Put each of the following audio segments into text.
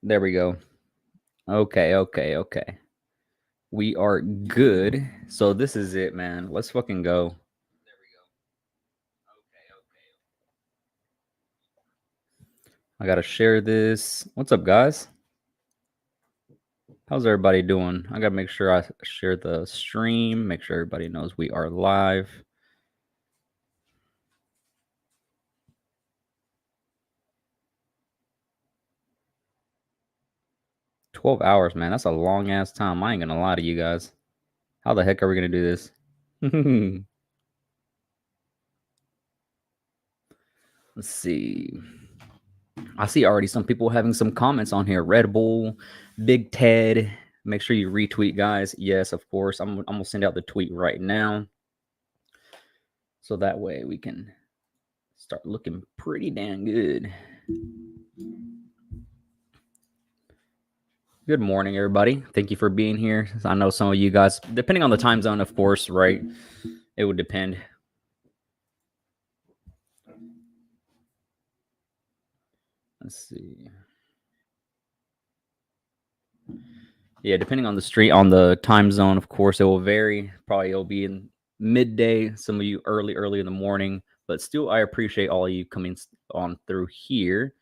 There we go. Okay. We are good. So this is it, man. Let's fucking go. I gotta share this. What's up, guys? How's everybody doing? I gotta make sure I share the stream, make sure everybody knows we are live. $12 hours, man. That's a long ass time. I ain't gonna lie to you guys. How the heck are we gonna do this? Let's see. I see already some people having some comments on here. Red Bull, Big Ted. Make sure you retweet, guys. Yes, of course. I'm gonna send out the tweet right now. So that way we can start looking pretty damn good. Good morning, everybody. Thank you for being here. I know some of you guys, depending on the time zone, of course, right? It would depend. Let's see. Yeah, depending on the street, on the time zone, of course, it will vary. Probably it'll be in midday, some of you early in the morning. But still, I appreciate all of you coming on through here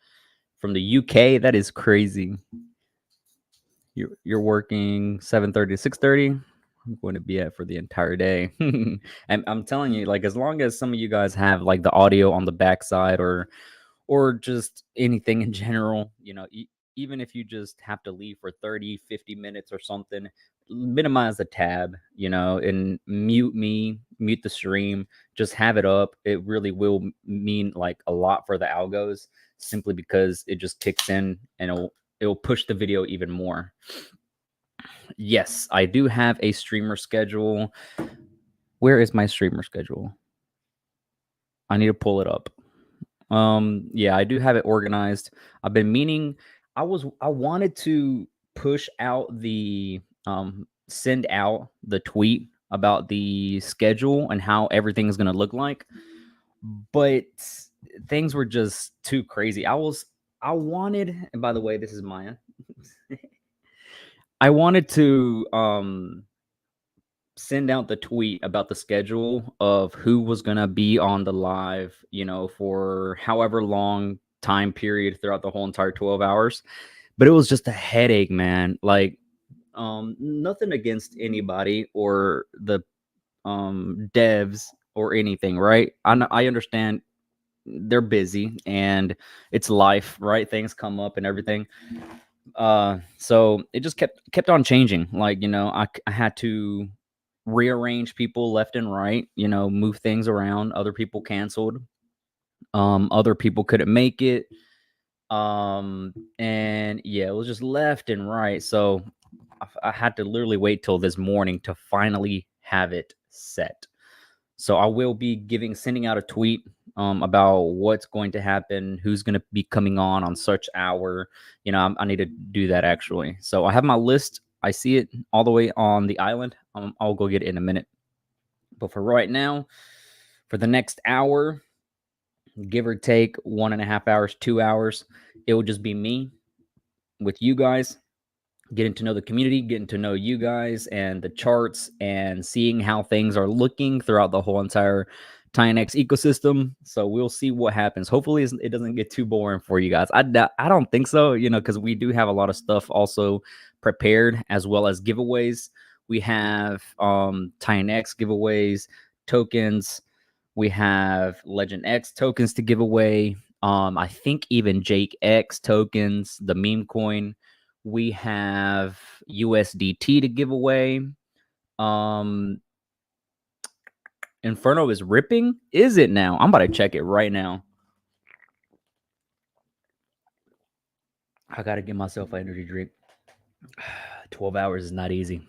from the UK. That is crazy. You're working 7:30 to 6:30. I'm going to be at for the entire day. And I'm telling you, like, as long as some of you guys have like the audio on the backside or just anything in general, you know, even if you just have to leave for 30, 50 minutes or something, minimize the tab, you know, and mute the stream, just have it up. It really will mean like a lot for the algos simply because it just kicks in and it'll push the video even more. Yes, I do have a streamer schedule. Where is my streamer schedule? I need to pull it up. Yeah, I do have it organized. I've been meaning I wanted to push out the send out the tweet about the schedule and how everything is going to look like, but things were just too crazy. I wanted, and by the way, this is Maya. I wanted to send out the tweet about the schedule of who was going to be on the live, you know, for however long time period throughout the whole entire 12 hours. But it was just a headache, man. Like, nothing against anybody or the devs or anything, right? I understand they're busy and it's life, right? Things come up and everything. So it just kept on changing. Like, you know, I had to rearrange people left and right, you know, move things around. Other people canceled. Other people couldn't make it. And yeah, it was just left and right. So I had to literally wait till this morning to finally have it set. So I will be sending out a tweet about what's going to happen, who's going to be coming on such hour. You know, I need to do that actually. So I have my list. I see it all the way on the island. I'll go get it in a minute. But for right now, for the next hour, give or take 1.5 hours, 2 hours, it will just be me with you guys, getting to know the community, getting to know you guys and the charts and seeing how things are looking throughout the whole entire Titanx ecosystem. So we'll see what happens. Hopefully it doesn't get too boring for you guys. I don't think so, you know, because we do have a lot of stuff also prepared as well as giveaways. We have Titanx giveaways, tokens. We have Legend X tokens to give away. I think even Jake X tokens, the meme coin. We have USDT to give away. Inferno is ripping. Is it now? I'm about to check it right now. I gotta get myself an energy drink. 12 hours is not easy.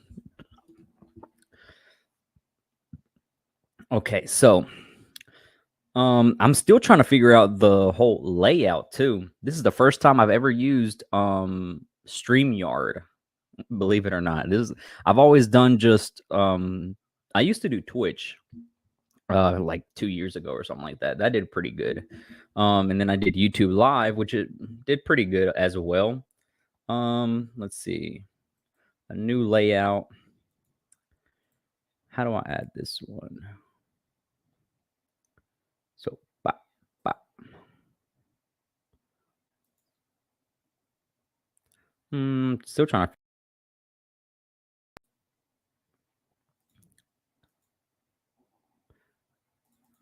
Okay, so I'm still trying to figure out the whole layout too. This is the first time I've ever used StreamYard. Believe it or not, I've always done just I used to do Twitch like 2 years ago or something like that. That did pretty good. And then I did YouTube Live, which it did pretty good as well. Let's see. A new layout. How do I add this one? So, bop, bop. Still trying to.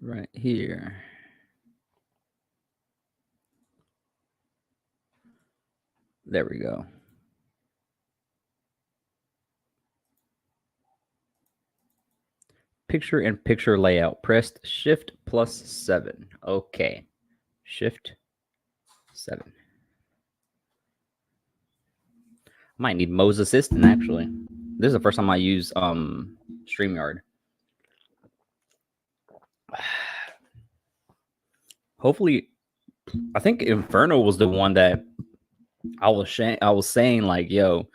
Right here. There we go. Picture in picture layout. Pressed Shift +7. Okay. Shift 7. Might need Mo's assistant actually. This is the first time I use StreamYard. Hopefully, I think Inferno was the one that I was saying like, yo,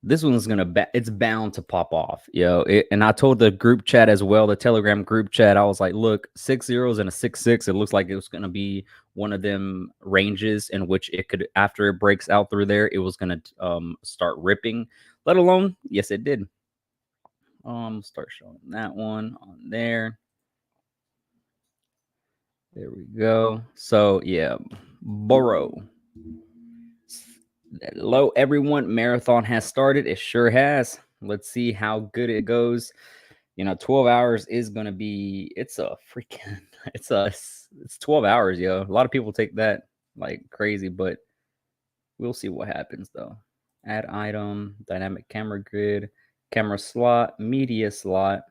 this one's it's bound to pop off, yo. And I told the group chat as well, the Telegram group chat. I was like, look, 6 zeros and a 6-6. It looks like it was gonna be one of them ranges in which it could, after it breaks out through there, it was gonna start ripping. Let alone, yes, it did. Start showing that one on there. There we go. So yeah, Burrow. Hello, everyone. Marathon has started. It sure has. Let's see how good it goes. 12 hours is going to be, it's 12 hours, yo. A lot of people take that like crazy, but we'll see what happens though. Add item, dynamic camera grid, camera slot, media slot.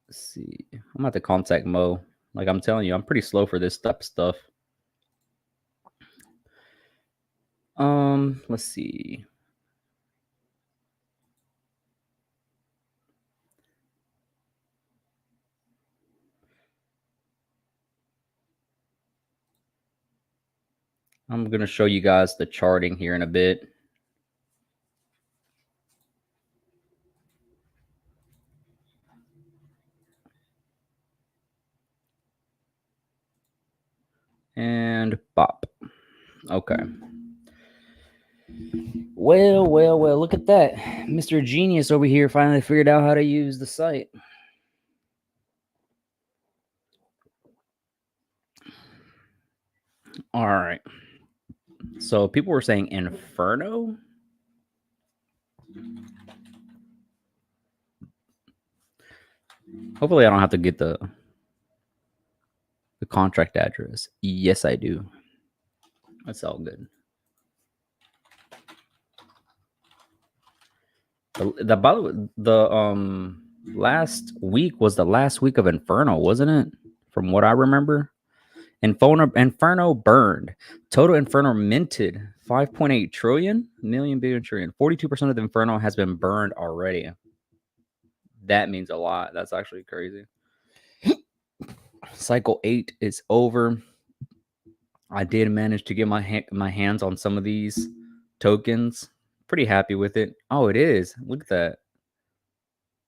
Let's see. I'm at the contact Mo. Like I'm telling you, I'm pretty slow for this stuff. Let's see. I'm going to show you guys the charting here in a bit. And bop. Okay. Well, look at that. Mr. Genius over here finally figured out how to use the site. All right. So people were saying Inferno. Hopefully I don't have to get the contract address. Yes, I do. That's all good. The last week was the last week of Inferno, wasn't it? From what I remember. Inferno burned. Total Inferno minted 5.8 trillion, million, billion, trillion. 42% of the Inferno has been burned already. That means a lot. That's actually crazy. Cycle 8 is over. I did manage to get my hands on some of these tokens. Pretty happy with it. Oh, it is. Look at that.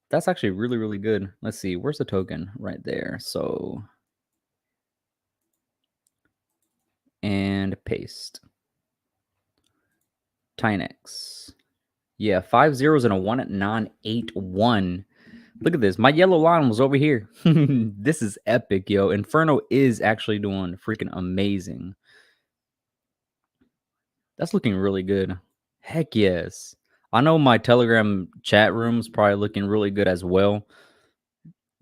That's actually really, really good. Let's see. Where's the token? Right there. So, and paste. Titanx. Yeah, 5 zeros and a 1 at 981. Look at this. My yellow line was over here. This is epic, yo. Inferno is actually doing freaking amazing. That's looking really good. Heck yes. I know my Telegram chat room's probably looking really good as well.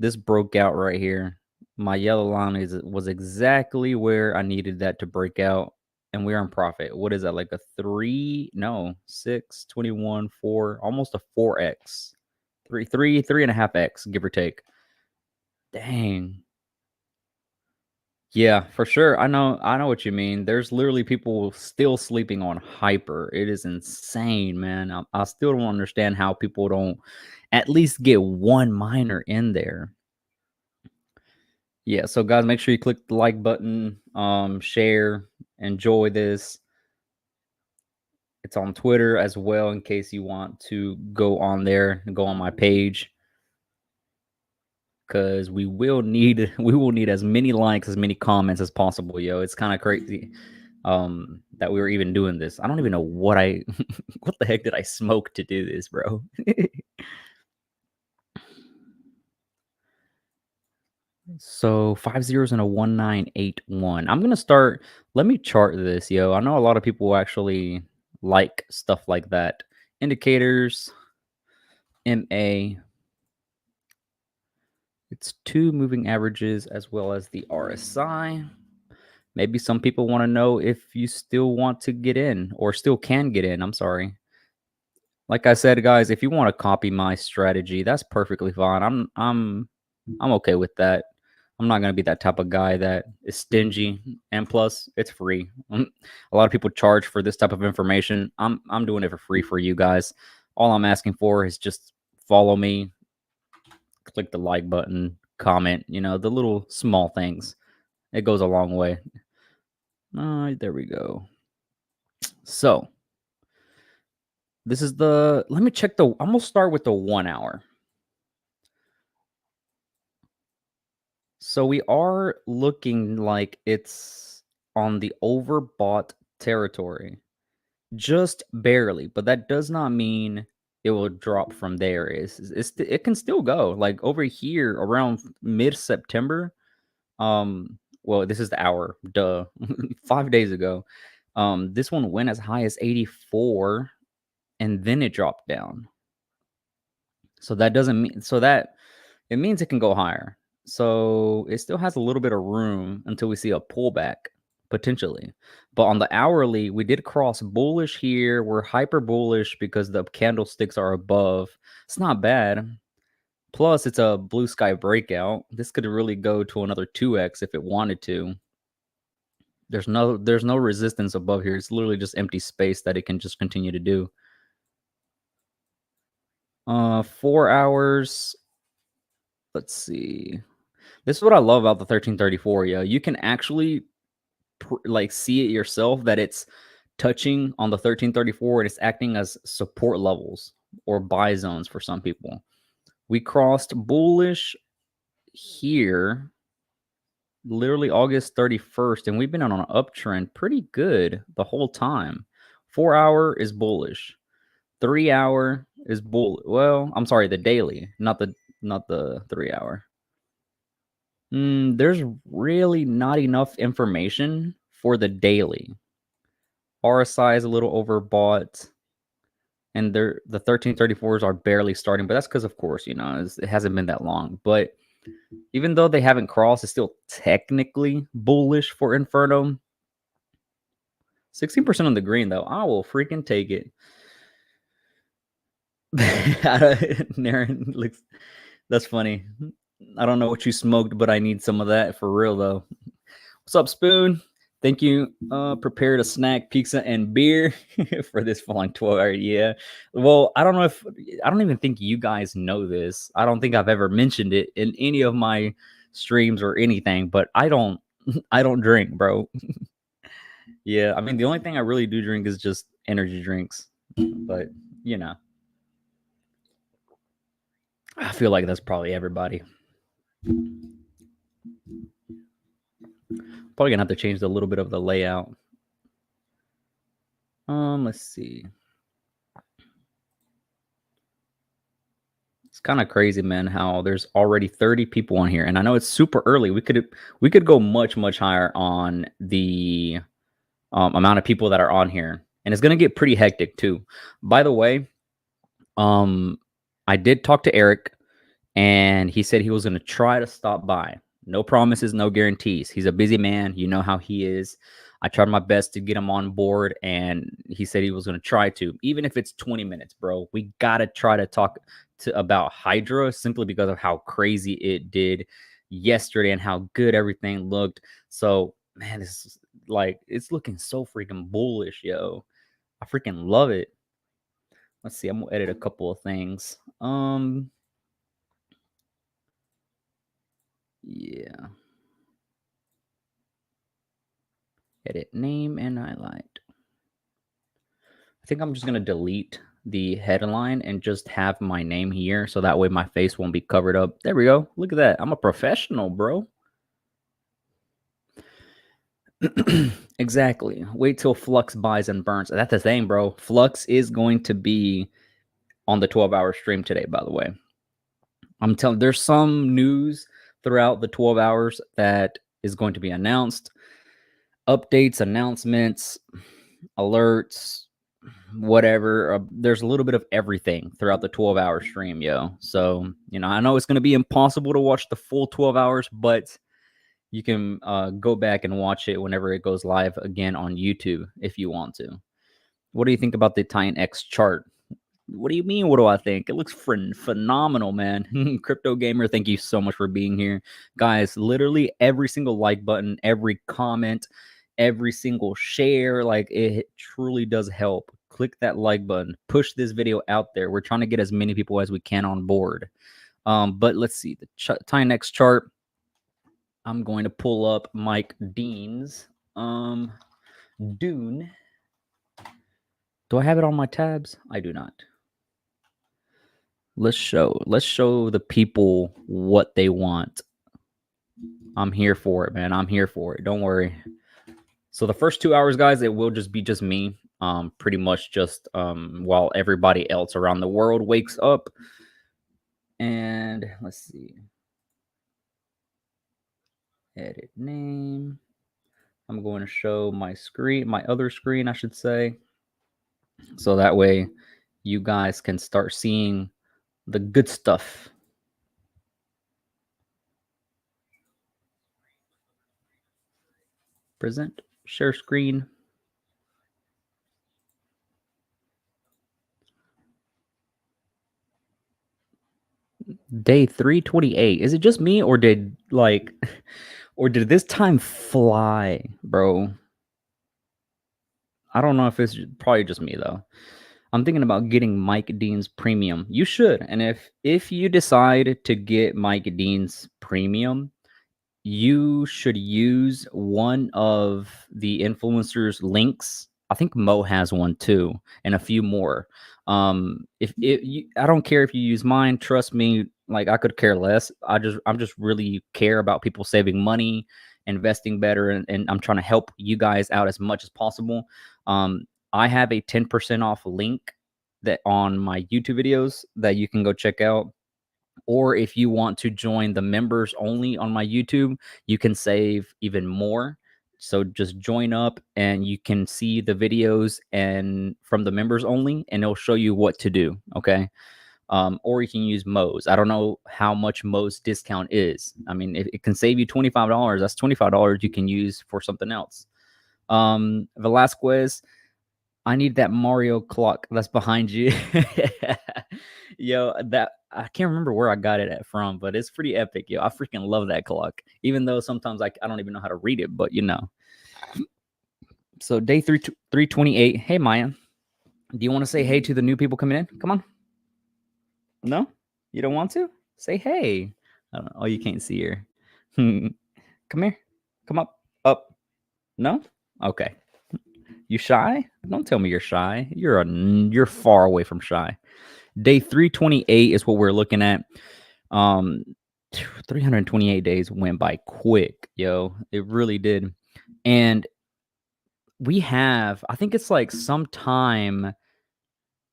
This broke out right here. My yellow line was exactly where I needed that to break out. And we're in profit. What is that? Like a 3? No, 6, 21, 4, almost a 4x. 3.5x, give or take. Dang. Yeah, for sure. I know what you mean. There's literally people still sleeping on Hyper. It is insane, man. I still don't understand how people don't at least get one miner in there. Yeah, so guys, make sure you click the like button, share, enjoy this. It's on Twitter as well in case you want to go on there and go on my page. Because we will need as many likes, as many comments as possible, yo. It's kind of crazy. that we were even doing this. I don't even know what what the heck did I smoke to do this, bro? So 5 zeros and a 1981. I'm gonna start. Let me chart this, yo. I know a lot of people actually like stuff like that. Indicators, MA. It's 2 moving averages as well as the RSI. Maybe some people want to know if you still want to get in or still can get in. I'm sorry. Like I said, guys, if you want to copy my strategy, that's perfectly fine. I'm okay with that. I'm not gonna be that type of guy that is stingy. And plus, it's free. A lot of people charge for this type of information. I'm doing it for free for you guys. All I'm asking for is just follow me, click the like button, comment. You know, the little small things. It goes a long way. There we go. So this is the. Let me check the. I'm gonna start with the 1 hour. So we are looking like it's on the overbought territory, just barely, but that does not mean it will drop from there. It can still go like over here around mid September. Well, this is the hour, duh, 5 days ago. This one went as high as 84, and then it dropped down. So that doesn't mean that it means it can go higher. So it still has a little bit of room until we see a pullback potentially. But on the hourly, we did cross bullish here. We're hyper bullish because the candlesticks are above. It's not bad. Plus, it's a blue sky breakout. This could really go to another 2x if it wanted to. There's no resistance above here. It's literally just empty space that it can just continue to do. 4 hours. Let's see. This is what I love about the 1334, yo. You can actually like see it yourself that it's touching on the 1334 and it's acting as support levels or buy zones for some people. We crossed bullish here literally August 31st, and we've been on an uptrend pretty good the whole time. 4 hour is bullish. 3 hour is bull. Well, I'm sorry, the daily, not the 3 hour. There's really not enough information for the daily. RSI is a little overbought, and the 1334s are barely starting, but that's because, of course, you know, it hasn't been that long. But even though they haven't crossed, it's still technically bullish for Inferno. 16% on the green, though. I will freaking take it. Naren looks. That's funny. I don't know what you smoked, but I need some of that for real, though. What's up, Spoon? Thank you. Prepared a snack, pizza, and beer for this falling 12-hour. Yeah. Well, I don't even think you guys know this. I don't think I've ever mentioned it in any of my streams or anything, but I don't drink, bro. Yeah. I mean, the only thing I really do drink is just energy drinks, but you know, I feel like that's probably everybody. Probably gonna have to change a little bit of the layout. Let's see. It's kind of crazy, man, how there's already 30 people on here, and I know it's super early. We could go much higher on the amount of people that are on here, and it's gonna get pretty hectic too. By the way, I did talk to Eric, and he said he was gonna try to stop by. No promises, no guarantees. He's a busy man. You know how he is. I tried my best to get him on board, and he said he was going to try to, even if it's 20 minutes, bro. We got to try to talk about Hydra simply because of how crazy it did yesterday and how good everything looked. So, man, this is like, it's looking so freaking bullish, yo. I freaking love it. Let's see. I'm going to edit a couple of things. Yeah. Edit name and highlight. I think I'm just going to delete the headline and just have my name here so that way my face won't be covered up. There we go. Look at that. I'm a professional, bro. Exactly. Wait till Flux buys and burns. That's the thing, bro. Flux is going to be on the 12-hour stream today, by the way. I'm telling there's some news throughout the 12 hours that is going to be announced. Updates, announcements, alerts, whatever. There's a little bit of everything throughout the 12-hour stream, yo. So, I know it's going to be impossible to watch the full 12 hours, but you can go back and watch it whenever it goes live again on YouTube if you want to. What do you think about the Titanx chart? What do you mean? What do I think? It looks phenomenal, man. Crypto Gamer, thank you so much for being here. Guys, literally every single like button, every comment, every single share, like it truly does help. Click that like button. Push this video out there. We're trying to get as many people as we can on board. But let's see. The Titanx chart. I'm going to pull up Mike Dean's Dune. Do I have it on my tabs? I do not. Let's show the people what they want. I'm here for it, man. I'm here for it. Don't worry. So the first 2 hours, guys, it will just be me. Pretty much just while everybody else around the world wakes up. And let's see. Edit name. I'm going to show my screen, my other screen, I should say. So that way you guys can start seeing the good stuff. Present, share screen. Day 328. Is it just me or did this time fly, bro? I don't know if it's probably just me though. I'm thinking about getting Mike Dean's premium. You should. And if you decide to get Mike Dean's premium, you should use one of the influencers' links. I think Mo has one too, and a few more. If I don't care if you use mine. Trust me, like I could care less. I'm just really care about people saving money, investing better, and I'm trying to help you guys out as much as possible. I have a 10% off link that on my YouTube videos that you can go check out. Or if you want to join the members only on my YouTube, you can save even more. So just join up and you can see the videos and from the members only, and it'll show you what to do. Okay. Or you can use Mo's. I don't know how much Mo's discount is. I mean, if it can save you $25, that's $25 you can use for something else. Velasquez, I need that Mario clock that's behind you. Yo, that I can't remember where I got it from, but it's pretty epic. Yo, I freaking love that clock. Even though sometimes I don't even know how to read it, but So day 328. Hey Maya, do you want to say hey to the new people coming in? Come on. No, you don't want to say hey. I don't know. Oh, you can't see her. Come here. Come up. No. Okay. You shy? Don't tell me you're shy. You're far away from shy. Day 328 is what we're looking at. 328 days went by quick, yo. It really did. And we have, I think it's like sometime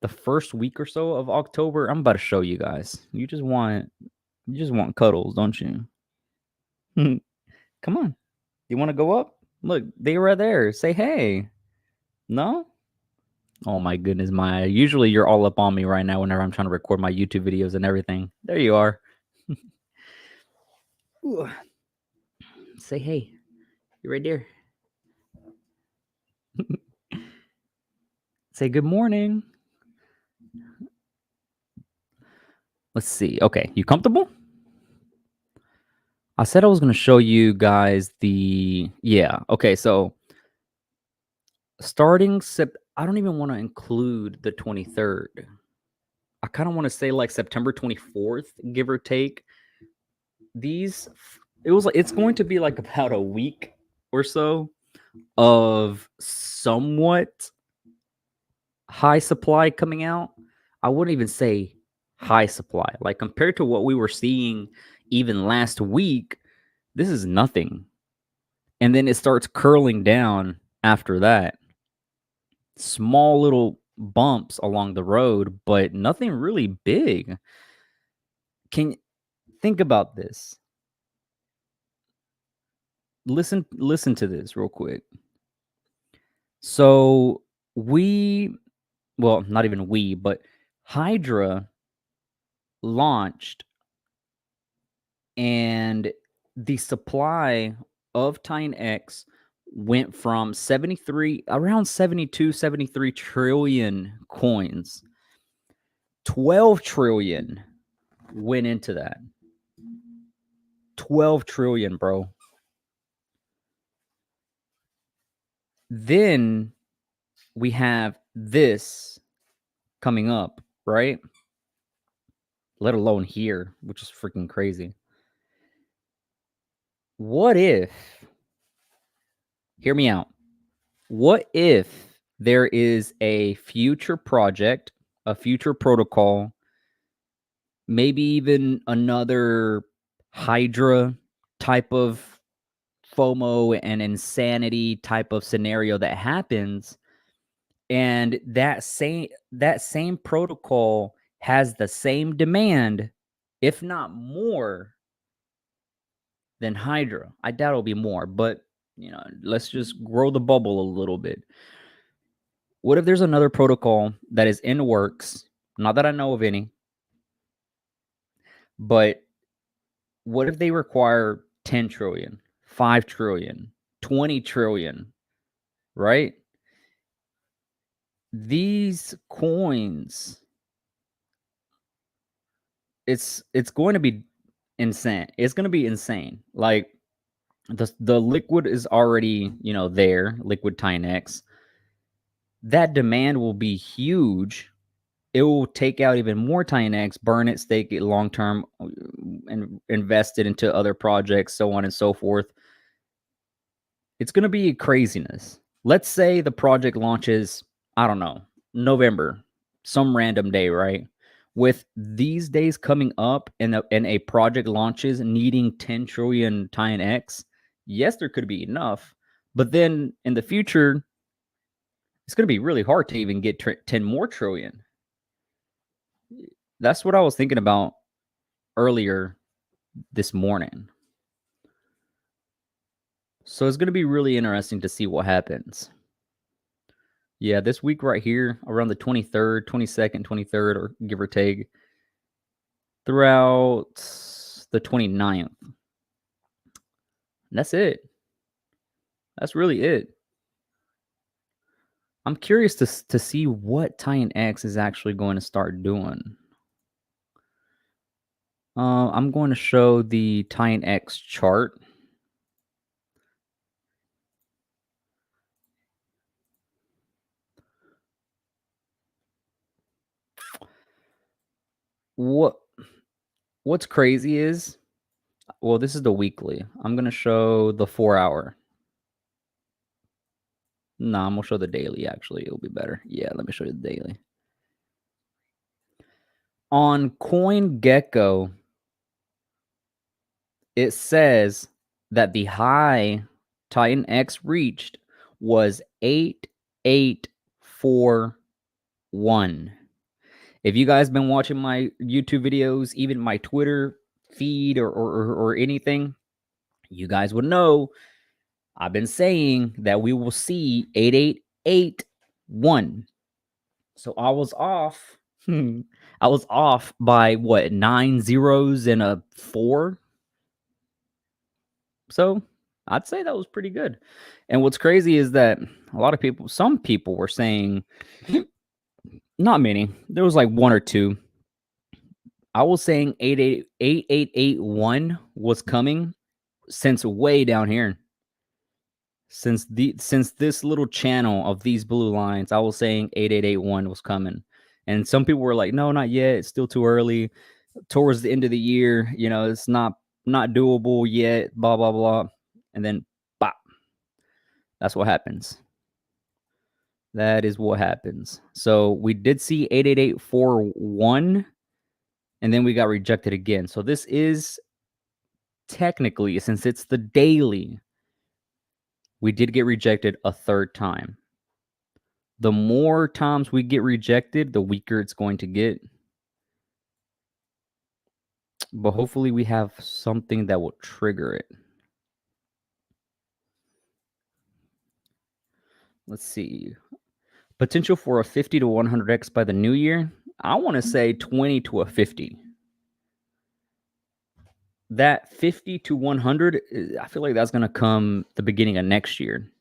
the first week or so of October. I'm about to show you guys. You just want cuddles, don't you? Come on. You want to go up? Look, they were right there. Say hey. No? Oh my goodness, Maya. Usually you're all up on me right now whenever I'm trying to record my YouTube videos and everything. There you are. Say hey. You're right there. Say good morning. Let's see. Okay, you comfortable? I said I was going to show you guys okay, so starting I don't even want to include the 23rd. I kind of want to say like September 24th, give or take. It's going to be like about a week or so of somewhat high supply coming out. I wouldn't even say high supply. Like compared to what we were seeing even last week, this is nothing. and then it starts curling down after that. Small little bumps along the road, but nothing really big. Can you think about this? Listen to this real quick. So not even we, but Hydra launched, and the supply of Titanx went from around 72, 73 trillion coins. 12 trillion went into that. 12 trillion, bro. Then we have this coming up, right? Let alone here, which is freaking crazy. What if, hear me out, what if there is a future project, a future protocol, maybe even another Hydra type of FOMO and insanity type of scenario that happens, and that same protocol has the same demand, if not more, than Hydra. I doubt it'll be more, but let's just grow the bubble a little bit. What if there's another protocol that is in the works? Not that I know of any, but what if they require 10 trillion, 5 trillion, 20 trillion, right? These coins, it's going to be insane. It's going to be insane. Like the liquid is already, there, liquid Titanx. That demand will be huge. It will take out even more Titanx, burn it, stake it long term, and invest it into other projects, so on and so forth. It's going to be craziness. Let's say the project launches, I don't know, November, some random day, right? With these days coming up and a project launches needing 10 trillion Titanx, yes, there could be enough. But then in the future, it's going to be really hard to even get 10 more trillion. That's what I was thinking about earlier this morning. So it's going to be really interesting to see what happens. Yeah, this week right here, around the 23rd, 22nd, 23rd, or give or take, throughout the 29th. That's it. That's really it. I'm curious to see what Titanx is actually going to start doing. I'm going to show the Titanx chart. What's crazy is, well, this is the weekly. I'm going to show the 4-hour. No, I'm going to show the daily, actually. It'll be better. Yeah, let me show you the daily. On CoinGecko, it says that the high Titanx reached was 8841. If you guys been watching my YouTube videos, even my Twitter feed or anything, you guys would know I've been saying that we will see 8881. So I was off. I was off by what, 9 zeros and a 4? So I'd say that was pretty good. And what's crazy is that some people were saying, not many, there was like one or two. I was saying 8881 was coming since way down here. Since this little channel of these blue lines, I was saying 8881 was coming. And some people were like, no, not yet. It's still too early. Towards the end of the year, it's not doable yet, blah, blah, blah. And then, bop. That's what happens. That is what happens. So we did see 88841, and then we got rejected again. So this is technically, since it's the daily, we did get rejected a third time. The more times we get rejected, the weaker it's going to get. But hopefully we have something that will trigger it. Let's see. Potential for a 50 to 100x by the new year. I want to say 20 to a 50. That 50 to 100, I feel like that's going to come the beginning of next year.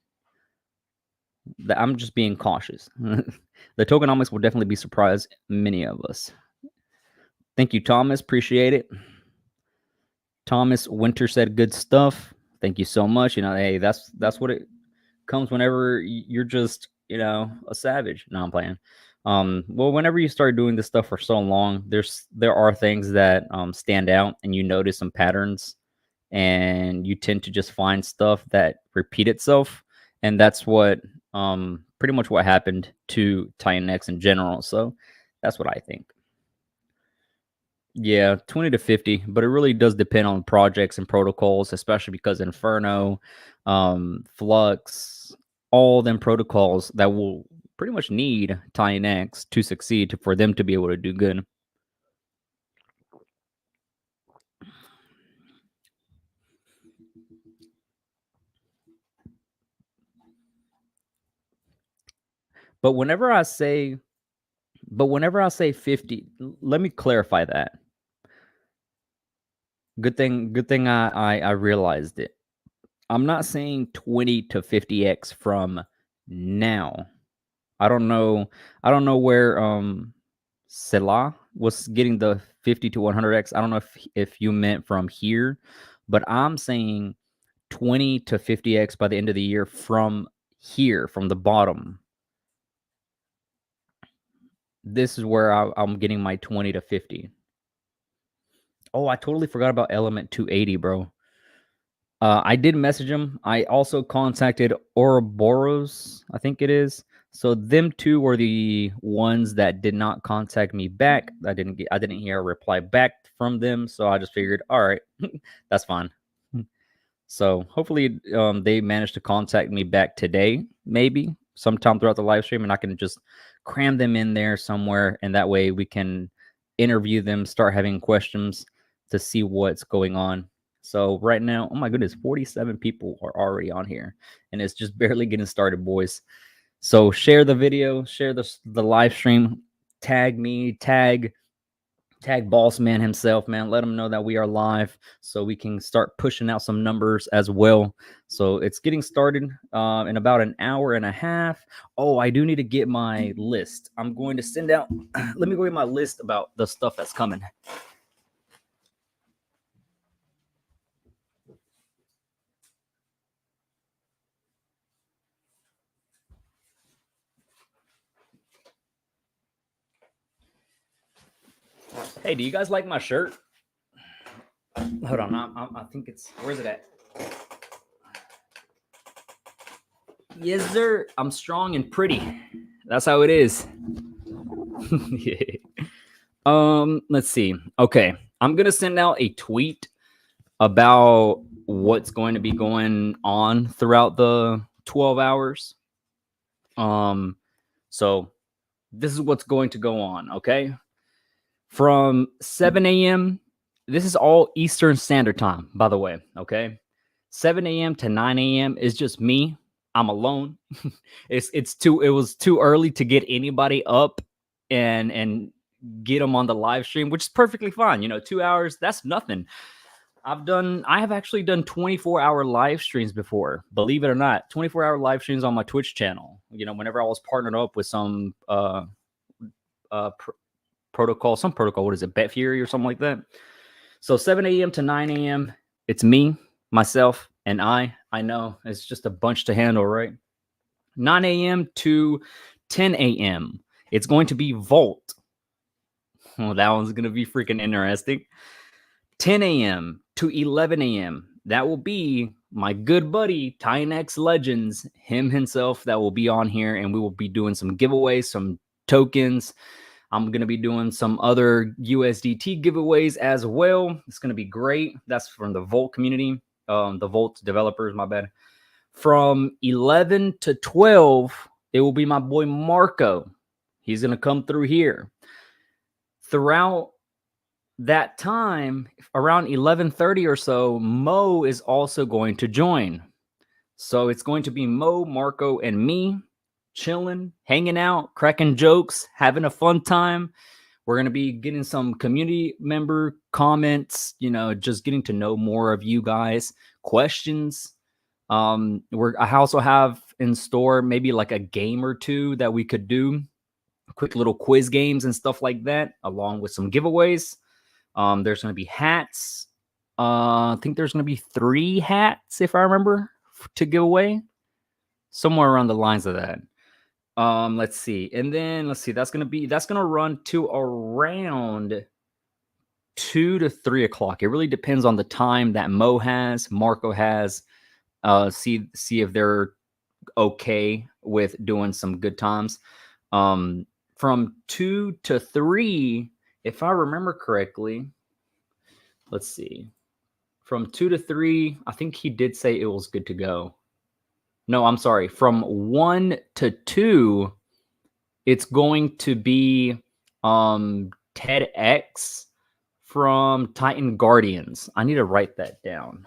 I'm just being cautious. The tokenomics will definitely be surprised many of us. Thank you, Thomas. Appreciate it. Thomas Winter said good stuff. Thank you so much. You know, hey, that's what it comes whenever you're just, you know, a savage. No, I'm playing. Well, whenever you start doing this stuff for so long, there are things that stand out, and you notice some patterns, and you tend to just find stuff that repeat itself, and that's what pretty much what happened to Titanx in general. So that's what I think. Yeah, 20 to 50, but it really does depend on projects and protocols, especially because Inferno, Flux, all them protocols that will pretty much need Titanx to succeed for them to be able to do good. But whenever I say 50, let me clarify that. Good thing I realized it. I'm not saying 20 to 50x from now. I don't know where Selah was getting the 50 to 100x. I don't know if you meant from here, but I'm saying 20 to 50x by the end of the year from here, from the bottom. This is where I'm getting my 20 to 50. Oh, I totally forgot about Element 280, bro. I did message him. I also contacted Ouroboros, I think it is. So them two were the ones that did not contact me back. I didn't hear a reply back from them. So I just figured, all right, that's fine. So hopefully they managed to contact me back today, maybe sometime throughout the live stream, and I can just cram them in there somewhere, and that way we can interview them, start having questions to see what's going on. So right now, oh my goodness, 47 people are already on here, and it's just barely getting started, boys. So share the video, share the live stream, tag me, tag Boss Man himself, man. Let him know that we are live so we can start pushing out some numbers as well. So it's getting started in about an hour and a half. Oh, I do need to get my list. I'm going to send out, let me go get my list about the stuff that's coming. Hey, do you guys like my shirt? Hold on, I think it's, where's it at? Yes, sir. I'm strong and pretty. That's how it is. Yeah. Let's see. Okay, I'm gonna send out a tweet about what's going to be going on throughout the 12 hours. So this is what's going to go on. Okay, from 7 a.m. This is all Eastern Standard Time, by the way. Okay, 7 a.m. to 9 a.m. is just me. I'm alone. It was too early to get anybody up and get them on the live stream, which is perfectly fine. You know, 2 hours, that's nothing. I have actually done 24-hour live streams before, believe it or not. 24-hour live streams on my Twitch channel. You know, whenever I was partnered up with some protocol, what is it, Bet Fury or something like that. So 7 a.m. to 9 a.m. It's me, myself, and I know it's just a bunch to handle, right? 9 a.m. to 10 a.m. It's going to be Volt. Well, that one's going to be freaking interesting. 10 a.m. to 11 a.m. That will be my good buddy, Titanx Legends, him himself, that will be on here, and we will be doing some giveaways, some tokens. I'm going to be doing some other USDT giveaways as well. It's going to be great. That's from the Volt community, the Volt developers, my bad. From 11 to 12, it will be my boy Marco. He's going to come through here. Throughout that time, around 11:30 or so, Mo is also going to join. So it's going to be Mo, Marco, and me chilling, hanging out, cracking jokes, having a fun time. We're going to be getting some community member comments, just getting to know more of you guys, questions. I also have in store maybe like a game or two that we could do, quick little quiz games and stuff like that, along with some giveaways. There's going to be hats. I think there's going to be 3 hats, if I remember, to give away, somewhere around the lines of that. Let's see. And then that's going to run to around 2 to 3 o'clock. It really depends on the time that Mo has, Marco has. See if they're okay with doing some good times. From 2 to 3, if I remember correctly, let's see. From 2 to 3, I think he did say it was good to go. No, I'm sorry. From 1 to 2, it's going to be TEDx from Titan Guardians. I need to write that down.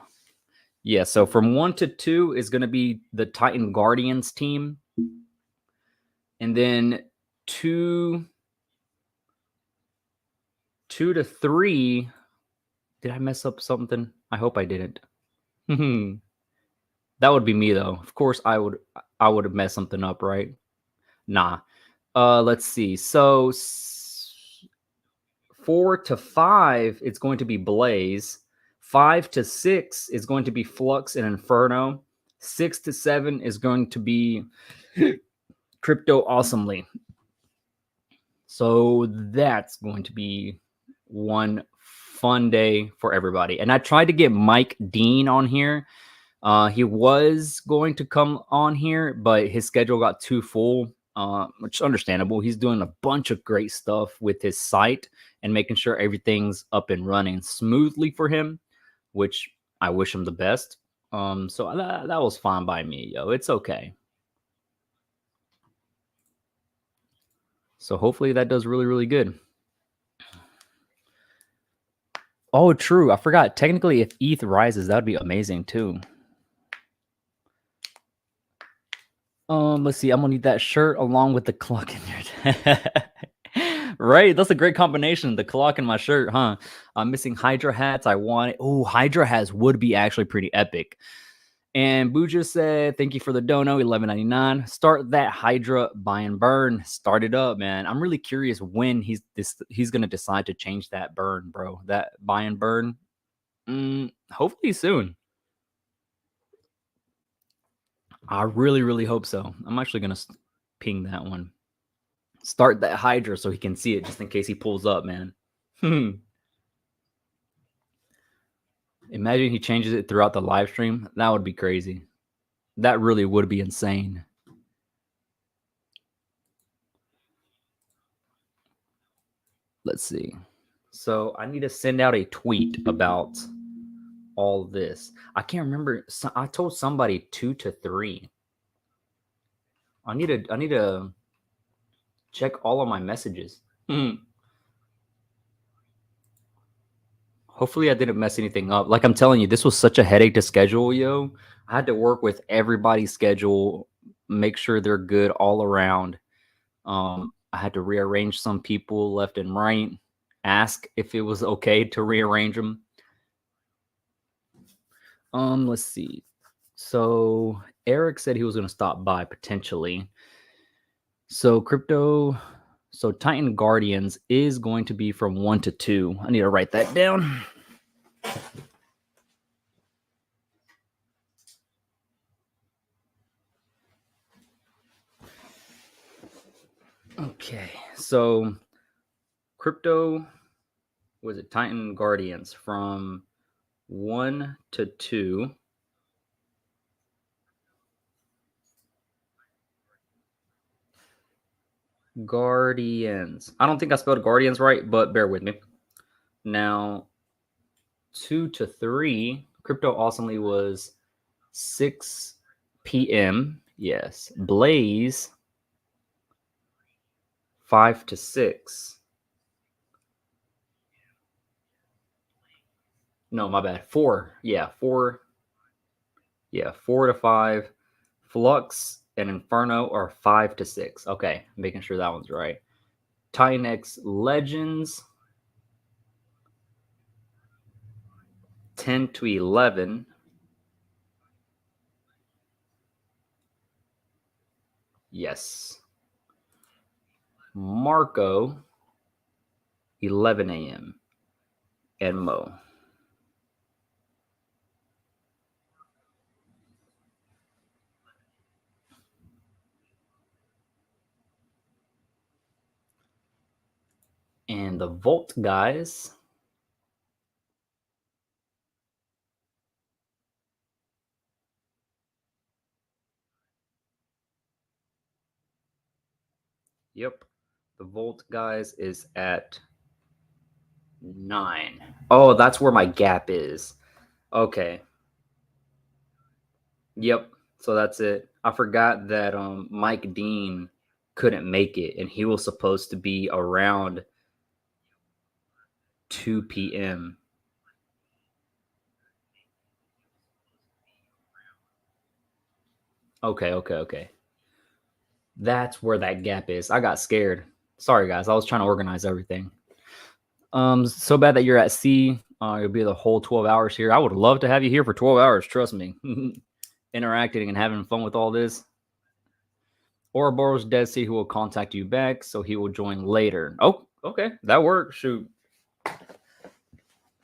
Yeah, so from 1 to 2 is going to be the Titan Guardians team. And then 2 to 3, did I mess up something? I hope I didn't. That would be me, though. Of course, I would have messed something up, right? Nah. Let's see. So 4 to 5, it's going to be Blaze. 5 to 6 is going to be Flux and Inferno. 6 to 7 is going to be Crypto Awesomely. So that's going to be one fun day for everybody. And I tried to get Mike Dean on here. He was going to come on here, but his schedule got too full, which is understandable. He's doing a bunch of great stuff with his site and making sure everything's up and running smoothly for him, which I wish him the best. So that was fine by me, yo. It's okay. So hopefully that does really, really good. Oh, true. I forgot. Technically, if ETH rises, that would be amazing too. Let's see. I'm gonna need that shirt along with the clock in there. Right, that's a great combination. The clock and my shirt, huh? I'm missing Hydra hats. I want it. Oh, Hydra hats would be actually pretty epic. And Booja said, "Thank you for the dono, $11.99. Start that Hydra buy and burn. Start it up, man. I'm really curious when he's gonna decide to change that burn, bro. That buy and burn. Hopefully soon. I really, really hope so. I'm actually gonna ping that one. Start that Hydra so he can see it, just in case he pulls up, man. Imagine he changes it throughout the live stream. That would be crazy. That really would be insane. Let's see. So I need to send out a tweet about all this. I can't remember. I told somebody 2 to 3. I need to check all of my messages. Hopefully I didn't mess anything up. Like I'm telling you, this was such a headache to schedule, yo. I had to work with everybody's schedule, make sure they're good all around. I had to rearrange some people left and right, ask if it was okay to rearrange them. Let's see. So Eric said he was going to stop by potentially. So Titan Guardians is going to be from 1 to 2. I need to write that down. Okay, so Titan Guardians from 1 to 2. Guardians. I don't think I spelled Guardians right, but bear with me. Now, 2 to 3, Crypto Awesomely was 6 p.m. Yes. Blaze 5 to 6. No, my bad. 4. Yeah, 4. Yeah, 4 to 5. Flux and Inferno are 5 to 6. Okay, making sure that one's right. Titanx Legends 10 to 11. Yes. Marco 11 a.m. and Mo. And the Volt guys. Yep. The Volt guys is at 9. Oh, that's where my gap is. Okay. Yep. So that's it. I forgot that Mike Dean couldn't make it, and he was supposed to be around 2 p.m. Okay. That's where that gap is. I got scared. Sorry, guys. I was trying to organize everything. So bad that you're at sea. You'll be the whole 12 hours here. I would love to have you here for 12 hours. Trust me. Interacting and having fun with all this. Ouroboros Dead Sea, who will contact you back, so he will join later. Oh, okay. That works. Shoot.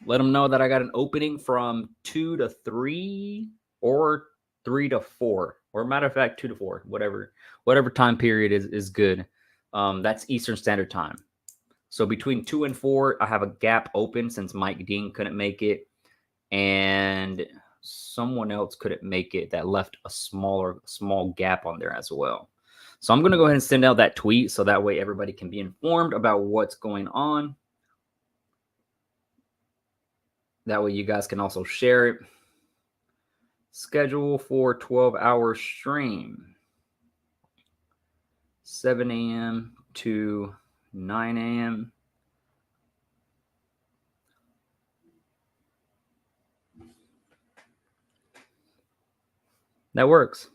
Let him know that I got an opening from 2 to 3 or 3 to 4. Or matter of fact, 2 to 4. Whatever time period is good. That's Eastern Standard Time. So between 2 and 4, I have a gap open since Mike Dean couldn't make it. And someone else couldn't make it that left a small gap on there as well. So I'm going to go ahead and send out that tweet so that way everybody can be informed about what's going on. That way you guys can also share it. Schedule for 12-hour stream. 7 a.m. to 9 a.m. That works.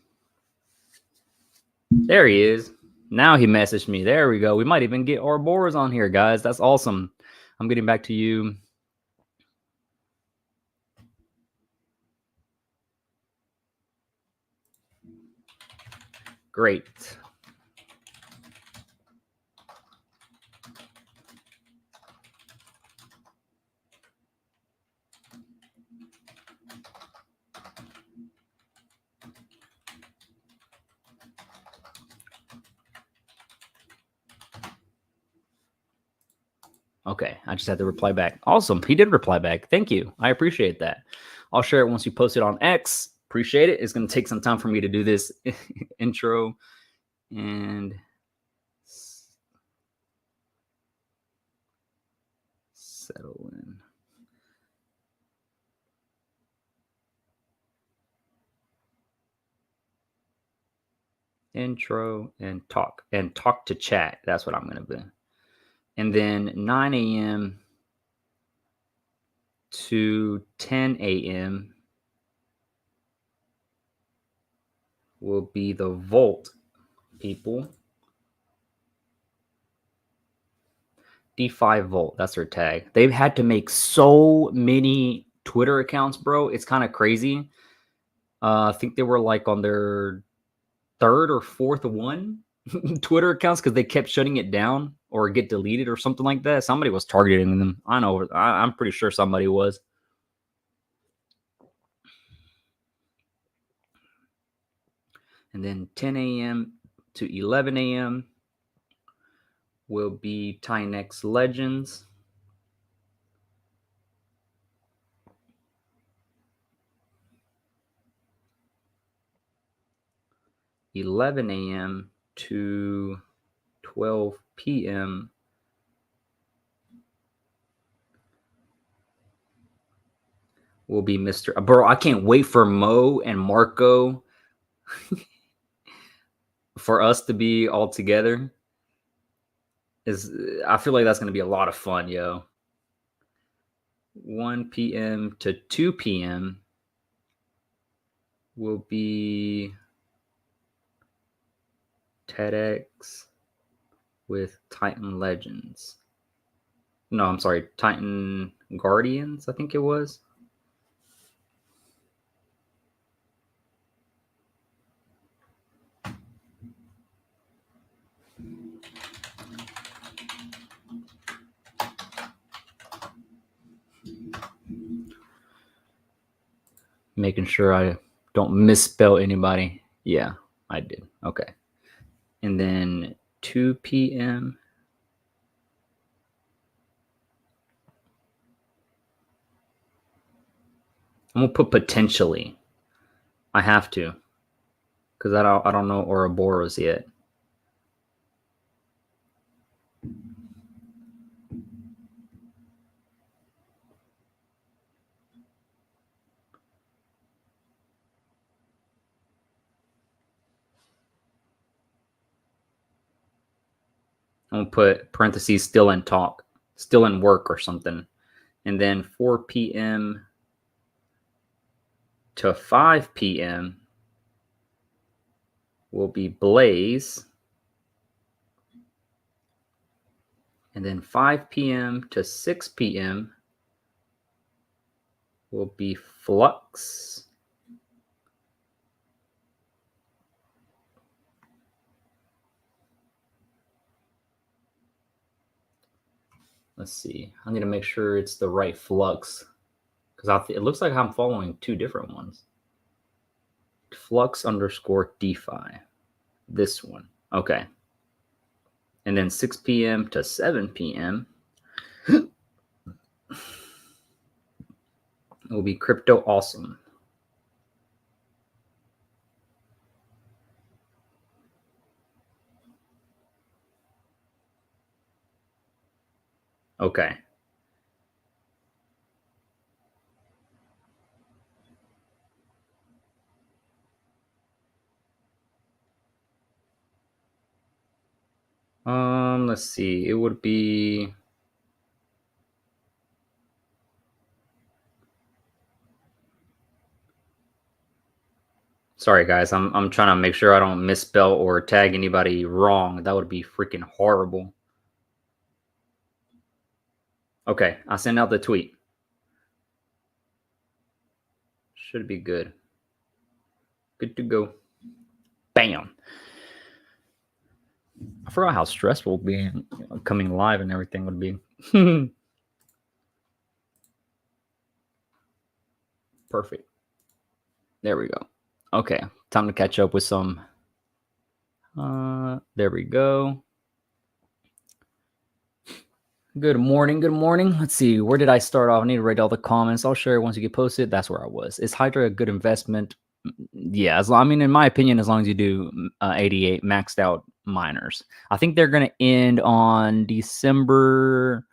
There he is. Now he messaged me. There we go. We might even get Ouroboros on here, guys. That's awesome. I'm getting back to you. Great. Okay, I just had to reply back. Awesome. He did reply back. Thank you. I appreciate that. I'll share it once you post it on X. Appreciate it. It's going to take some time for me to do this intro and settle in. Intro and talk to chat. That's what I'm going to do. And then 9 a.m. to 10 a.m. will be the Volt people. D5 Volt, that's their tag. They've had to make so many Twitter accounts, bro. It's kind of crazy. I think they were like on their third or fourth one Twitter accounts because they kept shutting it down or get deleted or something like that. Somebody was targeting them. I know. I'm pretty sure somebody was. And then 10 a.m. to 11 a.m. will be Titanx Legends. (11 a.m. to 12 p.m.) will be Mr. Bro, I can't wait for Mo and Marco For us to be all together is, I feel like that's going to be a lot of fun, yo. 1 p.m. to 2 p.m. will be TEDx with Titan Legends. No, I'm sorry, Titan Guardians, I think it was. Making sure I don't misspell anybody. Yeah, I did. Okay. And then 2 p.m. I'm gonna put potentially. I have to, because I don't know Ouroboros yet. I'm gonna put parentheses still in talk, still in work or something. And then 4 p.m. to 5 p.m. will be Blaze. And then 5 p.m. to 6 p.m. will be Flux. Let's see. I need to make sure it's the right Flux, because it looks like I'm following two different ones. Flux underscore DeFi. This one. Okay. And then 6 p.m. to 7 p.m. will be Crypto Awesome. Okay. Let's see. It would be sorry guys, I'm trying to make sure I don't misspell or tag anybody wrong. That would be freaking horrible. Okay, I'll send out the tweet. Should be good. Good to go. Bam. I forgot how stressful being coming live and everything would be. Perfect. There we go. Okay, time to catch up with some. There we go. Good morning. Good morning. Let's see. Where did I start off? I need to read all the comments. I'll share it once you get posted. That's where I was. Is Hydra a good investment? Yeah. I mean, in my opinion, as long as you do 88 maxed out miners, I think they're going to end on December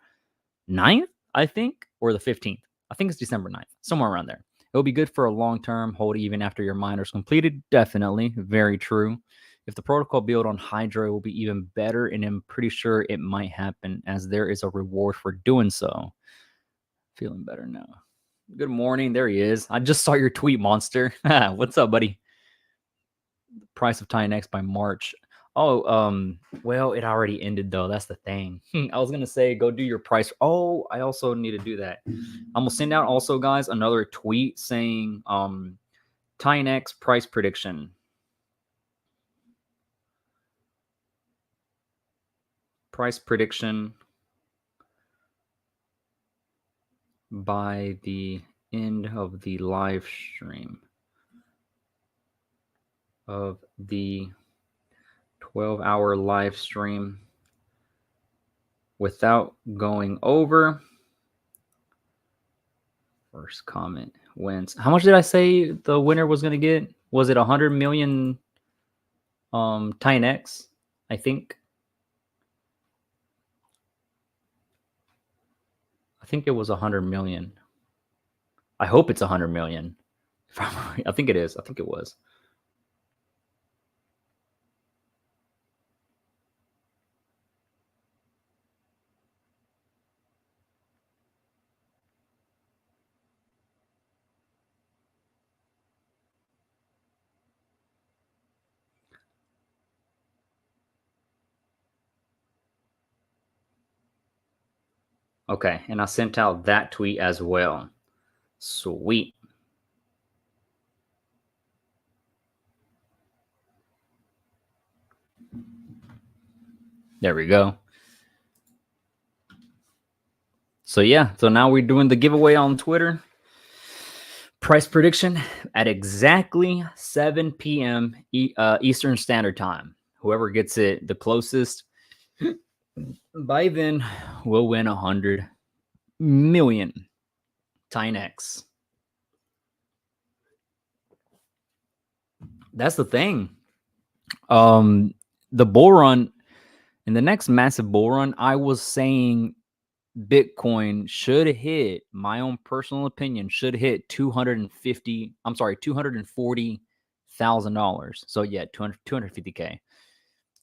9th, I think, or the 15th. I think it's December 9th, somewhere around there. It'll be good for a long term hold even after your miners completed. Definitely. Very true. If the protocol build on Hydra will be even better, and I'm pretty sure it might happen as there is a reward for doing so. Feeling better now. Good morning. There he is. I just saw your tweet, Monster. What's up, buddy? The price of Titanx by March. Oh, well, it already ended though. That's the thing. I was gonna say go do your price. Oh, I also need to do that. I'm gonna send out also, guys, another tweet saying Titanx price prediction. Price prediction by the end of the live stream of the 12-hour live stream without going over. First comment wins. How much did I say the winner was going to get? Was it 100 million Titanx? I think it was 100 million. I hope it's 100 million. I think it is. I think it was. Okay, and I sent out that tweet as well. Sweet. There we go. So yeah, so now we're doing the giveaway on Twitter. Price prediction at exactly 7 p.m. Eastern Standard Time. Whoever gets it the closest, by then will win 100 million Titanx. That's the thing. The bull run, in the next massive bull run, I was saying Bitcoin should hit, my own personal opinion, should hit $240,000. So yeah, 250K.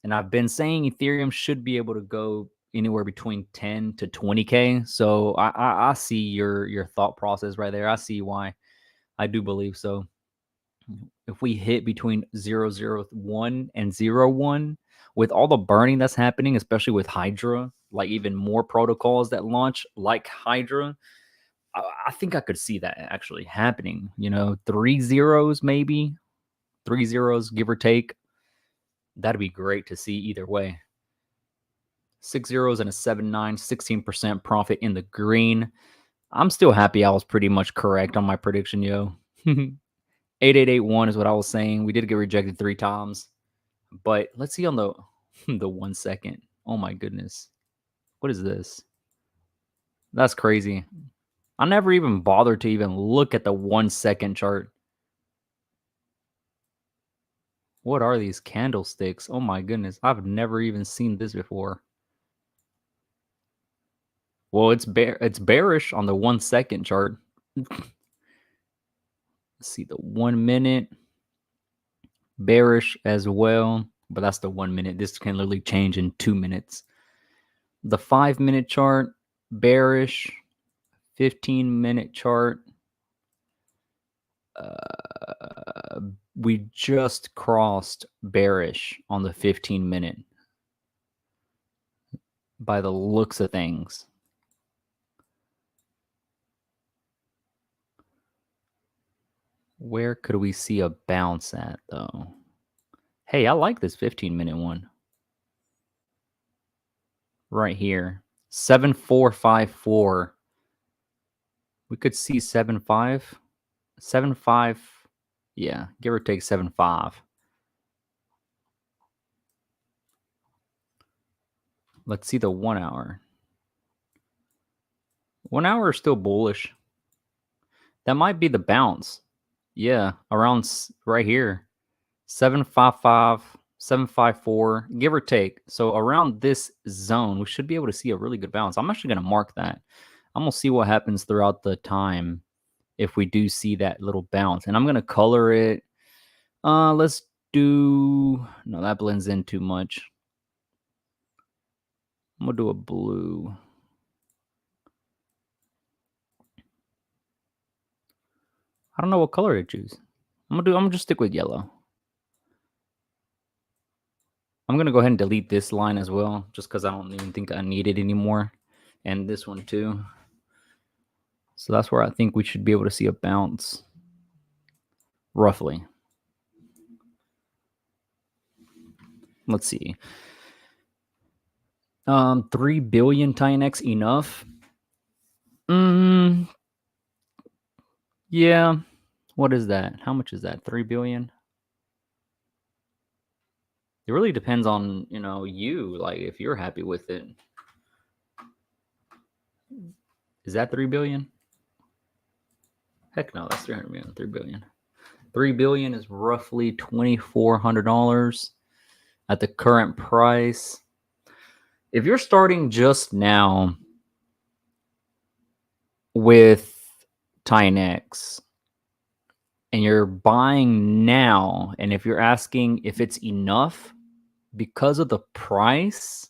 And I've been saying Ethereum should be able to go anywhere between 10 to 20K. So I see your thought process right there. I see why. I do believe so. If we hit between 001 and 01, with all the burning that's happening, especially with Hydra, like even more protocols that launch like Hydra, I think I could see that actually happening. 3 zeros, maybe 3 zeros, give or take. That'd be great to see either way. 6 zeros and a 7.9, 16% profit in the green. I'm still happy I was pretty much correct on my prediction, yo. 8881 is what I was saying. We did get rejected 3 times. But let's see on the 1 second. Oh my goodness. What is this? That's crazy. I never even bothered to even look at the 1 second chart. What are these candlesticks? Oh my goodness. I've never even seen this before. Well, it's bearish on the 1 second chart. Let's see the 1 minute. Bearish as well, but that's the 1 minute. This can literally change in 2 minutes. The 5-minute chart, bearish. 15-minute chart, we just crossed bearish on the 15-minute by the looks of things. Where could we see a bounce at, though? Hey, I like this 15-minute one. Right here. 7454. We could see 7.5. 7.5. Yeah, give or take 7.5. Let's see the 1 hour. 1 hour is still bullish. That might be the bounce. Yeah, around right here. 755, 754, give or take. So around this zone, we should be able to see a really good bounce. I'm actually going to mark that. I'm going to see what happens throughout the time if we do see that little bounce. And I'm going to color it. Let's do... No, that blends in too much. I'm going to do a blue. I don't know what color to choose. I'm gonna just stick with yellow. I'm gonna go ahead and delete this line as well, just because I don't even think I need it anymore. And this one too. So that's where I think we should be able to see a bounce. Roughly. Let's see. 3 billion Titanx enough? Yeah. What is that? How much is that? 3 billion? It really depends on, you, like if you're happy with it. Is that 3 billion? Heck no, that's 300 million. 3 billion. 3 billion is roughly $2,400 at the current price. If you're starting just now with Titanx and you're buying now, and if you're asking if it's enough because of the price,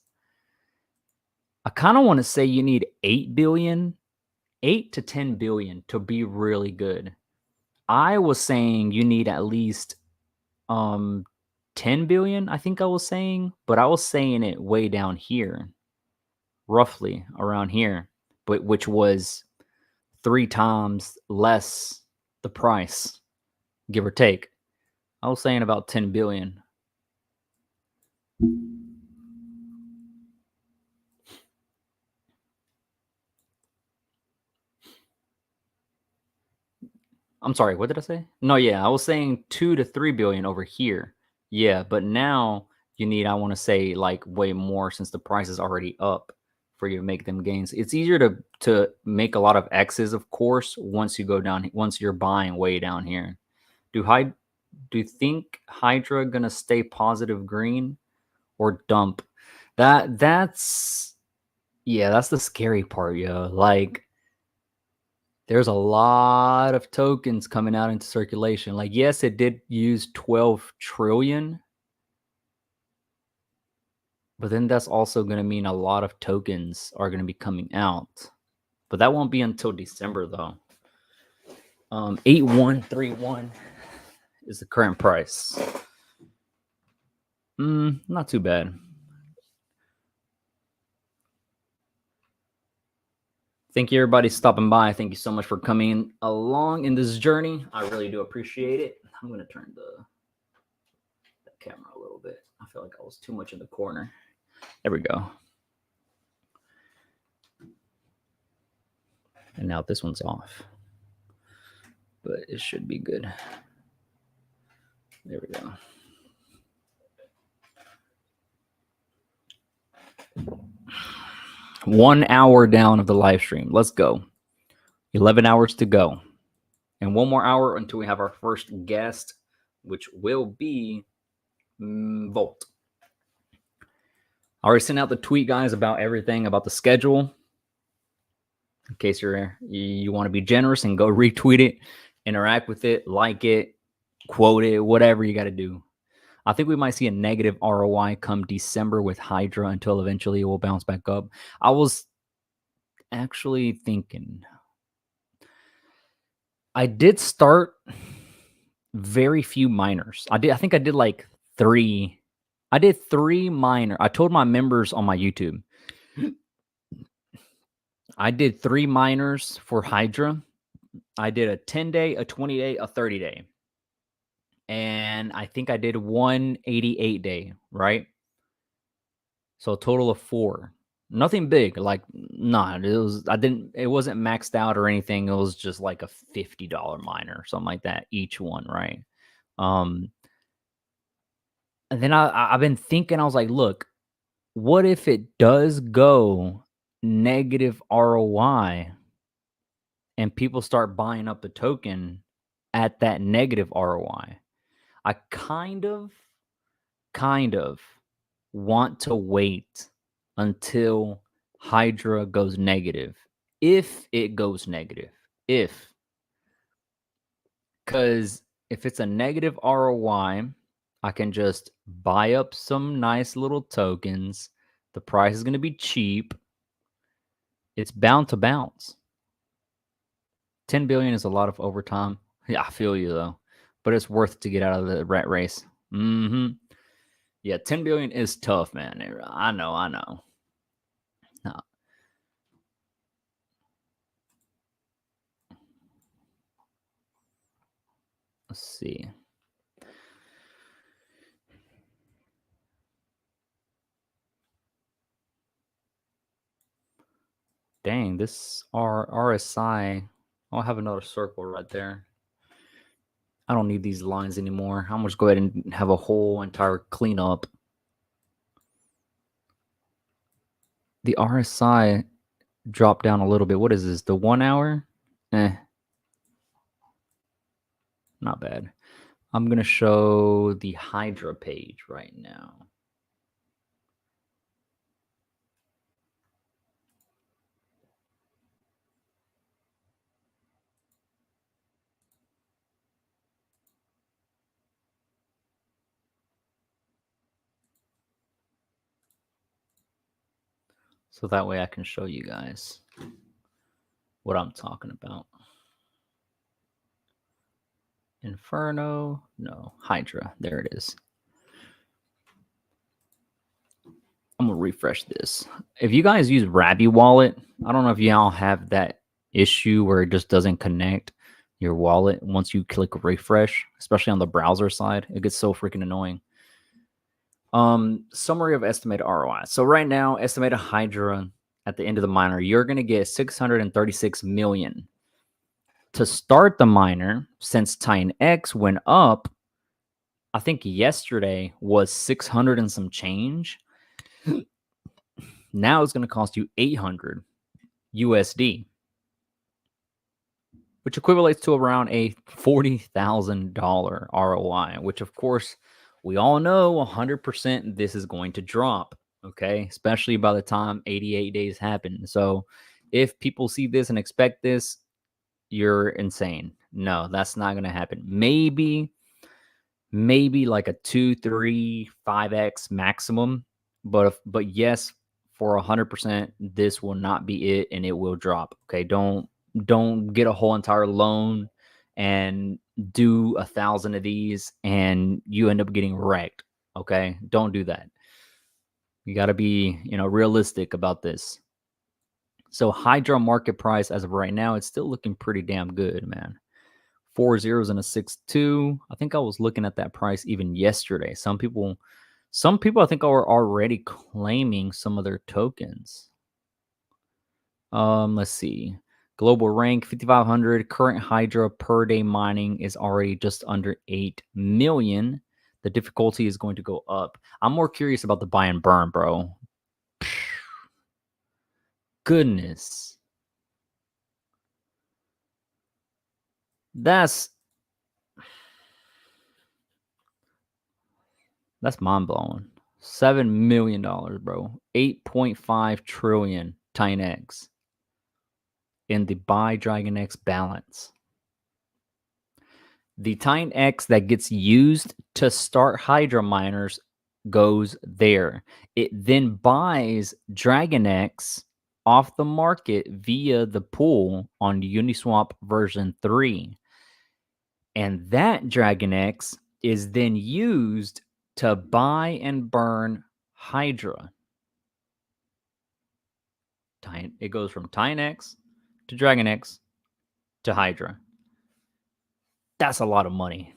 I kind of want to say you need 8 billion, 8 to 10 billion to be really good. I was saying you need at least 10 billion, I think I was saying, but I was saying it way down here, roughly around here. but which was 3 times less the price, give or take. I was saying about 10 billion. I'm sorry, what did I say? No, yeah, I was saying 2 to 3 billion over here. Yeah, but now you need, I want to say, like way more since the price is already up for you to make them gains. It's easier to make a lot of X's, of course, once you go down, once you're buying way down here. Do you think Hydra gonna stay positive green or dump? That's yeah, that's the scary part, yo. Like there's a lot of tokens coming out into circulation. Like, yes, it did use 12 trillion, but then that's also going to mean a lot of tokens are going to be coming out. But that won't be until December, though. 8131 is the current price. Not too bad. Thank you, everybody, stopping by. Thank you so much for coming along in this journey. I really do appreciate it. I'm going to turn the camera a little bit. I feel like I was too much in the corner. There we go. And now this one's off. But it should be good. There we go. One hour down of the live stream. Let's go. 11 hours to go. And one more hour until we have our first guest, which will be Volt. I already sent out the tweet, guys, about everything, about the schedule. In case you want to be generous and go retweet it, interact with it, like it, quote it, whatever you got to do. I think we might see a negative ROI come December with Hydra until eventually it will bounce back up. I was actually thinking, I did start very few miners. I think I did like 3. I did 3 minor. I told my members on my YouTube, I did 3 miners for Hydra. I did a 10-day, a 20-day, a 30-day. And I think I did 1 88-day, right? So a total of 4. Nothing big, like not. It wasn't maxed out or anything. It was just like a $50 miner or something like that each one, right? And then I've been thinking, I was like, look, what if it does go negative ROI and people start buying up the token at that negative ROI? I kind of want to wait until Hydra goes negative. If it goes negative. Because if it's a negative ROI, I can just buy up some nice little tokens. The price is going to be cheap. It's bound to bounce. 10 billion is a lot of overtime. Yeah, I feel you, though. But it's worth to get out of the rat race. Yeah, 10 billion is tough, man. I know. No. Let's see. Dang, this RSI. I'll have another circle right there. I don't need these lines anymore. I'm just go ahead and have a whole entire cleanup. The RSI dropped down a little bit. What is this? The 1 hour? Not bad. I'm going to show the Hydra page right now. So that way I can show you guys what I'm talking about. Inferno, no, Hydra, there it is. I'm gonna refresh this. If you guys use Rabby Wallet, I don't know if y'all have that issue where it just doesn't connect your wallet once you click refresh, especially on the browser side. It gets so freaking annoying. Summary of estimated ROI. So right now, estimated Hydra at the end of the miner, you're gonna get 636 million. To start the miner, since Titanx went up, I think yesterday was 600 and some change. Now it's going to cost you 800 USD, which equates to around a $40,000 ROI, which of course we all know 100% this is going to drop, okay? Especially by the time 88 days happen. So if people see this and expect this, you're insane. No, that's not going to happen. Maybe like a 2, 3, 5x maximum, but yes, for 100%, this will not be it, and it will drop. Okay, don't get a whole entire loan and do 1,000 of these, and you end up getting wrecked. Okay, don't do that. You got to be realistic about this. So Hydra market price as of right now, it's still looking pretty damn good, man. 4 zeros and a 6-2. I think I was looking at that price even yesterday. Some people I think are already claiming some of their tokens. Let's see. Global rank 5,500. Current Hydra per day mining is already just under 8 million. The difficulty is going to go up. I'm more curious about the buy and burn, bro. Goodness. That's mind-blowing. $7 million, bro. 8.5 trillion Titanx in the buy Dragon X balance. The Titanx that gets used to start Hydra miners goes there. It then buys Dragon X off the market via the pool on Uniswap version 3. And that Dragon X is then used to buy and burn Hydra. It goes from Titanx to Dragon X to Hydra. That's a lot of money.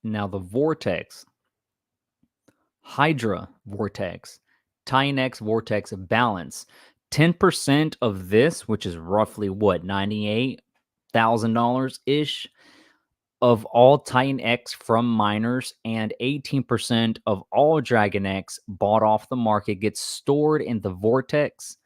Now the Vortex, Hydra Vortex, Titanx Vortex balance. 10% of this, which is roughly what, $98,000 ish, of all Titanx from miners, and 18% of all Dragon X bought off the market gets stored in the Vortex.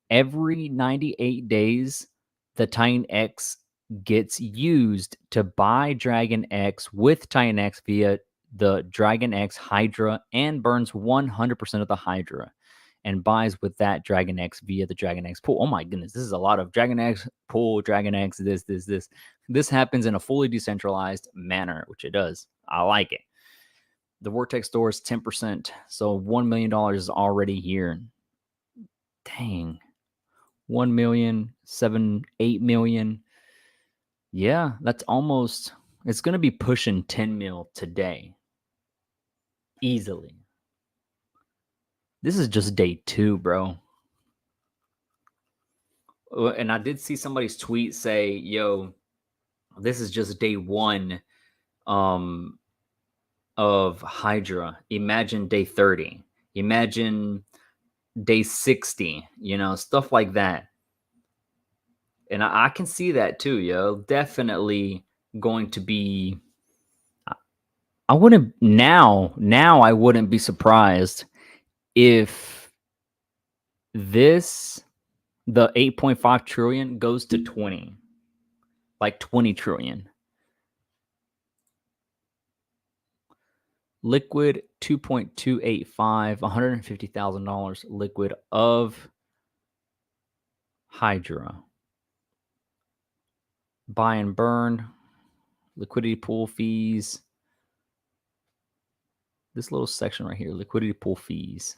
Every 98 days, the Titanx gets used to buy Dragon X with Titanx via the Dragon X Hydra and burns 100% of the Hydra and buys with that Dragon X via the Dragon X pool. Oh my goodness, this is a lot of Dragon X pool, Dragon X, this. This happens in a fully decentralized manner, which it does. I like it. The Vortex store is 10%, so $1 million is already here. Dang. 1 million, 7, 8 million. Yeah, that's almost, it's going to be pushing 10 mil today. Easily. This is just day 2, bro. And I did see somebody's tweet say, yo, this is just day 1 of Hydra. Imagine day 30. Imagine day 60, stuff like that. And I can see that too, yo. Definitely going to be, I wouldn't I wouldn't be surprised if the 8.5 trillion goes to 20, like 20 trillion. Liquid 2.285, $150,000 liquid of Hydra. Buy and burn, liquidity pool fees. This little section right here, liquidity pool fees.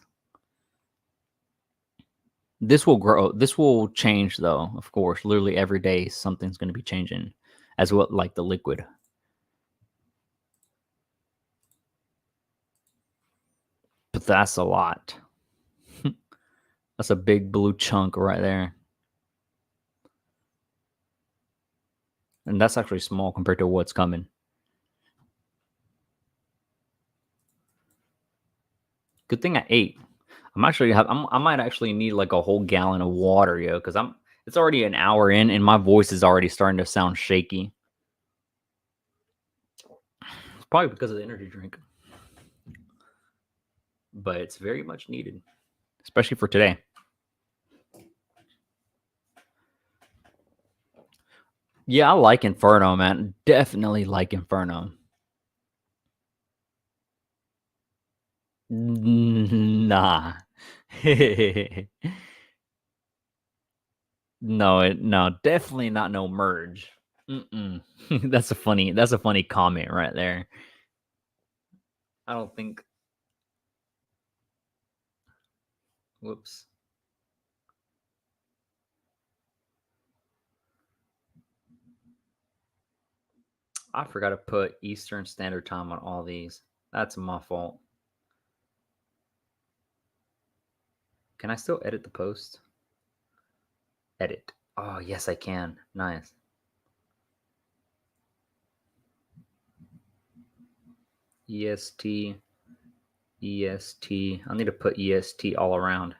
This will grow. This will change, though, of course. Literally every day, something's going to be changing as well, like the liquid. That's a lot. That's a big blue chunk right there. And that's actually small compared to what's coming. Good thing I ate. I might actually need like a whole gallon of water, yo, because it's already an hour in and my voice is already starting to sound shaky. It's probably because of the energy drink. But it's very much needed, especially for today. Yeah, I like Inferno, man. Definitely like Inferno. Nah. No, definitely not no merge. That's a funny comment right there. I don't think. Whoops. I forgot to put Eastern Standard Time on all these. That's my fault. Can I still edit the post? Edit. Oh, yes, I can. Nice. EST. EST. I need to put EST all around.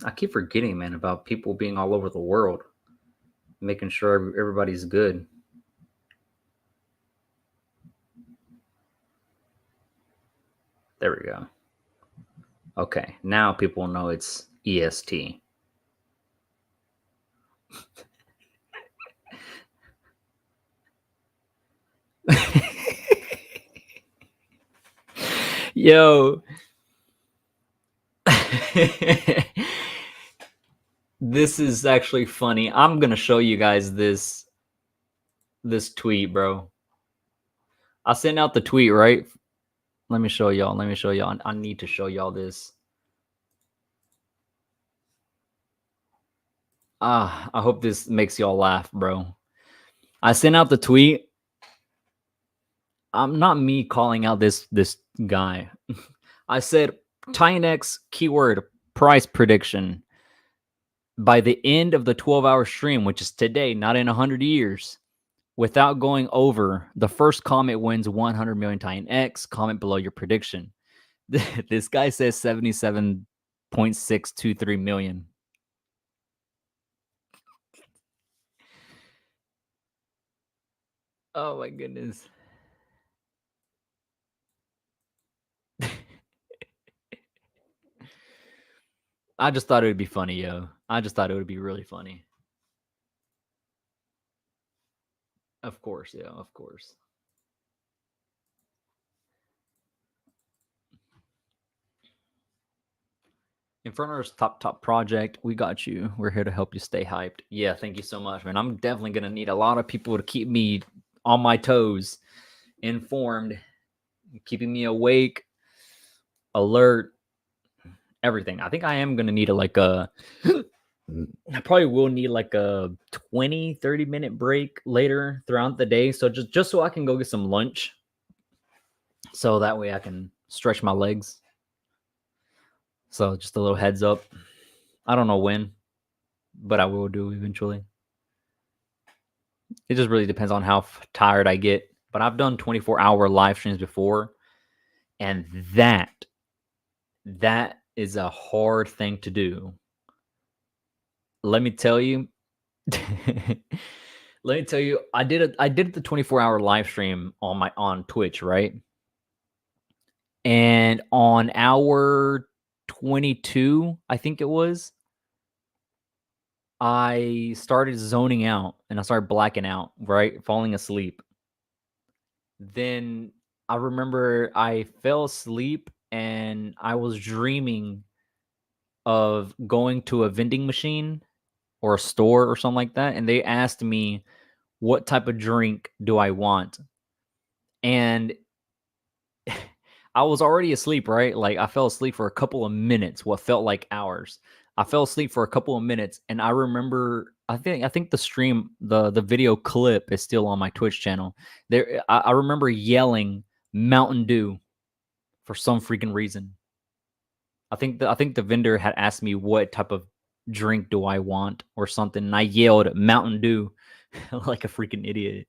I keep forgetting, man, about people being all over the world, making sure everybody's good. There we go. Okay, now people know it's EST. Yo. This is actually funny. I'm going to show you guys this tweet, bro. I sent out the tweet, right? Let me show y'all. I need to show y'all this. I hope this makes y'all laugh, bro. I sent out the tweet. I'm not me calling out this guy. I said Titanx keyword price prediction by the end of the 12-hour stream, which is today, not in 100 years. Without going over, the first comment wins 100 million Titanx. Comment below your prediction. This guy says 77.623 million. Oh my goodness. I just thought it would be funny, yo. I just thought it would be really funny. Of course, yeah, of course. Inferno's top project. We got you. We're here to help you stay hyped. Yeah, thank you so much, man. I'm definitely gonna need a lot of people to keep me on my toes, informed, keeping me awake, alert, everything. I think I am gonna need I probably will need like a 20-30 minute break later throughout the day. So just so I can go get some lunch. So that way I can stretch my legs. So just a little heads up. I don't know when, but I will do eventually. It just really depends on how tired I get. But I've done 24-hour live streams before, and that is a hard thing to do. Let me tell you. Let me tell you, I did the 24-hour live stream on Twitch, right? And on hour 22, I think it was, I started zoning out and I started blacking out, right? Falling asleep. Then I remember I fell asleep and I was dreaming of going to a vending machine or a store or something like that. And they asked me, what type of drink do I want? And I was already asleep, right? Like I fell asleep for a couple of minutes, what felt like hours. I fell asleep for a couple of minutes, and I remember I think the stream, the video clip is still on my Twitch channel. There, I remember yelling Mountain Dew for some freaking reason. I think the vendor had asked me what type of drink do I want or something, and I yelled Mountain Dew like a freaking idiot.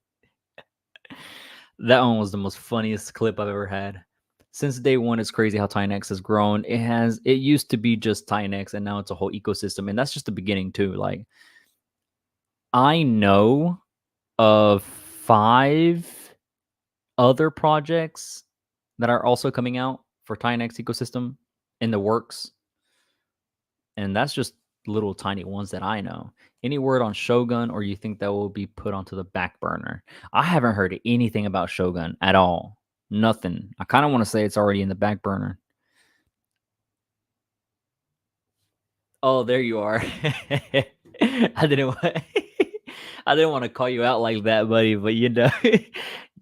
That one was the most funniest clip I've ever had. Since day one, it's crazy how Titanx has grown. It used to be just Titanx, and now it's a whole ecosystem, and that's just the beginning too. Like, I know of 5 other projects that are also coming out for Titanx ecosystem in the works, and that's just little tiny ones that I know. Any word on Shogun, or you think that will be put onto the back burner? I haven't heard anything about Shogun at all. Nothing. I kind of want to say it's already in the back burner. Oh, there you are. I didn't want to call you out like that, buddy, but you know,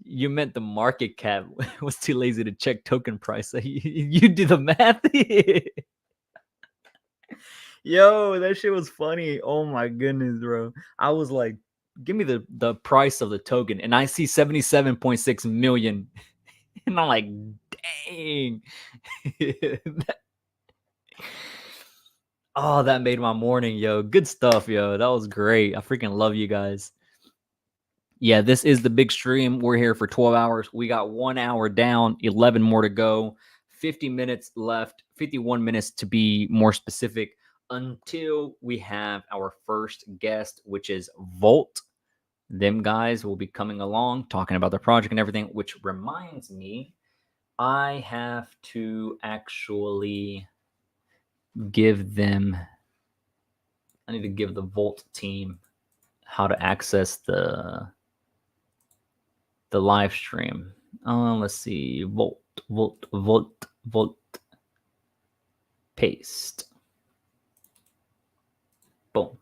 you meant the market cap was too lazy to check token price. So you do the math. Yo, that shit was funny. Oh my goodness, bro. I was like, give me the price of the token, and I see 77.6 million. And I'm like, dang. Oh, that made my morning, yo. Good stuff, yo. That was great. I freaking love you guys. Yeah, this is the big stream. We're here for 12 hours. We got 1 hour down, 11 more to go, 50 minutes left, 51 minutes to be more specific, until we have our first guest, which is Volt. Them guys will be coming along, talking about their project and everything, which reminds me, I have to actually give them, I need to give the Volt team how to access the live stream. Let's see. Volt. Paste. Boom.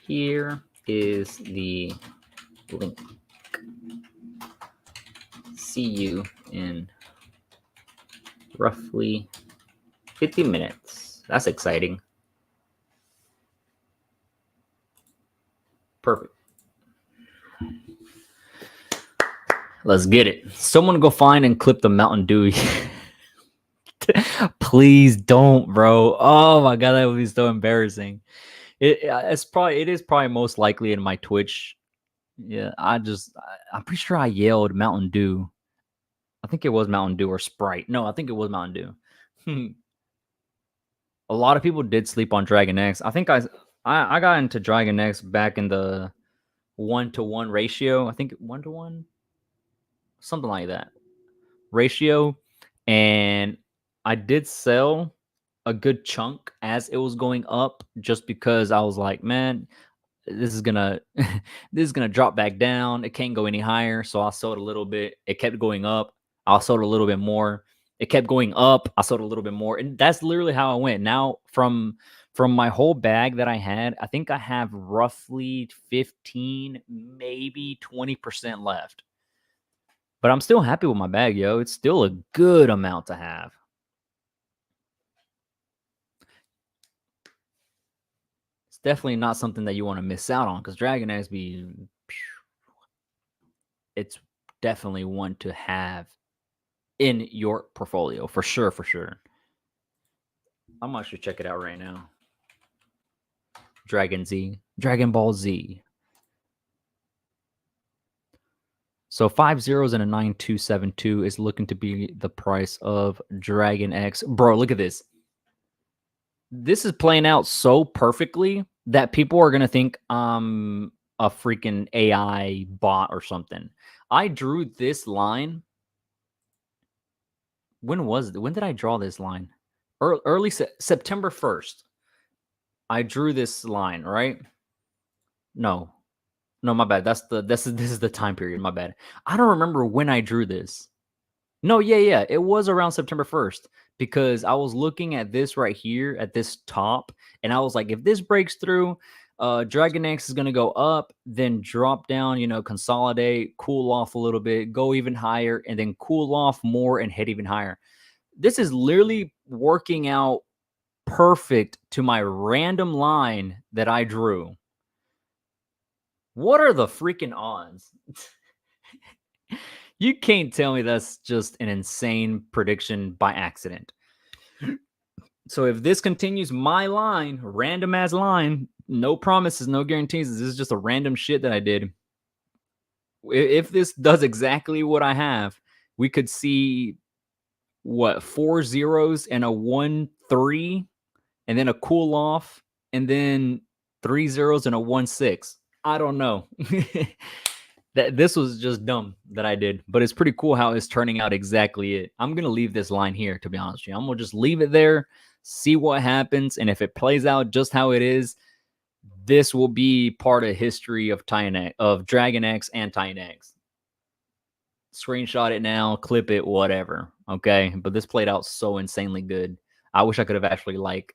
Here is the link. See you in roughly 50 minutes. That's exciting. Perfect. Let's get it. Someone go find and clip the Mountain Dew. Please don't, bro. Oh my god, that would be so embarrassing. It is probably most likely in my Twitch. Yeah, I'm pretty sure I yelled Mountain Dew. I think it was Mountain Dew or Sprite. No, I think it was Mountain Dew. A lot of people did sleep on Dragon X. I think I got into Dragon X back in the 1-to-1 ratio. I think 1-to-1, something like that ratio, and I did sell a good chunk as it was going up, just because I was like, man, this is gonna drop back down. It can't go any higher. So I sold a little bit. It kept going up. I sold a little bit more. It kept going up. I sold a little bit more. And that's literally how I went. Now from my whole bag that I had, I think I have roughly 15, maybe 20% left. But I'm still happy with my bag, yo. It's still a good amount to have. It's definitely not something that you want to miss out on, because Dragon X it's definitely one to have in your portfolio, for sure, for sure. I'm actually check it out right now. Dragon Ball Z. So 5 zeros and a 9272 is looking to be the price of Dragon X. Bro, look at this. This is playing out so perfectly that people are going to think I'm a freaking AI bot or something. I drew this line. When did I draw this line? Early September 1st. I drew this line, right? No, my bad. This is the time period. My bad. I don't remember when I drew this. No, yeah. It was around September 1st, because I was looking at this right here at this top, and I was like, if this breaks through, Dragon X is going to go up, then drop down, consolidate, cool off a little bit, go even higher, and then cool off more and head even higher. This is literally working out perfect to my random line that I drew. What are the freaking odds? You can't tell me that's just an insane prediction by accident. So if this continues my line, random ass line, no promises, no guarantees. This is just a random shit that I did. If this does exactly what I have, we could see what 4 zeros and a 1-3, and then a cool off, and then 3 zeros and a 1-6. I don't know. That this was just dumb that I did, but it's pretty cool how it's turning out exactly it. I'm gonna leave this line here, to be honest with you. I'm gonna just leave it there, see what happens, and if it plays out just how it is, this will be part of history of Titanx, of Dragon X and Titanx. Screenshot it now, clip it, whatever. Okay, but this played out so insanely good. I wish I could have actually like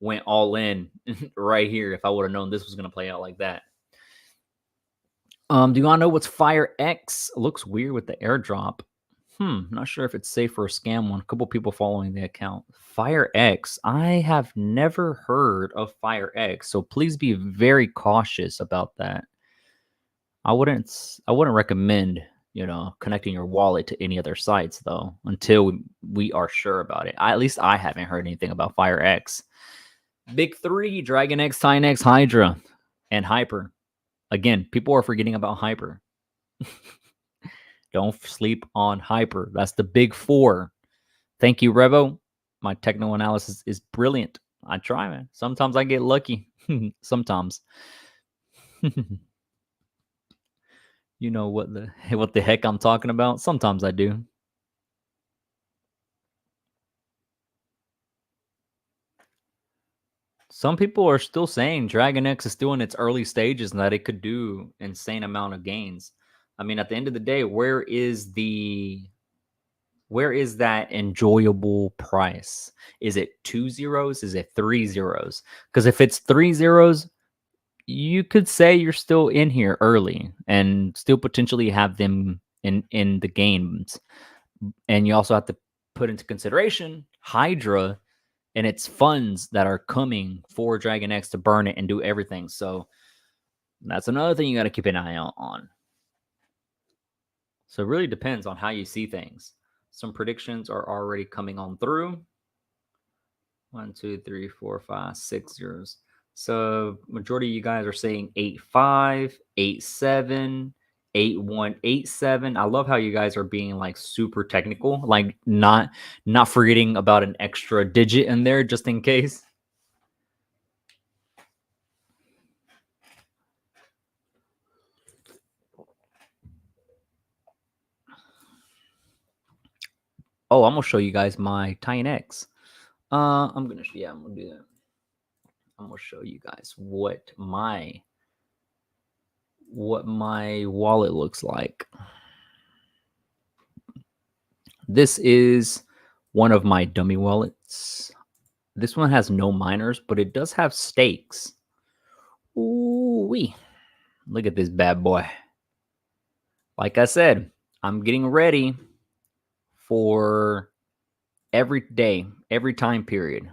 went all in right here if I would have known this was gonna play out like that. Do you want to know what's Fire X? Looks weird with the airdrop. Not sure if it's safe for a scam one. A couple people following the account. Fire X. I have never heard of Fire X, so please be very cautious about that. I wouldn't recommend, connecting your wallet to any other sites though, until we are sure about it. At least I haven't heard anything about Fire X. Big three: Dragon X, Titanx, Hydra, and Hyper. Again, people are forgetting about Hyper. Don't sleep on Hyper. That's the big four. Thank you, Revo. My techno analysis is brilliant. I try, man. Sometimes I get lucky. Sometimes. You know what the heck I'm talking about? Sometimes I do. Some people are still saying Dragon X is still in its early stages and that it could do insane amount of gains. I mean, at the end of the day, where is that enjoyable price? Is it 2 zeros? Is it 3 zeros? Because if it's 3 zeros, you could say you're still in here early and still potentially have them in the games. And you also have to put into consideration Hydra and its funds that are coming for Dragon X to burn it and do everything. So that's another thing you got to keep an eye out on. So it really depends on how you see things. Some predictions are already coming on through. 1, 2, 3, 4, 5, 6 zeros. So majority of you guys are saying 8-5, 8-7, 8-1, 8-7. I love how you guys are being like super technical, like not forgetting about an extra digit in there just in case. Oh, I'm gonna show you guys my Titanx. I'm gonna do that. I'm gonna show you guys what my wallet looks like. This is one of my dummy wallets. This one has no miners, but it does have stakes. Ooh-wee. Look at this bad boy. Like I said, I'm getting ready for every day, every time period.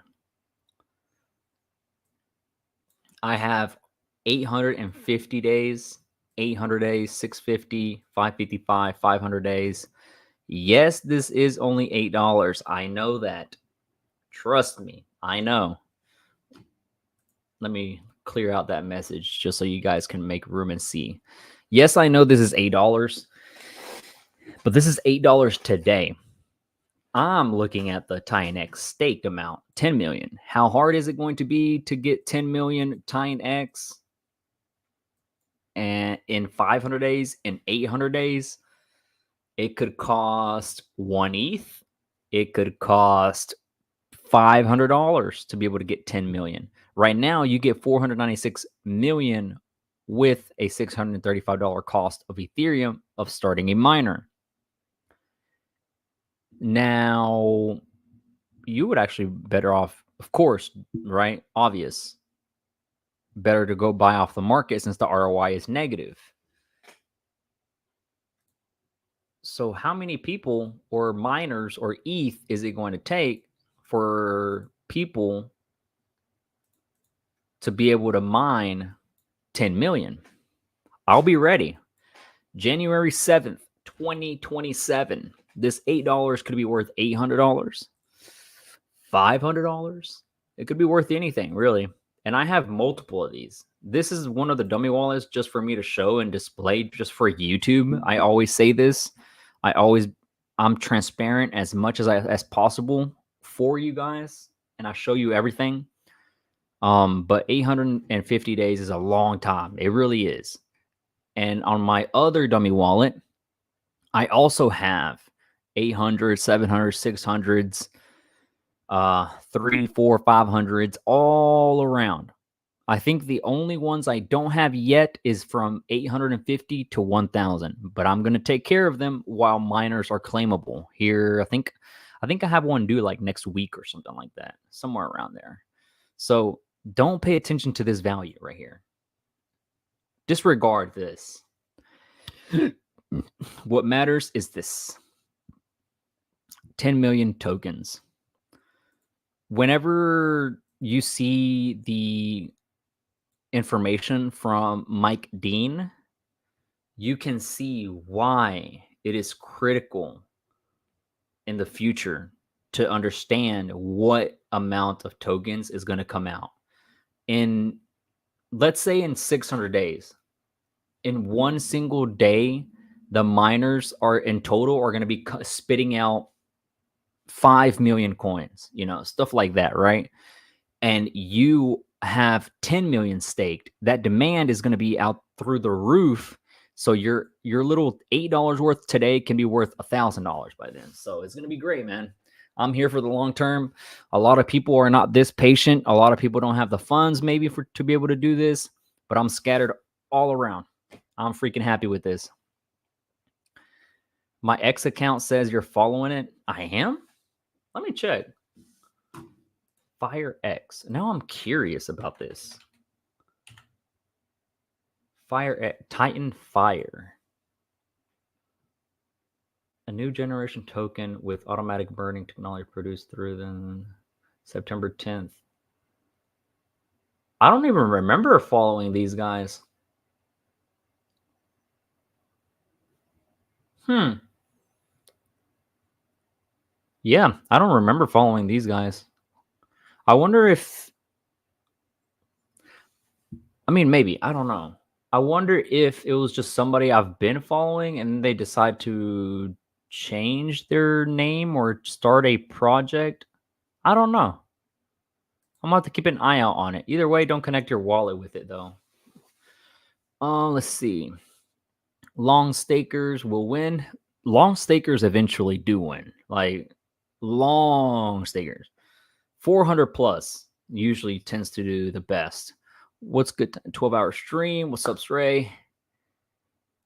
I have 850 days, 800 days, 650, 555, 500 days. Yes, this is only $8. I know that. Trust me, I know. Let me clear out that message just so you guys can make room and see. Yes, I know this is $8, but this is $8 today. I'm looking at the Titanx staked amount, 10 million. How hard is it going to be to get 10 million Titanx and in 500 days, in 800 days? It could cost 1 ETH. It could cost $500 to be able to get 10 million. Right now, you get 496 million with a $635 cost of Ethereum of starting a miner. Now, you would actually better off, of course, right? Obvious. Better to go buy off the market since the ROI is negative. So how many people or miners or ETH is it going to take for people to be able to mine 10 million? I'll be ready. January 7th, 2027. This $8 could be worth $800, $500. It could be worth anything, really. And I have multiple of these. This is one of the dummy wallets just for me to show and display just for YouTube. I always say this. I'm transparent as much as possible for you guys, and I show you everything. But 850 days is a long time. It really is. And on my other dummy wallet, I also have 800, 700, 600s, 3, 4, 500s all around. I think the only ones I don't have yet is from 850 to 1,000, but I'm going to take care of them while miners are claimable. Here, I think I have one due like next week or something like that, somewhere around there. So don't pay attention to this value right here. Disregard this. What matters is this. 10 million tokens. Whenever you see the information from Mike Dean, you can see why it is critical in the future to understand what amount of tokens is going to come out. In, let's say, in 600 days, in one single day, the miners are in total are going to be spitting out 5 million coins, stuff like that, right? And you have 10 million staked. That demand is going to be out through the roof. So your little $8 worth today can be worth $1,000 by then. So it's going to be great, man. I'm here for the long term. A lot of people are not this patient. A lot of people don't have the funds maybe to be able to do this, but I'm scattered all around. I'm freaking happy with this. My X account says you're following it. I am? Let me check. Fire X. Now I'm curious about this. Fire X, Titan Fire. A new generation token with automatic burning technology produced through the September 10th. I don't even remember following these guys. Yeah, I don't remember following these guys. I wonder if, maybe, I don't know. I wonder if it was just somebody I've been following and they decide to change their name or start a project. I don't know. I'm going to have to keep an eye out on it. Either way, don't connect your wallet with it, though. Let's see. Long stakers will win. Long stakers eventually do win. Like, long stakers. 400 plus usually tends to do the best. What's good? 12-hour stream. What's up, Stray?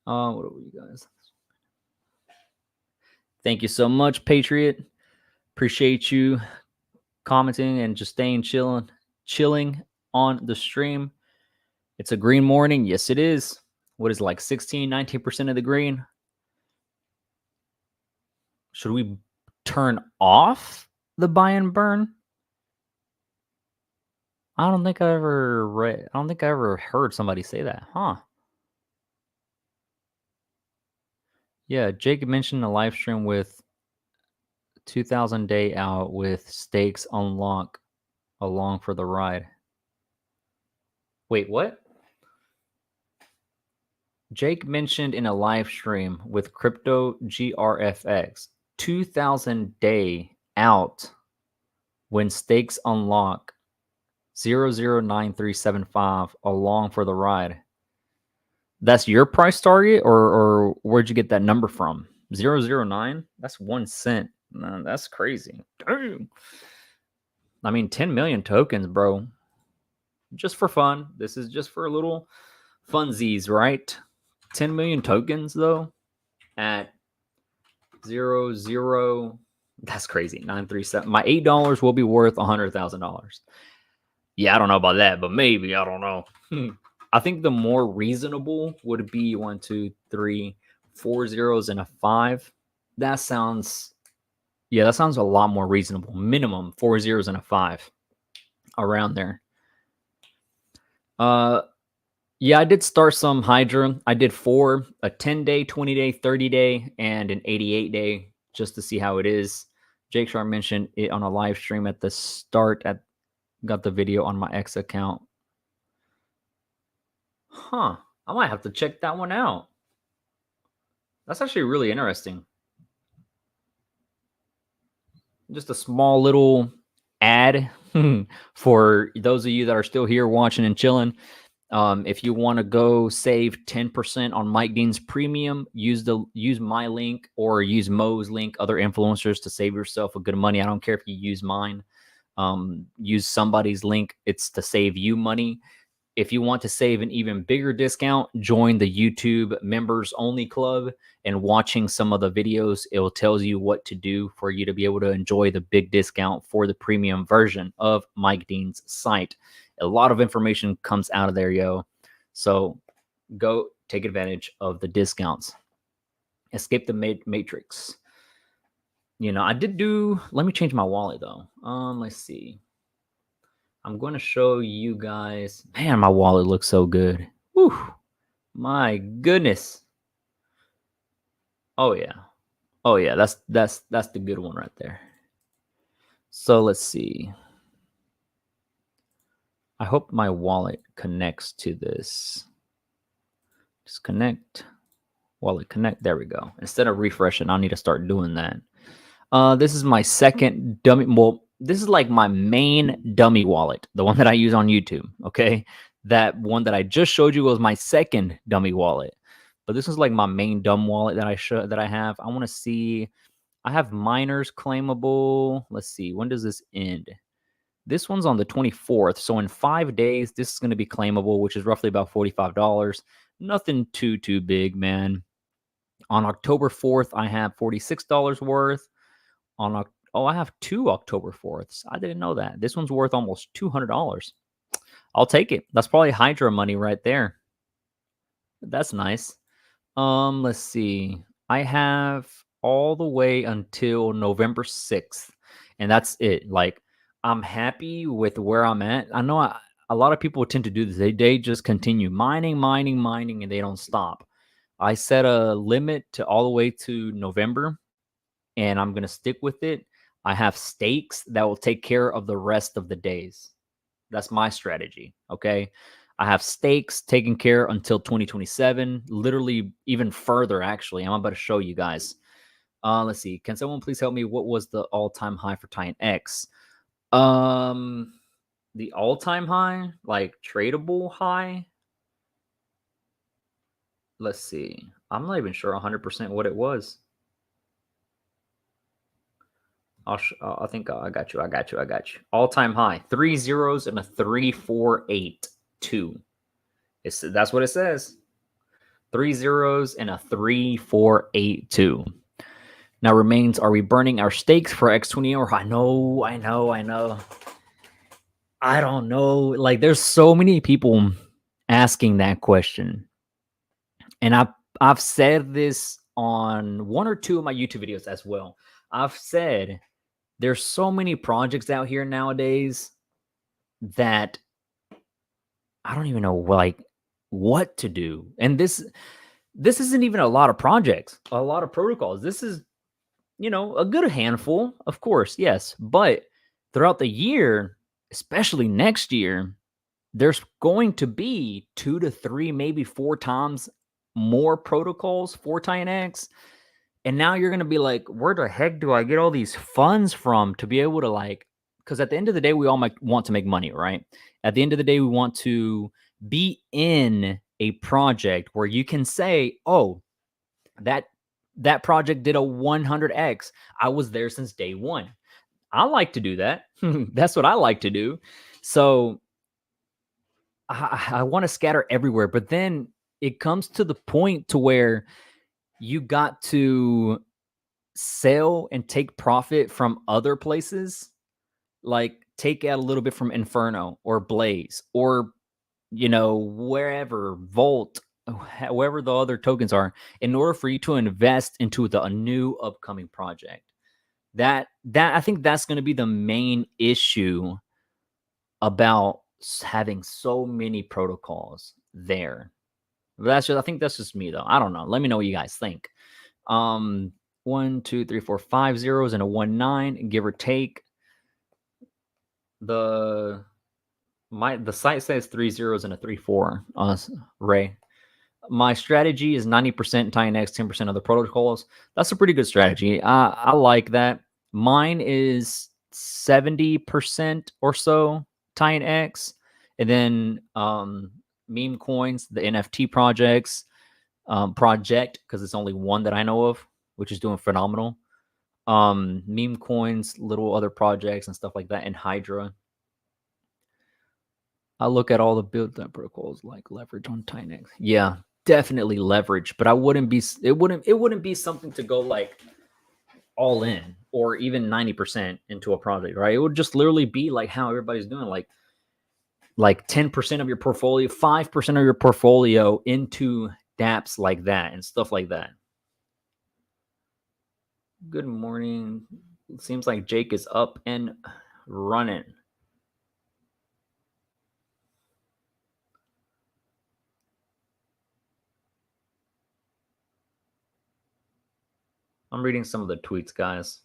What are you guys? Thank you so much, Patriot. Appreciate you commenting and just staying chilling on the stream. It's a green morning. Yes, it is. What is it, like 16, 19% of the green? Should we turn off the buy and burn? I don't think I ever heard somebody say that, huh? Yeah, Jake mentioned a live stream with 2,000 day out with stakes unlock along for the ride. Wait, what? Jake mentioned in a live stream with Crypto GRFX 2,000 day out when stakes unlock 009375 along for the ride. That's your price target, or where'd you get that number from? 009? That's 1 cent. Man, that's crazy. Dang. 10 million tokens, bro. Just for fun. This is just for a little funsies, right? 10 million tokens, though, at 00. That's crazy. 937. My $8 will be worth $100,000. Yeah, I don't know about that, but maybe. I don't know. I think the more reasonable would be 1, 2, 3, 4 zeros and a 5. That sounds, yeah, that sounds a lot more reasonable. Minimum 4 zeros and a 5, around there. Yeah, I did start some Hydra. I did 4, a 10-day, 20-day, 30-day, and an 88-day, just to see how it is. Jake Sharp mentioned it on a live stream at the start. Got the video on my X account. Huh. I might have to check that one out. That's actually really interesting. Just a small little ad for those of you that are still here watching and chilling. If you want to go save 10% on Mike Dean's premium, use my link or use Mo's link, other influencers, to save yourself a good money. I don't care if you use mine. Use somebody's link. It's to save you money. If you want to save an even bigger discount, join the YouTube members only club, and watching some of the videos, it will tell you what to do for you to be able to enjoy the big discount for the premium version of Mike Dean's site. A lot of information comes out of there, yo. So go take advantage of the discounts. Escape the matrix. You know, I did do, let me change my wallet though. Let's see. I'm going to show you guys. Man, my wallet looks so good. Whew. My goodness. Oh yeah. Oh yeah, that's the good one right there. So let's see. I hope my wallet connects to this. Just connect. Wallet connect. There we go. Instead of refreshing, I need to start doing that. This is my second dummy. Well, this is like my main dummy wallet, the one that I use on YouTube. Okay, that one that I just showed you was my second dummy wallet, but this is like my main dumb wallet that I have. I want to see. I have miners claimable. Let's see. When does this end? This one's on the 24th. So in 5 days, this is going to be claimable, which is roughly about $45. Nothing too big, man. On October 4th, I have $46 worth. I have 2 October 4ths. I didn't know that. This one's worth almost $200. I'll take it. That's probably Hydra money right there. That's nice. Let's see. I have all the way until November 6th, and that's it. Like, I'm happy with where I'm at. I know a lot of people tend to do this. They just continue mining, and they don't stop. I set a limit to all the way to November, and I'm going to stick with it. I have stakes that will take care of the rest of the days. That's my strategy, okay? I have stakes taken care until 2027, literally even further, actually. I'm about to show you guys. Let's see. Can someone please help me? What was the all-time high for Titanx? The all-time high? Like tradable high? Let's see. I'm not even sure 100% what it was. I think I got you. All-time high. 3 zeros and a 3482. That's what it says. 3 zeros and a 3482. Now remains, are we burning our stakes for X20? Or I know. I don't know. Like, there's so many people asking that question. And I've said this on 1 or 2 of my YouTube videos as well. I've said there's so many projects out here nowadays that I don't even know like what to do. And this isn't even a lot of projects, a lot of protocols. This is, a good handful, of course, yes. But throughout the year, especially next year, there's going to be 2 to 3, maybe 4 times more protocols for Titanx. And now you're going to be like, where the heck do I get all these funds from to be able to because at the end of the day, we all want to make money, right? At the end of the day, we want to be in a project where you can say, oh, that project did a 100x. I was there since day one. I like to do that. That's what I like to do. So I want to scatter everywhere, but then it comes to the point to where you got to sell and take profit from other places, like take out a little bit from Inferno or Blaze or, wherever, Volt, however the other tokens are, in order for you to invest into a new upcoming project. That I think that's going to be the main issue about having so many protocols there. I think that's just me though. I don't know. Let me know what you guys think. 1, 2, 3, 4, 5 zeros and a 1, 9, give or take. The site says 3 zeros and a 3, 4. Ray. My strategy is 90% Titanx, 10% of the protocols. That's a pretty good strategy. I like that. Mine is 70% or so Titanx, and then meme coins, the NFT projects, project, because it's only one that I know of, which is doing phenomenal. Meme coins, little other projects and stuff like that, and Hydra. I look at all the build protocols like leverage on Titanx. Yeah, definitely leverage, but it wouldn't be something to go like all in or even 90% into a project, right? It would just literally be like how everybody's doing, like 10% of your portfolio, 5% of your portfolio into dApps like that and stuff like that. Good morning. It seems like Jake is up and running. I'm reading some of the tweets, guys.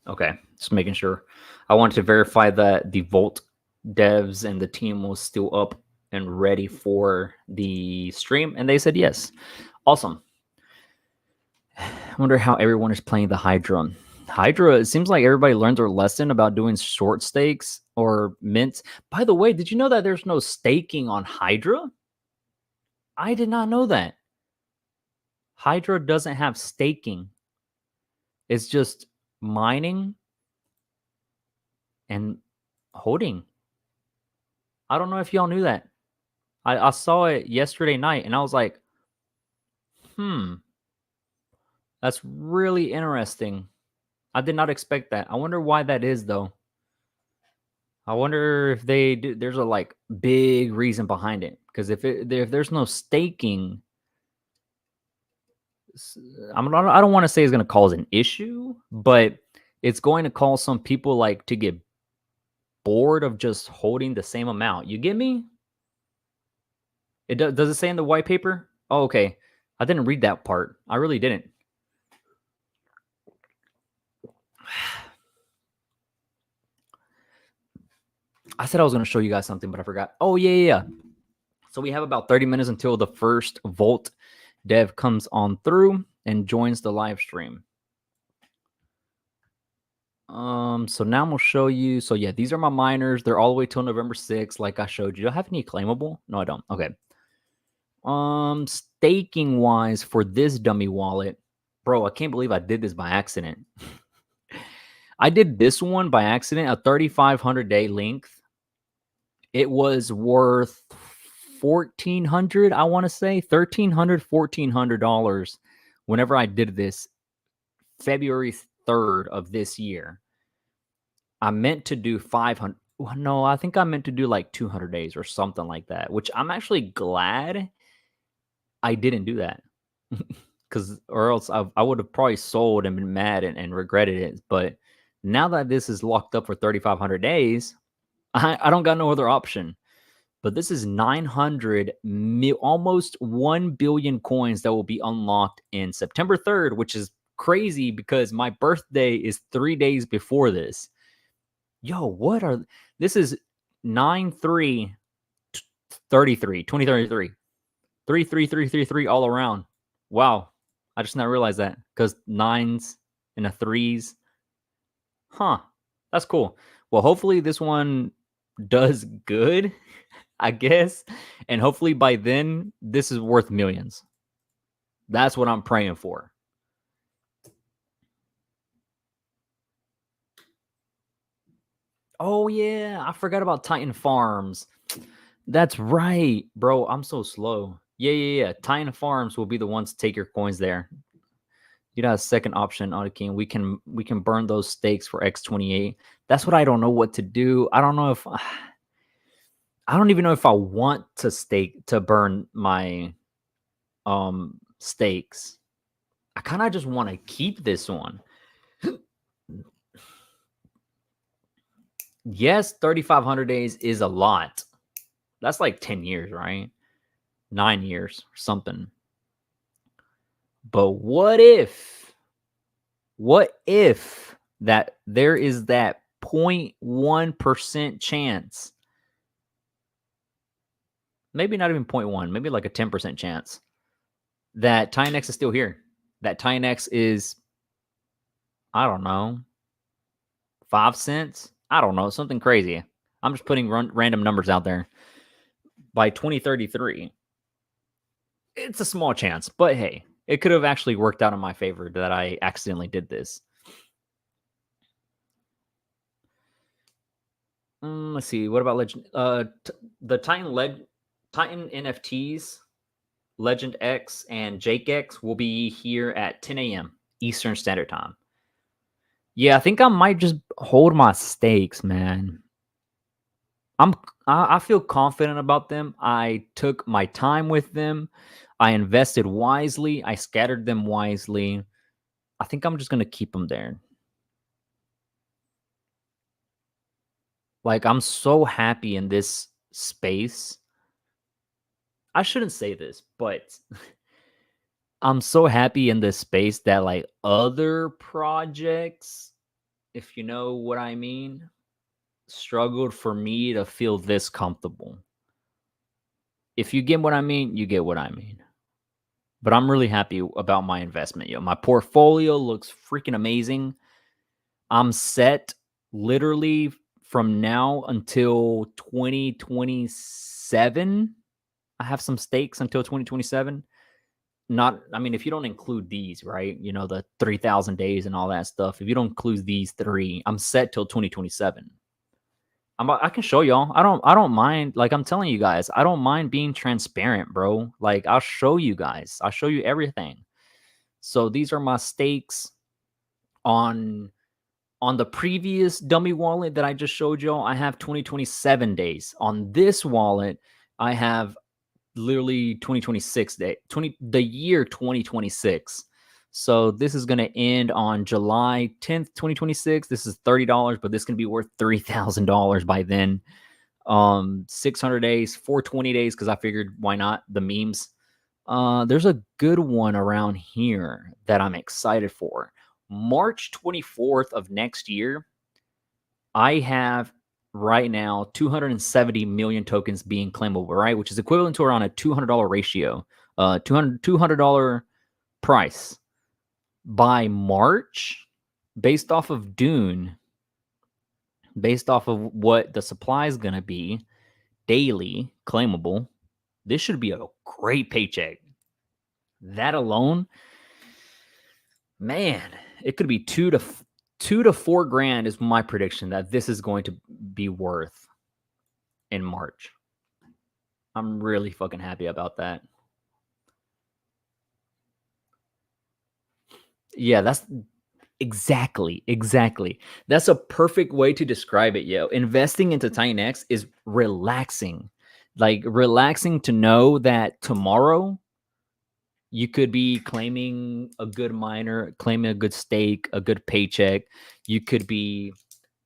Okay, just making sure. I wanted to verify that the Volt devs and the team was still up and ready for the stream, and they said yes. Awesome. I wonder how everyone is playing the Hydra. Hydra, it seems like everybody learned their lesson about doing short stakes or mints. By the way, did you know that there's no staking on Hydra? I did not know that. Hydra doesn't have staking. It's just mining and holding. I don't know if y'all knew that. I saw it yesterday night and I was like, that's really interesting. I did not expect that. I wonder why that is though. I wonder if they do, there's a like big reason behind it. Because if there's no staking, I don't want to say it's going to cause an issue, but it's going to cause some people like to get bored of just holding the same amount. You get me? Does it say in the white paper? Oh, okay. I didn't read that part. I really didn't. I said I was going to show you guys something, but I forgot. Oh, yeah. So we have about 30 minutes until the first Volt dev comes on through and joins the live stream. So now I'm gonna show you. So yeah, these are my miners. They're all the way till November 6th, like I showed you. Do I have any claimable? No, I don't. Okay. Staking wise for this dummy wallet, bro, I can't believe I did this by accident. I did this one by accident, a 3,500 day length. It was worth $1,400, I want to say $1,300, $1,400 whenever I did this February 3rd of this year. I meant to do 500. No, I think I meant to do like 200 days or something like that, which I'm actually glad I didn't do that. Because or else I would have probably sold and been mad and regretted it. But now that this is locked up for 3,500 days, I don't got no other option. But this is 900 almost 1 billion coins that will be unlocked in September 3rd, which is crazy because my birthday is 3 days before this. Yo, what are this is 9/3 33 2033 33333 all around. Wow, I just not realized that because 9s and a 3s. Huh, that's cool. Well, hopefully this one does good, I guess, and hopefully by then this is worth millions. That's what I'm praying for. Oh yeah, I forgot about Titan Farms. That's right, bro. I'm so slow. Yeah. Titan Farms will be the ones to take your coins there. You got a second option on the king. We can burn those stakes for X28. That's what I don't know what to do. I don't know if I don't even know if I want to burn my stakes. I kind of just want to keep this one. Yes, 3,500 days is a lot. That's like 10 years, right? 9 years or something. But what if that there is that 0.1% chance, maybe not even 0.1, maybe like a 10% chance that Titanx is still here. That Titanx is, I don't know, 5 cents? I don't know, something crazy. I'm just putting random numbers out there. By 2033, it's a small chance, but hey, it could have actually worked out in my favor that I accidentally did this. Let's see. What about Legend? The Titan NFTs, Legend X and Jake X will be here at 10 a.m. Eastern Standard Time. Yeah, I think I might just hold my stakes, man. I feel confident about them. I took my time with them. I invested wisely. I scattered them wisely. I think I'm just gonna keep them there. Like, I'm so happy in this space. I shouldn't say this, but I'm so happy in this space that like other projects, if you know what I mean, struggled for me to feel this comfortable. If you get what I mean, you get what I mean. But I'm really happy about my investment. Yo, my portfolio looks freaking amazing. I'm set literally from now until 2027. I have some stakes until 2027. Not, I mean, if you don't include these, right? You know, the 3,000 days and all that stuff. If you don't include these three, I'm set till 2027. I can show y'all. I don't mind. Like I'm telling you guys, I don't mind being transparent, bro. Like I'll show you guys. I'll show you everything. So these are my stakes on the previous dummy wallet that I just showed y'all. I have 2027 days. On this wallet, I have literally 2026 day, the year 2026. So this is going to end on July 10th, 2026. This is $30, but this can be worth $3,000 by then. 600 days, 420 days, because I figured why not? The memes. There's a good one around here that I'm excited for. March 24th of next year, I have right now 270 million tokens being claimable, right? Which is equivalent to around a $200 ratio, $200 price. By March, based off of Dune, based off of what the supply is going to be, daily claimable, this should be a great paycheck. That alone, man, it could be $2 to $4 grand is my prediction that this is going to be worth in March. I'm really fucking happy about that. Yeah, that's exactly. That's a perfect way to describe it, yo. Investing into Titanx is relaxing. Like relaxing to know that tomorrow you could be claiming a good miner, claiming a good stake, a good paycheck. You could be,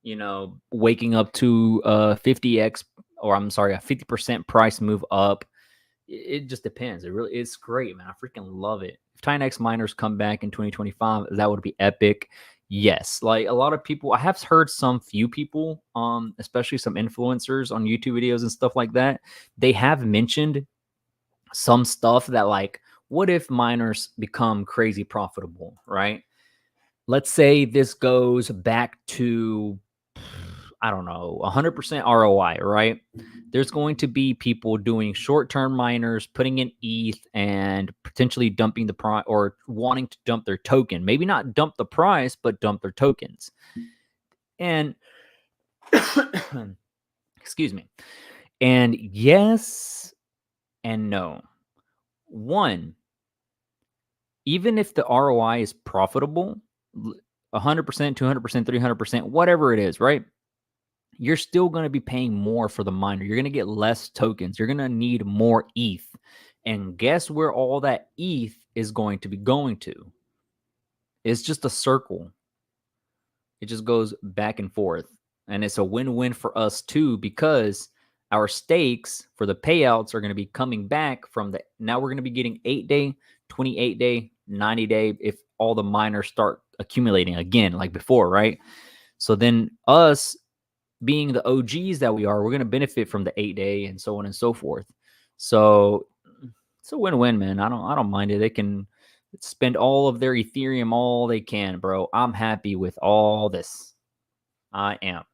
you know, waking up to a 50x, or I'm sorry, a 50% price move up. It just depends. It's great, man. I freaking love it. If Titanx miners come back in 2025, that would be epic. Yes, like a lot of people, I have heard some few people, especially some influencers on YouTube videos and stuff like that. They have mentioned some stuff that like, what if miners become crazy profitable, right? Let's say this goes back to, I don't know, 100% ROI, right? There's going to be people doing short-term miners, putting in ETH and potentially dumping the price or wanting to dump their token. Maybe not dump the price, but dump their tokens. And excuse me. And yes and no. One, even if the ROI is profitable, 100%, 200%, 300%, whatever it is, right? You're still going to be paying more for the miner. You're going to get less tokens. You're going to need more ETH. And guess where all that ETH is going to be going to? It's just a circle. It just goes back and forth. And it's a win-win for us too, because our stakes for the payouts are going to be coming back from the, now we're going to be getting 8-day, 28-day, 90-day if all the miners start accumulating again like before, right? So then us being the OGs that we are, we're going to benefit from the 8-day and so on and so forth. So it's a win-win, man. I don't mind it. They can spend all of their Ethereum all they can, bro. I'm happy with all this. I am.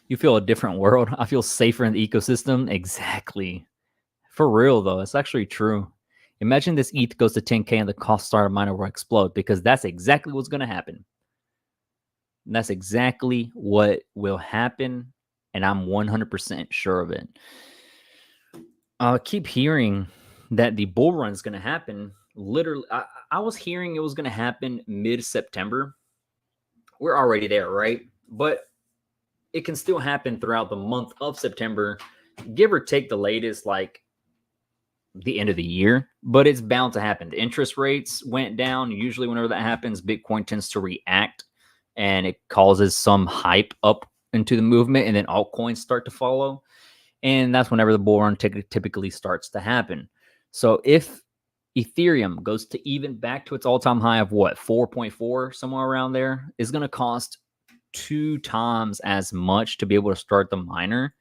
You feel a different world. I feel safer in the ecosystem. Exactly. For real, though. It's actually true. Imagine this ETH goes to 10K and the cost starter miner will explode, because that's exactly what's going to happen. And that's exactly what will happen. And I'm 100% sure of it. I keep hearing that the bull run is going to happen. Literally, I was hearing it was going to happen mid-September. We're already there, right? But it can still happen throughout the month of September, give or take the latest, like the end of the year. But it's bound to happen. The interest rates went down. Usually whenever that happens, Bitcoin tends to react, and it causes some hype up into the movement, and then altcoins start to follow. And that's whenever the bull run typically starts to happen. So if Ethereum goes to even back to its all-time high of what, 4.4, somewhere around there, is going to cost 2 times as much to be able to start the miner.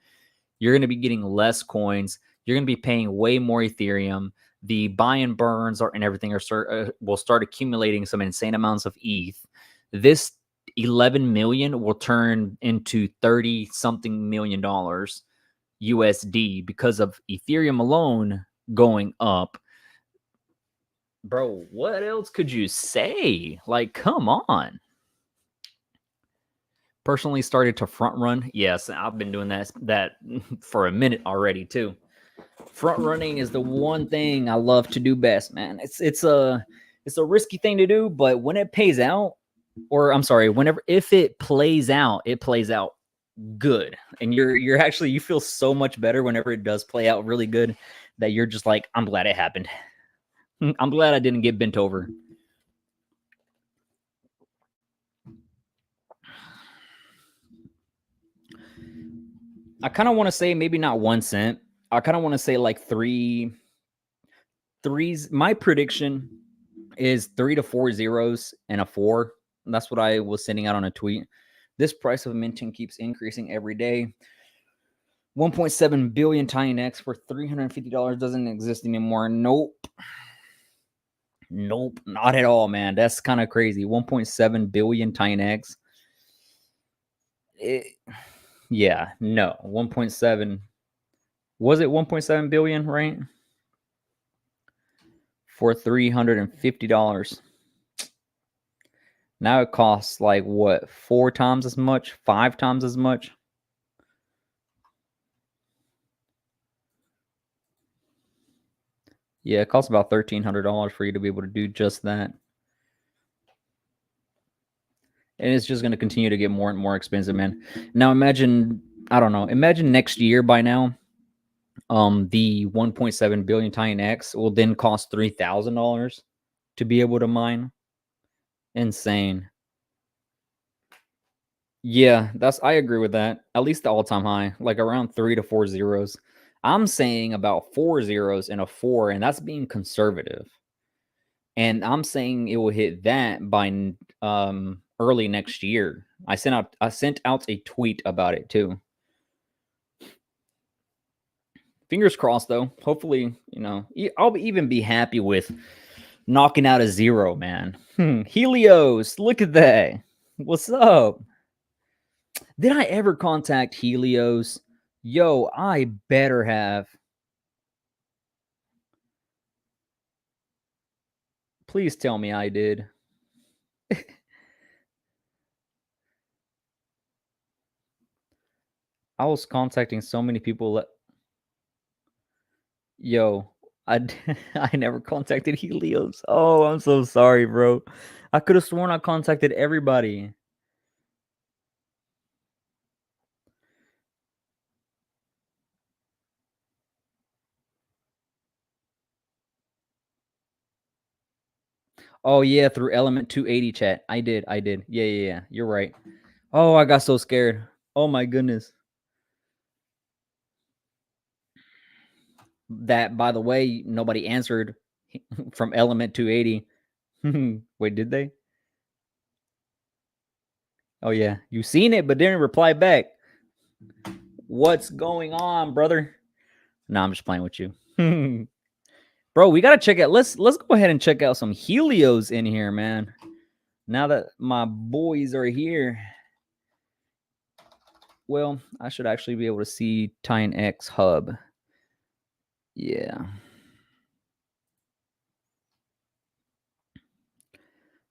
You're going to be getting less coins. You're going to be paying way more Ethereum. The buy and burns and everything will start accumulating some insane amounts of ETH. This 11 million will turn into 30 something million dollars USD because of Ethereum alone going up. Bro, what else could you say? Like, come on. Personally started to front run. Yes, I've been doing that for a minute already too. Front running is the one thing I love to do best, man. It's a risky thing to do, but when it pays out, or I'm sorry, if it plays out good. And you're actually, you feel so much better whenever it does play out really good, that you're just like, I'm glad it happened. I'm glad I didn't get bent over. I kind of want to say maybe not 1 cent. I kind of want to say like threes. My prediction is 3 to 4 zeros and a 4. That's what I was sending out on a tweet. This price of minting keeps increasing every day. 1.7 billion Titanx for $350 doesn't exist anymore. Nope, not at all, man. That's kind of crazy. 1.7 billion Titanx. Yeah, no. 1.7. Was it 1.7 billion, right? For $350. Now it costs like what, 4 times as much, 5 times as much? Yeah, it costs about $1,300 for you to be able to do just that. And it's just going to continue to get more and more expensive, man. Now imagine, I don't know, imagine next year by now, the 1.7 billion Titanx will then cost $3,000 to be able to mine. Insane. Yeah, I agree with that. At least the all-time high, like around 3 to 4 zeros. I'm saying about 4 zeros and a 4, and that's being conservative. And I'm saying it will hit that by early next year. I sent out a tweet about it too. Fingers crossed, though. Hopefully, I'll even be happy with knocking out a 0, man. Helios, look at that. What's up? Did I ever contact Helios? Yo, I better have. Please tell me I did. I was contacting so many people. Yo, I never contacted Helios. Oh, I'm so sorry, bro. I could have sworn I contacted everybody. Oh yeah, through Element 280 chat. I did. Yeah. You're right. Oh, I got so scared. Oh my goodness. That, by the way, nobody answered from Element 280. Wait, did they? Oh yeah, you seen it, but didn't reply back. What's going on, brother? No, I'm just playing with you. Bro, we gotta check out. Let's go ahead and check out some Helios in here, man. Now that my boys are here. Well, I should actually be able to see Titanx Hub. Yeah.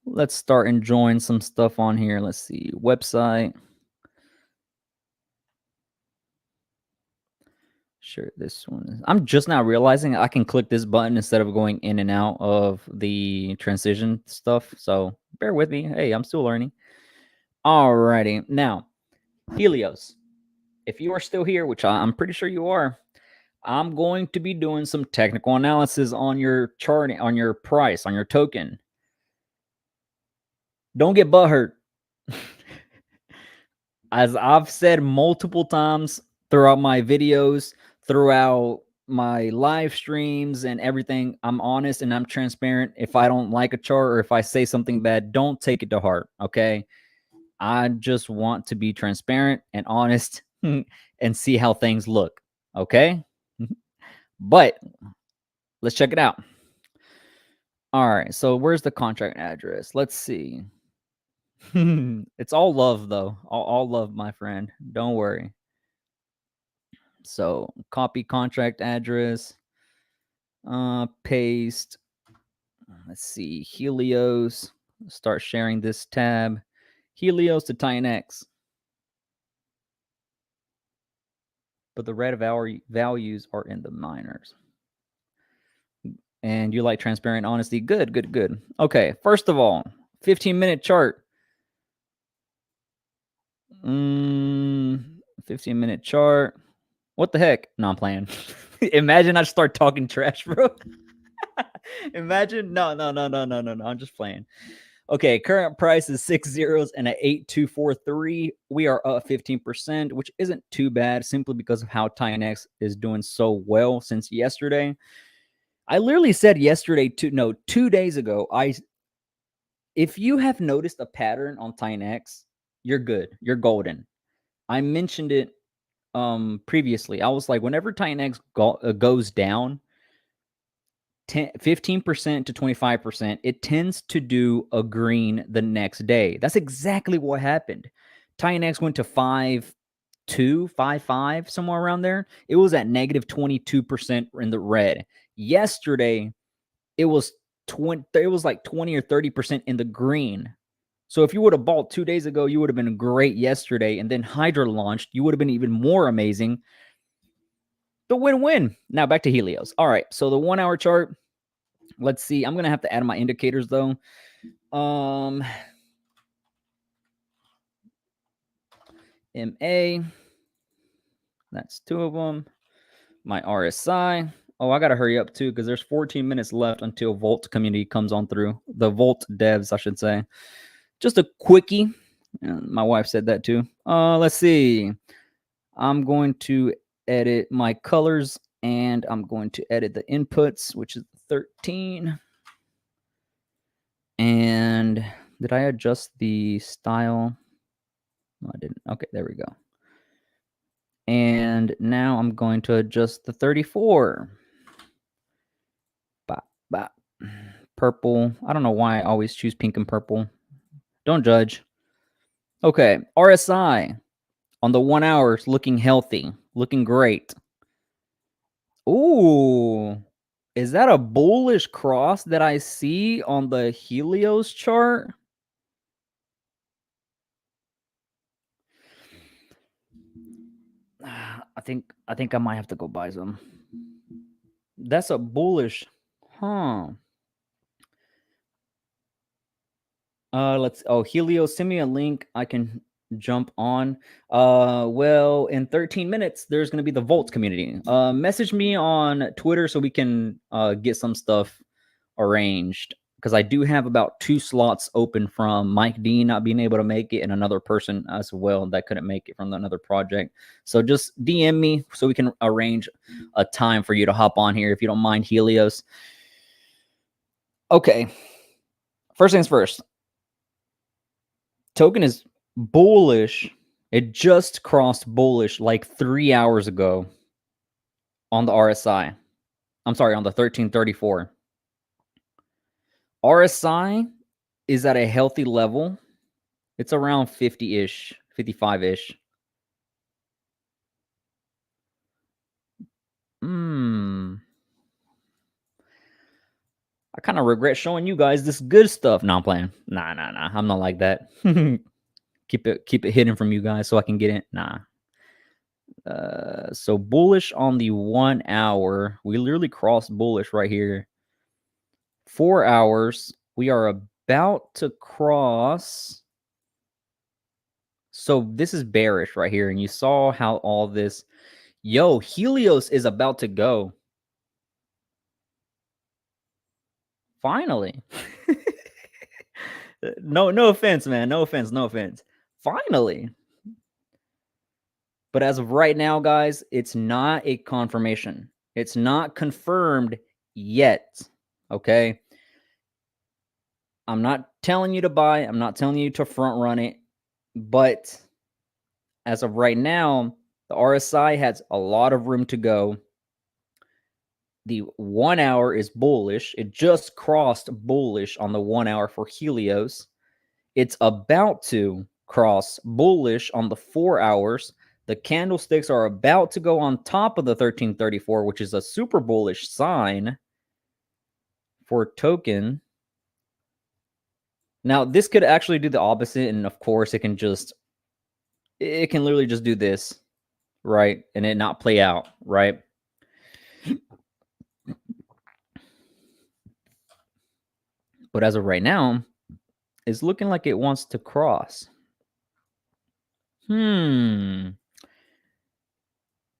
Let's start enjoying some stuff on here. Let's see. Website. Sure, this one. I'm just now realizing I can click this button instead of going in and out of the transition stuff. So bear with me. Hey, I'm still learning. Alrighty. Now, Helios. If you are still here, which I'm pretty sure you are, I'm going to be doing some technical analysis on your chart, on your price, on your token. Don't get butthurt. As I've said multiple times throughout my videos, throughout my live streams and everything, I'm honest and I'm transparent. If I don't like a chart or if I say something bad, don't take it to heart, okay? I just want to be transparent and honest and see how things look, okay? But let's check it out. All right, so where's the contract address? Let's see. It's all love, though. All love, my friend. Don't worry. So copy contract address, paste. Let's see, Helios. Start sharing this tab. Helios to Titanx. But the red values are in the minors. And you like transparent honesty? Good. Okay, first of all, 15-minute chart. 15-minute chart. What the heck? No, I'm playing. Imagine I start talking trash, bro. Imagine. No. I'm just playing. Okay, current price is 6 zeros and an 8243. We are up 15%, which isn't too bad simply because of how Titanx is doing so well since yesterday. I literally said yesterday, 2 days ago, if you have noticed a pattern on Titanx, you're good. You're golden. I mentioned it previously. I was like, whenever Titanx goes down 15% to 25%, it tends to do a green the next day. That's exactly what happened. Titanx went to 5.2, 5.5, somewhere around there. It was at negative 22% in the red. Yesterday, it was like 20 or 30% in the green. So if you would have bought 2 days ago, you would have been great yesterday. And then Hydra launched, you would have been even more amazing. The win-win. Now back to Helios. All right. So the 1 hour chart. Let's see. I'm going to have to add my indicators though. MA. That's 2 of them. My RSI. Oh, I got to hurry up too because there's 14 minutes left until Volt community comes on through. The Volt devs, I should say. Just a quickie. My wife said that too. Let's see. I'm going to edit my colors and I'm going to edit the inputs, which is 13. And did I adjust the style? No, I didn't. Okay, there we go. And now I'm going to adjust the 34. Bop, bop. Purple. I don't know why I always choose pink and purple. Don't judge. Okay, RSI on the 1 hour is looking healthy, looking great. Ooh, is that a bullish cross that I see on the Helios chart? I think I might have to go buy some. That's a bullish, huh? Let's. Oh, Helios, send me a link. I can jump on. Well, in 13 minutes, there's gonna be the Volts community. Message me on Twitter so we can get some stuff arranged, because I do have about 2 slots open from Mike D not being able to make it and another person as well that couldn't make it from another project. So just DM me so we can arrange a time for you to hop on here if you don't mind, Helios. Okay. First things first. Token is bullish. It just crossed bullish like 3 hours ago on the RSI. I'm sorry, on the 1334. RSI is at a healthy level. It's around 50-ish, 55-ish. I kind of regret showing you guys this good stuff. No, I'm playing. Nah. I'm not like that. keep it hidden from you guys so I can get it. Nah. So bullish on the 1 hour. We literally crossed bullish right here. 4 hours. We are about to cross. So this is bearish right here. And you saw how all this. Yo, Helios is about to go. Finally. No offense, man. No offense. Finally. But as of right now, guys, it's not a confirmation. It's not confirmed yet. Okay. I'm not telling you to buy. I'm not telling you to front run it. But as of right now, the RSI has a lot of room to go. The 1 hour is bullish. It just crossed bullish on the 1 hour for Helios. It's about to cross bullish on the 4 hours. The candlesticks are about to go on top of the 1334, which is a super bullish sign for token. Now, this could actually do the opposite, and of course, it can literally just do this, right? And it not play out, right? But as of right now, it's looking like it wants to cross.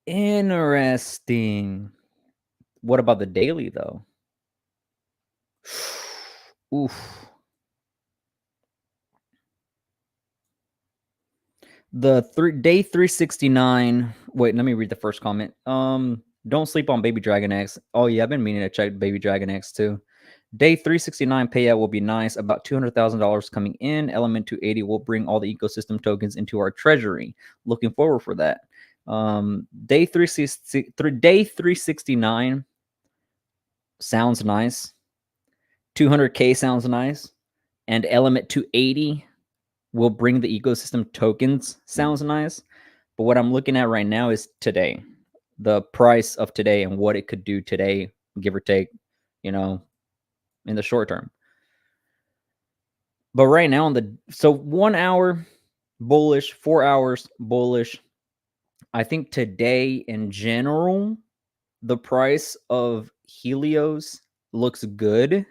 Interesting. What about the daily, though? Oof. The day 369. Wait, let me read the first comment. Don't sleep on Baby Dragon X. Oh yeah, I've been meaning to check Baby Dragon X too. Day 369 payout will be nice. About $200,000 coming in. Element 280 will bring all the ecosystem tokens into our treasury. Looking forward for that. Day 369 sounds nice. 200K sounds nice. And element 280 will bring the ecosystem tokens. Sounds nice. But what I'm looking at right now is today. The price of today and what it could do today, give or take, in the short term. But right now, 1 hour bullish, 4 hours bullish. I think today in general, the price of Helios looks good.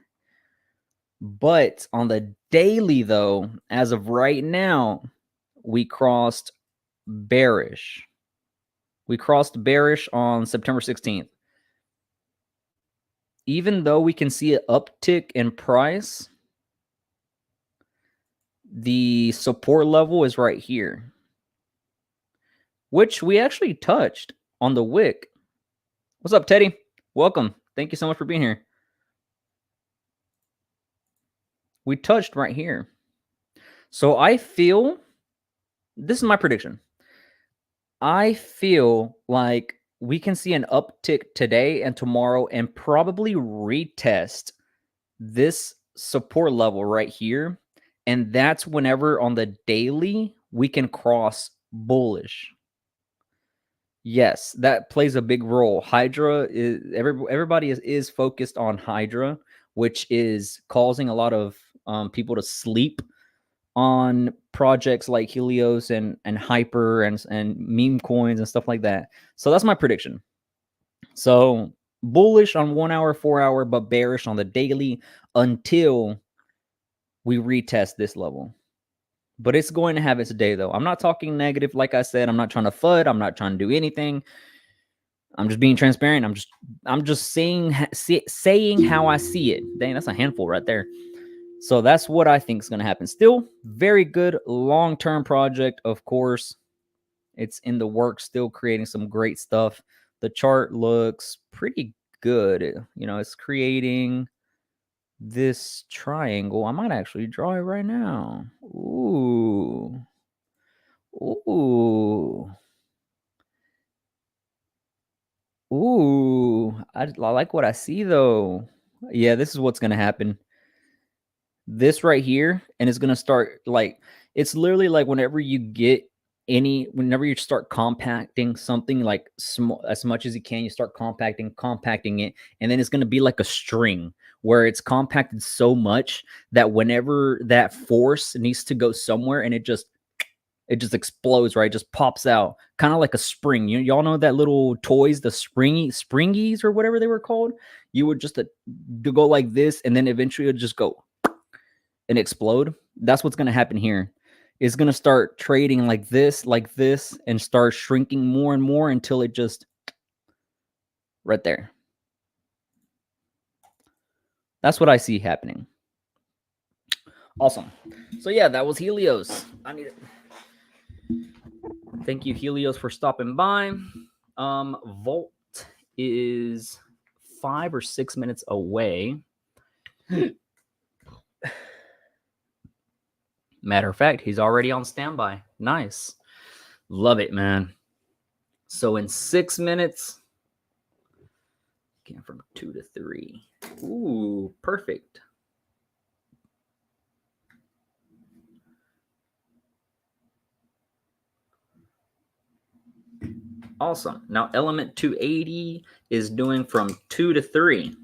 But on the daily, though, as of right now, we crossed bearish. We crossed bearish on September 16th. Even though we can see an uptick in price, the support level is right here, which we actually touched on the wick. What's up, Teddy? Welcome. Thank you so much for being here. We touched right here. So I feel, this is my prediction. I feel like we can see an uptick today and tomorrow and probably retest this support level right here. And that's whenever on the daily we can cross bullish. Yes, that plays a big role. Hydra is everybody is focused on Hydra, which is causing a lot of people to sleep on projects like Helios and Hyper and meme coins and stuff like that. So that's my prediction. So bullish on 1 hour, 4 hour, but bearish on the daily until we retest this level. But it's going to have its day, though. I'm not talking negative. Like I said, I'm not trying to FUD. I'm not trying to do anything. I'm just being transparent. I'm just saying how I see it. Dang, that's a handful right there. So that's what I think is going to happen. Still, very good long-term project, of course. It's in the works, still creating some great stuff. The chart looks pretty good. You know, it's creating this triangle. I might actually draw it right now. Ooh. Ooh. Ooh. I like what I see, though. Yeah, this is what's going to happen. This right here, and it's going to start, like, it's literally like whenever you start compacting something, like as much as you can, you start compacting it, and then it's going to be like a string where it's compacted so much that whenever that force needs to go somewhere, and it just explodes, right? It just pops out, kind of like a spring. Y'all know that little toys, the springies or whatever they were called. You would just to go like this, and then eventually it'll just go and explode. That's what's going to happen here. It's going to start trading like this, and start shrinking more and more until it just right there. That's what I see happening. Awesome. So yeah, that was Helios. I need it. Thank you, Helios, for stopping by. Volt is 5 or 6 minutes away. Matter of fact, he's already on standby. Nice. Love it, man. So in 6 minutes, came from 2 to 3. Ooh, perfect. Awesome. Now element 280 is doing from 2 to 3.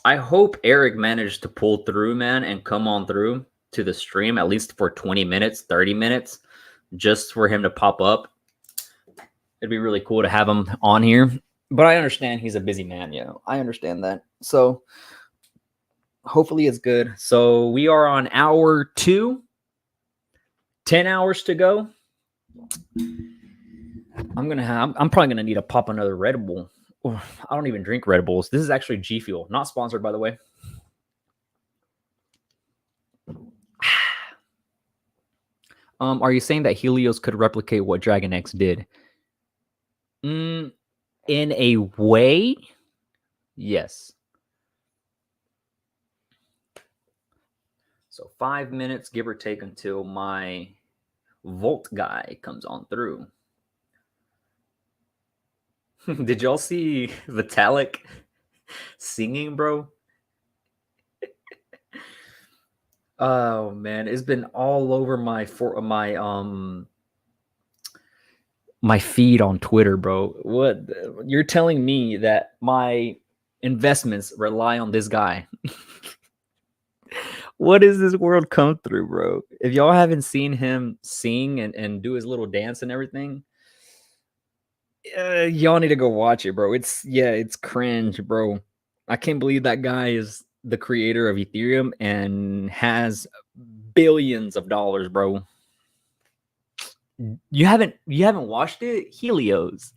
I hope Eric managed to pull through, man, and come on through to the stream at least for 20 minutes, 30 minutes, just for him to pop up. It'd be really cool to have him on here. But I understand he's a busy man, I understand that. So hopefully it's good. So we are on hour 2. 10 hours to go. I'm probably gonna need to pop another Red Bull. I don't even drink Red Bulls. This is actually G Fuel, not sponsored, by the way. Are you saying that Helios could replicate what Dragon X did? In a way, yes. So 5 minutes, give or take, until my Volt guy comes on through. Did y'all see Vitalik singing, bro? Oh man, it's been all over my feed on Twitter, bro. What, you're telling me that my investments rely on this guy? What does this world come through, bro? If y'all haven't seen him sing and do his little dance and everything, y'all need to go watch it, bro. It's cringe, bro. I can't believe that guy is the creator of Ethereum and has billions of dollars, bro. You haven't watched it? Helios.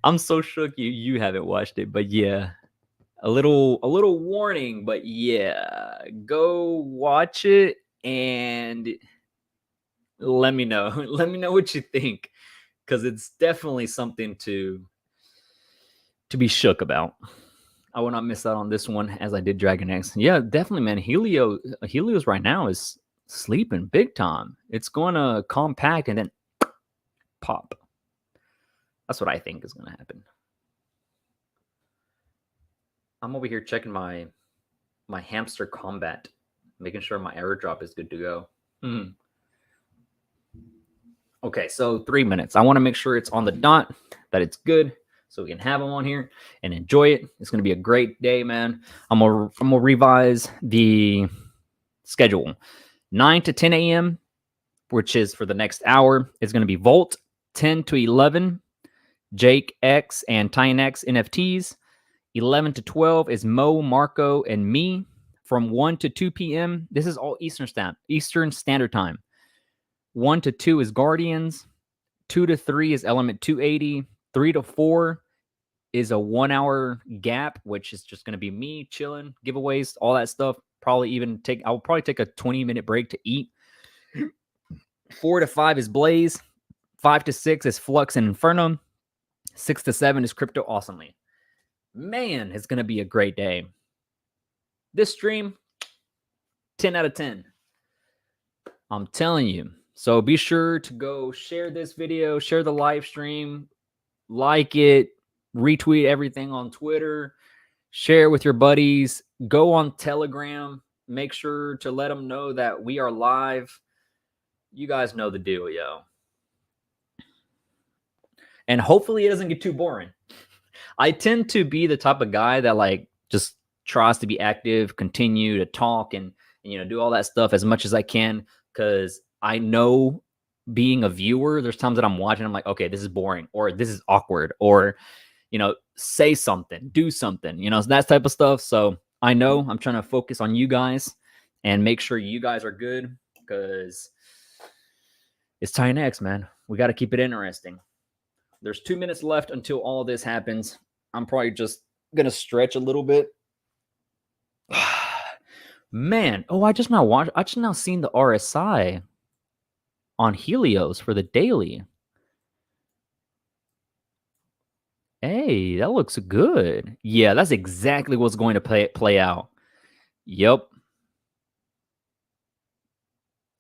I'm so shook you haven't watched it, but yeah. A little warning, but yeah, go watch it and let me know. Let me know what you think, because it's definitely something to be shook about. I will not miss out on this one as I did Dragon X. Yeah, definitely, man. Helios right now is sleeping big time. It's going to compact and then pop. That's what I think is going to happen. I'm over here checking my hamster combat, making sure my airdrop is good to go. Okay, so 3 minutes. I want to make sure it's on the dot, that it's good, so we can have them on here and enjoy it. It's going to be a great day, man. I'm gonna revise the schedule. 9 to 10 a.m., which is for the next hour, is going to be Volt. 10 to 11, Jake X and Titanx NFTs. 11 to 12 is Mo, Marco, and me. From 1 to 2 p.m., this is all Eastern Standard Time. 1 to 2 is Guardians. 2 to 3 is Element 280. 3 to 4 is a 1 hour gap, which is just going to be me chilling, giveaways, all that stuff. I'll probably take a 20-minute break to eat. 4 to 5 is Blaze. 5 to 6 is Flux and Inferno. 6 to 7 is Crypto Awesomely. Man, it's going to be a great day. This stream, 10 out of 10. I'm telling you. So be sure to go share this video, share the live stream, like it, retweet everything on Twitter, share with your buddies, go on Telegram, make sure to let them know that we are live. You guys know the deal, yo. And hopefully it doesn't get too boring. I tend to be the type of guy that like just tries to be active, continue to talk and do all that stuff as much as I can, because I know being a viewer, there's times that I'm watching, I'm like, okay, this is boring, or this is awkward, or say something, do something, that type of stuff. So I know I'm trying to focus on you guys and make sure you guys are good, because it's Titanx, man. We got to keep it interesting. There's 2 minutes left until all of this happens. I'm probably just gonna stretch a little bit. Man, I just now seen the RSI on Helios for the daily. Hey, that looks good. Yeah, that's exactly what's going to play out. Yep.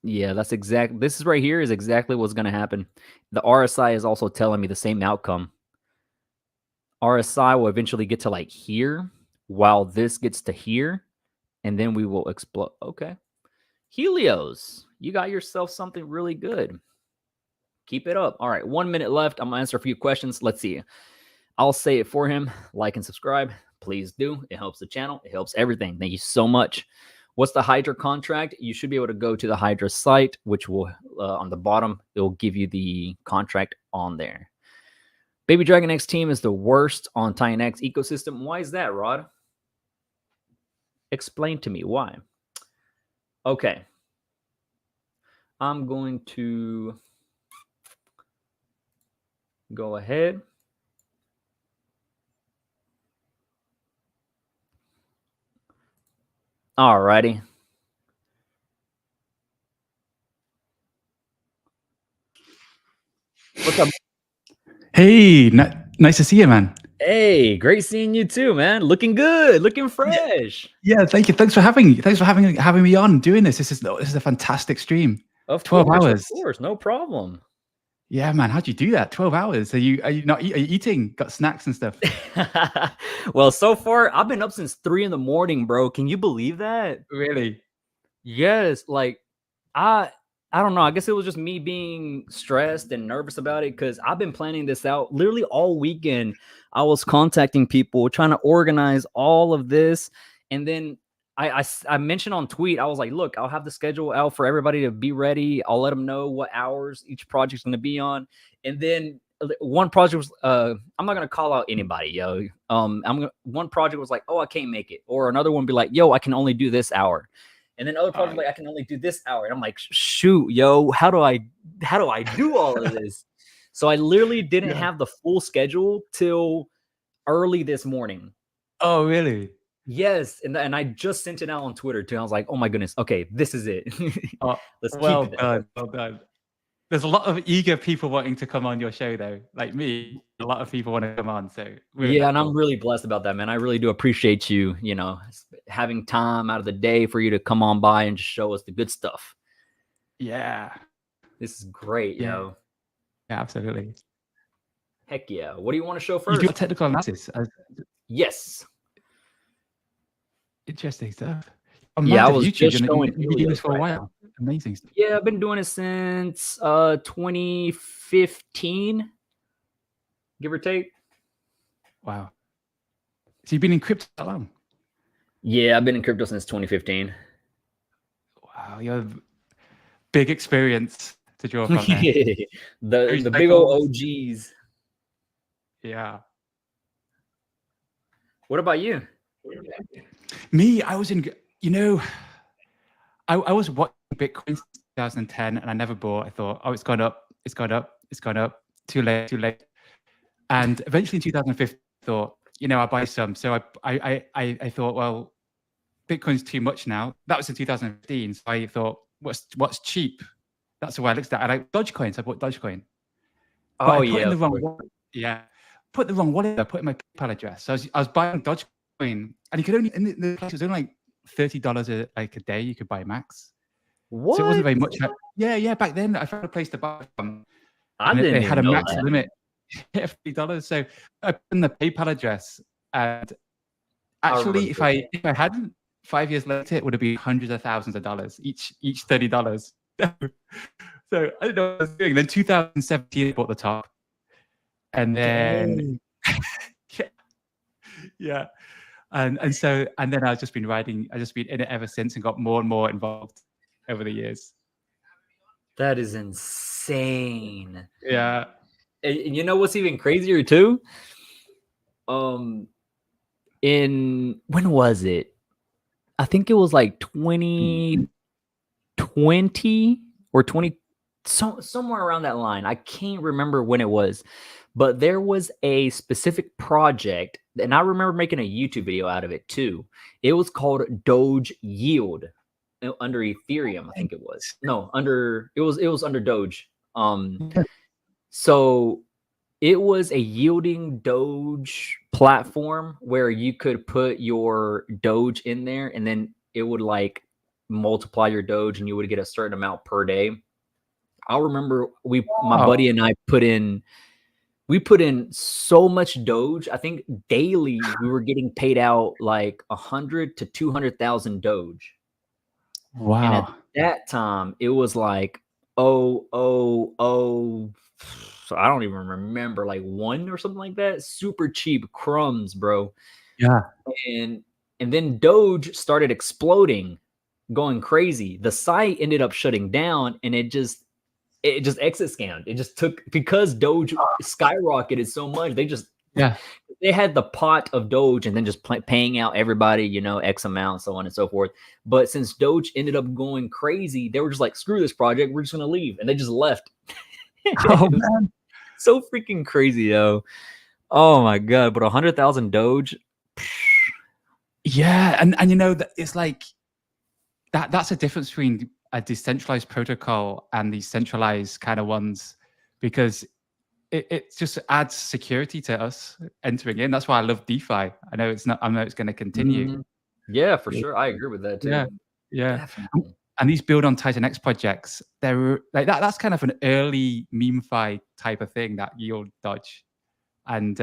Yeah, this is right here is exactly what's going to happen. The RSI is also telling me the same outcome. RSI will eventually get to like here while this gets to here, and then we will explode. Okay. Helios, you got yourself something really good. Keep it up. All right, 1 minute left. I'm going to answer a few questions. Let's see. I'll say it for him. Like and subscribe. Please do. It helps the channel. It helps everything. Thank you so much. What's the Hydra contract? You should be able to go to the Hydra site, which will, on the bottom, it will give you the contract on there. Baby Dragon X team is the worst on Titanx ecosystem. Why is that, Rod? Explain to me why. Okay. I'm going to go ahead. All righty. What's up? Hey, nice to see you, man. Hey, great seeing you too, man. Looking good, looking fresh. Yeah, thank you. Thanks for having me on doing this. This is a fantastic stream. Of 12 course, hours. Of course, no problem. Yeah, man. How'd you do that? 12 hours. Are you eating? Got snacks and stuff? Well, so far I've been up since 3 a.m, bro. Can you believe that? Really? Yes. Like I don't know. I guess it was just me being stressed and nervous about it, because I've been planning this out literally all weekend. I was contacting people, trying to organize all of this. And then I mentioned on tweet, I was like, look, I'll have the schedule out for everybody to be ready. I'll let them know what hours each project's going to be on. And then one project was, I'm not going to call out anybody, yo. One project was like, oh, I can't make it. Or another one be like, yo, I can only do this hour. And then other projects like, I can only do this hour. And I'm like, shoot, yo, how do I do all of this? So I literally didn't have the full schedule till early this morning. Oh, really? Yes. And I just sent it out on Twitter too. I was like, oh my goodness. Okay, this is it. Let's well keep it. Done, well done. There's a lot of eager people wanting to come on your show, though. Like me, a lot of people want to come on. So yeah, and I'm really blessed about that, man. I really do appreciate you, having time out of the day for you to come on by and just show us the good stuff. Yeah. This is great, yo. Yeah, absolutely. Heck yeah. What do you want to show first? You do technical analysis. Yes. Interesting stuff. Yeah, I was just showing you've been doing this for a while. Amazing stuff. Yeah, I've been doing it since 2015, give or take. Wow. So you've been in crypto that long? Yeah, I've been in crypto since 2015. Wow, you have big experience. to draw from there. the big old OGs. Yeah. What about you? Me, I was in, you know, I was watching Bitcoin since 2010 and I never bought. I thought, oh, it's gone up, it's gone up, it's gone up. Too late, too late. And eventually in 2015, I thought, you know, I'll buy some. So I thought, well, Bitcoin's too much now. That was in 2015. So I thought, what's cheap? That's what I looked at. I like Dogecoin. So I bought Dogecoin. But I put in the wrong wallet. Yeah. Put the wrong wallet. I put in my PayPal address. So I was buying Dogecoin and you could only, in the place, it was only like $30 a day you could buy max. What? So it wasn't very much. Yeah. Back then I found a place to buy from. They had a max limit. $50. So I put in the PayPal address, and actually, if I hadn't, 5 years later, it would have been hundreds of thousands of dollars each $30. So I didn't know what I was doing. Then 2017, I bought the top, and then yeah, and then I've just been riding. I've just been in it ever since, and got more and more involved over the years. That is insane. Yeah. And you know what's even crazier too? In when was it? I think it was like 2020 or 20 somewhere around that line. I can't remember when it was, but there was a specific project, and I remember making a YouTube video out of it too. It was called Doge Yield under Ethereum, I think it was. No, it was under Doge. So it was a yielding Doge platform where you could put your Doge in there and then it would like multiply your Doge and you would get a certain amount per day. I remember my buddy and I put in so much Doge. I think daily we were getting paid out like 100 to 200,000 Doge. Wow. And at that time it was like, so I don't even remember, like 1 or something like that. Super cheap crumbs, bro. Yeah. And then Doge started exploding, going crazy. The site ended up shutting down and it just exit scammed. It just took, because Doge skyrocketed so much. They had the pot of Doge and then just paying out everybody, you know, X amount, so on and so forth. But since Doge ended up going crazy, they were just like, screw this project, we're just gonna leave, and they just left. Oh man, so freaking crazy, yo. Oh my god. But 100,000 Doge. Yeah, and you know that it's like that's a difference between a decentralized protocol and these centralized kind of ones, because it just adds security to us entering in. That's why I love DeFi. I know it's going to continue. Yeah, for sure. I agree with that too. Yeah. Definitely. And these build on Titanx projects, they're like that. That's kind of an early meme-fi type of thing, that yield Dodge. And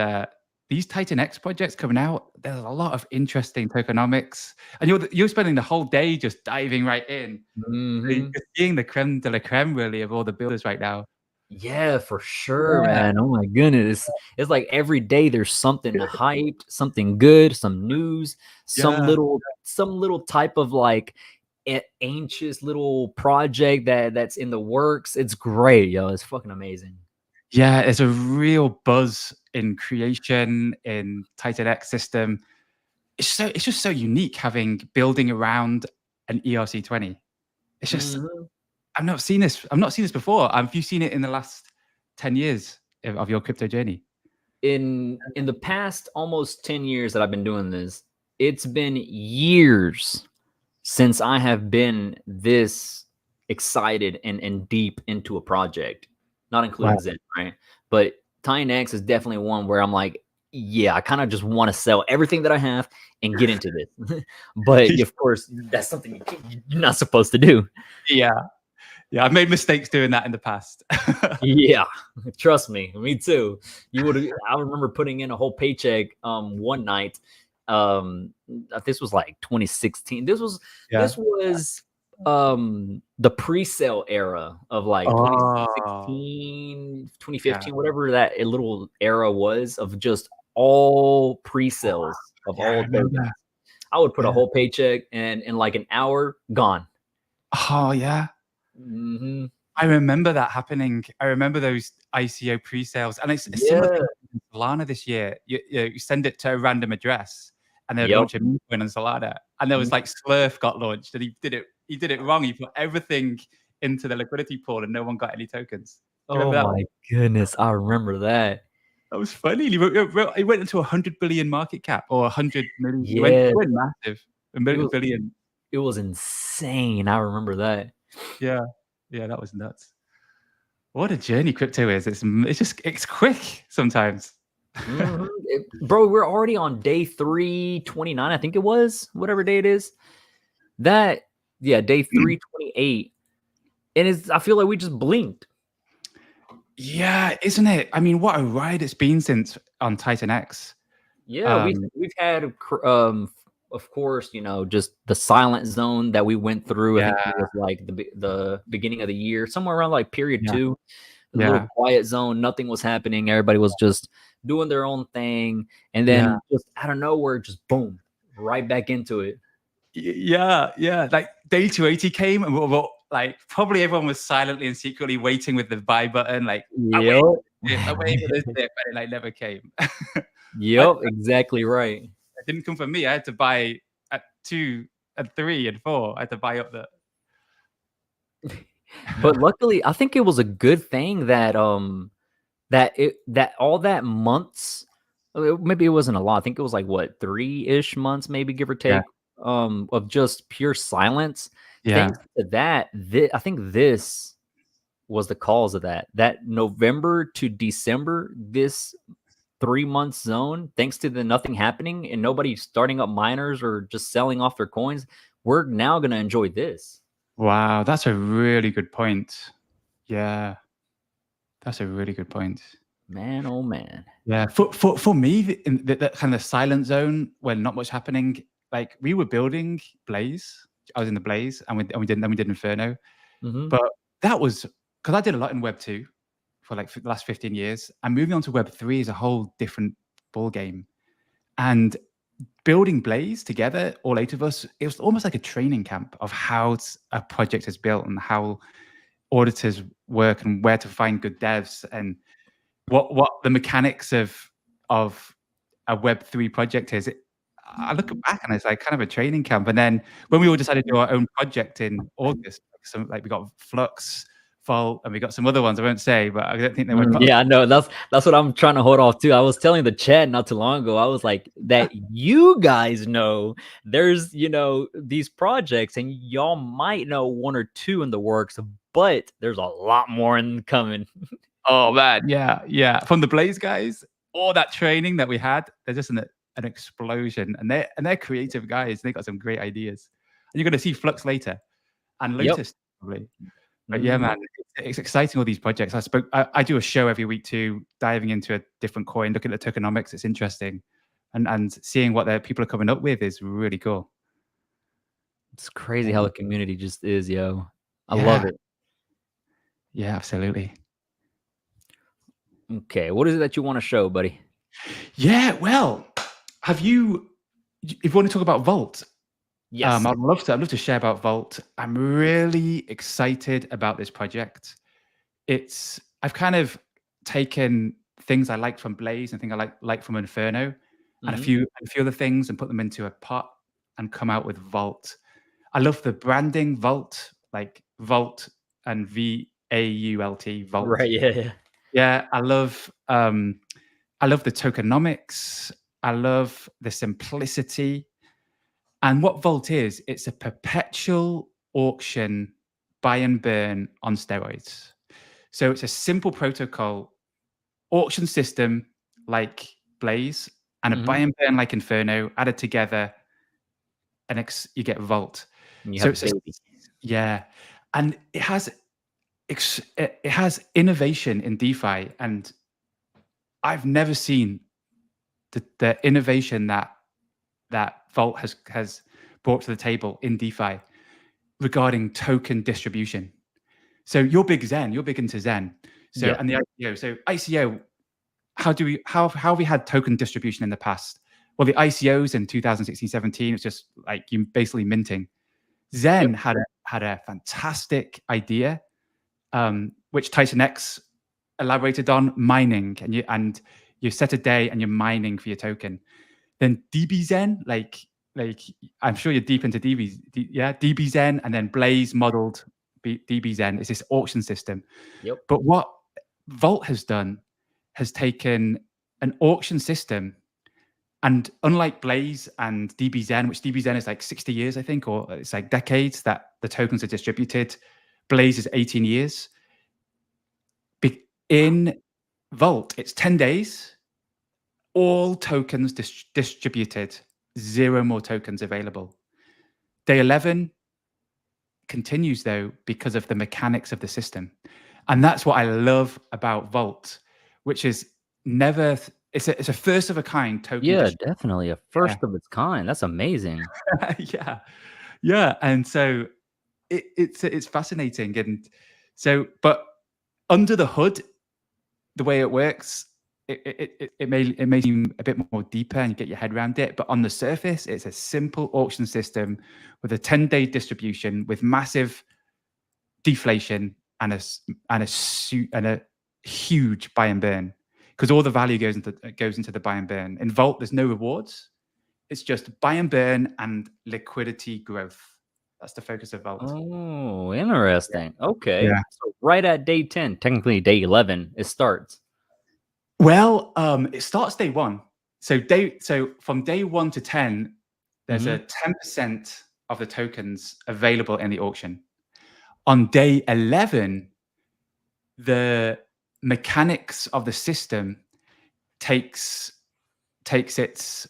these Titanx projects coming out, there's a lot of interesting tokenomics. And you're spending the whole day just diving right in. You're seeing the creme de la creme, really, of all the builders right now. Yeah, for sure, man. Oh my goodness. It's like every day there's something hyped, something good, some news, some little type of like anxious little project that's in the works. It's great, yo. It's fucking amazing. Yeah, there's a real buzz in creation in Titanx system. It's just so unique building around an ERC20. It's just I've not seen this before. Have you seen it in the last 10 years of your crypto journey? In the past almost 10 years that I've been doing this, it's been years since I have been this excited and deep into a project, not including Zen, right? But Titanx is definitely one where I'm like, yeah, I kind of just want to sell everything that I have and get into this. But of course, that's something you're not supposed to do. Yeah, I've made mistakes doing that in the past. Yeah, trust me too. I remember putting in a whole paycheck one night. This was like 2016. This was the pre-sale era of like 2016, 2015, whatever that little era was, of just all pre-sales of all tokens. I would put a whole paycheck and in like an hour, gone. Oh yeah. I remember that happening. I remember those ICO pre-sales, and it's a similar Yeah. thing in Solana this year. You send it to a random address, and they would Yep. launch a new coin on Solana. And there was Mhm. like Slurf got launched, and he did it wrong. He put everything into the liquidity pool, and no one got any tokens. Do you Oh remember that? my goodness, I remember that. That was funny. He went into 100 billion market cap, or 100 million. He Yeah, went massive. A billion. it was insane. I remember that. Yeah, that was nuts. What a journey crypto is. It's quick sometimes. Bro, we're already on day 329, I think it was, whatever day it is. Day 328. And I feel like we just blinked. Yeah, isn't it? I mean, what a ride it's been since on Titanx. Yeah, we've had of course, just the silent zone that we went through. I think it was like the beginning of the year, somewhere around like period 2. A little quiet zone, nothing was happening. Everybody was just doing their own thing, and then just out of nowhere, just boom, right back into it. Yeah. Like day 280 came, and we're like probably everyone was silently and secretly waiting with the buy button. Like, yep, I waited for this dip, but it like never came. Yep, exactly right. It didn't come from me. I had to buy at 2, at 3, and 4. I had to buy up the. But luckily, I think it was a good thing that that all that months, maybe it wasn't a lot. I think it was like what 3-ish months, maybe give or take, of just pure silence. Thanks to that, I think this was the cause of that. That November to December, this 3-month zone, thanks to the nothing happening and nobody starting up miners or just selling off their coins, we're now going to enjoy this. Wow, that's a really good point. Yeah, that's a really good point. Man, oh man. Yeah, for me, in that kind of silent zone when not much happening, like we were building Blaze. I was in the Blaze, and we did Inferno. But that was because I did a lot in Web 2 for like the last 15 years, and moving on to Web 3 is a whole different ball game. And building Blaze together, all 8 of us, it was almost like a training camp of how a project is built and how auditors work and where to find good devs and what the mechanics of a Web3 project is. I look back and it's like kind of a training camp. And then when we all decided to do our own project in August, we got Flux, Vault, and we got some other ones I won't say, but I don't think they were. Yeah, I know. That's what I'm trying to hold off too. I was telling the chat not too long ago. I was like, that you guys know there's these projects, and y'all might know 1 or 2 in the works, but there's a lot more coming. Oh man, yeah. From the Blaze guys, all that training that we had, they're just an explosion, and they're creative guys. They got some great ideas, and you're going to see Flux later, and Lotus probably. But yeah, man, it's exciting, all these projects. I do a show every week too, diving into a different coin, looking at the tokenomics. It's interesting, and seeing what people are coming up with is really cool. It's crazy how the community just is, yo. I love it. Yeah, absolutely. Okay, what is it that you want to show, buddy? Yeah, well, if you want to talk about Vault, yes, I'd love to share about Vault. I'm really excited about this project. I've kind of taken things I liked from Blaze and things I like from Inferno, and a few other things, and put them into a pot and come out with Vault. I love the branding Vault, like Vault and VAULT, Vault. Right, yeah. Yeah, I love the tokenomics. I love the simplicity. And what Vault is, it's a perpetual auction, buy and burn on steroids. So it's a simple protocol auction system like Blaze and a buy and burn like Inferno added together, and you get Vault. So and it has innovation in DeFi, and I've never seen the innovation that Vault has brought to the table in DeFi regarding token distribution. So you're big into Zen. So and the ICO. So ICO, how have we had token distribution in the past? Well, the ICOs in 2016, 17, it's just like you basically minting. Zen had a fantastic idea which Titanx elaborated on, mining, and you set a day and you're mining for your token. Then DBZen, like I'm sure you're deep into DBZen, and then Blaze modeled DBZen is this auction system. Yep. But what Vault has done has taken an auction system, and unlike Blaze and DBZen, which DBZen is like 60 years, I think, or it's like decades that the tokens are distributed. Blaze is 18 years. In Vault, it's 10 days, all tokens distributed, 0 more tokens available. Day 11 continues though because of the mechanics of the system. And that's what I love about Vault, which is never, it's a first of a kind token. Yeah, definitely a first of its kind. That's amazing. Yeah. And so it's fascinating. And so, but under the hood, the way it works, it may seem a bit more deeper and you get your head around it, but on the surface, it's a simple auction system with a 10-day distribution with massive deflation and a huge buy and burn, because all the value goes into the buy and burn. In Vault, there's no rewards; it's just buy and burn and liquidity growth. That's the focus of Vault. Oh, interesting. Yeah. Okay. Yeah. So right at day 10, technically day 11, it starts. Well, it starts day 1. So from day 1 to 10, there's a 10% of the tokens available in the auction. On day 11, the mechanics of the system takes its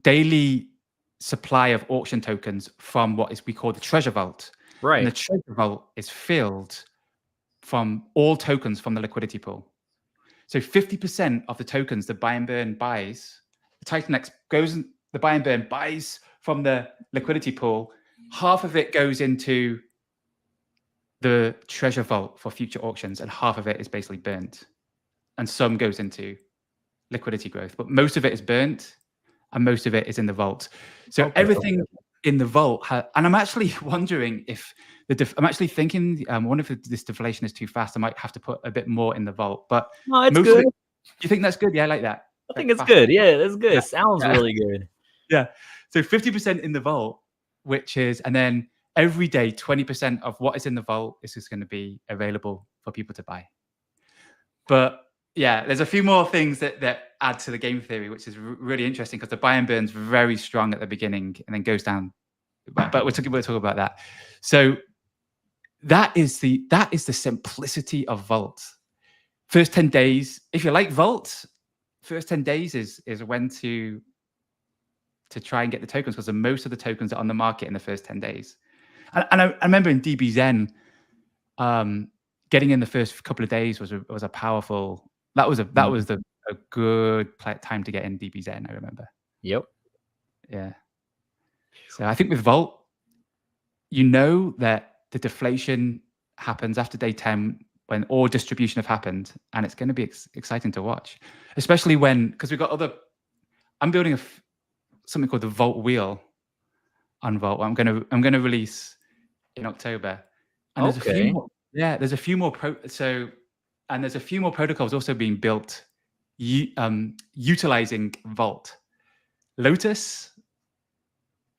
daily supply of auction tokens from we call the treasure vault. Right. And the treasure vault is filled from all tokens from the liquidity pool. So 50% of the tokens the buy and burn buys, the Titanx the buy and burn buys from the liquidity pool. Half of it goes into the treasure vault for future auctions, and half of it is basically burnt. And some goes into liquidity growth, but most of it is burnt and most of it is in the vault. So everything in the vault, and I'm actually wondering if I'm actually thinking, I wonder if this deflation is too fast. I might have to put a bit more in the vault, but no, it's good. You think that's good? Yeah, I like that. I think it's good. Yeah, that's good. It sounds really good. Yeah. So 50% in the vault, and then every day, 20% of what is in the vault is just going to be available for people to buy. But yeah, there's a few more things that add to the game theory, which is really interesting, because the buy and burn's very strong at the beginning and then goes down. But we'll talk about that. So that is the simplicity of Vault. First 10 days, if you like Vault, first 10 days is when to try and get the tokens, because most of the tokens are on the market in the first 10 days. And I remember in DBZen, getting in the first couple of days was a powerful. That was a good time to get in DBZen. I remember. Yep. Yeah. So I think with Vault, you know that the deflation happens after day 10 when all distribution have happened, and it's going to be exciting to watch, especially because we've got I'm building something called the Vault wheel on Vault. I'm going to release in October, and there's a few more protocols also being built utilizing Vault. Lotus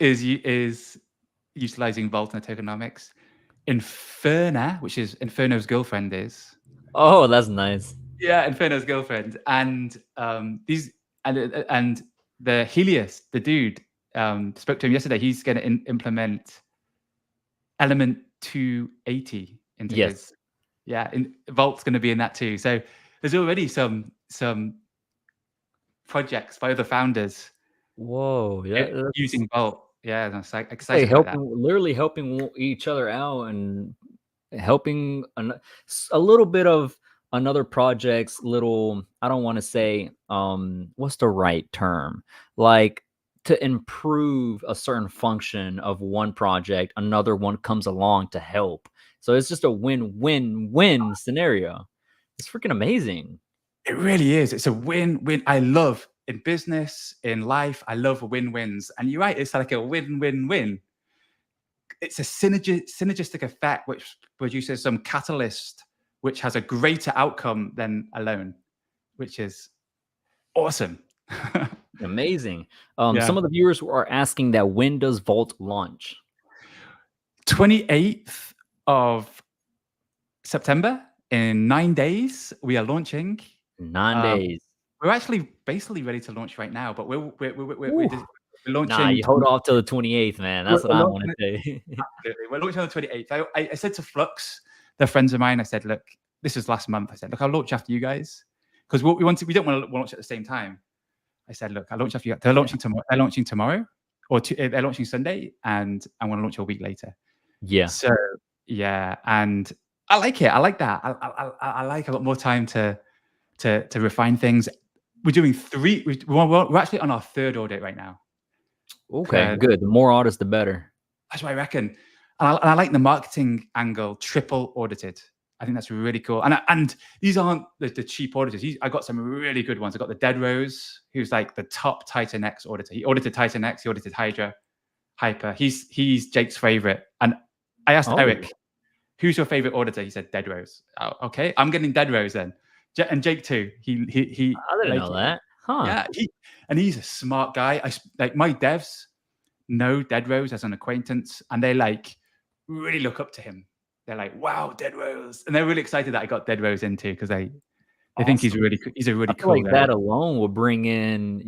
is utilizing Vault and Tokenomics. Inferno, which is Inferno's girlfriend, is. Oh, that's nice. Yeah, Inferno's girlfriend, and and the Helios, the dude, spoke to him yesterday. He's going to implement element 280 into his. Yeah, Vault's going to be in that too. So there's already some projects by other founders. Whoa, yeah, using Vault. Yeah, I'm excited about that. Literally helping each other out and helping a little bit of another project's little, I don't want to say, what's the right term? Like, to improve a certain function of one project, another one comes along to help. So it's just a win-win-win scenario. It's freaking amazing. It really is. It's a win-win. I love, in business, in life, I love win-wins. And you're right, it's like a win-win-win. it's a synergistic effect which produces some catalyst which has a greater outcome than alone, which is awesome. Amazing. Yeah. Some of the viewers are asking that when does Vault launch? 28th of September, in 9 days, we are launching. 9 days. We're actually basically ready to launch right now, but we're launching. Nah, you hold off till the 28th, man. That's what I want to say. Absolutely. We're launching on the 28th. I said to Flux, they're friends of mine, I said, look, this is last month. I said, look, I'll launch after you guys. Because we don't want to launch at the same time. I said, look, I'll launch after you. They're launching tomorrow. They're launching tomorrow, or they're launching Sunday, and I'm going to launch a week later. Yeah. So yeah, and I like it. I like that. I like a lot more time to refine things. We're doing three. We're actually on our third audit right now. Okay, good. The more audits, the better. That's what I reckon. And I like the marketing angle, triple audited. I think that's really cool. And these aren't the cheap auditors. I got some really good ones. I got the Dead Rose, who's like the top Titanx auditor. He audited Titanx. He audited Hydra, Hyper. He's Jake's favorite. And I asked Eric, who's your favorite auditor? He said Dead Rose. Oh, okay, I'm getting Dead Rose then. And Jake too. He I didn't know that. Huh. Yeah, he's a smart guy. Like my devs know Dead Rose as an acquaintance, and they like really look up to him. They're like, wow, Dead Rose. And they're really excited that I got Dead Rose into because they think he's a really cool like guy. That alone will bring in,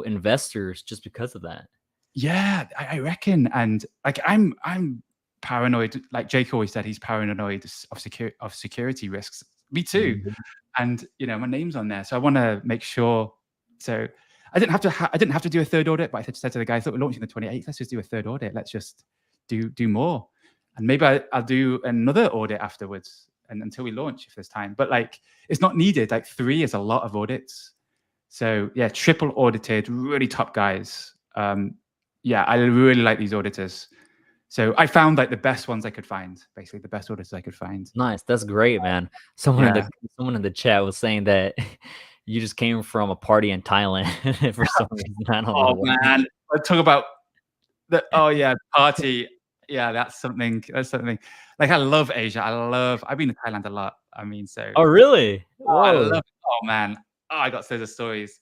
investors just because of that. Yeah, I reckon. And like I'm paranoid. Like Jake always said, he's paranoid of security risks. Me too. Mm-hmm. And my name's on there, so I want to make sure. So I didn't have to do a third audit, but I said to the guy, I thought we're launching the 28th. Let's just do a third audit. Let's just do more, and maybe I'll do another audit afterwards, and until we launch if there's time. But like it's not needed. Like 3 is a lot of audits. So yeah, triple audited, really top guys. Yeah, I really like these auditors. So I found like the best ones I could find, basically the best auditors I could find. Nice. That's great, man. Someone in the chat was saying that you just came from a party in Thailand for some reason. I don't know. Oh man, I talk about the party. Yeah, that's something. Like I love Asia. I've been to Thailand a lot. I mean, so. Oh really? Oh man. Oh, I got of stories.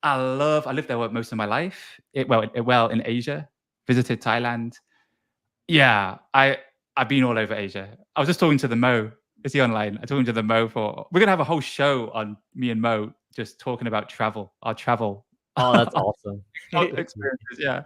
I lived there most of my life. In Asia, visited Thailand. Yeah, I've been all over Asia. I was just talking to the Mo. Is he online? I'm talking to the Mo we're gonna have a whole show on me and Mo just talking about our travel. Oh, that's awesome. Experiences, yeah.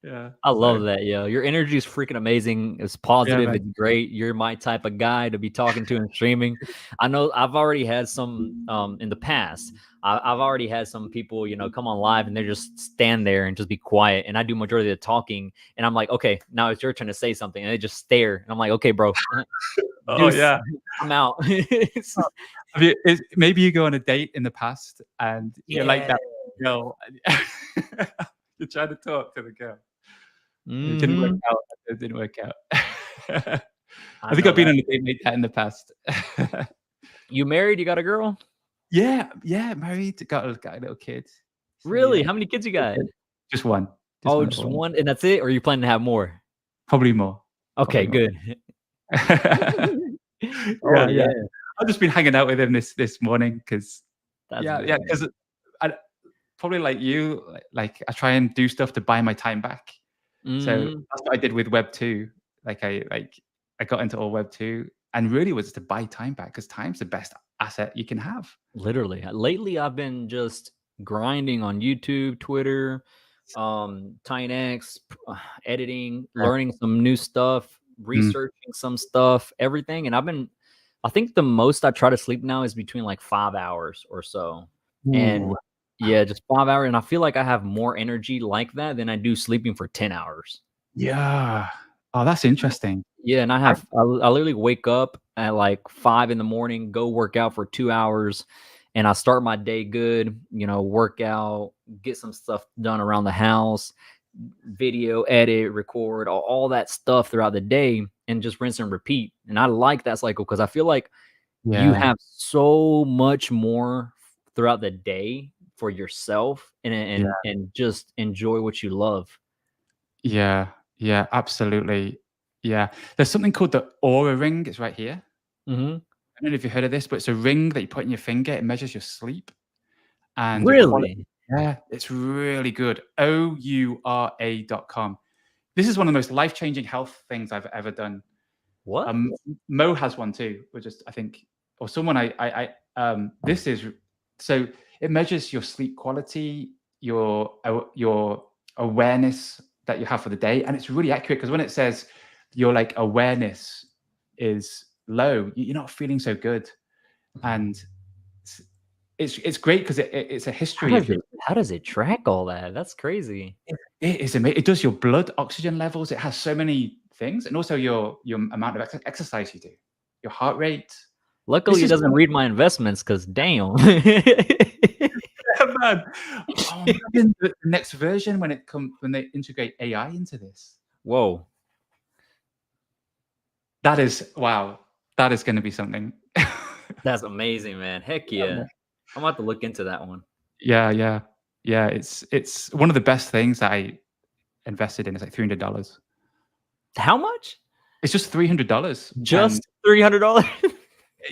Yeah. I love that, yo. Your energy is freaking amazing. It's positive. It's great. You're my type of guy to be talking to and streaming. I know I've already had some in the past. I've already had some people, come on live and they just stand there and just be quiet. And I do majority of the talking. And I'm like, okay, now it's your turn to say something. And they just stare. And I'm like, okay, bro. Oh yeah, I'm out. Maybe you go on a date in the past and you're like that girl. You're trying to talk to the girl. It didn't work out. It didn't work out. I think I've been on a date like that in the past. You married? You got a girl? Yeah, married. Got a little kid. So, really? Yeah. How many kids you got? Just one. Just one, and that's it? Or are you planning to have more? Probably more. Okay, good. Yeah. I've just been hanging out with him this morning because because I probably like you, like I try and do stuff to buy my time back. So that's what I did with Web 2. Like I got into all Web 2 and really was to buy time back because time's the best asset you can have. Literally. Lately, I've been just grinding on YouTube, Twitter, Titanx, editing, learning some new stuff, researching some stuff, everything. And I think the most I try to sleep now is between like 5 hours or so. Ooh. And yeah, just 5 hours. And I feel like I have more energy like that than I do sleeping for 10 hours. Yeah. Oh, that's interesting. Yeah. And I literally wake up at like 5 in the morning, go work out for 2 hours. And I start my day good, work out, get some stuff done around the house, video, edit, record, all that stuff throughout the day and just rinse and repeat. And I like that cycle because I feel like you have so much more throughout the day for yourself and just enjoy what you love. Yeah, absolutely. Yeah. There's something called the Aura Ring. It's right here. Mm-hmm. I don't know if you've heard of this, but it's a ring that you put in your finger. It measures your sleep and your quality. Really? Yeah, it's really good. OURA.com. This is one of the most life-changing health things I've ever done. What? Mo has one too, or just I think, or someone this is so it measures your sleep quality, your awareness that you have for the day, and it's really accurate because when it says your like awareness is low, you're not feeling so good, and it's great because it's a history of your. How does it track all that? That's crazy. It is amazing. It does your blood oxygen levels. It has so many things, and also your amount of exercise you do, your heart rate. Luckily, it doesn't read my investments because damn. Yeah, man. Oh, imagine the next version when they integrate AI into this. Whoa. That is wow. That is going to be something. That's amazing, man. Heck yeah. I'm about to look into that one. Yeah. It's one of the best things that I invested in. It's like $300. How much? It's just $300. Just $300?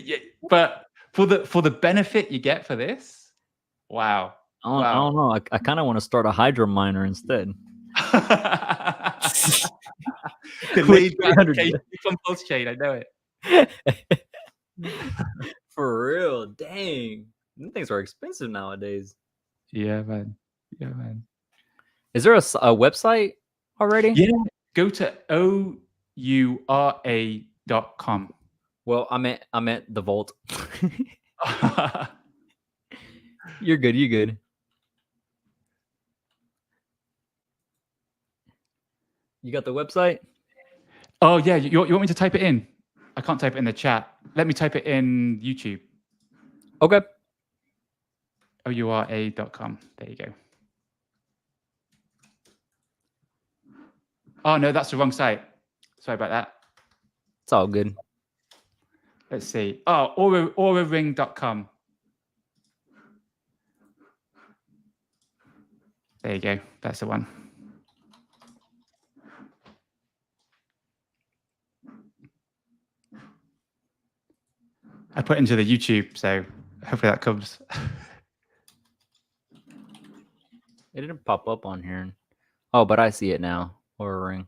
Yeah, but for the benefit you get for this, wow. I don't know. I kind of want to start a Hydra miner instead. Delayed gratification from pulse chain, I know it. For real, dang. These things are expensive nowadays. Yeah, man. Is there a website already? Yeah, go to OURA.com. Well, I meant the vault. You're good. You got the website? Oh yeah, you want me to type it in? I can't type it in the chat. Let me type it in YouTube. Okay. OURA.com. There you go. Oh no, that's the wrong site. Sorry about that. It's all good. Let's see. Oh, auraring.com. There you go. That's the one. I put it into the YouTube, so hopefully that comes. It didn't pop up on here. Oh, but I see it now. Aura Ring.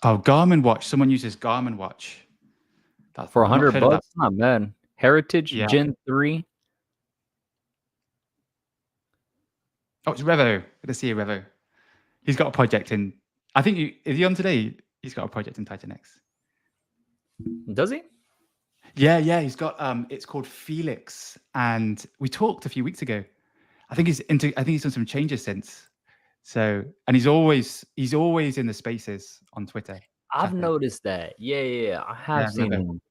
Oh, Garmin Watch. Someone uses Garmin Watch. For $100, not bad. Heritage Gen 3. Oh, it's Revo. Good to see you, Revo. He's got a project in. I think is he on today? He's got a project in Titanx. Does he? Yeah. He's got it's called Felix, and we talked a few weeks ago. I think he's done some changes since. So, and he's always in the spaces on Twitter. I've noticed that. Yeah. I have seen him.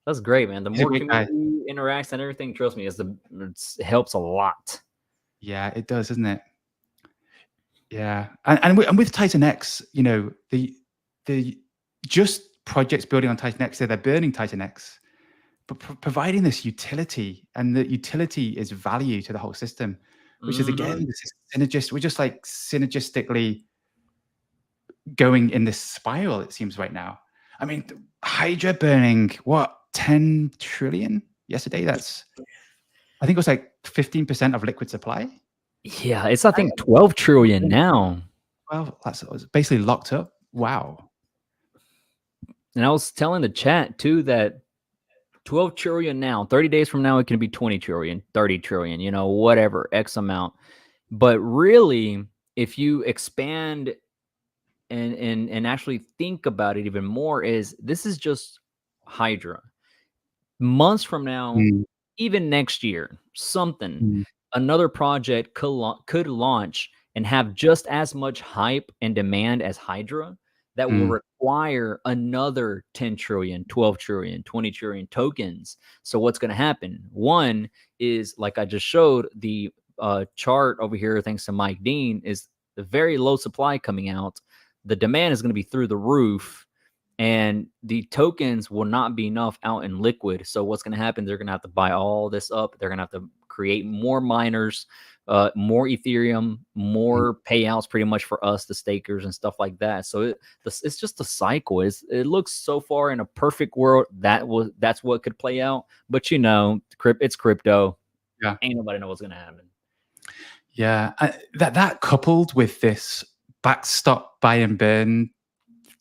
That's great, man. The more community interacts and everything, trust me, it helps a lot. Yeah, it does, doesn't it? Yeah, and with Titanx, you know, the just projects building on Titanx, they're burning Titanx, but providing this utility, and the utility is value to the whole system, which is again, this is synergist. We're just like synergistically going in this spiral. It seems right now. I mean, Hydra burning what 10 trillion yesterday. That's I think it was like 15% of liquid supply. Yeah, it's I think 12 trillion now. Well, that's basically locked up. Wow. And I was telling the chat too that 12 trillion now, 30 days from now, it can be 20 trillion, 30 trillion, you know, whatever, X amount. But really, if you expand and actually think about it even more, is this is just Hydra. Months from now, even next year, another project could launch and have just as much hype and demand as Hydra that will require another 10 trillion, 12 trillion, 20 trillion tokens. So what's going to happen? One is, like I just showed, the chart over here, thanks to Mike Dean, is the very low supply coming out. The demand is going to be through the roof, and the tokens will not be enough out in liquid. So what's going to happen? They're going to have to buy all this up. They're going to have to create more miners more Ethereum, more payouts pretty much for us, the stakers and stuff like that. So it's just a cycle. It looks so far in a perfect world that's what could play out. But you know, it's crypto. Yeah. Ain't nobody know what's gonna happen. Yeah, that coupled with this backstop buy and burn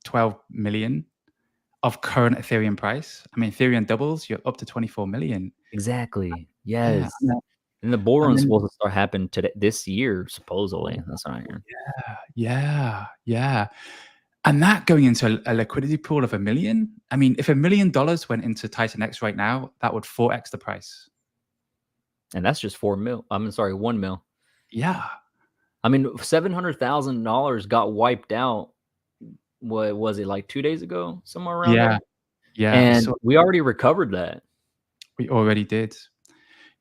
12 million of current Ethereum price. I mean, Ethereum doubles, you're up to 24 million. Exactly. Yeah. Yes. And the bull run's then- supposed to start happening this year, supposedly. That's what I hear. Yeah. And that going into a liquidity pool of $1 million. I mean, if $1 million went into Titanx right now, that would 4x the price. And that's just 4 mil. I'm sorry, 1 mil. Yeah. I mean, $700,000 got wiped out. What was it, like 2 days ago? Somewhere around there? Yeah. And we already recovered that. We already did.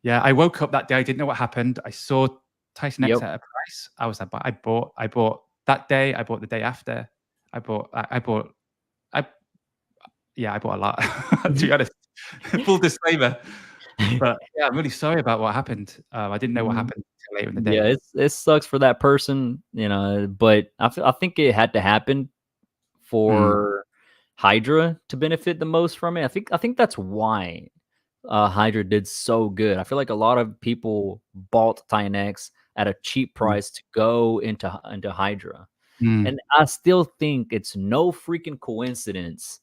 Yeah, I woke up that day. I didn't know what happened. I saw Titanx at a price. I was like, I bought that day. I bought the day after. I bought a lot. To be honest, full disclaimer. But yeah, I'm really sorry about what happened. I didn't know what happened until later in the day. Yeah, it sucks for that person, you know. But I think it had to happen for Hydra to benefit the most from it. I think that's why Hydra did so good. I feel like a lot of people bought Titanx at a cheap price to go into Hydra. And I still think it's no freaking coincidence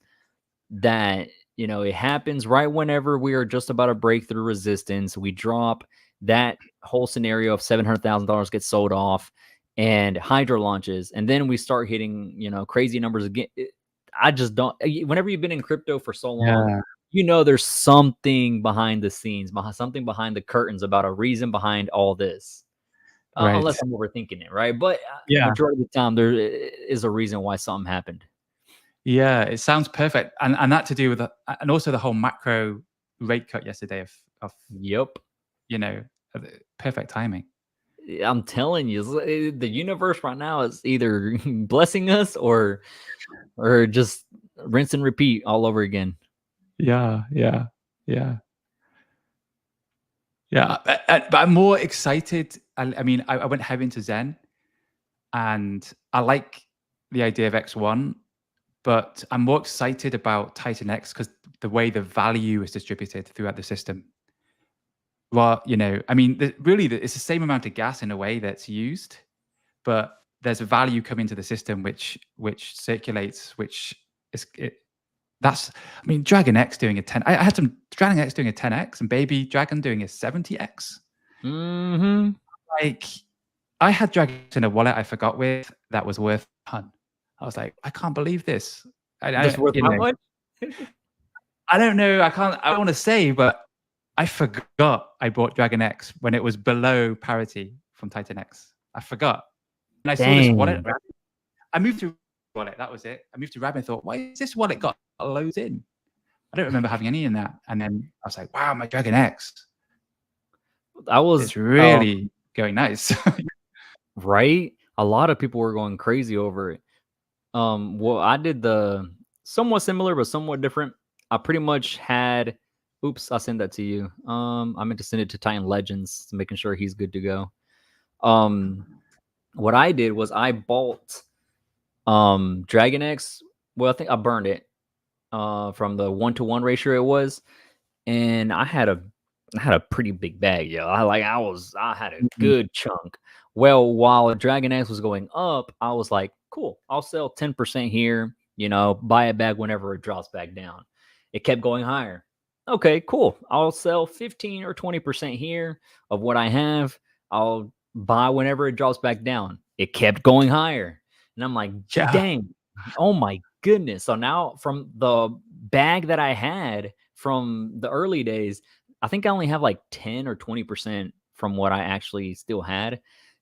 that, you know, it happens right whenever we are just about to break through resistance. We drop that whole scenario of $700,000 gets sold off and Hydra launches. And then we start hitting, you know, crazy numbers again. I just don't. Whenever you've been in crypto for so long, you know, there's something behind the scenes, something behind the curtains about a reason behind all this. Unless I'm overthinking it, right? But majority of the time, there is a reason why something happened. Yeah, it sounds perfect, and that to do with and also the whole macro rate cut yesterday of you know, perfect timing. I'm telling you, the universe right now is either blessing us or just rinse and repeat all over again. Yeah. But I'm more excited. I mean, I went heavy into Zen, and I like the idea of X1, but I'm more excited about Titanx because the way the value is distributed throughout the system. Well, you know, I mean, it's the same amount of gas in a way that's used, but there's a value coming to the system which circulates, which is that's. I mean, Dragon X doing a 10. I had some Dragon X doing a 10x and Baby Dragon doing a 70x. Like, I had Dragon in a wallet I forgot with that was worth a ton. I was like, I can't believe this. That's worth how much? I don't know. I don't want to say, but I forgot I bought Dragon X when it was below parity from Titanx. I forgot. And I saw this wallet. I moved to wallet. That was it. I moved to Rabbit and thought, why is this wallet got loads in? I don't remember having any in that. And then I was like, wow, my Dragon X. It's really going nice. Right? A lot of people were going crazy over it. Well, I did the somewhat similar but somewhat different. I pretty much had I sent that to you. I meant to send it to Titan Legends, making sure he's good to go. What I did was I bought Dragon X. Well, I think I burned it from the 1-to-1 ratio it was, and I had a pretty big bag, yo. I had a good chunk. Well, while Dragon X was going up, I was like, cool, I'll sell 10% here, you know, buy it back whenever it drops back down. It kept going higher. Okay, cool. I'll sell 15 or 20% here of what I have. I'll buy whenever it drops back down. It kept going higher. And I'm like, dang, oh my goodness. So now from the bag that I had from the early days, I think I only have like 10 or 20% from what I actually still had,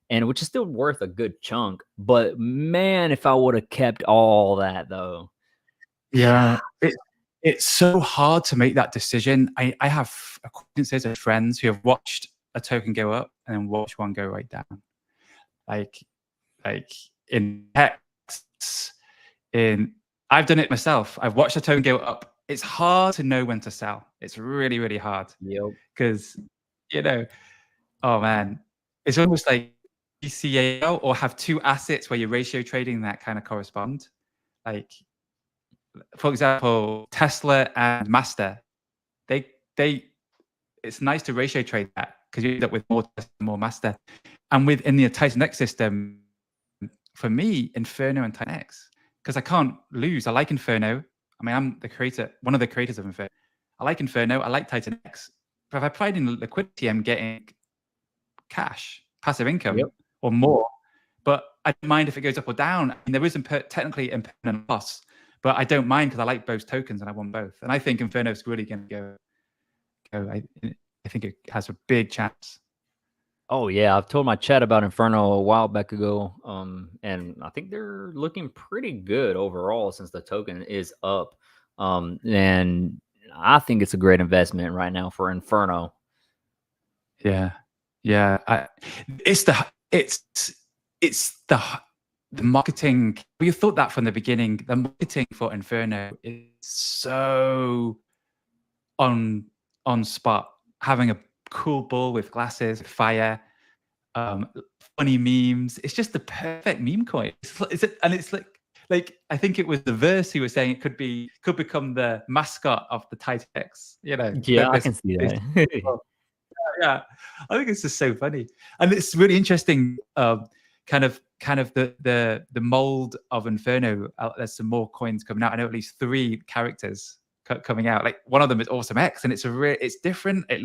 and which is still worth a good chunk. But man, if I would have kept all that though. Yeah. It's so hard to make that decision. I have acquaintances and friends who have watched a token go up and then watched one go right down. Like in X, I've done it myself. I've watched a token go up. It's hard to know when to sell. It's really, really hard. Yep. Because, you know, oh man, it's almost like ECAL or have two assets where you're ratio trading that kind of correspond. Like, for example, Tesla and Master, they it's nice to ratio trade that because you end up with more Tesla, more Master. And within the Titanx system, for me, Inferno and Titanx, because I can't lose. I like Inferno. I mean, I'm the creator, one of the creators of Inferno. I like Inferno. I like Titanx. But if I applied in liquidity, I'm getting cash, passive income, or more. But I don't mind if it goes up or down. I mean, there isn't technically impermanent loss, but I don't mind because I like both tokens and I want both. And I think Inferno is really going to go. I think it has a big chance. Oh yeah, I've told my chat about Inferno a while back ago, and I think they're looking pretty good overall since the token is up, and I think it's a great investment right now for Inferno. Yeah, it's the marketing. We thought that from the beginning. The marketing for Inferno is so on spot. Having a cool ball with glasses, fire, funny memes. It's just the perfect meme coin. It's like I think it was the Verse who was saying it could become the mascot of the Titanx. You know. Yeah, I can see that. Yeah, I think it's just so funny, and it's really interesting. Kind of the mold of Inferno. There's some more coins coming out. I know at least 3 characters coming out. Like one of them is Awesome X, and it's different. It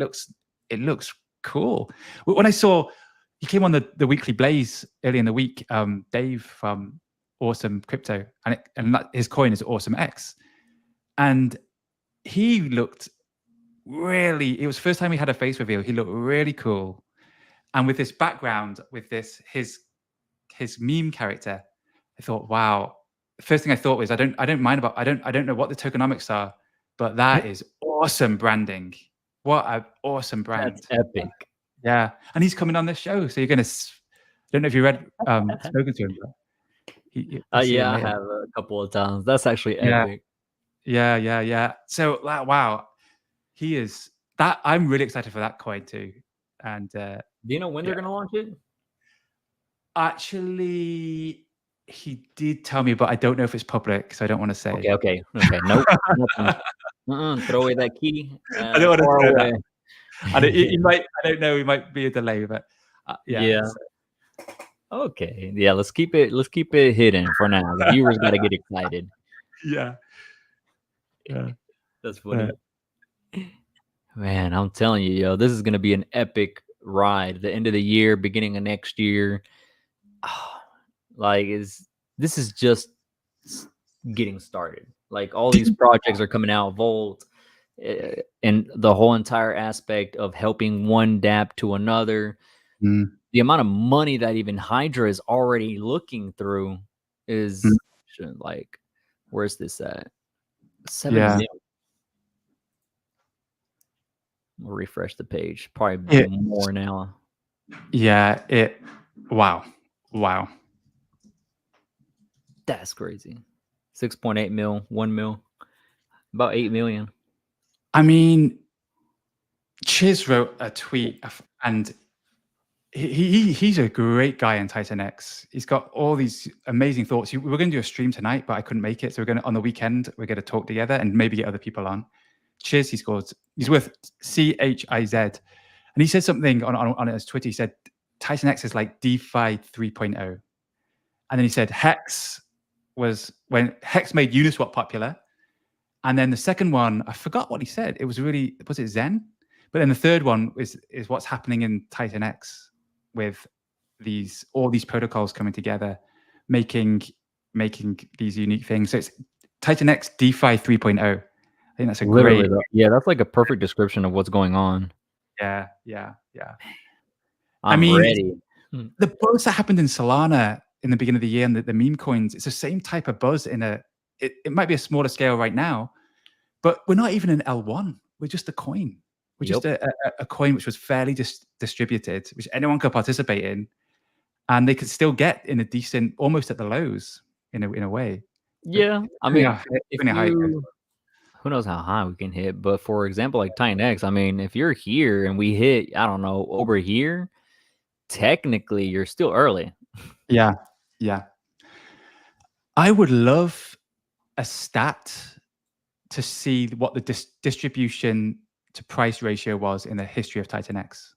looks cool. When I saw he came on the weekly Blaze early in the week, Dave from Awesome Crypto, and his coin is Awesome X, and he looked really. It was the first time he had a face reveal. He looked really cool, and with this background, with his meme character, I thought, wow. The first thing I thought was, I don't know what the tokenomics are, but that is awesome branding. What an awesome brand. That's epic. Yeah, and he's coming on this show, so you're gonna. I don't know if you read spoken to him. But yeah, I have a couple of times. That's actually epic. Yeah. So wow, he is that. I'm really excited for that coin too. And do you know when they're gonna launch it? Actually, he did tell me, but I don't know if it's public, so I don't want to say. Okay. Nope. Throw away that key. I don't want to throw that. And he might. I don't know. He might be a delay, but yeah. So. Okay. Yeah. Let's keep it hidden for now. The viewers got to get excited. Yeah. That's funny. Man, I'm telling you, yo, this is gonna be an epic ride. The end of the year, beginning of next year. Like this is just getting started. Like all these projects are coming out, Volt, and the whole entire aspect of helping one dApp to another. The amount of money that even Hydra is already looking through is like, where's this at? 7 million. We'll refresh the page. Probably more now. Yeah. Wow. That's crazy. 6.8 mil, 1 mil, about 8 million. I mean, Chiz wrote a tweet, and he's a great guy in Titanx. He's got all these amazing thoughts. We were going to do a stream tonight, but I couldn't make it. So on the weekend, we're going to talk together and maybe get other people on. Chiz, he's with CHIZ, and he said something on his Twitter. He said Titanx is like DeFi 3.0, and then he said Hex was when Hex made Uniswap popular, and then the second one, I forgot what he said. Was it Zen? But then the third one is what's happening in Titanx with all these protocols coming together, making these unique things. So it's Titanx DeFi 3.0. I think that's great. Yeah, that's like a perfect description of what's going on. Yeah. I'm ready. The buzz that happened in Solana in the beginning of the year and the meme coins, it's the same type of buzz it might be a smaller scale right now, but we're not even in L1. We're just a coin. We're just a coin which was fairly distributed, which anyone could participate in, and they could still get in a decent, almost at the lows in a way. Yeah, I mean, who knows how high we can hit? But for example, like Titanx, I mean, if you're here and we hit, I don't know, over here, technically you're still early. Yeah. I would love a stat to see what the distribution to price ratio was in the history of Titanx.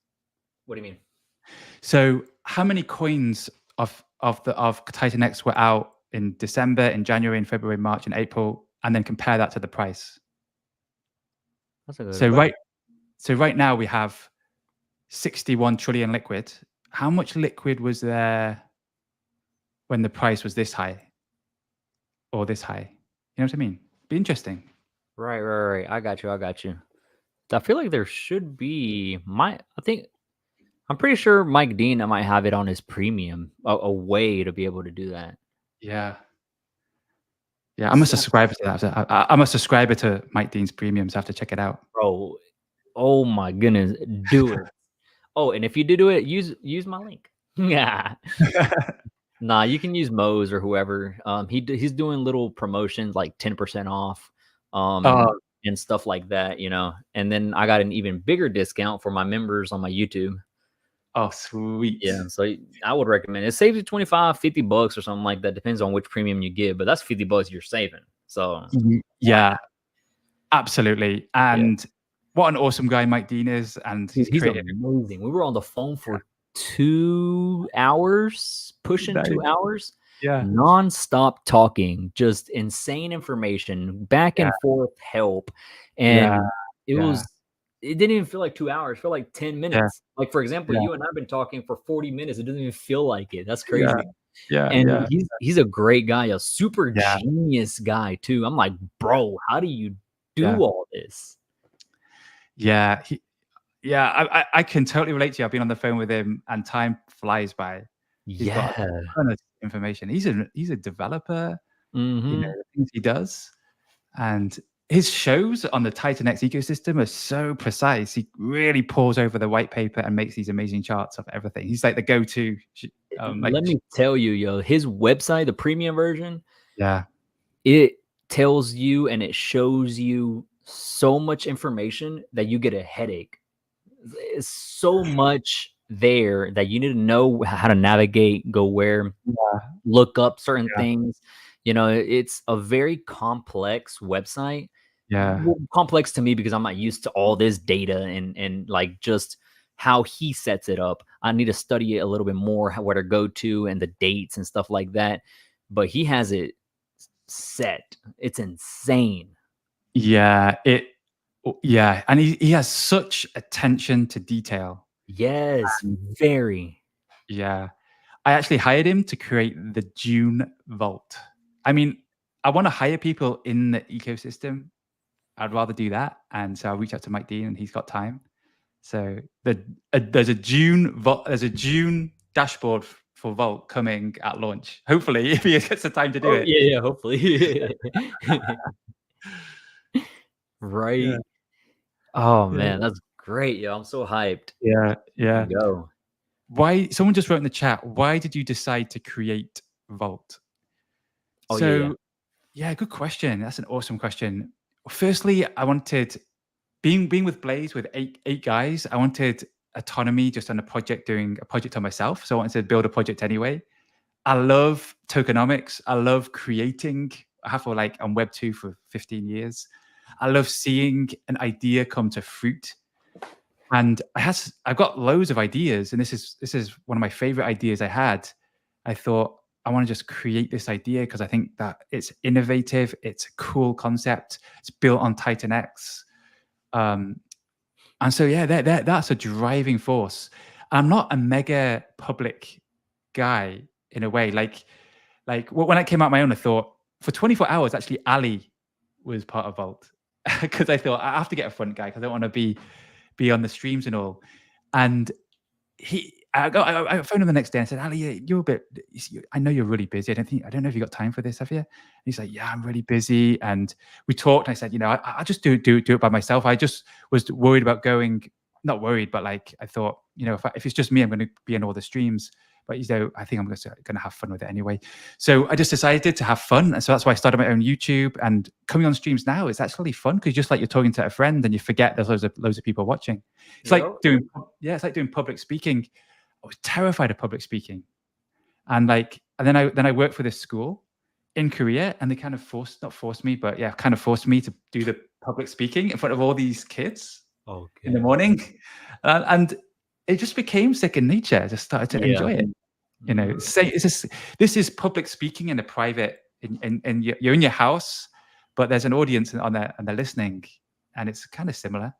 What do you mean? So how many coins of Titanx were out in December, in January, in February, March, and April, and then compare that to the price? That's a good So question. right now we have 61 trillion liquid. How much liquid was there when the price was this high or this high? You know what I mean? Be interesting. Right. I got you. I feel like there should be I'm pretty sure Mike Dean might have it on his premium, a way to be able to do that. Yeah. I'm a subscriber to that. I'm a subscriber to Mike Dean's premiums. I have to check it out. Bro, oh my goodness, do it. Oh, and if you do it, use my link. Yeah. Nah, you can use Moe's or whoever. He's doing little promotions like 10% off, and stuff like that, you know. And then I got an even bigger discount for my members on my YouTube. Oh, sweet. Yeah, so I would recommend it. It saves you $25-$50 or something like that. Depends on which premium you get, but that's $50 you're saving. So yeah, absolutely. And what an awesome guy Mike Dean is, and he's amazing. We were on the phone for 2 hours, pushing 2 hours, non-stop talking, just insane information, back and forth help, and it didn't even feel like 2 hours. It felt like 10 minutes. Like, for example, you and I have been talking for 40 minutes. It doesn't even feel like it. That's crazy. And he's a great guy, a super genius guy too. I'm like, bro, how do you do all this? I can totally relate to you. I've been on the phone with him, and time flies by. He's got a ton of information. He's a developer. You know the things he does, and his shows on the Titanx ecosystem are so precise. He really pores over the white paper and makes these amazing charts of everything. He's like the go-to. Let me tell you, yo, his website, the premium version, it tells you and it shows you so much information that you get a headache. It's so much there that you need to know how to navigate, go where, look up certain things. You know, it's a very complex website. Complex to me because I'm not used to all this data and like just how he sets it up. I need to study it a little bit more, where to go to and the dates and stuff like that. But he has it set. It's insane. And he has such attention to detail. Yes, very. I actually hired him to create the June Vault. I mean, I want to hire people in the ecosystem. I'd rather do that, and so I reached out to Mike Dean, and he's got time. So there's a June Vault, there's a June dashboard for Vault coming at launch. Hopefully, if he gets the time to do it. Yeah, hopefully. Right. Oh man, that's great, yo! I'm so hyped. Go. Why? Someone just wrote in the chat. Why did you decide to create Vault? Good question. That's an awesome question. Firstly, I wanted being with Blaze with eight guys. I wanted autonomy just on a project, doing a project on myself. So I wanted to build a project anyway. I love tokenomics. I love creating. I have on Web 2 for 15 years. I love seeing an idea come to fruit. And I've got loads of ideas, and this is one of my favorite ideas I had. I thought, I want to just create this idea because I think that it's innovative. It's a cool concept. It's built on Titanx. And so, that's a driving force. I'm not a mega public guy in a way. Like when I came out my own, I thought for 24 hours, actually, Ali was part of Vault because I thought I have to get a front guy because I don't want to be on the streams and all. And I phoned him the next day and said, Ali, I know you're really busy. I don't know if you got time for this, have you? And he's like, yeah, I'm really busy. And we talked, and I said, I just do it by myself. I just was worried about not worried, but I thought, if it's just me, I'm going to be in all the streams. But I think I'm going to have fun with it anyway. So I just decided to have fun. And so that's why I started my own YouTube. And coming on streams now is actually fun because just like you're talking to a friend and you forget there's loads of people watching. It's like doing public speaking. was terrified of public speaking. And then I worked for this school in Korea, and they kind of not forced me, but yeah, kind of forced me to do the public speaking in front of all these kids in the morning. And it just became second nature. I just started to enjoy it. You know, this is public speaking in a private, you're in your house, but there's an audience on there and they're listening, and it's kind of similar.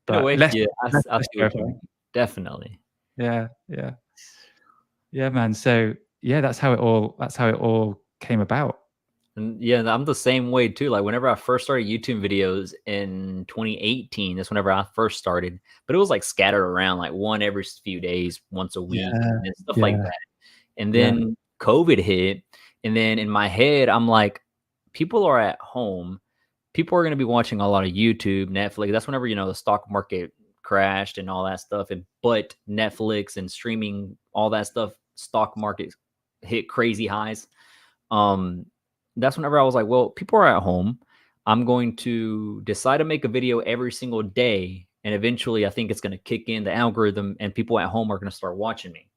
In a way, less, yeah, I less see what you terrifying. mean. Definitely. Yeah, man. So yeah, that's how it all came about. And yeah, I'm the same way too. Like whenever I first started YouTube videos in 2018, that's whenever I first started. But it was like scattered around, like one every few days, once a week, and stuff like that. And then COVID hit, and then in my head, I'm like, people are at home. People are going to be watching a lot of YouTube, Netflix. That's whenever, you know, the stock market crashed and all that stuff. But Netflix and streaming, all that stuff, stock market hit crazy highs. That's whenever I was like, well, people are at home. I'm going to decide to make a video every single day. And eventually I think it's going to kick in the algorithm and people at home are going to start watching me.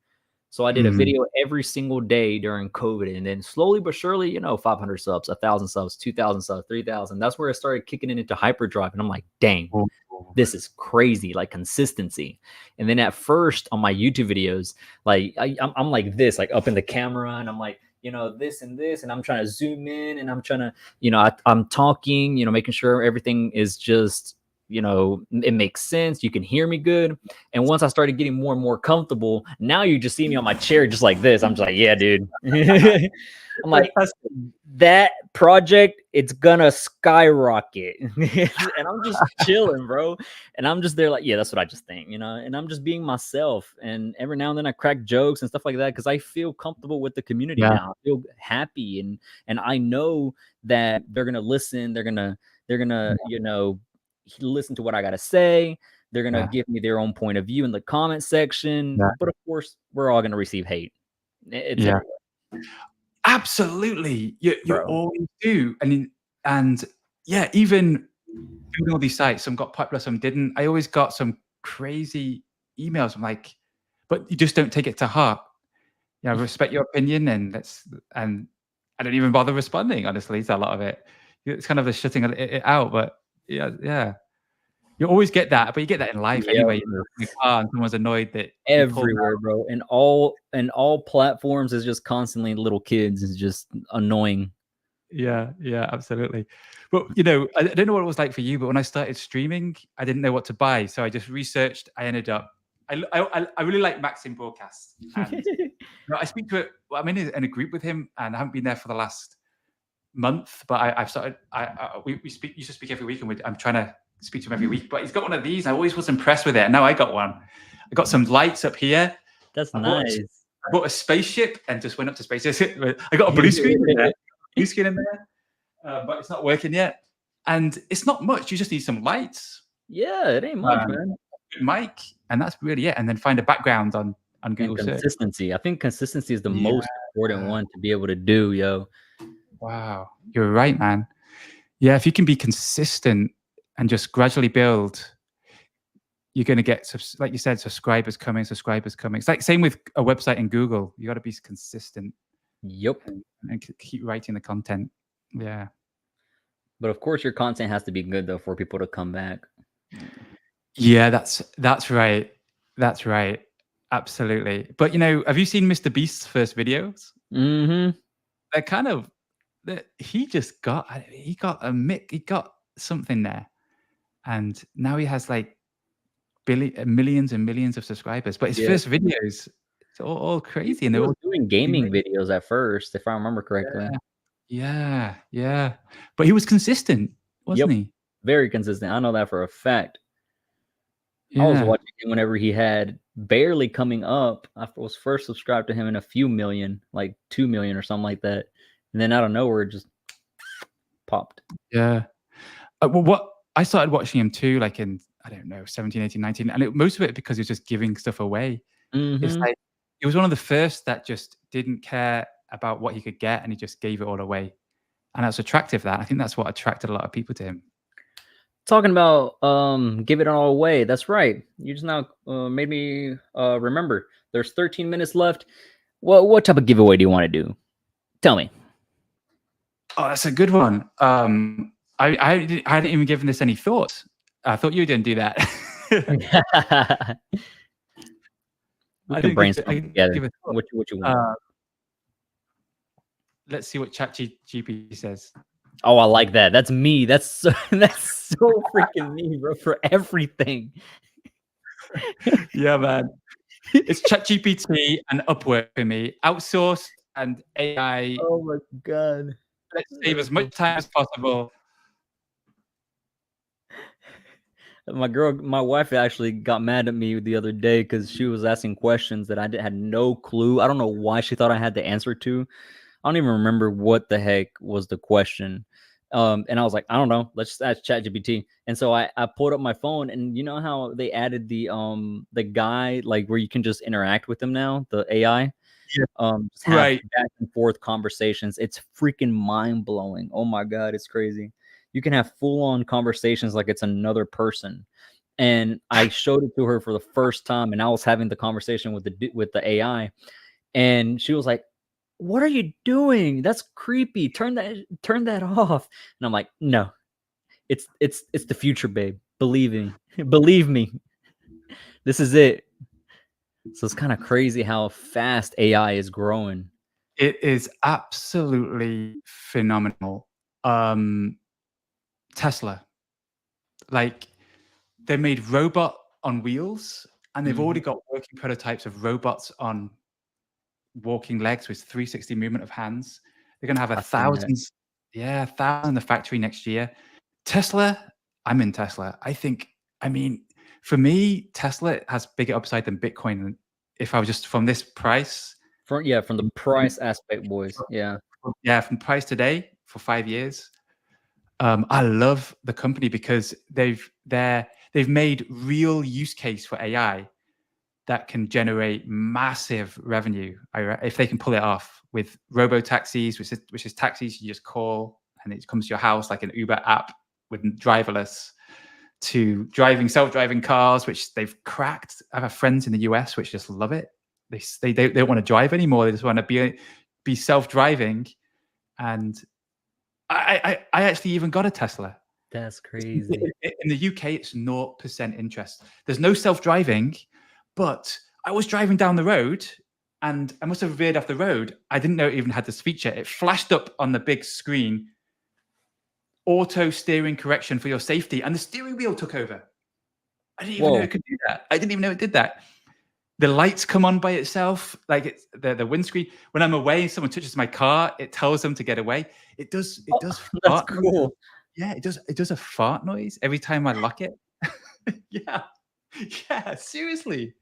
So I did a video every single day during COVID, and then slowly but surely, you know, 500 subs, 1,000 subs, 2,000 subs, 3,000. That's where it started kicking it into hyperdrive. And I'm like, dang, this is crazy, like consistency. And then at first on my YouTube videos, like I'm like this, like up in the camera, and I'm like, you know, this and this, and I'm trying to zoom in, and I'm trying to, you know, I'm talking, you know, making sure everything is just, you know, it makes sense. You can hear me good. And once I started getting more and more comfortable, now you just see me on my chair just like this. I'm just like, yeah, dude. I'm like, that project, it's gonna skyrocket. And I'm just chilling, bro. And I'm just there like, yeah, that's what I just think, you know, and I'm just being myself. And every now and then I crack jokes and stuff like that because I feel comfortable with the community now. I feel happy, and I know that they're gonna listen, they're gonna, you know, listen to what I gotta say. They're gonna give me their own point of view in the comment section. But of course, we're all gonna receive hate. It's everywhere. Absolutely. You always do. And yeah, even doing all these sites, some got popular, some didn't. I always got some crazy emails. I'm like, but you just don't take it to heart. Yeah, I respect your opinion, and I don't even bother responding, honestly, to a lot of it. It's kind of the shutting it out, but yeah. You always get that, but you get that in life anyway. And someone's annoyed that everywhere, bro. And all platforms is just constantly little kids. Is just annoying. Yeah, absolutely. But you know, I don't know what it was like for you, but when I started streaming, I didn't know what to buy, so I just researched. I ended up. I really like Maxim Broadcast. And, you know, I speak to it. Well, I'm in a group with him, and I haven't been there for the last month. But I've started. We used to speak every week, and I'm trying to speak to him every week, but he's got one of these. I always was impressed with it. And now I got one. I got some lights up here. That's nice. I bought a spaceship and just went up to space. I got a blue screen in there. Blue screen in there, but it's not working yet. And it's not much. You just need some lights. Yeah, it ain't much, man. Mic, and that's really it. And then find a background on Google search. Consistency. I think consistency is the most important one to be able to do, yo. Wow, you're right, man. Yeah, if you can be consistent and just gradually build, you're going to get, like you said, subscribers coming. It's like same with a website in Google. You got to be consistent. Yep. And keep writing the content. Yeah. But of course, your content has to be good though for people to come back. Yeah, that's right. That's right. Absolutely. But you know, have you seen Mr. Beast's first videos? Mm-hmm. They're kind of, he got something there. And now he has like millions and millions of subscribers. But his first videos, it's all crazy. And they were doing gaming videos at first, if I remember correctly. Yeah. But he was consistent, wasn't he? Very consistent. I know that for a fact. Yeah. I was watching him whenever he had barely coming up. I was first subscribed to him in a few million, like 2 million or something like that. And then out of nowhere, it just popped. Yeah. Well, I started watching him too, like in, I don't know, 17, 18, 19. And most of it because he was just giving stuff away. It's like, he was one of the first that just didn't care about what he could get, and he just gave it all away. And that's attractive. I think that's what attracted a lot of people to him. Talking about give it all away. That's right. You just now made me remember. There's 13 minutes left. What type of giveaway do you want to do? Tell me. Oh, that's a good one. I hadn't even given this any thought. I thought you didn't do that. We can brainstorm together. What you want? Let's see what ChatGPT says. Oh, I like that. That's me. That's so freaking me, bro. For everything. Yeah, man. It's ChatGPT and Upwork for me. Outsource and AI. Oh my god. Let's save as much time as possible. My wife actually got mad at me the other day because she was asking questions that I had no clue. I don't know why she thought I had the answer to. I don't even remember what the heck was the question. And I was like, I don't know. Let's just ask ChatGPT. And so I pulled up my phone, and you know how they added the guy like where you can just interact with them now, the AI. Yeah. Just have back and forth conversations. It's freaking mind blowing. Oh my god, it's crazy. You can have full on conversations like it's another person. And I showed it to her for the first time, and I was having the conversation with the AI, and she was like, "What are you doing? That's creepy. Turn that off." And I'm like, "No, it's the future, babe. Believe me. This is it." So it's kind of crazy how fast AI is growing. It is absolutely phenomenal. Tesla, like, they made robot on wheels, and they've already got working prototypes of robots on walking legs with 360 movement of hands. They're going to have 1,000 in the factory next year. Tesla, I'm in Tesla. I mean, for me, Tesla has bigger upside than Bitcoin. If I was just from this price. From the price aspect, boys. Yeah. Yeah, from price today for 5 years. I love the company because they've made real use case for AI that can generate massive revenue if they can pull it off with robo taxis, which is taxis you just call and it comes to your house like an Uber app with driverless, to self-driving cars, which they've cracked. I have friends in the US which just love it. They don't want to drive anymore. They just want to be self-driving. And I actually even got a Tesla. That's crazy. In the UK, it's 0% interest. There's no self-driving, but I was driving down the road and I must have veered off the road. I didn't know it even had this feature. It flashed up on the big screen, auto steering correction for your safety, and the steering wheel took over. I didn't even know it could do that. I didn't even know it did that. The lights come on by itself, like it's the windscreen. When I'm away and someone touches my car, it tells them to get away. It does. That's cool. Yeah, it does a fart noise every time I lock it. Yeah, seriously.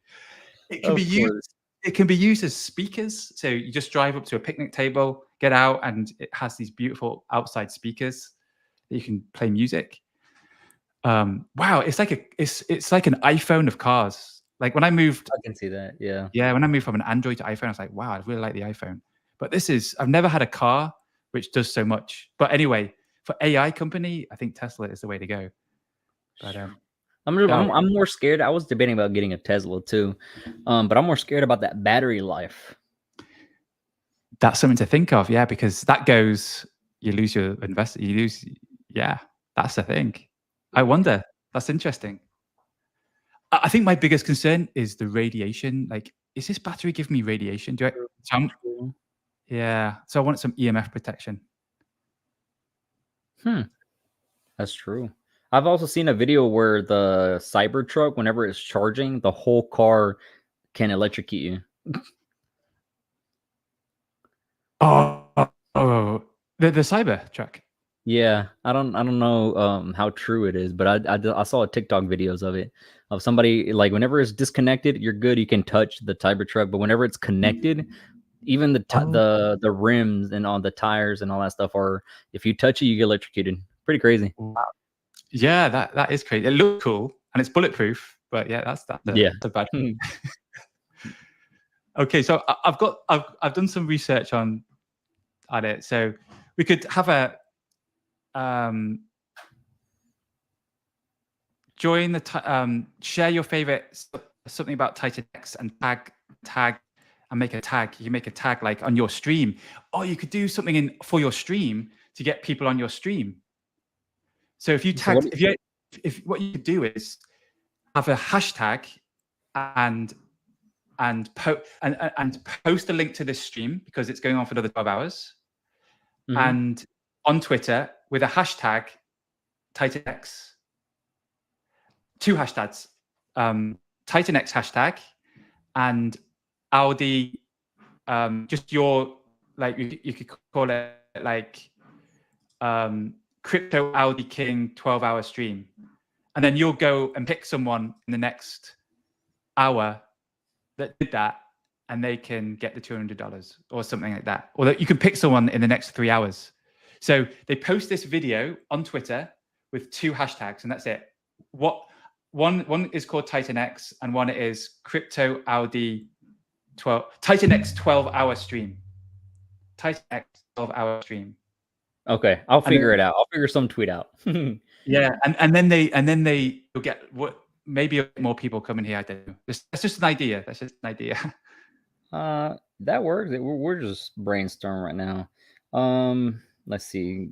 It can be used. It can be used as speakers. So you just drive up to a picnic table, get out, and it has these beautiful outside speakers that you can play music. Wow, it's like an iPhone of cars. Like when I moved, I can see that. Yeah. Yeah, when I moved from an Android to iPhone, I was like, wow, I really like the iPhone. But I've never had a car which does so much. But anyway, for AI company, I think Tesla is the way to go. But I'm more scared. I was debating about getting a Tesla too, but I'm more scared about that battery life. That's something to think of, yeah, because that goes, you lose your investor, yeah, that's the thing. I wonder. That's interesting. I think my biggest concern is the radiation. Like, is this battery giving me radiation? Yeah, so I want some EMF protection. That's true. I've also seen a video where the Cybertruck, whenever it's charging, the whole car can electrocute you. Oh, the Cybertruck. Yeah, I don't know how true it is, but I saw TikTok videos of it, of somebody like whenever it's disconnected, you're good, you can touch the Cybertruck, but whenever it's connected, even the rims and on the tires and all that stuff are, if you touch it, you get electrocuted. Pretty crazy. Wow. Yeah, that is crazy. It looks cool and it's bulletproof, but yeah, that's the bad thing. Okay, so I've done some research on it, so we could have a join the share your favorite something about Titanx and tag and make a tag. You can make a tag like on your stream, or you could do something for your stream to get people on your stream. So if you tag, if what you could do is have a hashtag and post a link to this stream because it's going on for another 12 hours, and on Twitter with a hashtag Titanx. 2 hashtags, Titanx hashtag and Audi, just your, like, you could call it like Crypto Audi King 12-hour stream. And then you'll go and pick someone in the next hour that did that, and they can get the $200 or something like that. Or that you can pick someone in the next 3 hours. So they post this video on Twitter with 2 hashtags, and that's it. One is called Titanx, and one is Crypto Audi Titanx 12-hour stream. Titanx 12-hour stream. Okay, I'll figure it out. I'll figure some tweet out. Yeah, and then you'll get maybe more people coming here. I don't know. That's just an idea. That's just an idea. That works. We're just brainstorming right now. Let's see.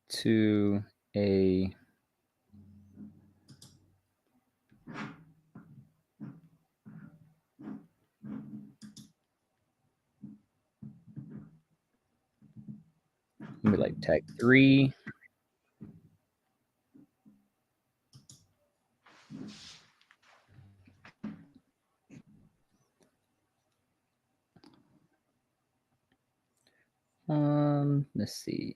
To a maybe like tag 3. Let's see.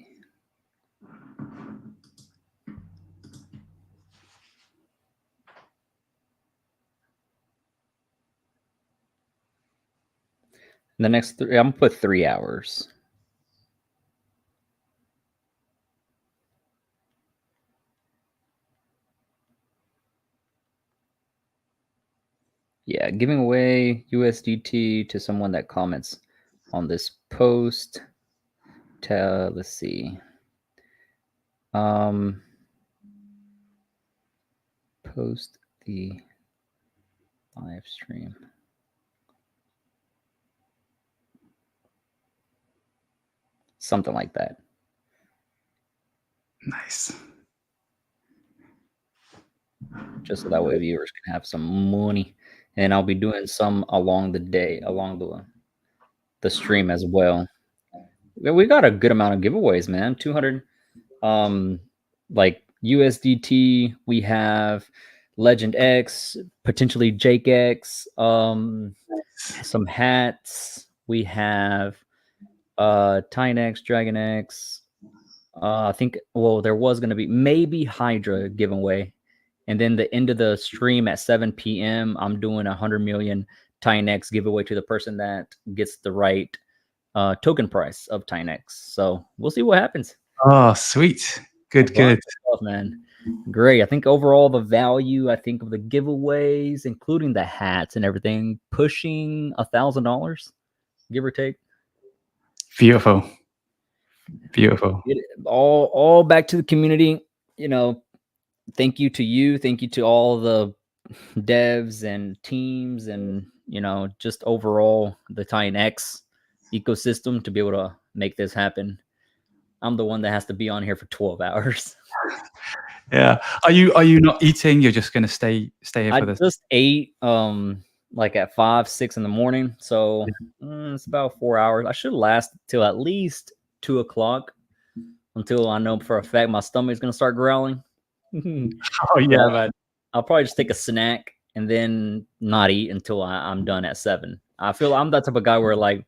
The next 3, I'm gonna put 3 hours. Yeah, giving away USDT to someone that comments on this post. Let's see. Post the live stream. Something like that. Nice. Just so that way viewers can have some money. And I'll be doing some along the day, along the stream as well. We got a good amount of giveaways, man. 200 like USDT. We have Legend X, potentially Jake X, some hats. We have Titanx, Dragon X. I think, well, there was going to be maybe Hydra giveaway. And then the end of the stream at 7 p.m., I'm doing 100 million Titanx giveaway to the person that gets the right token price of Titanx. So we'll see what happens. Oh, sweet. Good. Stuff, man. Great. I think overall the value, I think of the giveaways, including the hats and everything, pushing $1,000, give or take. Beautiful. All back to the community. You know, thank you to you. Thank you to all the devs and teams and, you know, just overall the Titanx ecosystem to be able to make this happen. I'm the one that has to be on here for 12 hours. Yeah. Are you not eating? You're just going to stay here for this? I just ate like at 5, 6 in the morning. So it's about 4 hours. I should last till at least 2 o'clock until I know for a fact my stomach is going to start growling. Oh, yeah, man. I'll probably just take a snack and then not eat until I'm done at 7. I feel I'm that type of guy where like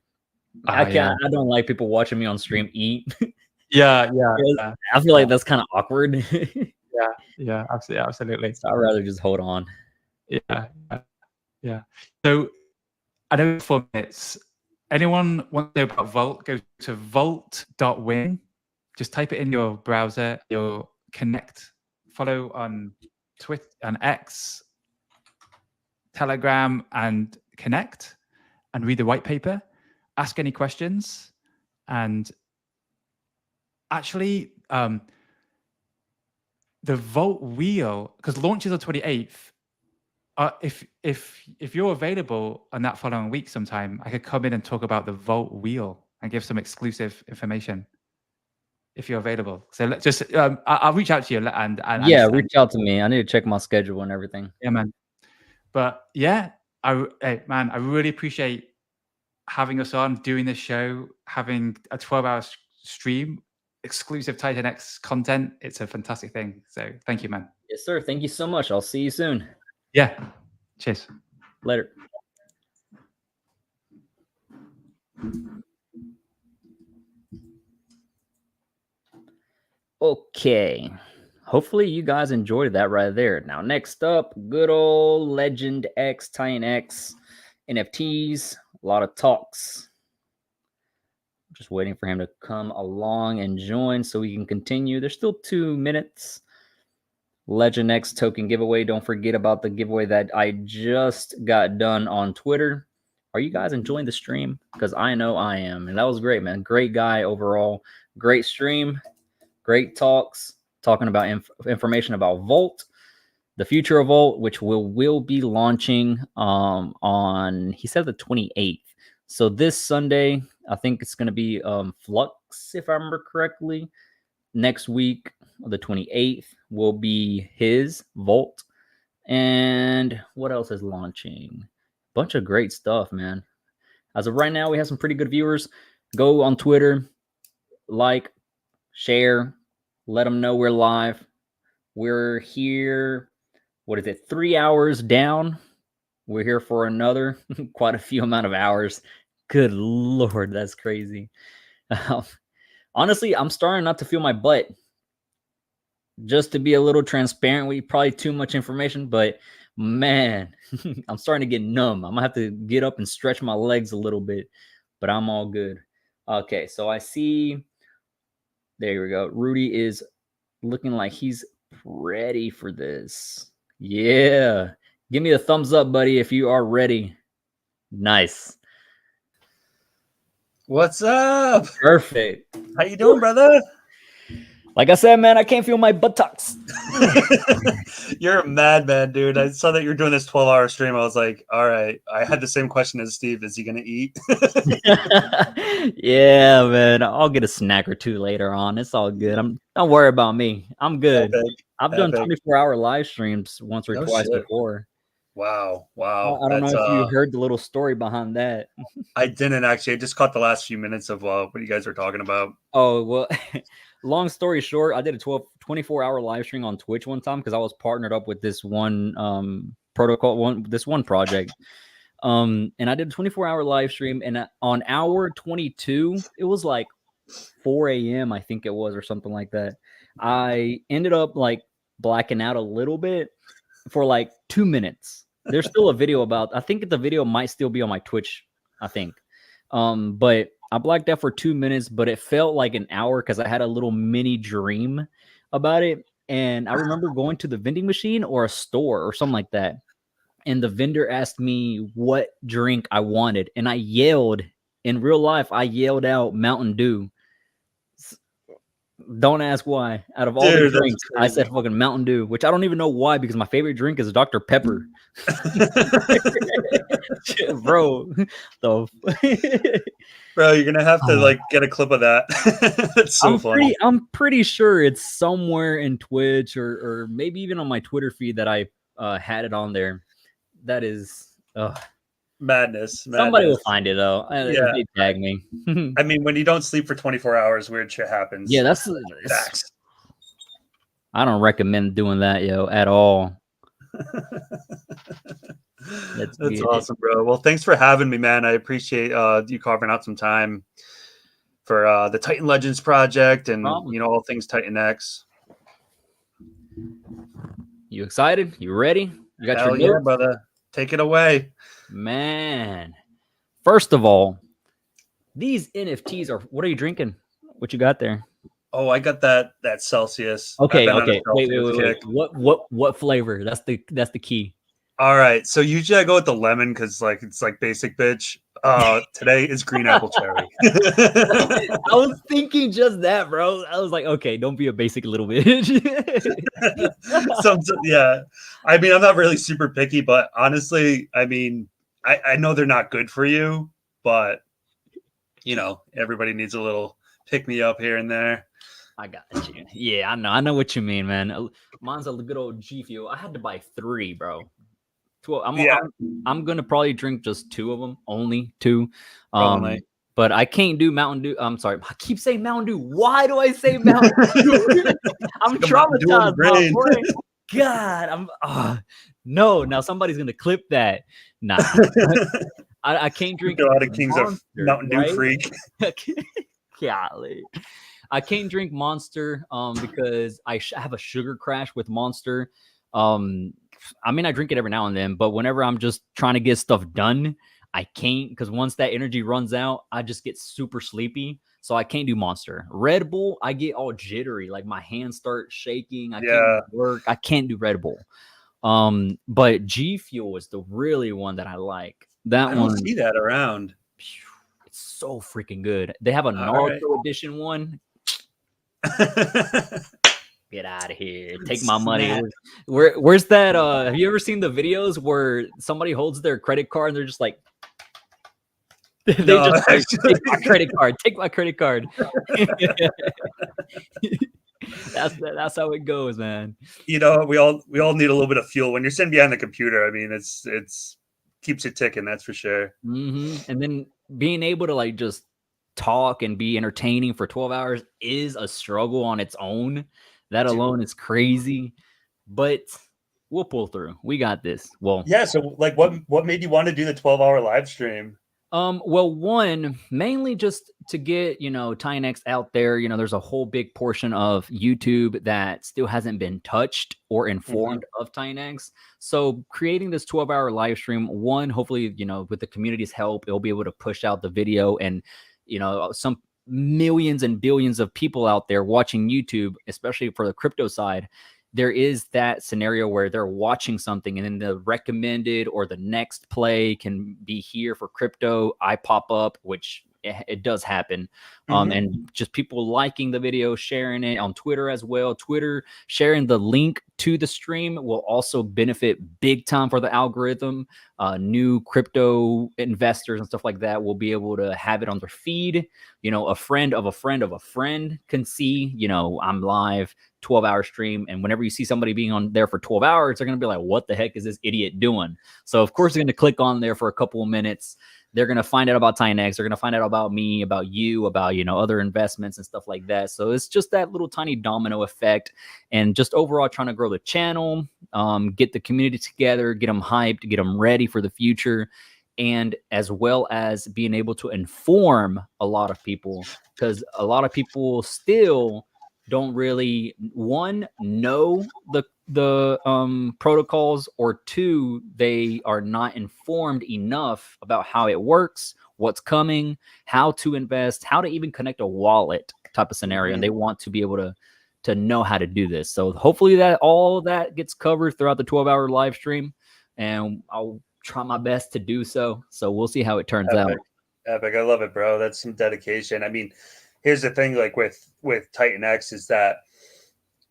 I don't like people watching me on stream eat. Yeah. I feel like that's kind of awkward. Yeah, absolutely. So I'd rather just hold on. Yeah. So I know 4 minutes. Anyone want to know about Vault? Go to vault.win. Just type it in your browser. You'll connect. Follow on Twitter and X, Telegram, and connect and read the white paper. Ask any questions, and actually, the Vault wheel, because launches on 28th. If you're available on that following week sometime, I could come in and talk about the Vault wheel and give some exclusive information if you're available. So just I'll reach out to you and yeah, reach out to me. I need to check my schedule and everything. Yeah, man. But yeah, hey, man, I really appreciate having us on, doing this show, having a 12-hour stream, exclusive Titanx content. It's a fantastic thing. So thank you, man. Yes, sir. Thank you so much. I'll see you soon. Yeah. Cheers. Later. Okay. Hopefully you guys enjoyed that right there. Now, next up, good old Legend X Titanx NFTs. A lot of talks. Just waiting for him to come along and join so we can continue. There's still 2 minutes. Legend X token giveaway. Don't forget about the giveaway that I just got done on Twitter. Are you guys enjoying the stream? Because I know I am. And that was great, man. Great guy overall. Great stream. Great talks. Talking about information about Volt. The future of Volt, which will be launching on, he said, the 28th. So this Sunday, I think it's going to be Flux, if I remember correctly. Next week, the 28th, will be his Volt. And what else is launching? Bunch of great stuff, man. As of right now, we have some pretty good viewers. Go on Twitter, like, share, let them know we're live. We're here, 3 hours down? We're here for another quite a few amount of hours. Good Lord, that's crazy. Honestly, I'm starting not to feel my butt. Just to be a little transparent with you, probably too much information, but man, I'm starting to get numb. I'm gonna have to get up and stretch my legs a little bit, but I'm all good. Okay, so I see, there we go. Rudy is looking like he's ready for this. Yeah. Give me a thumbs up, buddy, if you are ready. Nice. What's up? Perfect. How you doing, brother? Like I said, man, I can't feel my buttocks. You're a madman, dude. I saw that you were doing this 12-hour stream. I was like, all right. I had the same question as Steve. Is he going to eat? Yeah, man. I'll get a snack or two later on. It's all good. Don't worry about me. I'm good. Epic. I've done 24-hour live streams once or twice before. Wow. I don't know if you heard the little story behind that. I didn't actually. I just caught the last few minutes of what you guys were talking about. Oh, well, long story short, I did a 24-hour live stream on Twitch one time because I was partnered up with this one this one project. And I did a 24-hour live stream, and on hour 22, it was like 4 a.m. I think it was, or something like that. I ended up like blacking out a little bit for like 2 minutes. There's still a video I think the video might still be on my Twitch, I think. But I blacked out for 2 minutes, but it felt like an hour because I had a little mini dream about it. And I remember going to the vending machine or a store or something like that. And the vendor asked me what drink I wanted. And I yelled, in real life, I yelled out Mountain Dew. Don't ask why. Out of all the drinks, I said fucking Mountain Dew, which I don't even know why, because my favorite drink is Dr. Pepper. Bro, Bro, you're gonna have to like get a clip of that. That's so funny. I'm pretty sure it's somewhere in Twitch or maybe even on my Twitter feed that I had it on there. That is madness. Somebody will find it though. Yeah. They tag me. I mean, when you don't sleep for 24 hours, weird shit happens. Yeah, that's facts. I don't recommend doing that, at all. That's awesome, bro. Well, thanks for having me, man. I appreciate you carving out some time for the Titan Legends project and all things Titanx. You excited? You ready? You got Hell your yeah, brother. Take it away. Man. First of all, these NFTs are, what are you drinking? What you got there? Oh, I got that Celsius. Okay. Wait. What flavor? That's the key. All right. So usually I go with the lemon because like it's like basic bitch. Today is green apple cherry. I was thinking just that, bro. I was like, okay, don't be a basic little bitch. Yeah. I mean, I'm not really super picky, but honestly, I mean, I know they're not good for you, but you know, everybody needs a little pick me up here and there. I got you. Yeah, I know what you mean, man. Mine's a good old G Fuel. I had to buy 3, bro. 12. I'm gonna probably drink just 2 of them, only 2. Only. But I can't do Mountain Dew. I'm sorry, I keep saying Mountain Dew. Why do I say Mountain Dew? I'm traumatized, my boy. God, no. Now somebody's gonna clip that. Nah, I can't drink. A lot of Kings Monster, of Mountain Dew right? freak. Golly. I can't drink Monster because I have a sugar crash with Monster. I mean, I drink it every now and then, but whenever I'm just trying to get stuff done, I can't, because once that energy runs out, I just get super sleepy. So I can't do Monster. Red Bull, I get all jittery, like my hands start shaking. I can't work. I can't do Red Bull. But G Fuel is the really one that I like. I don't see that around. It's so freaking good. They have a Naruto edition one. Get out of here. Take my money. Where's that? Have you ever seen the videos where somebody holds their credit card and they're just like, take my credit card. Take my credit card. That's how it goes, man. You know, we all need a little bit of fuel when you're sitting behind the computer. I mean, it's keeps it ticking, that's for sure. And then being able to like just talk and be entertaining for 12 hours is a struggle on its own. That alone is crazy, but we'll pull through. We got this. Well, yeah. So, like, what made you want to do the 12-hour live stream? Well, one, mainly just to get, Titanx out there. There's a whole big portion of YouTube that still hasn't been touched or informed of Titanx. So creating this 12-hour live stream, one, hopefully, with the community's help, it'll be able to push out the video, and, some millions and billions of people out there watching YouTube, especially for the crypto side. There is that scenario where they're watching something and then the recommended or the next play can be here for crypto. I pop up, which it does happen. And just people liking the video, sharing it on Twitter as well. Twitter sharing the link to the stream will also benefit big time for the algorithm. New crypto investors and stuff like that will be able to have it on their feed. A friend of a friend of a friend can see, I'm live 12-hour stream. And whenever you see somebody being on there for 12 hours, they're going to be like, what the heck is this idiot doing? So of course, they're going to click on there for a couple of minutes. They're going to find out about Titanx. They're going to find out about me, about you, about, other investments and stuff like that. So it's just that little tiny domino effect, and just overall trying to grow the channel, get the community together, get them hyped, get them ready for the future, and as well as being able to inform a lot of people, because a lot of people still don't really, one, know the protocols, or two, they are not informed enough about how it works, what's coming, how to invest, how to even connect a wallet type of scenario. And they want to be able to know how to do this. So hopefully that all that gets covered throughout the 12-hour live stream, and I'll try my best to do so. So we'll see how it turns out. Epic. I love it, bro. That's some dedication. I mean, here's the thing, like with Titanx, is that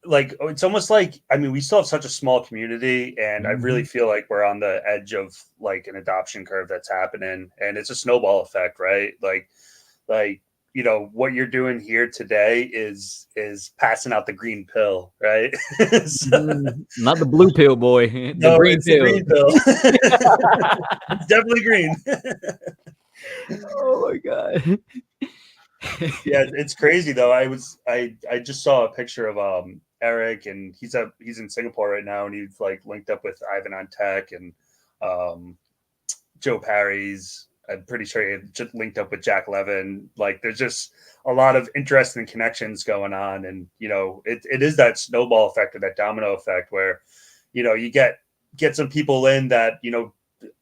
like it's almost like, I mean, we still have such a small community, and I really feel like we're on the edge of like an adoption curve that's happening, and it's a snowball effect, right? Like what you're doing here today is passing out the green pill, right? Not the blue pill, boy. The green pill. The green pill. It's definitely green. Oh my god. Yeah, it's crazy though. I just saw a picture of Eric, and he's in Singapore right now, and he's like linked up with Ivan on Tech and Joe Parry's. I'm pretty sure he had just linked up with Jack Levin. Like, there's just a lot of interesting connections going on, and it is that snowball effect, or that domino effect, where you get some people in that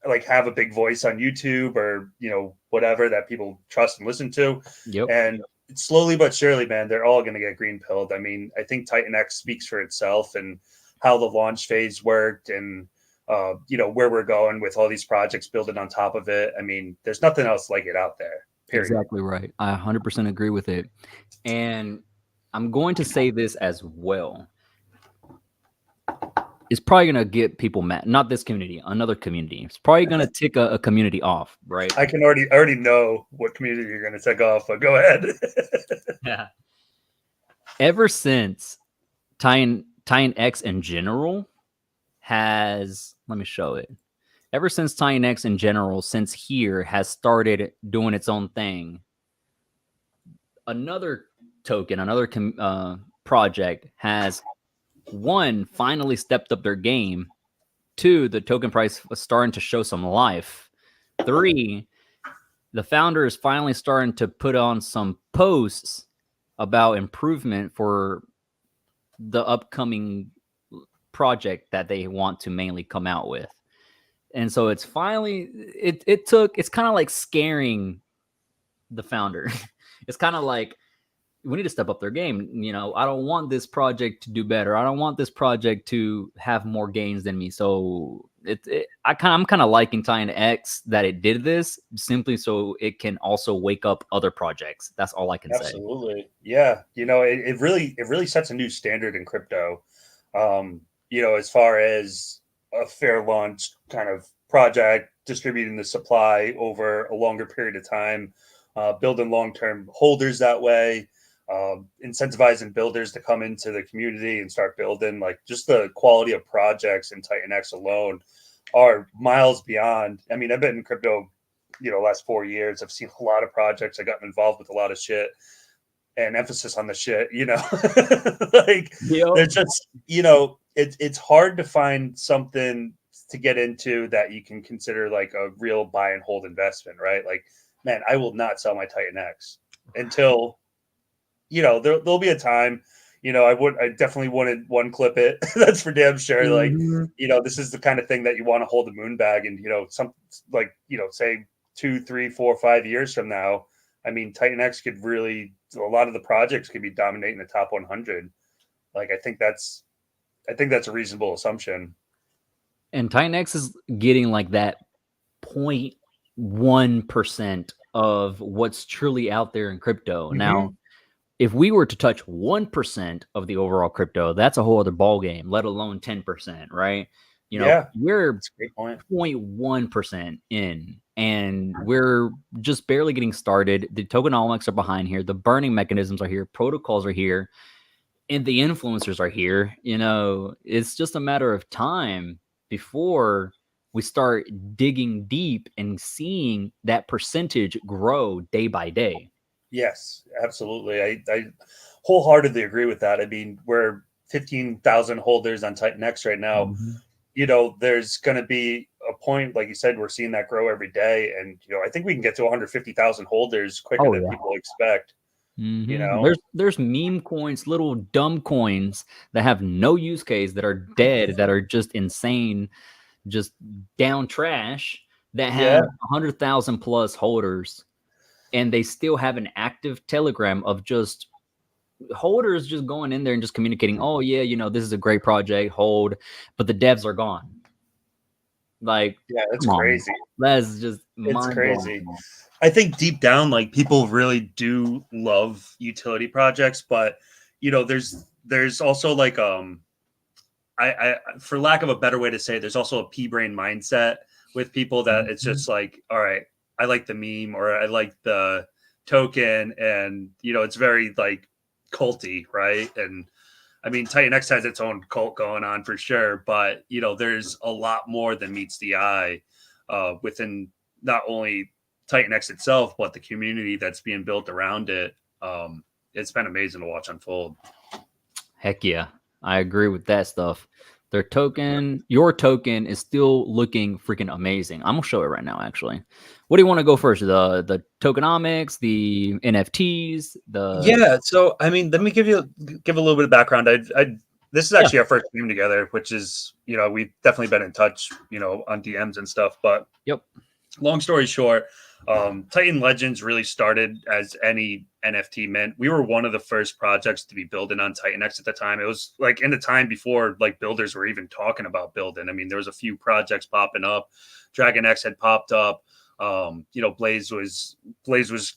like have a big voice on YouTube, or whatever, that people trust and listen to. And slowly but surely, man, they're all going to get green pilled. I mean, I think Titanx speaks for itself, and how the launch phase worked, and where we're going with all these projects building on top of it. I mean, there's nothing else like it out there. Period. Exactly right. I 100% agree with it. And I'm going to say this as well. It's probably going to get people mad. Not this community, another community. It's probably going to tick a community off, right? I already know what community you're going to tick off, but go ahead. Yeah. Ever since Titanx in general has, let me show it. Ever since Titanx in general, since here has started doing its own thing, another token, another project has, one, finally stepped up their game. Two, the token price was starting to show some life. Three, the founder is finally starting to put on some posts about improvement for the upcoming project that they want to mainly come out with. And so it's finally, it's kind of like scaring the founder. It's kind of like, we need to step up their game. You know, I don't want this project to do better. I don't want this project to have more gains than me. So I'm kind of liking Titanx that it did this simply so it can also wake up other projects. That's all I can say. Absolutely. Yeah. You know, it really sets a new standard in crypto. As far as a fair launch kind of project, distributing the supply over a longer period of time, building long-term holders that way, incentivizing builders to come into the community and start building. Like, just the quality of projects in Titanx alone are miles beyond. I mean, I've been in crypto, last 4 years. I've seen a lot of projects. I got involved with a lot of shit, and emphasis on the shit, like, there's just, it's hard to find something to get into that you can consider like a real buy and hold investment, right? Like, man, I will not sell my Titanx until, there'll be a time, I definitely one clip it. That's for damn sure. Mm-hmm. Like, this is the kind of thing that you want to hold the moon bag, and, some like, say 2, 3, 4, 5 years from now, I mean, Titanx could really, a lot of the projects could be dominating the top 100. Like, I think that's a reasonable assumption. And Titanx is getting like that 0.1% of what's truly out there in crypto. Mm-hmm. Now, if we were to touch 1% of the overall crypto, that's a whole other ball game, let alone 10%, right? We're 0.1% in, and we're just barely getting started. The tokenomics are behind here. The burning mechanisms are here. Protocols are here. And the influencers are here. It's just a matter of time before we start digging deep and seeing that percentage grow day by day. Yes, absolutely. I wholeheartedly agree with that. I mean, we're 15,000 holders on Titanx right now. Mm-hmm. There's going to be a point, like you said, we're seeing that grow every day. And, I think we can get to 150,000 holders quicker than people expect. Mm-hmm. There's meme coins, little dumb coins that have no use case, that are dead, that are just insane, just down trash, that have 100,000 plus holders, and they still have an active Telegram of just holders just going in there and just communicating, oh yeah, this is a great project, hold, but the devs are gone. Like, yeah, that's crazy. That's just it's crazy. I think deep down, like, people really do love utility projects, but there's also like I for lack of a better way to say it, there's also a pea-brain mindset with people that it's just like, all right, I like the meme, or I like the token, and it's very like culty, right? And I mean, Titanx has its own cult going on for sure, but there's a lot more than meets the eye within not only Titanx itself, but the community that's being built around it. It's been amazing to watch unfold. Heck yeah, I agree with that stuff. Your token is still looking freaking amazing. I'm gonna show it right now, actually. What do you want to go first? The tokenomics, the NFTs, So I mean, let me give a little bit of background. This is actually our first game together, which is, we've definitely been in touch, on DMs and stuff. But yep. Long story short, Titan Legends really started as any NFT mint. We were one of the first projects to be building on Titanx at the time. It was like in the time before like builders were even talking about building. I mean, there was a few projects popping up. Dragon X had popped up. Blaze was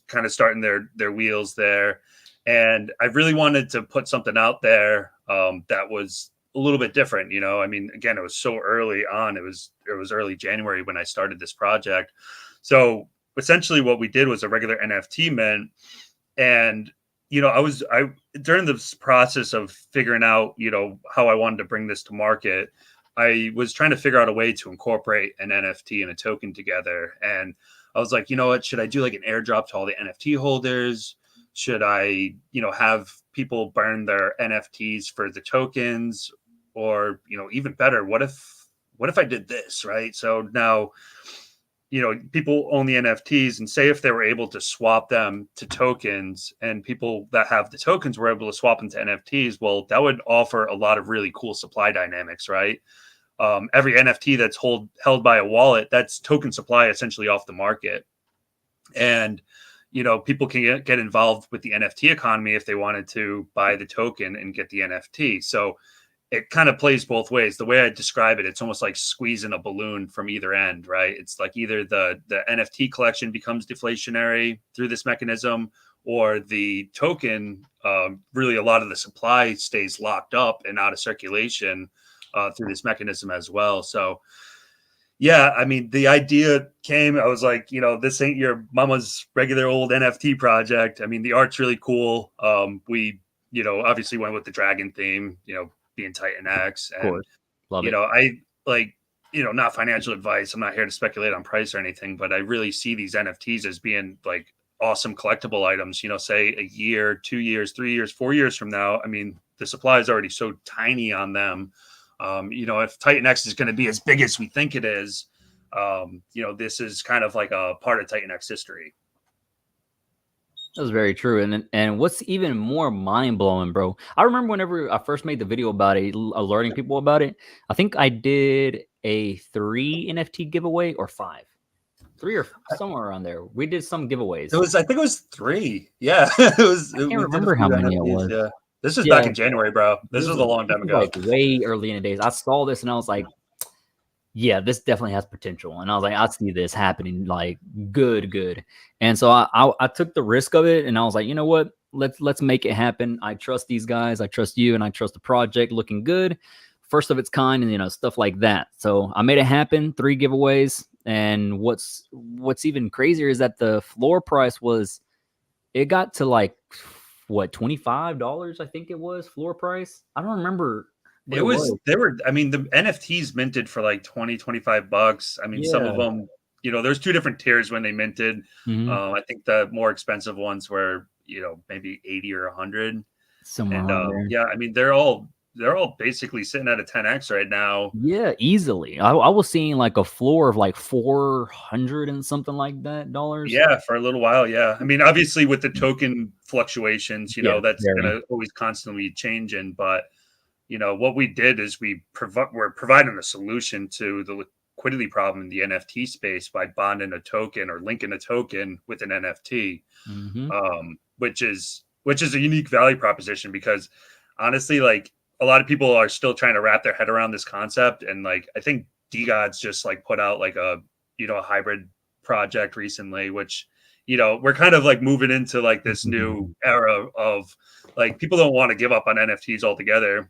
kind of starting their wheels there. And I really wanted to put something out there that was a little bit different. I mean, again, it was so early on. It was early January when I started this project. So essentially what we did was a regular NFT mint. And, I during this process of figuring out, how I wanted to bring this to market, I was trying to figure out a way to incorporate an NFT and a token together. And I was like, you know what, should I do like an airdrop to all the NFT holders? Should I, have people burn their NFTs for the tokens? Or, even better, what if I did this, right? So now, people own the NFTs, and say if they were able to swap them to tokens, and people that have the tokens were able to swap them to NFTs, well, that would offer a lot of really cool supply dynamics, right? Every NFT that's held by a wallet, that's token supply essentially off the market. And, people can get involved with the NFT economy if they wanted to buy the token and get the NFT. So it kind of plays both ways. The way I describe it, it's almost like squeezing a balloon from either end, right? It's like either the NFT collection becomes deflationary through this mechanism, or the token, really a lot of the supply stays locked up and out of circulation through this mechanism as well. So yeah, I mean, the idea came, I was like, this ain't your mama's regular old NFT project. I mean, the art's really cool. We, obviously went with the dragon theme, being Titanx. And, Of course. Love it. I like, not financial advice. I'm not here to speculate on price or anything, but I really see these NFTs as being like awesome collectible items, say a year, 2 years, 3 years, 4 years from now. I mean, the supply is already so tiny on them. If Titanx is going to be as big as we think it is, this is kind of like a part of Titanx history. That's very true. And what's even more mind blowing, bro? I remember whenever I first made the video about it, alerting people about it. I think I did a 3 NFT giveaway or 5, 3 or somewhere around there. We did some giveaways. I think it was 3. Yeah, it was. I can't remember how many it was. Yeah. This is back in January, bro. This was a long time ago. Like way early in the days. I saw this and I was like, yeah, this definitely has potential. And I was like, I see this happening, like good. And so I took the risk of it, and I was like, you know what? Let's make it happen. I trust these guys. I trust you, and I trust the project looking good. First of its kind, and stuff like that. So I made it happen. 3 giveaways. And what's even crazier is that the floor price it got to like $25, I think it was floor price. I don't remember. They were, I mean, the NFTs minted for like $20-$25. I mean, some of them, there's 2 different tiers when they minted. Mm-hmm. I think the more expensive ones were, maybe 80 or 100. Somewhere. Yeah, I mean, they're all basically sitting at a 10x right now. Yeah, easily. I was seeing like a floor of like 400 and something like that dollars. Yeah, for a little while. Yeah, I mean, obviously with the token fluctuations, that's going to always constantly be changing. But what we did is we're providing a solution to the liquidity problem in the NFT space by bonding a token or linking a token with an NFT, which is a unique value proposition, because honestly, like, a lot of people are still trying to wrap their head around this concept. And like, I think DGod's just like put out like a hybrid project recently, which, we're kind of like moving into like this new era of like, people don't want to give up on NFTs altogether,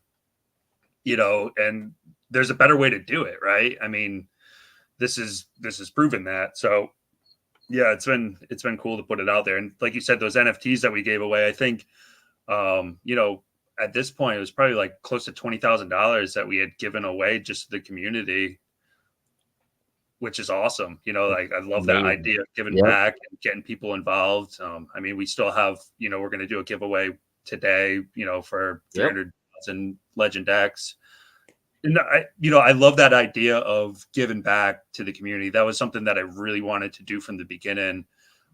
and there's a better way to do it. Right. I mean, this is proven that. So yeah, it's been cool to put it out there. And like you said, those NFTs that we gave away, I think, at this point, it was probably like close to $20,000 that we had given away just to the community, which is awesome. Like, I love that idea of giving back and getting people involved. I mean, we still have, we're going to do a giveaway today, for 300,000 Legend X. And I love that idea of giving back to the community. That was something that I really wanted to do from the beginning.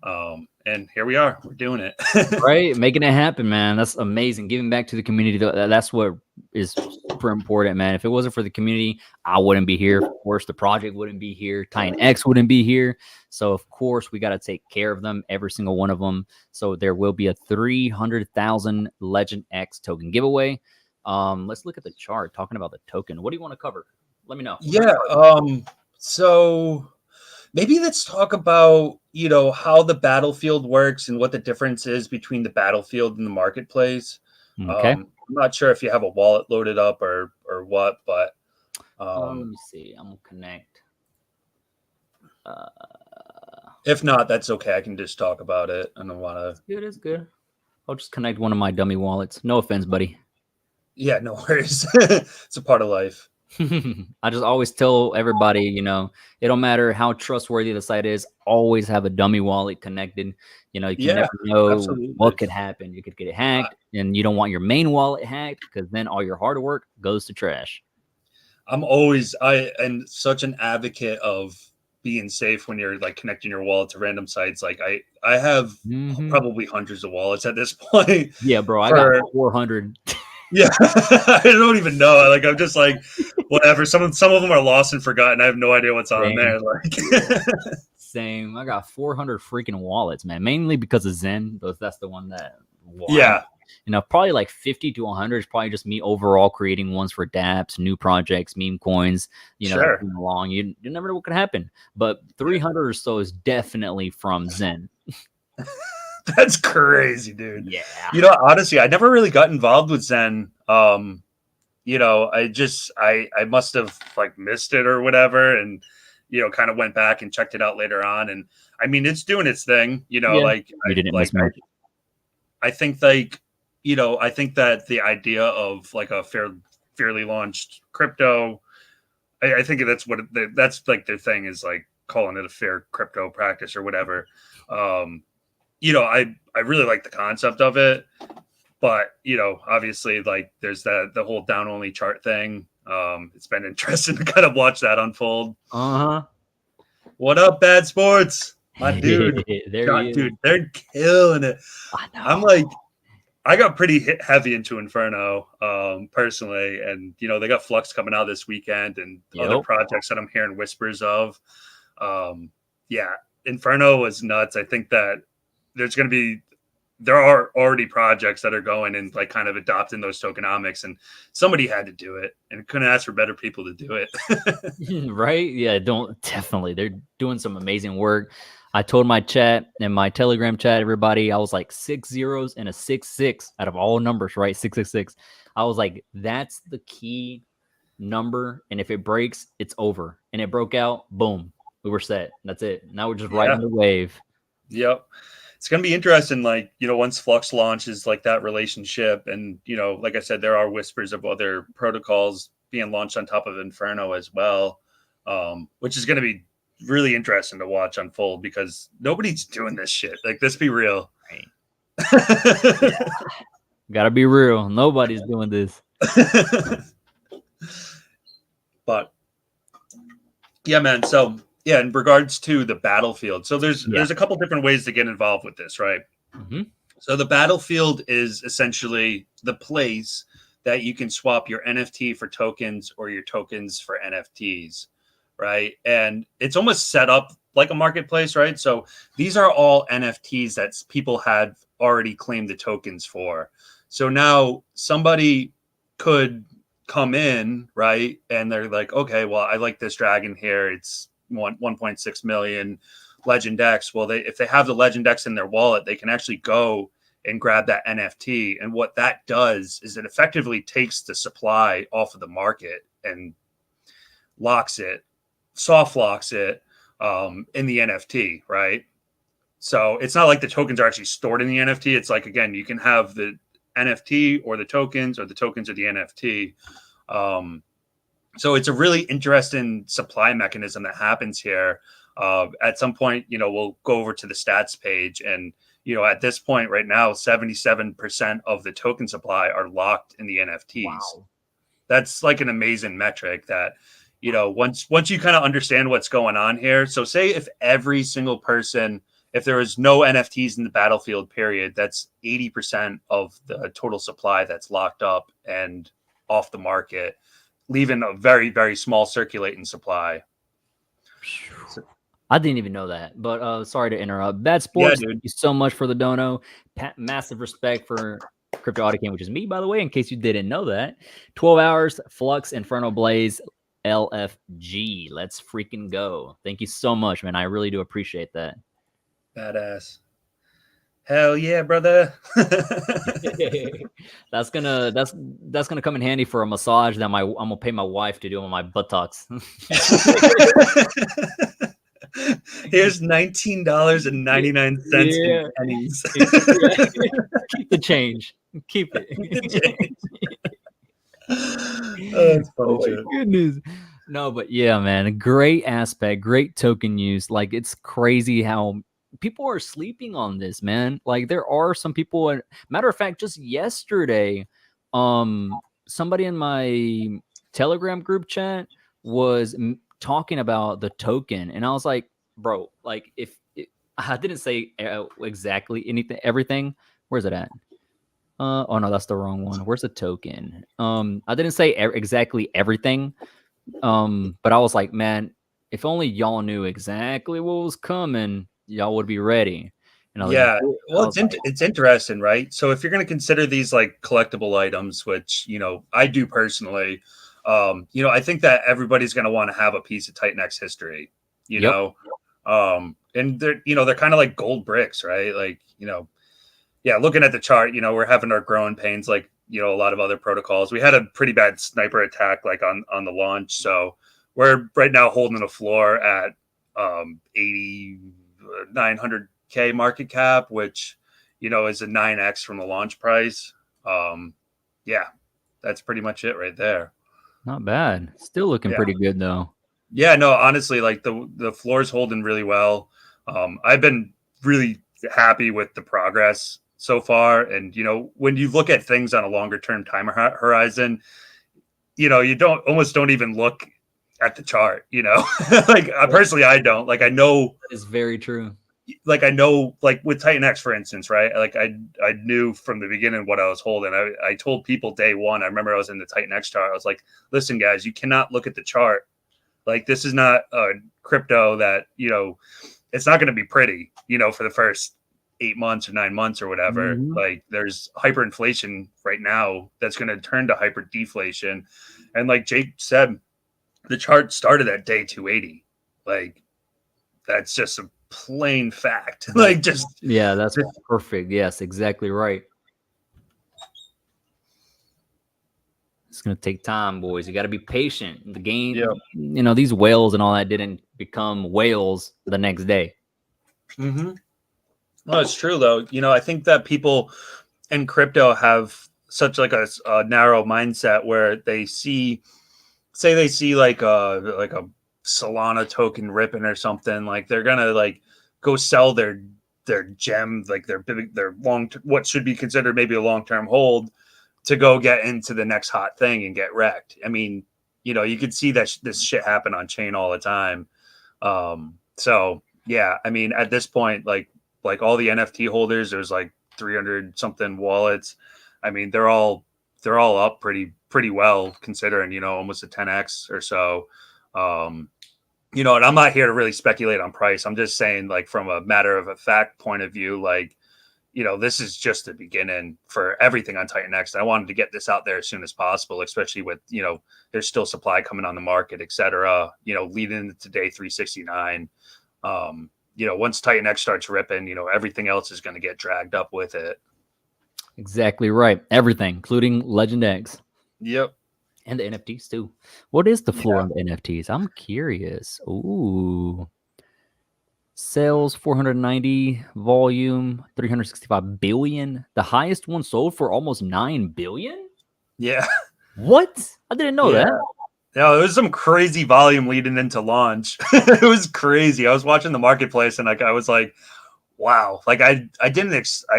And here we are. We're doing it. Right, making it happen, man. That's amazing. Giving back to the community, that's what is super important, man. If it wasn't for the community, I wouldn't be here. Of course, the project wouldn't be here. Titanx wouldn't be here. So of course, we got to take care of them, every single one of them. So there will be a 300,000 Legend X token giveaway. Let's look at the chart. Talking about the token, what do you want to cover? Let me know. Yeah. So maybe let's talk about, you know, how the battlefield works and what the difference is between the battlefield and the marketplace. Okay. I'm not sure if you have a wallet loaded up or what, but let me see. I'm gonna connect. If not, that's okay. I can just talk about it. I don't want to. Good, it's good. I'll just connect one of my dummy wallets. No offense, buddy. Yeah, no worries. It's a part of life. I just always tell everybody, you know, it don't matter how trustworthy the site is, always have a dummy wallet connected. You know, you can never know absolutely. what could happen. You could get it hacked, and you don't want your main wallet hacked because then all your hard work goes to trash. I'm such an advocate of being safe when you're like connecting your wallet to random sites. Like I have probably hundreds of wallets at this point. Yeah, bro, I got 400. Yeah, I don't even know. Like I'm just like, whatever. Some of them are lost and forgotten. I have no idea what's on there. Like, same. I got 400 freaking wallets, man. Mainly because of Zen. That's the one that. Wow. Yeah. You know, probably like 50 to 100 is probably just me overall creating ones for dApps, new projects, meme coins. You know, sure. Along. You never know what could happen. But 300 or so is definitely from Zen. That's crazy, dude. Yeah. You know, honestly, I never really got involved with Zen. You know, I must have like missed it or whatever, and you know, kind of went back and checked it out later on. And I mean, it's doing its thing. You know, like you didn't miss much. I think like, you know, I think that the idea of like a fairly launched crypto, I think that's like their thing is like calling it a fair crypto practice or whatever. You know, I really like the concept of it, but you know, obviously, like there's the whole down only chart thing. It's been interesting to kind of watch that unfold. What up, Bad Sports, my dude? Dude, they're killing it. I know. I'm like, I got pretty heavy into Inferno, personally, and you know, they got Flux coming out this weekend, and other projects that I'm hearing whispers of. Yeah, Inferno was nuts. I think that there are already projects that are going and like kind of adopting those tokenomics, and somebody had to do it and couldn't ask for better people to do it. Right? Yeah, definitely. They're doing some amazing work. I told my chat and my Telegram chat, everybody, I was like 6 zeros and a 6 out of all numbers, right? 666. I was like, that's the key number. And if it breaks, it's over. And it broke out, boom, we were set. That's it. Now we're just riding the wave. Yep. It's going to be interesting, like, you know, once Flux launches, like that relationship. And, you know, like I said, there are whispers of other protocols being launched on top of Inferno as well, which is going to be really interesting to watch unfold because nobody's doing this shit. Like, let's be real. Right. Gotta be real. Nobody's doing this. But, yeah, man. So, yeah, in regards to the battlefield, so there's a couple different ways to get involved with this, right? So the battlefield is essentially the place that you can swap your NFT for tokens or your tokens for NFTs, right? And it's almost set up like a marketplace, right? So these are all NFTs that people had already claimed the tokens for. So now somebody could come in, right? And they're like, okay, well, I like this dragon here. It's 1.6 million Legend X. Well, if they have the Legend X in their wallet, they can actually go and grab that NFT. And what that does is it effectively takes the supply off of the market and soft locks it in the NFT, right? So it's not like the tokens are actually stored in the NFT. It's like, again, you can have the NFT or the tokens or the NFT. So it's a really interesting supply mechanism that happens here. At some point, you know, we'll go over to the stats page, and you know, at this point right now, 77% of the token supply are locked in the NFTs. Wow. That's like an amazing metric that, you know, once you kind of understand what's going on here. So say if every single person if there was no NFTs in the battlefield period, that's 80% of the total supply that's locked up and off the market, leaving a very, very small circulating supply. I didn't even know that, but sorry to interrupt. Bad Sports, dude. thank you so much for the dono. Massive respect for Crypto Audiking, which is me, by the way, in case you didn't know that. 12 hours, Flux, Inferno Blaze, LFG. Let's freaking go. Thank you so much, man. I really do appreciate that. Badass. Hell yeah, brother. That's gonna come in handy for a massage that I'm gonna pay my wife to do on my buttocks. Here's $19.99 in pennies. Keep the change. Keep it. That's funny. Oh my goodness. No, but yeah, man, great aspect, great token use. Like, it's crazy how people are sleeping on this, man. Like, there are some people, and matter of fact, just yesterday, somebody in my Telegram group chat was talking about the token, and I was like, bro, like, if I didn't say exactly everything. Where's it at? Oh no, that's the wrong one. Where's the token? I didn't say exactly everything. But I was like, man, if only y'all knew exactly what was coming, y'all would be ready. And I was yeah, like, well, it's interesting, right? So if you're going to consider these like collectible items, which, you know, I do personally, you know, I think that everybody's going to want to have a piece of Titanx history, you know, and they're, you know, they're kind of like gold bricks, right? Like, you know, yeah, looking at the chart, you know, we're having our growing pains, like, you know, a lot of other protocols. We had a pretty bad sniper attack, like on the launch. So we're right now holding the floor at 900K market cap, which, you know, is a 9x from the launch price. Yeah, that's pretty much it right there. Not bad. Still looking pretty good though. Yeah, no, honestly, like the floor's holding really well. I've been really happy with the progress so far. And, you know, when you look at things on a longer term time horizon, you know, you almost don't even look at the chart, you know, like personally, I don't. Like, I know it's very true. Like, I know, like with Titanx, for instance, right? Like I knew from the beginning what I was holding. I told people day one, I remember I was in the Titanx chart. I was like, listen, guys, you cannot look at the chart. Like, this is not a crypto that, you know, it's not going to be pretty, you know, for the first 8 months or 9 months or whatever. Like, there's hyperinflation right now that's going to turn to hyper deflation. And like Jake said, the chart started at day 280. Like, that's just a plain fact. Like, just that's perfect. Yes, exactly right. It's gonna take time, boys. You got to be patient. The game, you know, these whales and all that didn't become whales the next day. Well, it's true though. You know, I think that people in crypto have such like a narrow mindset where they see like a Solana token ripping or something, like they're gonna like go sell their gem, like their what should be considered maybe a long-term hold, to go get into the next hot thing and get wrecked. I mean, you know, you could see that this shit happen on chain all the time. So yeah, I mean, at this point, like all the NFT holders, there's like 300 something wallets. I mean, they're all up pretty well, considering, you know, almost a 10x or so. You know, and I'm not here to really speculate on price. I'm just saying, like, from a matter of a fact point of view, like, you know, this is just the beginning for everything on Titanx. I wanted to get this out there as soon as possible, especially with, you know, there's still supply coming on the market, et cetera, you know, leading into day 369. You know, once Titanx starts ripping, you know, everything else is going to get dragged up with it. Exactly right. Everything, including Legend X. Yep. And the NFTs too. What is the floor on the NFTs? I'm curious. Ooh. Sales 490, volume 365 billion. The highest one sold for almost 9 billion? Yeah. What? I didn't know that. Yeah, there was some crazy volume leading into launch. It was crazy. I was watching the marketplace and like I was like, wow. Like I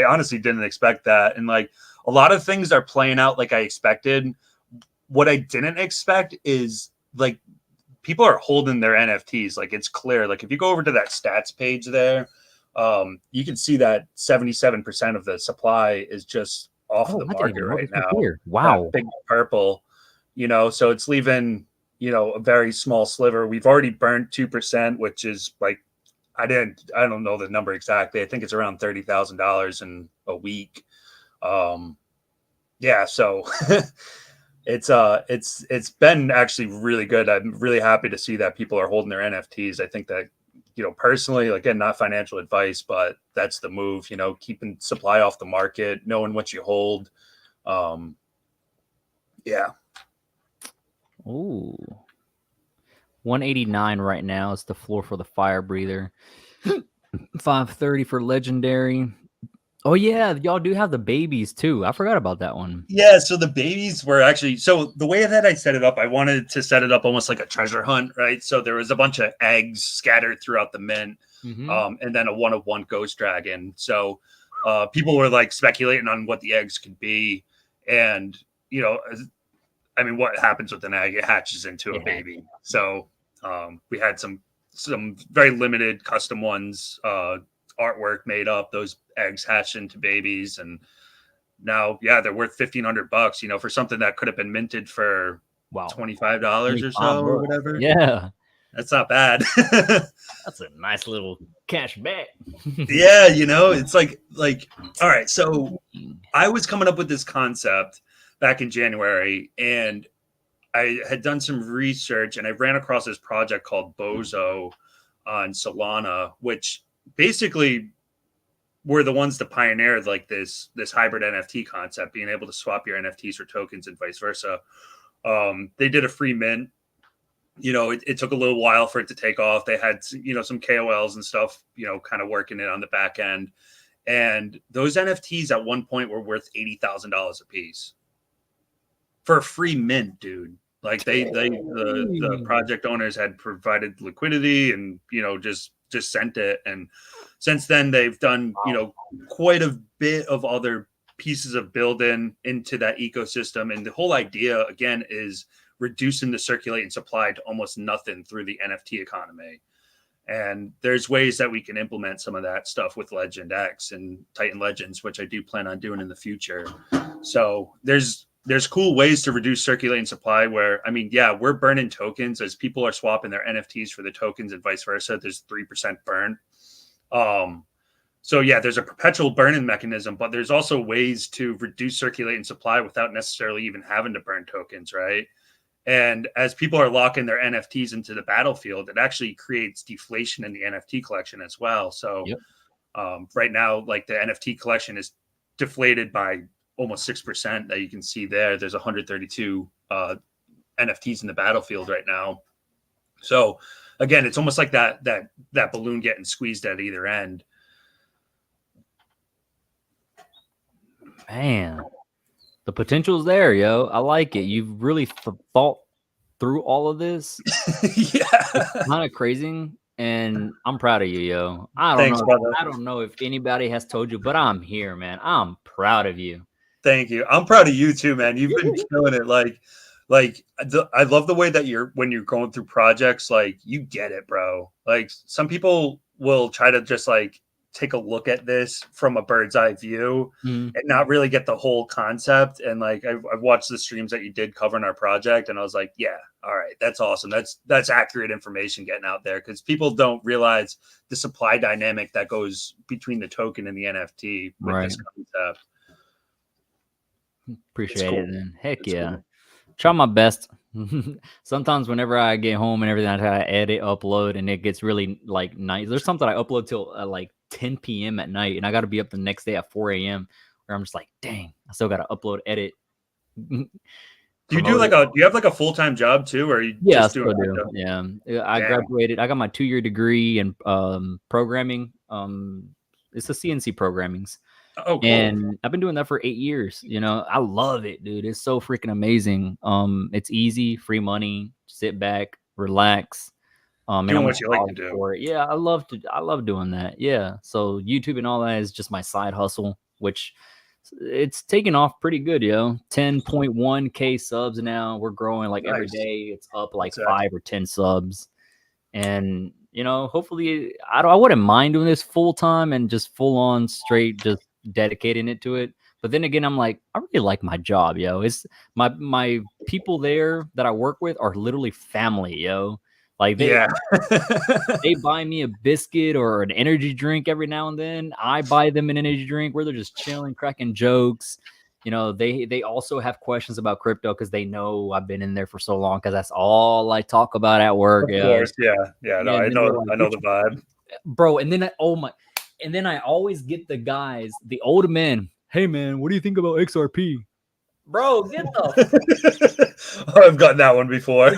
honestly didn't expect that. And like a lot of things are playing out like I expected. What I didn't expect is like people are holding their NFTs. Like, it's clear. Like, if you go over to that stats page there, you can see that 77% of the supply is just off of the market right now. Wow. That big purple, so it's leaving, a very small sliver. We've already burned 2%, which is like, I don't know the number exactly. I think it's around $30,000 in a week. Yeah. So it's been actually really good. I'm really happy to see that people are holding their NFTs. I think that, personally, again, not financial advice, but that's the move, keeping supply off the market, knowing what you hold. Yeah. Ooh. 189 right now is the floor for the fire breather. 530 for legendary. Oh yeah, y'all do have the babies too. I forgot about that one. Yeah, so the babies were actually, so the way that I set it up, I wanted to set it up almost like a treasure hunt, right? So there was a bunch of eggs scattered throughout the mint, and then a 1/1 ghost dragon. So people were like speculating on what the eggs could be, and I mean, what happens with an egg? It hatches into a baby. So we had some very limited custom ones, artwork made up. Those eggs hatched into babies, and now, they're worth $1,500. For something that could have been minted for $25 or so, or whatever. Yeah, that's not bad. That's a nice little cash back. Yeah, it's like all right. So I was coming up with this concept back in January, and I had done some research, and I ran across this project called Bozo on Solana, which basically were the ones that pioneered like this hybrid NFT concept, being able to swap your NFTs for tokens and vice versa. They did a free mint. It took a little while for it to take off. They had, some KOLs and stuff, kind of working it on the back end. And those NFTs at one point were worth $80,000 a piece for a free mint, dude. Like the project owners had provided liquidity and, just sent it. And since then they've done, quite a bit of other pieces of building into that ecosystem. And the whole idea, again, is reducing the circulating supply to almost nothing through the NFT economy. And there's ways that we can implement some of that stuff with Legend X and Titan Legends, which I do plan on doing in the future. So there's cool ways to reduce circulating supply where, I mean, we're burning tokens as people are swapping their NFTs for the tokens and vice versa. There's 3% burn. So there's a perpetual burning mechanism, but there's also ways to reduce circulating supply without necessarily even having to burn tokens, right? And as people are locking their NFTs into the battlefield, it actually creates deflation in the NFT collection as well. So right now, like the NFT collection is deflated by almost 6% that you can see there. There's 132 NFTs in the battlefield right now. So again, it's almost like that balloon getting squeezed at either end. Man, the potential's there, yo. I like it. You've really thought through all of this. It's kind of crazy, and I'm proud of you, yo. I don't know if anybody has told you, but I'm here, man. I'm proud of you. Thank you. I'm proud of you too, man. You've been killing it. I love the way that when you're going through projects, like you get it, bro. Like some people will try to just like take a look at this from a bird's eye view and not really get the whole concept. And like I've watched the streams that you did covering our project, and I was like, all right, that's awesome. That's accurate information getting out there, because people don't realize the supply dynamic that goes between the token and the NFT with this concept. Appreciate it, then. Heck yeah. Try my best. Sometimes whenever I get home and everything, I try to edit, upload, and it gets really like nice. There's something I upload till like 10 p.m. at night, and I got to be up the next day at 4 a.m. where I'm just like, dang, I still got to upload, edit. Do you have like a full-time job too, or are you just doing it? Yeah. I graduated. I got my 2-year degree in programming. It's the CNC programmings. Oh, cool. And I've been doing that for 8 years. I love it, dude. It's so freaking amazing. It's easy, free money. Sit back, relax. Doing what you like to do. Yeah, I love doing that. Yeah. So YouTube and all that is just my side hustle, which it's taking off pretty good, yo. 10.1K subs now. We're growing like every day. It's up like 5 or 10 subs. And you know, hopefully I wouldn't mind doing this full time and just full on straight, just dedicating it to it. But then again, I'm like, I really like my job, yo. It's my people there that I work with are literally family, yo. Like they buy me a biscuit or an energy drink every now and then. I buy them an energy drink where they're just chilling, cracking jokes. You know, they also have questions about crypto because they know I've been in there for so long, because that's all I talk about at work. Of course, yeah. No, I know the vibe, bro. And then I always get the guys, the old men. Hey man, what do you think about XRP? Bro, get the I've gotten that one before.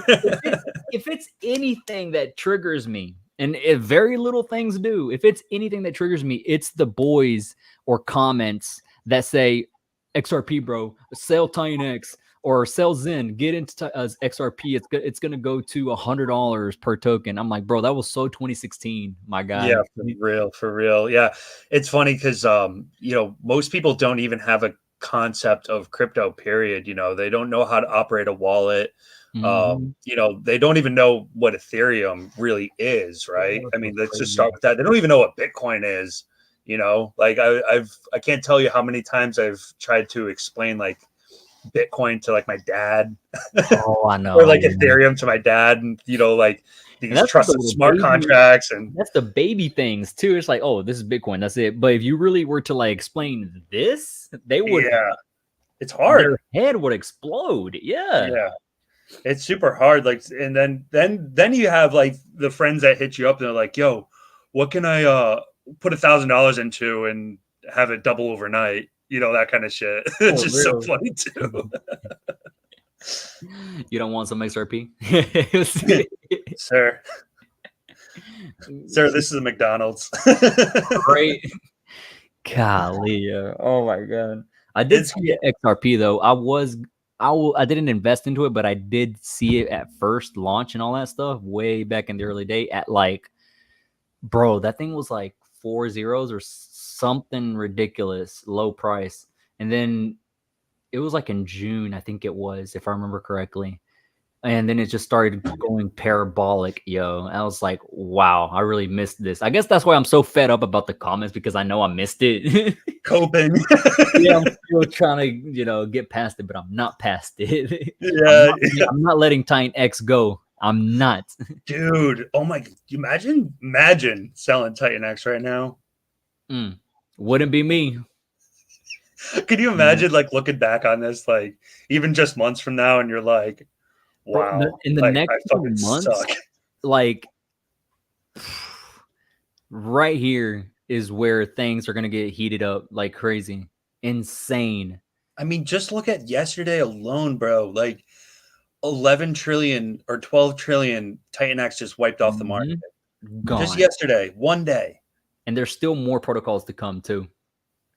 if it's anything that triggers me, and if very little things do, if it's anything that triggers me, it's the boys or comments that say, XRP, bro, sell Titanx or sell Zen, get into XRP. It's gonna go to $100 per token. I'm like, bro, that was so 2016, my guy. Yeah, for real. Yeah, it's funny because you know, most people don't even have a concept of crypto. Period. You know, they don't know how to operate a wallet. You know, they don't even know what Ethereum really is, right? I mean, let's just start with that. They don't even know what Bitcoin is. You know, like I can't tell you how many times I've tried to explain like Bitcoin to like my dad. Oh, I know. Or like Ethereum to my dad, and you know, like these trusted smart contracts, and that's the baby things too. It's like, oh, this is Bitcoin, that's it. But if you really were to like explain this, they would. Yeah, it's hard. Their head would explode. Yeah. It's super hard. Like, and then you have like the friends that hit you up and they're like, yo, what can I put $1,000 into and have it double overnight? You know, that kind of shit. It's just so funny too. You don't want some XRP? Sir, this is a McDonald's. Great. Golly. Oh my God. I did see XRP though. I didn't invest into it, but I did see it at first launch and all that stuff way back in the early day at like, bro, that thing was like 4 zeros or something ridiculous, low price. And then it was like in June, I think it was, if I remember correctly. And then it just started going parabolic, yo. I was like, wow, I really missed this. I guess that's why I'm so fed up about the comments, because I know I missed it. Coping. Yeah, I'm still trying to, you know, get past it, but I'm not past it. Yeah. I'm not letting Titanx go. I'm not. Dude, oh my, imagine selling Titanx right now. Wouldn't be me. Could you imagine like looking back on this, like even just months from now, and you're like, wow, bro, in the like, next few months, like right here is where things are going to get heated up like crazy. Insane. I mean, just look at yesterday alone, bro. Like 11 trillion or 12 trillion Titanx just wiped off the market. Gone. Just yesterday, one day. And there's still more protocols to come too.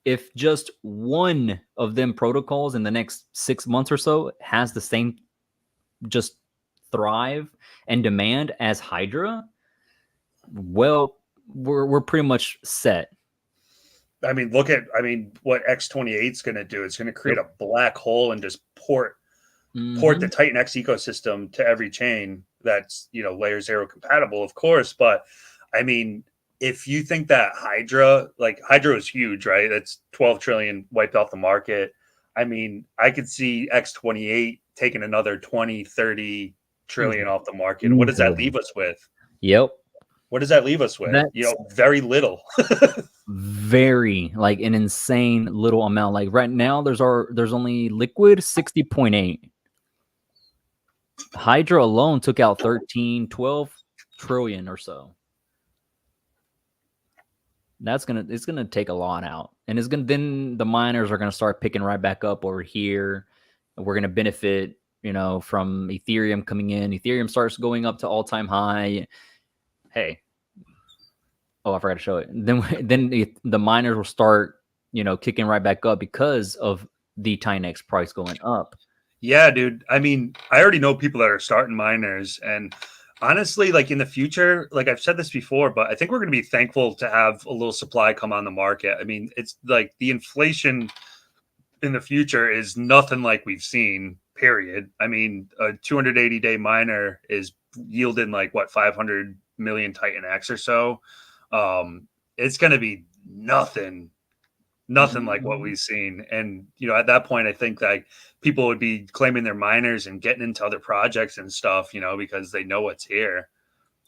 If just one of them protocols in the next 6 months or so has the same just thrive and demand as Hydra, well, we're pretty much set. I mean, look at what X 28 is going to do. It's going to create a black hole and just port the Titanx ecosystem to every chain that's, you know, layer 0 compatible, of course. But I mean, if you think that Hydra is huge, right? That's 12 trillion wiped off the market. I mean, I could see X 28 taking another 20, 30 trillion off the market. And what does that leave us with? Yep. What does that leave us with? You know, very little. Very, like an insane little amount. Like right now, there's only liquid 60.8. Hydra alone took out 12 trillion or so. It's gonna take a lot out, and then the miners are gonna start picking right back up over here. We're gonna benefit, you know, from Ethereum coming in. Ethereum starts going up to all-time high. Hey, oh, I forgot to show it. Then the miners will start, you know, kicking right back up because of the Titanx price going up. Yeah, dude. I mean, I already know people that are starting miners, and honestly, like in the future, like I've said this before, but I think we're going to be thankful to have a little supply come on the market. I mean, it's like the inflation in the future is nothing like we've seen, period. I mean, a 280-day miner is yielding like what, 500 million Titanx or so, it's going to be nothing like what we've seen. And, you know, at that point, I think like people would be claiming their miners and getting into other projects and stuff, you know, because they know what's here.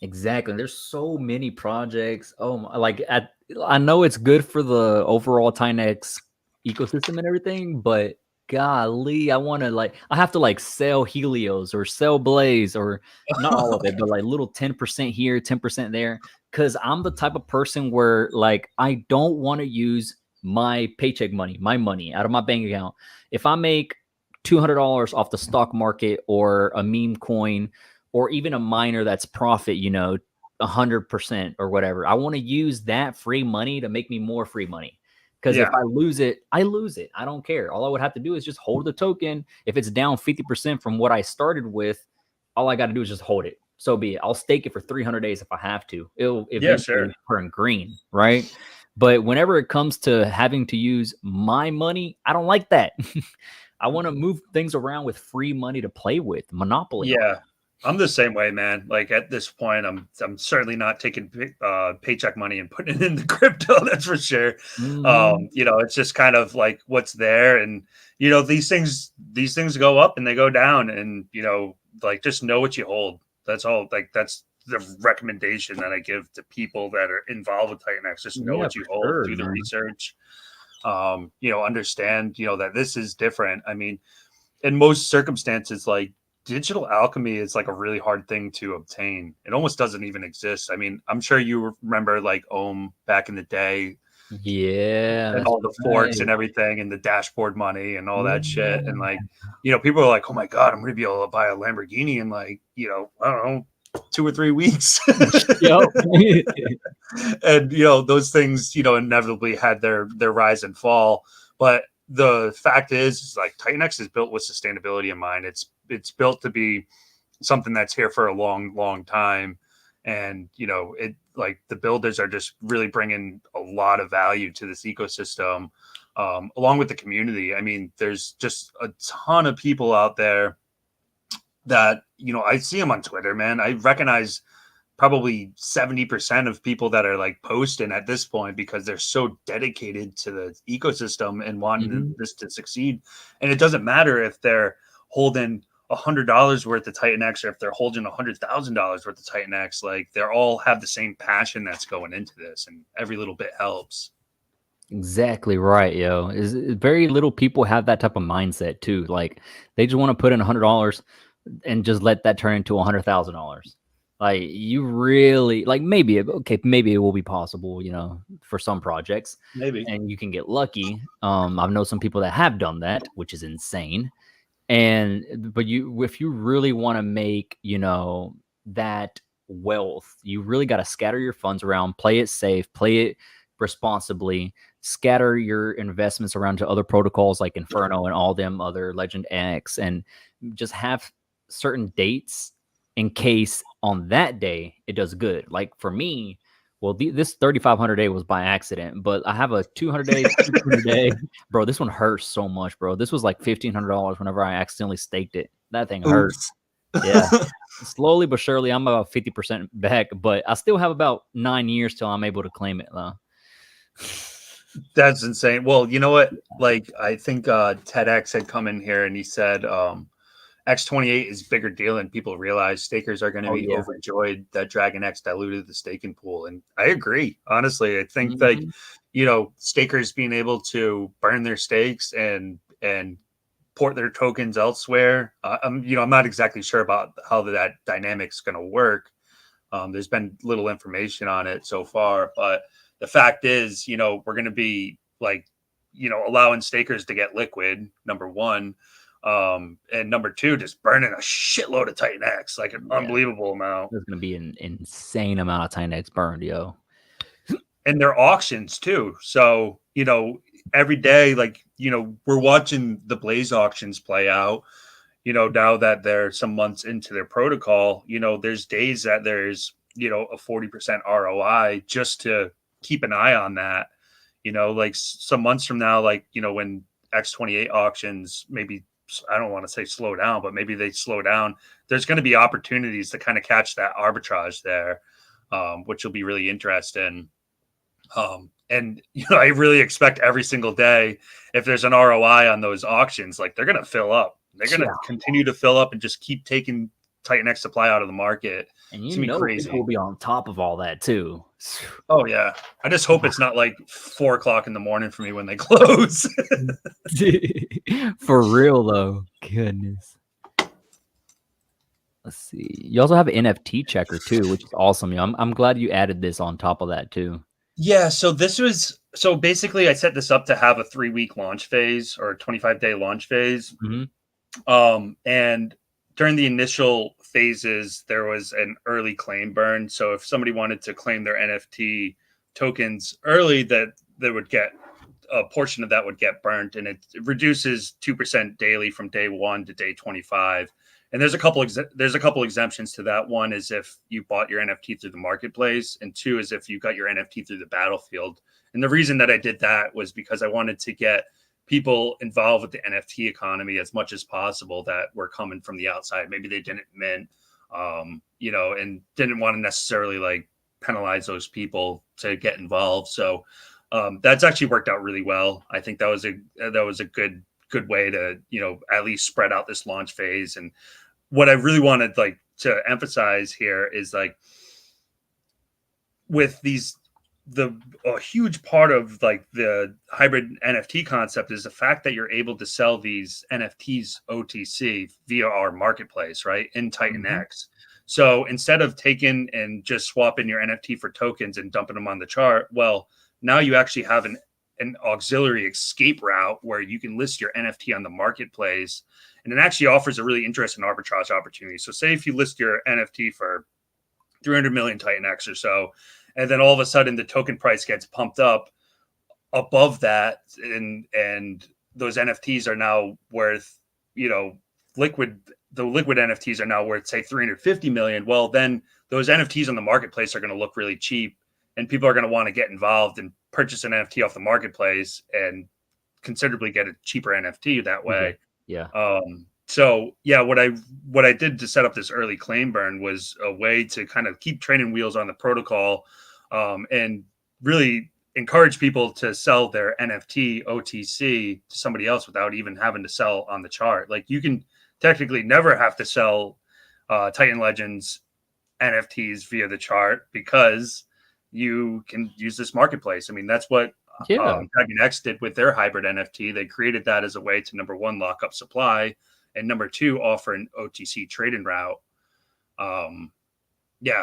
Exactly. There's so many projects. I know it's good for the overall Titanx ecosystem and everything, but golly, I have to like sell Helios or sell Blaze, or not all of it, but like little 10% here, 10% there. Cause I'm the type of person where like I don't want to use my paycheck money, my money out of my bank account. If I make $200 off the stock market or a meme coin, or even a miner that's profit, you know, 100% or whatever, I want to use that free money to make me more free money. Because if I lose it, I lose it. I don't care. All I would have to do is just hold the token. If it's down 50% from what I started with, all I got to do is just hold it. So be it. I'll stake it for 300 days if I have to. It'll eventually turn green, right? But whenever it comes to having to use my money, I don't like that. I want to move things around with free money to play with. Monopoly. Yeah. I'm the same way, man. Like at this point, I'm certainly not taking paycheck money and putting it into crypto. That's for sure. You know, it's just kind of like what's there, and you know, these things go up and they go down, and you know, like just know what you hold. That's all. Like that's the recommendation that I give to people that are involved with Titanx. Just know what you hold, do the research. You know, understand, you know, that this is different. I mean, in most circumstances, like digital alchemy is like a really hard thing to obtain. It almost doesn't even exist. I mean, I'm sure you remember like Ohm back in the day. Yeah. And all the forks and everything and the dashboard money and all that shit. And like, you know, people are like, oh my God, I'm going to be able to buy a Lamborghini in like, you know, I don't know, 2 or 3 weeks. And, you know, those things, you know, inevitably had their rise and fall. But the fact is like Titanx is built with sustainability in mind. It's built to be something that's here for a long time. And, you know, it like the builders are just really bringing a lot of value to this ecosystem, along with the community. I mean, there's just a ton of people out there that, you know, I see them on Twitter, man. I recognize probably 70% of people that are like posting at this point because they're so dedicated to the ecosystem and wanting this to succeed. And it doesn't matter if they're holding $100 worth of Titanx or if they're holding $100,000 worth of Titanx. Like they all have the same passion that's going into this, and every little bit helps. Exactly right, yo. Is very little people have that type of mindset too. Like they just want to put in $100 and just let that turn into $100,000. Like you really like maybe it will be possible, you know, for some projects. Maybe. And you can get lucky. I've known some people that have done that, which is insane. But if you really want to make, you know, that wealth, you really got to scatter your funds around, play it safe, play it responsibly, scatter your investments around to other protocols like Inferno and all them other Legend X, and just have certain dates in case on that day it does good. Like for me, well, this 3,500 day was by accident, but I have a 200 day, 200 day. Bro, this one hurts so much, bro. This was like $1,500 whenever I accidentally staked it. That thing hurts. Yeah. Slowly but surely, I'm about 50% back, but I still have about 9 years till I'm able to claim it, though. That's insane. Well, you know what? Like, I think TEDx had come in here and he said X28 is a bigger deal than people realize. Stakers are going to be overjoyed that Dragon X diluted the staking pool. And I agree. Honestly, I think like, you know, stakers being able to burn their stakes and port their tokens elsewhere. You know, I'm not exactly sure about how that dynamic's going to work. There's been little information on it so far, but the fact is, you know, we're going to be like, you know, allowing stakers to get liquid, number one. And number two, just burning a shitload of Titanx, like an unbelievable amount. There's going to be an insane amount of Titanx burned, yo. And they're auctions too. So, you know, every day, like, you know, we're watching the Blaze auctions play out. You know, now that they're some months into their protocol, you know, there's days that there's, you know, a 40% ROI just to keep an eye on that. You know, like some months from now, like, you know, when X28 auctions maybe, I don't want to say slow down, but maybe they slow down. There's going to be opportunities to kind of catch that arbitrage there. which will be really interesting. And I really expect every single day, if there's an ROI on those auctions, like they're gonna fill up. They're gonna continue to fill up and just keep taking Titanx supply out of the market. And it's gonna be crazy. People will be on top of all that too. Oh yeah, I just hope it's not like 4 o'clock in the morning for me when they close. For real though, goodness. Let's see. You also have an NFT checker too, which is awesome. I'm glad you added this on top of that too. Yeah, so basically I set this up to have a 3-week launch phase or a 25-day launch phase. And during the initial phases, there was an early claim burn. So if somebody wanted to claim their NFT tokens early, that they would get a portion of that would get burnt, and it reduces 2% daily from day 1 to day 25. And there's a couple exemptions to that. One is if you bought your NFT through the marketplace, and 2 is if you got your NFT through the battlefield. And the reason that I did that was because I wanted to get people involved with the NFT economy as much as possible that were coming from the outside. Maybe they didn't mint, and didn't want to necessarily like penalize those people to get involved. So that's actually worked out really well. I think that was a good way to, at least spread out this launch phase. And what I really wanted like to emphasize here is like with a huge part of like the hybrid NFT concept is the fact that you're able to sell these NFTs OTC via our marketplace, right? In Titanx. So instead of taking and just swapping your NFT for tokens and dumping them on the chart, well, now you actually have an auxiliary escape route where you can list your NFT on the marketplace, and it actually offers a really interesting arbitrage opportunity. So say if you list your NFT for 300 million Titanx or so, and then all of a sudden the token price gets pumped up above that, and those NFTs are now worth, the liquid NFTs are now worth, say, 350 million. Well, then those NFTs on the marketplace are going to look really cheap, and people are going to want to get involved and purchase an NFT off the marketplace and considerably get a cheaper NFT that way. Yeah. So yeah, what I did to set up this early claim burn was a way to kind of keep training wheels on the protocol, and really encourage people to sell their NFT OTC to somebody else without even having to sell on the chart. Like you can technically never have to sell Titan Legends NFTs via the chart because you can use this marketplace. I mean, that's what Titanx did with their hybrid NFT. They created that as a way to, number one, lock up supply, and number two, offer an OTC trading route.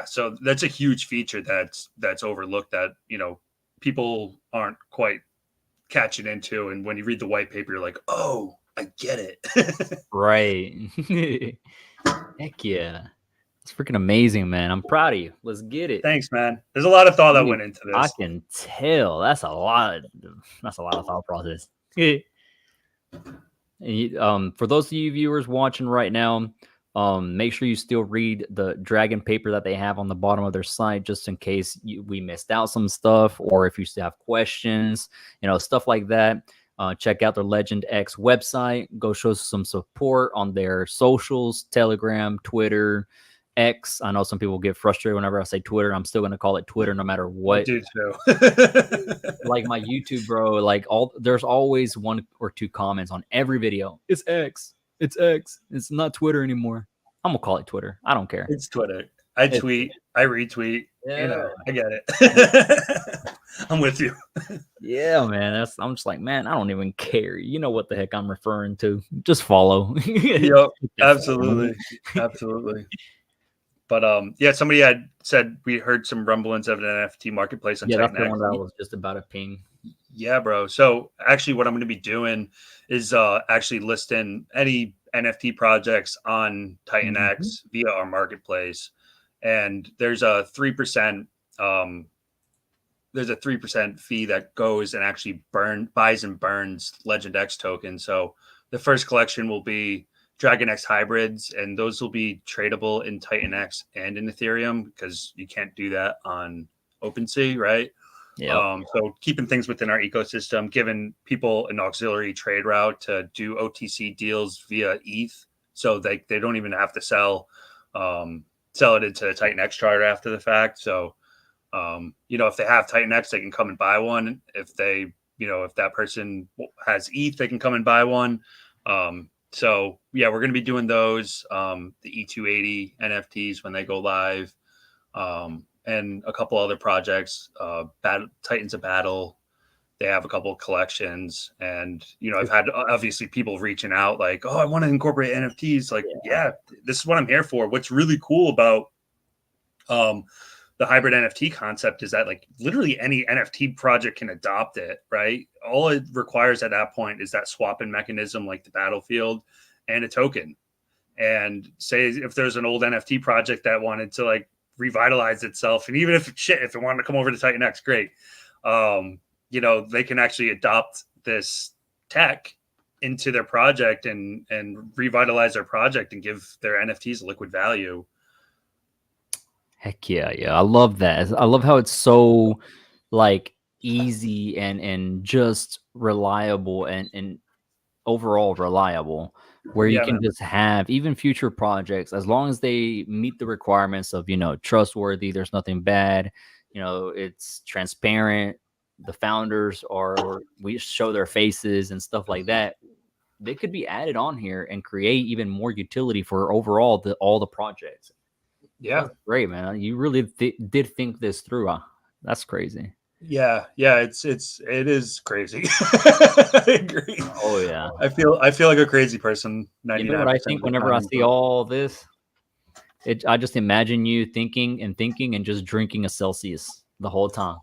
So that's a huge feature that's overlooked that, people aren't quite catching into. And when you read the white paper, you're like, oh, I get it. Right. Heck yeah. It's freaking amazing, man. I'm proud of you. Let's get it. Thanks, man. There's a lot of thought that went into this. I can tell. That's a lot of thought process. And for those of you viewers watching right now, make sure you still read the dragon paper that they have on the bottom of their site, just in case we missed out some stuff, or if you still have questions, stuff like that. Check out their Legend X website. Go show some support on their socials, Telegram, Twitter, X. I know some people get frustrated whenever I say Twitter. I'm still going to call it Twitter no matter what. I do too. Like my YouTube, bro, there's always 1 or 2 comments on every video. It's X. It's X. It's not Twitter anymore. I'm going to call it Twitter. I don't care. It's Twitter. I tweet. I retweet. Yeah. I get it. I'm with you. Yeah, man. I'm just like, man, I don't even care. You know what the heck I'm referring to. Just follow. Yep. Absolutely. Absolutely. But somebody had said we heard some rumblings of an NFT marketplace on Titanx. That's the one that was just about a ping. Yeah, bro. So actually what I'm going to be doing is actually listing any NFT projects on Titanx via our marketplace. And there's a 3% fee that goes and actually buys and burns Legend X tokens. So the first collection will be Dragon X hybrids, and those will be tradable in Titanx and in Ethereum because you can't do that on OpenSea, right? Yeah. So keeping things within our ecosystem, giving people an auxiliary trade route to do OTC deals via ETH, so they don't even have to sell it into the Titanx chart after the fact. So If they have Titanx, they can come and buy one. If they, if that person has ETH, they can come and buy one. So yeah, we're going to be doing those, the E280 NFTs when they go live, and a couple other projects, Titans of Battle. They have a couple of collections, and I've had obviously people reaching out like, oh, I want to incorporate NFTs. Like, yeah, this is what I'm here for. What's really cool about the hybrid NFT concept is that like literally any NFT project can adopt it, right? All it requires at that point is that swapping mechanism like the Battlefield and a token. And say if there's an old NFT project that wanted to like revitalize itself, and even if it wanted to come over to Titanx, great. They can actually adopt this tech into their project and revitalize their project and give their NFTs liquid value. Heck yeah. I love that. I love how it's so like easy and just reliable and overall reliable, where you can just have even future projects, as long as they meet the requirements of, trustworthy, there's nothing bad, it's transparent, the founders we show their faces and stuff like that. They could be added on here and create even more utility for overall all the projects. Yeah. That's great, man. You really did think this through. That's crazy. Yeah. It is crazy. I agree. Oh yeah. I feel like a crazy person. You know what I think whenever I see all this? I just imagine you thinking and just drinking a Celsius the whole time.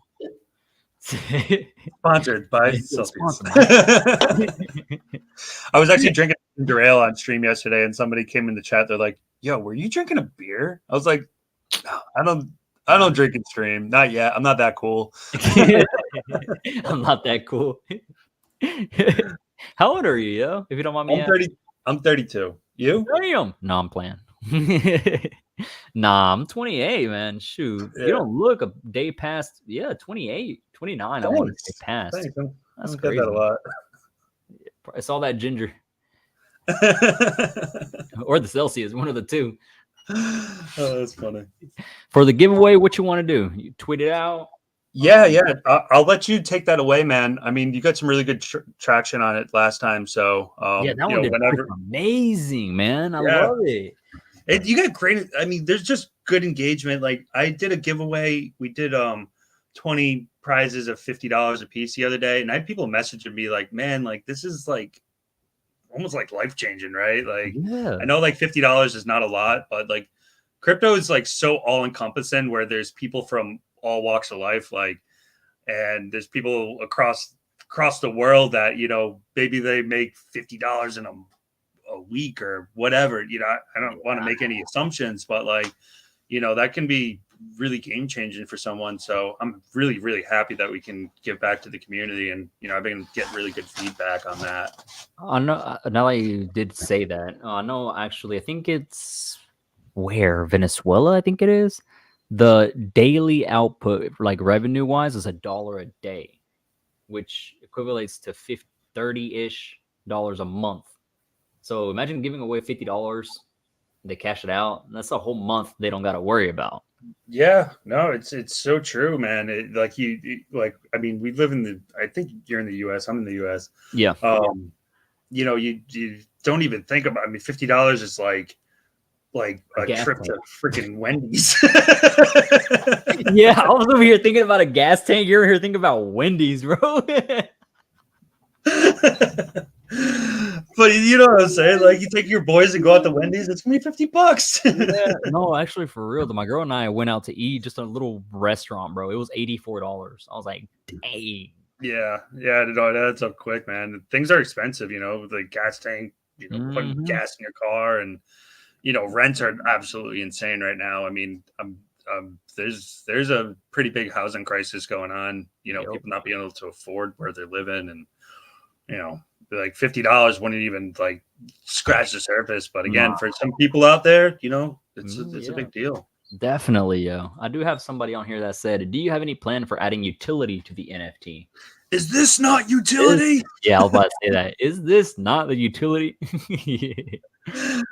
Sponsored by Celsius. I was actually drinking ginger ale on stream yesterday, and somebody came in the chat. They're like, "Yo, were you drinking a beer?" I was like, "No, I don't drink in stream. Not yet. I'm not that cool." I'm not that cool. How old are you, yo? If you don't mind me asking. I'm 32. You? Damn. No, I'm playing. Nah, I'm 28, man. Shoot. Yeah. You don't look a day past. Yeah, 28, 29. Thanks. I want to say past. Thanks. That's crazy. That a lot. It's all that ginger. Or the Celsius, one of the two. Oh, that's funny. For the giveaway, what you want to do? You tweet it out? Yeah. I'll let you take that away, man. I mean, you got some really good traction on it last time. So yeah, that one did amazing, man. I love it. You got great. I mean, there's just good engagement. Like I did a giveaway. We did 20 prizes of $50 a piece the other day, and I had people messaging me like, "Man, like this is like almost like life changing, right?" Like, I know like $50 is not a lot, but like crypto is like so all encompassing, where there's people from all walks of life, like, and there's people across the world that maybe they make $50 in a week or whatever. I don't want to make any assumptions, but like that can be really game changing for someone. So I'm really, really happy that we can give back to the community, and I've been getting really good feedback on that. I know. Now that you did say that, I know actually, I think it's Venezuela, I think it is. The daily output, like revenue wise, is $1 a day, which equivalates to $30-ish a month. So imagine giving away $50, they cash it out, and that's a whole month they don't got to worry about. Yeah, no, it's so true, man. I mean, we live I think you're in the US, I'm in the US. Yeah. You don't even think about, I mean, $50 is like a trip to freaking Wendy's. Yeah, I was over here thinking about a gas tank. You're here thinking about Wendy's, bro. But you know what I'm saying? Like, you take your boys and go out to Wendy's, it's gonna be $50. Yeah, no, actually, for real, my girl and I went out to eat just a little restaurant, bro. It was $84. I was like, dang. Yeah, no, that's up quick, man. Things are expensive, the gas tank, putting gas in your car, and rents are absolutely insane right now. I mean, there's a pretty big housing crisis going on. People not being able to afford where they're living, and like $50 wouldn't even like scratch the surface. But again, for some people out there, it's a big deal. Definitely, yo. I do have somebody on here that said, "Do you have any plan for adding utility to the NFT?" Is this not utility? Yeah, I was about to say that. Is this not the utility?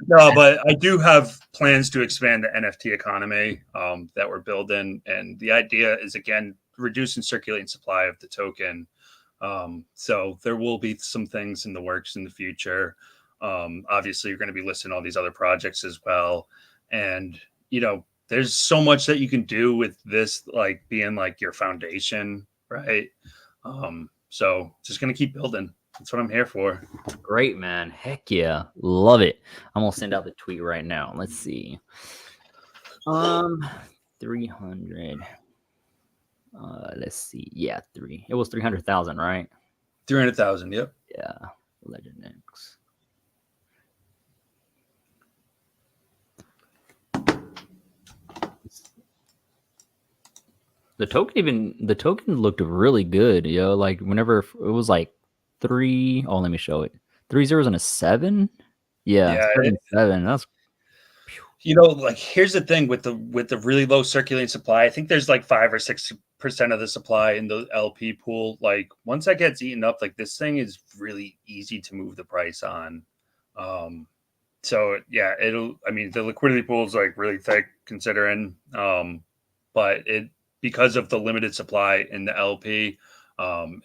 No, but I do have plans to expand the NFT economy that we're building. And the idea is, again, reducing circulating supply of the token. So there will be some things in the works in the future. Obviously, you're going to be listing all these other projects as well. And, there's so much that you can do with this, like being like your foundation, right? So just going to keep building. That's what I'm here for. Great, man. Heck yeah. Love it. I'm going to send out the tweet right now. Let's see. 300. Let's see. Yeah, it was 300,000, right? 300,000. Yep. Yeah. Legend X. The token looked really good, yo. Like whenever it was like 3. Oh, let me show it. 3 zeros and a 7. Yeah, 7. That's like here's the thing with the really low circulating supply. I think there's like 5 or 6% of the supply in the LP pool. Like once that gets eaten up, like this thing is really easy to move the price on. So yeah, the liquidity pool is like really thick considering, but because of the limited supply in the LP, when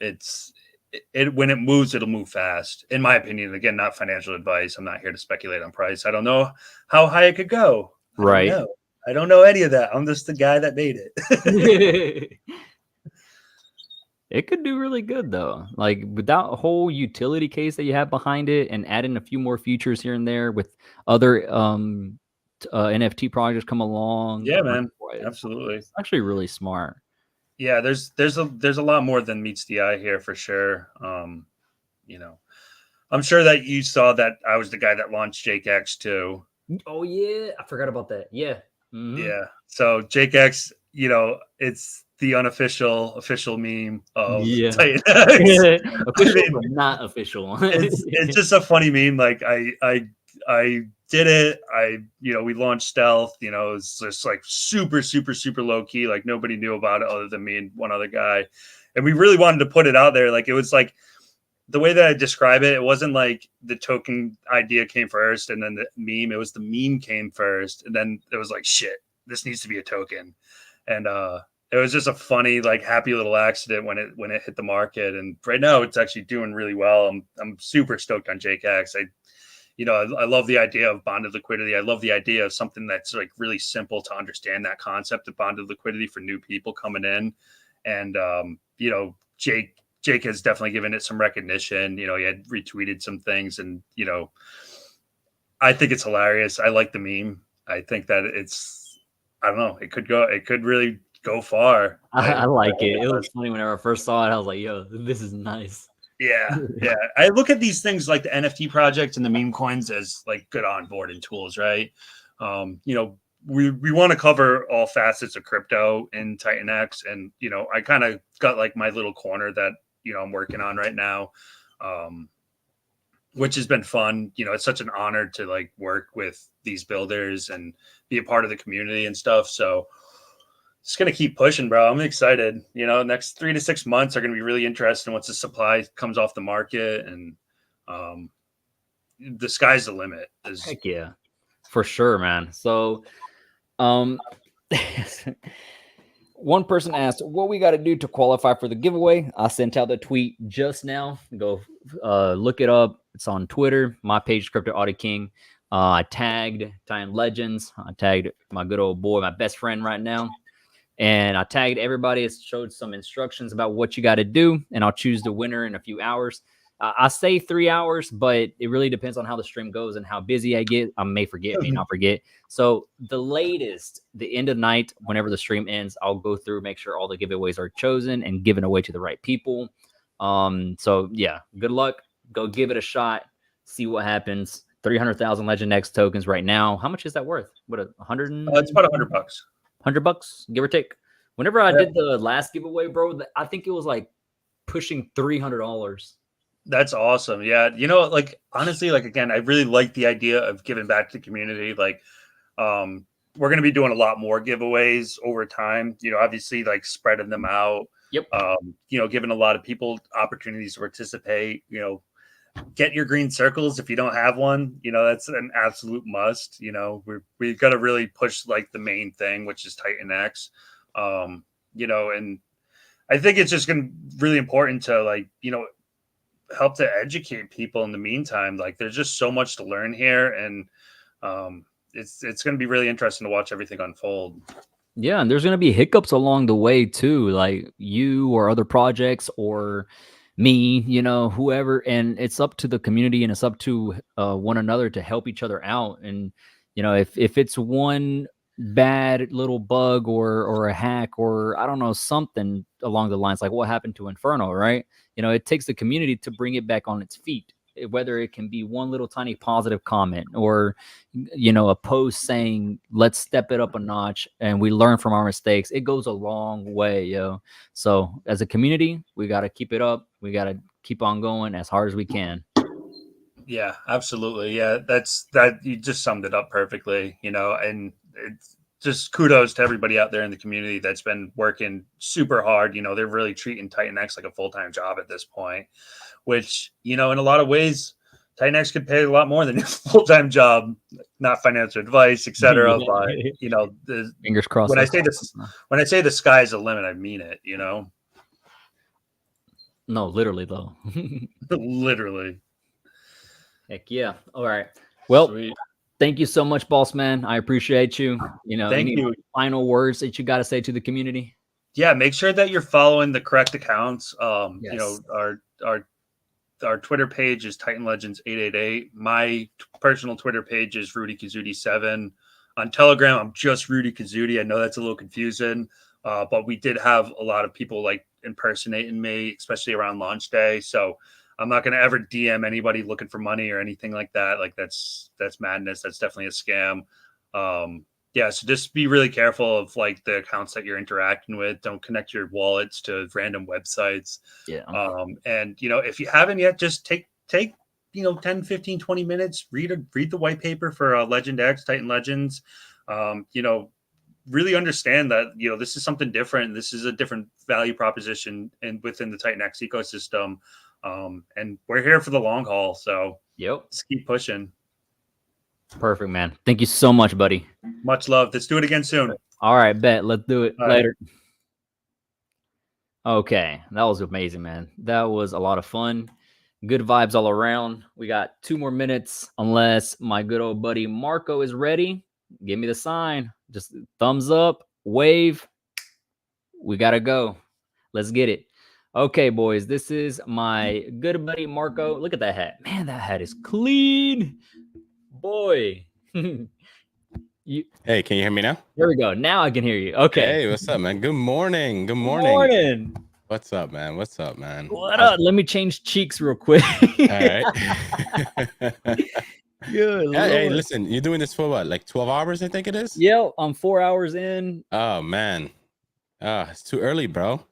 it moves, it'll move fast. In my opinion, again, not financial advice. I'm not here to speculate on price. I don't know how high it could go. Right. I don't know any of that. I'm just the guy that made it. It could do really good though. Like with that whole utility case that you have behind it, and adding a few more features here and there with other NFT projects come along. Yeah, man. Absolutely. It's actually really smart. Yeah, there's a lot more than meets the eye here for sure. I'm sure that you saw that I was the guy that launched Jakex too. Oh yeah, I forgot about that. Yeah. Mm-hmm. Yeah. So Jakex, it's the official meme of Titanx. Official, but not official. it's just a funny meme. Like I did it. We launched Stealth. It's just like super, super, super low key. Like nobody knew about it other than me and one other guy. And we really wanted to put it out there. Like it was like the way that I describe it, it wasn't like the token idea came first and then the meme. It was the meme came first. And then it was like, shit, this needs to be a token. And it was just a funny, like happy little accident when it hit the market. And right now it's actually doing really well. I'm super stoked on Jakex. I love the idea of bonded liquidity. I love the idea of something that's like really simple to understand, that concept of bonded liquidity for new people coming in. And, Jake has definitely given it some recognition. He had retweeted some things and, I think it's hilarious. I like the meme. I think that I don't know, it could really go far. I like it. It was funny whenever I first saw it. I was like, yo, this is nice. Yeah. I look at these things like the NFT projects and the meme coins as like good onboarding tools, right? We want to cover all facets of crypto in Titanx, and I kind of got like my little corner that I'm working on right now, which has been fun. It's such an honor to like work with these builders and be a part of the community and stuff. So just going to keep pushing, bro. I'm excited. Next 3 to 6 months are going to be really interesting once the supply comes off the market, and the sky's the limit. Heck yeah, for sure, man. So, one person asked what we got to do to qualify for the giveaway. I sent out the tweet just now. Go look it up. It's on Twitter. My page, Crypto Audit King. I tagged Titan Legends. I tagged my good old boy, my best friend right now. And I tagged everybody. It showed some instructions about what you got to do. And I'll choose the winner in a few hours. I say 3 hours, but it really depends on how the stream goes and how busy I get. I may forget, may not forget. So the latest, the end of night, whenever the stream ends, I'll go through, make sure all the giveaways are chosen and given away to the right people. So yeah, good luck. Go give it a shot. See what happens. 300,000 Legend X tokens right now. How much is that worth? What, 100? It's about $100. $100, give or take. Whenever I did the last giveaway, bro, I think it was like pushing $300. That's awesome. Yeah. Like honestly, like again, I really like the idea of giving back to the community. Like we're going to be doing a lot more giveaways over time, obviously like spreading them out. Yep. Giving a lot of people opportunities to participate. Get your green circles if you don't have one. That's an absolute must. We've got to really push like the main thing, which is Titanx. And I think it's just going to be really important to help to educate people in the meantime. Like there's just so much to learn here, and it's going to be really interesting to watch everything unfold. Yeah, and there's going to be hiccups along the way too, like you or other projects or me, whoever, and it's up to the community and it's up to one another to help each other out. And if it's one bad little bug or a hack or I don't know, something along the lines like what happened to Inferno, right? It takes the community to bring it back on its feet, whether it can be one little tiny positive comment or a post saying let's step it up a notch and we learn from our mistakes. It goes a long way, So as a community, we got to keep it up. We got to keep on going as hard as we can. Yeah, absolutely. Yeah, that you just summed it up perfectly, and it's just kudos to everybody out there in the community that's been working super hard. They're really treating Titanx like a full-time job at this point, which, in a lot of ways, Titanx could pay a lot more than a full-time job, not financial advice, etc. But the fingers crossed. When I say the sky's the limit, I mean it. No, literally though. Literally. Heck yeah! All right. Well, Sweet. Thank you so much, boss man. I appreciate you. Thank you. Final words that you got to say to the community? Yeah, make sure that you're following the correct accounts. Yes. Our Twitter page is Titan Legends 888. My personal Twitter page is Rudy Kazuti 7. On Telegram, I'm just Rudy Kazuti. I know that's a little confusing, but we did have a lot of people like impersonating me, especially around launch day. So I'm not going to ever DM anybody looking for money or anything like that. Like that's madness. That's definitely a scam. So just be really careful of like the accounts that you're interacting with. Don't connect your wallets to random websites. Yeah. And if you haven't yet, just take 10, 15, 20 minutes, read the white paper for Legend X, Titan Legends. Really understand that, this is something different. This is a different value proposition within the Titanx ecosystem. And we're here for the long haul. So just keep pushing. Perfect, man. Thank you so much, buddy. Much love. Let's do it again soon. All right, bet. Let's do it later. Right. Okay. That was amazing, man. That was a lot of fun. Good vibes all around. We got 2 more minutes unless my good old buddy Marco is ready. Give me the sign. Just thumbs up, wave. We got to go. Let's get it. Okay, boys. This is my good buddy Marco. Look at that hat. Man, that hat is clean. Boy. Hey, can you hear me now? There we go. Now I can hear you. Okay. Hey, what's up, man? Good morning. Good morning. Good morning. What's up, man? What's up, man? What up? Let me change cheeks real quick. All right. Good. Hey, listen, you're doing this for what? Like 12 hours, I think it is? Yeah, I'm 4 hours in. Oh, man. It's too early, bro.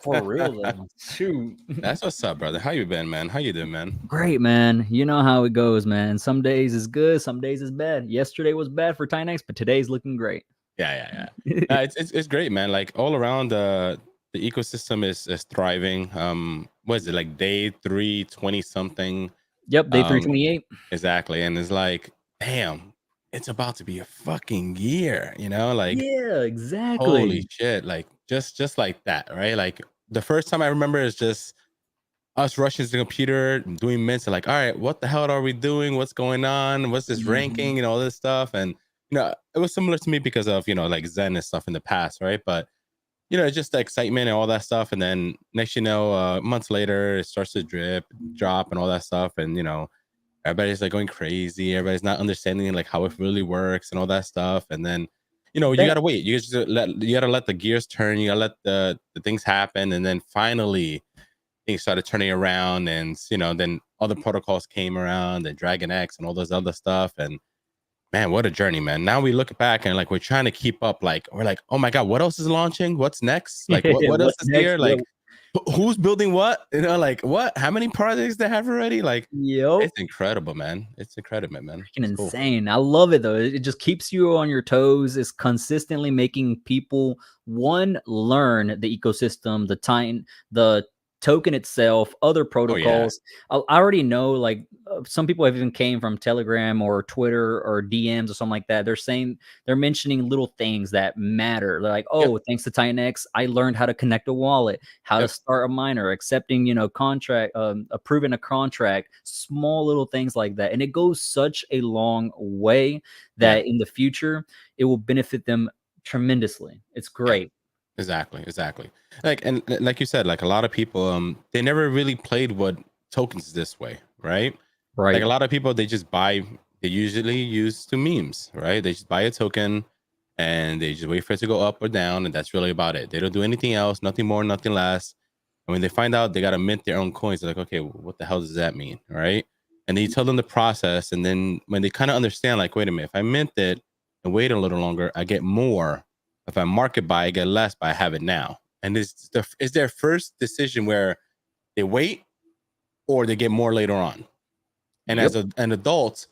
For real, though. Shoot. That's what's up, brother. How you been, man? How you doing, man? Great, man. You know how it goes, man. Some days is good, some days is bad. Yesterday was bad for Titanx, but today's looking great. Yeah. It's great, man. Like all around the ecosystem is thriving. What is it, like day 320 something? Yep, day 328. Exactly. And it's like, damn, it's about to be a fucking year, like yeah, exactly. Holy shit, like just like that, right? Like the first time I remember is just us rushing to the computer, doing mints, and like, all right, what the hell are we doing? What's going on? What's this ranking and all this stuff? And it was similar to me because of like Zen and stuff in the past, right? But it's just the excitement and all that stuff. And then next months later, it starts to drop and all that stuff. And everybody's like going crazy. Everybody's not understanding like how it really works and all that stuff. And then you gotta wait. You gotta let the gears turn. You gotta let the things happen. And then finally things started turning around, and then other protocols came around, and Dragon X and all those other stuff. And man, what a journey, man. Now we look back and like we're trying to keep up. Like we're like, oh my god, what else is launching? What's next? Like what else is here? Like Who's building what? You know, like what? How many projects they have already? Like, Yep. it's incredible, man. It's incredible, man. Freaking It's cool. insane. I love it though. It just keeps you on your toes. It's consistently making people learn the ecosystem, the token itself, other protocols. I already know, like some people have even came from Telegram or Twitter or DMs or something like that. They're mentioning little things that matter. They're like, oh, thanks to Titanx, I learned how to connect a wallet, how to start a miner, accepting, contract, approving a contract, small little things like that. And it goes such a long way that in the future, it will benefit them tremendously. It's great. Exactly. Like, and like you said, like a lot of people, they never really played what tokens this way, right? Like a lot of people, they usually use to memes, right? They just buy a token and they just wait for it to go up or down, and that's really about it. They don't do anything else, nothing more, nothing less. And when they find out they got to mint their own coins, they're like, okay, what the hell does that mean, right? And then you tell them the process, and then when they kind of understand, like, wait a minute, if I mint it and wait a little longer, I get more. If I market buy, I get less, but I have it now. And it's their first decision where they wait or they get more later on. And as an adult,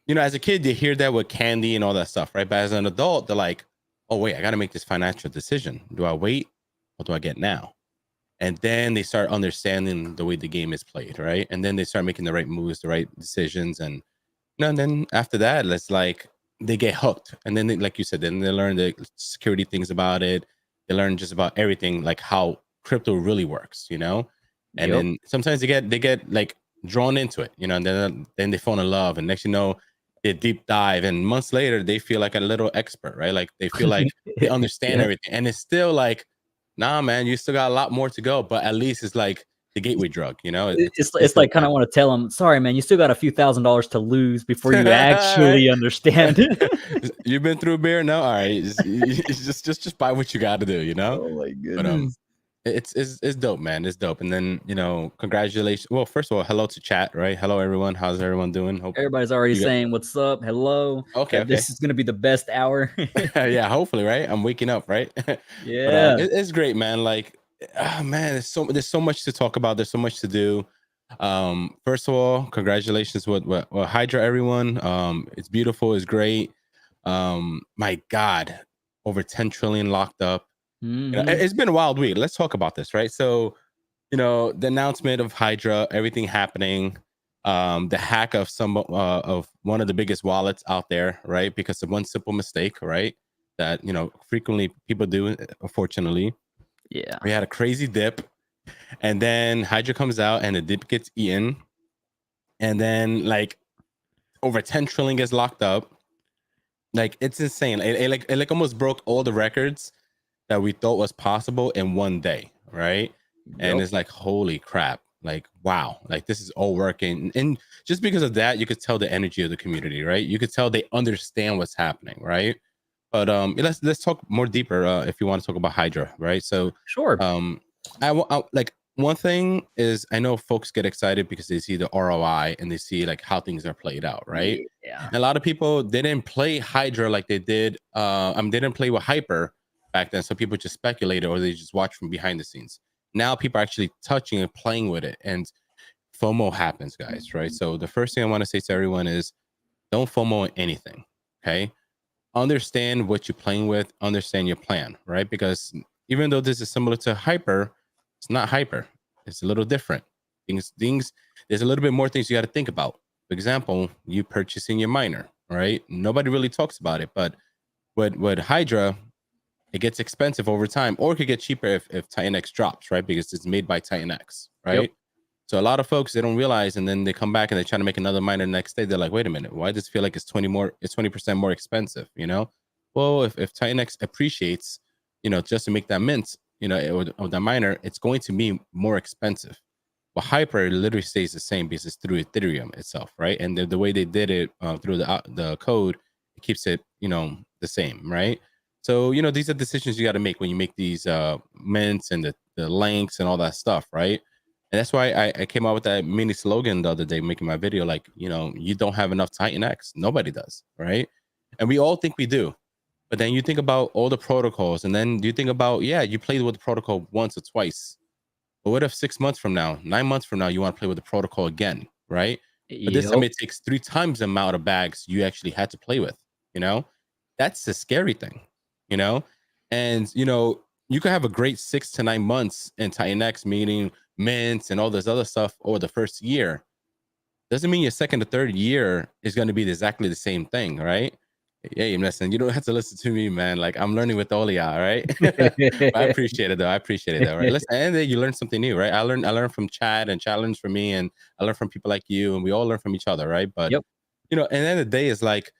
as a kid, they hear that with candy and all that stuff, right? But as an adult, they're like, oh, wait, I got to make this financial decision. Do I wait or do I get now? And then they start understanding the way the game is played, right? And then they start making the right moves, the right decisions. And, and then after that, it's like, they get hooked, and then like you said, then they learn the security things about it. They learn just about everything, like how crypto really works, and then sometimes they get like drawn into it, and then they fall in love, and next they deep dive, and months later they feel like a little expert, right? Like they feel like they understand everything, and it's still like, nah, man, you still got a lot more to go, but at least it's like the gateway drug, It's like kind of want to tell them, sorry, man, you still got a few $1,000s to lose before you actually understand it. You've been through beer? No, all right, just buy what you got to do, Oh my goodness. But it's dope, man. It's dope. And then congratulations. Well, first of all, hello to chat, right? Hello everyone. How's everyone doing? Hope everybody's already saying what's up, hello. Okay. This is gonna be the best hour. Yeah, hopefully, right? I'm waking up, right? Yeah. But, it's great, man. Like, man, there's so much to talk about. There's so much to do. First of all, congratulations with Hydra, everyone. It's beautiful. It's great. My God, over 10 trillion locked up. It's been a wild week. Let's talk about this, right? So, the announcement of Hydra, everything happening, the hack of of one of the biggest wallets out there, right? Because of one simple mistake, right? That frequently people do, unfortunately. Yeah. We had a crazy dip, and then Hydra comes out and the dip gets eaten, and then like over 10 trillion gets locked up. Like, it's insane. It almost broke all the records that we thought was possible in one day, right? And it's like, holy crap, like, wow, like this is all working. And just because of that, you could tell the energy of the community, right? You could tell they understand what's happening, right? But let's talk more deeper if you want to talk about Hydra, right? So sure. I like, one thing is, I know folks get excited because they see the ROI and they see like how things are played out, right? Yeah. And a lot of people, they didn't play Hydra like they did. They didn't play with Hyper back then, so people just speculated or they just watch from behind the scenes. Now people are actually touching and playing with it, and FOMO happens, guys, right? So the first thing I want to say to everyone is, don't FOMO anything, okay? Understand what you're playing with, understand your plan, right? Because even though this is similar to Hyper, it's not Hyper. It's a little different. Things. There's a little bit more things you got to think about. For example, you purchasing your miner, right? Nobody really talks about it, but with Hydra, it gets expensive over time, or it could get cheaper if Titanx drops, right? Because it's made by Titanx, right? So a lot of folks, they don't realize, and then they come back and they try to make another miner the next day. They're like, wait a minute, why does it feel like it's 20% more expensive? Well, if Titanx appreciates, just to make that mint, or that miner, it's going to be more expensive. But Hyper literally stays the same because it's through Ethereum itself, right? And the way they did it through the code, it keeps it, the same, right? So, these are decisions you got to make when you make these mints and the links and all that stuff, right? And that's why I came out with that mini slogan the other day, making my video, like, you don't have enough Titanx. Nobody does, right? And we all think we do. But then you think about all the protocols, and then you think about, you played with the protocol once or twice. But what if 6 months from now, 9 months from now, you want to play with the protocol again, right? But this time Yep. it takes 3 times the amount of bags you actually had to play with, you know? That's the scary thing, you know? And, you know, you could have a great 6 to 9 months in Titanx, meaning mints and all this other stuff over the first year. Doesn't mean your second to third year is going to be exactly the same thing, right? Yeah, listen, you don't have to listen to me, man. Like, I'm learning with all of y'all, right? But I appreciate it though. I appreciate it though, right? Listen, and then you learn something new, right? I learned from Chad, and Chad learns from me, and I learn from people like you, and we all learn from each other, right? But Yep. you know, and at the end of the day, is like,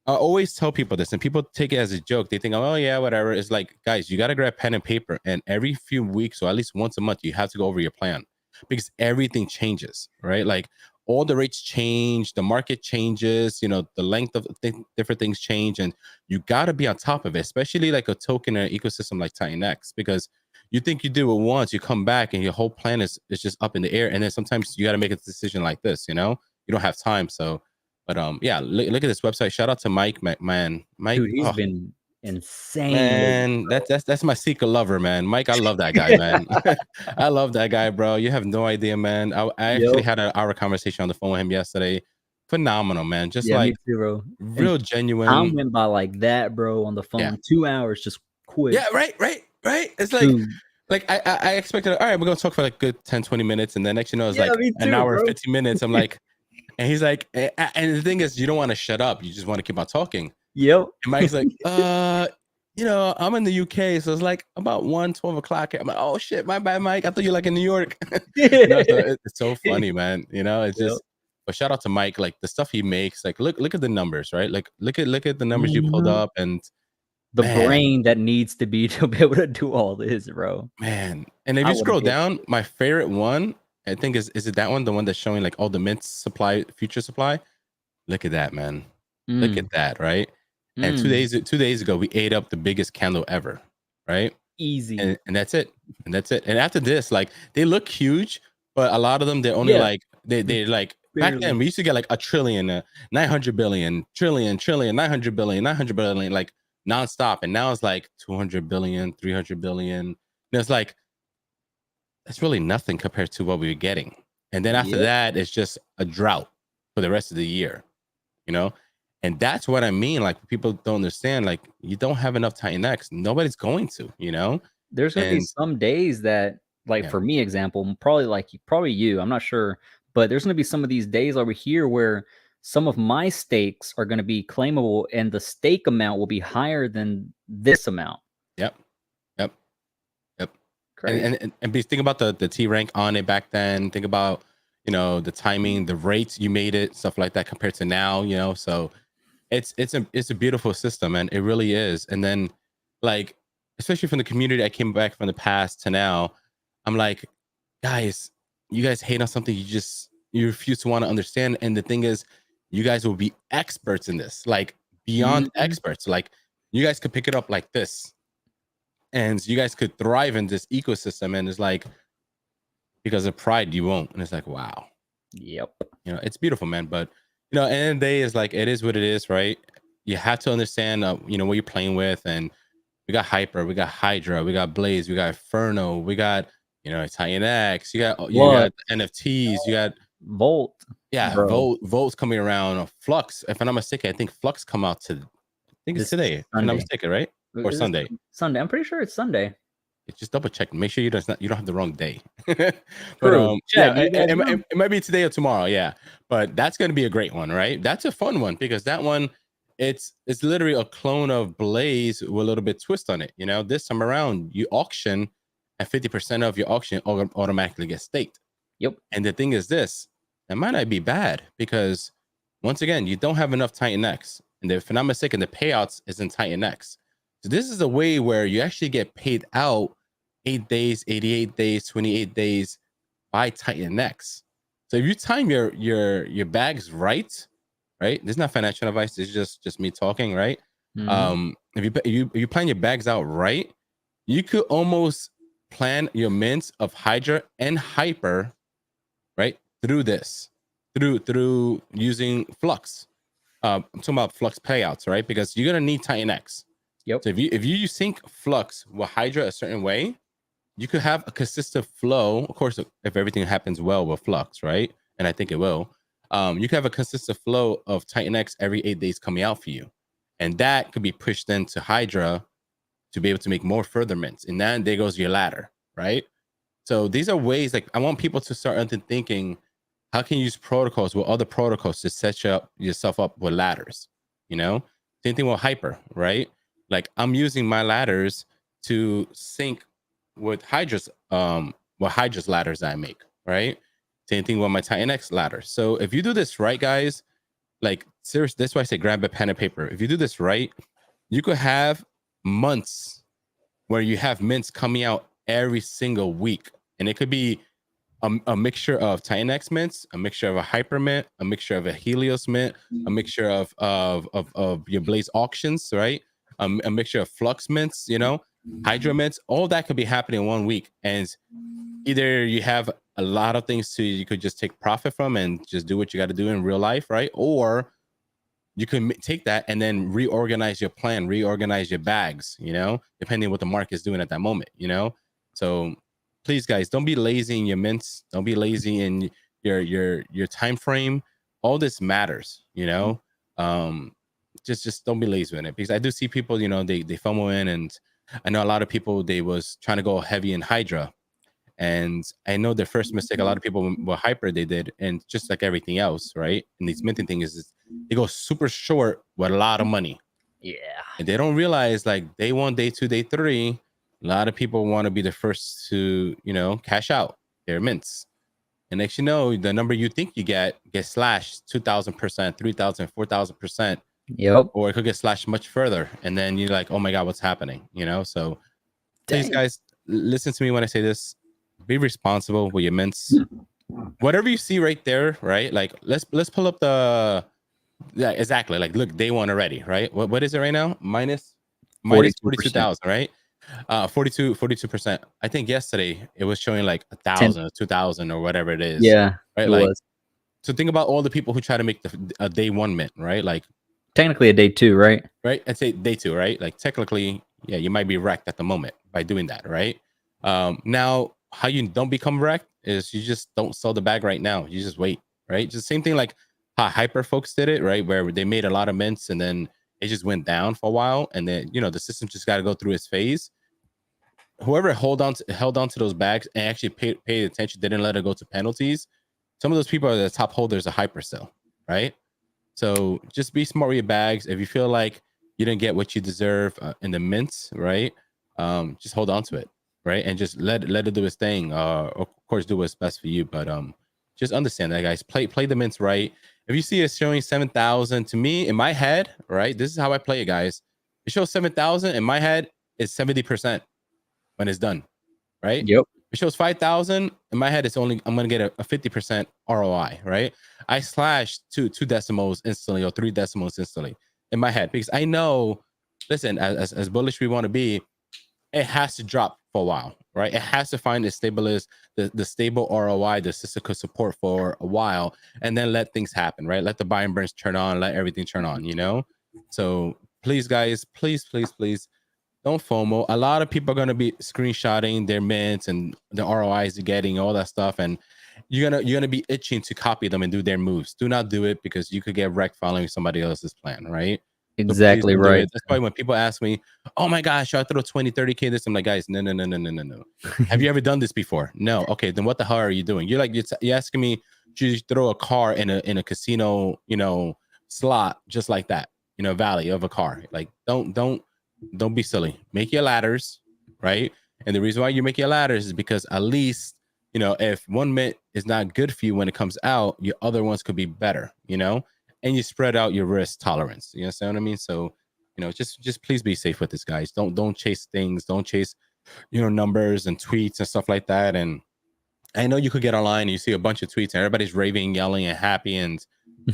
I always tell people this, and people take it as a joke. They think, oh yeah, whatever. It's like, guys, you got to grab pen and paper, and every few weeks or at least once a month, you have to go over your plan, because everything changes, right? Like, all the rates change, the market changes, you know, the length of different things change, and you got to be on top of it, especially like a token or ecosystem like Titanx, because you think you do it once, you come back and your whole plan is just up in the air, and then sometimes you got to make a decision like this, you know, you don't have time. So, but yeah, look at this website. Shout out to Mike, man. Mike, Dude, he's oh, been insane. man, that's my secret lover, man. Mike, I love that guy, man. I love that guy, bro. You have no idea, man. I actually Yep. had an hour conversation on the phone with him yesterday. Phenomenal, man. Just Yeah, me like too, bro. real Time genuine. went by like that, bro, on the phone. Yeah. 2 hours just quick. Yeah, right. It's like, Dude. I expected, all right, we're gonna talk for like good 10, 20 minutes, and then next you know, it's Yeah, like me an too, hour, bro. 15 minutes. I'm like, and he's like, and the thing is, you don't want to shut up. You just want to keep on talking. Yep. And Mike's like, you know, I'm in the UK, so it's like about 12 o'clock. I'm like, oh shit, my bad, Mike. I thought you're like in New York. You know, so it's so funny, man. You know, it's Yep. just. But shout out to Mike, like the stuff he makes. Like, look at the numbers, right? Like, look at the numbers you pulled up, and The man, brain that needs to be to be able to do all this, bro. man. And if I you would've scroll hit- down, my favorite one, I think is it that one, the one that's showing like all the mint supply, future supply. Look at that, man. Look at that, right? And 2 days ago, we ate up the biggest candle ever, right? Easy. And that's it. And that's it. And after this, like, they look huge, but a lot of them, they're only Yeah. like they like back then Barely. we used to get like a trillion, 900 billion, trillion, 900 billion, 900 billion, like nonstop. And now it's like 200 billion, 300 billion. And it's like, that's really nothing compared to what we were getting. And then after Yep. that, it's just a drought for the rest of the year, you know? And that's what I mean. Like, people don't understand, like, you don't have enough Titanx. Nobody's going to, you know? There's gonna be And some days that, like, Yeah. for me, example, probably you, I'm not sure, but there's gonna be some of these days over here where some of my stakes are gonna be claimable, and the stake amount will be higher than this amount. Yep. Crazy. And think about the T rank on it back then. Think about, you know, the timing, the rates you made it, stuff like that compared to now, you know. So it's a beautiful system, and it really is. And then, like, especially from the community I came back from the past to now, I'm like, guys, you guys hate on something you refuse to want to understand. And the thing is, you guys will be experts in this, like beyond experts. Like, you guys could pick it up like this, and you guys could thrive in this ecosystem. And it's like, because of pride, you won't. And it's like, wow. Yep. You know, it's beautiful, man. But, you know, end of the day is like, it is what it is, right? You have to understand, you know, what you're playing with. And we got Hyper, we got Hydra, we got Blaze, we got Inferno, we got, you know, Titanx, you got NFTs, you got Volt. yeah, Bro. Volt's coming around. Flux, if I'm not mistaken, I think Flux come out to, I think it's This today, if I'm not Sunday. mistaken, right? Or Is it Sunday. Sunday. I'm pretty sure it's Sunday. Just double check. Make sure you don't have the wrong day. But True. Chad, yeah, you guys know? it might be today or tomorrow. Yeah, but that's going to be a great one, right? That's a fun one, because that one, it's literally a clone of Blaze with a little bit twist on it. You know, this time around, you auction, and 50% of your auction automatically gets staked. Yep. And the thing is this, that might not be bad, because once again, you don't have enough Titanx. And if I'm not mistaken, the payouts is in Titanx. So this is a way where you actually get paid out 8 days, 88 days, 28 days by Titanx. So if you time your bags right, this is not financial advice. This is just me talking, right? If you plan your bags out right, you could almost plan your mints of Hydra and Hyper, right, through this, through using Flux. I'm talking about Flux payouts, right? Because you're gonna need Titanx. Yep. So if you sync Flux with Hydra a certain way, you could have a consistent flow. Of course, if everything happens well with Flux, right? And I think it will. You can have a consistent flow of Titanx every 8 days coming out for you. And that could be pushed into Hydra to be able to make more further mints. And then there goes your ladder, right? So these are ways, like, I want people to start thinking, how can you use protocols with other protocols to set yourself up with ladders? You know, same thing with Hyper, right? Like, I'm using my ladders to sync with Hydra's ladders that I make, right? Same thing with my Titanx ladder. So if you do this right, guys, like, seriously, that's why I say grab a pen and paper. If you do this right, you could have months where you have mints coming out every single week, and it could be a mixture of Titanx mints, a mixture of a Hyper mint, a mixture of a Helios mint, a mixture of your Blaze auctions, right? A mixture of Flux mints, you know, Hydra mints. All that could be happening in 1 week, and either you have a lot of things you could just take profit from and just do what you got to do in real life, right? Or you can take that and then reorganize your plan, reorganize your bags, you know, depending on what the market is doing at that moment, you know. So please, guys, don't be lazy in your mints. Don't be lazy in your time frame. All this matters, you know. Just don't be lazy in it, because I do see people, you know, they FOMO in, and I know a lot of people, they was trying to go heavy in Hydra. And I know the first mistake a lot of people were Hyper they did, and just like everything else, right? And these minting things is they go super short with a lot of money. Yeah. And they don't realize, like, day 1, day 2, day 3, a lot of people want to be the first to, you know, cash out their mints. And next you know, the number you think you get slashed 2,000%, 3,000, 4,000%. Yep. Or it could get slashed much further. And then you're like, oh my God, what's happening? You know, so please, guys, listen to me when I say this. Be responsible with your mints. Whatever you see right there, right? Like, let's pull up the, yeah, exactly. Like, look, day 1 already, right? What is it right now? Minus 42,000, right? 42%. I think yesterday it was showing like 1,000, 2,000, or whatever it is. Yeah, right. It Like, was. So think about all the people who try to make a day 1 mint, right? Like, Technically a day 2, right? Right. I'd say day 2, right? Like, technically, yeah, you might be wrecked at the moment by doing that, right? Now, how you don't become wrecked is you just don't sell the bag right now. You just wait, right? Just same thing like how Hyper folks did it, right? Where they made a lot of mints and then it just went down for a while, and then, you know, the system just got to go through its phase. Whoever held on to those bags and actually paid attention, didn't let it go to penalties. Some of those people are the top holders of Hyper still, right? So just be smart with your bags. If you feel like you didn't get what you deserve in the mints, right? Just hold on to it, right? And just let it do its thing. Of course, do what's best for you, but just understand that, guys. Play the mints right. If you see it showing 7,000, to me, in my head, right? This is how I play it, guys. It shows 7,000 in my head. It's 70% when it's done, right? Yep. It shows 5,000 in my head. It's only, I'm gonna get a 50% ROI, right? I slash two decimals instantly or 3 decimals instantly in my head, because I know, listen, as bullish we want to be, it has to drop for a while, right? It has to find the stable ROI the system could support for a while, and then let things happen, right? Let the buy and burns turn on, let everything turn on, you know? So please, guys, please don't FOMO. A lot of people are going to be screenshotting their mints and the ROIs they're getting, all that stuff, and you're gonna be itching to copy them and do their moves. Do not do it, because you could get wrecked following somebody else's plan, right? Exactly, so right. That's why when people ask me, oh my gosh, should I throw 20, 30K this? I'm like, guys, no. Have you ever done this before? No. Okay, then what the hell are you doing? You're like, you're asking me, should you throw a car in a casino, you know, slot just like that, you know, valley of a car? Like, don't be silly. Make your ladders, right? And the reason why you make your ladders is because at least, you know, if one mint is not good for you when it comes out, your other ones could be better, you know, and you spread out your risk tolerance. You understand what I mean? So, you know, just please be safe with this, guys. Don't chase things. Don't chase, you know, numbers and tweets and stuff like that. And I know you could get online and you see a bunch of tweets and everybody's raving, yelling, and happy. And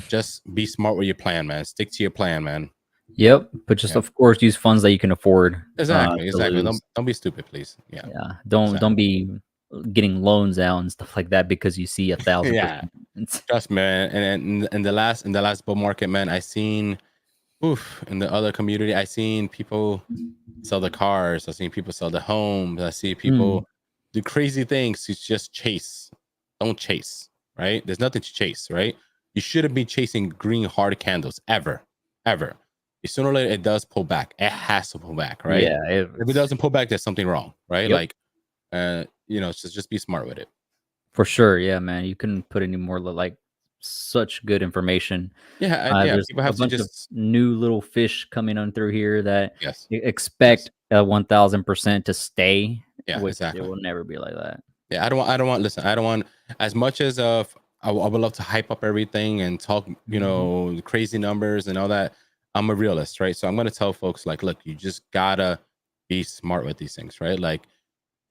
just be smart with your plan, man. Stick to your plan, man. Yep, but just of course use funds that you can afford. Exactly. Don't be stupid, please. Yeah. Don't be getting loans out and stuff like that because you see 1,000. Yeah. Trust me, man. And in the last bull market, man, I seen, in the other community, I seen people sell the cars. I seen people sell the homes. I see people do crazy things to just chase. Don't chase, right? There's nothing to chase, right? You shouldn't be chasing green hard candles ever. Sooner or later, it does pull back. It has to pull back, right? Yeah. If it doesn't pull back, there's something wrong, right? Yep. Like, just be smart with it. For sure. Yeah, man. You couldn't put any more like such good information. Yeah, There's people a have to bunch of just new little fish coming on through here that yes, expect 1000% to stay. yeah, which exactly. It will never be like that. Yeah, I don't want. Listen, I don't want as much as I would love to hype up everything and talk, crazy numbers and all that. I'm a realist, right? So I'm gonna tell folks like, look, you just gotta be smart with these things, right? Like,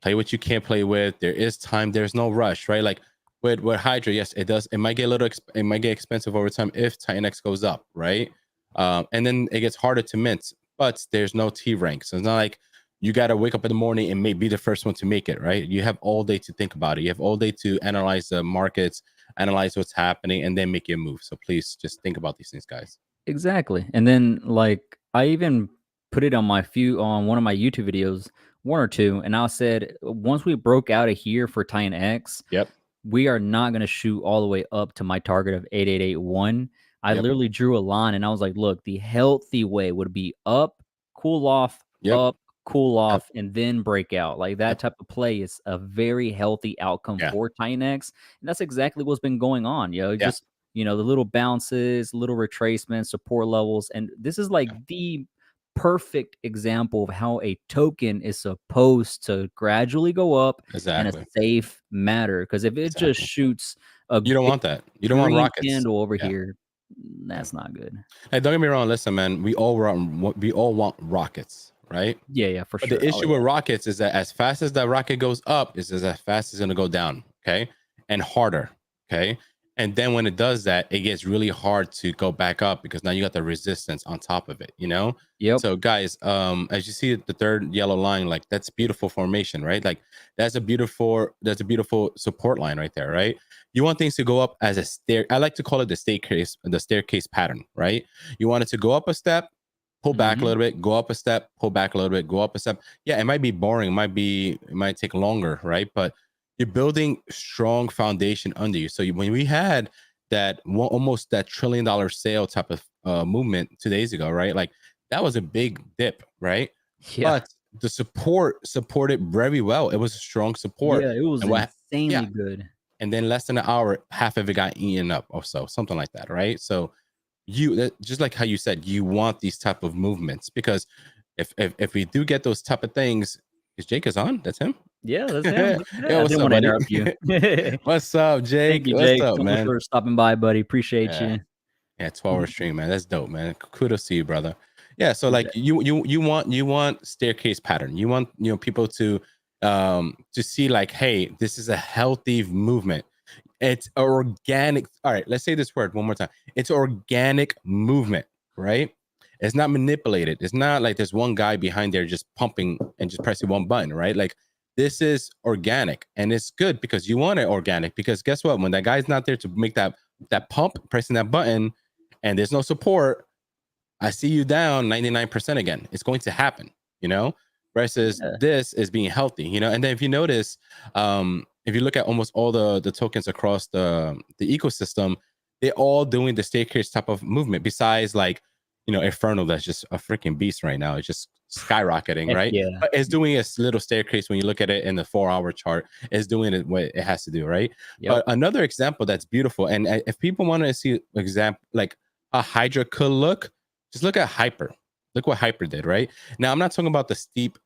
play what you can't play with. There is time. There's no rush, right? Like with Hydra, yes, it does. It might get a little. It might get expensive over time if Titanx goes up, right? And then it gets harder to mint, but there's no T rank, so it's not like you got to wake up in the morning and be the first one to make it, right? You have all day to think about it. You have all day to analyze the markets, analyze what's happening, and then make your move. So please just think about these things, guys. Exactly. And then like I even put it on one of my YouTube videos, one or two, and I said once we broke out of here for Titanx, Yep. we are not going to shoot all the way up to my target of 8881. I literally drew a line and I was like, look, the healthy way would be up, cool off, up, cool off, and then break out. Like that type of play is a very healthy outcome for Titanx. And that's exactly what's been going on, just, the little bounces, little retracements, support levels. And this is like the perfect example of how a token is supposed to gradually go up in a safe manner. Because if it just shoots you don't want that. You don't want rockets. Candle over here, that's not good. Hey, don't get me wrong. Listen, man, we all want rockets, right? Yeah, for but sure. The issue with rockets is that as fast as that rocket goes up, is as fast as it's gonna go down. Okay, and harder. Okay. And then when it does that, it gets really hard to go back up because now you got the resistance on top of it, Yep. So guys, as you see the third yellow line, like that's beautiful formation, right? Like that's a beautiful support line right there, right? You want things to go up as a stair. I like to call it the staircase pattern, right? You want it to go up a step, pull back a little bit, go up a step, pull back a little bit, go up a step. Yeah, it might be boring, it might take longer, right? But you're building strong foundation under you. So when we had that almost that $1 trillion sale type of movement 2 days ago, right? Like that was a big dip, right? Yeah. But the support supported very well. It was a strong support. Yeah, it was insanely good. And then less than an hour, half of it got eaten up or so, something like that, right? So just like how you said, you want these type of movements because if we do get those type of things, is Jake on? That's him. Yeah, that's him. Yeah, I didn't want to interrupt you. What's up, Jake? Thank you, Jake. What's up, man? For stopping by, buddy. Appreciate you. Yeah, 12-hour stream, man. That's dope, man. Kudos to you, brother. Yeah, so like you want staircase pattern. You want people to see like, hey, this is a healthy movement. It's organic. All right, let's say this word one more time. It's organic movement, right? It's not manipulated. It's not like there's one guy behind there just pumping and just pressing one button, right? Like this is organic, and it's good because you want it organic. Because guess what? When that guy's not there to make that pump, pressing that button, and there's no support, I see you down 99% again. It's going to happen, versus this is being healthy, And then if you notice, if you look at almost all the tokens across the ecosystem, they're all doing the staircase type of movement besides like, Inferno, that's just a freaking beast right now. It's just skyrocketing, right? Yeah. But it's doing a little staircase when you look at it in the 4-hour chart. It's doing it what it has to do, right? Yep. But another example that's beautiful, and if people want to see example like a Hydra could look, just look at Hyper. Look what Hyper did, right? Now, I'm not talking about the steep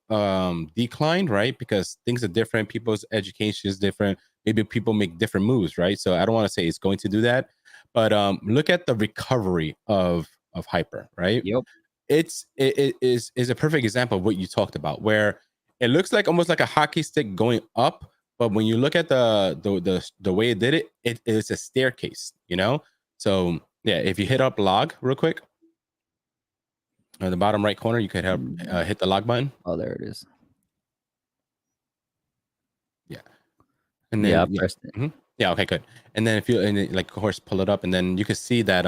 decline, right? Because things are different. People's education is different. Maybe people make different moves, right? So I don't want to say it's going to do that. But look at the recovery of Hyper, right? Yep. It is a perfect example of what you talked about, where it looks like almost like a hockey stick going up, but when you look at the way it did it, it is a staircase, So yeah, if you hit up log real quick, in the bottom right corner, you could hit the log button. Oh, there it is. Yeah, and then I pressed it. Yeah, okay, good. And then if you like, of course, pull it up, and then you can see that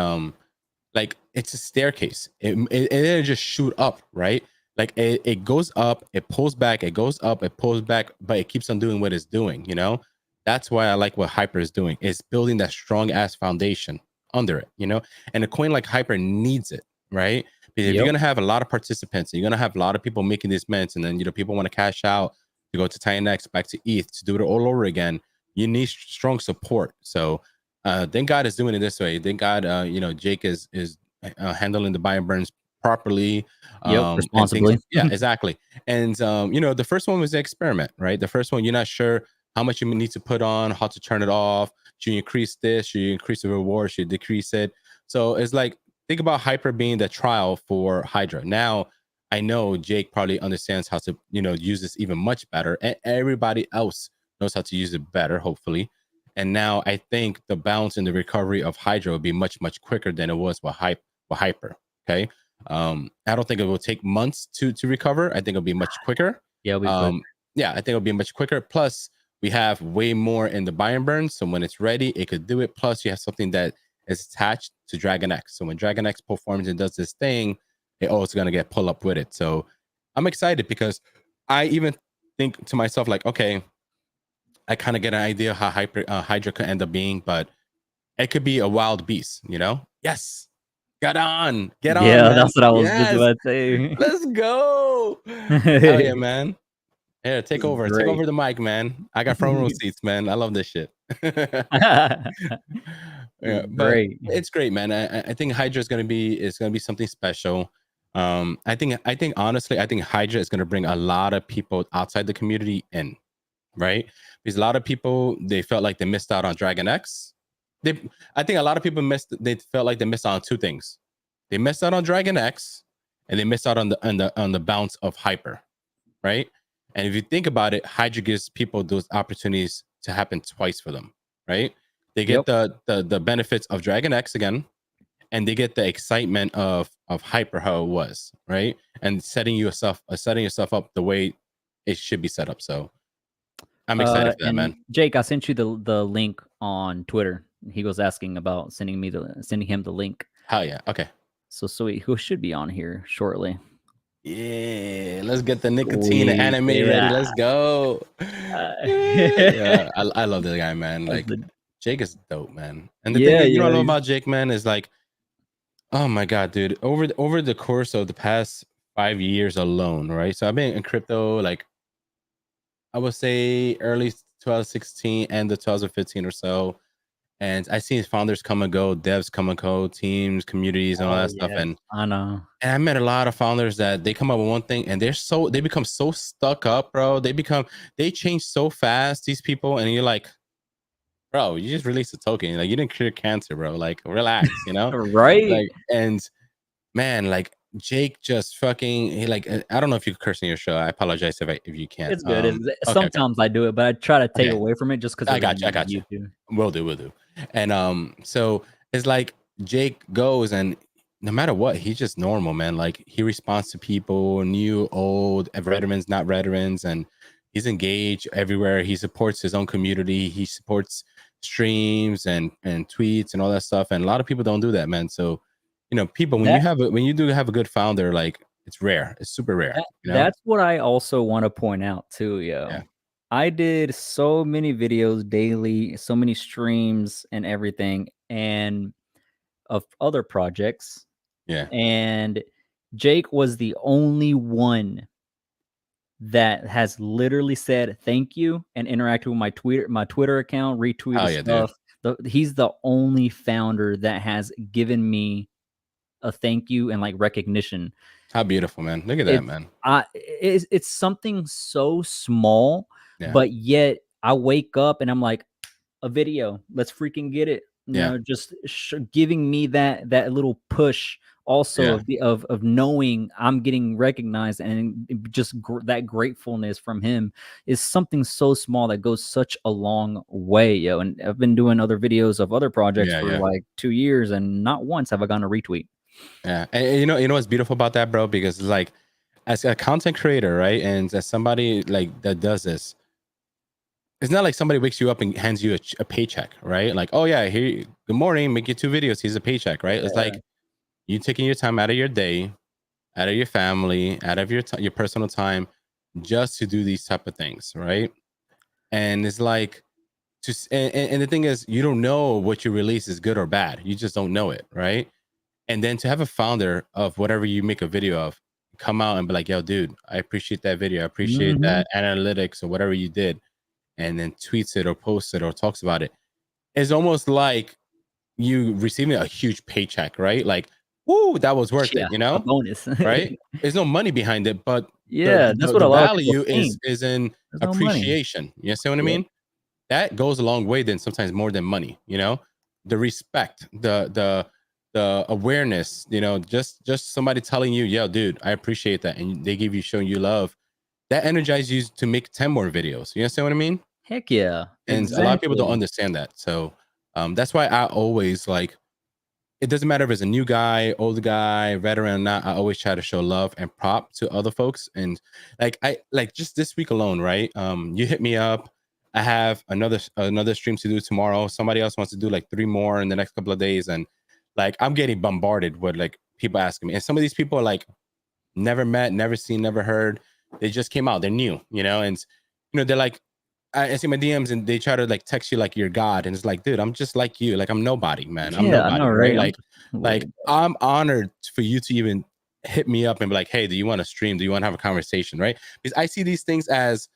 like it's a staircase. It didn't just shoot up, right? Like it goes up, it pulls back, it goes up, it pulls back, but it keeps on doing what it's doing, you know? That's why I like what Hyper is doing. It's building that strong ass foundation under it, you know? And a coin like Hyper needs it, right? Because if you're gonna have a lot of participants, and you're gonna have a lot of people making these mints, and then you know people want to cash out to go to Titanx, back to ETH, to do it all over again, you need strong support. So thank God is doing it this way. Thank God you know, Jake is handling the buy and burns properly. Responsibly. Yeah, exactly. And you know, the first one was the experiment, right? The first one, you're not sure how much you need to put on, how to turn it off. Should you increase this? Should you increase the reward? Should you decrease it? So it's like, think about Hyper being the trial for Hydra. Now I know Jake probably understands how to, you know, use this even much better, and everybody else knows how to use it better, hopefully. And now I think the bounce and the recovery of Hydra will be much quicker than it was with Hyper. Okay. I don't think it will take months to recover. I think it'll be much quicker. Yeah, I think it'll be much quicker. Plus, we have way more in the buy and burn. So when it's ready, it could do it. Plus, you have something that is attached to Dragon X. So when Dragon X performs and does this thing, it also gonna get pulled up with it. So I'm excited because I even think to myself, like, okay, I kind of get an idea how Hydra could end up being, but it could be a wild beast, you know? Yes. Get on. Yeah, man. that's what I was just about to say. Let's go. Hell yeah, man. Yeah, take over. Take over the mic, man. I got front row seats, man. I love this shit. Yeah, but it's great, man. I think Hydra is gonna be something special. I think honestly, I think Hydra is gonna bring a lot of people outside the community in, right? Because a lot of people, they felt like they missed out on Dragon X. I think a lot of people they felt like they missed out on two things. They missed out on Dragon X, and they missed out on the bounce of Hyper, right? And if you think about it, Hydra gives people those opportunities to happen twice for them, right? They get the benefits of Dragon X again, and they get the excitement of Hyper, how it was, right? And setting yourself up the way it should be set up. So I'm excited for that, man. Jake, I sent you the link on Twitter. He was asking about sending him the link. Hell yeah. Okay. So sweet. Who should be on here shortly? Yeah, let's get the nicotine anime ready. Let's go. Yeah, I love this guy, man. Like, Jake is dope, man. And the thing you don't know about Jake, man, is like, oh my god, dude. Over the course of the past 5 years alone, right? So I've been in crypto, like, I would say early 2016 and the 2015 or so. And I seen founders come and go, devs come and go, teams, communities, and all that stuff. And I know. And I met a lot of founders that they come up with one thing and they become so stuck up, bro. They change so fast, these people, and you're like, bro, you just released a token. Like, you didn't cure cancer, bro. Like, relax, you know? Right. Like, and man, like, Jake just fucking, like, I don't know if you curse in your show. I apologize if you can't. It's good. Sometimes I do it, but I try to take away from it just because I got you. Will do. And so it's like Jake goes, and no matter what, he's just normal, man. Like, he responds to people, new, old, veterans, not veterans, and he's engaged everywhere. He supports his own community. He supports streams and tweets and all that stuff. And a lot of people don't do that, man. So, you know, people, when you do have a good founder, like, it's rare. It's super rare. You know? That's what I also want to point out too, Yeah. I did so many videos daily, so many streams and everything, and of other projects. Yeah. And Jake was the only one that has literally said thank you and interacted with my Twitter account, retweeted stuff. He's the only founder that has given me a thank you and like recognition. How beautiful, man. Look at that, man. It's something so small, but yet I wake up and I'm like, a video, let's freaking get it. You know, just giving me that little push also of knowing I'm getting recognized, and just that gratefulness from him is something so small that goes such a long way, yo. And I've been doing other videos of other projects for like 2 years, and not once have I gotten a retweet. Yeah, and you know what's beautiful about that, bro? Because like, as a content creator, right, and as somebody like that does this, it's not like somebody wakes you up and hands you a paycheck, right? Like, oh yeah, here, good morning, make you 2 videos, here's a paycheck, right? It's like you taking your time out of your day out of your family, out of your personal time, just to do these type of things, right? And it's like, and the thing is, you don't know what you release is good or bad. You just don't know it, right? And then to have a founder of whatever you make a video of come out and be like, yo, dude, I appreciate that video. I appreciate that analytics or whatever you did. And then tweets it or posts it or talks about it. It's almost like you receiving a huge paycheck, right? Like, woo, that was worth it, you know? A bonus. Right? There's no money behind it, but Yeah, that's what the a lot of people value think. is in There's no money. appreciation. You see what I mean? That goes a long way than sometimes more than money, you know? The respect, the awareness, you know, just somebody telling you, yo, dude, I appreciate that. And they give you, showing you love. That energizes you to make 10 more videos. You understand what I mean? Heck yeah. And a lot of people don't understand that. So that's why I always like, it doesn't matter if it's a new guy, old guy, veteran or not, I always try to show love and prop to other folks. And like, I like just this week alone, right? You hit me up. I have another stream to do tomorrow. Somebody else wants to do like 3 more in the next couple of days. And like, I'm getting bombarded with like people asking me. And some of these people are like, never met, never seen, never heard. They just came out. They're new, you know? And, you know, they're like, I see my DMs and they try to like text you like you're God. And it's like, dude, I'm just like you. Like, I'm nobody, man. I'm nobody, I know, right? Like, I'm honored for you to even hit me up and be like, hey, do you want to stream? Do you want to have a conversation, right? Because I see these things as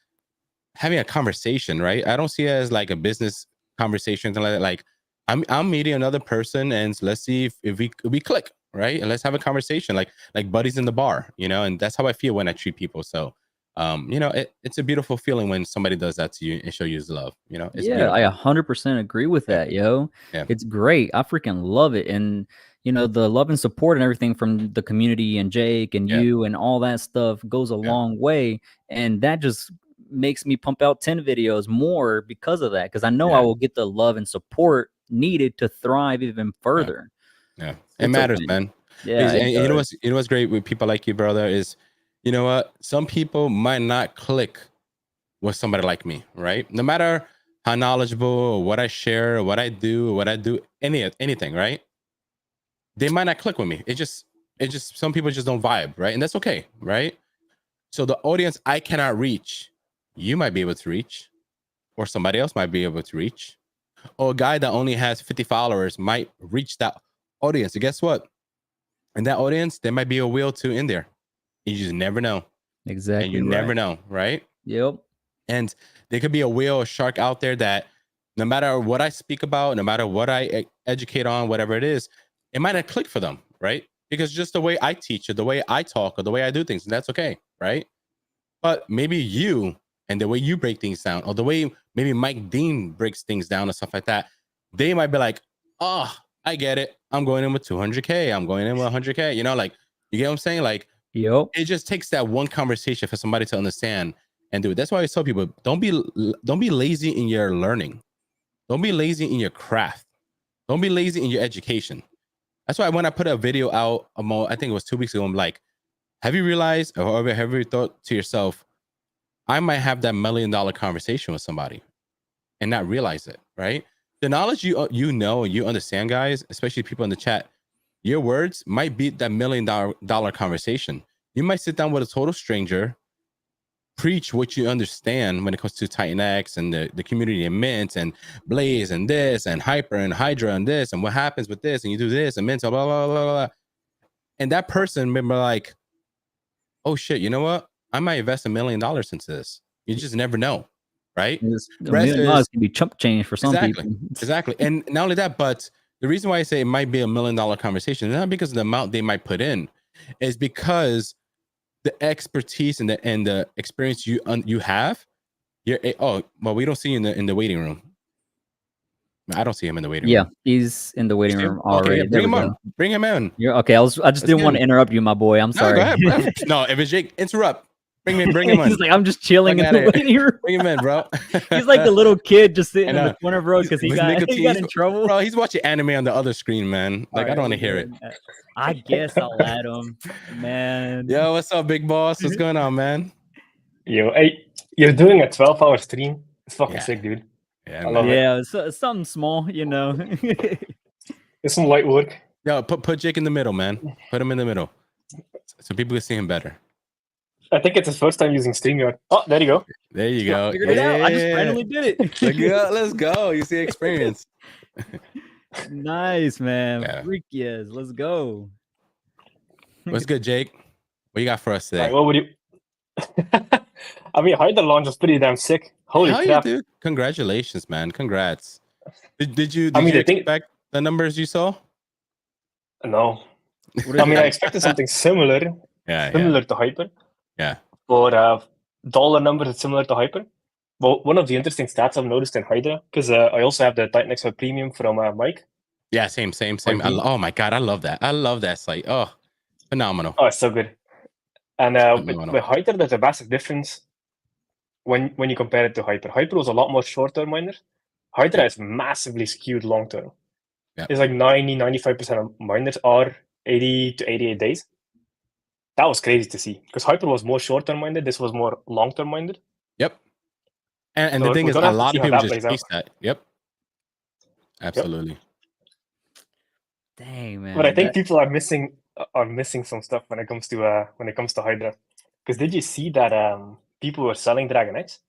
having a conversation, right? I don't see it as like a business conversation, something like that. Like, I'm meeting another person and let's see if we click, right? And let's have a conversation like buddies in the bar, you know? And that's how I feel when I treat people. So you know, it's a beautiful feeling when somebody does that to you and show you his love, you know? It's beautiful. I 100% agree with that, yo. It's great. I freaking love it. And, you know, the love and support and everything from the community and Jake and you and all that stuff goes a long way. And that just makes me pump out 10 videos more because of that. Because I know I will get the love and support needed to thrive even further. It matters, man. And you know what's great with people like you, brother, is, you know what? Some people might not click with somebody like me, right? No matter how knowledgeable or what I share or what I do, anything, right? They might not click with me. It just some people just don't vibe, right? And that's okay, right? So the audience I cannot reach, you might be able to reach, or somebody else might be able to reach, or a guy that only has 50 followers might reach that audience. And guess what? In that audience, there might be a whale too in there. You just never know. Exactly. And you never know, right? Yep. And there could be a whale or shark out there that no matter what I speak about, no matter what I educate on, whatever it is, it might not click for them, right? Because just the way I teach or the way I talk or the way I do things, and that's okay, right? But maybe you and the way you break things down, or the way maybe Mike Dean breaks things down and stuff like that, they might be like, oh, I get it. I'm going in with 200K. I'm going in with 100K. You know, like, you get what I'm saying? Like, it just takes that one conversation for somebody to understand and do it. That's why I tell people, don't be lazy in your learning. Don't be lazy in your craft. Don't be lazy in your education. That's why when I put a video out, I think it was 2 weeks ago, I'm like, have you realized, or have you thought to yourself, I might have that $1 million conversation with somebody and not realize it, right? The knowledge you know and you understand, guys, especially people in the chat, your words might beat that $1 million conversation. You might sit down with a total stranger, preach what you understand when it comes to Titanx and the community and Mint and Blaze and this and Hyper and Hydra and this and what happens with this and you do this and Mint, blah, blah, blah, blah, blah. And that person remember like, oh shit, you know what? I might invest $1 million into this. You just never know, right? $1 million can be chump change for some people. Exactly. And not only that, but the reason why I say it might be $1 million conversation is not because of the amount they might put in, is because the expertise and the experience you have. We don't see you in the waiting room. I don't see him in the waiting room. Yeah, he's in the waiting room already. Okay, bring him on. Bring him in. Okay. I just didn't want to interrupt you, my boy. I'm sorry. Go ahead, bro. No, if it's Jake, interrupt. Bring him in. He's like, I'm just chilling in the waiting room. Bring him in, bro. He's like the little kid just sitting in the corner, bro, because he got in trouble. Bro, he's watching anime on the other screen, man. Like, I don't want to hear it. I guess I'll add him, man. Yo, what's up, big boss? What's going on, man? Yo, hey, you're doing a 12-hour stream. It's fucking sick, dude. Yeah, I love it. It's something small, you know. It's some light work. Yo, put Jake in the middle, man. Put him in the middle. so people can see him better. I think it's his first time using StreamYard. Oh, there you go. There you go. Figured it out. I just randomly did it. Let's go. You see experience. Nice, man. Yeah. Freak yes. Let's go. What's good, Jake? What you got for us today? Right, what would you? I mean, Hydra launch was pretty damn sick. Holy Hell crap! yeah, dude! Congratulations, man. Congrats. Did you I mean, you I think- expect the numbers you saw? No, I mean, I expected something similar Yeah, to Hyper. Yeah. For dollar numbers, it's similar to Hyper. But one of the interesting stats I've noticed in Hydra, because I also have the Titanx for Premium from Mike. Yeah, same. Like Oh my god, I love that. I love that site. Oh, phenomenal. Oh, it's so good. And Phenomenal. with Hydra, there's a massive difference when you compare it to Hyper. Hyper was a lot more short-term miner. Hydra is massively skewed long-term. Yeah. It's like 90-95% of miners are 80 to 88 days. That was crazy to see because Hyper was more short-term minded. This was more long-term minded. Yep. And So the thing we're is, a gonna have to lot see of how people that just plays chase that. Yep. Absolutely. Dang, man. But I think people are missing some stuff when it comes to Hydra. Because did you see that people were selling Dragon X?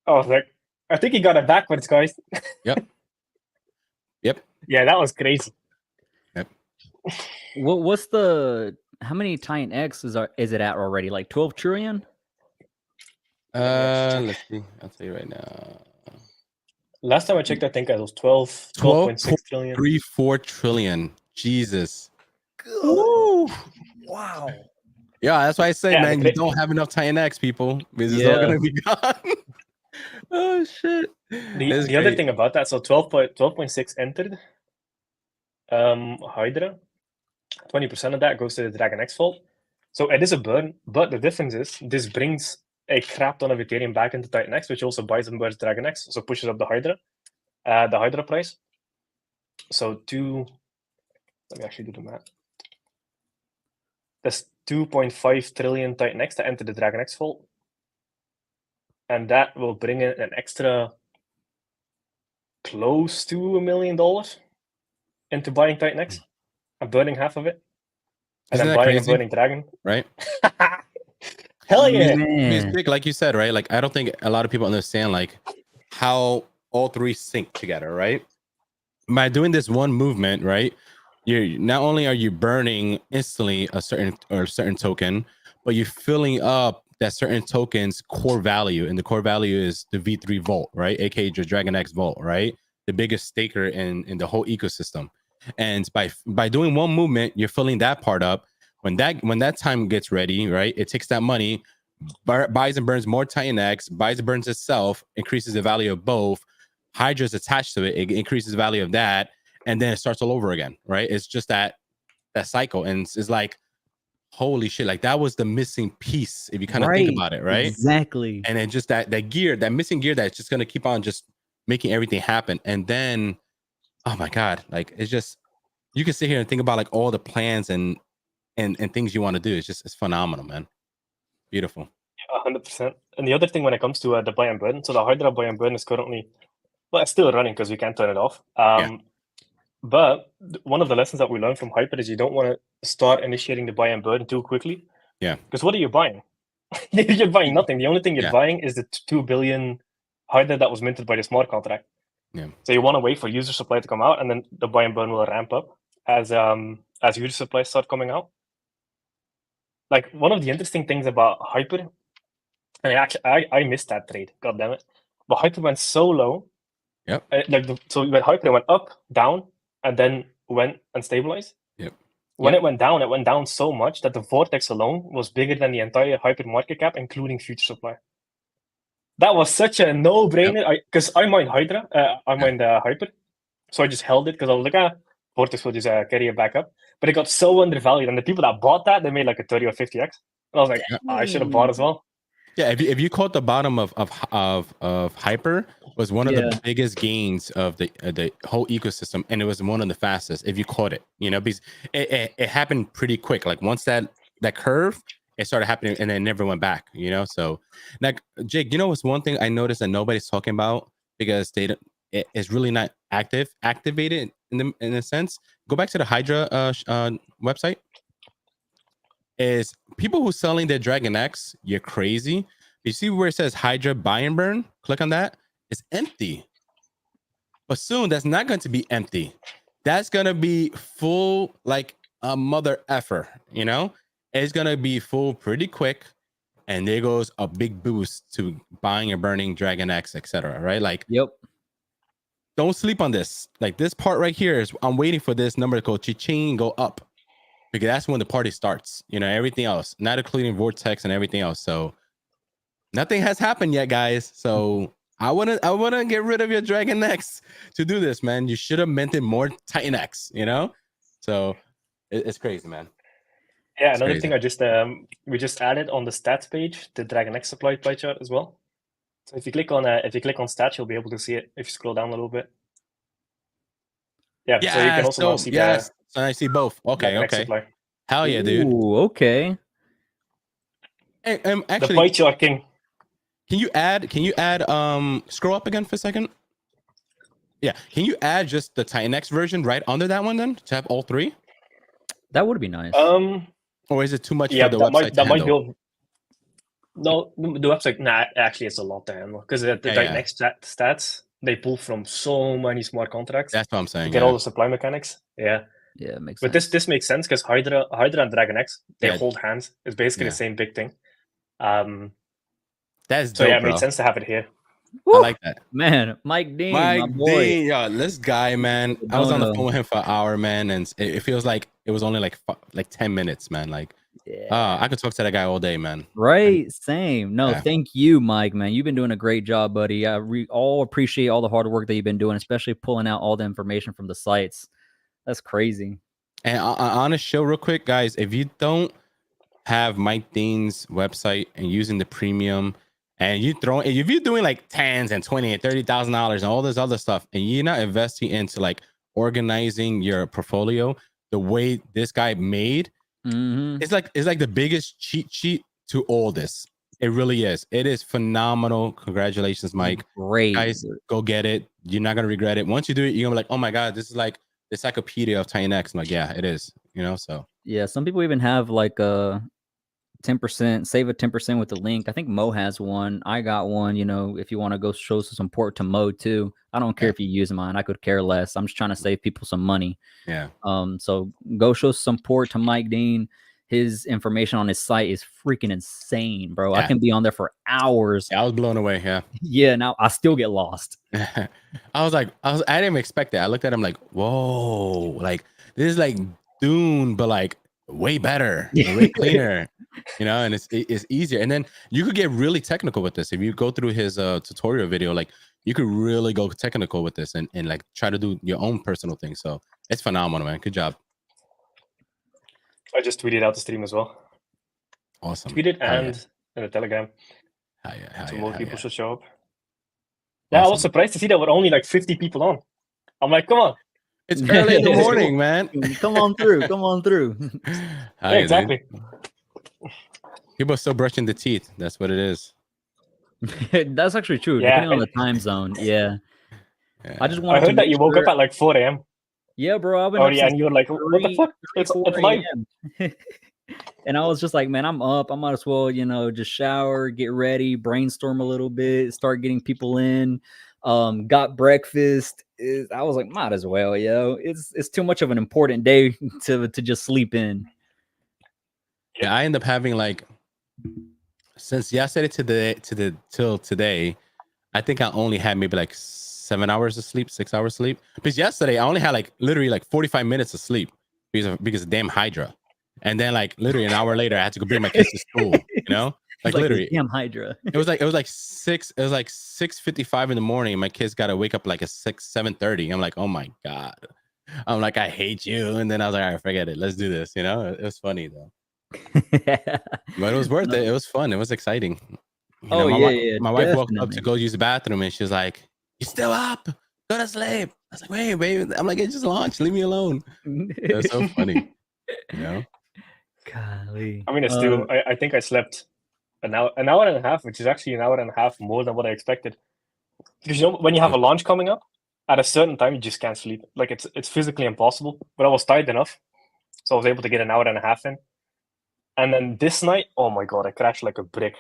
I was like, I think he got it backwards, guys. Yep. Yeah, that was crazy. What's the how many Titanx is it at already? Like 12 trillion? Let's see. I'll tell you right now. Last time I checked, I think it was 12.6 trillion. 12.34 trillion. Jesus. Woo! Wow. Yeah, that's why I say, Yeah, man, you don't have enough Titanx, people, because it's all gonna be gone. Oh shit. The other thing about that, so 12.6 entered Hydra. 20% of that goes to the Dragon X vault. So it is a burn, but the difference is this brings a crap ton of Ethereum back into Titanx, which also buys and burns Dragon X, so pushes up the Hydra price. So let me actually do the math. That's 2.5 trillion Titanx to enter the Dragon X vault. And that will bring in an extra close to $1 million into buying Titanx and burning half of it. And Isn't then that buying crazy? and burning Dragon. Right? Hell yeah. It's big, like you said, right? Like I don't think a lot of people understand like how all three sync together, right? By doing this one movement, right? You're not only are you burning instantly a certain token, but you're filling up that certain token's core value, and the core value is the V3 vault, right? AKA your Dragon X vault, right? The biggest staker in the whole ecosystem. And by doing one movement, you're filling that part up. When that time gets ready, right? It takes that money, buys and burns more Titanx, buys and burns itself, increases the value of both. Hydra's attached to it, it increases the value of that, and then it starts all over again, right? It's just that cycle, and it's like, holy shit, like that was the missing piece if you kind of think about it, right? Exactly. And then just that gear, that missing gear that's just gonna keep on just making everything happen. And then, oh my god, like it's just, you can sit here and think about like all the plans and things you want to do. It's phenomenal, man. Beautiful. 100%. And the other thing when it comes to the buy and burn, so the Hydra buy and burn is currently, well, it's still running because we can't turn it off. But one of the lessons that we learned from Hyper is you don't want to start initiating the buy and burn too quickly. Yeah. Because what are you buying? You're buying nothing. The only thing you're buying is the 2 billion Hydra that was minted by the smart contract. Yeah. So you want to wait for user supply to come out, and then the buy and burn will ramp up as user supplies start coming out. Like one of the interesting things about Hyper, I missed that trade. God damn it! But Hyper went so low. Yep. So when Hyper went up, down, and then went and stabilized. Yep. When it went down so much that the vortex alone was bigger than the entire Hyper market cap, including future supply. That was such a no-brainer. Because I mined Hydra, I mined Hyper, so I just held it because I was like, vortex will just carry it back up. But it got so undervalued, and the people that bought that, they made like a 30 or 50x. And I was like, I should have bought as well. Yeah, if you caught the bottom of Hyper, was one of the biggest gains of the whole ecosystem, and it was one of the fastest. If you caught it, because it happened pretty quick. Like once that curve, it started happening, and then it never went back. So like Jake, what's one thing I noticed that nobody's talking about because it's really not activated in a sense. Go back to the Hydra website. is people who selling their Dragon X, you're crazy. You see where it says Hydra buy and burn? Click on that. It's empty. But soon that's not going to be empty. That's going to be full like a mother effer, you know? It's going to be full pretty quick. And there goes a big boost to buying and burning Dragon X, etc. Right? Like, Yep. don't sleep on this. Like this part right here is I'm waiting for this number to go cha-ching, go up. Because that's when the party starts, you know, everything else, not including Vortex and everything else. So nothing has happened yet, guys. So I wouldn't get rid of your Dragon X to do this, man. You should have minted more Titanx, you know? So it's crazy, man. Yeah, It's another crazy. thing we just added on the stats page, the Dragon X supply pie chart as well. So if you click on stats, you'll be able to see it if you scroll down a little bit. Yeah, so you can also now see yes. So I see both. the Okay, Dragon X okay. supply. Hell yeah, dude. Ooh, okay. Hey, The actually, pie chart king. can you add scroll up again for a second? Yeah, can you add just the Titanx version right under that one then to have all three? That would be nice. Or is it too much Yeah, for the that website to might handle? build. No, the website. Nah, actually, it's a lot to handle because the Dragon X stats they pull from so many smart contracts. That's what I'm to saying. get all the supply mechanics. Yeah, yeah, it makes but sense. this makes sense because Hydra and Dragon X they Yeah. hold hands. It's basically Yeah. the same big thing. That's So dope, yeah, it bro. made sense to have it here. I like that. Man, Mike Dean, Mike my boy. Dean, yo, this guy, man. I was on the Dono. phone with him for an hour, man, and it feels like it was only like 10 minutes, man. Like, Yeah. I could talk to that guy all day, man. Right, same. No, Yeah. thank you, Mike, man. You've been doing a great job, buddy. I all appreciate all the hard work that you've been doing, especially pulling out all the information from the sites. That's crazy. And on a show, real quick, guys, if you don't have Mike Dean's website and using the premium, and if you're doing like tens and $20,000 and $30,000 and all this other stuff, and you're not investing into like organizing your portfolio the way this guy made, it's like the biggest cheat sheet to all this. It really is. It is phenomenal. Congratulations, Mike. Great. Guys, go get it. You're not gonna regret it. Once you do it, you're gonna be like, oh my god, this is like the encyclopedia of Titanx. I'm like, yeah, it is. You know, so Yeah, some people even have like a 10%, save a 10% with the link. I think Mo has one. I got one. You know, if you want to go show some support to Mo too. I don't care if you use mine. I could care less. I'm just trying to save people some money. Yeah. So go show some support to Mike Dean. His information on his site is freaking insane, bro. I can be on there for hours. Yeah, I was blown away. Yeah. Yeah. Now I still get lost. I didn't even expect that. I looked at him like, whoa, like this is like Dune, but like way better, way cleaner, you know, and it's easier. And then you could get really technical with this. If you go through his tutorial video, like you could really go technical with this and like try to do your own personal thing. So it's phenomenal, man. Good job. I just tweeted out the stream as well. Awesome. Tweeted and in the Telegram. So more people should show up. Yeah, I was surprised to see there were only like 50 people on. I'm like, come on. It's early in the morning, man. Come on through. Come on through. Yeah, exactly. People are still brushing the teeth. That's what it is. That's actually true. Yeah. Depending on the time zone. Yeah. I just I wanted heard to that make you woke sure- up at like 4 a.m. Yeah, bro. I've been Oh, up yeah, since and you were like, what the fuck? It's 4 live. a.m. And I was just like, man, I'm up. I might as well, you know, just shower, get ready, brainstorm a little bit, start getting people in. Got breakfast. I was like, might as well, yo. It's too much of an important day to just sleep in. Yeah, I end up having like since yesterday till today, I think I only had maybe like 7 hours of sleep, 6 hours sleep. Because yesterday I only had like literally like 45 minutes of sleep because of damn Hydra. And then like literally an hour later I had to go bring my kids to school, you know? Like literally damn Hydra. It was like 6:55 in the morning. And my kids got to wake up like at 7:30. I'm like, oh my God. I'm like, I hate you. And then I was like, all right, forget it. Let's do this. You know, it was funny though. But it was worth it. It was fun. It was exciting. You know, my wife woke up to go use the bathroom and she was like, you still up? Go to sleep. I was like, wait, baby. I'm like, it just launched. Leave me alone. It was so funny. You know? Golly. I mean, it's still, I think I slept an hour and a half, which is actually an hour and a half more than what I expected. Because, you know, when you have a launch coming up, at a certain time, you just can't sleep. Like, it's physically impossible. But I was tired enough. So I was able to get an hour and a half in. And then this night, oh my god, I crashed like a brick.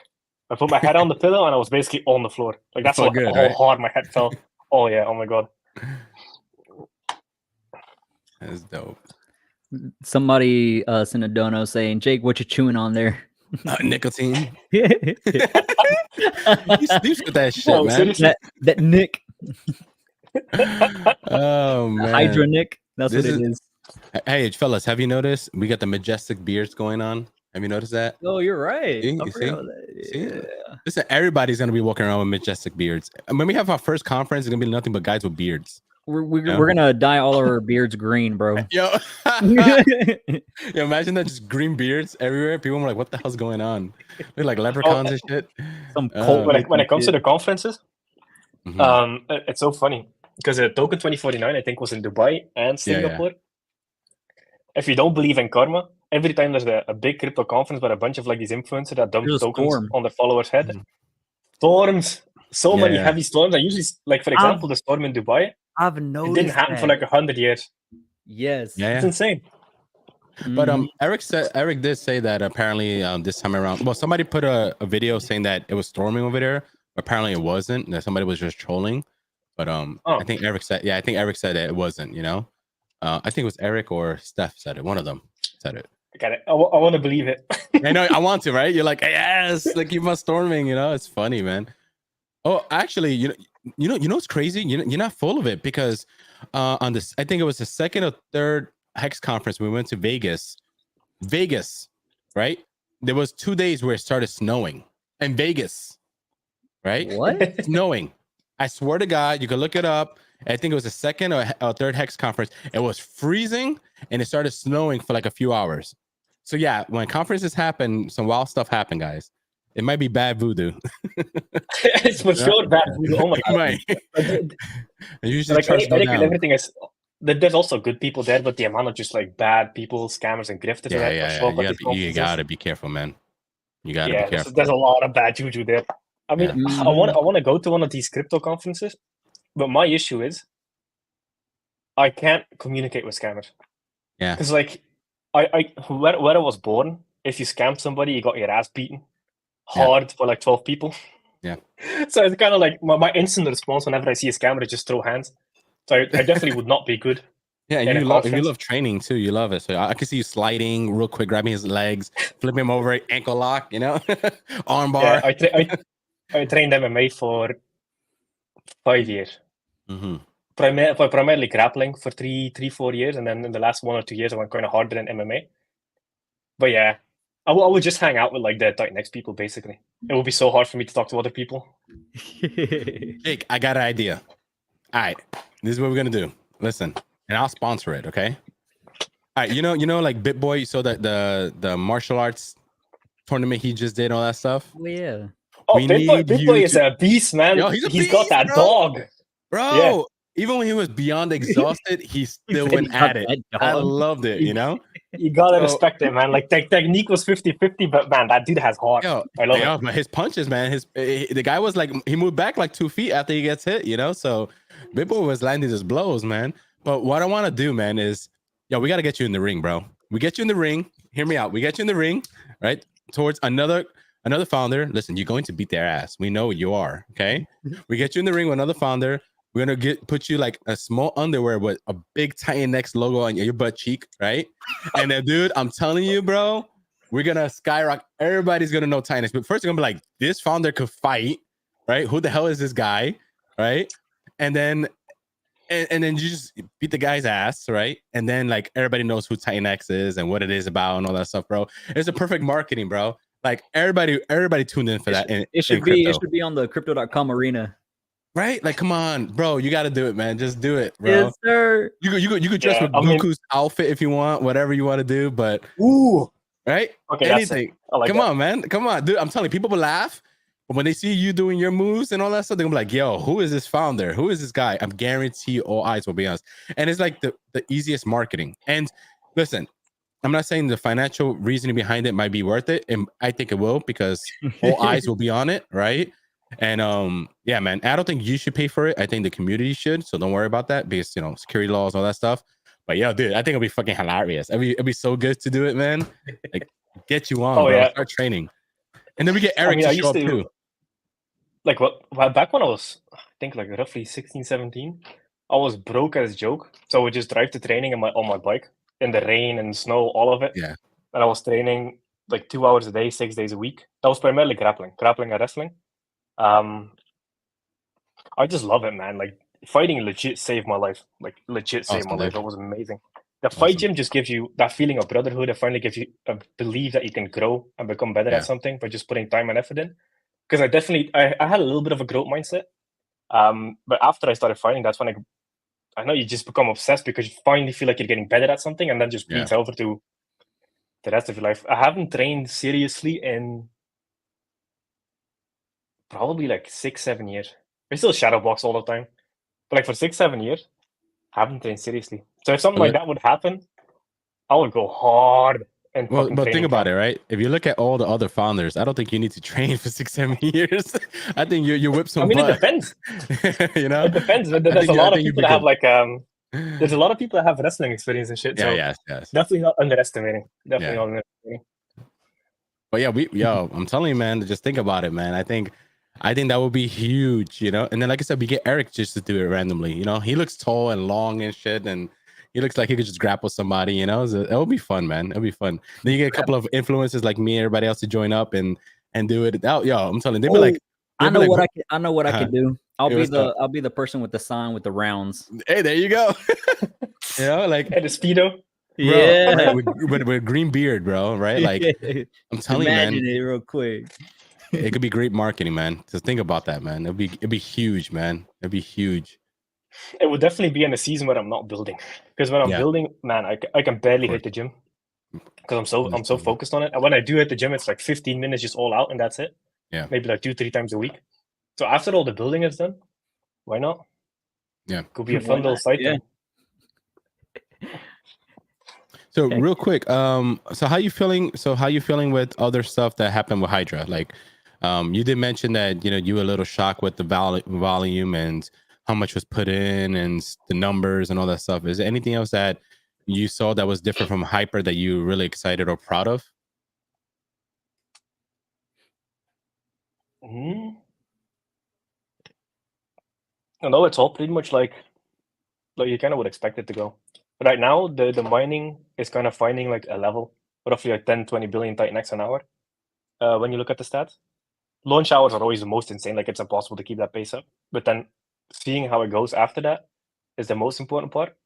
I put my head on the pillow and I was basically on the floor. Like that's felt good, how right? hard my head felt. Oh yeah, oh my god. That's dope. Somebody sent a dono saying, Jake, what you chewing on there? Nicotine. Yeah. You sleeps with that shit, Oh, man. seriously? that Nick, Oh man. Hydra Nick. That's This what it is- is. Hey, fellas, have you noticed we got the majestic beards going on? Have you noticed that? Oh, you're right. See? I You forgot see? about that. See? Yeah. Listen, everybody's gonna be walking around with majestic beards. And when we have our first conference, it's gonna be nothing but guys with beards. We're Yeah. gonna dye all our beards green, bro. Yo, yo, imagine that just green beards everywhere. People are like, "What the hell's going on?" They're like leprechauns and shit. Some cult When it comes to the conferences, Mhm. it's so funny because Token 2049 I think was in Dubai and Yeah, yeah. Singapore. If you don't believe in karma, every time there's a big crypto conference where a bunch of like these influencers that dump There's a tokens storm. on their followers' head, Mhm. storms, so Yeah, many yeah. heavy storms. I usually like, for example, the storm in Dubai. I've It noticed didn't happen for like 100 years. yes. Yeah, It's yeah. insane. But Mhm. Eric did say that apparently this time around. Well, somebody put a video saying that it was storming over there. Apparently, it wasn't. That somebody was just trolling. But Oh. I think Eric said, yeah, I think Eric said that it wasn't. You know, I think it was Eric or Steph said it. One of them said it. I got it. I want to believe it. I know. I want to, right? You're like, yes, like keep on storming. You know, it's funny, man. Oh, actually, you know, what's crazy? You're not full of it because on this, I think it was the second or third Hex conference we went to Vegas, right? There was 2 days where it started snowing in Vegas, right? What? Snowing. I swear to God, you can look it up. I think it was the second or third Hex conference. It was freezing and it started snowing for like a few hours. So yeah, when conferences happen, some wild stuff happen, guys. It might be bad voodoo. It's for sure bad. Oh my It god. might. But, I usually like trust Eric down. and everything is. There's also good people there, but the amount of just like bad people, scammers, and grifters that show up at these You conferences. gotta be careful, man. You gotta be careful. There's a lot of bad juju there. I mean, Yeah. I want to go to one of these crypto conferences, but my issue is I can't communicate with scammers. Yeah. Because like where I was born, if you scammed somebody, you got your ass beaten hard for like 12 people. Yeah. So it's kind of like my instant response whenever I see a scammer is just throw hands. So I definitely would not be good. Yeah, in and a you conference. love training too. You love it. So I can see you sliding real quick, grabbing his legs, flipping him over, ankle lock, you know, arm bar. Yeah, I trained MMA for 5 years. Mm-hmm. Primarily grappling for 4 years, and then in the last 1 or 2 years I went kind of harder in MMA. But yeah, I would just hang out with like the Titanx people. Basically, it would be so hard for me to talk to other people. Jake, I got an idea. All right, this is what we're gonna do. Listen, and I'll sponsor it. Okay. All right, you know, like BitBoy. So that the martial arts tournament he just did, all that stuff. Oh, yeah. Oh, We need Big you Boy is to- a beast, man. Yo, he's a He's got beast, that bro. dog. Bro, Yeah. even when he was beyond exhausted, he still said went he got at it. that I dog. loved it, you know? You gotta So- respect it, man. Like technique was 50-50, but man, that dude has heart. Yo, I love yo, it. but his punches, man, the guy was like, he moved back like 2 feet after he gets hit, you know? So Big Boy was landing his blows, man. But what I want to do, man, is, yo, we got to get you in the ring, bro. We get you in the ring. Hear me out. We get you in the ring, right? Towards another founder. Listen, you're going to beat their ass. We know you are, okay? We get you in the ring with another founder. We're gonna put you like a small underwear with a big Titanx logo on your butt cheek, right? And then, dude, I'm telling you, bro, we're gonna skyrocket. Everybody's gonna know Titanx. But first, they're gonna be like, this founder could fight, right? Who the hell is this guy, right? And then you just beat the guy's ass, right? And then like everybody knows who Titanx is and what it is about and all that stuff, bro. It's a perfect marketing, bro. Like everybody tuned in for that. It should be on the crypto.com arena. Right? Like, come on, bro. You got to do it, man. Just do it, bro. Yes, sir. You could dress with I mean- Goku's outfit if you want, whatever you want to do, but Ooh. right? Okay, that's it. Anything. I like Come that. on, man. Come on, dude. I'm telling you, people will laugh. But when they see you doing your moves and all that stuff, they're gonna be like, yo, who is this founder? Who is this guy? I'm guarantee all eyes will be on us. And it's like the easiest marketing. And listen, I'm not saying the financial reasoning behind it might be worth it. And I think it will, because all eyes will be on it, right? And yeah, man, I don't think you should pay for it. I think the community should. So don't worry about that, because security laws, all that stuff. But yeah, dude, I think it'll be fucking hilarious. It'd be so good to do it, man. Like get you on, Oh, bro. yeah. Start training. And then we get Eric I to used show up to- too. Like back when I was, I think like roughly 16, 17, I was broke as a joke. So I would just drive to training on my bike in the rain and snow, all of it. Yeah. And I was training like 2 hours a day, 6 days a week. That was primarily grappling and wrestling. I just love it, man. Like fighting legit saved my life. Like legit saved Awesome, my life. dude. It was amazing. The fight Awesome. gym just gives you that feeling of brotherhood. It finally gives you a belief that you can grow and become better Yeah. at something by just putting time and effort in. Because I had a little bit of a growth mindset. But after I started fighting, that's when I know you just become obsessed because you finally feel like you're getting better at something, and then just bleeds over to the rest of your life. I haven't trained seriously in probably like 6-7 years. I still shadow box all the time, but like for 6-7 years, I haven't trained seriously. So if something like that would happen, I would go hard. And Well, but think about it, right? If you look at all the other founders, I don't think you need to train for 6-7 years. I think you whip some butt. It depends. You know, it depends. There's a lot of people that have like there's a lot of people that have wrestling experience and shit. Yeah, so yes. definitely not underestimating. Definitely not underestimating. But yeah, I'm telling you, man, just think about it, man. I think that would be huge, you know. And then, like I said, we get Eric just to do it randomly. You know, he looks tall and long and shit, and he looks like he could just grapple somebody. You know, so it'll be fun, man. It'll be fun. Then you get a couple of influencers like me, and everybody else to join up and do it. Oh, yo, I'm telling you, they'd be like, I know what I could do. I'll be the person with the sign with the rounds. Hey, there you go. You know, like and the speedo. Bro, yeah, with green beard, bro, right? Like I'm telling Imagine you, man, it real quick. it could be great marketing, man. Just think about that, man. It'd be huge, man. It'd be huge. It would definitely be in a season where I'm not building, because when I'm building, man, I can barely hit the gym because I'm so focused on it. And when I do hit the gym, it's like 15 minutes just all out, and that's it. Yeah, maybe like 2-3 times a week. So after all the building is done, why not? Yeah, could be a fun little side thing. So real quick, so how you feeling with other stuff that happened with Hydra? Like, you did mention that, you know, you were a little shocked with the volume and how much was put in and the numbers and all that stuff. Is there anything else that you saw that was different from Hyper that you were really excited or proud of? No, it's all pretty much like you kind of would expect it to go. Right now, the mining is kind of finding like a level, roughly like 10-20 billion Titanx an hour. When you look at the stats, launch hours are always the most insane. Like it's impossible to keep that pace up. But then seeing how it goes after that is the most important part.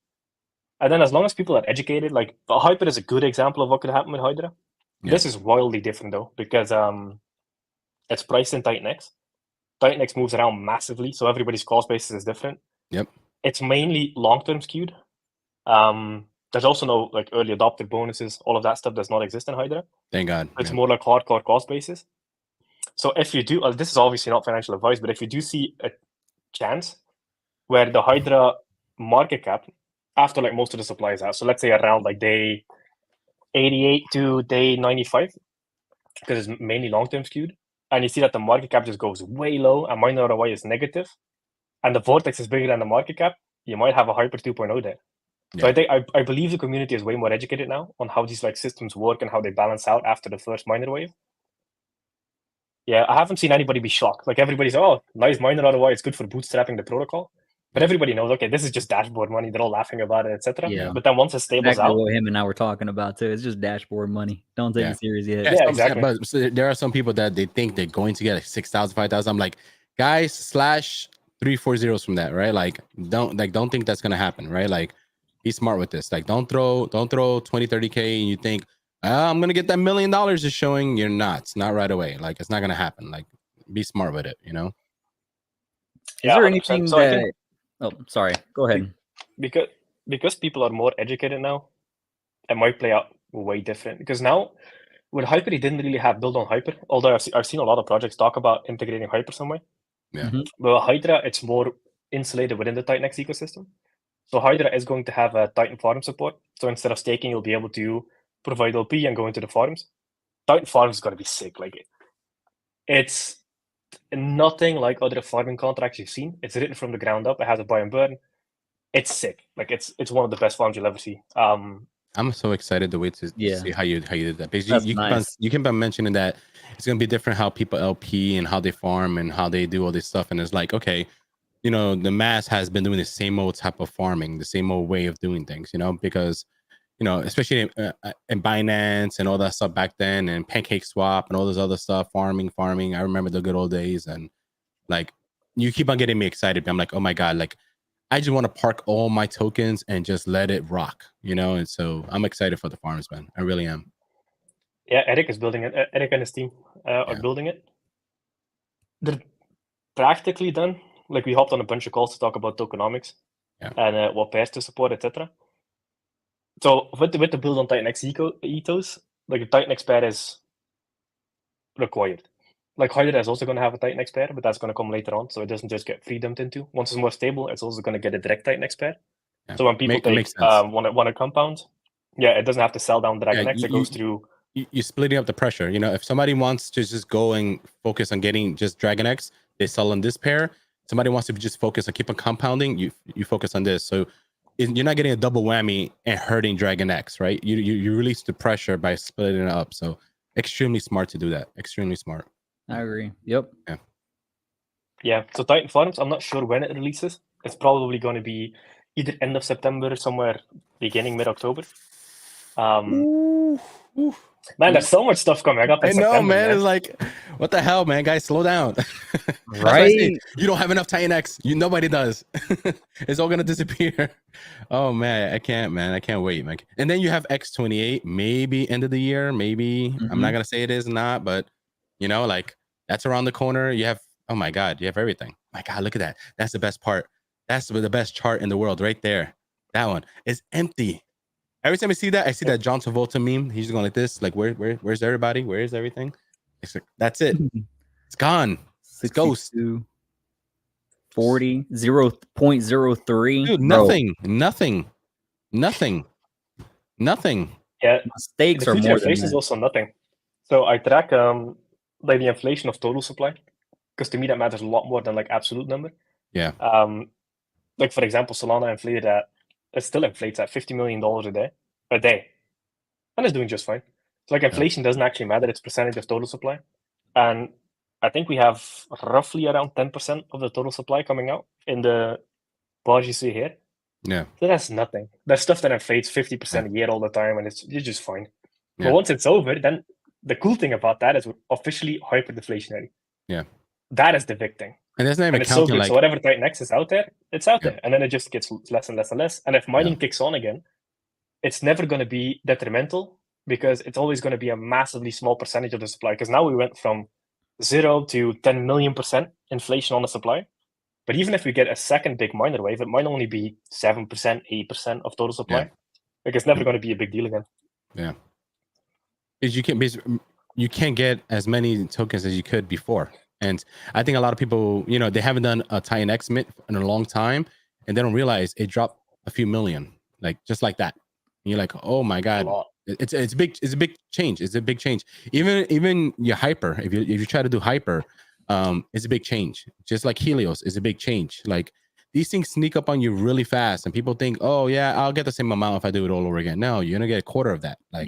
And then as long as people are educated, like Hyper is a good example of what could happen with Hydra. Yeah. This is wildly different though, because it's priced in Titanx. Titanx moves around massively, so everybody's cost basis is different. Yep. It's mainly long-term skewed. There's also no like early adopter bonuses. All of that stuff does not exist in Hydra. Thank God. It's more like hardcore cost basis. So if you do, this is obviously not financial advice, but if you do see a chance where the Hydra market cap after like most of the supply is out, so let's say around like day 88 to day 95, because it's mainly long-term skewed, and you see that the market cap just goes way low and miner ROI is negative, and the vortex is bigger than the market cap, you might have a Hyper 2.0 there. So I believe the community is way more educated now on how these like systems work and how they balance out after the first miner wave. Yeah, I haven't seen anybody be shocked. Like everybody's, oh, nice miner ROI, it's good for bootstrapping the protocol. But everybody knows, okay, this is just dashboard money. They're all laughing about it, etc. Yeah. But then once it stables out, what him and I were talking about too. It's just dashboard money. Don't take it serious yet. Yeah, exactly. But there are some people that they think they're going to get like 6,000, 5,000. I'm like, guys, slash 3 4 zeros from that, right? Like, don't think that's gonna happen, right? Like, be smart with this. Like, don't throw 20, 30K and you think, I'm gonna get that $1 million just showing. You're not. It's not right away. Like, it's not gonna happen. Like, be smart with it, you know? Is there anything that... Oh, sorry. Go ahead. Because people are more educated now, it might play out way different. Because now, with Hyper, he didn't really have build on Hyper. Although I've seen a lot of projects talk about integrating Hyper somewhere. Yeah. But with Hydra, it's more insulated within the Titanx ecosystem. So Hydra is going to have a Titan farm support. So instead of staking, you'll be able to provide LP and go into the farms. Titan farms is going to be sick. Like, it's nothing like other farming contracts you've seen. It's written from the ground up. It has a buy and burn. It's sick. Like, it's one of the best farms you'll ever see. I'm so excited to wait to Yeah. see how you did that, because That's you nice. keep on mentioning that it's gonna be different how people LP and how they farm and how they do all this stuff, and it's like, okay, you know, the mass has been doing the same old type of farming, the same old way of doing things, you know, because you know, especially in Binance and all that stuff back then, and Pancake Swap and all this other stuff, farming. I remember the good old days, and like you keep on getting me excited. I'm like, oh my god, like I just want to park all my tokens and just let it rock, you know. And so I'm excited for the farms, man. I really am. Yeah, Eric is building it. Eric and his team are building it. They're practically done. Like we hopped on a bunch of calls to talk about tokenomics and what pairs to support, etc. So with the build on Titanx ethos, like the Titanx pair is required. Like Hydra is also going to have a Titanx pair, but that's going to come later on, so it doesn't just get free dumped into. Once it's more stable, it's also going to get a direct Titanx pair. Yeah. So when people want a compound, it doesn't have to sell down Dragon X. It goes through. You're splitting up the pressure. You know, if somebody wants to just go and focus on getting just Dragon X, they sell on this pair. Somebody wants to just focus on keep on compounding, you focus on this. So you're not getting a double whammy and hurting Dragon X, right? You release the pressure by splitting it up. So extremely smart to do that. Extremely smart. I agree. Yep. Yeah. So Titan Farms, I'm not sure when it releases. It's probably going to be either end of September, somewhere beginning mid-October. Man, there's so much stuff coming up. I know, man. It's like, what the hell, man? Guys, slow down. Right? You don't have enough Titanx. Nobody does. It's all gonna disappear. Oh man, I can't, man. I can't wait, man. And then you have X28, maybe end of the year, maybe. I'm not gonna say it is not, but you know, like that's around the corner. You have, oh my god, you have everything. My god, look at that. That's the best part. That's the best chart in the world, right there. That one is empty. Every time I see that John Travolta meme. He's going like this, like where's everybody? Where is everything? It's like, that's it. It's gone. It's ghost. 40, 0.03. Dude, nothing. Yeah, mistakes are more than inflation is also nothing. So I track like the inflation of total supply, because to me that matters a lot more than like absolute number. Yeah. Like for example, Solana inflated at. It still inflates at $50 million a day, and it's doing just fine. So like inflation doesn't actually matter; it's percentage of total supply, and I think we have roughly around 10% of the total supply coming out in the bars you see here. Yeah, so that's nothing. There's stuff that inflates 50% a year all the time, and you're just fine. Yeah. But once it's over, then the cool thing about that is we're officially hyper-deflationary. Yeah, that is the big thing. And that's not even counting, so good. Like, so whatever Titanx is out there, it's out there. And then it just gets less and less and less. And if mining kicks on again, it's never going to be detrimental, because it's always going to be a massively small percentage of the supply. Because now we went from 0 to 10 million% inflation on the supply. But even if we get a second big miner wave, it might only be 7%, 8% of total supply. Like it's never going to be a big deal again. Yeah. Because you can't get as many tokens as you could before. And I think a lot of people, you know, they haven't done a Titanx mint in a long time, and they don't realize it dropped a few million, like just like that. And you're like, oh my god, it's a big change. It's a big change. Even your hyper, if you try to do hyper, it's a big change. Just like Helios is a big change. Like these things sneak up on you really fast, and people think, oh yeah, I'll get the same amount if I do it all over again. No, you're gonna get a quarter of that. Like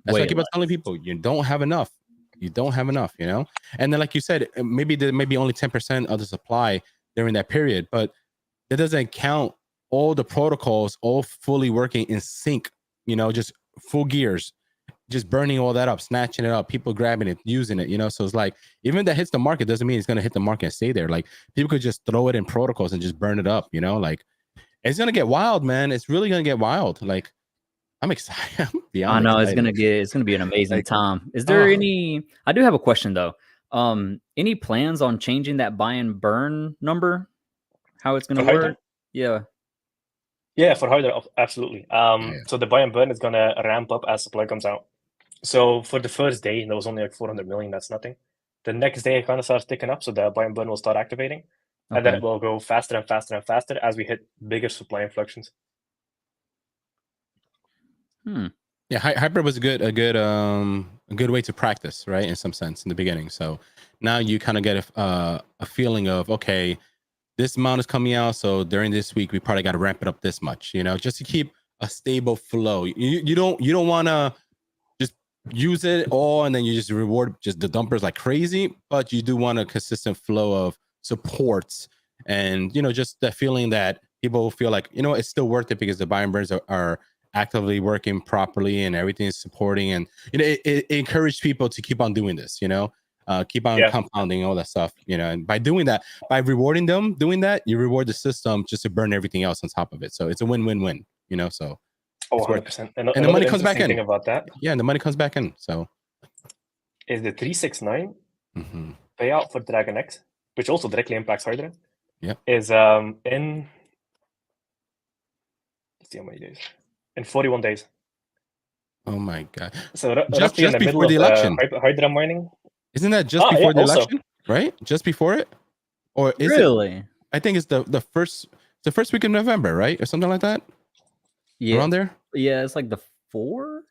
that's why I keep on telling people, you don't have enough. You don't have enough, you know? And then, like you said, maybe there may be only 10% of the supply during that period, but that doesn't count all the protocols all fully working in sync, you know, just full gears, just burning all that up, snatching it up, people grabbing it, using it, you know? So it's like, even that hits the market doesn't mean it's going to hit the market and stay there. Like people could just throw it in protocols and just burn it up, you know? Like it's going to get wild, man. It's really going to get wild. Like, I'm excited. I know excited. It's gonna be an amazing time. Is there any? I do have a question though. Any plans on changing that buy and burn number? How it's gonna work? Yeah, for Hydra, absolutely. So the buy and burn is gonna ramp up as supply comes out. So for the first day, there was only like 400 million. That's nothing. The next day, it kind of starts ticking up, so the buy and burn will start activating, and then it will go faster and faster and faster as we hit bigger supply inflections. Yeah, hyper was a good way to practice, right? In some sense, in the beginning. So now you kind of get a feeling of, okay, this amount is coming out, so during this week we probably got to ramp it up this much, you know, just to keep a stable flow. You don't want to just use it all and then you just reward just the dumpers like crazy, but you do want a consistent flow of supports and just the feeling that people feel like it's still worth it because the buy and burns are actively working properly and everything is supporting, and it encouraged people to keep on doing this, keep on compounding all that stuff, and by doing that, by rewarding them doing that, you reward the system just to burn everything else on top of it. So it's a win-win-win, so 100%. And the money comes back in. Thing about that, yeah, the money comes back in. So is the 369 payout for Dragon X, which also directly impacts Hydra. Yeah, is in, let's see how many days, in 41 days. Oh my god! So just in the before middle the of, election, Hydra mining. Isn't that just before the also. election? Right, just before it, or is Really? I think it's the first week of November, right, or something like that. Yeah, around there. Yeah, it's like the 4th,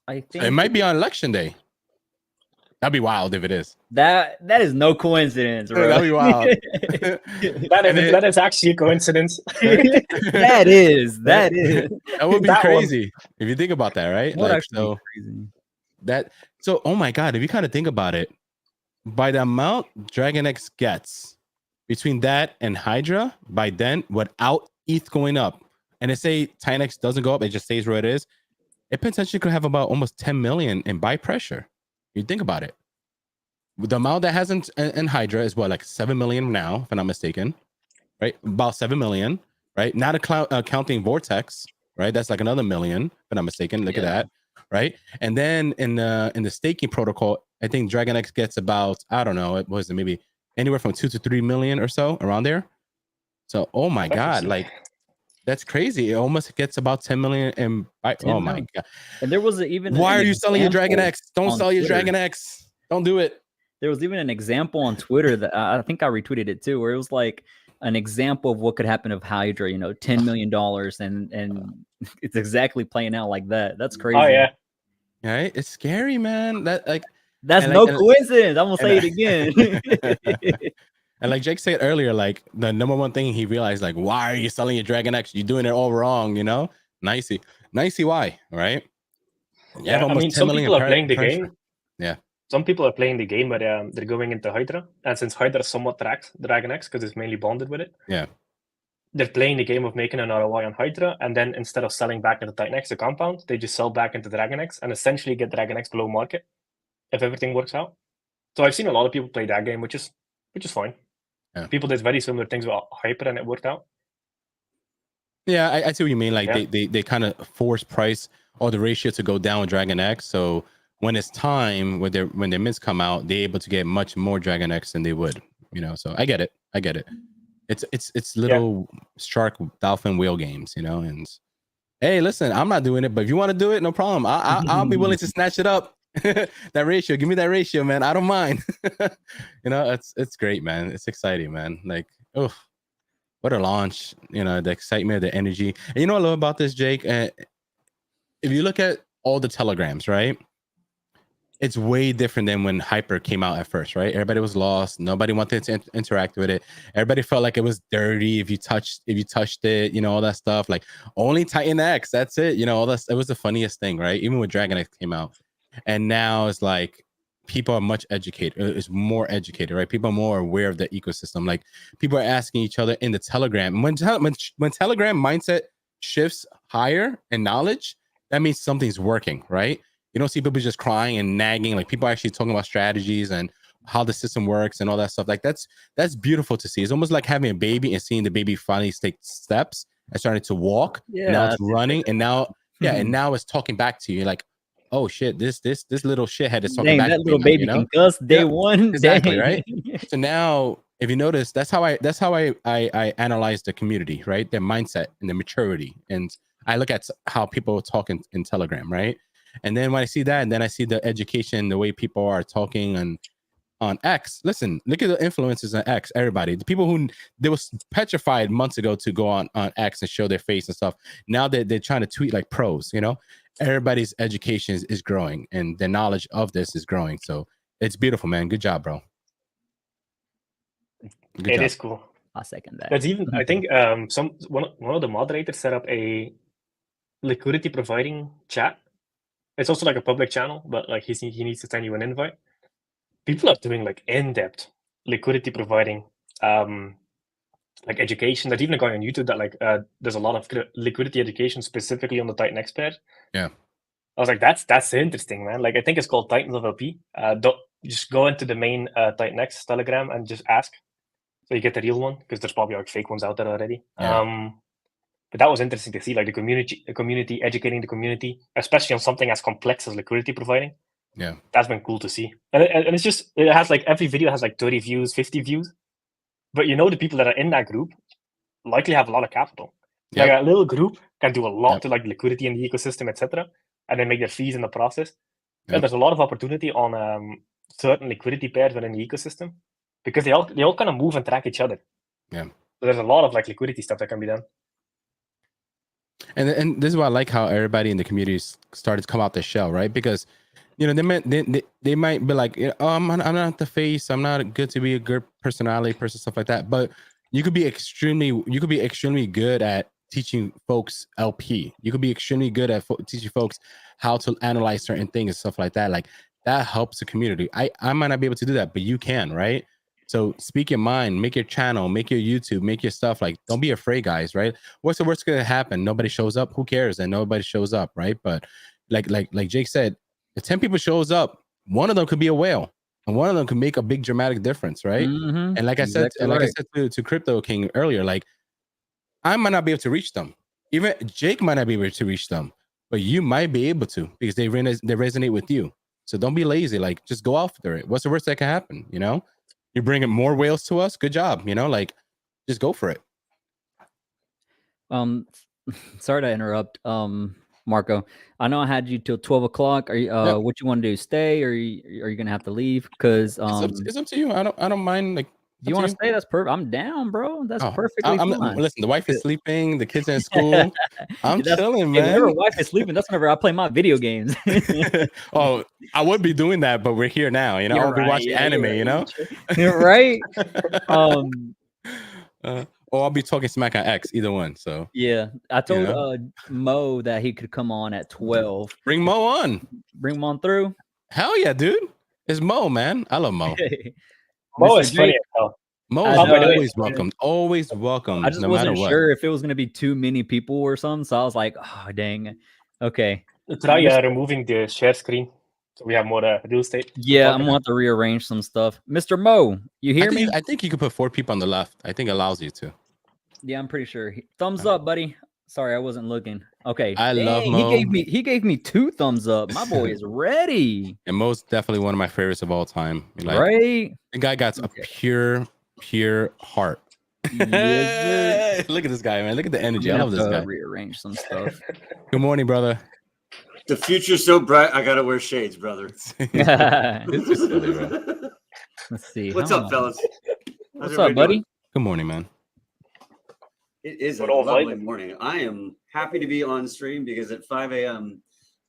I think. It might be on election day. That'd be wild if it is. That is no coincidence, bro. That'd be wild. that is actually a coincidence. That is. That would be That crazy if you think about that, right? That would Like, actually be crazy. So oh my god, if you kind of think about it, by the amount Dragon X gets between that and Hydra, by then without ETH going up, and they say Titanx doesn't go up, it just stays where it is, it potentially could have about almost 10 million in buy pressure. You think about it. The amount that hasn't in Hydra is like 7 million now, if I'm not mistaken, right? About 7 million, right? Not counting Vortex, right? That's like another million, if I'm not mistaken. Look at that, right? And then in the staking protocol, I think Dragon X gets about, I don't know, it was maybe anywhere from 2 to 3 million or so around there. So, oh my god, like that's crazy. It almost gets about 10 million in oh my god. And there was even why are you selling your Dragon X? Don't sell your Dragon X. Don't do it. There was even an example on Twitter that I think I retweeted it too, where it was like an example of what could happen if Hydra, $10 million, and it's exactly playing out like that. That's crazy. Oh yeah. Right? It's scary, man. That's no coincidence. I'm gonna say it again. And like Jake said earlier, like the number one thing he realized, like, why are you selling your Dragon X? You're doing it all wrong, Nicey why, right? Yeah, I mean, some people are playing the game. Yeah. Some people are playing the game, but they're going into Hydra. And since Hydra somewhat tracks Dragon X because it's mainly bonded with it. Yeah. They're playing the game of making an ROI on Hydra, and then instead of selling back into Titanx, the compound, they just sell back into Dragon X and essentially get Dragon X below market if everything works out. So I've seen a lot of people play that game, which is fine. Yeah. People did very similar things with Hyper and it worked out. Yeah, I see what you mean. Like they kind of force price or the ratio to go down with Dragon X. So when it's time, when their mints come out, they're able to get much more Dragon X than they would. So I get it. It's little shark dolphin whale games, And hey, listen, I'm not doing it, but if you want to do it, no problem. I'll be willing to snatch it up. That ratio, give me that ratio, man. I don't mind. It's great, man. It's exciting, man. Like, oh, what a launch. The excitement, the energy. And you know what I love about this, Jake? If you look at all the telegrams, right? It's way different than when Hyper came out at first, right? Everybody was lost. Nobody wanted to interact with it. Everybody felt like it was dirty if you touched it, all that stuff. Like only Titanx, that's it. All that. It was the funniest thing, right? Even when Dragon X came out. And now it's like people are much educated. It's more educated, right? People are more aware of the ecosystem. Like people are asking each other in the Telegram. When Telegram mindset shifts higher in knowledge, that means something's working, right? You don't see people just crying and nagging. Like people are actually talking about strategies and how the system works and all that stuff. Like that's beautiful to see. It's almost like having a baby and seeing the baby finally take steps and starting to walk. Yeah. And now it's running, and now and now it's talking back to you. Like, oh shit, this little shithead is talking back to me. That little baby can cuss day one. Exactly, right? So now, if you notice, that's how I analyze the community, right? Their mindset and their maturity, and I look at how people talk in Telegram, right? And then when I see that, and then I see the education, the way people are talking on X. Listen, look at the influencers on X. Everybody, the people who they was petrified months ago to go on X and show their face and stuff. Now they're trying to tweet like pros. Everybody's education is growing, and the knowledge of this is growing. So it's beautiful, man. Good job, bro. It is cool. I'll second that. That's even. I think one of the moderators set up a liquidity providing chat. It's also like a public channel, but like he needs to send you an invite. People are doing like in-depth liquidity providing like education. There's even a guy on YouTube that like there's a lot of liquidity education specifically on the Titanx pair. Yeah. I was like, that's interesting, man. Like I think it's called Titans of LP. Don't just go into the main Titanx Telegram and just ask. So you get the real one, because there's probably like fake ones out there already. Yeah. But that was interesting to see, like the community educating the community, especially on something as complex as liquidity providing. Yeah. That's been cool to see. And it's just, it has like, every video has like 30 views, 50 views. But you know, the people that are in that group likely have a lot of capital. Yep. Like a little group can do a lot Yep. to like liquidity in the ecosystem, etc., and then make their fees in the process. Yep. And there's a lot of opportunity on certain liquidity pairs within the ecosystem, because they all kind of move and track each other. Yeah. So there's a lot of like liquidity stuff that can be done. And this is why I like how everybody in the community started to come out the shell, right? Because you know they might be like, oh, I'm not the face, I'm not good to be a good personality person, stuff like that. But you could be extremely good at teaching folks LP. You could be extremely good at teaching folks how to analyze certain things and stuff like that. Like that helps the community. I might not be able to do that, but you can, right? So speak your mind, make your channel, make your YouTube, make your stuff. Like, don't be afraid, guys, right? What's the worst gonna happen? Nobody shows up. Who cares? And nobody shows up, right? But like Jake said, if 10 people shows up, one of them could be a whale, and one of them could make a big dramatic difference, right? Mhm. And like I said, Exactly right. I said to Crypto King earlier, like I might not be able to reach them. Even Jake might not be able to reach them, but you might be able to, because they resonate with you. So don't be lazy. Like, just go after it. What's the worst that can happen? You know, you're bringing more whales to us. Good job. You know, like, just go for it. Sorry to interrupt, Marco. I know I had you till 12 o'clock. Are you what you want to do? Stay, or are you gonna have to leave? Because it's up to you. I don't mind. Like, do you want to stay? That's perfect. I'm down, bro. That's perfectly fine. Listen, the wife is sleeping. The kids are in school. I'm chilling, man. Whenever wife is sleeping, that's whenever I play my video games. Oh, I would be doing that, but we're here now. You know, I'll be watching anime. You know, you're right. Or I'll be talking smack on X. Either one. So yeah, I told Mo that he could come on at 12. Bring Mo on. Bring him on through. Hell yeah, dude. It's Mo, man. I love Mo. Mo is funny as hell. Mo is always welcome. Always welcome. I just wasn't sure if it was going to be too many people or something. So I was like, oh, dang. Okay. Try removing the share screen so we have more real estate. Yeah, I'm going to have to rearrange some stuff. Mr. Mo, you hear me? I think you could put 4 people on the left. I think it allows you to. Yeah, I'm pretty sure. Thumbs up, buddy. Sorry, I wasn't looking. Okay. I love Mo. He gave me 2 thumbs up. My boy is ready. And Mo's definitely one of my favorites of all time. Like, right? The guy got a pure heart. Yes, look at this guy, man. Look at the energy. I love this guy. Rearrange some stuff. Good morning, brother. The future's so bright, I gotta wear shades, brother. It's just silly, bro. Let's see. What's up, fellas? What's up, buddy? Doing? Good morning, man. It is a lovely morning. I am happy to be on stream because at 5 a.m.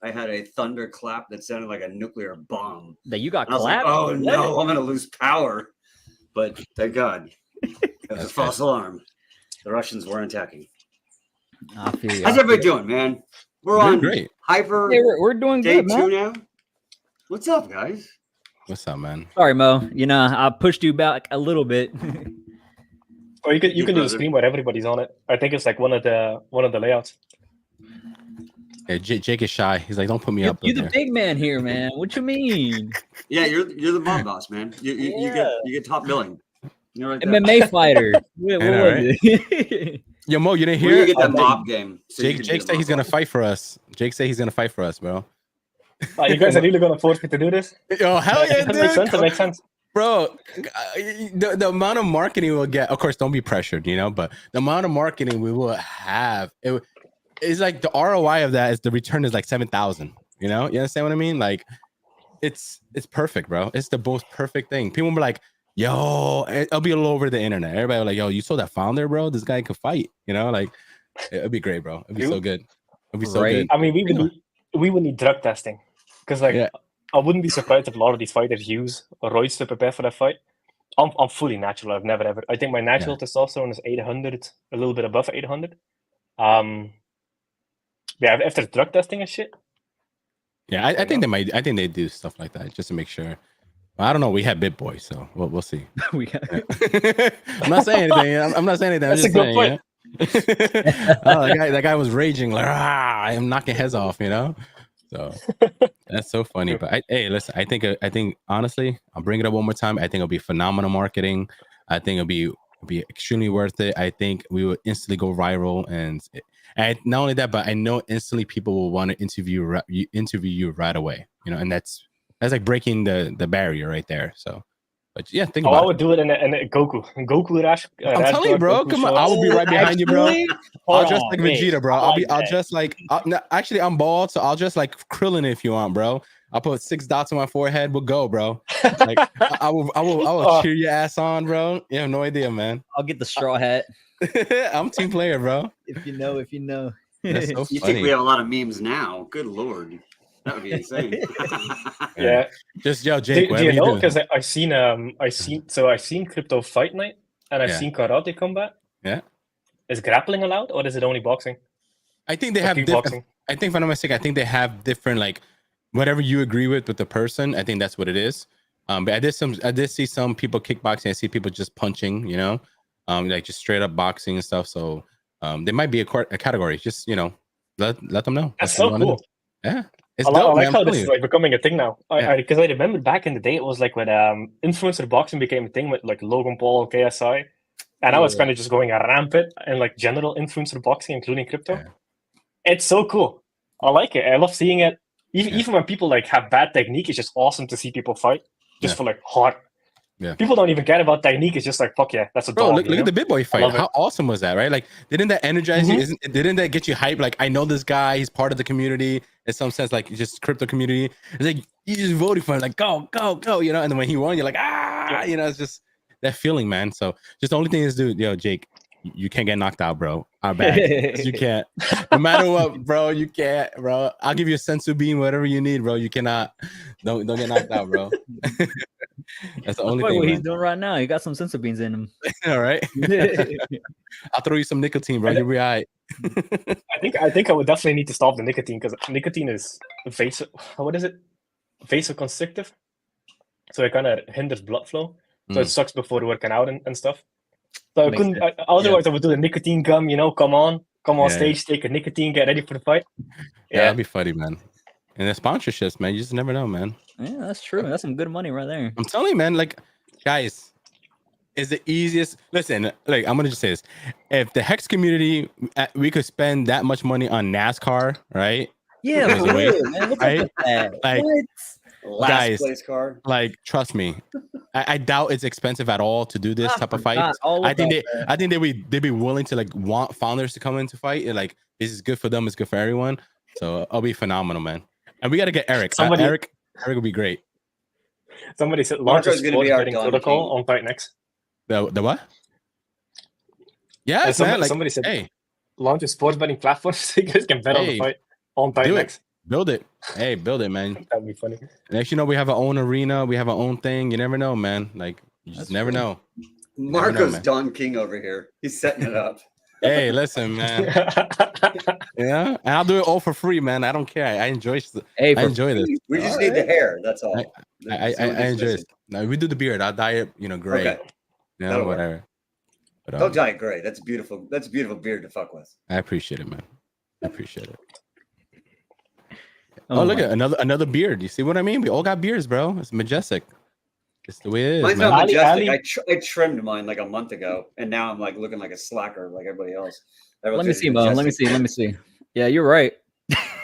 I had a thunderclap that sounded like a nuclear bomb. That you got clapped? Like, oh no, I'm gonna lose power. But thank God. It was a false alarm. The Russians weren't attacking. I feel you. How's everybody doing, man? We're on great. Hyper. Hey, we're doing day good, man. 2 now. What's up, guys? What's up, man? Sorry, Mo. You know, I pushed you back a little bit. Or you can do the screen where everybody's on it. I think it's like one of the layouts. Yeah, Jake is shy. He's like, don't put me up. You're the big man here, man. What you mean? Yeah, you're the mob boss, man. You get top billing. You're right there. MMA fighter. Yo, Mo, you didn't hear? You get that mob game. So Jake said he's gonna fight for us. Jake said he's gonna fight for us, bro. You guys are really gonna force me to do this? Yo, hell yeah, dude. That makes sense. Bro, the amount of marketing we'll get, of course, don't be pressured, you know, but the amount of marketing we will have, it's like the ROI of that is the return is like 7,000, you know? You understand what I mean? Like, it's perfect, bro. It's the most perfect thing. People will be like, yo, it'll be all over the internet. Everybody will be like, yo, you saw that founder, bro? This guy could fight, you know? Like, it'll be great, bro. It'll be so good. It'll be so good. I mean, we would need drug testing because, like, I wouldn't be surprised if a lot of these fighters use roids to prepare for that fight. I'm fully natural. I've never ever. I think my natural testosterone is 800, a little bit above 800. But Yeah, if they're drug testing and shit. Yeah, I think they might. I think they do stuff like that just to make sure. Well, I don't know. We had BitBoy, so we'll see. We got I'm not saying anything. I'm not saying anything. I'm That's a just good saying, point. yeah. Oh, that guy was raging like, I'm knocking heads off, you know. So that's so funny. But hey, listen, I think honestly, I'll bring it up one more time. I think it'll be phenomenal marketing. I think it'll be extremely worth it. I think we will instantly go viral, and not only that, but I know instantly people will want to interview you right away. You know, and that's like breaking the barrier right there. So, but yeah, think about I would do it in a Goku Rash. I'm telling you, bro. Come on, I will be right behind you, bro. I'll just like Vegeta, bro. I'll just like. No, actually, I'm bald, so I'll just like Krillin if you want, bro. I'll put 6 dots on my forehead. We'll go, bro. Like I will cheer your ass on, bro. You have no idea, man. I'll get the straw hat. I'm team player, bro. If you know. That's so You funny. think we have a lot of memes now? Good lord, that would be insane. Yeah. Just Jake. Do you know? Because I seen Crypto Fight Night and I've seen Karate Combat. Yeah. Is grappling allowed or is it only boxing? I think they have different. I think if I'm not mistaken, I think they have different like whatever you agree with the person. I think that's what it is. But I did see some people kickboxing. I see people just punching. You know, like just straight up boxing and stuff. So there might be a category. Just let them know. That's so cool. Yeah. It's I dope, like man. how this is like becoming a thing now. Yeah. Because I remember back in the day, it was like when influencer boxing became a thing with like Logan Paul, KSI, and now it's kind of just going rampant and like general influencer boxing, including crypto. Yeah. It's so cool. I like it. I love seeing it. Even when people like have bad technique, it's just awesome to see people fight just for like heart. Yeah. People don't even care about technique. It's just like, fuck yeah, that's a bro. dog. Look at the BitBoy fight. How awesome was that, right? Like, didn't that energize you? Didn't that get you hyped? Like, I know this guy. He's part of the community in some sense, like just crypto community. It's like you just voted for him, like go, you know. And then when he won, you're like, you know, it's just that feeling, man. So just the only thing is, dude, Jake, you can't get knocked out, bro. Our bad. You can't. No matter what, bro, you can't, bro. I'll give you a sensu beam, whatever you need, bro. You cannot. Don't get knocked out, bro. That's the only thing. What he's doing right now, he got some sensu beans in him. All right. I'll throw you some nicotine, bro. You'll be all right. I think I would definitely need to stop the nicotine because nicotine is vasoconstrictive. So it kind of hinders blood flow. So it sucks before working out and stuff. So I couldn't. Otherwise, I would do the nicotine gum. You know, come on stage, take a nicotine, get ready for the fight. Yeah, that'd be funny, man. And the sponsorships, man, you just never know, man. Yeah, that's true. That's some good money right there. I'm telling you, man. Like, guys, is the easiest. Listen, like, I'm gonna just say this: if the Hex community, we could spend that much money on NASCAR, right? Yeah, for real, man. Look at that. Like, Last guys, place car. like, trust me, I doubt it's expensive at all to do this type of fight. I think they'd be willing to like want founders to come in to fight. And, like, this is good for them. It's good for everyone. So it'll be phenomenal, man. And we got to get Eric. Eric will be great. Somebody said launch a sports betting protocol on Titanx. The what? Yeah, man. Like, somebody said, hey, launch a sports betting platform so you guys can bet on the fight on Titanx. Build it. Hey, build it, man. That'd be funny. Next, we have our own arena. We have our own thing. You never know, man. Like, you just never know. Marco's Don King over here. He's setting it up. Hey, listen, man. Yeah, and I'll do it all for free, man. I don't care. I enjoy. I enjoy this. We just need the hair. That's all. I enjoy it. No, we do the beard. I'll dye it, gray. Okay. Whatever. But, don't dye it gray. That's beautiful. That's a beautiful beard to fuck with. I appreciate it, man. I appreciate it. Oh, look at another beard. You see what I mean? We all got beards, bro. It's majestic. It's the way it is. Mine's not majestic. I trimmed mine like a month ago, and now I'm like looking like a slacker, like everybody else. Let me see, Mo. Let me see. Yeah, you're right.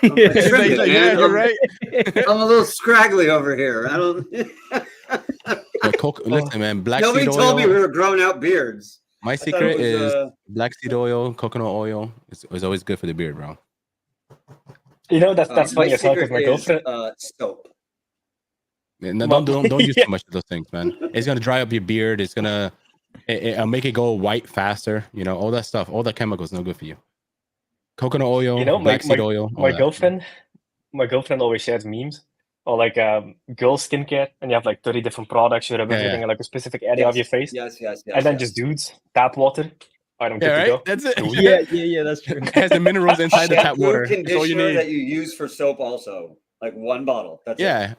You're right. I'm a little scraggly over here. I don't. Listen, man. Nobody told me we were growing out beards. My secret is black seed oil, coconut oil. It's always good for the beard, bro. That's funny as hell because my girlfriend. Soap. No, don't use too much of those things, man. It's gonna dry up your beard. It's gonna make it go white faster. All that stuff. All that chemicals no good for you. Coconut oil, black seed oil. My girlfriend always shares memes or like girl skincare, and you have like 30 different products. You're everything in like a specific area of your face. Yes. And then just dudes tap water. I'm Yeah, good to right. go. That's it. Yeah, that's true. It has the minerals inside the tap Shampoo, water. That's all you conditioner need. that you use for soap also. Like one bottle. That's it. Yeah,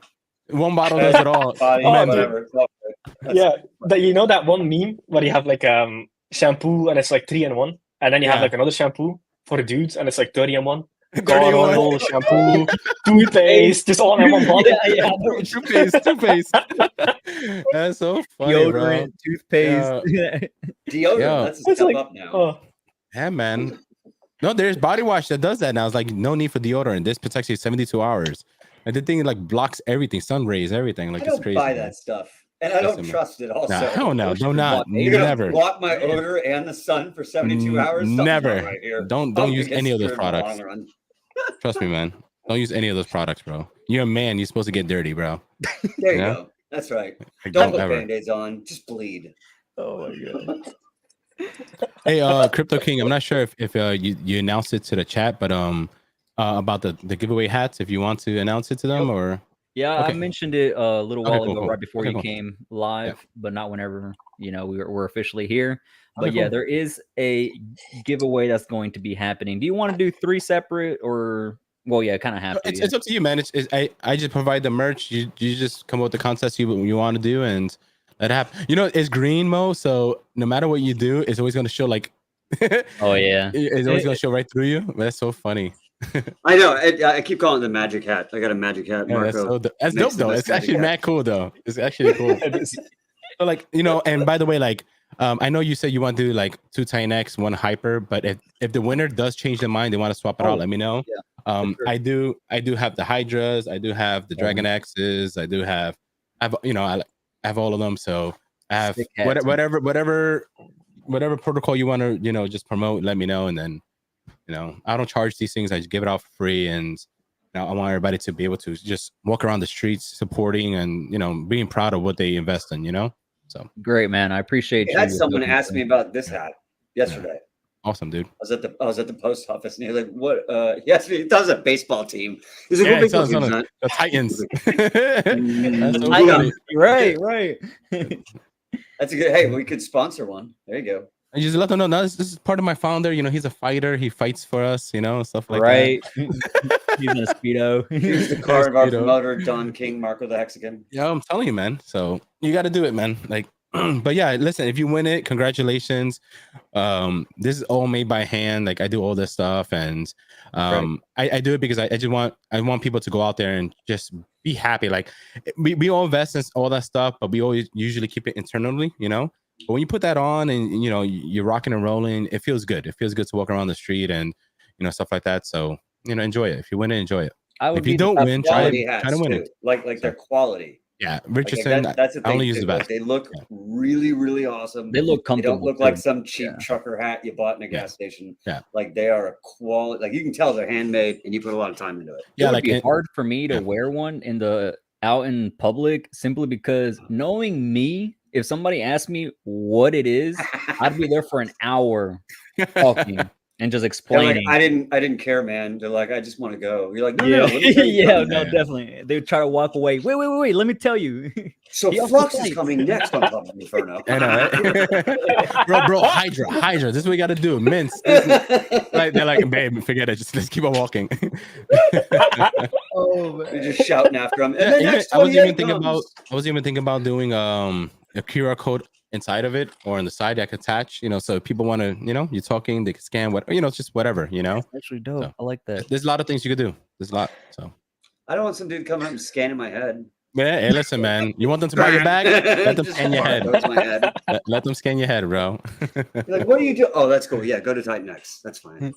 one bottle does it all. Body, Oh, Men. whatever. It's all good. That's Yeah, that you know that one meme where you have like shampoo and it's like 3 in 1, and then you have Yeah. like another shampoo for the dudes and it's like 30 in 1. 30 in God, one. oil, shampoo, toothpaste, just all in one bottle. Yeah. Toothpaste. That's so funny, bro. Deodorant, toothpaste. Deodorant. Yo. That's a It's step like, up now. oh, Yeah, man. No, there's body wash that does that now. It's like no need for deodorant. This protects you 72 hours. And the thing like blocks everything, sun rays, everything. Like I it's don't crazy. buy man. that stuff, and I don't Listen, man. trust it. Also, Nah, hell no, do not, you're gonna never, block my odor and the sun for 72 hours. Something's never. not right here. Don't I'm use gonna get any of those screwed in the long products. run. Trust me, man. Don't use any of those products, bro. You're a man. You're supposed to get dirty, bro. There you Yeah? go. That's right. Like, Don't put ever. band-aids on. Just bleed. Oh my god. Hey, Crypto King. I'm not sure if you announced it to the chat, but about the giveaway hats. If you want to announce it to them, or Yeah, Okay. I mentioned it a little Okay, while cool, ago, cool. right before Okay, you cool. came live, but not whenever we're officially here. But Okay, yeah, cool. there is a giveaway that's going to be happening. Do you want to do 3 separate, or well, yeah, kind of have to. It's up to you, man. I just provide the merch. You just come up with the contest you want to do and let it happen. You know, it's green, Mo. So no matter what you do, it's always going to show like. Oh yeah, It's always going to show right through you. That's so funny. I know. I keep calling it the magic hat. I got a magic hat. Yeah, that's Marco. that's makes dope the though. best It's actually magic hat. mad cool though. It's actually cool. So like, and by the way, like I know you said you want to do like 2 Titanx, 1 Hyper, but if the winner does change their mind, they want to swap it out, let me know. Yeah, sure. I do have the Hydras, I do have the Dragon X's, I have all of them. So I have Sick hats, whatever protocol you want to, just promote, let me know. And then, I don't charge these things. I just give it out for free. And I want everybody to be able to just walk around the streets supporting and, being proud of what they invest in, so. great, man. I appreciate I you. had someone ask me about this hat yesterday. Awesome, dude. I was at the post office and he was like, "What?" He asked me. That was a baseball team. He's like, "What baseball team is that?" The Titans. The so Titans. funny. Right. That's a good. Hey, we could sponsor one. There you go. I just let them know. No, this is part of my founder. He's a fighter. He fights for us. Stuff like Right. He's in a Speedo. Here's the card of our Speedo. promoter, Don King, Marco the Hexagon. that. Yeah, I'm telling you, man. So you got to do it, man. Like, but yeah, listen. If you win it, congratulations. This is all made by hand. Like I do all this stuff, and I do it because I want people to go out there and just be happy. Like we all invest in all that stuff, but we always usually keep it internally, But when you put that on and you're rocking and rolling, it feels good. It feels good to walk around the street and stuff like that. So enjoy it. If you win it, enjoy it. If you don't win, try to win it. Like their quality. Yeah, Like, Richardson. that's the thing. I only use too. the Like, best. they look really, really awesome. They look They comfortable. don't look too. like some cheap trucker hat you bought in a gas station. Yeah. Like they are a quality. Like you can tell they're handmade and you put a lot of time into it. It would be hard for me to wear one out in public simply because knowing me, if somebody asked me what it is, I'd be there for an hour talking and just They're explaining. like, I didn't care, man. They're like, I just want to go. You're like, no, Yeah, no, let me tell you something. definitely. They would try to walk away. Wait. Let me tell you. So He also Flux is fights. coming next on top of Inferno. I know, right? bro, Hydra. This is what we got to do. Mints. Like they're like, babe, forget it. Just let's keep on walking. You're just shouting after them. And then Even- next I was even 28 thinking comes. about doing a QR code inside of it or on the side that I could attach. So if people want to, you're talking, they can scan what, it's just whatever. That's actually dope. So, I like that. There's a lot of things you could do. There's a lot. So. I don't want some dude coming up and scanning my head. Yeah, hey, listen, man. You want them to buy your bag? Let them Just scan your head. barcodes my head. Let them scan your head, bro. You're like, what do you do? Oh, that's cool. Yeah, go to Titanx. That's fine.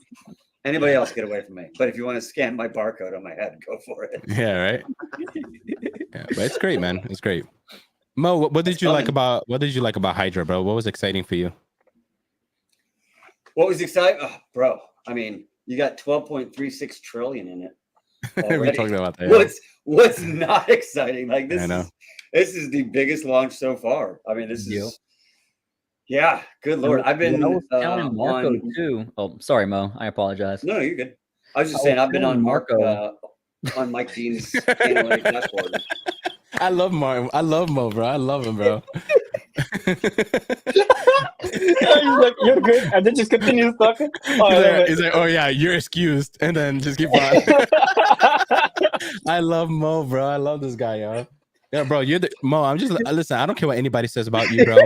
Anybody else get away from me. But if you want to scan my barcode on my head, go for it. Yeah, right. Yeah, but it's great, man. It's great. Mo, what did you like about Hydra, bro? What was exciting for you? What was exciting? Oh, bro, I mean, you got 12.36 trillion in it. We talked about that. Yeah. What's not exciting? Like I know. this is the biggest launch so far. I mean, this is yeah, good lord. I've been I was telling Marco on too. Oh, sorry, Mo. I apologize. No, you're good. I was just saying I've been on Marco on Mike Dean's analytic dashboard. I love Martin. I love Mo, bro. I love him, bro. He's like, you're good, and then just continues talking. Oh, He's like, oh yeah, you're excused, and then just keep on. I love Mo, bro. I love this guy, yo. Yeah, bro, you're the Mo. I'm just listen. I don't care what anybody says about you, bro.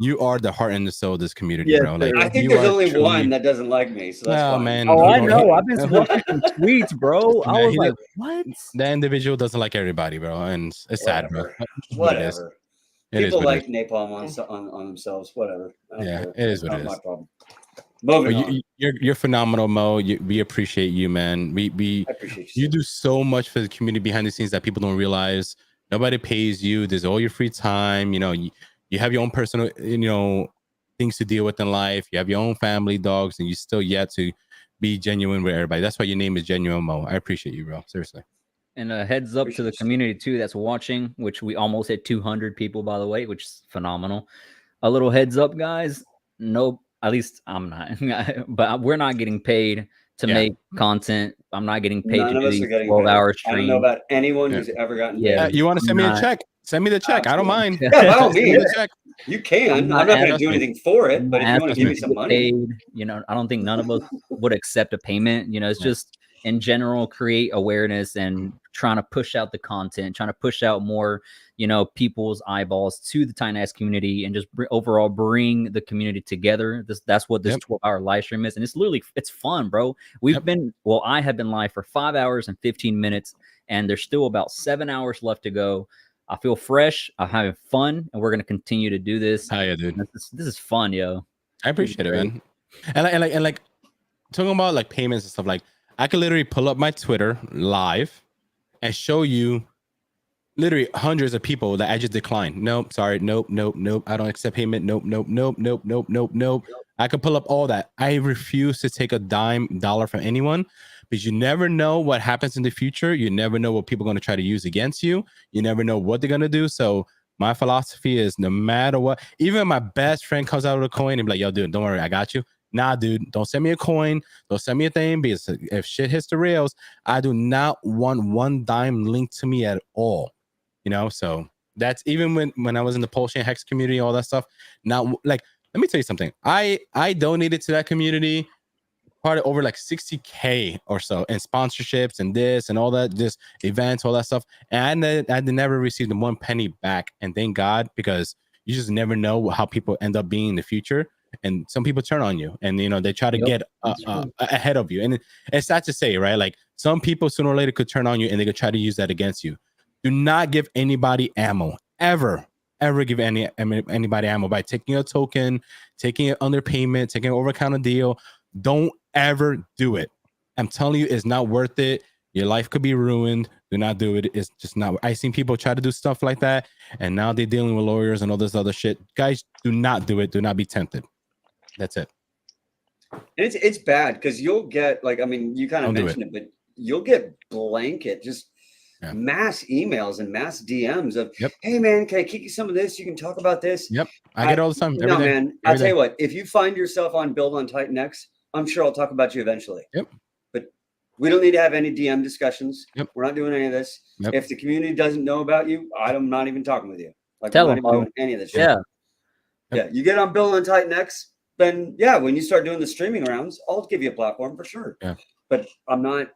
You are the heart and the soul of this community, bro. Like, I think there's only one that doesn't like me, so that's fine. Man. Oh, I know. I've been watching some tweets, bro. I was like, what? The individual doesn't like everybody, bro, and it's sad, bro. Whatever. People like napalm on themselves. Whatever. Yeah, it is what it is. My problem. Moving on. You're phenomenal, Mo. We appreciate you, man. We appreciate you. You do so much for the community behind the scenes that people don't realize. Nobody pays you. There's all your free time. You know, you have your own personal, things to deal with in life. You have your own family, dogs, and you still yet to be genuine with everybody. That's why your name is Genuine Mo. I appreciate you, bro. Seriously. And a heads up to the community too that's watching, which we almost hit 200 people, by the way, which is phenomenal. A little heads up, guys. Nope. At least I'm not, but we're not getting paid to make content. I'm not getting paid to do these 12-hour streams. I don't know about anyone who's ever gotten paid. You want to send me a check? Send me the check. I don't mind. Yeah, by all means. You can. I'm not going to do anything for it, but if you want to give me some money. I don't think none of us would accept a payment. It's just in general, create awareness and trying to push out the content, trying to push out more, people's eyeballs to the Titanx community and just overall bring the community together. That's what this 12-hour live stream is. And it's fun, bro. I have been live for 5 hours and 15 minutes, and there's still about 7 hours left to go. I feel fresh. I'm having fun, and we're going to continue to do this. Hi, yeah, dude. This is fun, yo. I appreciate it, man. And like talking about like payments and stuff, like I could literally pull up my Twitter live and show you literally hundreds of people that I just declined. Nope, sorry, nope. I don't accept payment. Nope. I could pull up all that. I refuse to take a dollar from anyone, because you never know what happens in the future. You never know what people are going to try to use against you. You never know what they're going to do. So my philosophy is, no matter what, even my best friend comes out with a coin and be like, yo, dude, don't worry, I got you. Nah, dude, don't send me a coin. Don't send me a thing, because if shit hits the rails, I do not want one dime linked to me at all. So that's even when I was in the Pulse Chain Hex community, all that stuff. Now, like, let me tell you something. I donated to that community probably over like 60K or so in sponsorships and this and all that, just events, all that stuff. And I never received one penny back. And thank God, because you just never know how people end up being in the future. And some people turn on you, and they try to get ahead of you. And it's sad to say, right? Like, some people sooner or later could turn on you, and they could try to use that against you. Do not give anybody ammo. Ever give anybody ammo by taking a token, taking it under payment, taking an over-counter deal. Don't ever do it. I'm telling you, it's not worth it. Your life could be ruined. Do not do it. It's just not. I've seen people try to do stuff like that, and now they're dealing with lawyers and all this other shit. Guys, do not do it. Do not be tempted. That's it. And it's bad, because you'll get, like, I mean, you kind of mentioned it, but you'll get blanket just mass emails and mass DMs of, hey man, can I kick you some of this? You can talk about this. Yep, I get all the time. No, man, I'll tell you what. If you find yourself on Build on Titanx, I'm sure I'll talk about you eventually. Yep. But we don't need to have any DM discussions. Yep. We're not doing any of this. Yep. If the community doesn't know about you, I'm not even talking with you. Like, Tell I'm not them, even doing any of this shit. Yeah. Yeah. You get on Build on Titanx, then when you start doing the streaming rounds, I'll give you a platform for sure. Yeah. But I'm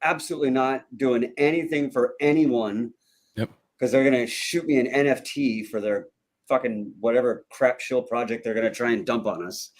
absolutely not doing anything for anyone. Yep. Because they're gonna shoot me an NFT for their fucking whatever crap shill project they're gonna try and dump on us.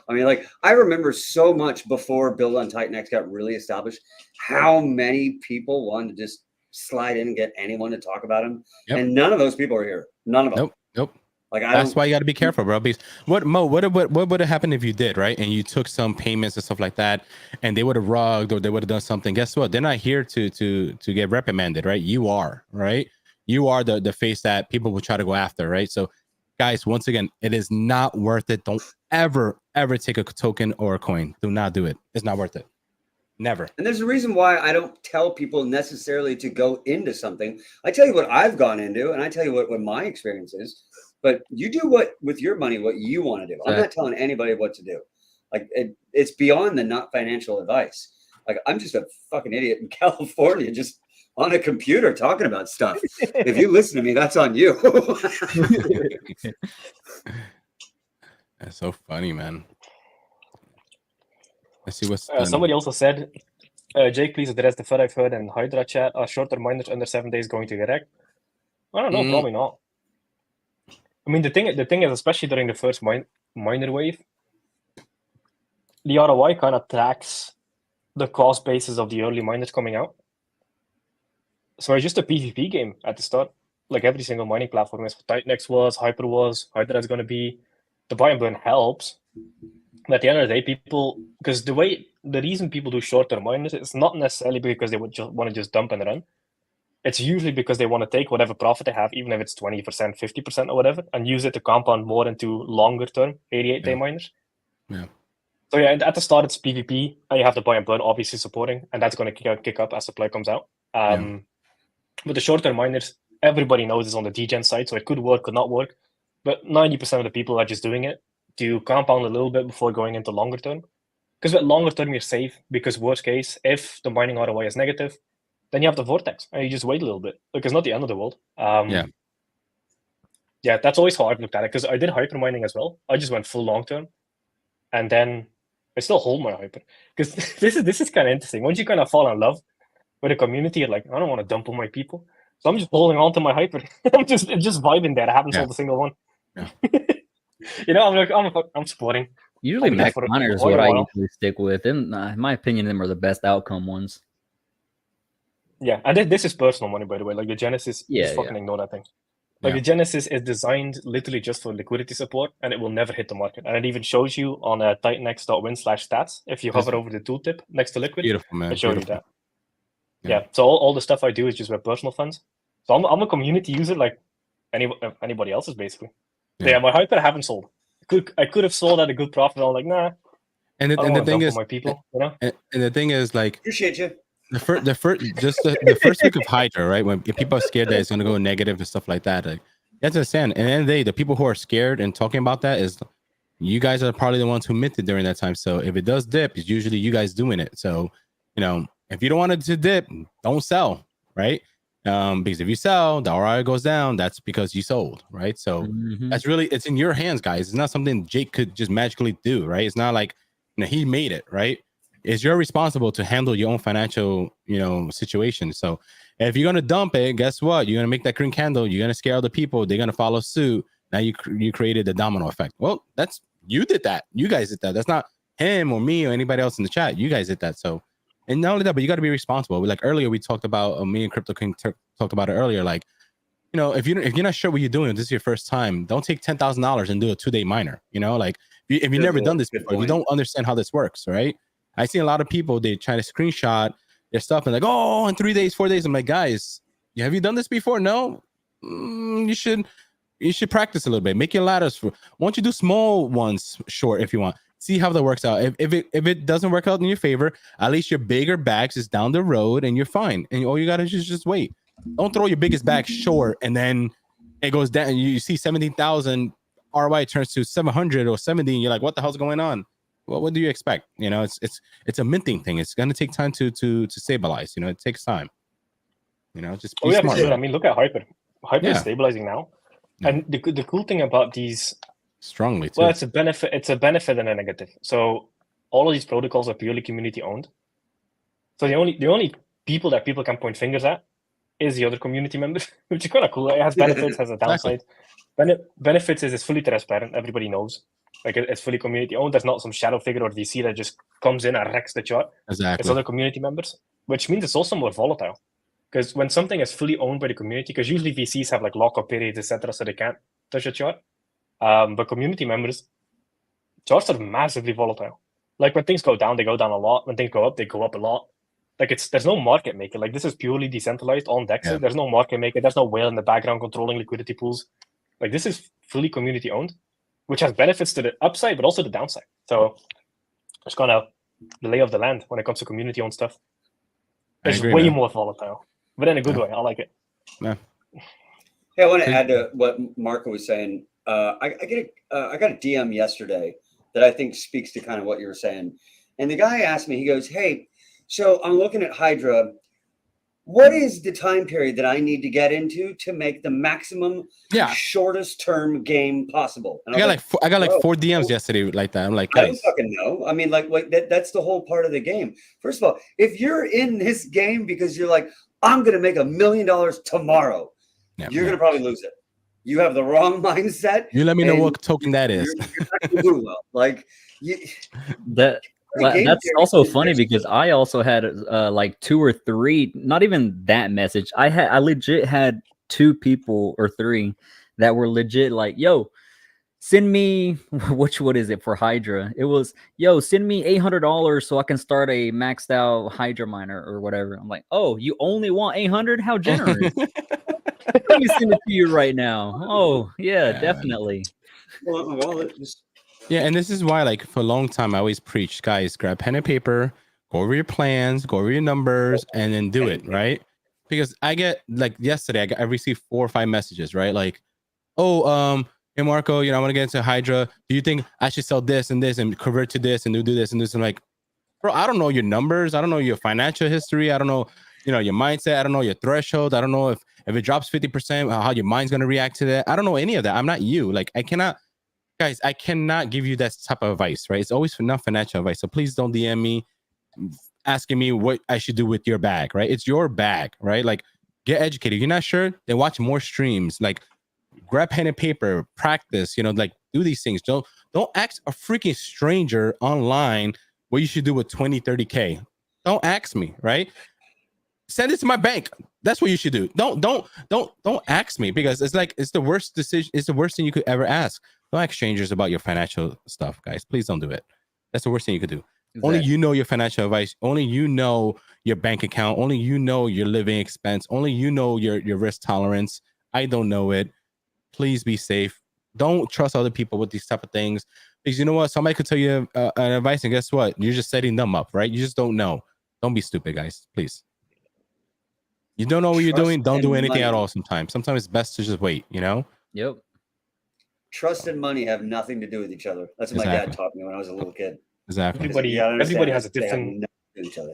I mean, like, I remember so much before Build on Titanx got really established, how many people wanted to just slide in and get anyone to talk about them. Yep. And none of those people are here. None of them. Nope. Like, that's why you got to be careful, bro. Because what would have happened if you did, right? And you took some payments and stuff like that, and they would have rugged or they would have done something. Guess what? They're not here to get reprimanded, right? You are, right? You are the face that people will try to go after, right? So, guys, once again, it is not worth it. Don't ever take a token or a coin. Do not do it. It's not worth it. Never. And there's a reason why I don't tell people necessarily to go into something. I tell you what I've gone into, and I tell you what my experience is. But you do with your money what you want to do. I'm not telling anybody what to do. Like, it's beyond the not financial advice. Like, I'm just a fucking idiot in California, just on a computer talking about stuff. If you listen to me, that's on you. That's so funny, man. Let's see what's somebody also said, Jake, please address the FUD I've heard in Hydra chat. Are shorter miners under 7 days going to get wrecked? I don't know, probably not. I mean, the thing is, especially during the first miner wave, the ROI kind of tracks the cost basis of the early miners coming out. So it's just a PvP game at the start, like every single mining platform is. Titanx was, Hyper was, Hydra is going to be. The buy and burn helps, but at the end of the day, people, because the reason people do shorter miners is not necessarily because they would just want to just dump and run. It's usually because they want to take whatever profit they have, even if it's 20%, 50% or whatever, and use it to compound more into longer term 88-day miners. Yeah. So yeah, at the start it's PvP, and you have the buy and burn obviously supporting, and that's going to kick up as supply comes out. But the short-term miners, everybody knows is on the degen side, so it could work, could not work. But 90% of the people are just doing it to compound a little bit before going into longer term. Because with longer term, you're safe, because worst case, if the mining ROI is negative, then you have the vortex, and you just wait a little bit. Like, it's not the end of the world. Yeah, that's always how I've looked at it, because I did hyper mining as well. I just went full long term, and then I still hold my hyper. Because this is kind of interesting. Once you kind of fall in love with a community, you're like, I don't want to dump on my people, so I'm just holding on to my hyper. I'm just vibing there. I haven't sold a single one. Yeah. You know, I'm supporting. Usually max miners is what I usually stick with. In my opinion, them are the best outcome ones. Yeah, and this is personal money, by the way. Like the Genesis, just fucking ignore that thing. Like the Genesis is designed literally just for liquidity support, and it will never hit the market. And it even shows you on titanx.win/stats. If you hover over the tooltip next to liquid, beautiful, man. It shows you that. Yeah. So all the stuff I do is just with personal funds. So I'm a community user like anybody else's basically. Yeah, my hyper I haven't sold. I could have sold at a good profit. I'm like, nah. And the thing is, my people, you know. And the thing is, like, appreciate you. The first week of Hydra, right? When people are scared that it's going to go negative and stuff like that, like, you have to understand. And then the people who are scared and talking about that is, you guys are probably the ones who minted during that time. So if it does dip, it's usually you guys doing it. So, you know, if you don't want it to dip, don't sell, right? Because if you sell, the ROI goes down. That's because you sold, right? So that's really, it's in your hands, guys. It's not something Jake could just magically do, right? It's not like, you know, he made it, right? It's you're responsible to handle your own financial, you know, situation. So if you're gonna dump it, guess what? You're gonna make that green candle. You're gonna scare other people. They're gonna follow suit. Now you created the domino effect. Well, that's, you did that. You guys did that. That's not him or me or anybody else in the chat. You guys did that. So, and not only that, but you got to be responsible. Like earlier, we talked about me and Crypto King talked about it earlier. Like, you know, if you're not sure what you're doing, this is your first time, don't take $10,000 and do a 2-day miner. You know, like if you've never done this before, you don't understand how this works, right? I see a lot of people, they try to screenshot their stuff and like, oh, in 3 days, 4 days. I'm like, guys, have you done this before? No. You should practice a little bit. Make your ladders. Why don't you do small ones short if you want? See how that works out. If it doesn't work out in your favor, at least your bigger bags is down the road and you're fine. And all you gotta just wait. Don't throw your biggest bag short and then it goes down. You see 17,000 ROI turns to 700 or 70, and you're like, what the hell's going on? Well, what do you expect? You know, it's a minting thing. It's gonna take time to stabilize. You know, it takes time. You know, just be smart. I mean, look at Hyper. Hyper is stabilizing now. And the cool thing about these strongly too. Well, it's a benefit and a negative. So all of these protocols are purely community owned. So the only people that people can point fingers at is the other community members, which is kind of cool. It has benefits, has a downside. Benefits is it's fully transparent. Everybody knows. Like it's fully community owned. There's not some shadow figure or VC that just comes in and wrecks the chart. Exactly. It's other community members, which means it's also more volatile. Because when something is fully owned by the community, because usually VCs have like lockup periods, etc., so they can't touch a chart. But community members, charts are massively volatile. Like when things go down, they go down a lot. When things go up, they go up a lot. Like there's no market maker. Like this is purely decentralized on DEX. Yeah. There's no market maker. There's no whale in the background controlling liquidity pools. Like this is fully community owned, which has benefits to the upside, but also the downside. So it's kind of the lay of the land when it comes to community owned stuff. It's way more volatile, but in a good way. I like it. Yeah. Hey, I want to add to what Marco was saying. I got a DM yesterday that I think speaks to kind of what you were saying. And the guy asked me, he goes, hey, so I'm looking at Hydra. what is the time period that I need to get into to make the maximum Yeah. shortest term game possible? And I got like bro, 4 DMs yesterday like that. I'm like, I don't guys, fucking know. I mean, like that's the whole part of the game. First of all, if you're in this game because you're like, I'm gonna make $1 million tomorrow, you're gonna probably lose it. You have the wrong mindset. You let me know what token that is. You're not gonna do well. Like That's also funny because I also had like 2 or 3, not even that message. I legit had 2 people or 3 that were legit like, yo, send me what is it for Hydra? It was, yo, send me $800 so I can start a maxed out Hydra miner or whatever. I'm like, oh, you only want 800? How generous. Let me send it to you right now. Oh, yeah. Definitely. Yeah, and this is why, like, for a long time, I always preach, guys, grab pen and paper, go over your plans, go over your numbers, and then do it, right? Because I get, like, yesterday, I received 4 or 5 messages, right? Like, oh, hey, Marco, I want to get into Hydra. Do you think I should sell this and convert to this and do this and this? I'm like, bro, I don't know your numbers. I don't know your financial history. I don't know, your mindset. I don't know your threshold. I don't know if it drops 50%, how your mind's going to react to that. I don't know any of that. I'm not you. Like, I cannot give you that type of advice, right? It's always not financial advice. So please don't DM me asking me what I should do with your bag, right? It's your bag, right? Like, get educated. If you're not sure, then watch more streams. Like, grab pen and paper, practice, like, do these things. Don't ask a freaking stranger online what you should do with 20, 30K. Don't ask me, right? Send it to my bank. That's what you should do. Don't ask me, because it's the worst decision. It's the worst thing you could ever ask. Don't ask strangers about your financial stuff, guys. Please don't do it. That's the worst thing you could do. Exactly. Only you know your financial advice. Only you know your bank account. Only you know your living expense. Only you know your risk tolerance. I don't know it. Please be safe. Don't trust other people with these type of things, because you know what? Somebody could tell you an advice, and guess what? You're just setting them up, right? You just don't know. Don't be stupid, guys. Please. You don't know what you're doing. Don't do anything at all. Sometimes it's best to just wait. Yep. Trust and money have nothing to do with each other. That's what my dad taught me when I was a little kid. Exactly. Everybody has a different. Each other.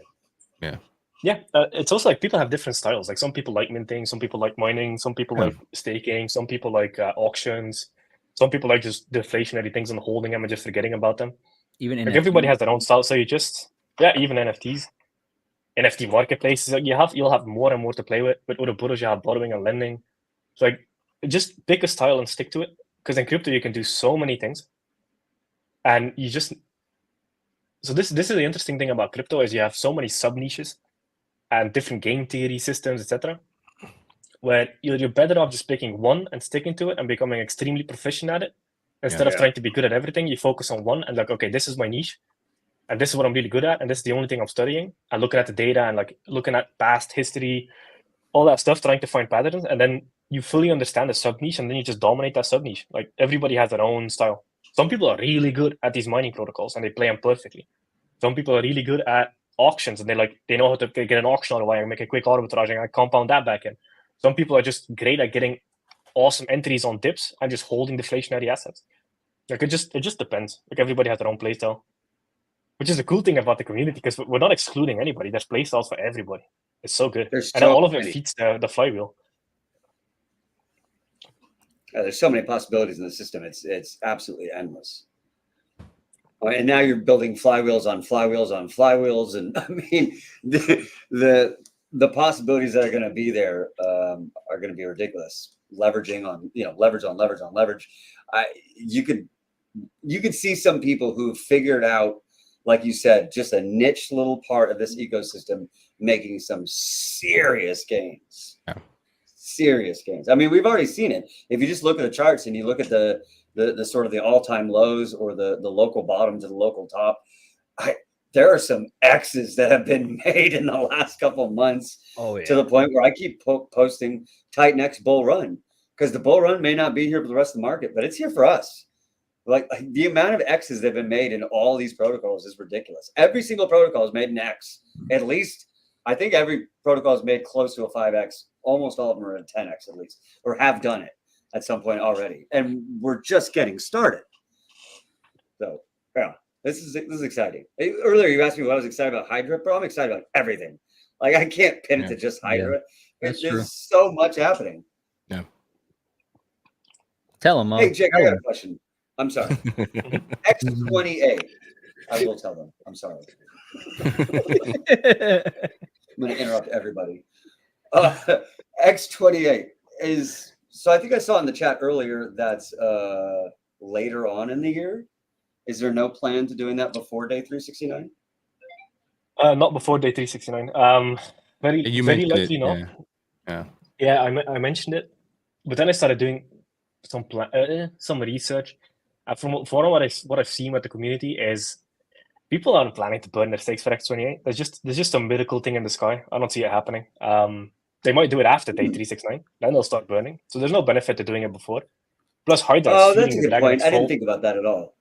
Yeah. Yeah, it's also like people have different styles. Like some people like minting, some people like mining, some people like staking, some people like auctions, some people like just deflationary things and holding them and just forgetting about them. Even like everybody has their own style. So even NFTs, NFT marketplaces. Like you'll have more and more to play with. With other borrows, you have borrowing and lending. So like just pick a style and stick to it. Because in crypto you can do so many things, and you just. So this is the interesting thing about crypto is you have so many sub niches and different game theory systems, etc. Where you're better off just picking one and sticking to it and becoming extremely proficient at it. Instead of trying to be good at everything, you focus on one and like, okay, this is my niche, and this is what I'm really good at, and this is the only thing I'm studying. And looking at the data and like looking at past history, all that stuff, trying to find patterns, and then you fully understand the sub niche, and then you just dominate that sub niche. Like everybody has their own style. Some people are really good at these mining protocols and they play them perfectly. Some people are really good at auctions and they know how to get an auction on a wire and make a quick arbitrage and compound that back in. Some people are just great at getting awesome entries on dips and just holding deflationary assets. Like it just depends. Like everybody has their own playstyle, which is the cool thing about the community because we're not excluding anybody. There's playstyles for everybody. It's so good, and all of it feeds the flywheel. There's so many possibilities in the system. It's absolutely endless. And now you're building flywheels on flywheels on flywheels, and I mean the possibilities that are going to be there are going to be ridiculous. Leveraging on leverage on leverage on leverage. You could see some people who figured out, like you said, just a niche little part of this ecosystem making some serious gains. Yeah. Serious gains. I mean, we've already seen it. If you just look at the charts and you look at the sort of the all-time lows or the local bottom to the local top, there are some X's that have been made in the last couple of months to the point where I keep posting Titanx bull run, because the bull run may not be here for the rest of the market, but it's here for us. Like the amount of X's that have been made in all these protocols is ridiculous. Every single protocol is made an X. At least, I think every protocol is made close to a 5X. Almost all of them are at 10X at least, or have done it at some point already. And we're just getting started. So, yeah, this is exciting. Earlier, you asked me what I was excited about Hydra, bro. I'm excited about everything. Like I can't pin it to just Hydra. That's true. There's so much happening. Tell him. Hey, Jake, I tell got him. a question. I'm sorry. X28. I will tell them. I'm sorry. I'm going to interrupt everybody. X28 is, so I think I saw in the chat earlier that's later on in the year. Is there no plan to doing that before day 369? Not before day 369. Very likely not. Yeah, I mentioned it, but then I started doing some research. From what I've seen with the community is people aren't planning to burn their stakes for X28. There's just some miracle thing in the sky. I don't see it happening. They might do it after day 369, then they'll start burning. So there's no benefit to doing it before. Plus Hydra. Oh, that's a good point. I didn't think about that at all.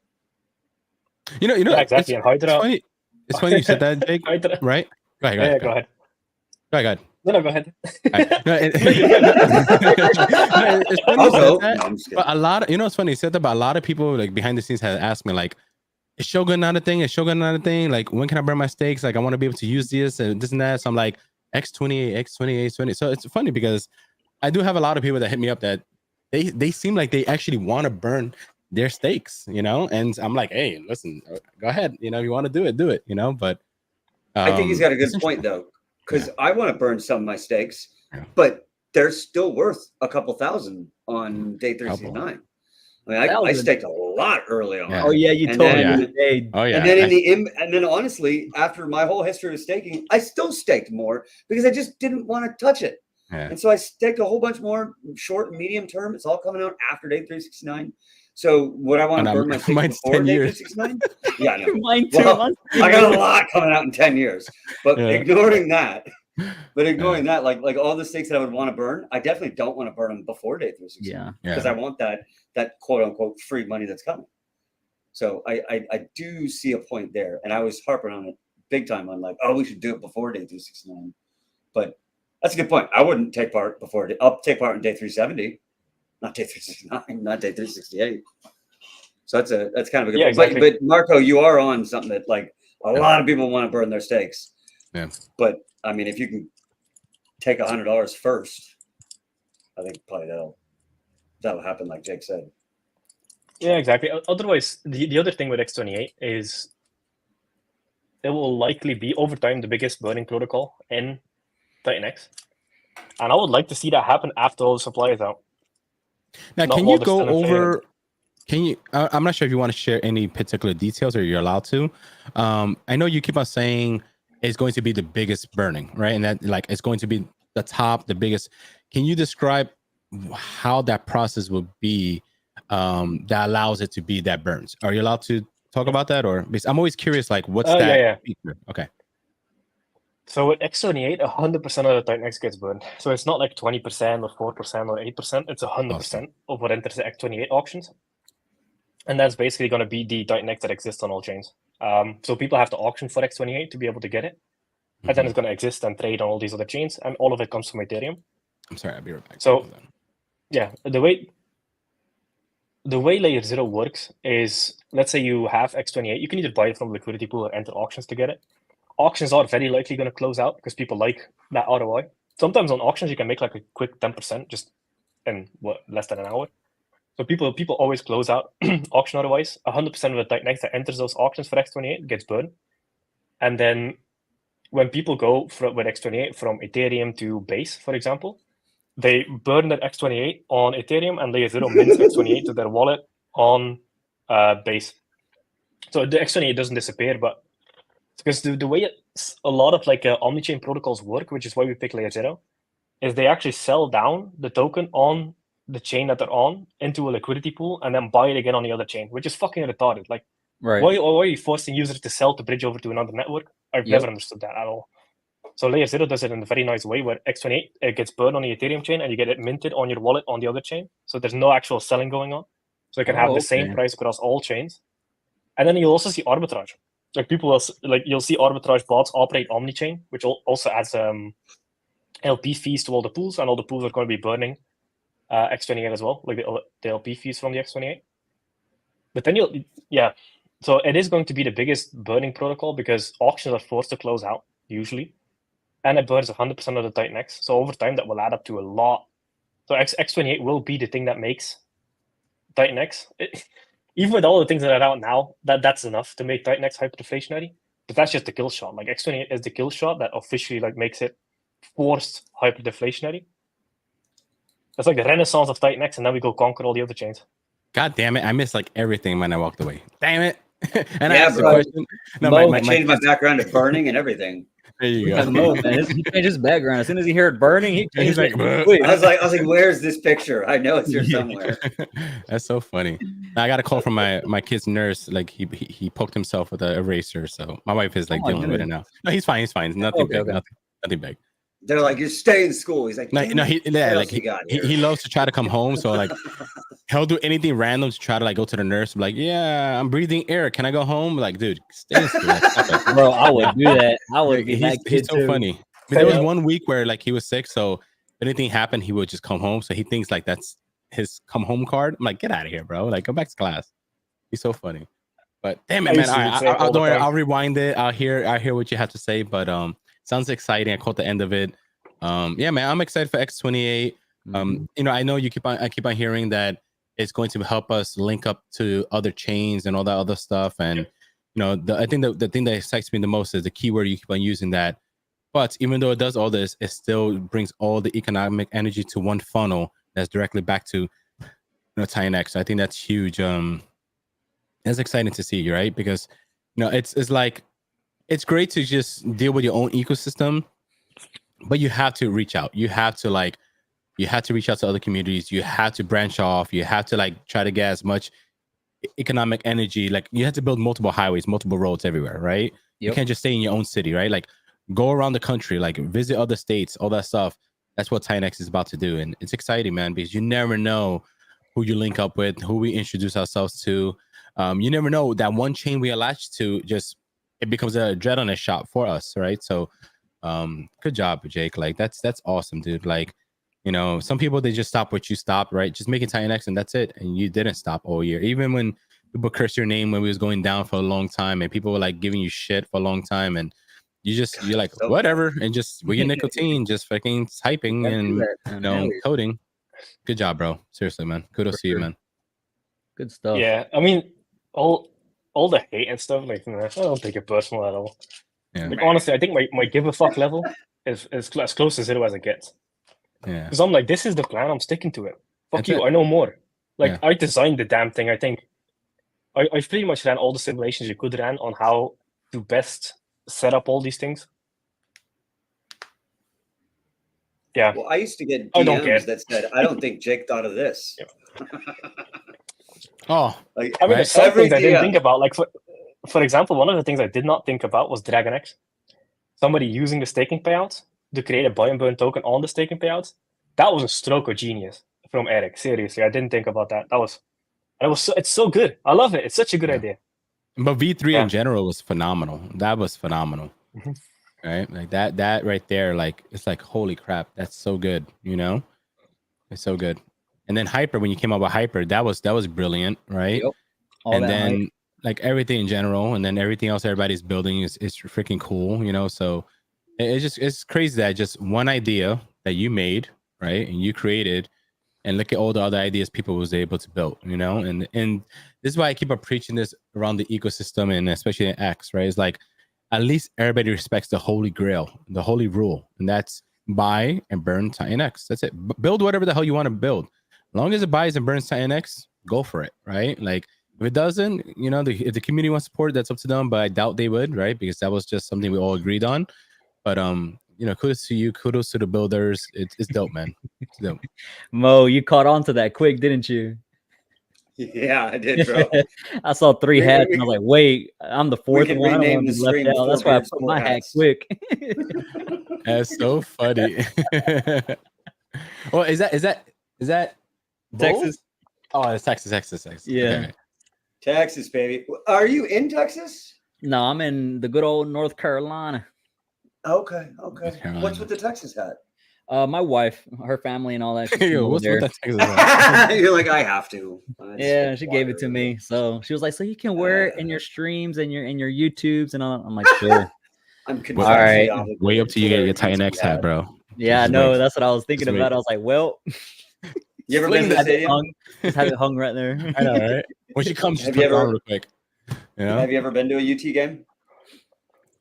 You know, yeah, exactly. And Hydra. It's funny you said that, Jake. Hydra. Right? Go ahead. Go ahead. Go ahead. No, go ahead. It's funny you said that, but a lot of, it's funny you said that, but a lot of people like behind the scenes have asked me like, is Shogun not a thing? Is Shogun not a thing? Like, when can I burn my stakes? Like, I want to be able to use this and this and that. So I'm like, X28, 20. So it's funny because I do have a lot of people that hit me up that they seem like they actually want to burn their stakes, and I'm like, hey, listen, go ahead. If you want to do it, but I think he's got a good point though. Because I want to burn some of my stakes, but they're still worth a couple thousand on day 369. I mean, I staked a lot early on. Oh yeah, you told me. Oh yeah. And then and then honestly, after my whole history of staking, I still staked more because I just didn't want to touch it. Yeah. And so I staked a whole bunch more short and medium term. It's all coming out after day 369. So would I want to burn my stakes before day 369? Yeah, I know. Mine too. Well, I got a lot coming out in 10 years. But ignoring that, like all the stakes that I would want to burn, I definitely don't want to burn them before day 369. Because I want that quote unquote free money that's coming. So I do see a point there. And I was harping on it big time on like, oh, we should do it before day 369. But that's a good point. I wouldn't take part before. I'll take part in day 370. Not day 369, not day 368. So that's kind of a good point. Exactly. But Marco, you are on something that like a lot of people want to burn their stakes. Yeah. But I mean, if you can take $100 first, I think probably that'll happen, like Jake said. Yeah, exactly. Otherwise, the other thing with X28 is it will likely be over time the biggest burning protocol in Titanx. And I would like to see that happen after all the supply is out. Now, can you go over? I'm not sure if you want to share any particular details or you're allowed to. I know you keep on saying it's going to be the biggest burning, right? And that like it's going to be the biggest. Can you describe how that process will be that allows it to be that burns? Are you allowed to talk about that? Or because I'm always curious, like what's that? Yeah. Feature? Okay. So with X28, 100% of the Titanx gets burned. So it's not like 20% or 4% or 8%. It's 100% of what enters the X28 auctions. And that's basically going to be the Titanx that exists on all chains. So people have to auction for X28 to be able to get it. And then it's going to exist and trade on all these other chains. And all of it comes from Ethereum. I'm sorry, I'll be right back. So, yeah, the way Layer 0 works is, let's say you have X28. You can either buy it from liquidity pool or enter auctions to get it. Auctions are very likely going to close out because people like that ROI. Sometimes on auctions, you can make like a quick 10% just in less than an hour. So people always close out auction ROIs. 100% of the Titanx that enters those auctions for X28 gets burned. And then when people go with X28 from Ethereum to Base, for example, they burn that X28 on Ethereum and Layer 0 mints X28 to their wallet on Base. So the X28 doesn't disappear, but because the way a lot of like omni-chain protocols work, which is why we pick Layer 0, is they actually sell down the token on the chain that they're on into a liquidity pool and then buy it again on the other chain, which is fucking retarded. Like, why are you forcing users to sell to bridge over to another network? I've never understood that at all. So Layer 0 does it in a very nice way where X28 it gets burned on the Ethereum chain and you get it minted on your wallet on the other chain. So there's no actual selling going on. So you can have the same price across all chains. And then you'll also see arbitrage. Like you'll see arbitrage bots operate omni-chain, which also adds LP fees to all the pools, and all the pools are going to be burning X28 as well, like the LP fees from the X28. But then so it is going to be the biggest burning protocol because auctions are forced to close out usually. and it burns 100% of the Titanx. So over time, that will add up to a lot. So X28 will be the thing that makes Titanx. Even with all the things that are out now, that's enough to make Titanx hyperdeflationary. But that's just the kill shot. Like X28 is the kill shot that officially like makes it forced hyperdeflationary. That's like the renaissance of Titanx, and then we go conquer all the other chains. God damn it! I missed like everything when I walked away. Damn it! And I Yeah, asked a bro. question. No, Mo, I changed my background to burning and everything. There you Yeah, go. Mo, man, he changed his background as soon as he heard burning. He He's changed like, it. "Bruh." Wait, I was like, where's this picture? I know it's here somewhere. That's so funny. I got a call from my kid's nurse. Like he poked himself with an eraser. So my wife is like Oh my dealing with it now. No, he's fine. He's fine. Nothing Okay, big. okay. Nothing big. They're like, you stay in school. He's like, No, "Damn no, it, he what else like you got here?" he loves to try to come home. So like he'll do anything random to try to like go to the nurse. Be like, yeah, I'm breathing air. Can I go home? Like, dude, stay in school. Like, stop it. bro, I would do that. I would be that He's kid so too. funny. But there was Yeah. 1 week where like he was sick, so if anything happened, he would just come home. So he thinks like that's his come home card. I'm like, get out of here, bro. Like, go back to class. He's so funny. But damn I it, man. used to All do the right, same all the don't worry. time. I'll rewind it. I'll hear what you have to say. But sounds exciting. I caught the end of it. Yeah, man. I'm excited for X28. You know, I know I keep on hearing that it's going to help us link up to other chains and all that other stuff. And you know, I think the thing that excites me the most is the keyword you keep on using that. But even though it does all this, it still brings all the economic energy to one funnel that's directly back to Titanx. I think that's huge. It's exciting to see, right? Because it's like it's great to just deal with your own ecosystem, but you have to reach out. You have to reach out to other communities. You have to branch off. You have to like try to get as much economic energy. Like you have to build multiple highways, multiple roads everywhere, right? You can't just stay in your own city, right? Like go around the country, like visit other states, all that stuff. That's what Titanx is about to do. And it's exciting, man, because you never know who you link up with, who we introduce ourselves to. You never know that one chain we attach to it becomes a adrenaline shot for us, right? So good job, Jake. Like that's awesome, dude. Like, some people, they just stop what you stopped, right? Just making Titanx and that's it. And you didn't stop all year. Even when people curse your name when we was going down for a long time and people were like giving you shit for a long time, and you're like, So whatever, and just with your nicotine, just fucking typing and coding. Good job, bro. Seriously, man. Kudos to you, man. Good stuff. Yeah, I mean, all the hate and stuff, like, I don't take it personal at all. Yeah. Like, honestly, I think my give a fuck level is as close to 0 as it gets. Yeah. Because I'm like, this is the plan, I'm sticking to it. Fuck That's you, it. I know more. Like, Yeah. I designed the damn thing. I think I've pretty much ran all the simulations you could run on how to best set up all these things. Yeah. Well, I used to get I don't care. DMs that said, I don't think Jake thought of this. Oh, Like, I mean, Right. there's some things I didn't DM. think about. Like, for example, one of the things I did not think about was Dragon X. Somebody using the staking payouts to create a buy and burn token on the staking payouts. That was a stroke of genius from Eric. Seriously, I didn't think about that. It's so good. I love it. It's such a good Yeah. idea. but V3 Yeah. in general was phenomenal. That was phenomenal. Mhm. Right? Like that right there, like it's like, holy crap, that's so good, It's so good. And then Hyper, when you came out with Hyper, that was brilliant, right? Yep. All And that then hype. like everything in general, and then everything else everybody's building is freaking cool, So it's crazy that just one idea that you made, right, and you created, and look at all the other ideas people was able to build, and this is why I keep on preaching this around the ecosystem, and especially in X, right? It's like at least everybody respects the holy grail, the holy rule, and that's buy and burn Titanx. That's it. Build whatever the hell you want to build. As long as it buys and burns Titanx, go for it, right? Like if it doesn't, if the community wants support, that's up to them, but I doubt they would, right? Because that was just something we all agreed on. But kudos to you, kudos to the builders. It's dope, man. It's dope. Mo, you caught on to that quick, didn't you? Yeah, I did, bro. I saw 3 We- hats we- and I was like, wait, I'm the fourth can one. I don't rename want to the be left stream out. That's why I Four put my hat Hats. quick. That's so funny. Well, is that Texas? Oh, it's Texas. Yeah. Okay. Texas, baby. Are you in Texas? No, I'm in the good old North Carolina. Okay. North Carolina. What's with the Texas hat? My wife, her family, and all that. she's Yo, from over what's there. with that Texas hat? You're like, I have to. Yeah, she gave it to me. So she was like, "So you can wear it in your streams and your YouTubes and all." I'm like, "Sure." I'm All right. contractually Way up obligated to you to get wear your a Titanx UT hat, bro. Yeah, Just no, wait. that's what I was thinking Just about. wait. I was like, well, You ever Fling been to the that stadium? just have it hung right there. I know, right? When she comes, just Have put you it on ever- real quick. You know? Have you ever been to a UT game?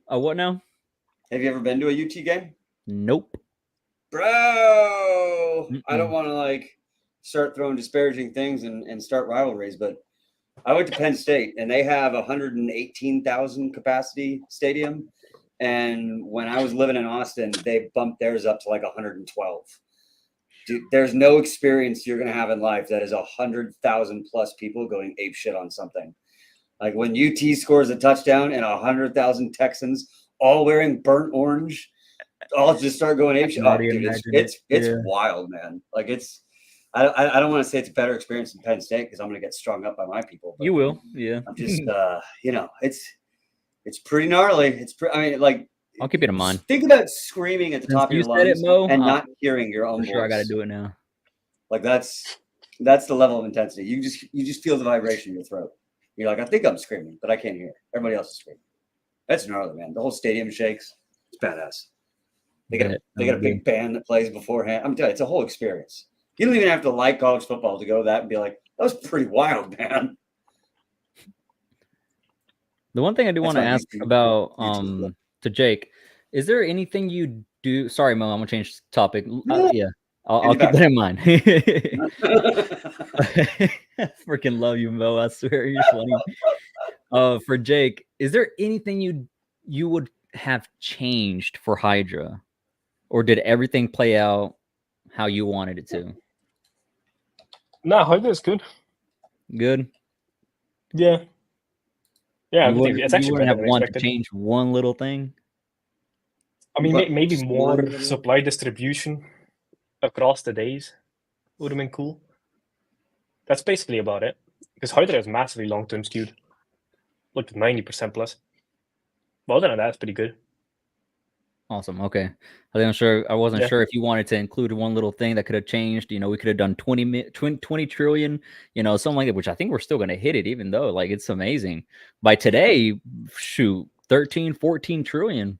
What now? Have you ever been to a UT game? Nope. Bro, I don't Mm-mm. want to like start throwing disparaging things and start rivalries, but I went to Penn State and they have 118,000 capacity stadium. And when I was living in Austin, they bumped theirs up to like 112. Dude, there's no experience you're going to have in life that is 100,000 plus people going ape shit on something. Like when UT scores a touchdown and 100,000 Texans all wearing burnt orange, all just start going ape shit. Oh, already dude, imagine it's Yeah. wild, man. Like I don't want to say it's a better experience than Penn State because I'm going to get strung up by my people. But You will. Yeah. I'm just, it's pretty gnarly. I mean, like, I'll keep it in mind. think about screaming at the Since top of you your said it, lungs Mo, and not hearing your own For sure, I got to voice. do it now. Like that's the level of intensity. You just feel the vibration in your throat. You're like, I think I'm screaming, but I can't hear. Everybody else is screaming. That's gnarly, man. The whole stadium shakes. It's badass. They got a big band that plays beforehand. I'm telling you, it's a whole experience. You don't even have to like college football to go to that and be like, that was pretty wild, man. The one thing I do That's want to why ask YouTube- about YouTube- to Jake, is there anything you do? Sorry, Mo, I'm gonna change the topic. Yeah, I'll Any keep that in mind. back. Freaking love you, Mo. I swear you're funny. For Jake, is there anything you would have changed for Hydra, or did everything play out how you wanted it to? Nah, Hydra is good. Good. Yeah. Yeah, You everything. It's actually wouldn't better have than wanted to expected. change one little thing. I mean, But maybe just more one little- supply distribution across the days would have been cool. That's basically about it. Because Hydra is massively long-term skewed, like 90% plus. But other than that, it's pretty good. Awesome. Okay. I wasn't Yeah. sure if you wanted to include one little thing that could have changed. We could have done 20 trillion, something like that, which I think we're still going to hit it, even though like it's amazing. By today, shoot, 13, 14 trillion.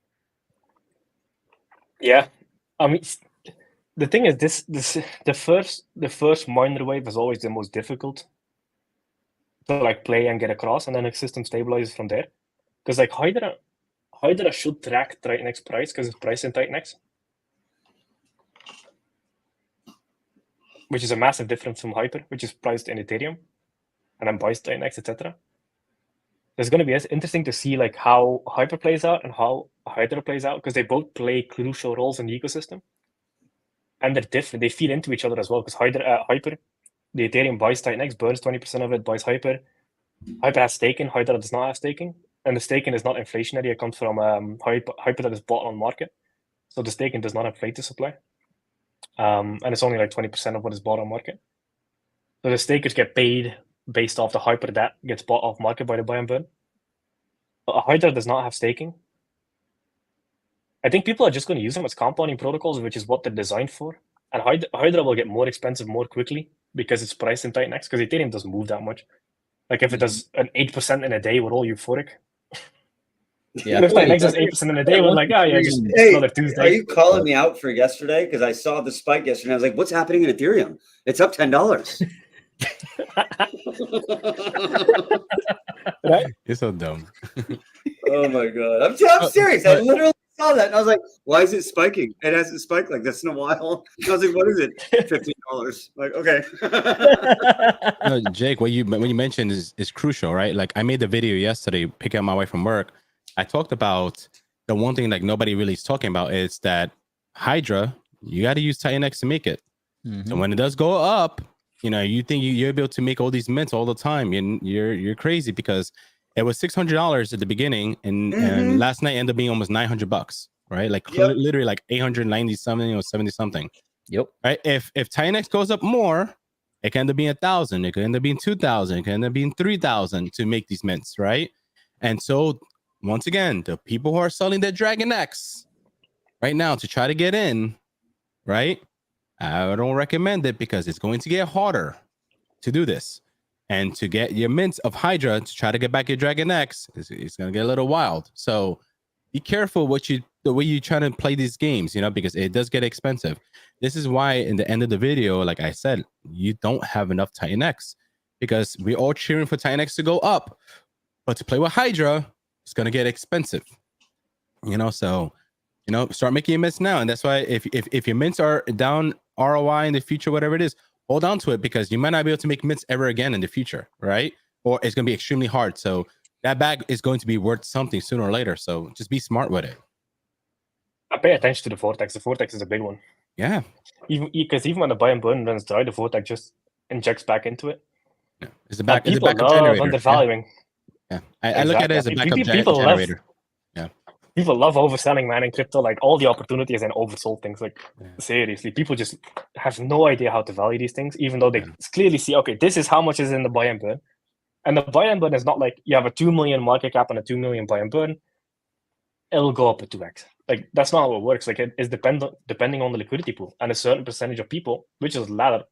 Yeah. I mean, the thing is, the first miner wave is always the most difficult to like play and get across, and then the system stabilizes from there. Because like Hydra should track Titanx price because it's priced in Titanx, which is a massive difference from Hyper, which is priced in Ethereum, and then buys Titanx, etc. It's going to be interesting to see like how Hyper plays out and how Hydra plays out because they both play crucial roles in the ecosystem, and they're different. They feed into each other as well because Hyper, the Ethereum buys Titanx, burns 20% of it, buys Hyper. Hyper has staking, Hydra does not have staking. And the staking is not inflationary. It comes from Hyper that is bought on market. So the staking does not inflate the supply. And it's only like 20% of what is bought on market. So the stakers get paid based off the Hyper that gets bought off market by the buy and burn. But Hydra does not have staking. I think people are just going to use them as compounding protocols, which is what they're designed for. And Hydra will get more expensive more quickly because it's priced in Titanx, because Ethereum doesn't move that much. Like if it does an 8% in a day, we're all euphoric. Yeah. If Titanx does 8% in a day, we're like, oh yeah, just Hey, another Tuesday. are you calling me out for yesterday? Because I saw the spike yesterday. I was like, what's happening in Ethereum? It's up $10. Right? You're so dumb. Oh my god. I'm serious. I literally saw that and I was like, why is it spiking? It hasn't spiked like this in a while. I was like, what is it? $15. Like, okay. No, Jake, when you mentioned is crucial, right? Like I made the video yesterday, picking up my wife from work. I talked about the one thing like nobody really is talking about is that Hydra, you got to use Titanx to make it. Mhm. So when it does go up, you think you're able to make all these mints all the time. You're crazy because it was $600 at the beginning, and last night ended up being almost $900, right? Like literally like 890 something or 70 something. Yep. Right. If Titanx goes up more, it can end up being 1,000. It could end up being 2,000. It can end up being 3,000 to make these mints, right? And so once again, the people who are selling their Dragon X right now to try to get in, right? I don't recommend it because it's going to get harder to do this. And to get your mints of Hydra to try to get back your Dragon X, it's going to get a little wild. So be careful the way you try to play these games, because it does get expensive. This is why in the end of the video, like I said, you don't have enough Titanx, because we're all cheering for Titanx to go up, but to play with Hydra, it's gonna get expensive. So start making your mints now, and that's why if your mints are down ROI in the future, whatever it is, hold on to it, because you might not be able to make mints ever again in the future, right? Or it's gonna be extremely hard. So that bag is going to be worth something sooner or later. So just be smart with it. I pay attention to the vortex. The vortex is a big one. Yeah. Because even when the buy and burn runs dry, the vortex just injects back into it. Yeah. It's a backup People love generator. undervaluing. Yeah. I look at it as a backup People generator. People love overselling, man, in crypto. Like all the opportunities and oversold things. Like seriously, people just have no idea how to value these things, even though they clearly see, okay, this is how much is in the buy and burn. And the buy and burn is not like you have a 2 million market cap and a 2 million buy and burn. It'll go up to 2x. Like that's not how it works. Like it is depending on the liquidity pool, and a certain percentage of people, which is a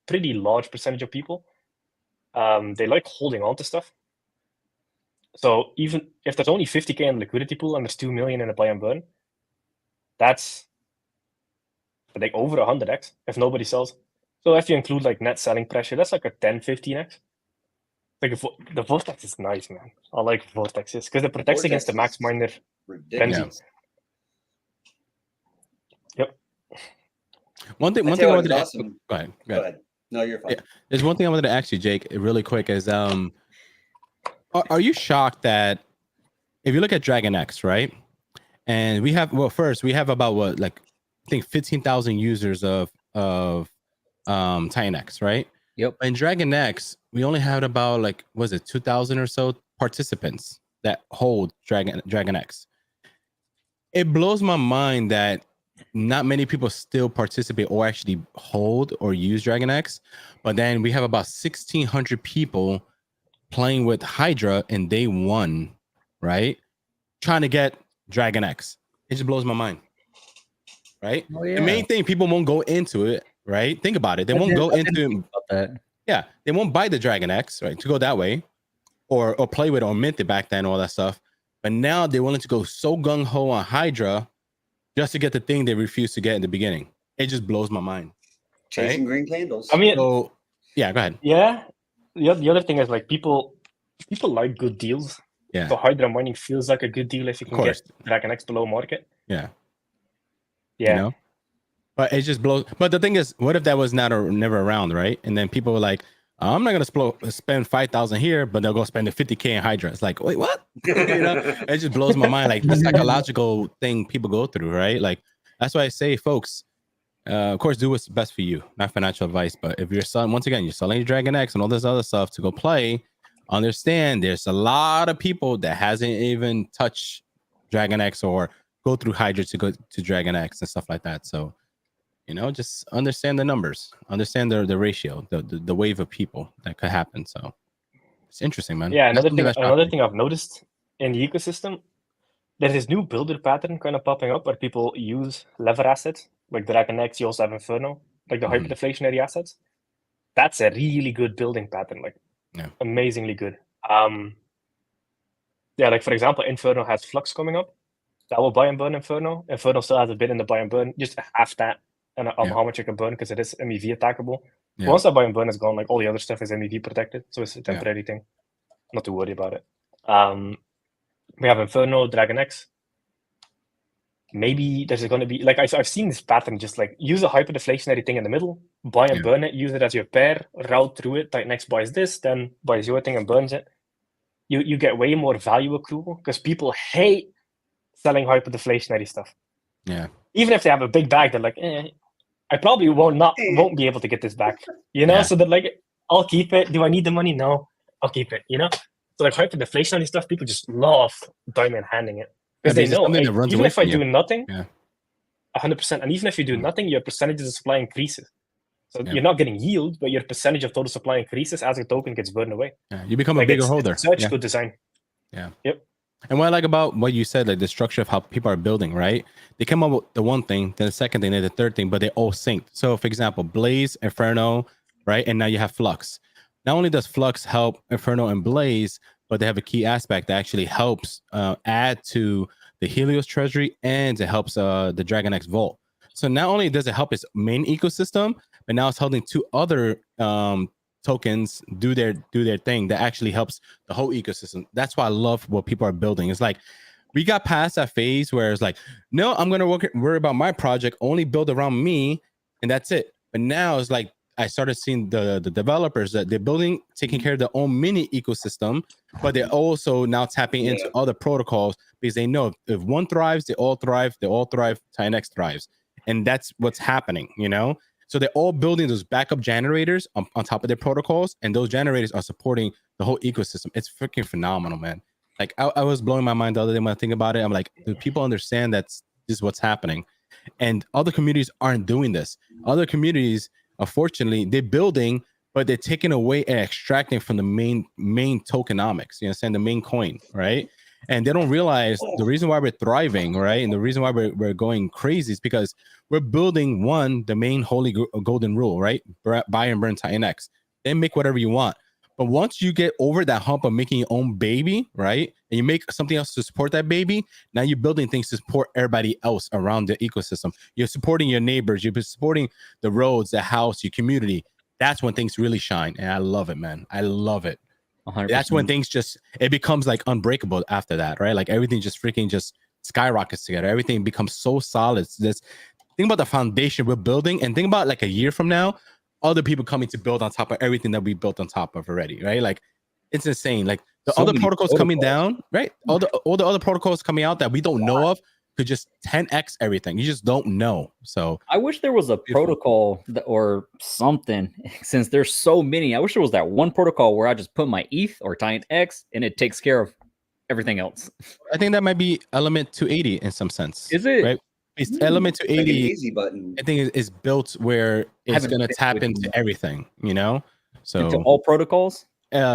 pretty large percentage of people, they like holding on to stuff. So even if there's only 50K in the liquidity pool and there's 2 million in a buy and burn, that's like over 100x if nobody sells. So if you include like net selling pressure, that's like a 10-15x. Like the vortex is nice, man. I like vortexes because it protects against the max miner frenzy. Yep. One thing I wanted to ask. Awesome. Go ahead. No, you're fine. Yeah. There's one thing I wanted to ask you, Jake, really quick. Is are you shocked that if you look at Dragon X, right? And we have about I think 15,000 users of Titanx, right? Yep. In Dragon X, we only had about 2,000 or so participants that hold Dragon X. It blows my mind that not many people still participate or actually hold or use Dragon X, but then we have about 1,600 people playing with Hydra in day one, right? Trying to get Dragon X. It just blows my mind, right? Oh, yeah. The main thing, people won't go into it, right? Think about it. They won't go into that. Yeah, they won't buy the Dragon X, right? To go that way, or play with it or mint it back then, all that stuff. But now they're willing to go so gung ho on Hydra just to get the thing they refused to get in the beginning. It just blows my mind. Chasing right? green candles. I mean, yeah, go ahead. Yeah. The other thing is people like good deals. Yeah. So Hydra mining feels like a good deal if you can get Dragon X below market. Yeah. Yeah. But it just blows. But the thing is, what if that was never around, right? And then people were like, I'm not gonna spend 5,000 here, but they'll go spend the 50K in Hydra. It's like, wait, what? It just blows my mind. Like the psychological thing people go through, right? Like that's why I say, folks, of course, do what's best for you, not financial advice. But if you're selling, once again, you're selling your Dragon X and all this other stuff to go play, understand there's a lot of people that hasn't even touched Dragon X or go through Hydra to go to Dragon X and stuff like that. So, just understand the numbers, understand the ratio, the wave of people that could happen. So it's interesting, man. Yeah, another thing I've noticed in the ecosystem, there's this new builder pattern kind of popping up where people use lever assets like Dragon X. You also have Inferno, like the hyperdeflationary assets. That's a really good building pattern, amazingly good. Like for example, Inferno has Flux coming up. That will buy and burn Inferno. Inferno still has a bit in the buy and burn, just half that. And how much you can burn because it is MEV attackable. Yeah. Once that buy and burn is gone, all the other stuff is MEV protected, so it's a temporary thing. Not to worry about it. We have Inferno, Dragon X. Maybe there's going to be I've seen this pattern, just use a hyperdeflationary thing in the middle, buy and burn it, use it as your pair, route through it. Titanx buys this, then buys your thing and burns it. You get way more value accrual because people hate selling hyperdeflationary stuff. Yeah. Even if they have a big bag, they're like, I probably won't be able to get this back. So they're like, I'll keep it. Do I need the money? No, I'll keep it. So hyperdeflationary stuff, people just love diamond handing it because they know even if I do nothing, 100%, and even if you do nothing, your percentage of supply increases. So you're not getting yield, but your percentage of total supply increases as a token gets burned away. Yeah, you become a bigger holder. It's such good design. Yeah. Yep. And what I like about what you said, the structure of how people are building, right? They come up with the one thing, then the second thing, then the third thing, but they're all synced. So, for example, Blaze, Inferno, right? And now you have Flux. Not only does Flux help Inferno and Blaze, but they have a key aspect that actually helps add to the Helios treasury, and it helps the Dragon X Vault. So not only does it help its main ecosystem, but now it's helping 2 other tokens do their thing that actually helps the whole ecosystem. That's why I love what people are building. It's like we got past that phase where it's like, no, I'm gonna worry about my project, only build around me, and that's it. But now it's like I started seeing the developers that they're building, taking care of their own mini ecosystem, but they're also now tapping into other protocols because they know if one thrives, they all thrive. Titanx thrives, and that's what's happening, you know. So they're all building those backup generators on top of their protocols, and those generators are supporting the whole ecosystem. It's freaking phenomenal, man. Like I was blowing my mind the other day when I think about it. I'm like, do people understand that's this is what's happening? And other communities aren't doing this. Other communities, unfortunately, they're building, but they're taking away and extracting from the main tokenomics. You understand, the main coin, right? And they don't realize the reason why we're thriving, right? And the reason why we're going crazy is because we're building the main holy golden rule, right? Buy and burn Titanx. Then make whatever you want. But once you get over that hump of making your own baby, right? And you make something else to support that baby, now you're building things to support everybody else around the ecosystem. You're supporting your neighbors. You're supporting the roads, the house, your community. That's when things really shine. And I love it, man. I love it. 100%. That's when things it becomes like unbreakable after that, right? Like everything just freaking just skyrockets together. Everything becomes so solid. Think about the foundation we're building, and think about like a year from now, other people coming to build on top of everything that we built on top of already, right? Like it's insane. Like the So other many protocols coming down, right? All the other protocols coming out that we don't know of could just 10x everything. You just don't know. So I wish there was a protocol or something, since there's so many. I wish there was that one protocol where I just put my ETH or Titanx and it takes care of everything else. I think that might be element 280 in some sense. Is it? Right? It's element Like an 280. easy button. I think is built where it's going to tap into everything, you know? So Into all protocols?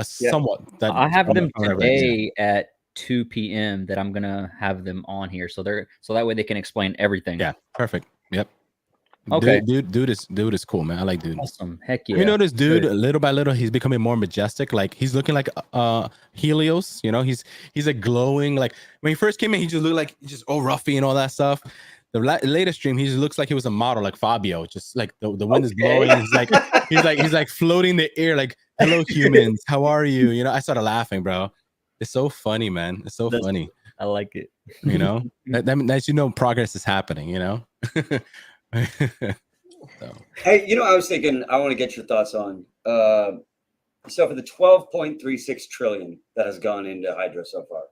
Somewhat. I have them today at 2 p.m. that I'm gonna have them on here, so that way they can explain everything. Yeah, perfect. Yep. Okay. Dude is cool, man. I like dude. Awesome. Heck yeah. You know this dude, little by little, he's becoming more majestic. Like he's looking like Helios. You know, he's a glowing. Like when he first came in, he just looked like just all ruffy and all that stuff. The latest stream, he just looks like he was a model, like Fabio. Just like the wind is blowing. He's like floating in the air, like hello humans, how are you? You know, I started laughing, bro. It's so funny, man. It's so funny. I like it. You know, that's you know, progress is happening. You know. So. Hey, you know, I was thinking, I want to get your thoughts on. So for the 12.36 trillion that has gone into Hydra so far,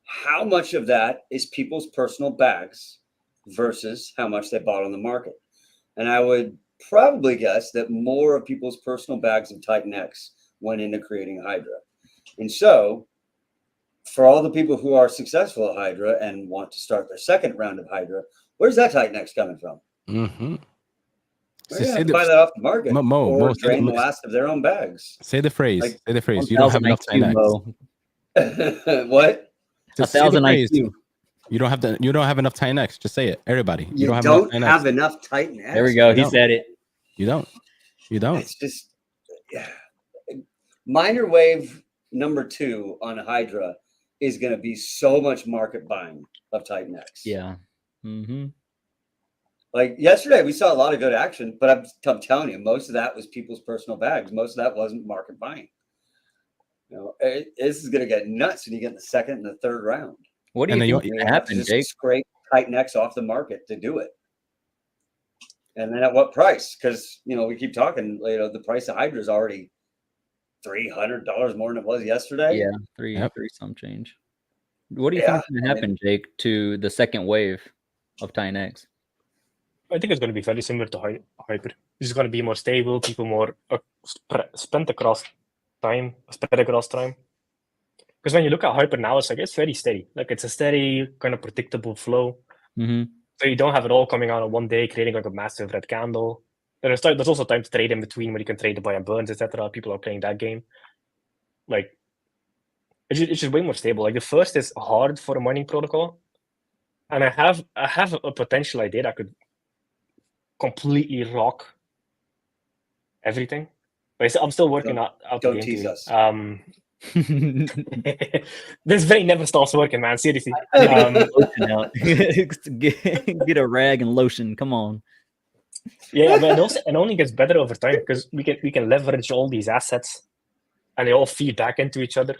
how much of that is people's personal bags versus how much they bought on the market? And I would probably guess that more of people's personal bags of Titanx went into creating Hydra. And so for all the people who are successful at Hydra and want to start their second round of Hydra, where's that Titanx coming from? They're gonna have to buy that off the market or drain the last of their own bags. Say the phrase. Say the phrase. You don't have enough Titanx. What? 1,000 IQ. You don't have enough Titanx. Just say it, everybody. You don't have enough Titanx. There we go. He said it. You don't. It's just minor wave number 2 on Hydra is going to be so much market buying of Titanx. Yeah. Like yesterday, we saw a lot of good action, but I'm telling you, most of that was people's personal bags. Most of that wasn't market buying. You know, this is going to get nuts when you get in the second and the third round. What do you think happened, Jake? Scrape Titanx off the market to do it. And then at what price? Because, you know, we keep talking, you know, the price of Hydra is already $300 more than it was yesterday. Yeah, three some change. What do you think is going to happen, Jake, to the second wave of Titanx? I think it's going to be very similar to Hyper. It's going to be more stable, people more spread across time. Because when you look at Hyper now, it's like it's very steady. Like it's a steady, kind of predictable flow. So you don't have it all coming out on one day, creating like a massive red candle. There's also time to trade in between where you can trade the buy and burns, etc. People are playing that game. Like it's just way more stable. Like the first is hard for a mining protocol, and I have a potential idea that could completely rock everything. But I'm still working out the game. Don't tease us. This vein never stops working, man. Seriously. Lotion out. Get a rag and lotion. Come on. Yeah, but it only gets better over time because we can leverage all these assets, and they all feed back into each other.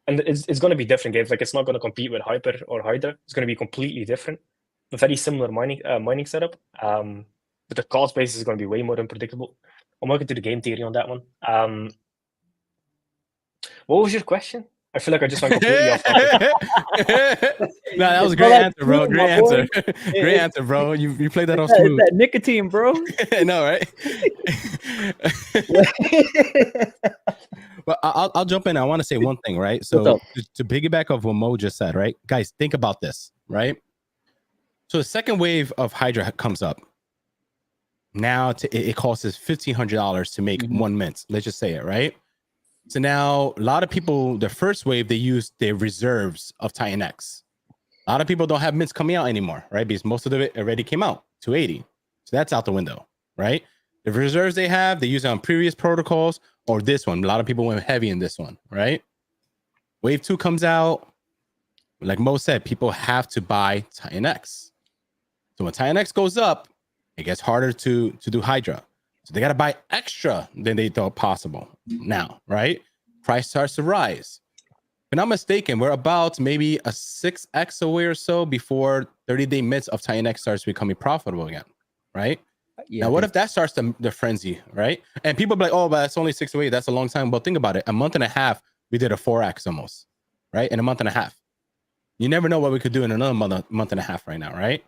And it's going to be different games. Like, it's not going to compete with Hyper or Hydra. It's going to be completely different. A very similar mining setup. But the cost base is going to be way more unpredictable. I'm working to the game theory on that one. What was your question? I feel like I just went completely off topic. No, that was a great answer, bro. Great answer. Great answer, bro. You played that off smooth. That nicotine, bro. I know, right? But I'll jump in. I want to say one thing, right? So to piggyback off what Mo just said, right? Guys, think about this, right? So the second wave of Hydra comes up. Now it costs us $1,500 to make 1 mint. Let's just say it, right? So now a lot of people, the first wave, they use their reserves of Titanx. A lot of people don't have mints coming out anymore, right? Because most of it already came out, 280. So that's out the window, right? The reserves they have, they use it on previous protocols or this one. A lot of people went heavy in this one, right? Wave 2 comes out. Like Mo said, people have to buy Titanx. So when Titanx goes up, it gets harder to do Hydra. So they got to buy extra than they thought possible now, right? Price starts to rise. If I'm not mistaken, we're about maybe a 6x away or so before 30-day mints of Titanx starts becoming profitable again, right? Yeah, now, what if that starts the frenzy, right? And people be like, oh, but that's only 6 away. That's a long time. But think about it. A month and a half, we did a 4x almost, right? In a month and a half. You never know what we could do in another month and a half right now, right?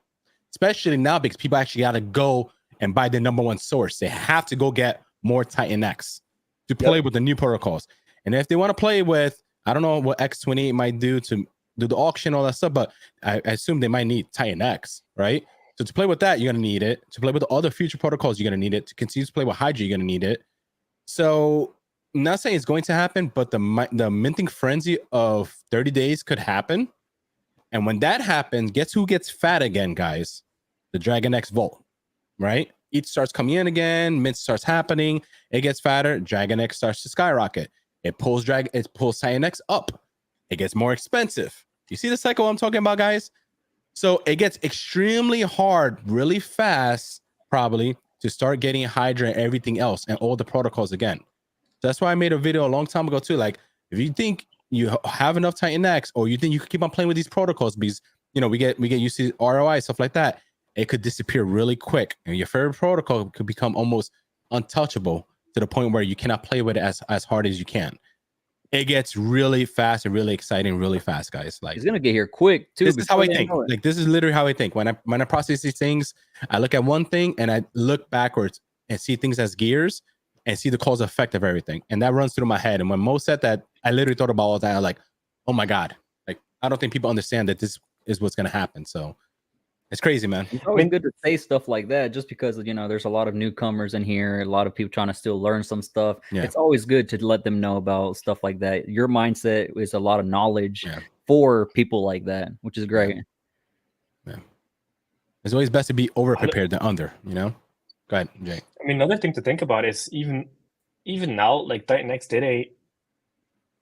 Especially now because people actually got to go and buy the number one source. They have to go get more Titanx to play with the new protocols. And if they want to play with, I don't know what X28 might do to do the auction, all that stuff, but I assume they might need Titanx, right? So to play with that, you're going to need it. To play with the other future protocols, you're going to need it. To continue to play with Hydra, you're going to need it. So I'm not saying it's going to happen, but the minting frenzy of 30 days could happen. And when that happens, guess who gets fat again, guys? The Dragon X Vault. Right? Each starts coming in again, mint starts happening, it gets fatter, Dragon X starts to skyrocket. It pulls Titanx up. It gets more expensive. You see the cycle I'm talking about, guys? So it gets extremely hard, really fast, probably, to start getting Hydra and everything else and all the protocols again. So that's why I made a video a long time ago too. Like, if you think you have enough Titanx, or you think you can keep on playing with these protocols because we get used to ROI, stuff like that, it could disappear really quick, and your favorite protocol could become almost untouchable to the point where you cannot play with it as hard as you can. It gets really fast and really exciting really fast, guys. Like, he's gonna get here quick too. This is how I think. Like, this is literally how I think. When I process these things, I look at one thing and I look backwards and see things as gears and see the cause effect of everything, and that runs through my head. And when Mo said that, I literally thought about all that. I'm like, oh my god! Like, I don't think people understand that this is what's gonna happen. So. It's crazy, man. It's always good to say stuff like that just because, there's a lot of newcomers in here, a lot of people trying to still learn some stuff. Yeah. It's always good to let them know about stuff like that. Your mindset is a lot of knowledge for people like that, which is great. Yeah. It's always best to be over prepared than under, Go ahead, Jay. I mean, another thing to think about is even now, like Titanx did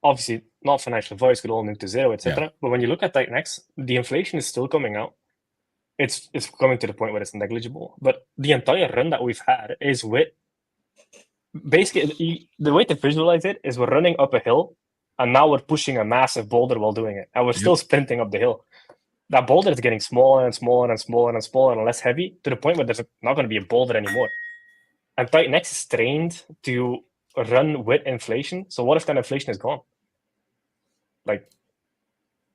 obviously not financial advice, could all move to zero, etc. Yeah. But when you look at Titanx, the inflation is still coming out. It's coming to the point where it's negligible. But the entire run that we've had is with basically the way to visualize it is we're running up a hill and now we're pushing a massive boulder while doing it. And we're still sprinting up the hill. That boulder is getting smaller and smaller and smaller and smaller and less heavy to the point where there's not going to be a boulder anymore. And Titanx is trained to run with inflation. So what if that inflation is gone? Like,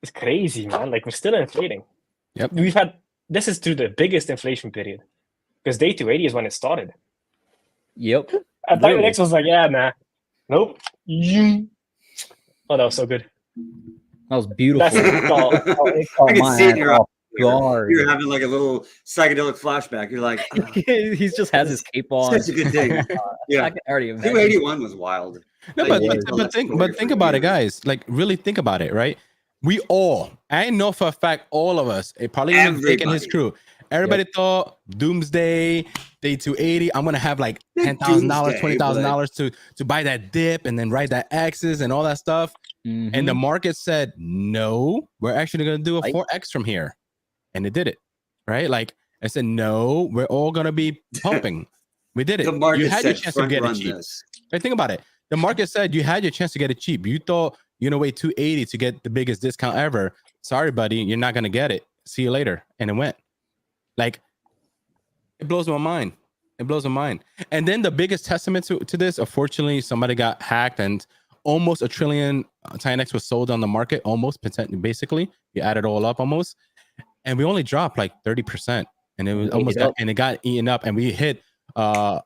it's crazy, man. Like, we're still inflating. Yep. This is through the biggest inflation period because day 280 is when it started. Yep. And Titanx was like, yeah, nah. Nope. Oh, that was so good. That was beautiful. I can see it in your eyes. You're having like a little psychedelic flashback. You're like, he just has his cape on. Such a good thing. Yeah. I can already imagine. 281 was wild. No, but think about it, guys. Like, really think about it, right? We all, I know for a fact, all of us, probably even Vic and his crew, Everybody thought doomsday, day 280. I'm gonna have like $10,000, $20,000 to buy that dip and then ride that X's and all that stuff. And the market said, no, we're actually gonna do a 4X from here, and it did it, right? Like I said, no, we're all gonna be pumping. We did it. The market you had your said chance to get it cheap. Right, think about it. The market said you had your chance to get it cheap. You thought you're gonna wait 280 to get the biggest discount ever. Sorry, buddy, you're not gonna get it. See you later. And it went. Like, it blows my mind. It blows my mind. And then the biggest testament to this, unfortunately, somebody got hacked and almost $1 trillion Titanx was sold on the market, almost, basically. You add it all up almost. And we only dropped like 30%. And it was almost it got eaten up. And we hit a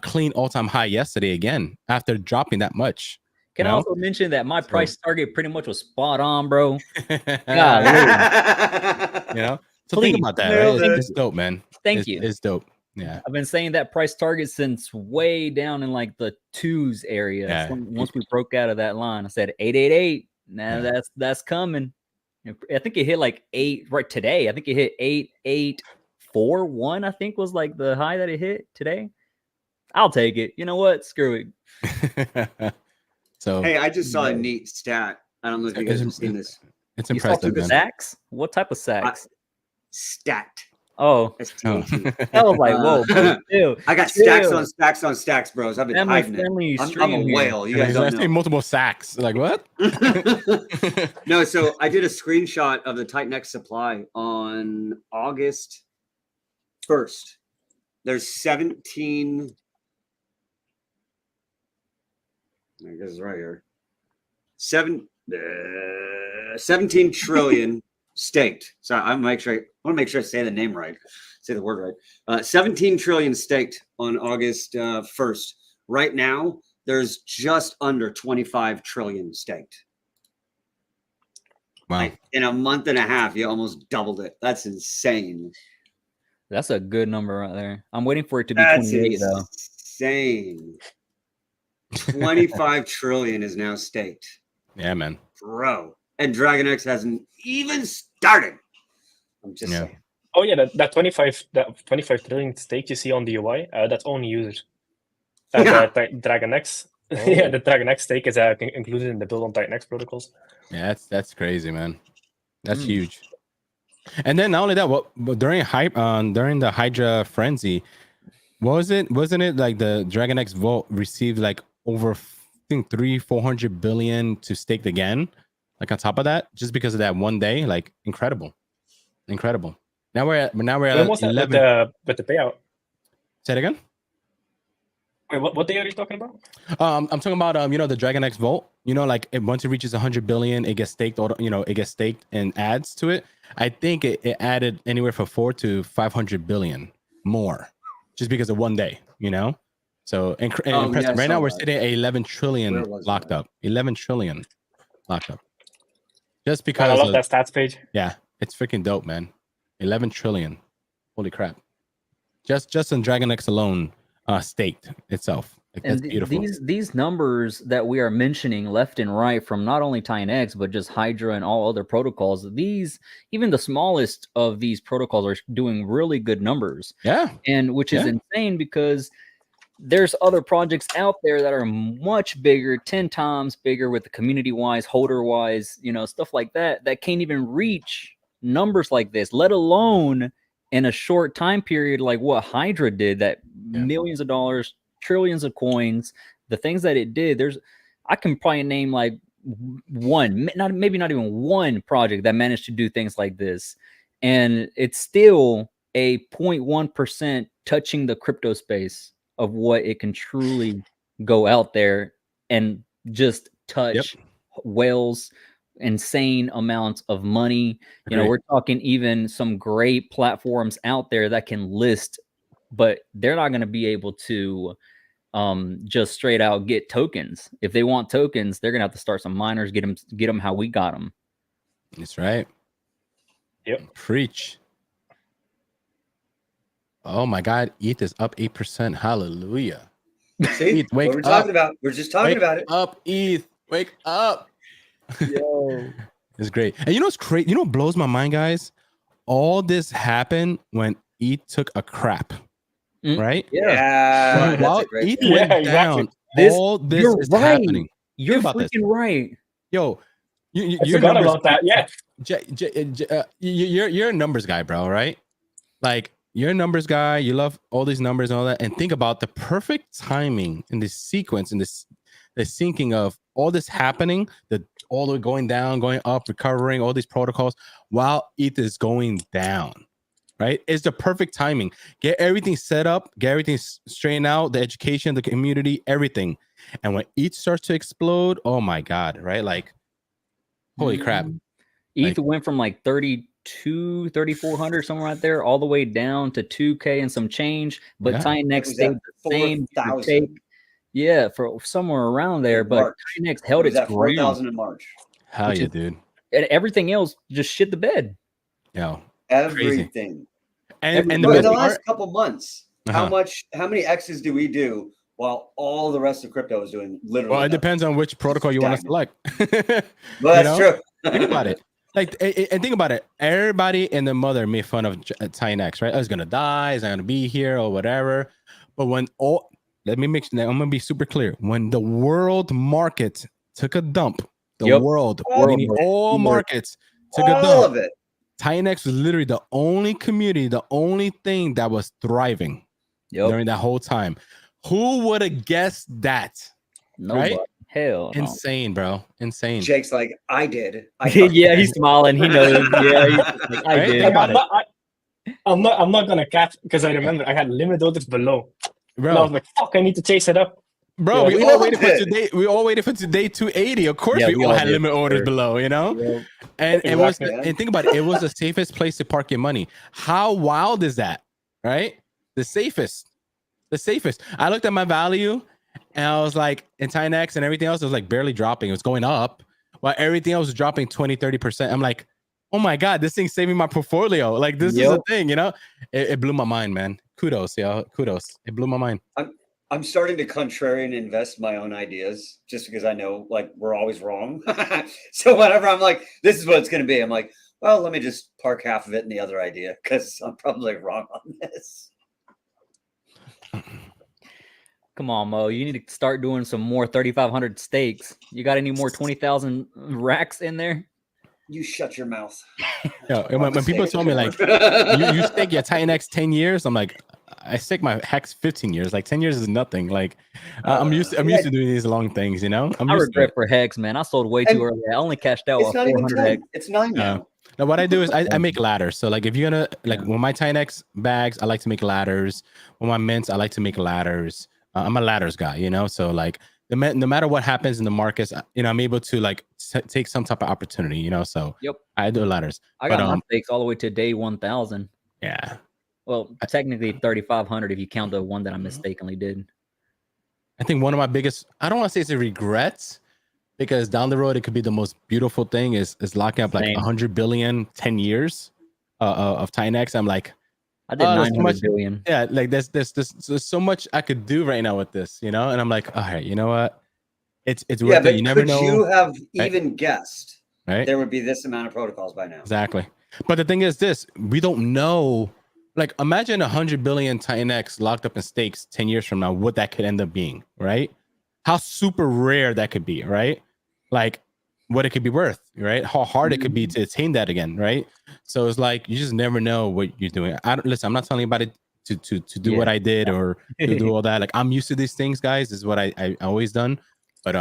clean all-time high yesterday again after dropping that much. Can I also mention that my price target pretty much was spot on, bro? So think about that, right? It's dope, man. Thank you. It's dope. Yeah. I've been saying that price target since way down in like the 2s area. Yeah. So once we broke out of that line, I said 888. Now that's coming. I think it hit like 8 right today. I think it hit 8841. I think was like the high that it hit today. I'll take it. You know what? Screw it. So hey, I just saw a neat stat. I don't know if you guys have seen this. It's impressive. Sacks? What type of sacks? Stat. Oh, STAT. I was like, whoa, bro, I got stacks on stacks on stacks, bros. I've been hiding it. I'm a whale. You guys don't know. Multiple sacks. Like what? No, so I did a screenshot of the Titanx supply on August 1st. There's 17. I guess it's right here. 17 trillion staked. So I want to make sure I say the name right, say the word right. 17 trillion staked on August 1st. Right now, there's just under 25 trillion staked. Wow! Like, in a month and a half, you almost doubled it. That's insane. That's a good number right there. I'm waiting for it to be 28 though. Insane. 25 trillion is now staked. Yeah, man. Bro. And Dragon X hasn't even started. I'm just saying. Oh yeah, that 25 trillion stake you see on the UI, that's only users. The Dragon X, the Dragon X stake is included in the build on Titanx protocols. Yeah, that's crazy, man. That's huge. And then not only that, during the Hydra frenzy, wasn't it like the Dragon X vault received like over, I think, 300-400 billion to staked again, like on top of that, just because of that one day? Like incredible. Now we're at 11. With the payout. Say it again. Wait, what day are you talking about? I'm talking about the Dragon X vault. Like once it reaches 100 billion, it gets staked. It gets staked and adds to it. I think it added anywhere from 400 to 500 billion more, just because of one day. So impressive. Yeah, right now we're sitting at 11 trillion locked up. 11 trillion locked up. Just because I love that stats page. Yeah, it's freaking dope, man. 11 trillion. Holy crap. Just in Dragon X alone, staked itself. Like, that's beautiful. These numbers that we are mentioning left and right from not only Titanx but just Hydra and all other protocols, even the smallest of these protocols are doing really good numbers. Yeah. And which is insane because there's other projects out there that are much bigger, 10 times bigger with the community-wise, holder-wise, stuff like that can't even reach numbers like this, let alone in a short time period like what Hydra did, that millions of dollars, trillions of coins, the things that it did. I can probably name like maybe not even one project that managed to do things like this. And it's still a 0.1% touching the crypto space of what it can truly go out there and just touch whales, insane amounts of money. We're talking even some great platforms out there that can list, but they're not going to be able to just straight out get tokens. If they want tokens, they're gonna have to start some miners, get them how we got them. That's right. Yep. Preach. Oh my God, ETH is up 8%. Hallelujah. See, ETH, wake what we're up. talking about. We're just talking about it. Up, ETH. Wake up. Yo. It's great. And what's crazy? What blows my mind, guys? all this happened when ETH took a crap, right? Yeah. While That's a great ETH point. went Yeah, exactly. down, all this You're is right. happening. You're about this. freaking right. Yo, I your forgot numbers, about that. Yeah. you're a numbers guy, bro, right? Like you're a numbers guy. You love all these numbers and all that. And think about the perfect timing in this sequence, in this the syncing of all this happening, all the way going down, going up, recovering, all these protocols while ETH is going down. Right? It's the perfect timing. Get everything set up, get everything straightened out, the education, the community, everything. And when ETH starts to explode, oh my God, right? Like, holy crap. ETH went from like 3,400 somewhere out there, all the way down to 2K and some change. But Titanx stayed the same. Yeah, for somewhere around there. But Titanx held its ground. 4,000 in March. Hell yeah, dude. And everything else just shit the bed. Yo, everything. Crazy. And in the last couple months, how many X's do we do while all the rest of crypto is doing literally? Well, it depends on which protocol you want to select. Well, that's true. Think about it. Like, and think about it. Everybody and the mother made fun of Titanx, right? I was gonna die. Is I gonna be here or whatever? But when I'm gonna be super clear. When the world market took a dump, all markets took a dump. All of it. Titanx was literally the only community, the only thing that was thriving during that whole time. Who would have guessed that? Nobody. Right? Hell, insane, bro. Insane. Jake's like, I did. Yeah, he's smiling. He knows. Yeah, he's like, I did. I'm not gonna catch because I remember I had limit orders below. Bro, and I was like, fuck, I need to chase it up. Bro, we all waited for today. We all waited for today 280. Of course, we all had limit orders below, you know. Yeah. And think about it. It was the safest place to park your money. How wild is that, right? The safest. I looked at my value, and I was like, in Titanx and everything else, it was like barely dropping. It was going up, while everything else was dropping 20-30%. I'm like, oh my God, this thing's saving my portfolio. Like this is a thing, you know. It blew my mind, man. Kudos, yo. Kudos. It blew my mind. I'm starting to contrarian invest my own ideas just because I know like we're always wrong. So whenever I'm like, this is what it's going to be, I'm like, well, let me just park half of it in the other idea because I'm probably wrong on this. Come on, Mo. You need to start doing some more 3,500 stakes. You got any more 20,000 racks in there? You shut your mouth. Yo, when people told me like you stake your Titanx 10 years, I'm like, I stake my Hex 15 years. Like 10 years is nothing. Like I'm used to doing these long things, you know. I regret for Hex, man. I sold way too early. I only cashed out it's not 400 even 10. Hex. It's 9 now. Now what I do is I make ladders. So like if you're gonna when my Titanx bags, I like to make ladders. When my mints, I like to make ladders. I'm a ladders guy, you know. So like no matter what happens in the markets, you know, I'm able to like take some type of opportunity, you know. So I do ladders. I got my stakes all the way to day 1,000. Yeah. Well, technically 3,500 if you count the one that I mistakenly did. I think one of my biggest, I don't want to say it's a regret, because down the road it could be the most beautiful thing is locking up like 100 billion 10 years of Titanx. I'm like, I did 900 billion. Yeah, like there's so much I could do right now with this, you know. And I'm like, all right, you know what? It's worth it. You never know. You have even guessed right? There would be this amount of protocols by now. Exactly. But the thing is this, we don't know. Like imagine 100 billion Titanx locked up in stakes 10 years from now, what that could end up being, right? How super rare that could be, right? Like what it could be worth, right? How hard it could be to attain that again, right? So it's like you just never know what you're doing. I'm not telling you about it to do what I did or to do all that. Like I'm used to these things, guys. This is what I always done. But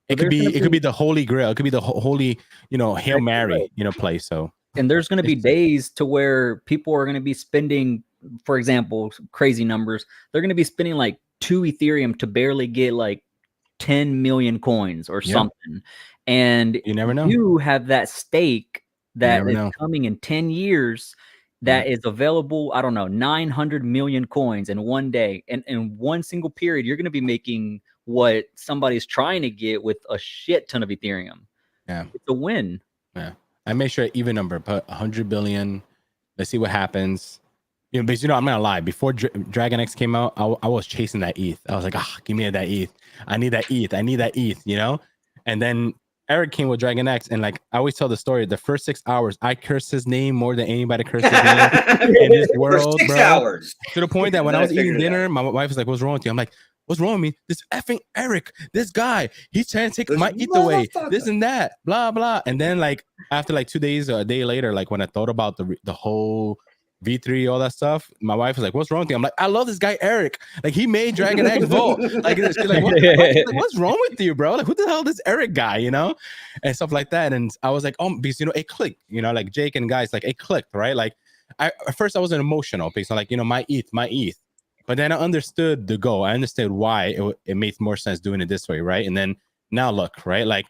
it could be the holy grail. It could be the holy, you know, Hail Mary, you know, play. So and there's going to be days to where people are going to be spending, for example, crazy numbers. They're going to be spending like 2 Ethereum to barely get like 10 million coins or something. And you never know. You have that stake that is coming in 10 years that is available. I don't know, 900 million coins in one day. And in one single period, you're going to be making what somebody's trying to get with a shit ton of Ethereum. Yeah. It's a win. Yeah. I made sure even number, put 100 billion. Let's see what happens. You know, because, you know, I'm not gonna lie. Before Dragon X came out, I was chasing that ETH. I was like, give me that ETH. I need that ETH. I need that ETH, you know? And then Eric came with Dragon X, and like I always tell the story, the first 6 hours, I cursed his name more than anybody cursed his name in this world, For 6 bro. hours. To the point that when Then I I was eating figured it dinner, my wife was like, "What's wrong with you?" I'm like, "What's wrong with me? This effing Eric, this guy, he's trying to take This my ETH away, motherfucker." this and that, blah blah." And then like after like 2 days or a day later, like when I thought about the whole V3, all that stuff, my wife was like, "What's wrong with you?" I'm like, "I love this guy Eric. Like he made Dragon X Vault. Like, she's like, what's wrong with you, bro? Like who the hell is this Eric guy? You know, and stuff like that." And I was like, "Oh, because you know it clicked. You know, like Jake and guys, like it clicked, right? Like at first I wasn't emotional because I'm like, you know, my ETH. But then I understood the goal. I understood why it made more sense doing it this way, right? And then now look, right? Like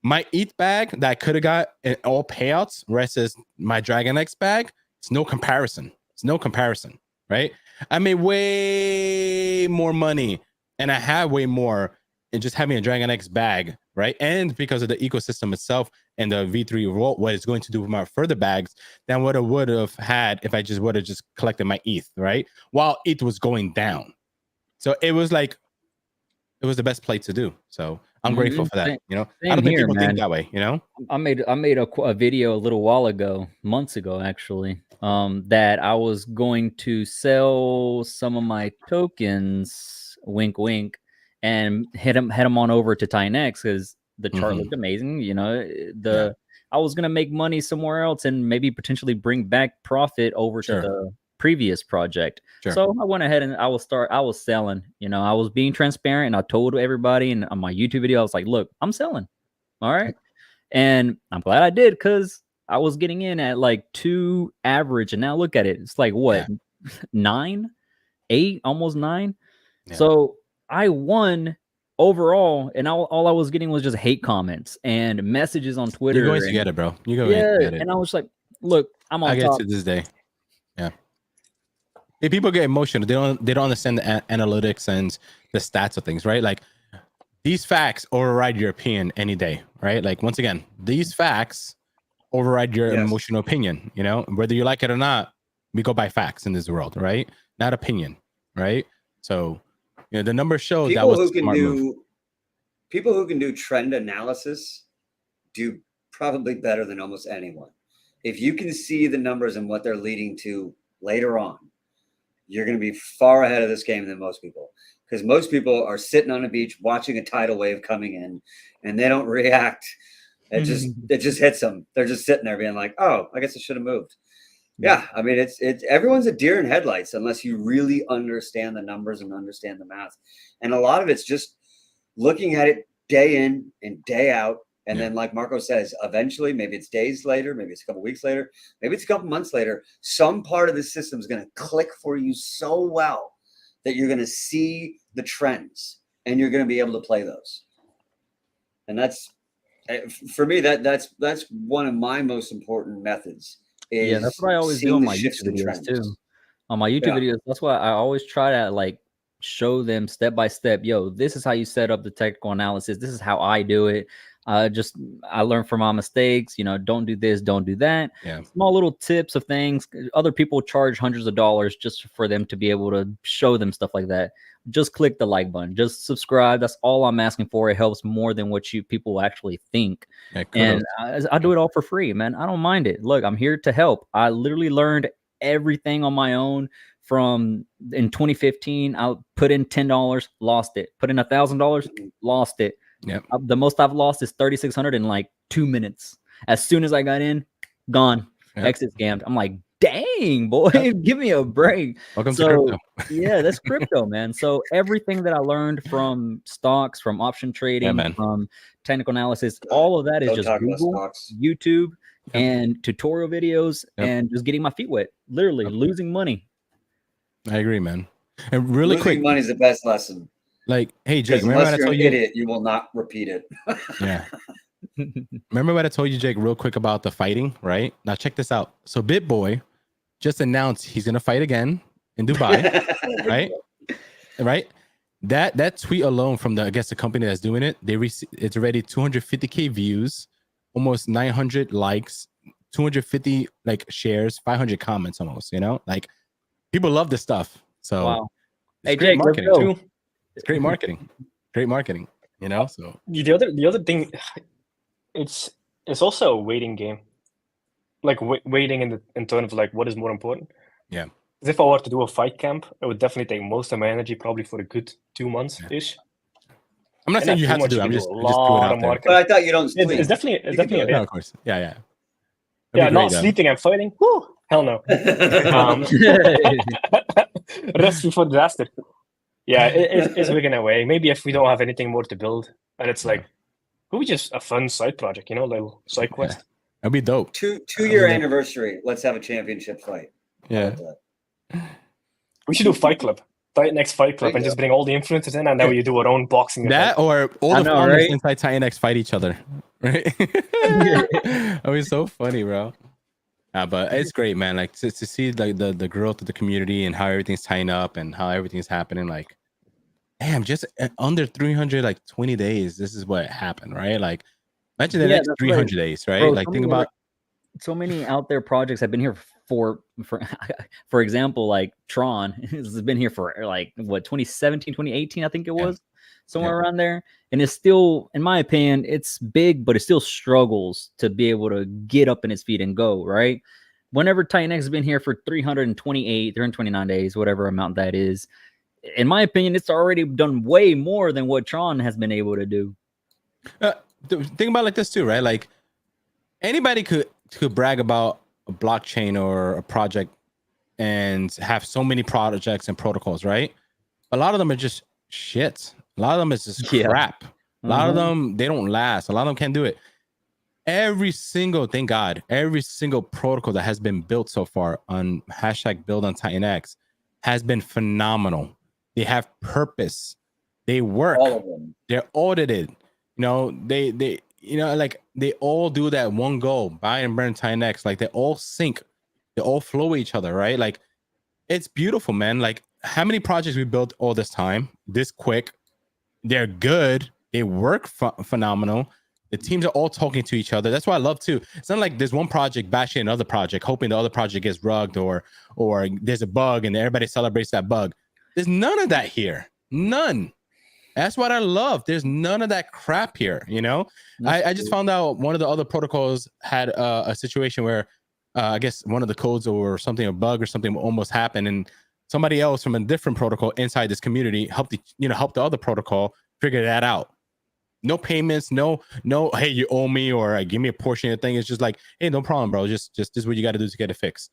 my ETH bag that I could have got in all payouts versus my Dragon X bag, it's no comparison. It's no comparison, right? I made way more money and I have way more in just having a Dragon X bag, right? And because of the ecosystem itself and the V3 Vault, what it's going to do with my further bags than what I would have had if I just would have just collected my ETH, right? While ETH was going down. So it was like, it was the best play to do. So I'm grateful for that. You know, I don't think people think that way, you know? I made a video a little while ago, months ago actually, that I was going to sell some of my tokens, wink wink, and head them on over to Titanx because the chart looked amazing. You know, I was gonna make money somewhere else and maybe potentially bring back profit over to the previous project. So I went ahead and I was selling. You know, I was being transparent and I told everybody, and on my YouTube video I was like, look, I'm selling. All right. And I'm glad I did because I was getting in at like 2 average, and now look at it. It's like what, 9, 8, almost 9. So I won overall, and all I was getting was just hate comments and messages on Twitter. You're going to get it, bro. You go get it. And I was like, look, I'm on top. I get it to this day. Yeah. Hey, people get emotional. They don't understand the analytics and the stats of things, right? Like these facts override your opinion any day, right? Like once again, these facts override your emotional opinion. You know, whether you like it or not, we go by facts in this world, right? Not opinion, right? So, you know, the numbers show that was a smart move. People who can do trend analysis do probably better than almost anyone. If you can see the numbers and what they're leading to later on, you're going to be far ahead of this game than most people, because most people are sitting on a beach watching a tidal wave coming in and they don't react. It just hits them. They're just sitting there being like, oh, I guess I should have moved. Yeah. I mean, it's everyone's a deer in headlights unless you really understand the numbers and understand the math. And a lot of it's just looking at it day in and day out. And then, like Marco says, eventually, maybe it's days later, maybe it's a couple weeks later, maybe it's a couple months later, some part of the system is going to click for you so well that you're going to see the trends and you're going to be able to play those. And that's, for me, that's one of my most important methods. That's what I always do on my YouTube videos too. On my YouTube videos, that's why I always try to like show them step by step. Yo, this is how you set up the technical analysis. This is how I do it. I learned from my mistakes. You know, don't do this, don't do that. Small little tips of things. Other people charge hundreds of dollars just for them to be able to show them stuff like that. Just click the like button. Just subscribe. That's all I'm asking for. It helps more than what people actually think. And I do it all for free, man. I don't mind it. Look, I'm here to help. I literally learned everything on my own. From in 2015, I put in $10, lost it. Put in $1,000, lost it. The most I've lost is 3,600 in like 2 minutes. As soon as I got in, gone. Exit scammed. I'm like, dang, boy, give me a break. Welcome to crypto. That's crypto, man. So everything that I learned from stocks, from option trading, from technical analysis, all of that is just Google, YouTube, and tutorial videos, and just getting my feet wet. Literally losing money. I agree, man. And really quick, money is the best lesson. Like, hey, Jake, remember what I told you? Idiot, you will not repeat it. Remember what I told you, Jake, real quick about the fighting, right? Now check this out. So BitBoy just announced he's gonna fight again in Dubai, right? Right? That tweet alone from the company that's doing it, it's already 250k views, almost 900 likes, 250 like shares, 500 comments almost. You know, like people love this stuff. So hey, Jake, marketing. Let's go. It's great marketing. Great marketing, you know. So the other thing, it's also a waiting game. Like waiting in terms of like what is more important. Yeah. 'Cause if I were to do a fight camp, it would definitely take most of my energy, probably for a good 2 months ish. I'm not In saying that you 2 have to months, do it. you I'm can just do a I just threw it lot out of there. marketing. But I thought you don't sleep. It's definitely You can do a it. No, hit. of course. Yeah. Yeah, That'd be not great, though. sleeping and fighting. Whoo, hell no. Recipe for disaster. Yeah, it's wigging away. Maybe if we don't have anything more to build, and it's like, maybe just a fun side project, you know, little side quest. That'd be dope. Two-year anniversary. Let's have a championship fight. How Yeah. about that? We should do Fight Club, Titanx Fight Club, There and you just bring all the influencers in, and then we do our own boxing That event. or all I the know, founders right? inside Titanx fight each other, right? That'd be so funny, bro. But it's great, man. Like to see like the growth of the community and how everything's tying up and how everything's happening. Like, damn, just under 300, like 20 days. This is what happened, right? Like, imagine the Yeah, next that's 300 days, right? Bro, like, think about. so many out there projects have been here for example, like Tron has been here for like what 2017, 2018, I think it was somewhere around there. And it's still, in my opinion, it's big, but it still struggles to be able to get up in its feet and go, right? Whenever Titanx has been here for 328, 329 days, whatever amount that is, in my opinion, it's already done way more than what Tron has been able to do. Think about it like this too, right? Like anybody could brag about a blockchain or a project and have so many projects and protocols, right? A lot of them are just shit. A lot of them is just crap. A lot of them, they don't last. A lot of them can't do it. Thank God, every single protocol that has been built so far on #build on Titanx has been phenomenal. They have purpose. They work. All of them. They're audited. You know, they you know, like they all do that one goal, buy and burn Titanx. Like they all sync, they all flow with each other, right? Like it's beautiful, man. Like how many projects we built all this time, this quick? They're good. They work phenomenal. The teams are all talking to each other. That's what I love too. It's not like there's one project bashing another project, hoping the other project gets rugged or there's a bug and everybody celebrates that bug. There's none of that here. None. That's what I love. There's none of that crap here, you know? I just found out one of the other protocols had a situation where I guess one of the codes or something, a bug or something almost happened, and somebody else from a different protocol inside this community helped the other protocol figure that out. No payments, no, hey, you owe me or give me a portion of the thing. It's just like, hey, no problem, bro. Just this is what you got to do to get it fixed.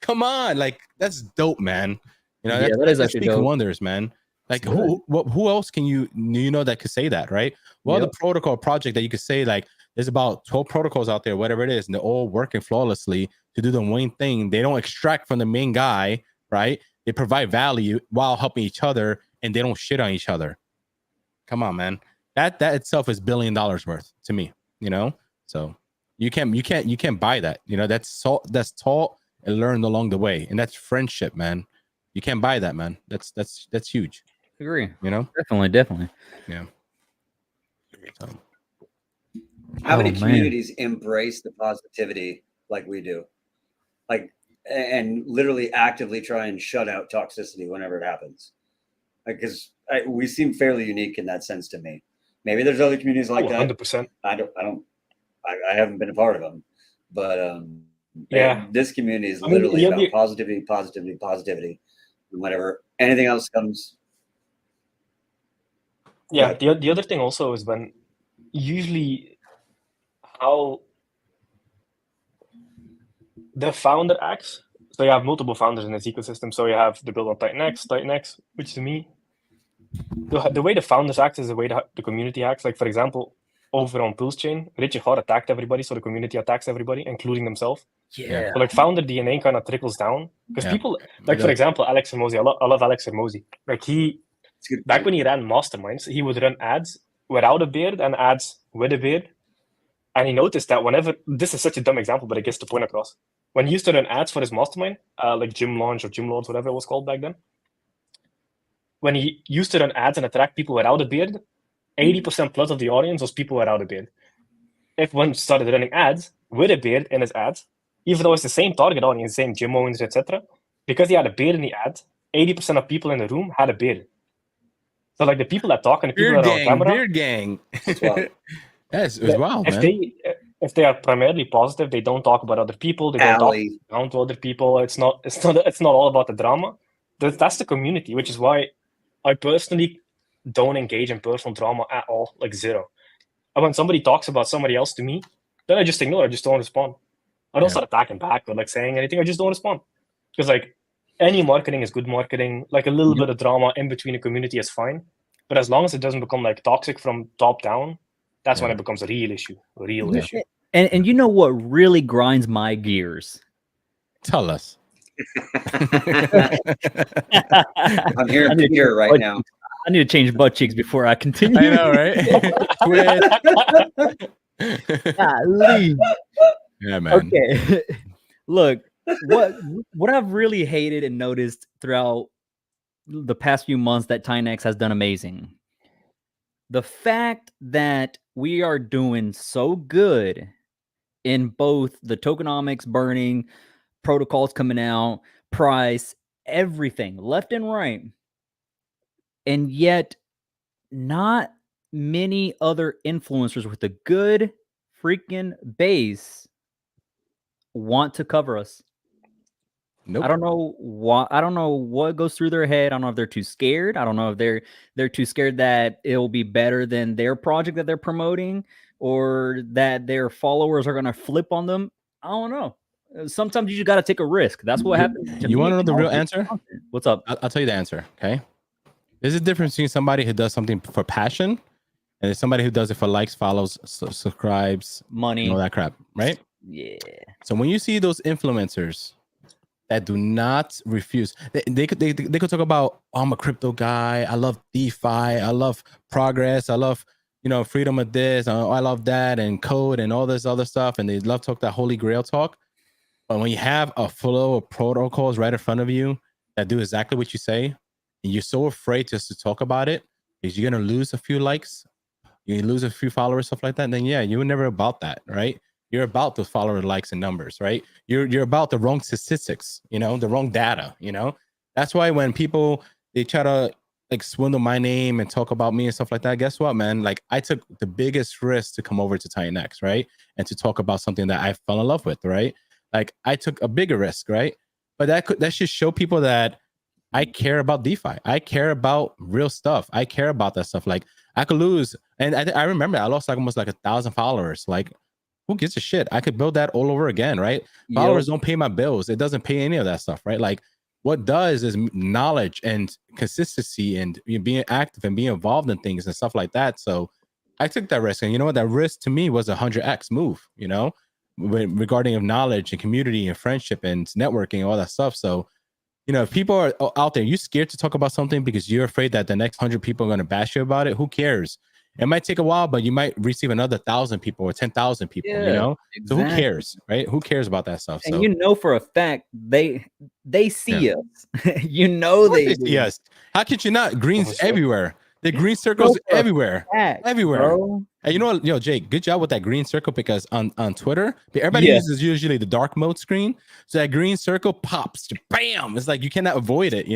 Come on, like that's dope, man. You know, that is actually speaking dope. wonders, man. Like who else can you know that could say that, right? Well, the protocol project that you could say, like, there's about 12 protocols out there, whatever it is, and they're all working flawlessly to do the one thing. They don't extract from the main guy, right? They provide value while helping each other, and they don't shit on each other. Come on, man. That itself is $1 billion worth to me, you know? So you can't buy that. You know, that's taught and learned along the way, and that's friendship, man. You can't buy that, man. That's huge. Agree. You know? Definitely. Yeah. So. How many communities embrace the positivity like we do? Like, and literally actively try and shut out toxicity whenever it happens. Like, because we seem fairly unique in that sense to me. Maybe there's other communities like that. 100%. I haven't been a part of them, but this community is I mean, literally about positivity. And whenever anything else comes. Yeah, the other thing also is when usually how the founder acts. So you have multiple founders in this ecosystem. So you have the build on Titanx, which to me, the way the founders act is the way the community acts. Like, for example, over on Pulse Chain, Richie Hart attacked everybody, so the community attacks everybody, including themselves. Yeah. So like founder DNA kind of trickles down because people, like for example, Alex Hermosi. I love Alex Hermosi. Like back when he ran masterminds, he would run ads without a beard and ads with a beard. And he noticed that whenever, this is such a dumb example, but it gets the point across. When he used to run ads for his mastermind, like Gym Launch or Gym Lords, whatever it was called back then, when he used to run ads and attract people without a beard, 80% plus of the audience was people without a beard. If one started running ads with a beard in his ads, even though it's the same target audience, same gym owners, etc., because he had a beard in the ad, 80% of people in the room had a beard. So like the people that talk and the people that are on camera, beard gang. Yes, it's wild, if man. they are primarily positive, they don't talk about other people. They don't talk down to other people. It's not all about the drama. That's the community, which is why I personally don't engage in personal drama at all, like zero. And when somebody talks about somebody else to me, then I just ignore. I just don't respond. I don't start attacking back or like saying anything. I just don't respond because like any marketing is good marketing. Like a little bit of drama in between a community is fine, but as long as it doesn't become like toxic from top down, that's when it becomes a real issue. And you know what really grinds my gears? Tell us. I'm hearing Peter right now. I need to change butt cheeks before I continue. I know, right? Yeah, man. Okay. Look, what I've really hated and noticed throughout the past few months that Titanx has done amazing. The fact that we are doing so good in both the tokenomics burning, protocols coming out, price, everything, left and right. And yet not many other influencers with a good freaking base want to cover us. Nope. I don't know why. I don't know what goes through their head. I don't know if they're too scared. I don't know if they're too scared that it'll be better than their project that they're promoting, or that their followers are gonna flip on them. I don't know. Sometimes you just gotta take a risk. That's what happened. You want to know the real answer? What's up? I'll tell you the answer. Okay. There's a difference between somebody who does something for passion and there's somebody who does it for likes, follows, subscribes, money, and all that crap, right? Yeah. So when you see those influencers that do not refuse, they could talk about, oh, I'm a crypto guy, I love DeFi, I love progress, I love freedom of this, I love that, and code and all this other stuff, and they love to talk that holy grail talk. But when you have a flow of protocols right in front of you that do exactly what you say, and you're so afraid just to talk about it because you're gonna lose a few likes, you lose a few followers, stuff like that, then yeah, you were never about that, right? You're about those follower likes and numbers, right? You're about the wrong statistics, the wrong data, That's why when people, they try to like swindle my name and talk about me and stuff like that, guess what, man? Like I took the biggest risk to come over to Titanx, right? And to talk about something that I fell in love with, right? Like I took a bigger risk, right? But that should show people that I care about DeFi. I care about real stuff. I care about that stuff. Like I could lose, and I remember I lost like almost like 1,000 followers. Like who gives a shit? I could build that all over again, right? Yep. Followers don't pay my bills. It doesn't pay any of that stuff, right? Like what does is knowledge and consistency and being active and being involved in things and stuff like that. So I took that risk, and you know what? That risk to me was 100x move. Regarding of knowledge and community and friendship and networking and all that stuff. So. If people are out there, you're scared to talk about something because you're afraid that the next 100 people are going to bash you about it. Who cares? It might take a while, but you might receive another 1,000 people or 10,000 people, Exactly. So who cares, right? Who cares about that stuff? And for a fact, they see us. They see us. How could you not? Green's everywhere. The green circles everywhere. Bro. And you know what, Jake, good job with that green circle, because on Twitter, everybody uses usually the dark mode screen. So that green circle pops, bam. It's like you cannot avoid it,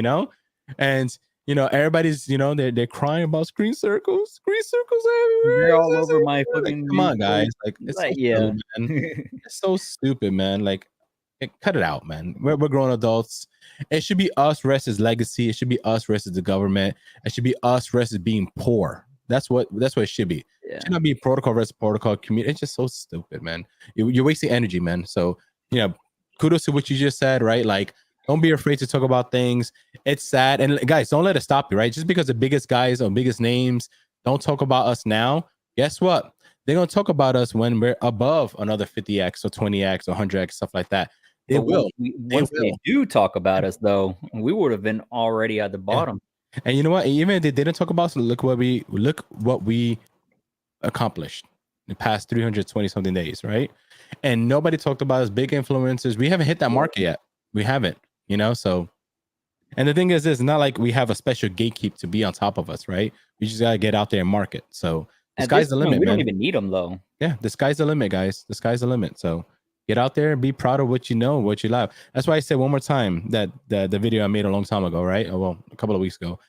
And everybody's, they're crying about green circles everywhere. They're all over my fucking. Come on, guys. Like, it's so stupid, man. It's so stupid, man. Like, cut it out, man. We're grown adults. It should be us versus legacy. It should be us versus the government. It should be us versus being poor. That's what it should be. It should not be protocol versus protocol community. It's just so stupid, man. You're wasting energy, man. So, kudos to what you just said, right? Like, don't be afraid to talk about things. It's sad. And guys, don't let it stop you, right? Just because the biggest guys or biggest names don't talk about us now, guess what? They're going to talk about us when we're above another 50x or 20x or 100x, stuff like that. They will. Once they do talk about us, though, we would have been already at the bottom. And you know what? Even if they didn't talk about us, look what we accomplished in the past 320 something days, right? And nobody talked about us, big influencers. We haven't hit that market yet. We haven't, So, and the thing is, it's not like we have a special gatekeep to be on top of us, right? We just gotta get out there and market. So the sky's the limit. We don't even need them, though. Yeah, the sky's the limit, guys. The sky's the limit. So get out there and be proud of what you know, what you love. That's why I said one more time that the video I made a long time ago, right? Well, a couple of weeks ago,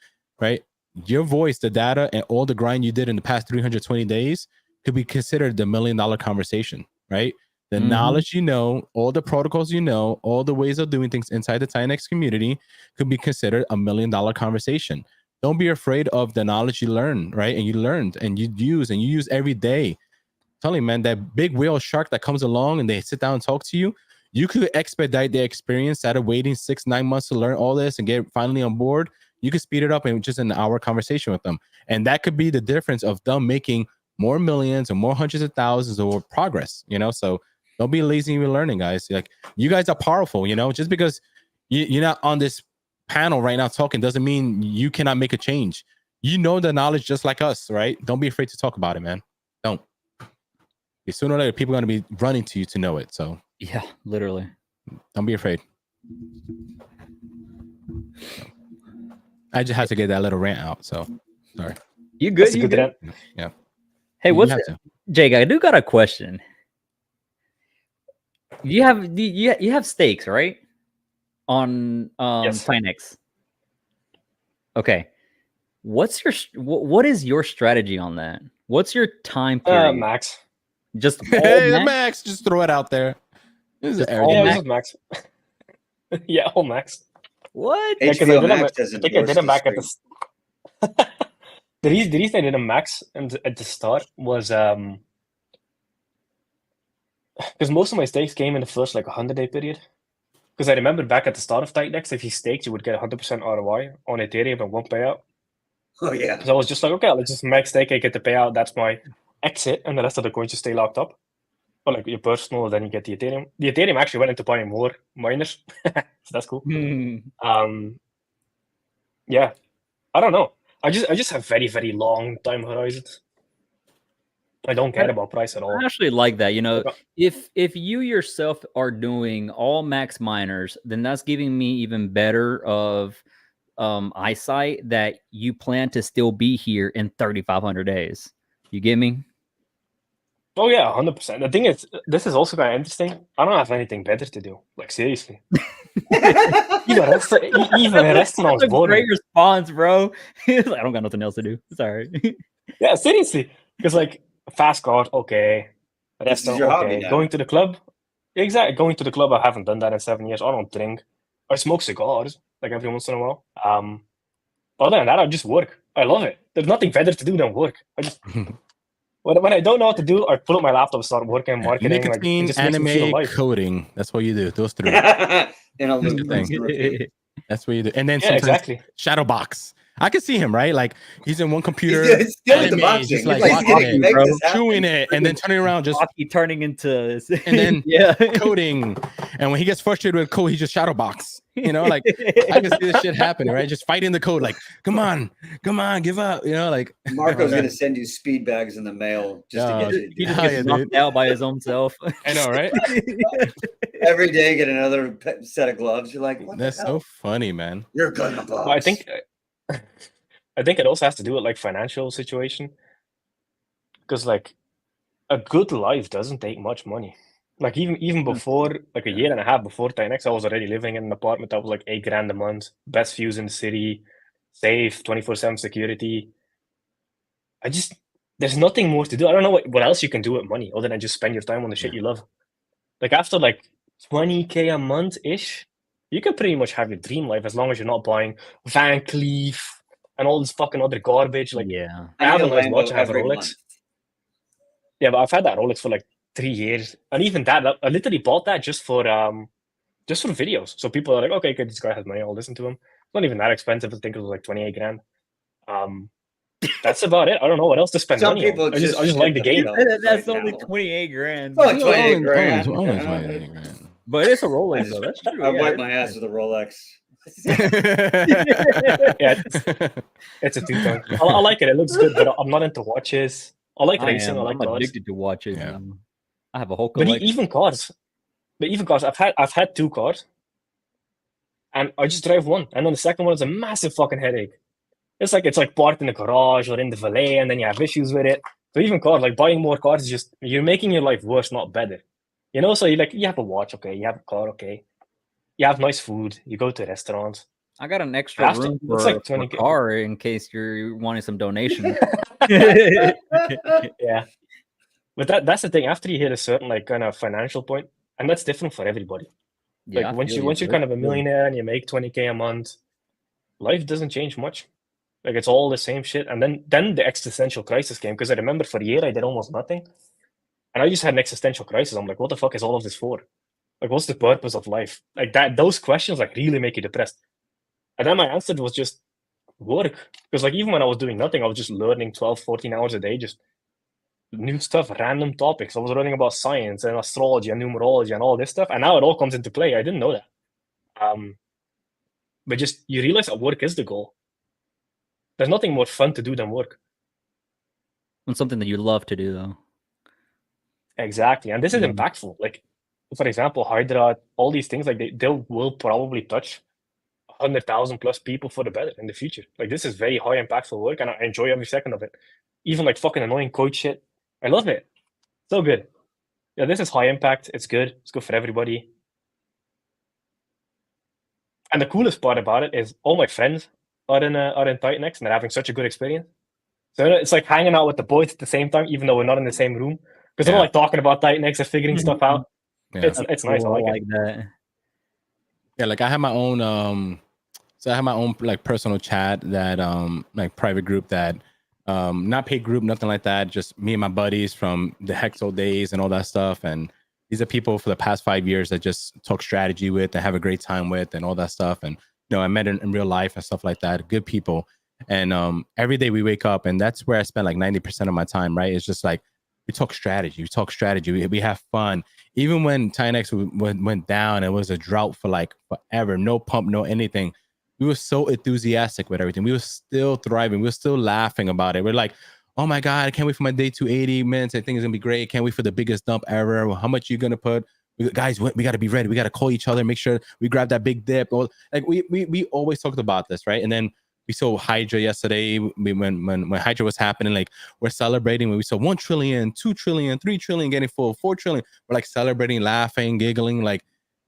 right? Your voice, the data, and all the grind you did in the past 320 days could be considered the $1 million conversation, right? The Mhm. knowledge you know, all the protocols you know, all the ways of doing things inside the Titanx community could be considered a $1 million conversation. Don't be afraid of the knowledge you learn, right? And you learned and you use every day. I'm telling you, man, that big whale shark that comes along and they sit down and talk to you, you could expedite their experience instead of waiting 6-9 months to learn all this and get finally on board. You could speed it up in just an hour conversation with them. And that could be the difference of them making more millions or more hundreds of thousands or progress, you know? So don't be lazy in your learning, guys. Like, you guys are powerful, you know? Just because you're not on this panel right now talking doesn't mean you cannot make a change. You know the knowledge just like us, right? Don't be afraid to talk about it, man. Don't. Sooner or later, people are going to be running to you to know it. So Yeah, literally. don't be afraid. I just had to get that little rant out. So sorry. You good? That's a You good good? rant. Yeah. Hey, You what's have it? to. Jake? I do got a question. You have stakes, right? On Yes. Titanx. Okay. What is your strategy on that? What's your time period? Max. Just all Hey, max? Max, just throw it out there. This is Just arrogant. Yeah, it max? was Max. Yeah, all Max. What? Yeah, 'cause I HBO did him- Max has I think I did endorsed him back at this the the reason I did a max at the start was because most of my stakes came in the first like 100-day period. Because I remember back at the start of Titanx, if you staked, you would get 100% ROI on Ethereum and one payout. Oh yeah. So I was just like, okay, let's just max stake, I get the payout, that's my exit, and the rest of the coins just stay locked up. Or like your personal, then you get the Ethereum. The Ethereum actually went into buying more miners, so that's cool. Yeah, I don't know. I just have very, very long time horizons. I don't care about price at all. I actually like that. You know, Like, if you yourself are doing all max miners, then that's giving me even better of eyesight that you plan to still be here in 3,500 days. You get me? oh yeah, 100%. The thing is, this is also kind of interesting. I don't have anything better to do. Like seriously, even restaurants That's a boring. great response, bro. He's like, I don't got nothing else to do. Sorry. Yeah, seriously, because like fast card, okay, This is restaurant, your hobby okay, now. going to the club, exactly. Going to the club, I haven't done that in 7 years. I don't drink. I smoke cigars like every once in a while. Other than that, I just work. I love it. There's nothing better to do than work. I just when I don't know what to do, I pull up my laptop, start working, marketing. Like, it Nicotine, just makes me feel anime, alive. coding. That's what you do. Those three. In a loop. the thing. rinse and repeat. That's what you do. And then Yeah, sometimes exactly. shadow box. I can see him, right? Like he's in one computer, He's still with the anime, boxing. just like He's watching like, it, make bro. this happen. chewing it, and then turning around, just Hockey turning into and then yeah. coding. And when he gets frustrated with code, he just shadow box. You know, like I can see this shit happening, right? Just fighting the code, like, come on, give up. You know, like Marco's gonna send you speed bags in the mail just to get you. He just Hell gets yeah, knocked dude. out by his own self. I know, right? Every day, get another set of gloves. You're like, what That's the hell? so funny, man. You're good in the box. But I think it also has to do with like financial situation, because like a good life doesn't take much money. Like even before, like a year and a half before Titanx, I was already living in an apartment that was like $8,000 a month, best views in the city, safe, 24/7 security. There's nothing more to do. I don't know what else you can do with money other than just spend your time on the shit you love. Like after like 20K a month ish, you can pretty much have your dream life as long as you're not buying Van Cleef and all this fucking other garbage. Like Yeah. I have a need nice Lambo watch, I have a every Rolex. month. Yeah, but I've had that Rolex for like 3 years, and even that, I literally bought that just for videos. So people are like, okay, good, this guy has money, I'll listen to him. It's not even that expensive. I think it was like 28,000. That's about it. I don't know what else to spend Some money people on. I just just like the shit game. themselves That's right only now. 28 grand. Oh, it's 28 grand. Only 28 grand. But it's a Rolex though. That's true. I yeah, wipe it's my ass nice. with a Rolex. Yeah, it's a two-tone. I like it. It looks good, but I'm not into watches. I like racing. I like I'm cars. addicted to watches. Yeah. Man. I have a whole But collection. even cars. I've had 2 cars, and I just drive one, and then the second one is a massive fucking headache. It's like parked in the garage or in the valet, and then you have issues with it. So even cars, like buying more cars, is just you're making your life worse, not better. You know, so you have a watch, okay, you have a car, okay, you have nice food, you go to restaurants. I got an extra After- room it's for, like for a 20K. car in case you're wanting some donation. Yeah. But that's the thing. After you hit a certain like kind of financial point, and that's different for everybody. Yeah, Like once you're kind of a millionaire and you make 20K a month, life doesn't change much. Like it's all the same shit. And then the existential crisis came, because I remember for a year I did almost nothing, and I just had an existential crisis. I'm like, what the fuck is all of this for? Like, what's the purpose of life? Like that. Those questions like really make you depressed. And then my answer was just work, because like even when I was doing nothing, I was just learning 12, 14 hours a day, just new stuff, random topics. I was learning about science and astrology and numerology and all this stuff, and now it all comes into play. I didn't know that. But just you realize that work is the goal. There's nothing more fun to do than work. And something that you love to do, though. Exactly, and this is impactful. Like, for example, Hydra, all these things, like they will probably touch 100,000 plus people for the better in the future. Like this is very high impactful work, and I enjoy every second of it. Even like fucking annoying code shit, I love it. So good. Yeah, this is high impact. It's good. It's good for everybody. And the coolest part about it is all my friends are in Titanx and they're having such a good experience. So it's like hanging out with the boys at the same time, even though we're not in the same room, because they're all like talking about Titanx and figuring stuff out. Yeah. It's nice. I like it. That. Yeah, like I have my own so I have my own like personal chat that like private group that not paid group, nothing like that, just me and my buddies from the Hexo days and all that stuff. And these are people for the past 5 years that just talk strategy with and have a great time with and all that stuff. And I met in real life and stuff like that. Good people. And every day we wake up, and that's where I spend like 90% of my time, right? It's just like we talk strategy, we have fun. Even when Titanx went down, it was a drought for like forever, no pump, no anything. We were so enthusiastic with everything. We were still thriving. We were still laughing about it. We're like, oh my God, I can't wait for my day 280 minutes. I think it's gonna be great. Can't wait for the biggest dump ever. How much you gonna put? Guys, we got to be ready. We got to call each other, make sure we grab that big dip. Or like we always talked about this, right? And then we saw Hydra yesterday. When Hydra was happening, like we're celebrating when we saw 1 trillion, 2 trillion, 3 trillion getting full, 4 trillion. We're like celebrating, laughing, giggling. Like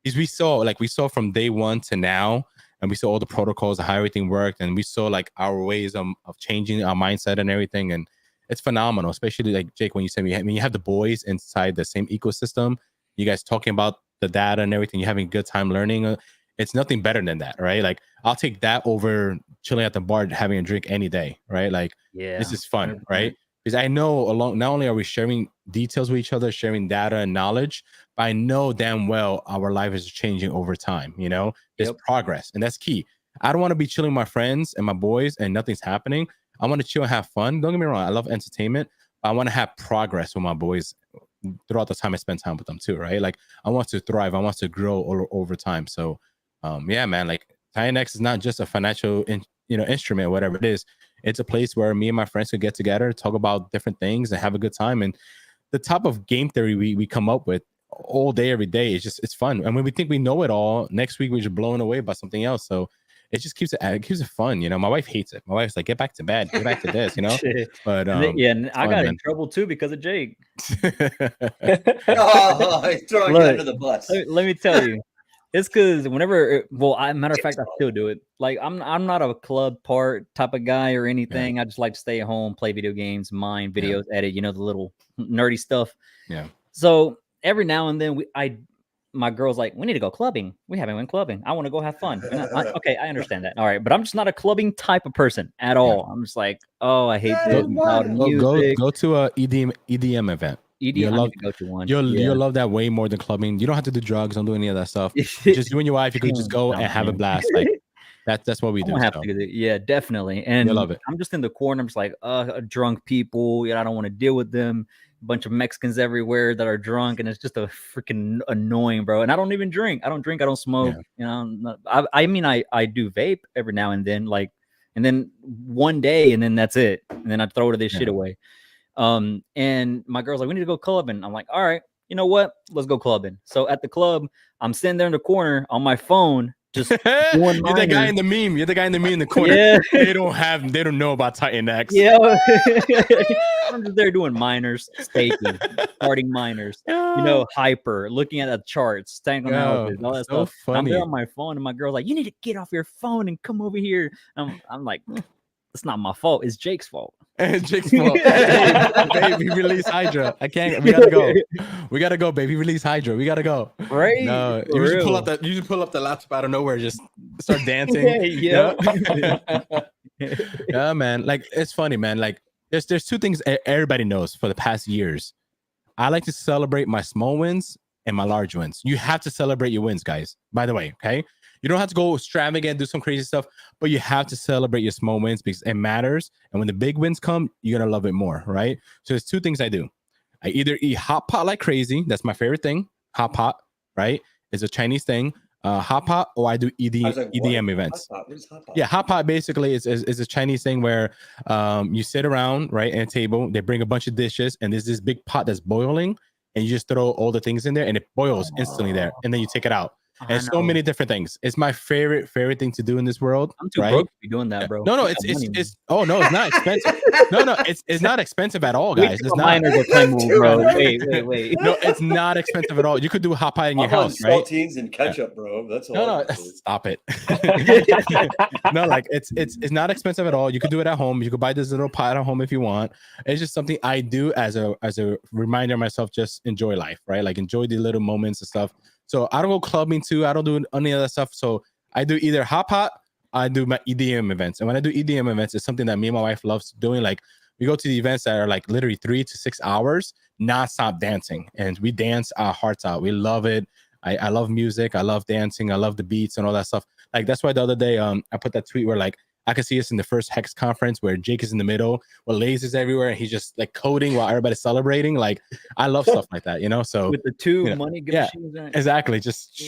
we saw from day one to now, and we saw all the protocols, how everything worked, and we saw like our ways of changing our mindset and everything. And it's phenomenal, especially like Jake, when you said when you have the boys inside the same ecosystem, you guys talking about the data and everything, you're having a good time learning. It's nothing better than that, right? Like I'll take that over chilling at the bar, having a drink any day, right? Like this is fun, 100%. Right? Because I know not only are we sharing details with each other, sharing data and knowledge, but I know damn well our life is changing over time. You know, there's progress, and that's key. I don't want to be chilling with my friends and my boys and nothing's happening. I want to chill and have fun. Don't get me wrong, I love entertainment, but I want to have progress with my boys throughout the time I spend time with them too, right? Like I want to thrive, I want to grow over time. So yeah, man, like Titanx is not just a financial instrument or whatever it is. It's a place where me and my friends could get together, talk about different things and have a good time. And the type of game theory we come up with all day, every day, it's fun. And when we think we know it all, next week we're just blown away by something else. So it just keeps it fun. You know, my wife hates it. My wife's like, get back to bed, get back to this, you know. But and I got in trouble too because of Jake. He's throwing you under the bus. Let me tell you. It's because whenever, matter of fact, I still do it. Like I'm not a club part type of guy or anything. I just like to stay at home, play video games, mine videos, edit, the little nerdy stuff. Yeah. So every now and then my girl's like, we need to go clubbing. We haven't went clubbing. I want to go have fun. And okay, I understand that. All right, but I'm just not a clubbing type of person at all. I'm just like, oh, I hate this. Go to a EDM event. You'll go to one. You'll love that way more than clubbing. You don't have to do drugs. Don't do any of that stuff. Just you and your wife, you could just go and have a blast. Like that's what we do. Yeah, definitely. And you'll love it. I'm just in the corner. I'm just like, drunk people. I don't want to deal with them. A bunch of Mexicans everywhere that are drunk, and it's just a freaking annoying, bro. And I don't even drink. I don't smoke. I mean, I do vape every now and then, like, and then one day, and then that's it. And then I throw this shit away. And my girl's like, we need to go clubbing. I'm like, all right, you know what? Let's go clubbing. So at the club, I'm sitting there in the corner on my phone, just You're the guy in the meme. You're the guy in the meme in the corner. Yeah. They don't know about Titanx. Yeah. I'm just there doing minors, staking, starting minors, hyper, looking at the charts, staying on all that stuff. I'm there on my phone, and my girl's like, you need to get off your phone and come over here. I'm like, It's not my fault. It's Jake's fault. Jake's fault. Hey, baby, release Hydra. I can't. We gotta go. We gotta go, baby. Release Hydra. We gotta go. Right? No, For you just pull real. up the. You just pull up the laptop out of nowhere. Just start dancing. Yeah. Yeah, man. Like it's funny, man. Like there's two things everybody knows for the past years. I like to celebrate my small wins and my large wins. You have to celebrate your wins, guys. By the way, okay. You don't have to go extravagant, do some crazy stuff, but you have to celebrate your small wins because it matters. And when the big wins come, you're going to love it more, right? So there's two things I do. I either eat hot pot like crazy. That's my favorite thing. Hot pot, right? It's a Chinese thing. Hot pot, or I do EDM events. Hot pot? What is hot pot? Yeah, hot pot basically is a Chinese thing where you sit around, right, at a table. They bring a bunch of dishes, and there's this big pot that's boiling, and you just throw all the things in there, and it boils instantly there, and then you take it out. And so many different things. It's my favorite thing to do in this world. I'm too broke to be doing that, bro. No, it's oh no, it's not expensive. No, it's not expensive at all, guys. It's not. Miners are playing move, bro. Wait. No, it's not expensive at all. You could do a hot pie in your house, right? Saltines and ketchup, bro. That's all. No, stop it. No, like it's not expensive at all. You could do it at home. You could buy this little pot at home if you want. It's just something I do as a reminder of myself. Just enjoy life, right? Like enjoy the little moments and stuff. So I don't go clubbing too. I don't do any of that stuff. So I do either hot pot, I do my EDM events. And when I do EDM events, it's something that me and my wife loves doing. Like we go to the events that are like literally 3 to 6 hours, non-stop dancing. And we dance our hearts out. We love it. I love music. I love dancing. I love the beats and all that stuff. Like that's why the other day I put that tweet where like I could see us in the first Hex conference where Jake is in the middle with lasers everywhere and he's just like coding while everybody's celebrating. Like I love stuff like that, you know. So with the two you know, money machines, exactly, just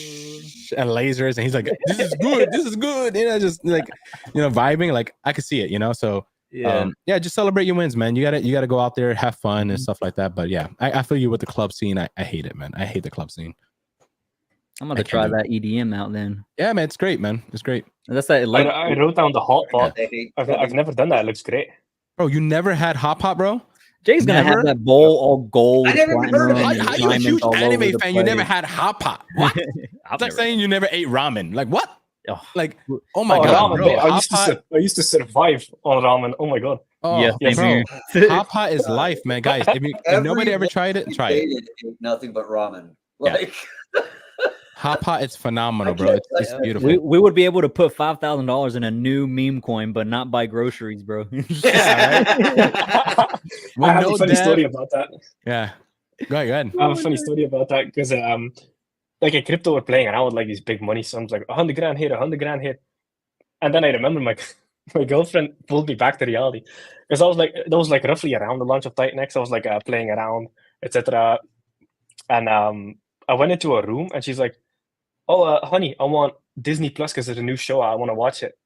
and lasers, and he's like, "This is good, this is good," you know, just like vibing. Like I could see it, you know. So just celebrate your wins, man. You gotta go out there, have fun and stuff like that. But yeah, I feel you with the club scene. I hate it, man. I hate the club scene. I'm gonna try that EDM out then. Yeah, man, it's great, man. It's great. That's that. Like, I wrote down the hot pot. I've never done that. It looks great. Bro, you never had hot pot, bro? Jay's gonna have that bowl all gold. I never heard of it. How you a huge anime fan? You never had hot pot? What? It's like saying you never ate ramen. Like what? Like oh my god, ramen, bro, I used to survive on ramen. Oh my god. Oh, yes, bro. Hot pot is life, man, guys. If nobody ever tried it, try it. Nothing but ramen. Like. Hot pot, it's phenomenal, bro. It's beautiful. We would be able to put $5,000 in a new meme coin, but not buy groceries, bro. Yeah, right? I have a funny story about that. Yeah, go ahead. I have a funny story about that because like in crypto, we're playing around with like these big money sums, like 100 grand here, 100 grand here, and then I remember my girlfriend pulled me back to reality because I was like, that was like roughly around the launch of Titanx. I was like playing around, etc. And I went into a room and she's like, "Oh, honey, I want Disney Plus because there's a new show. I want to watch it."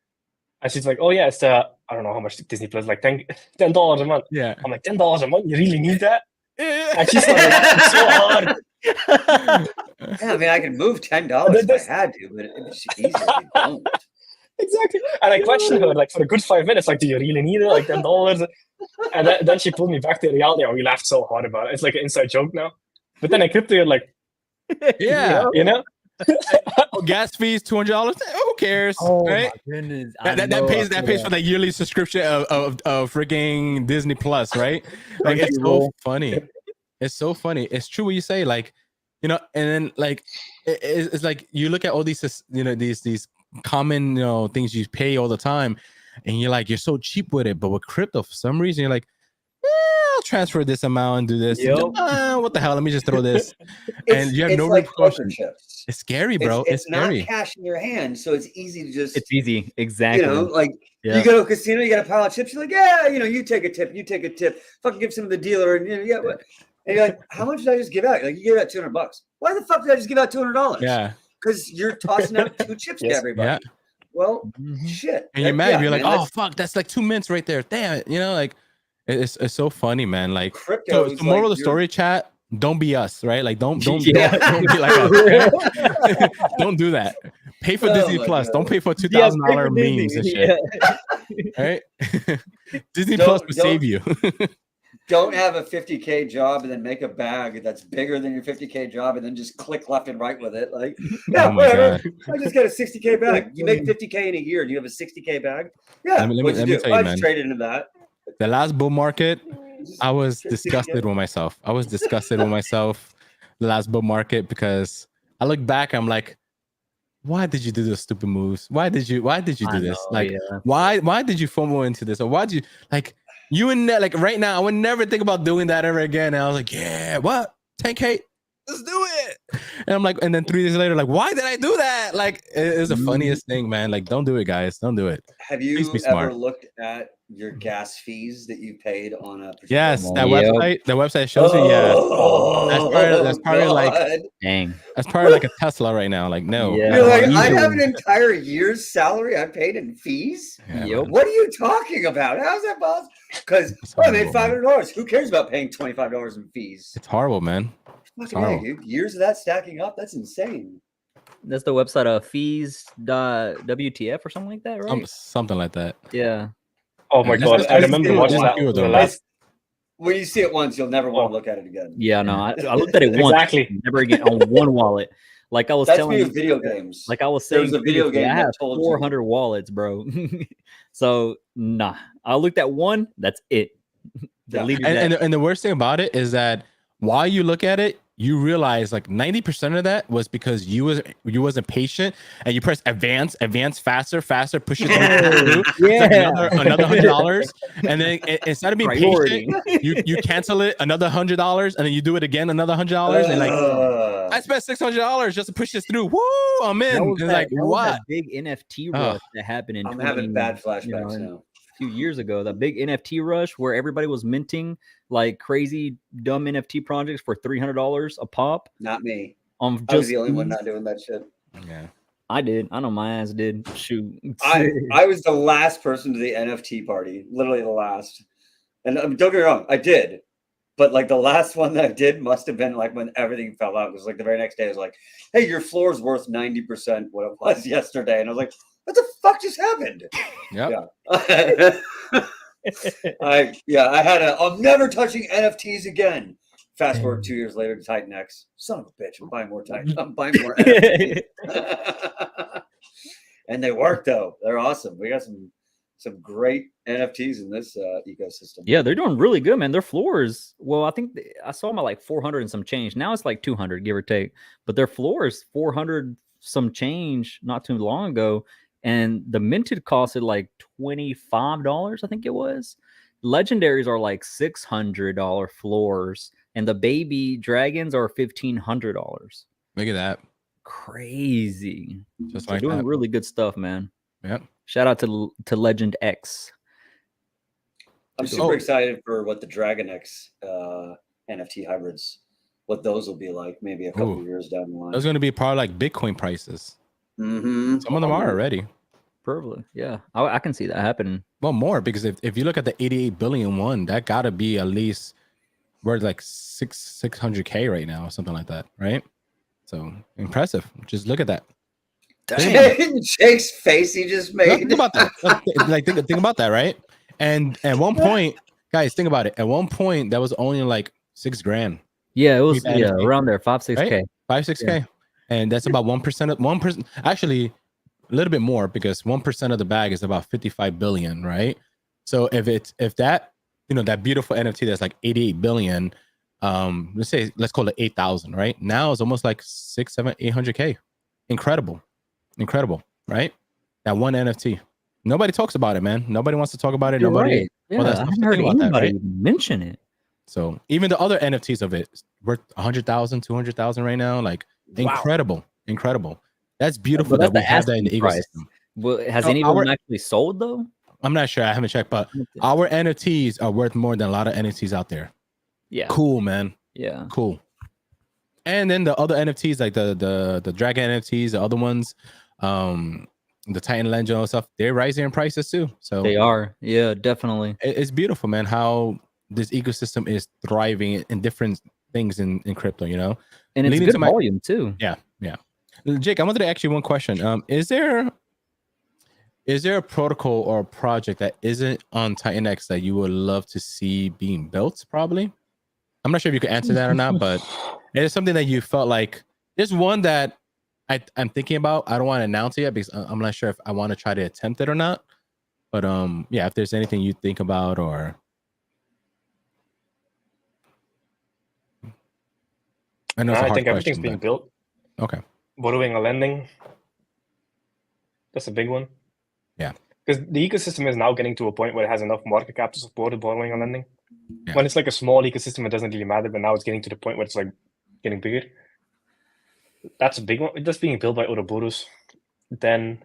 And she's like, "Oh yeah, it's I don't know how much Disney Plus, like $10 a month." Yeah. I'm like, $10 a month? You really need that? And she started laughing so hard. Yeah, I mean, I could move $10 if I had to, but it's easy if you don't. Exactly. And I questioned her like for a good 5 minutes, like, "Do you really need it? Like $10?" And then she pulled me back to reality, and we laughed so hard about it. It's like an inside joke now. But then in crypto, you're like, yeah, you know. Gas fees $200. Who cares? Oh right? my goodness! That pays for the yearly subscription of freaking Disney Plus, right? Like it's so funny. It's so funny. It's true what you say. Like, you know, and then like it's like you look at all these, you know, these common, you know, things you pay all the time, and you're like, you're so cheap with it. But with crypto, for some reason, you're like, I'll transfer this amount and do this. Yep. What the hell? Let me just throw this. And you have no repercussions. It's scary, bro. It's scary. Not cash in your hand, so it's easy to just. It's easy, exactly. You know, like you go to a casino, you got a pile of chips. You're like, yeah, you know, you take a tip. Fucking give some to the dealer, and you know, yeah. What? And you're like, how much did I just give out? Like, you gave out $200. Why the fuck did I just give out $200? Yeah, because you're tossing out 2 chips to everybody. Yeah. Well, shit. And you're mad. You're like, oh fuck, that's like 2 mints right there. Damn it. You know, like it's so funny, man. Like, so the moral of the story, chat. Don't be us, right? Like, don't be like us. Don't do that. Pay for Disney Plus. God. Don't pay for $2,000 memes and shit. Right? Disney Plus will save you. Don't have a 50K job and then make a bag that's bigger than your 50K job and then just click left and right with it. Like, yeah, Oh my whatever. God. I just got a 60K bag. You make 50K in a year. Do you have a 60K bag? Yeah. Let me What'd you do? tell you, I man. just traded into that. The last bull market, I was disgusted with myself. The last bull market, because I look back, I'm like, why did you do those stupid moves? Why did you do this? Like, why did you FOMO into this? Or why did you, like, you and like right now, I would never think about doing that ever again. And I was like, yeah, what? 10K? Let's do it. And I'm like, and then 3 days later, like, why did I do that? Like, it was the funniest thing, man. Like, don't do it, guys. Don't do it. Have you ever looked at your gas fees that you paid on a yes, that website? The website shows you. Yeah, that's probably like, dang, that's probably like a Tesla right now. Like, no, you're like, I have an entire year's salary I paid in fees. Yeah, what are you talking about? How's that possible? Because I made $500. Who cares about paying $25 in fees? It's horrible, man. Fucking hey, dude. Years of that stacking up, that's insane. That's the website of fees.wtf or something like that, right? Something like that. Yeah. Oh my God, I remember watching that. When you see it once, you'll never want to look at it again. Yeah, no, I looked at it once. Exactly. Never again on one wallet. Like I was telling you, video games. Like I was saying, there was a video game I have that told 400 wallets, bro. So nah, I looked at one. That's it. And the worst thing about it is that while you look at it, you realize like 90% of that was because you wasn't patient and you press advance faster, push it through. Yeah, like another $100, and then instead of being patient, you cancel it, another $100, and then you do it again, another $100, and like I spent $600 just to push this through. Woo, I'm in. It's like what? That big NFT rush that happened in. I'm having bad flashbacks now. Few years ago, the big NFT rush where everybody was minting like crazy dumb NFT projects for $300 a pop. Not me. I was the only one not doing that shit. Yeah, I did. I know my ass did. Shoot, I was the last person to the NFT party, literally the last. And don't get me wrong, I did, but like the last one that I did must have been like when everything fell out. It was like the very next day. I was like, "Hey, your floor is worth 90% what it was yesterday," and I was like, what the fuck just happened? Yep. Yeah. I had I'm never touching NFTs again. Fast forward 2 years later to Titanx. Son of a bitch, I'm buying more I'm buying more NFTs. And they work though. They're awesome. We got some great NFTs in this ecosystem. Yeah, they're doing really good, man. Their floors, well, I think I saw them at like 400 and some change. Now it's like 200, give or take. But their floor is 400 some change not too long ago. And the minted costed like $25, I think it was. Legendaries are like $600 floors, and the baby dragons are $1,500. Look at that. Crazy. Just like doing that. really good stuff, man. Yep. Shout out to Legend X. I'm super excited for what the Dragon X NFT hybrids, what those will be like maybe a couple of years down the line. Those going to be probably like Bitcoin prices. Mm-hmm. Some of them are already. Probably, yeah. I can see that happening. Well, more, because if you look at the 88 billion one, that got to be at least worth like 600K right now, or something like that, right? So impressive. Just look at that. Jake's face he just made. Think about that. Think about that, right? And at one point, guys, think about it. At one point, that was only like $6,000. Yeah, it was around there, 5-6K. Right? 5-6K. Yeah. And that's about 1% of 1%. Actually, a little bit more, because 1% of the bag is about 55 billion, right? So if that, that beautiful NFT that's like 88 billion, let's call it 8,000, right? Now it's almost like 800K. Incredible, right? That one NFT. Nobody talks about it, man. Nobody wants to talk about it. You're Nobody. Right. Yeah, I haven't heard anybody mention it. So even the other NFTs of it worth 100,000, 200,000 right now. Like incredible. That's beautiful that we have that in the ecosystem. Well, has any of them actually sold though? I'm not sure. I haven't checked, but our NFTs are worth more than a lot of NFTs out there. Yeah. Cool, man. Yeah. Cool. And then the other NFTs, like the Dragon NFTs, the other ones, the Titan Legend and stuff, they're rising in prices too. So they are. Yeah, definitely. It's beautiful, man, how this ecosystem is thriving in different things in crypto, And it's good volume too. Yeah. Jake, I wanted to ask you one question. Is there is there a protocol or a project that isn't on Titanx that you would love to see being built? Probably. I'm not sure if you can answer that or not, but it is something that you felt like there's one that I'm thinking about. I don't want to announce it yet because I'm not sure if I want to try to attempt it or not. But yeah, if there's anything you think about or I know it's a I hard think everything's question, being but- built. Okay. Borrowing and lending. That's a big one. Yeah. Because the ecosystem is now getting to a point where it has enough market cap to support the borrowing and lending. Yeah. When it's like a small ecosystem, it doesn't really matter. But now it's getting to the point where it's like getting bigger. That's a big one. That's being built by Ouroboros. Then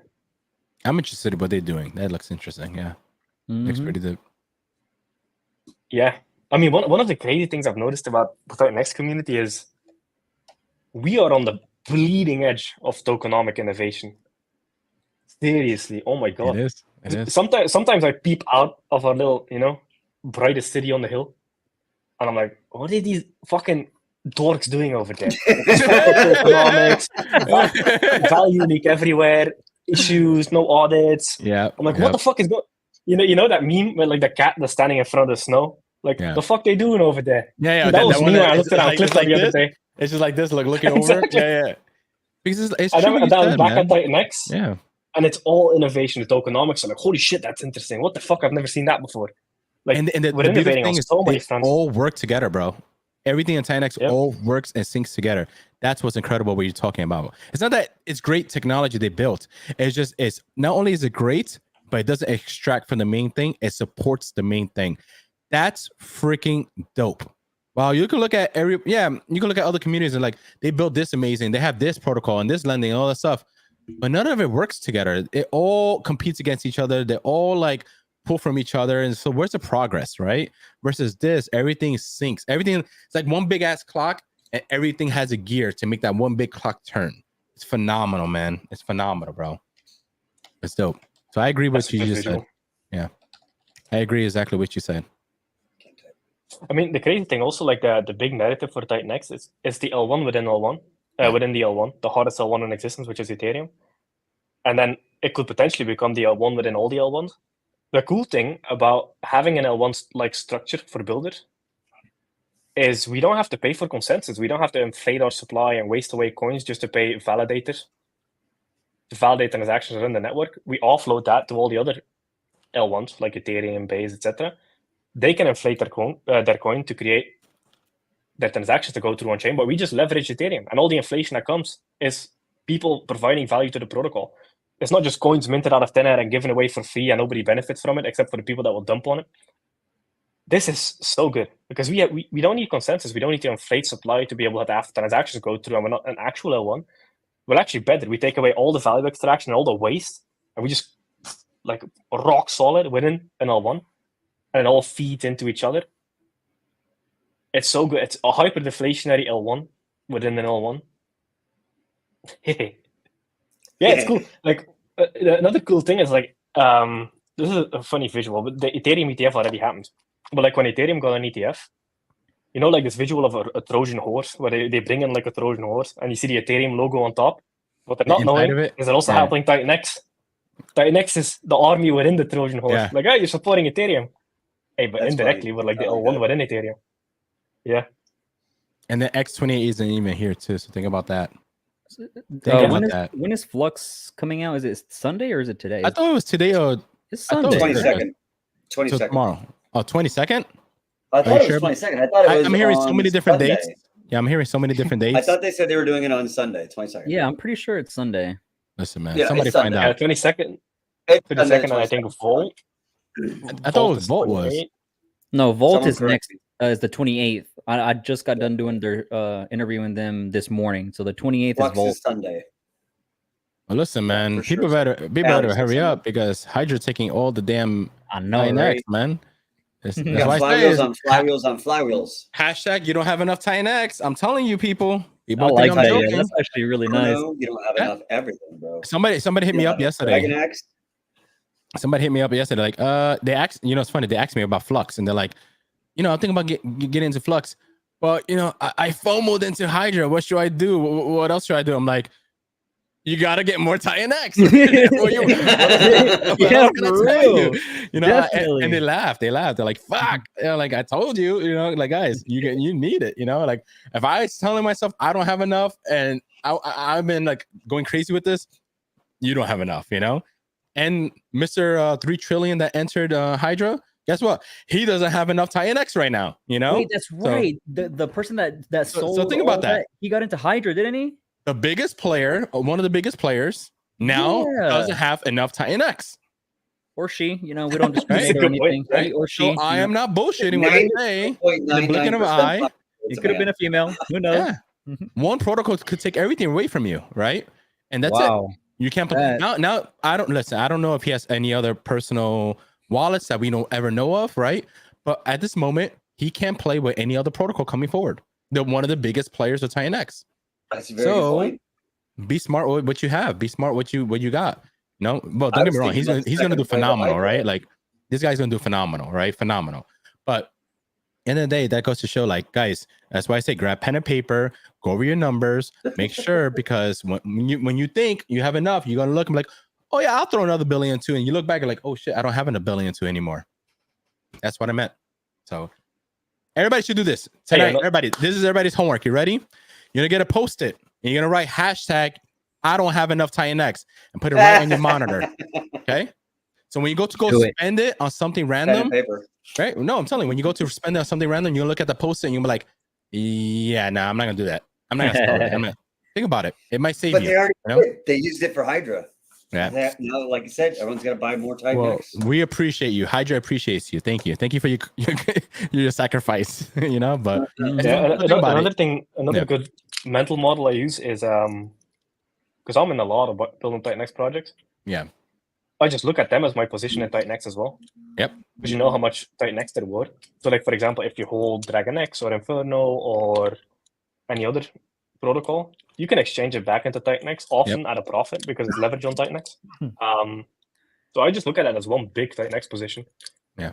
I'm interested in what they're doing. That looks interesting. Yeah. Looks Mhm. pretty dope. yeah. I mean, one of the crazy things I've noticed about the Titanx community is we are on the bleeding edge of tokenomic innovation. Seriously, oh my god! It is. It is. Sometimes I peep out of our little, brightest city on the hill, and I'm like, what are these fucking dorks doing over there? Tokenomics, value leak everywhere, issues, no audits. Yeah. I'm like, yeah. what the fuck is going? You know that meme with like the cat that's standing in front of the snow. Like, Yeah. the fuck they doing over there? Yeah, That was one me when I it's looked around like- it's Cliff the like other this. day. It's just like this, like looking over. Exactly. Yeah. Because it's And true then what you I was said, back man. at Titanx, Yeah. and it's all innovation, the tokenomics. I'm like, holy shit, that's interesting. What the fuck? I've never seen that before. Like, and the we're beautiful innovating thing on is so many they fronts. all work together, bro. Everything in Titanx Yep. all works and syncs together. That's what's incredible what you're talking about. It's not that it's great technology they built. It's not only is it great, but it doesn't extract from the main thing. It supports the main thing. That's freaking dope. Wow, you can look at you can look at other communities and like they built this amazing. They have this protocol and this lending and all that stuff, but none of it works together. It all competes against each other. They all like pull from each other. And so where's the progress, right? Versus this, everything syncs. Everything, it's like one big ass clock and everything has a gear to make that one big clock turn. It's phenomenal, man. It's phenomenal, bro. It's dope. So I agree with That's what you a good just said. visual. Yeah. I agree exactly what you said. I mean, the crazy thing also, like the big narrative for Titanx is the L1 within L1, within the L1, the hardest L1 in existence, which is Ethereum. And then it could potentially become the L1 within all the L1s. The cool thing about having an L1 like structure for builders is we don't have to pay for consensus. We don't have to inflate our supply and waste away coins just to pay validators to validate transactions around the network. We offload that to all the other L1s like Ethereum, Base, etc. They can inflate their coin to create their transactions to go through on chain, but we just leverage Ethereum, and all the inflation that comes is people providing value to the protocol. It's not just coins minted out of thin air and given away for free, and nobody benefits from it except for the people that will dump on it. This is so good because we don't need consensus. We don't need to inflate supply to be able to have transactions go through, and we're not an actual L1. We're actually better. We take away all the value extraction and all the waste, and we just like rock solid within an L1. And it all feeds into each other. It's so good. It's a hyper-deflationary L1 within an L1. Yeah, it's cool. Like another cool thing is like this is a funny visual, but the Ethereum ETF already happened. But like when Ethereum got an ETF, you know, like this visual of a Trojan horse where they bring in like a Trojan horse and you see the Ethereum logo on top. What they're not Inside knowing of it? is they're also Yeah. helping Titanx. Titanx is the army within the Trojan horse. Yeah. Like, you're supporting Ethereum. Hey, but That's indirectly, funny. we're like the I like L1 that. within Ethereum. Yeah. And the X28 isn't even here too. So think about that. Think Yeah. about that. When is Flux coming out? Is it Sunday or is it today? I thought it was today or It's I thought it Sunday. was 22nd. so 22nd. tomorrow. Oh, 22nd? I Are thought you it was sure? 22nd. I thought it was I'm hearing so on many different Sunday. dates. Yeah, I'm hearing so many different dates. I thought they said they were doing it on Sunday, 22nd. Yeah, I'm pretty sure it's Sunday. Listen, man. Yeah, Somebody it's find Sunday. Yeah, out. 22nd. It's 22nd, Sunday, and I think 22nd. Volt. I thought it was Volt was. 28. No, Volt Someone is correct next. me. Is the 28th. I just got done doing their interviewing them this morning. So the 28th is Flux Volt. is Sunday. Well, listen, man. for People sure. better Alex hurry is up because Hydra taking all the damn I know, Titanx, right? man. That's We We why got I say flywheels is on flywheels on flywheels. hashtag you don't have enough Titanx. I'm telling you, people. People I think like I'm that. joking. Yeah, that's actually really You nice. know, you don't have Yeah. enough everything, bro. Somebody hit me You up don't have yesterday. Dragon Axe. Somebody hit me up yesterday. Like, they asked, it's funny. They asked me about Flux, and they're like, I'm thinking about getting into Flux, but I FOMO'd into Hydra. What should I do? What else should I do? I'm like, you gotta get more Titanx. Yeah, for real. You know, Definitely. and they laughed. They're like, fuck. Like, I told you, you know, like, guys, you need it, you know, like if I was telling myself I don't have enough and I've been like going crazy with this, you don't have enough, you know. And Mr. 3 trillion that entered Hydra, guess what? He doesn't have enough Titanx right now, you know. Wait, that's right. The person that sold. So think about all that. He got into Hydra, didn't he? The biggest player, one of the biggest players, now doesn't have enough Titanx. Or she, you know, we don't discriminate or Good point, anything. right? He or she. So I am not bullshitting when I say, in the blink of an eye, It could have been a female. Who knows? yeah, one protocol could take everything away from you, right? And that's Wow. it. You can't play. Now I don't listen. I don't know if he has any other personal wallets that we don't ever know of, right? But at this moment, he can't play with any other protocol coming forward. They're one of the biggest players of Titanx. That's a very good point. Be smart with what you have. Be smart what you got. No, well, don't get me wrong. He's gonna do phenomenal, right? Like this guy's gonna do phenomenal, right? Phenomenal. But end of the day, that goes to show, like, guys, that's why I say grab pen and paper, go over your numbers, make sure, because when you think you have enough, you're gonna look and be like, oh yeah, I'll throw another billion too, and you look back and like, oh shit, I don't have a billion two anymore. That's what I meant. So everybody should do this tonight. Everybody, this is everybody's homework. You ready? You're gonna get a post-it, and you're gonna write hashtag I don't have enough Titanx and put it right on your monitor. Okay. So when you go spend it on something random, right? No, I'm telling you, when you go to spend it on something random, you look at the post-it and you'll be like, yeah, no, I'm not gonna do that. I'm not gonna start it. Think about it. It might save you. They already you know? they used it for Hydra. Yeah. Now, like I said, everyone's gonna buy more Titanx. Well, we appreciate you. Hydra appreciates you. Thank you. Thank you for your sacrifice. You know, but another good mental model I use is because I'm in a lot of building Titanx projects. Yeah. I just look at them as my position in Titanx as well. Yep. Because you know how much Titanx they're worth. So, like, for example, if you hold Dragon X or Inferno or any other protocol, you can exchange it back into Titanx, often at a profit because it's leverage on Titanx. So I just look at it as one big Titanx position. Yeah.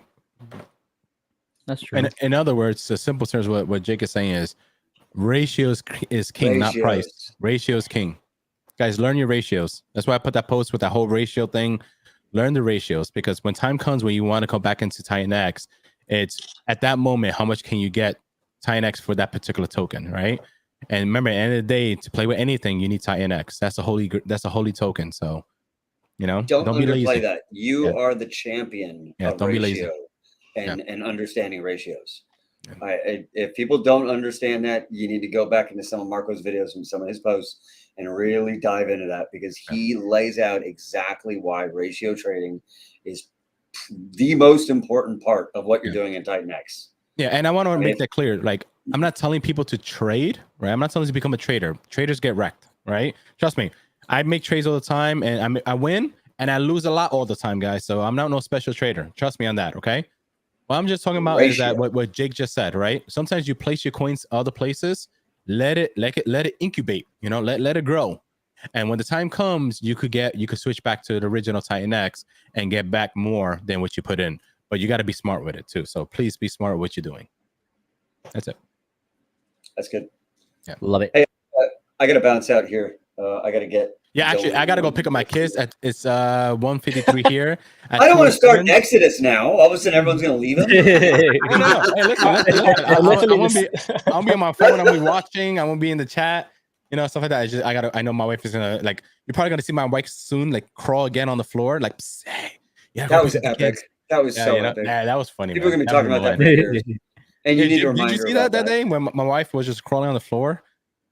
That's true. And in other words, the simple terms, what Jake is saying is ratios is king, not price. Ratio is king. Guys, learn your ratios. That's why I put that post with that whole ratio thing. Learn the ratios, because when time comes when you want to come back into Titanx, it's at that moment, how much can you get Titanx for that particular token, right? And remember, at the end of the day, to play with anything, you need Titanx. That's a holy token. So, you know, don't be lazy. That. You are the champion of don't be lazy. And understanding ratios. If people don't understand that, you need to go back into some of Marco's videos and some of his posts and really dive into that, because he lays out exactly why ratio trading is the most important part of what you're doing in Titanx. Yeah, and I want to make that clear. Like, I'm not telling people to trade, right? I'm not telling you to become a trader. Traders get wrecked, right? Trust me. I make trades all the time, and I win, and I lose a lot all the time, guys. So I'm not no special trader. Trust me on that, okay? What I'm just talking about is that what Jake just said, right? Sometimes you place your coins other places, let it incubate, you know, let it grow. And when the time comes, you could switch back to the original Titanx and get back more than what you put in. But you got to be smart with it too. So please be smart with what you're doing. That's it. That's good. Yeah, love it. Hey, I got to bounce out here. I got to get. Yeah, actually, I got to go pick up my kids. It's 1:53 here. I don't want to start an Exodus now. All of a sudden, everyone's going to leave them. Hey, listen. I'll be on my phone. I'll be watching. I won't be in the chat. You know, stuff like that. I know my wife is gonna, like, you're probably gonna see my wife soon, like, crawl again on the floor, like, hey, that was epic. That was so epic. Yeah, that was funny. People are gonna be talking about that for years. And you need to remind her. Did you see that day when my wife was just crawling on the floor?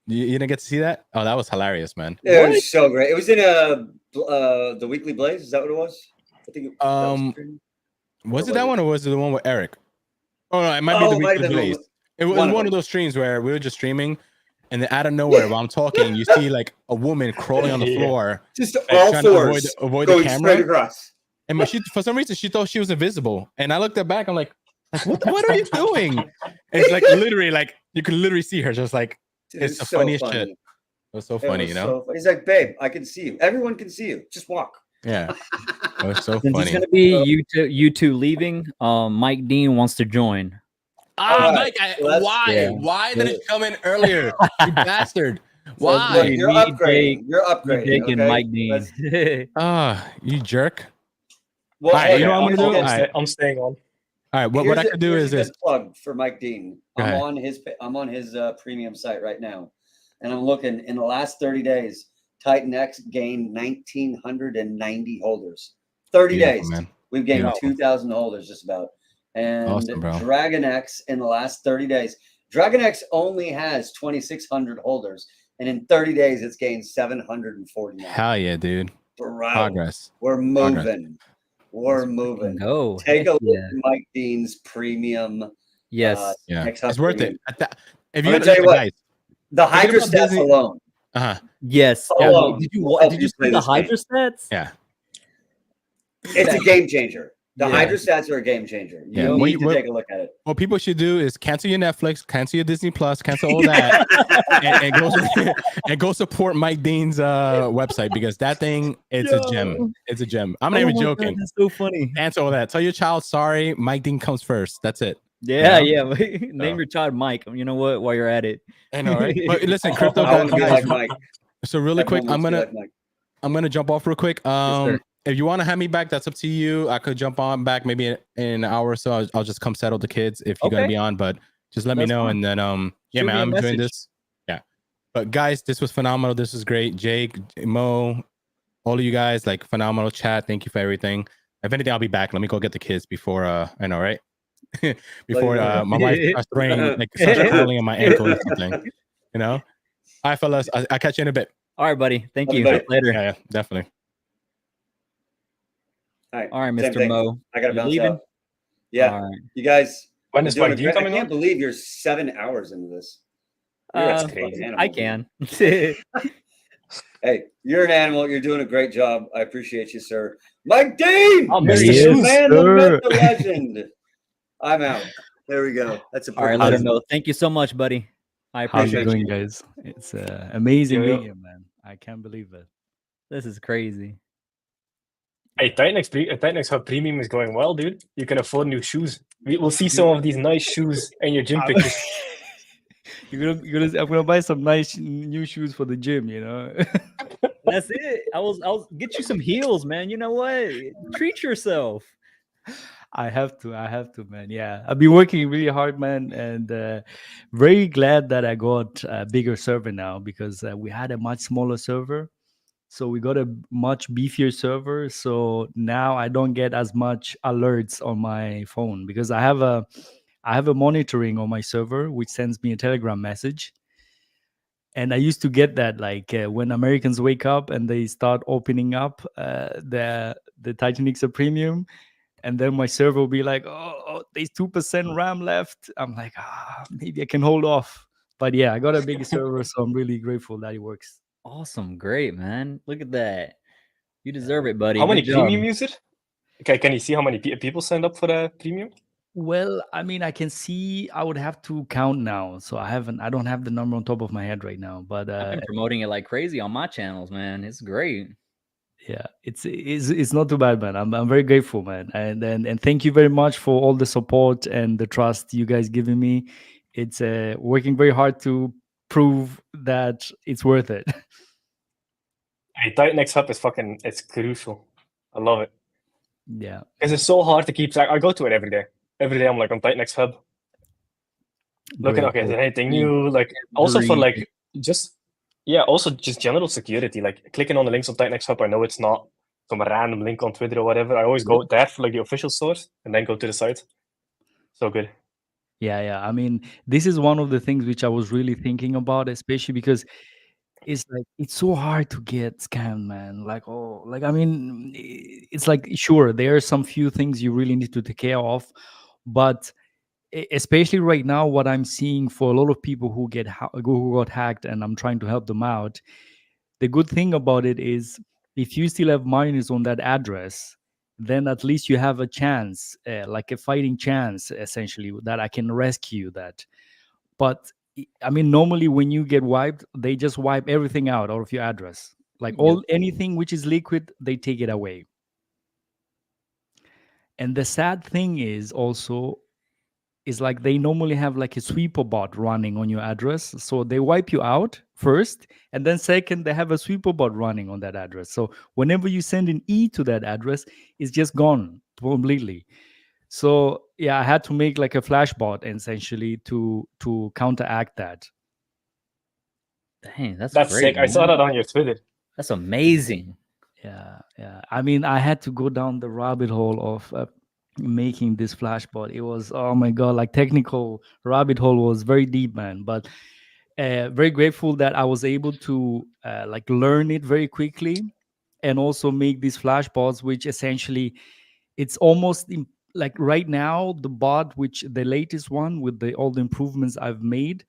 You didn't get to see that? Oh, that was hilarious, man. It was so great. It was in the Weekly Blaze. Is that what it was? I think. Was it that one, or was it the one with Eric? Oh no, it might be the Weekly Blaze. It was one of those streams where we were just streaming, and then out of nowhere, while I'm talking, you see like a woman crawling on the floor, just all fours, avoid the camera. Straight across. And for some reason, she thought she was invisible. And I looked at back, I'm like, what are you doing? And it's like literally, like, you can literally see her just like, it's the funniest shit. It was so funny, you know? He's like, babe, I can see you. Everyone can see you. Just walk. Yeah. It was so Since funny. it's gonna be you two leaving, Mike Dean wants to join. Mike, why? Yeah. Why didn't you come in earlier? You bastard. Why? Look, you're Me, upgrading. Jake, You're me, upgrading. Jake, and Okay? Mike Dean. Let's- You jerk. well, All right, hey, you know what I'm gonna do? I'm, All right. I'm staying on. All right, what here's I could do is a this. good plug for Mike Dean. Go I'm ahead. on his premium site right now, and I'm looking. In the last 30 days, Titanx gained 1,990 holders. 30 Beautiful, days, man. we've gained Beautiful. 2,000 holders just about. And Awesome, bro. Dragon X in the last 30 days, Dragon X only has 2,600 holders, and in 30 days, it's gained 749. Hell yeah, dude. Bro, Progress. we're moving. Progress. We're Let's moving. Go. Take Heck a look yeah. at Mike Dean's premium. Yes. Yeah, Next Hub it's worth premium. it. If I'm you gonna tell you what, guys, the Hydra about stats Disney- alone. Yes. Yeah. Alone Did you will help did you you play see the this game. Hydra stats? yeah, It's a game changer. The Yeah. Hydra stats are a game changer. You Yeah. need to take a look at it. what people should do is cancel your Netflix, cancel your Disney Plus, cancel all that, and go support Mike Dean's website, because that thing, it's a gem. It's a gem. I'm not even Oh my joking. God, that's so funny. Cancel all that. Tell your child sorry. Mike Dean comes first. That's it. Yeah, Yeah. Name your child Mike. You know what? While you're at it. I know, right? But listen, crypto I want to be guys. like Mike. So really quick, Everyone wants to be like Mike. I'm gonna jump off real quick. sir. If you want to have me back, that's up to you. I could jump on back maybe in an hour or so. I'll just come settle the kids if you're gonna Okay. be on. But just let me That's know, fine. and then yeah, Shoot man, me a I'm enjoying message. this. Yeah, but guys, this was phenomenal. This was great. Jake, Mo, all of you guys, like phenomenal chat. Thank you for everything. If anything, I'll be back. Let me go get the kids before I know, right? Before my wife starts throwing, like starts crawling on my ankle or something. You know. All right, fellas. I'll catch you in a bit. All right, buddy. Thank you. Everybody. Later. Yeah, definitely. All right. All right, Same Mr. thing. Mo. I gotta You bounce leaving? out. Yeah. All right. You guys. When are is doing Mike a Dean great- I coming can't on? believe you're 7 hours into this. You're a Uh, fucking animal, I dude. can. Hey, you're an animal. You're doing a great job. I appreciate you, sir. Mike Dean! I'll There miss he the is. The shoes. man, the sir. myth, the legend. I'm out. There we go. That's a All right, perfect let him lesson. know. Thank you so much, buddy. I How's it appreciate going, you. guys? It's amazing Yo, yo. being here, man. I can't believe it. This is crazy. Hey, Titanx Hub Premium is going well, dude. You can afford new shoes. We'll see some of these nice shoes in your gym pictures. I'm gonna buy some nice new shoes for the gym. You know. That's it. I'll get you some heels, man. You know what? Treat yourself. I have to, man. Yeah, I've been working really hard, man, and very glad that I got a bigger server now, because we had a much smaller server, so we got a much beefier server. So now I don't get as much alerts on my phone, because I have a monitoring on my server which sends me a Telegram message. And I used to get that, like when Americans wake up and they start opening up the Titanx Premium, and then my server will be like, oh, there's 2% RAM left. I'm like, maybe I can hold off. But yeah, I got a big server, so I'm really grateful that it works. Awesome. Great, man. Look at that. You deserve it, buddy. How many Good job. premium use it? Okay, can you see how many people signed up for the premium? Well, I mean, I can see. I would have to count now, so I don't have the number on top of my head right now. But I've been promoting it like crazy on my channels, man. It's great. yeah, it's not too bad, man. I'm very grateful, man, and thank you very much for all the support and the trust you guys giving me. It's working very hard to prove that it's worth it. Hey, Titanx Hub is it's crucial. I love it. Yeah, Because it's so hard to keep track. I go to it every day. Every day I'm like on Titanx Hub. Looking, great, okay, is great. there anything new? Like also for Great. like also just general security. Like clicking on the links on Titanx Hub, I know it's not some random link on Twitter or whatever. I always go there for like the official source and then go to the site. So good. Yeah. I mean, this is one of the things which I was really thinking about, especially because it's so hard to get scammed, man. I mean, it's like, sure, there are some few things you really need to take care of, but especially right now, what I'm seeing for a lot of people who got hacked, and I'm trying to help them out. The good thing about it is, if you still have miners on that address, then at least you have a chance, like a fighting chance, essentially, that I can rescue that. But I mean, normally when you get wiped, they just wipe everything out of your address. Like anything which is liquid, they take it away. And the sad thing is also, is like they normally have like a sweeper bot running on your address. So they wipe you out first, and then second, they have a sweeper bot running on that address. So whenever you send an E to that address, it's just gone completely. So yeah, I had to make like a flash bot essentially to counteract that. Dang, that's That's great, sick. I saw man. that on your Twitter. That's amazing. Yeah. I mean, I had to go down the rabbit hole of making this flashbot. It was, oh my god, like technical rabbit hole was very deep, man. But very grateful that I was able to like learn it very quickly, and also make these flashbots, which essentially it's almost like right now the bot, which the latest one with all the improvements I've made,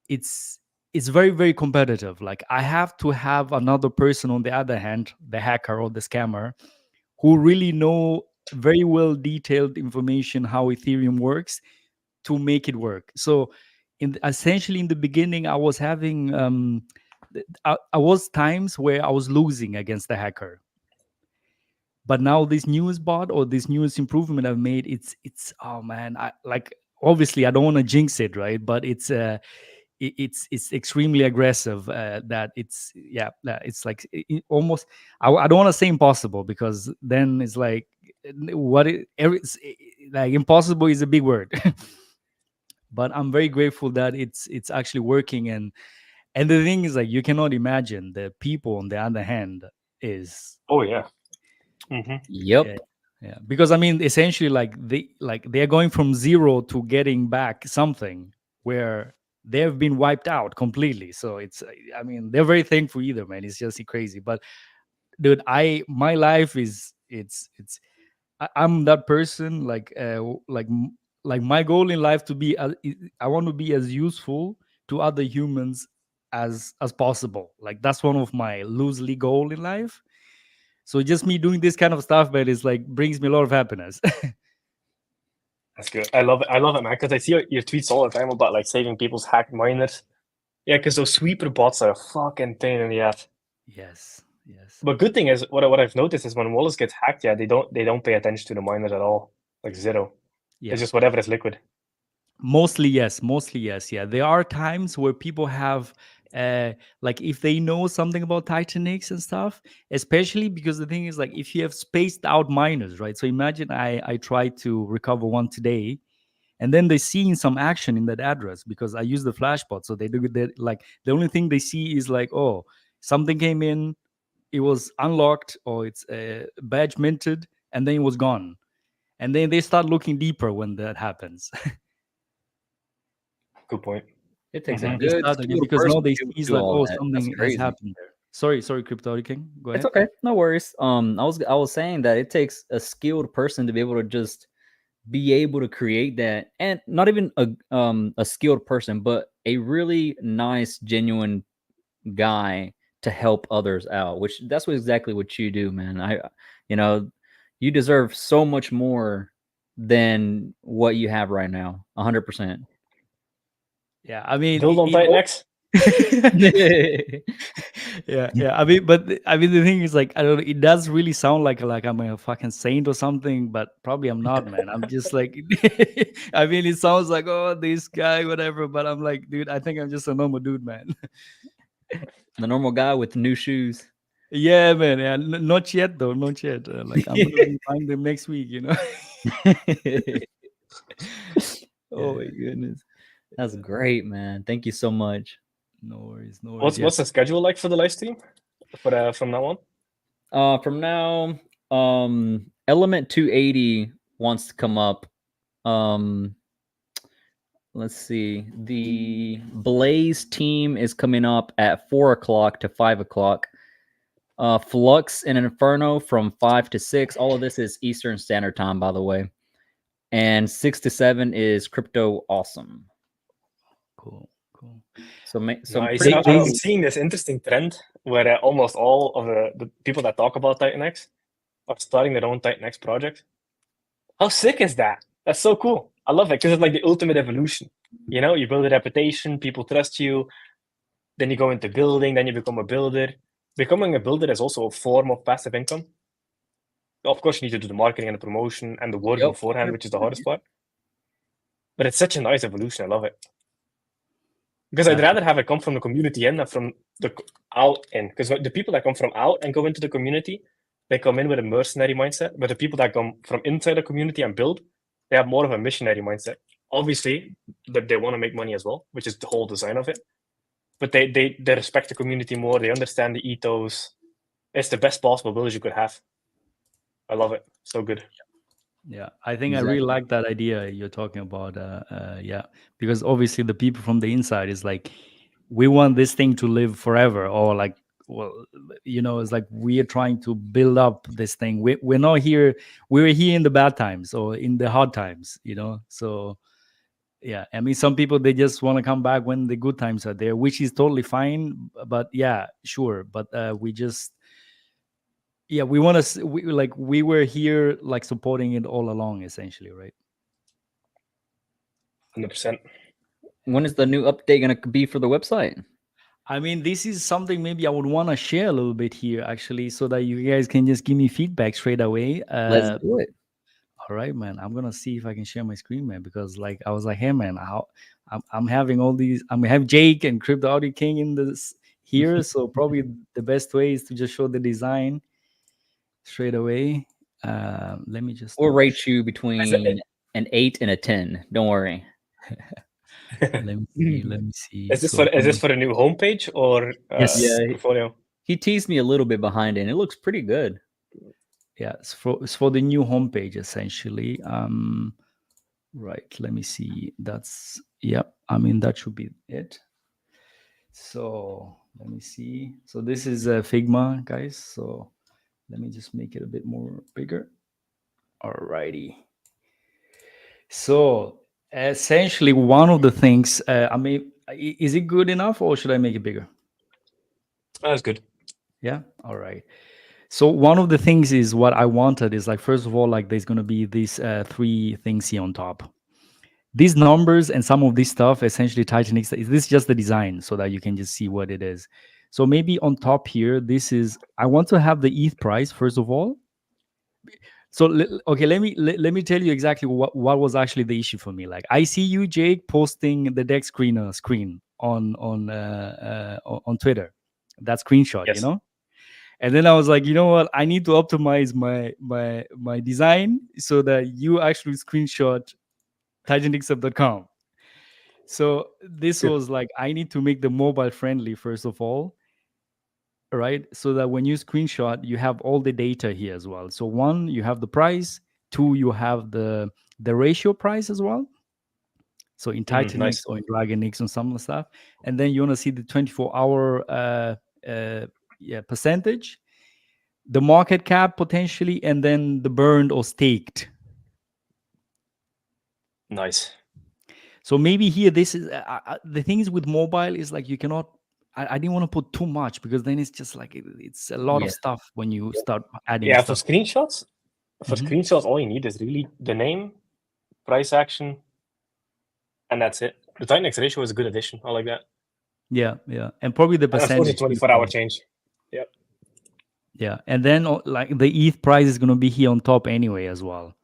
it's very, very competitive. Like I have to have another person on the other hand, the hacker or the scammer, who really know very well detailed information how Ethereum works to make it work. So essentially in the beginning, I was having I was times where I was losing against the hacker. But now this newest bot or this newest improvement I've made, it's oh man, I like, obviously I don't want to jinx it, right? But it's extremely aggressive. That it's it's like almost I don't want to say impossible, because then it's like like impossible is a big word. But I'm very grateful that it's actually working, and the thing is, like, you cannot imagine the people on the other hand is Oh yeah. Mm-hmm. Yep. yeah, because I mean essentially like they're going from zero to getting back something where they've been wiped out completely. So it's, I mean, they're very thankful either, man. It's just crazy. But dude, my life is I'm that person, like my goal in life to be I want to be as useful to other humans as possible. Like that's one of my loosely goal in life. So just me doing this kind of stuff, man, is like brings me a lot of happiness. That's good. I love it, man. Because I see your tweets all the time about like saving people's hacked miners. Yeah, because those sweeper bots are a fucking pain in the ass. Yes. But good thing is what I've noticed is when wallets get hacked, yeah, they don't pay attention to the miners at all, like zero. Yeah. It's just whatever is liquid. Mostly yes. Yeah, there are times where people have like if they know something about Titanx and stuff, especially because the thing is, like, if you have spaced out miners, right? So imagine I tried to recover one today, and then they seen some action in that address because I use the flashbot. So they do that, like the only thing they see is like, oh, something came in, it was unlocked, or it's badge minted, and then it was gone. And then they start looking deeper when that happens. Good point. It takes Mhm. a good because person now they to see do like, all oh, that. something That's has crazy. happened there. Sorry, Crypto King. Go ahead. It's okay, no worries. I was saying that it takes a skilled person to be able to just be able to create that, and not even a skilled person, but a really nice, genuine guy to help others out. Which that's exactly what you do, man. You deserve so much more than what you have right now. 100%. Yeah, I mean, Build on Titanx. yeah. I mean, the thing is, like, I don't know, it does really sound like I'm a fucking saint or something, but probably I'm not, man. I'm just like, I mean, it sounds like, oh, this guy, whatever, but I'm like, dude, I think I'm just a normal dude, man. The normal guy with new shoes. Yeah, man. Yeah, not yet though, not yet. Like I'm gonna be buying them next week, you know. Oh my goodness, that's great, man. Thank you so much. No worries, no worries. What's the schedule like for the live stream? From now on? From now, Element 280 wants to come up. Let's see. The Blaze team is coming up at 4 o'clock to 5 o'clock. Flux and Inferno from 5 to 6. All of this is Eastern Standard Time, by the way. And 6 to 7 is Crypto Awesome. Cool. So Nice. pretty I'm seeing this interesting trend where almost all of the people that talk about Titanx are starting their own Titanx project. How sick is that? That's so cool. I love it because it's like the ultimate evolution. You know, you build a reputation, people trust you, then you go into building, then you become a builder. Becoming a builder is also a form of passive income. Of course, you need to do the marketing and the promotion and the work beforehand, which is the hardest part. But it's such a nice evolution. I love it. Because I'd rather have it come from the community in than from the out in. Because the people that come from out and go into the community, they come in with a mercenary mindset. But the people that come from inside the community and build, they have more of a missionary mindset. Obviously, they want to make money as well, which is the whole design of it. But they respect the community more. They understand the ethos. It's the best possible build you could have. I love it. So good. Yeah, I think I really like that idea you're talking about. Yeah, because obviously the people from the inside is like, we want this thing to live forever, or like, well, it's like we are trying to build up this thing. We're not here. We're here in the bad times or in the hard times, So yeah, I mean, some people, they just want to come back when the good times are there, which is totally fine. But yeah, sure. But we just. Yeah, we want to. We were here, like supporting it all along, essentially, right? 100%. When is the new update going to be for the website? I mean, this is something maybe I would want to share a little bit here, actually, so that you guys can just give me feedback straight away. Let's do it. All right, man. I'm gonna see if I can share my screen, man, because I was like, hey, man, I'm having all these. I'm gonna have Jake and Crypto Audio King in this here, so probably the best way is to just show the design straight away. Let me just. We'll rate you between an 8 and a 10. Don't worry. Let me see. Is this for a new homepage or yes? Portfolio? He teased me a little bit behind it, and it looks pretty good. Yeah, it's for the new homepage essentially. Right. Let me see. I mean, that should be it. So let me see. So this is Figma, guys. So let me just make it a bit more bigger. Alrighty. So essentially, one of the things, is it good enough, or should I make it bigger? That's good. Yeah. All right. So one of the things is what I wanted is, like, first of all, like, there's going to be these 3 things here on top. These numbers and some of this stuff, essentially Titanx, this is just the design so that you can just see what it is. So maybe on top here, I want to have the ETH price, first of all. So, okay, let me tell you exactly what was actually the issue for me. Like, I see you, Jake, posting the deck screen on Twitter. That screenshot, Yes. And then I was like, you know what? I need to optimize my design so that you actually screenshot titanxup.com. So this was like, I need to make the mobile friendly, first of all, right? So that when you screenshot, you have all the data here as well. So 1, you have the price. 2, you have the ratio price as well. So in Titanx nice. or in DragonX and some of the stuff. And then you want to see the 24-hour percentage, the market cap potentially, and then the burned or staked. Nice. So maybe here, this is the things with mobile is like, you cannot. I didn't want to put too much, because then it's just like it's a lot of stuff when you start adding. Yeah, stuff. for screenshots, all you need is really the name, price action, and that's it. The Titanx ratio is a good addition. I like that. Yeah, and probably the percentage. 24-hour change. Yep. Yeah, and then like the ETH price is going to be here on top anyway as well,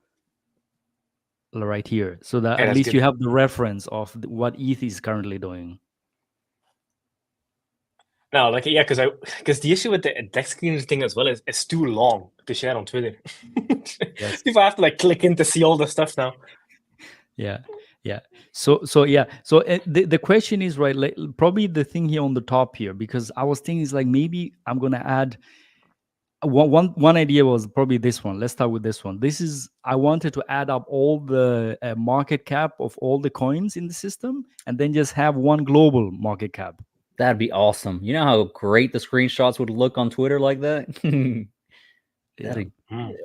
right here, so that at least you have the reference of what ETH is currently doing. No, because the issue with the deck screen thing as well is it's too long to share on Twitter. Yes. People have to like click in to see all the stuff now. Yeah. So the question is, right, like, probably the thing here on the top here, because I was thinking is like, maybe I'm gonna add one idea was probably this one. Let's start with this one. I wanted to add up all the market cap of all the coins in the system, and then just have one global market cap. That'd be awesome. You know how great the screenshots would look on Twitter like that?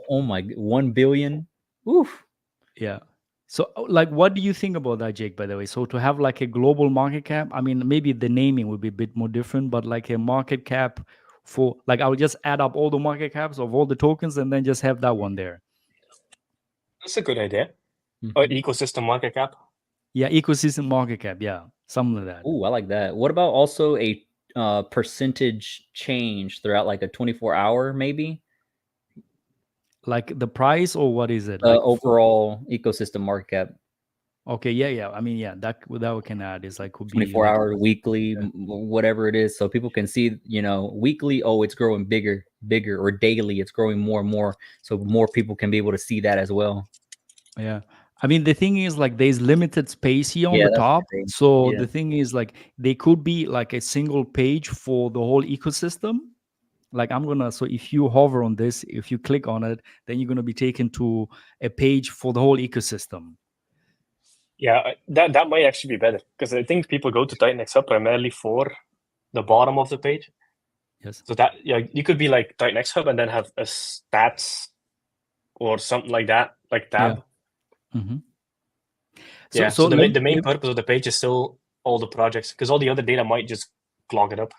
Oh my, 1 billion. Oof. Yeah. So, like, what do you think about that, Jake, by the way? So to have like a global market cap, I mean, maybe the naming would be a bit more different, but like a market cap for, like, I would just add up all the market caps of all the tokens and then just have that one there. That's a good idea. Or ecosystem market cap. Yeah, ecosystem market cap. Yeah, something like that. Oh, I like that. What about also a percentage change throughout like a 24-hour, maybe? Like the price, or what is it? Overall ecosystem market cap. Okay, yeah. I mean, yeah, that we can add is like could be 24 like, hour, weekly, whatever it is, so people can see, weekly, oh, it's growing bigger, or daily, it's growing more and more, so more people can be able to see that as well. yeah. I mean, the thing is like there's limited space here on Yeah, the that's the top. thing. So Yeah. the thing is like they could be like a single page for the whole ecosystem. Like so if you hover on this, if you click on it, then you're gonna be taken to a page for the whole ecosystem. Yeah, that might actually be better because I think people go to Titanx Hub primarily for the bottom of the page. Yes. So that you could be like Titanx Hub and then have a stats or something like that, like tab. Yeah. Mm-hmm. So the main purpose of the page is still all the projects because all the other data might just clog it up.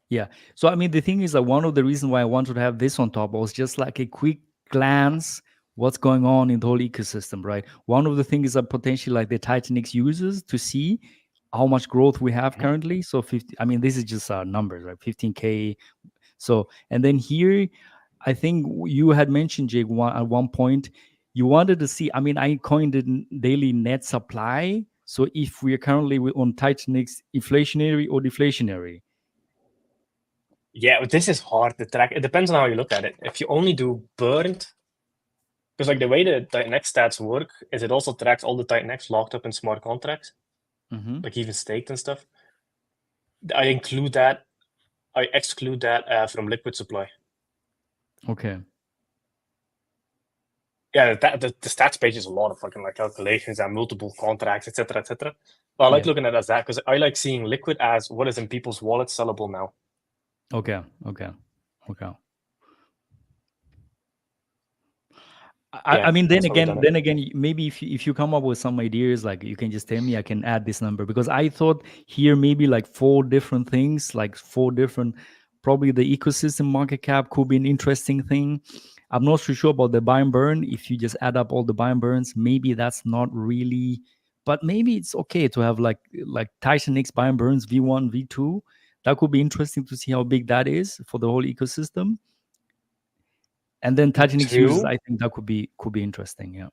Yeah. So I mean, the thing is that one of the reasons why I wanted to have this on top was just like a quick glance what's going on in the whole ecosystem, right? One of the things that potentially like the Titanx users to see how much growth we have currently. So 50, I mean, this is just our numbers, right? 15K. So, and then here, I think you had mentioned, Jake, at one point, you wanted to see, I mean, I coined it daily net supply. So if we are currently on Titanx inflationary or deflationary. Yeah, but this is hard to track. It depends on how you look at it. If you only do burned, because like the way the Titanx stats work is it also tracks all the Titanx locked up in smart contracts, like even staked and stuff. I exclude that from liquid supply. Okay. Yeah, the stats page is a lot of fucking like calculations and multiple contracts, etc., etc. But I like looking at it as that because I like seeing liquid as what is in people's wallets sellable now. Okay. I mean, then again, maybe if you come up with some ideas, like you can just tell me, I can add this number because I thought here maybe like 4 different things, like 4 different. Probably the ecosystem market cap could be an interesting thing. I'm not so sure about the buy and burn. If you just add up all the buy and burns, maybe that's not really. But maybe it's okay to have like Titanx buy and burns V1, V2. That could be interesting to see how big that is for the whole ecosystem. And then Titanx users, I think that could be interesting. Yeah.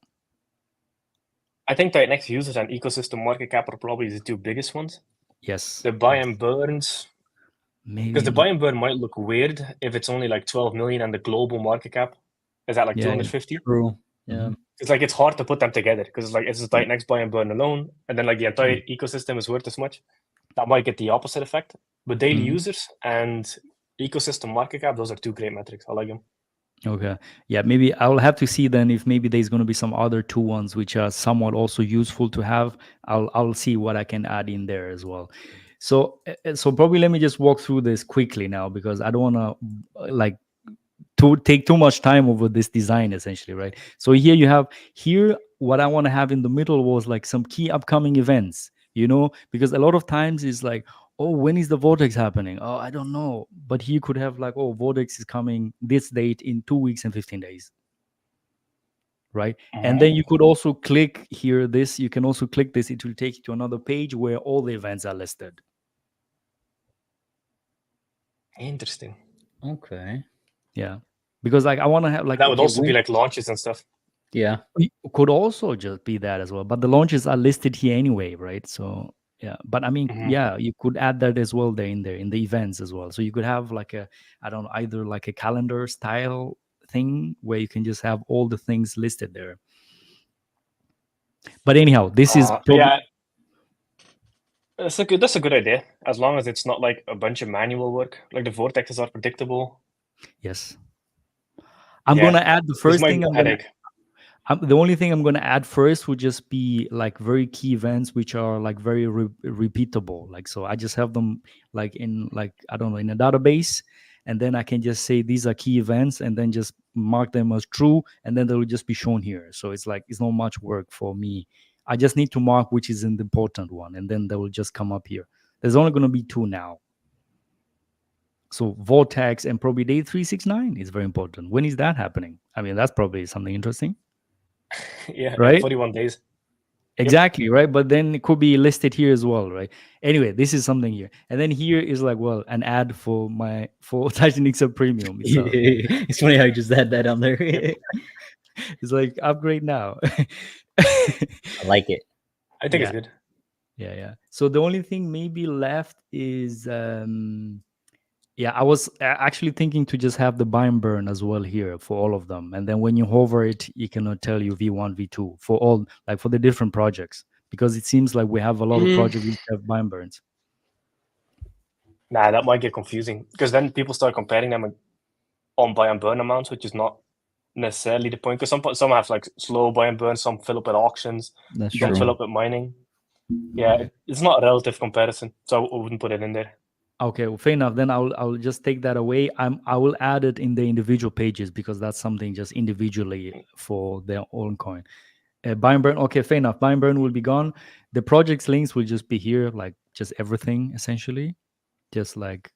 I think Titanx users and ecosystem market cap are probably the 2 biggest ones. Yes. The buy and burns, maybe because the buy and burn might look weird if it's only like 12 million and the global market cap is at like 250. True. Yeah. It's like it's hard to put them together because it's like it's a Titanx buy and burn alone, and then like the entire ecosystem is worth as much. That might get the opposite effect. But daily users and ecosystem market cap, those are 2 great metrics. I like them. Okay. Yeah, maybe I'll have to see then if maybe there's going to be some other 2 ones which are somewhat also useful to have. I'll see what I can add in there as well. So probably let me just walk through this quickly now because I don't want to to take too much time over this design essentially, right? So here what I want to have in the middle was like some key upcoming events, because a lot of times it's like, oh, when is the Vortex happening? Oh, I don't know. But he could have like, oh, Vortex is coming this date in 2 weeks and 15 days. Right. And then you could also click here you can also click this. It will take you to another page where all the events are listed. Interesting. Okay. Yeah. Because like I want to have like that would also be like launches and stuff. Yeah. It could also just be that as well. But the launches are listed here anyway, right? So yeah, but I mean, you could add that as well in the events as well. So you could have like either like a calendar style thing where you can just have all the things listed there. But anyhow, this is that's a good idea as long as it's not like a bunch of manual work. Like the vortexes are predictable. Yes, I'm gonna add the first thing. The only thing I'm going to add first would just be like very key events, which are like very repeatable. Like, so I just have them like in like, I don't know, in a database. And then I can just say these are key events and then just mark them as true. And then they will just be shown here. So it's like, it's not much work for me. I just need to mark which is an important one. And then they will just come up here. There's only going to be 2 now. So Vortex and probably day 369 is very important. When is that happening? I mean, that's probably something interesting. Yeah, right. 41 days. Exactly, yep. Right. But then it could be listed here as well, right? Anyway, this is something here, and then here is like, well, an ad for Titanx Premium. It's funny how you just had that on there. It's like upgrade now. I like it. I think Yeah. it's good. Yeah. So the only thing maybe left is yeah, I was actually thinking to just have the buy and burn as well here for all of them, and then when you hover it, you can tell you V1, V2 for all, like for the different projects, because it seems like we have a lot of projects which have buy and burns. Nah, that might get confusing because then people start comparing them on buy and burn amounts, which is not necessarily the point. Because some have like slow buy and burn, some fill up at auctions, That's some true. fill up at mining. Yeah, it's not a relative comparison, so I wouldn't put it in there. Okay, well, fair enough. Then I'll just take that away. I will add it in the individual pages because that's something just individually for their own coin. Buy and burn. Okay, fair enough. Buy and burn will be gone. The project's links will just be here, like just everything essentially, just like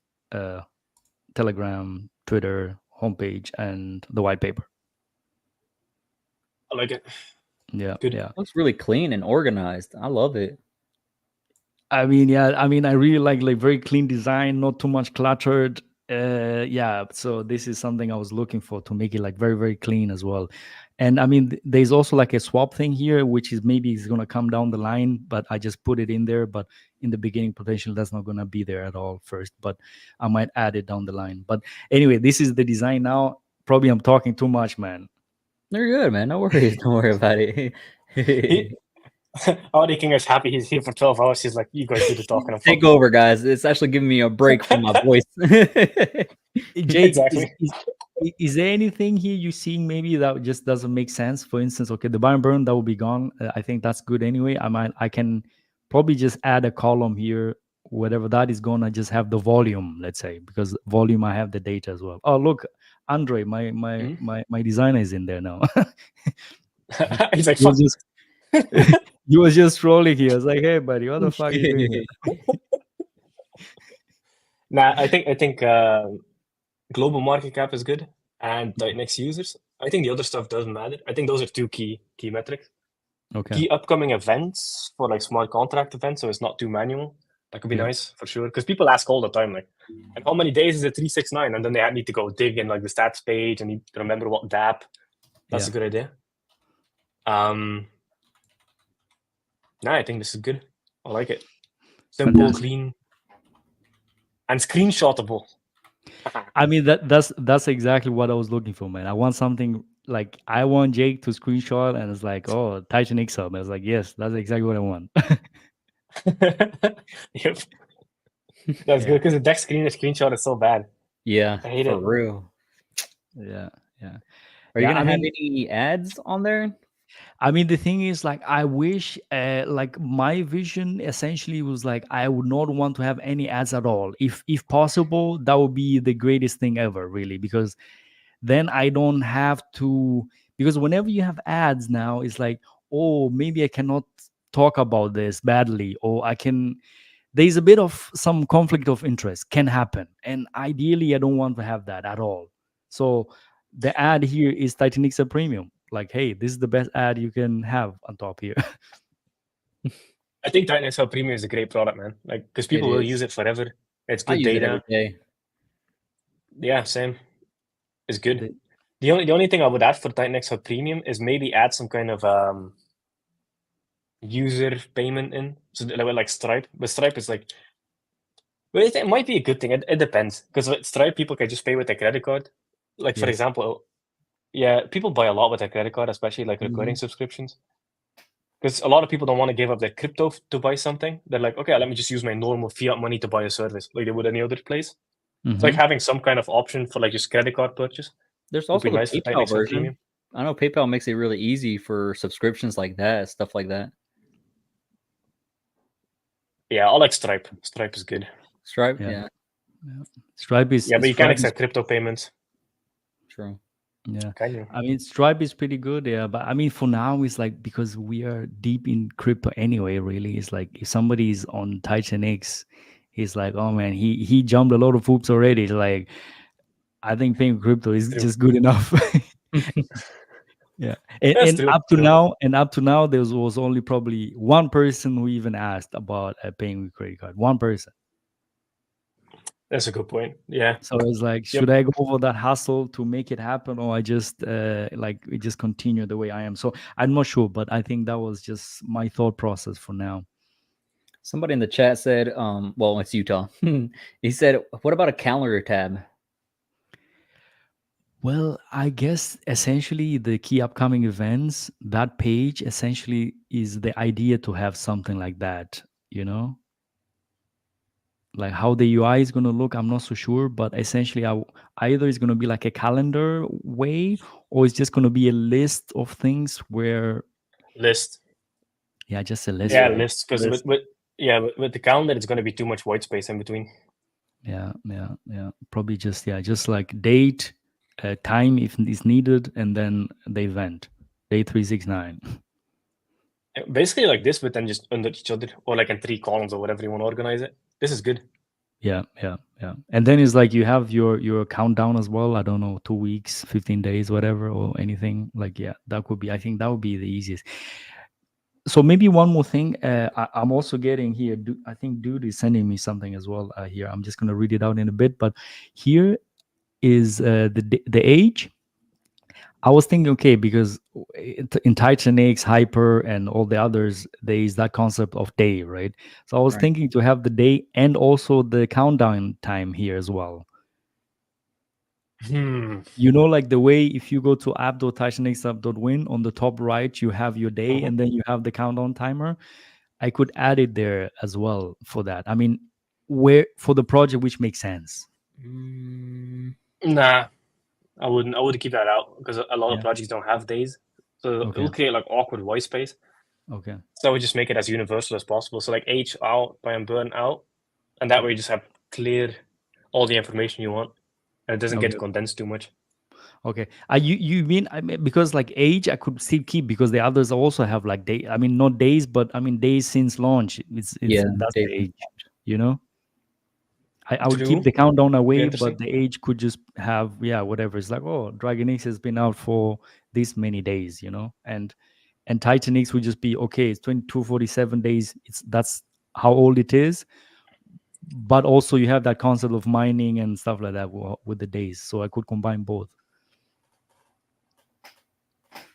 Telegram, Twitter, homepage, and the white paper. I like it. Yeah, Good. yeah. Looks really clean and organized. I love it. I mean, yeah. I mean, I really like very clean design, not too much cluttered. Yeah. So this is something I was looking for to make it like very, very clean as well. And I mean, there's also like a swap thing here, which is maybe is gonna come down the line, but I just put it in there. But in the beginning, potentially that's not gonna be there at all first. But I might add it down the line. But anyway, this is the design now. Probably I'm talking too much, man. They're good, man. No worries. Don't worry about it. Audi King is happy he's here for 12 hours. He's like, you guys do the talking. Take over, guys. It's actually giving me a break from my voice. Jake, Exactly. is there anything here you seeing maybe that just doesn't make sense? For instance, okay, the buy and burn that will be gone. I think that's good anyway. I can probably just add a column here. Whatever that is gonna just have the volume, let's say, because volume I have the data as well. Oh look, Andre, my designer is in there now. He's like, He was fuck. just he was just trolling here. I was like, hey buddy, what the fuck are you doing here? Nah, I think global market cap is good and Titanx users. I think the other stuff doesn't matter. I think those are two key metrics. Okay. Key upcoming events for like smart contract events, so it's not too manual. That could be nice for sure. Because people ask all the time, like, and how many days is it 369? And then they need to go dig in like the stats page and need to remember what DAP. That's a good idea. Nah, I think this is good. I like it. Simple, Fantastic. clean, and screenshotable. I mean that's exactly what I was looking for, man. I want something like I want Jake to screenshot, and it's like, oh, Titanx hub. I was like, yes, that's exactly what I want. Yep. That's good because the deck screenshot is so bad. Yeah, I hate for it. real. Yeah. Are you Yeah, gonna I have mean- any ads on there? I mean, the thing is, like, I wish, like, my vision essentially was like, I would not want to have any ads at all. If possible, that would be the greatest thing ever, really, because then I don't have to. Because whenever you have ads now, it's like, oh, maybe I cannot talk about this badly, or I can. There's a bit of some conflict of interest can happen, and ideally, I don't want to have that at all. So the ad here is Titanx Premium. Like, hey, this is the best ad you can have on top here. I think Titanx Hub Premium is a great product, man. Like, because people will is. use it forever. It's I good use it data. every day. Yeah, same. It's good. The- The only thing I would add for Titanx Hub Premium is maybe add some kind of user payment in, so like Stripe. But Stripe is like, well, it might be a good thing. It depends, because with Stripe people can just pay with their credit card. Like for Yes. example, yeah, people buy a lot with their credit card, especially like recurring subscriptions. Because a lot of people don't want to give up their crypto to buy something. They're like, okay, let me just use my normal fiat money to buy a service, like they would any other place. It's like having some kind of option for like just credit card purchase. There's Would also be the nice for PayPal Titanx Hub version. Premium. I know PayPal makes it really easy for subscriptions like that, stuff like that. Yeah, I like Stripe. Stripe is good. Stripe, Yeah. yeah, Stripe is Yeah, but you Stripe can't is- accept crypto payments. true. Yeah. Can you? I mean, Stripe is pretty good, yeah. But I mean, for now, it's like because we are deep in crypto anyway. Really, it's like if somebody is on Titanx, he's like, oh man, he jumped a lot of hoops already. Like, I think paying crypto is True. just good enough. Yeah, That's and true, up to true. now, there was only probably one person who even asked about paying with credit card. One person. That's a good point. Yeah. So it's like, Yep. should I go over that hassle to make it happen, or I just we just continue the way I am? So I'm not sure, but I think that was just my thought process for now. Somebody in the chat said, well, it's Utah. He said, what about a calendar tab? Well, I guess essentially the key upcoming events, that page essentially is the idea to have something like that, you know? Like how the UI is going to look, I'm not so sure, but essentially either it's going to be like a calendar way, or it's just going to be a list of things where, List. yeah, just a list. Yeah, right? list. Because with the calendar, it's going to be too much white space in between. Yeah. Probably just like date, time if it's needed, and then the event, day 369. Basically like this, but then just under each other, or like in 3 columns or whatever you want to organize it. This is good. Yeah. And then it's like you have your countdown as well. I don't know, 2 weeks, 15 days, whatever, or anything. Like, yeah, that could be, I think that would be the easiest. So maybe one more thing. I'm also getting here. I think Dude is sending me something as well here. I'm just going to read it out in a bit. But here is the age. I was thinking, okay, because in Titanx, Hyper, and all the others, there is that concept of day, right? So I was Right. thinking to have the day and also the countdown time here as well. You know, like the way if you go to app.titanx.win, on the top right, you have your day and then you have the countdown timer. I could add it there as well for that. I mean, where for the project, which makes sense. Nah, I wouldn't keep that out because a lot of Yeah. projects don't have days, so Okay. it will create like awkward white space. Okay. So I would just make it as universal as possible. So like age out, buy and burn out, and that way you just have clear all the information you want, and it doesn't get Okay. condensed too much. Okay. You mean because like age I could still keep because the others also have like day. I mean not days, but I mean days since launch. It's Yeah, that's days the age. You know. I would True. keep the countdown away, interesting. but the age could just have whatever. It's like, oh, Dragon X has been out for this many days, you know, and Titanx would just be okay. It's 2247 days. That's how old it is. But also you have that concept of mining and stuff like that with the days. So I could combine both.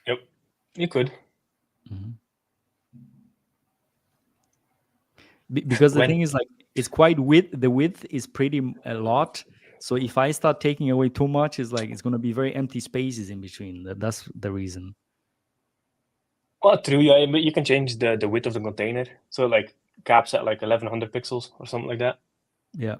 Yep, you could. Because the thing is like it's quite the width is pretty a lot. So if I start taking away too much, it's like it's going to be very empty spaces in between. That's the reason. Well, true. Yeah, but you can change the width of the container, so like caps at like 1100 pixels or something like that. Yeah.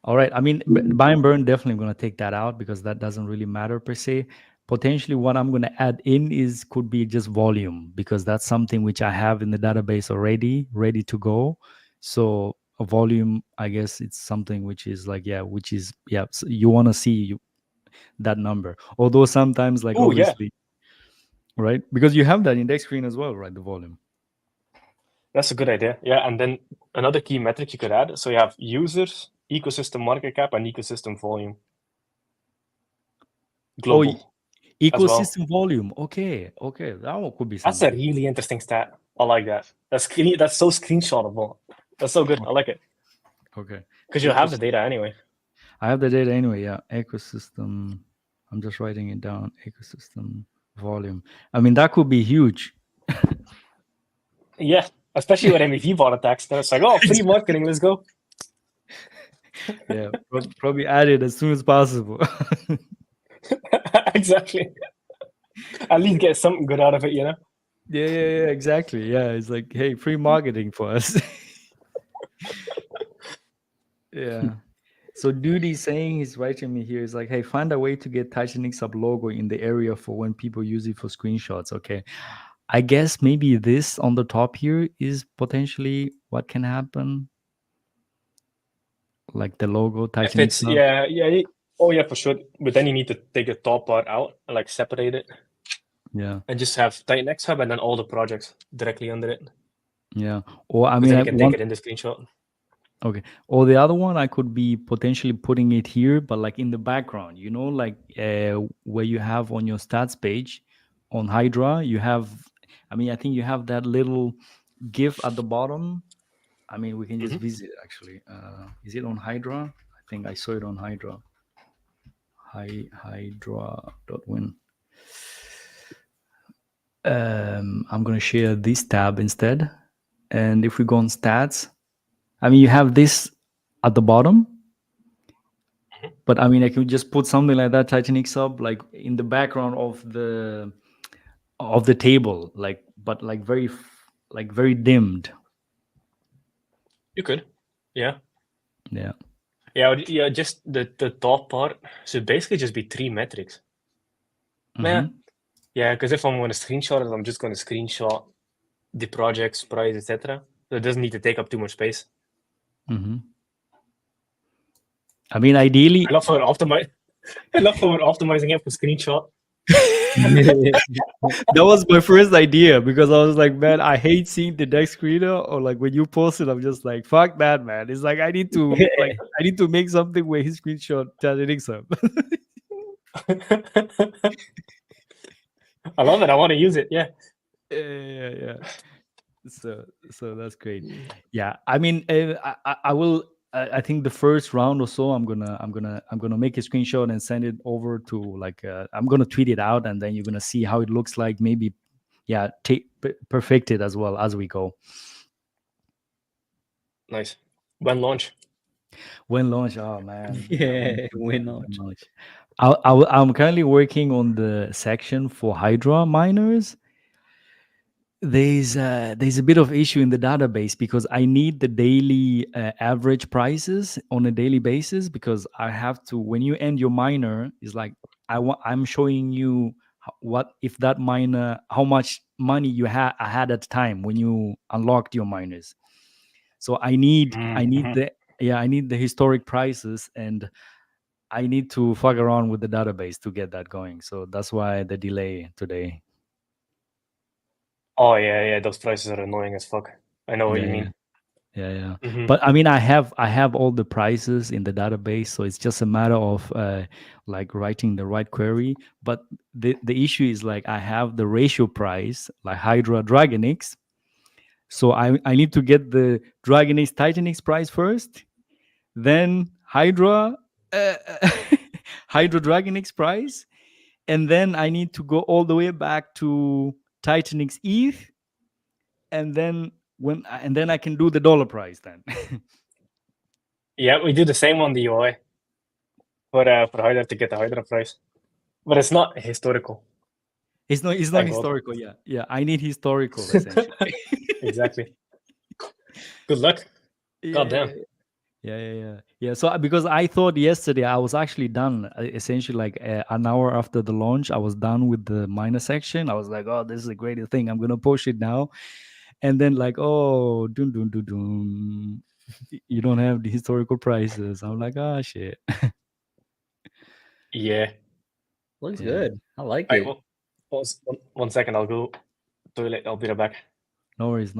All right. I mean, buy and burn definitely going to take that out because that doesn't really matter per se. Potentially, what I'm going to add in could be just volume because that's something which I have in the database already, ready to go. So a volume, I guess it's something which is like so you want to see that number. Although sometimes, like obviously, right? Because you have that index screen as well, right? The volume. That's a good idea. Yeah, and then another key metric you could add. So you have users, ecosystem market cap, and ecosystem volume. Global. Ecosystem volume. Okay. That one could be something. That's a really interesting stat. I like that. That's so screenshotable. That's so good. I like it. Okay. Because you have the data anyway. I have the data anyway. Yeah. Ecosystem. I'm just writing it down. Ecosystem volume. I mean, that could be huge. Yeah. Especially with MEV bot attacks. Then it's like, oh, free marketing. Let's go. Yeah. Probably add it as soon as possible. Exactly. At least get something good out of it, you know? Yeah, exactly. Yeah, it's like, hey, free marketing for us. Yeah. So Dude is saying, he's writing me here, he's like, hey, find a way to get Titanx sub logo in the area for when people use it for screenshots. Okay. I guess maybe this on the top here is potentially what can happen. Like the logo, Titanx. Yeah. Oh, yeah, for sure. But then you need to take the top part out and like separate it. Yeah. And just have Titanx Hub and then all the projects directly under it. Yeah. Or I mean, then you can take it in the screenshot. Okay. Or the other one, I could be potentially putting it here, but like in the background, you know, like where you have on your stats page on Hydra, you have, I mean, I think you have that little GIF at the bottom. I mean, we can just visit actually. Is it on Hydra? I think I saw it on Hydra. Hydra.win. I'm gonna share this tab instead. And if we go on stats, I mean, you have this at the bottom, but I mean, I can just put something like that, Titanx up, like in the background of the table, like, but like very dimmed. You could, yeah. Yeah. Yeah, just the top part should basically just be 3 metrics. Man, yeah, because if I'm going to screenshot it, I'm just going to screenshot the project's price, etc. So it doesn't need to take up too much space. I mean, ideally, I love how we're optimizing it for screenshot. that was my first idea, because I was like, man, I hate seeing the deck screener, or like when you post it, I'm just like, fuck that, man. It's like I need to make something where his screenshot Titanx up. I love it. I want to use it. Yeah. Yeah. So that's great. Yeah, I mean, I will. I think the first round or so, I'm gonna make a screenshot and send it over to, like, I'm gonna tweet it out, and then you're gonna see how it looks like. Maybe, yeah, perfect it as well as we go. Nice. When launch? Oh man. Yeah, when launch. I'm currently working on the section for Hydra miners. There's a bit of issue in the database, because I need the daily average prices on a daily basis, because I have to, when you end your miner, is like I'm showing you what if that miner, how much money you had at the time when you unlocked your miners. So I need the historic prices, and I need to fuck around with the database to get that going. So that's why the delay today. Oh yeah, those prices are annoying as fuck. I know what you mean. Yeah. But I mean, I have all the prices in the database, so it's just a matter of like writing the right query. But the issue is, like, I have the ratio price, like Hydra Dragonix. So I need to get the Dragonix Titanx price first, then Hydra Hydra Dragonix price, and then I need to go all the way back to Titanx ETH, and then I can do the dollar price then. Yeah, we do the same on the UI for Hydra to get the Hydra price, but it's not historical. It's not historical. Yeah. I need historical, essentially. Exactly. Good luck. Goddamn. Yeah. So because I thought yesterday I was actually done, essentially, like an hour after the launch, I was done with the miner section. I was like, oh, this is a great thing, I'm gonna push it now. And then, like, oh, dun, you don't have the historical prices. I'm like, oh shit. Yeah. Looks good. I like it. it. One second, I'll go toilet. I'll be right back. No worries.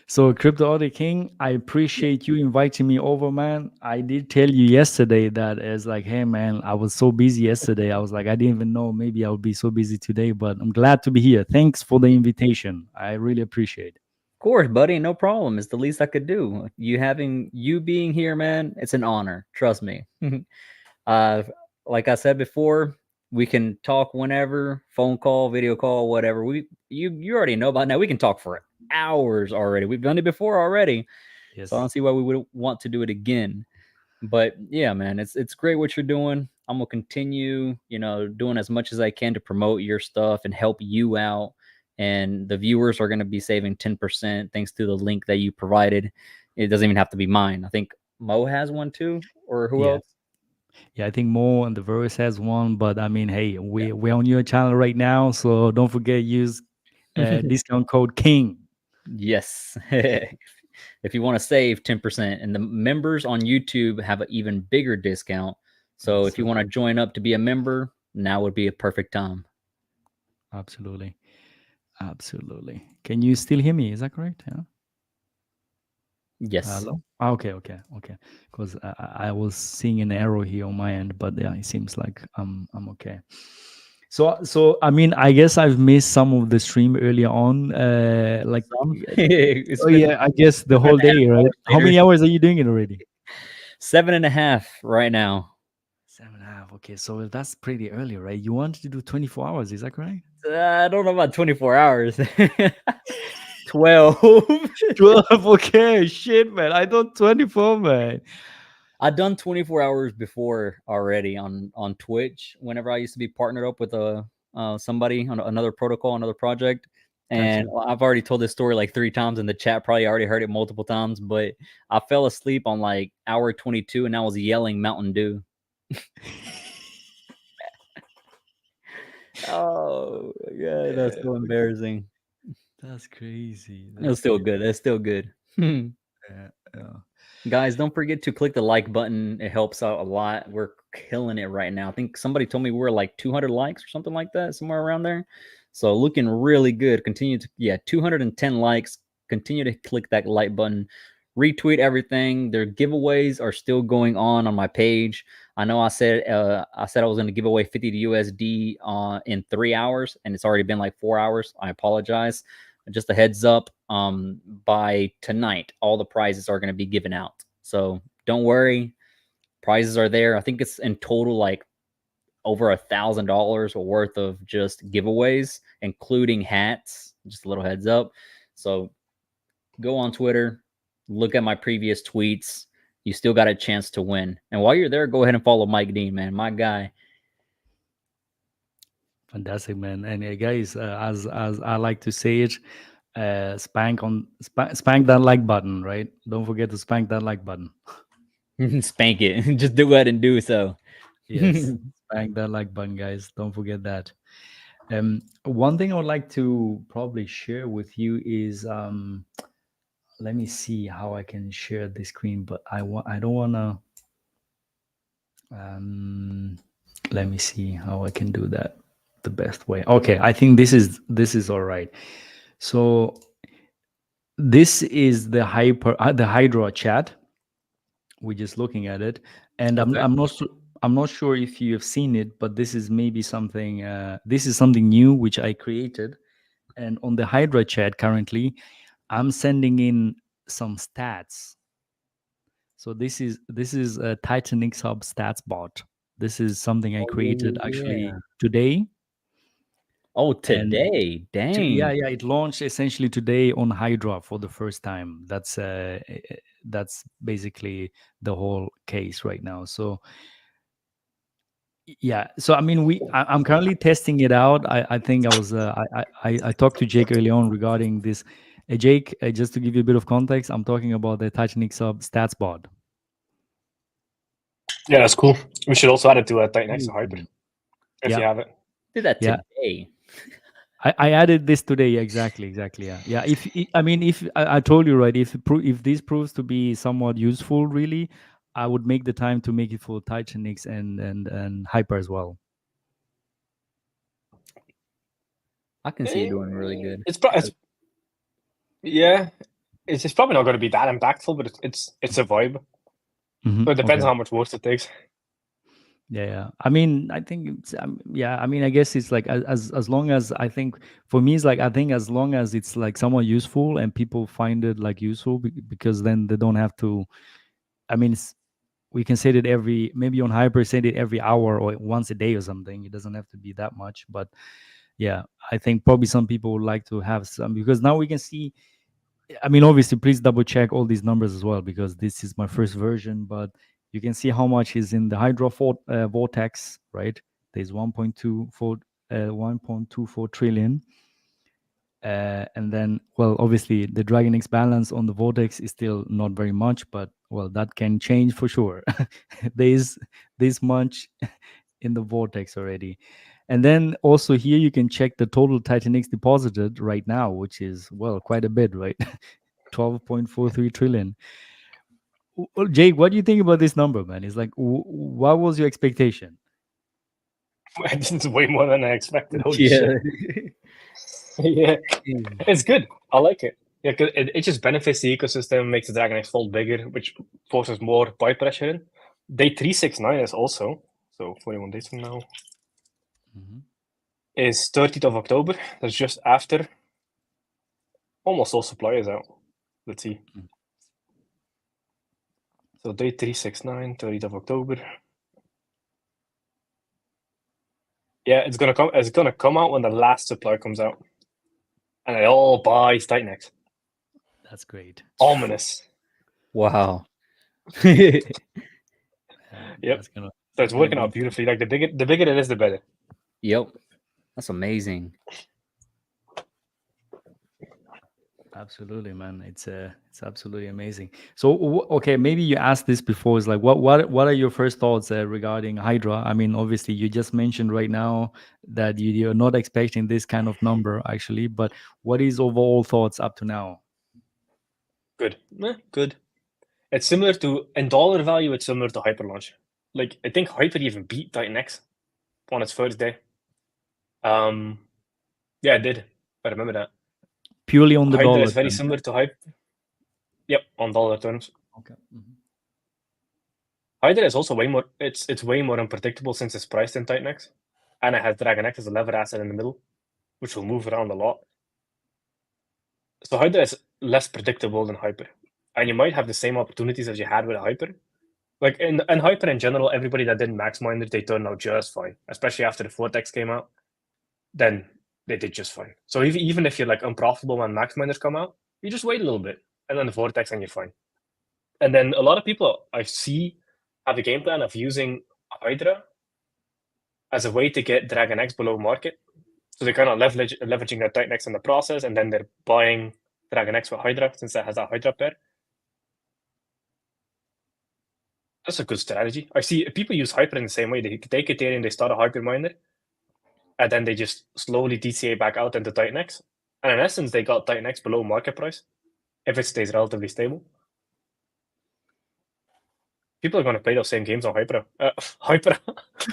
So, Crypto Audi King, I appreciate you inviting me over, man. I did tell you yesterday that, as like, hey, man, I was so busy yesterday. I was like, I didn't even know maybe I'll be so busy today, but I'm glad to be here. Thanks for the invitation. I really appreciate it. Of course, buddy. No problem. It's the least I could do. You being here, man, it's an honor. Trust me. Like I said before, we can talk whenever, phone call, video call, whatever. You already know about now. We can talk for hours already. We've done it before already. Yes. So I don't see why we would want to do it again. But yeah, man, it's great what you're doing. I'm gonna continue, doing as much as I can to promote your stuff and help you out. And the viewers are gonna be saving 10% thanks to the link that you provided. It doesn't even have to be mine. I think Mo has one too, or who else? Yeah, I think Mo and the Verse has one, but I mean, hey, we're on your channel right now, so don't forget, use discount code KING. Yes. If you want to save 10%, and the members on YouTube have an even bigger discount. So if you want to join up to be a member, now would be a perfect time. Absolutely. Can you still hear me? Is that correct? Yeah. Yes. Hello? Okay. Because I was seeing an arrow here on my end, but yeah, it seems like I'm okay. So I mean, I guess I've missed some of the stream earlier on. Like, It's oh been yeah, I guess the whole day, right? How many hours are you doing it already? 7.5 right now. 7.5. Okay, so that's pretty early, right? You wanted to do 24 hours, is that correct? I don't know about 24 hours. 12. 12. Okay, shit, man. I thought 24, man. I've done 24 hours before already on Twitch. Whenever I used to be partnered up with somebody on another protocol, another project, and I've already told this story like 3 times in the chat. Probably already heard it multiple times, but I fell asleep on like hour 22, and I was yelling Mountain Dew. Oh yeah, that's so embarrassing. That's crazy. It's still good. It's still good. Guys, don't forget to click the like button. It helps out a lot. We're killing it right now. I think somebody told me we were like 200 likes or something like that, somewhere around there. So looking really good. Continue to 210 likes. Continue to click that like button. Retweet everything. Their giveaways are still going on my page. I know I said I was going to give away 50 USD in 3 hours, and it's already been like 4 hours. I apologize. Just a heads up, by tonight, all the prizes are going to be given out. So don't worry. Prizes are there. I think it's in total like over $1,000 worth of just giveaways, including hats. Just a little heads up. So go on Twitter, look at my previous tweets. You still got a chance to win. And while you're there, go ahead and follow Mike Dean, man. My guy. Fantastic, man. And guys, as I like to say it, spank that like button, right? Don't forget to spank that like button. Spank it. Just do it and do so. Yes, spank that like button, guys. Don't forget that. One thing I would like to probably share with you is let me see how I can share the screen, but I don't wanna. Let me see how I can do that the best way. Okay, I think this is all right. So this is the Hydra chat. We're just looking at it, and Okay. I'm not sure if you have seen it, but this is maybe something. This is something new which I created, and on the Hydra chat currently, I'm sending in some stats. So this is a Titanx Hub stats bot. This is something I created actually today. Oh, today. Dang. Yeah, it launched essentially today on Hydra for the first time. That's basically the whole case right now. So yeah, so I mean, I'm currently testing it out. I think I was I talked to Jake early on regarding this. Jake, just to give you a bit of context, I'm talking about the Titanx Hub stats bot. Yeah, that's cool. We should also add it to Titanx Hyper if you have it. Did that today. I added this today. Exactly. Yeah. If I told you, right, if this proves to be somewhat useful, really, I would make the time to make it for Titanx and Hyper as well. I can see you doing really good. It's probably not going to be that impactful, but it's a vibe. So it depends on how much work it takes. Yeah. I mean, I think it's, I mean, I guess it's like as long as I think for me, it's like I think as long as it's like somewhat useful and people find it like useful, because then they don't have to. I mean, we can say that maybe on Hyper say it every hour or once a day or something. It doesn't have to be that much, but yeah, I think probably some people would like to have some, because now we can see. I mean, obviously, please double check all these numbers as well, because this is my first version, but you can see how much is in the Hydra vortex, right? There's 1.24 trillion. And then, well, obviously, the Dragon X balance on the vortex is still not very much, but, well, that can change for sure. There's this much in the vortex already. And then also here you can check the total Titanx deposited right now, which is, well, quite a bit, right? 12.43 trillion. Well, Jake, what do you think about this number, man? It's like, what was your expectation? It's way more than I expected. Holy Yeah. shit. Yeah, it's good. I like it. Yeah, 'cause it just benefits the ecosystem, makes the Dragon X fold bigger, which forces more buy pressure in. Day 369 is also, so 41 days from now. is 30th of October. That's just after almost all supply is out. Let's see. So day 369, 30th of October. Yeah, it's gonna come. It's gonna come out when the last supply comes out, and it all buys Titanx. That's great. Ominous. Wow. Yep. That's gonna, So it's working out beautifully. Like the bigger it is, the better. Yep. That's amazing. absolutely, man. It's absolutely amazing. So okay, maybe you asked this before. It's like what are your first thoughts regarding Hydra? I mean, obviously you just mentioned right now that you're not expecting this kind of number actually, but what is overall thoughts up to now? Good. Good. It's similar to, in dollar value, it's similar to Hyper launch. Like, I think Hyper even beat Titanx on its first day. Yeah, it did. I remember that. Purely on the Hydra dollar is very terms. similar to Hyper. Yep, on dollar terms. Okay. Hydra is also way more. It's way more unpredictable since it's priced in Titanx, and it has Dragon X as a lever asset in the middle, which will move around a lot. So Hydra is less predictable than Hyper, and you might have the same opportunities as you had with Hyper. Like in Hyper in general, everybody that did max miner, they turned out just fine. Especially after the Vortex came out, then they did just fine. So even if you're like unprofitable when max miners come out, you just wait a little bit, and then the Vortex, and you're fine. And then a lot of people I see have a game plan of using Hydra as a way to get Dragon X below market. So they're kind of leveraging their Titanx in the process, and then they're buying Dragon X with Hydra since it has that Hydra pair. That's a good strategy. I see people use Hyper in the same way. They take Ethereum, they start a Hyper miner, and then they just slowly DCA back out into Titanx. And in essence, they got Titanx below market price if it stays relatively stable. People are going to play those same games on Hyper. Hyper.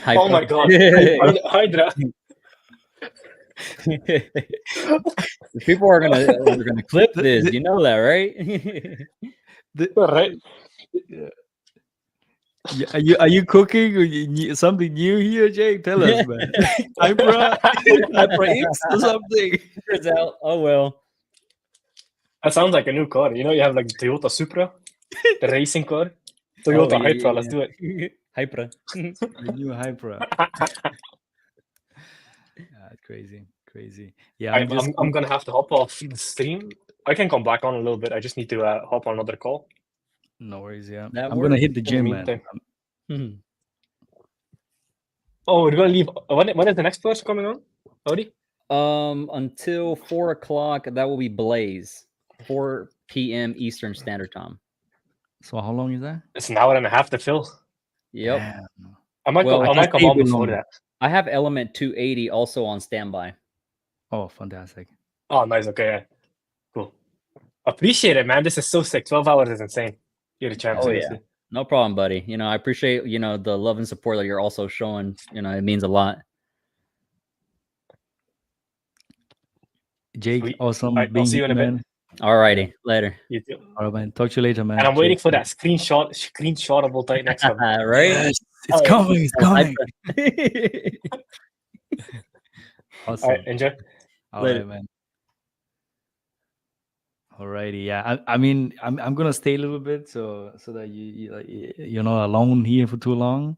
Oh my god. Hydra. People are gonna clip this. You know that, right? Right. Yeah. Are you cooking or something new here, Jake? Tell us, man. Hyper X or something. Turns out, oh well. That sounds like a new car. You know, you have like the Toyota Supra, the racing car. Toyota Hyper, let's do it. Hyper. The new Hyper. Crazy. Yeah, I'm gonna have to hop off the stream. I can come back on a little bit. I just need to hop on another call. No worries. Yeah, That I'm gonna hit the In the gym, man. meantime. Oh, we're gonna leave. When is the next person coming on, Odie? Until 4 o'clock. That will be Blaze, 4 p.m. Eastern Standard Time. So how long is that? It's an hour and a half to fill. Yep. Damn. I might come on before that. I have Element 280 also on standby. Oh, fantastic. Oh, nice. Okay, yeah. Cool. Appreciate it, man. This is so sick. 12 hours is insane. You're the champ. Oh, seriously. yeah. No problem, buddy. You know, I appreciate, the love and support that you're also showing. It means a lot. Jake, Sweet. awesome. I'll see you in a bit. All righty. Later. You too. All right, man. Talk to you later, man. And I'm waiting for that screenshotable Titanx. Right? Yes, it's coming. It's coming. Awesome. All right, enjoy. All right, man. Alrighty, yeah. I mean, I'm gonna stay a little bit so that you're not alone here for too long.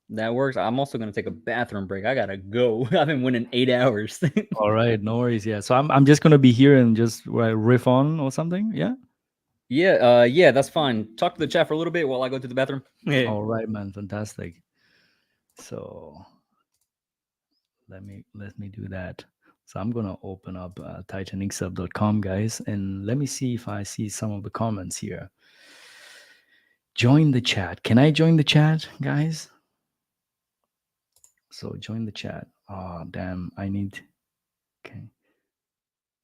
That works. I'm also gonna take a bathroom break. I gotta go. I've been winning 8 hours. All right, no worries. Yeah, so I'm just gonna be here and just riff on or something. Yeah. Yeah, that's fine. Talk to the chat for a little bit while I go to the bathroom. All right, man. Fantastic. So let me do that. So I'm gonna open up titanxsub.com, guys, and let me see if I see some of the comments here. Join the chat. Can I join the chat, guys? So join the chat. Oh, damn.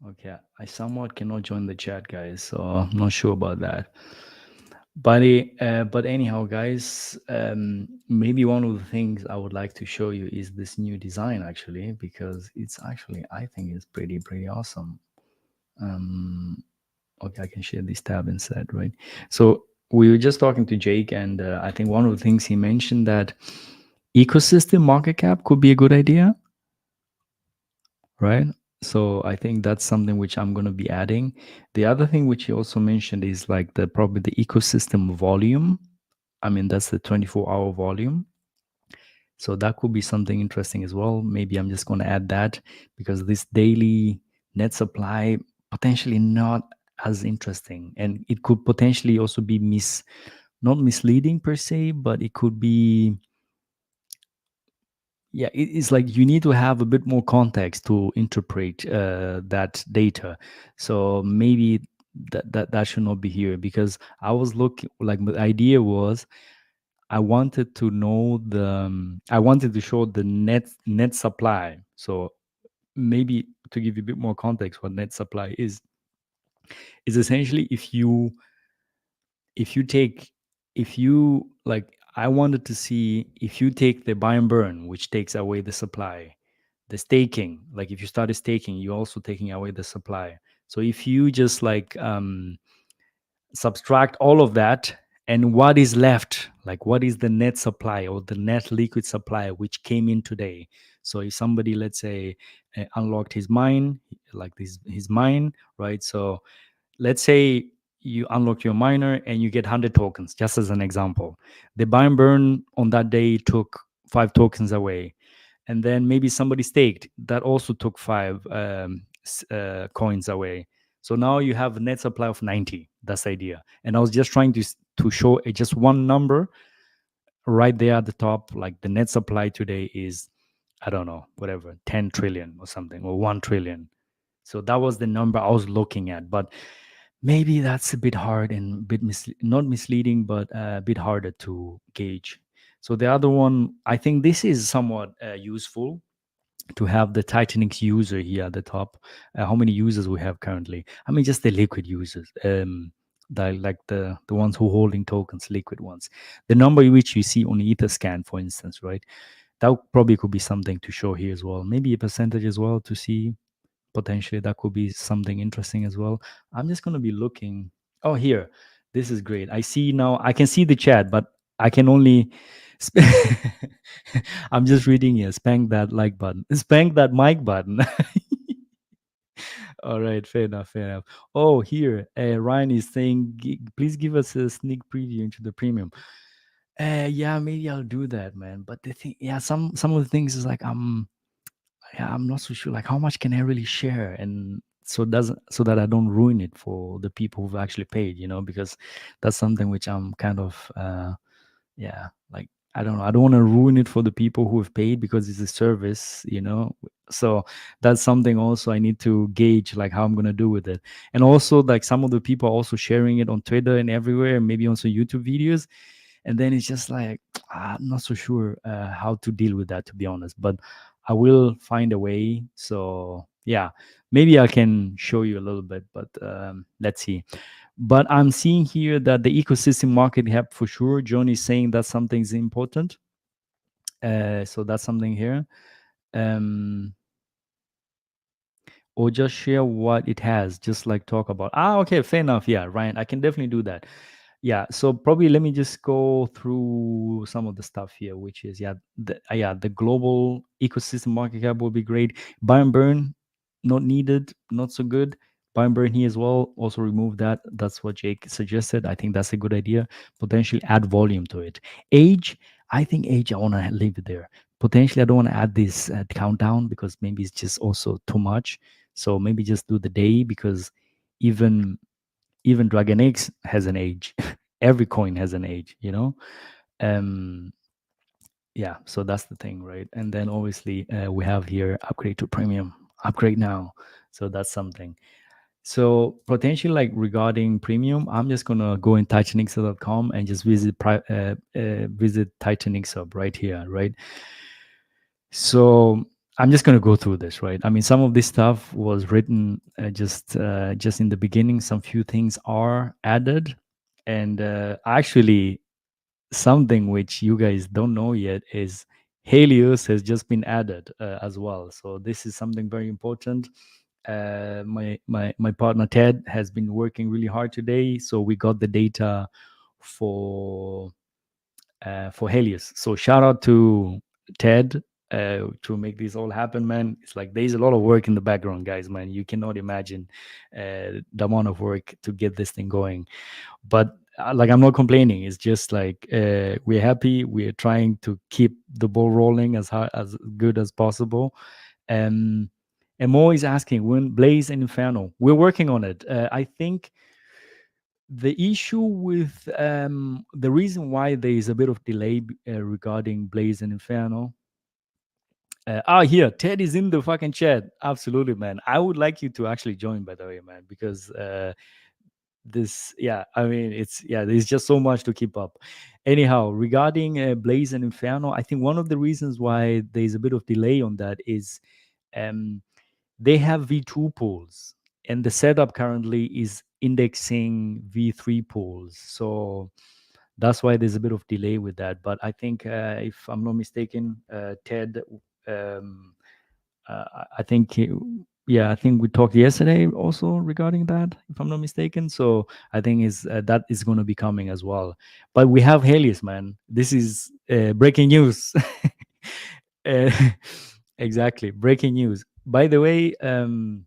Okay. I somewhat cannot join the chat, guys, so I'm not sure about that. But anyhow, guys, maybe one of the things I would like to show you is this new design, actually, because it's actually, I think it's pretty awesome. Okay, I can share this tab instead, right? So we were just talking to Jake, and I think one of the things he mentioned that ecosystem market cap could be a good idea. right? So I think that's something which I'm going to be adding. The other thing which you also mentioned is like probably the ecosystem volume. I mean, that's the 24-hour volume. So that could be something interesting as well. Maybe I'm just going to add that, because this daily net supply potentially not as interesting, and it could potentially also be not misleading per se, but it could be, yeah, it's like you need to have a bit more context to interpret that data. So maybe that should not be here, because I was looking, like, the idea was I wanted to know I wanted to show the net supply. So maybe to give you a bit more context, what net supply is essentially if you take, if you like, I wanted to see if you take the buy and burn, which takes away the supply, the staking, like if you started staking, you're also taking away the supply. So if you just like subtract all of that, and what is left, like what is the net supply or the net liquid supply which came in today. So if somebody, let's say, unlocked his mine, like his mine, right? So let's say you unlock your miner and you get 100 tokens, just as an example. The buy and burn on that day took 5 tokens away, and then maybe somebody staked, that also took 5 coins away. So now you have a net supply of 90. That's the idea. And I was just trying to show just one number right there at the top. Like the net supply today is, I don't know, whatever, 10 trillion or something, or 1 trillion. So that was the number I was looking at. But maybe that's a bit hard and a bit not misleading, but a bit harder to gauge. So the other one, I think this is somewhat useful, to have the Titanx user here at the top. How many users we have currently? I mean, just the liquid users, like the ones who holding tokens, liquid ones. The number which you see on Etherscan, for instance, right? That probably could be something to show here as well. Maybe a percentage as well to see. Potentially that could be something interesting as well. I'm just going to be looking. Oh, here. This is great. I see now. I can see the chat, but I can only I'm just reading here. Spank that like button. Spank that mic button. All right, fair enough, fair enough. Oh, here, Ryan is saying, please give us a sneak preview into the premium. Yeah, maybe I'll do that, man. But the thing, yeah, some of the things is like, yeah, I'm not so sure. Like, how much can I really share, and so that I don't ruin it for the people who've actually paid, because that's something which I'm kind of, yeah, like, I don't know. I don't want to ruin it for the people who have paid, because it's a service, So that's something also I need to gauge, like how I'm gonna do with it. And also, like, some of the people are also sharing it on Twitter and everywhere, and maybe also YouTube videos. And then it's just like, I'm not so sure how to deal with that, to be honest. But I will find a way. So yeah, maybe I can show you a little bit, but let's see. But I'm seeing here that the ecosystem market cap for sure. John is saying that something's important. So that's something here. Or just share what it has, just like talk about. Okay, fair enough. Yeah, Ryan, I can definitely do that. Yeah, so probably let me just go through some of the stuff here, which is the global ecosystem market cap will be great. Buy and burn, not needed, not so good. Buy and burn here as well. Also remove that. That's what Jake suggested. I think that's a good idea. Potentially add volume to it. Age, I think age, I want to leave it there. Potentially, I don't want to add this countdown, because maybe it's just also too much. So maybe just do the day, because even Dragon X has an age. Every coin has an age, yeah, so that's the thing, right? And then obviously we have here upgrade to premium, upgrade now. So that's something. So potentially, like, regarding premium, I'm just gonna go in titanx.com and just visit Titanx Hub right here, right? So I'm just going to go through this, right? I mean, some of this stuff was written just in the beginning. Some few things are added, and actually, something which you guys don't know yet is Helios has just been added as well. So this is something very important. My partner Ted has been working really hard today, so we got the data for Helios. So shout out to Ted. to make this all happen, man. It's like there's a lot of work in the background, guys, man. You cannot imagine the amount of work to get this thing going. But like, I'm not complaining. It's just like we're happy. We're trying to keep the ball rolling as good as possible. And Mo is asking when Blaze and Inferno. We're working on it. I think the issue with the reason why there is a bit of delay regarding Blaze and Inferno. Here, Ted is in the fucking chat. Absolutely, man. I would like you to actually join, by the way, man, because there's just so much to keep up. Anyhow, regarding Blaze and Inferno, I think one of the reasons why there's a bit of delay on that is they have V2 pools, and the setup currently is indexing V3 pools. So that's why there's a bit of delay with that. But I think, if I'm not mistaken, Ted, I think we talked yesterday also regarding that, if I'm not mistaken. So I think that is going to be coming as well. But we have Helios, man. This is breaking news. Exactly, breaking news. By the way, there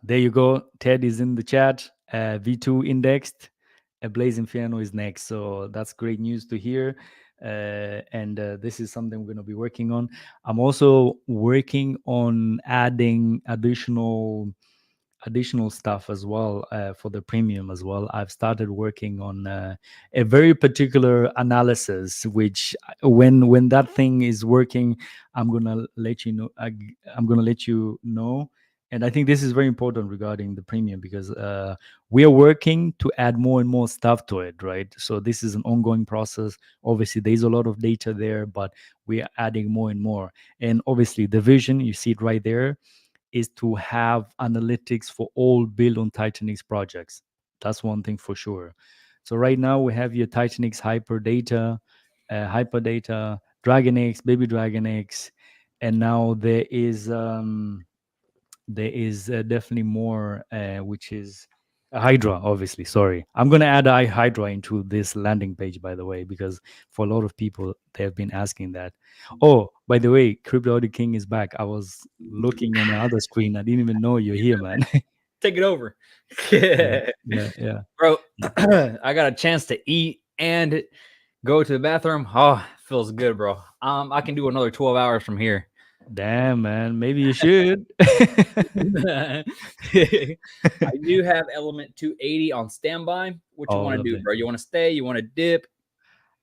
you go. Ted is in the chat. V2 indexed. Blaze Inferno is next. So that's great news to hear. And this is something we're going to be working on. I'm also working on adding additional stuff as well for the premium as well. I've started working on a very particular analysis, which when that thing is working, I'm gonna let you know. I'm gonna let you know. And I think this is very important regarding the premium, because we are working to add more and more stuff to it, right? So this is an ongoing process. Obviously, there's a lot of data there, but we are adding more and more. And obviously, the vision, you see it right there, is to have analytics for all build on Titanx projects. That's one thing for sure. So right now we have your Titanx Hyperdata, DragonX, Baby DragonX, and now there is definitely more, which is Hydra, obviously. Sorry, I'm gonna add Hydra into this landing page, by the way, because for a lot of people they have been asking that. Oh, by the way, Crypto King is back. I was looking on the other screen. I didn't even know you're here, man. Take it over. Yeah. Bro, I got a chance to eat and go to the bathroom. Oh, feels good, bro. I can do another 12 hours from here. Damn, man. Maybe you should. I do have element 280 on standby. What you want to do, bro? You want to stay? You want to dip?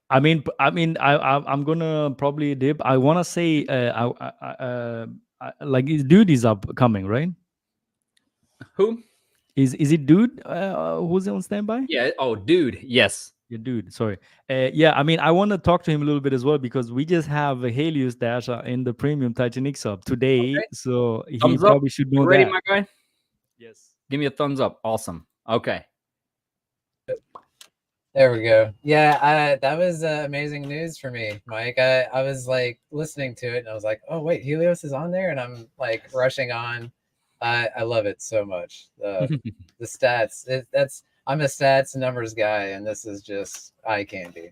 I'm gonna probably dip. I want to say, like, dude is upcoming, right? Who? Is it dude who's on standby? Yeah. Oh, dude. Yes. Yeah, dude. Sorry. I want to talk to him a little bit as well, because we just have a Helios dash in the premium Titanx up today, okay. So he thumbs probably up. should know ready, that. My guy? Yes. Give me a thumbs up. Awesome. Okay. There we go. Yeah, that was amazing news for me, Mike. I was like listening to it and I was like, oh wait, Helios is on there, and I'm like rushing on. I love it so much. The stats. I'm a stats and numbers guy, and this is just eye candy.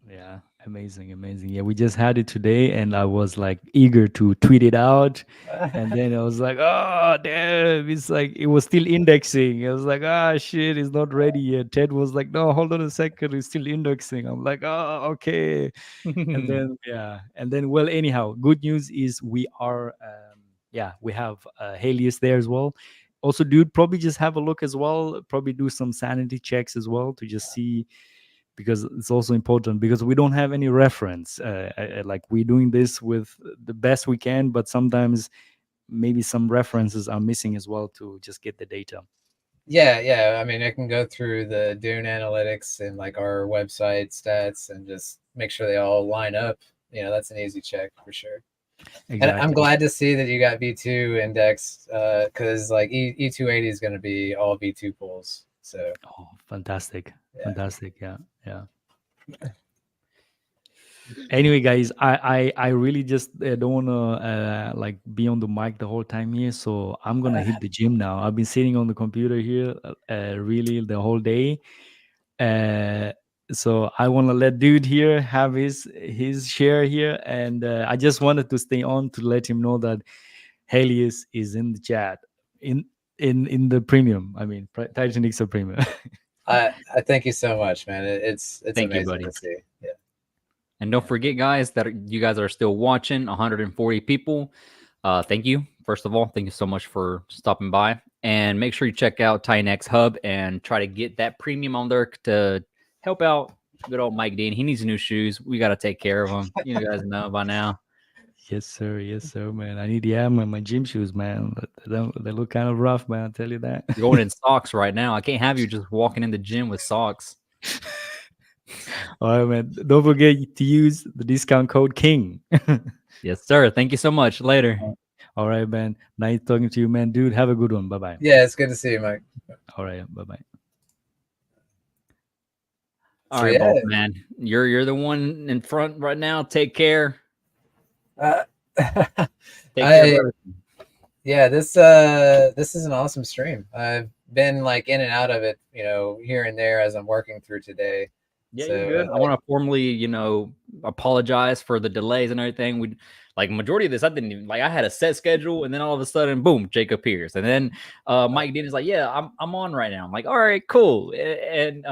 Yeah, amazing. Yeah, we just had it today, and I was like eager to tweet it out, and then I was like, oh damn, it's like it was still indexing. I was like, shit, it's not ready yet. Ted was like, no, hold on a second, it's still indexing. I'm like, oh, okay. And then well, anyhow, good news is we are we have Helios there as well. Also, dude, probably just have a look as well. Probably do some sanity checks as well to just see, because it's also important, because we don't have any reference. Like, we're doing this with the best we can, but sometimes maybe some references are missing as well to just get the data. Yeah. I mean, I can go through the Dune analytics and like our website stats and just make sure they all line up. That's an easy check for sure. Exactly. And I'm glad to see that you got V2 indexed, because like E280 is going to be all V2 pools. So fantastic. Yeah. Anyway, guys, I really just don't want to like be on the mic the whole time here, so I'm gonna hit the gym now. I've been sitting on the computer here really the whole day. So I want to let dude here have his share here, and I just wanted to stay on to let him know that Helios is in the chat in the premium. I mean, Titanx premium. I thank you so much, man. It's Thank you, amazing buddy. to see. Yeah. And don't forget, guys, that you guys are still watching. 140 people. Thank you. First of all, thank you so much for stopping by. And make sure you check out Titanx Hub and try to get that premium on there to help out good old Mike Dean. He needs new shoes. We got to take care of him. You guys know by now. Yes, sir. Yes, sir, man. I need my gym shoes, man. They look kind of rough, man. I'll tell you that. You're going in socks right now. I can't have you just walking in the gym with socks. All right, man. Don't forget to use the discount code KING. Yes, sir. Thank you so much. Later. All right, man. Nice talking to you, man. Dude, have a good one. Bye-bye. Yeah, it's good to see you, Mike. All right. Bye-bye. All right, boss man. You're the one in front right now. Take care. Take care. Yeah, this is an awesome stream. I've been like in and out of it, here and there as I'm working through today. Yeah, you're good. I want to formally, apologize for the delays and everything. We majority of this, I didn't even I had a set schedule, and then all of a sudden, boom, Jake appears, and then Mike Dean is like, "Yeah, I'm on right now." I'm like, "All right, cool." And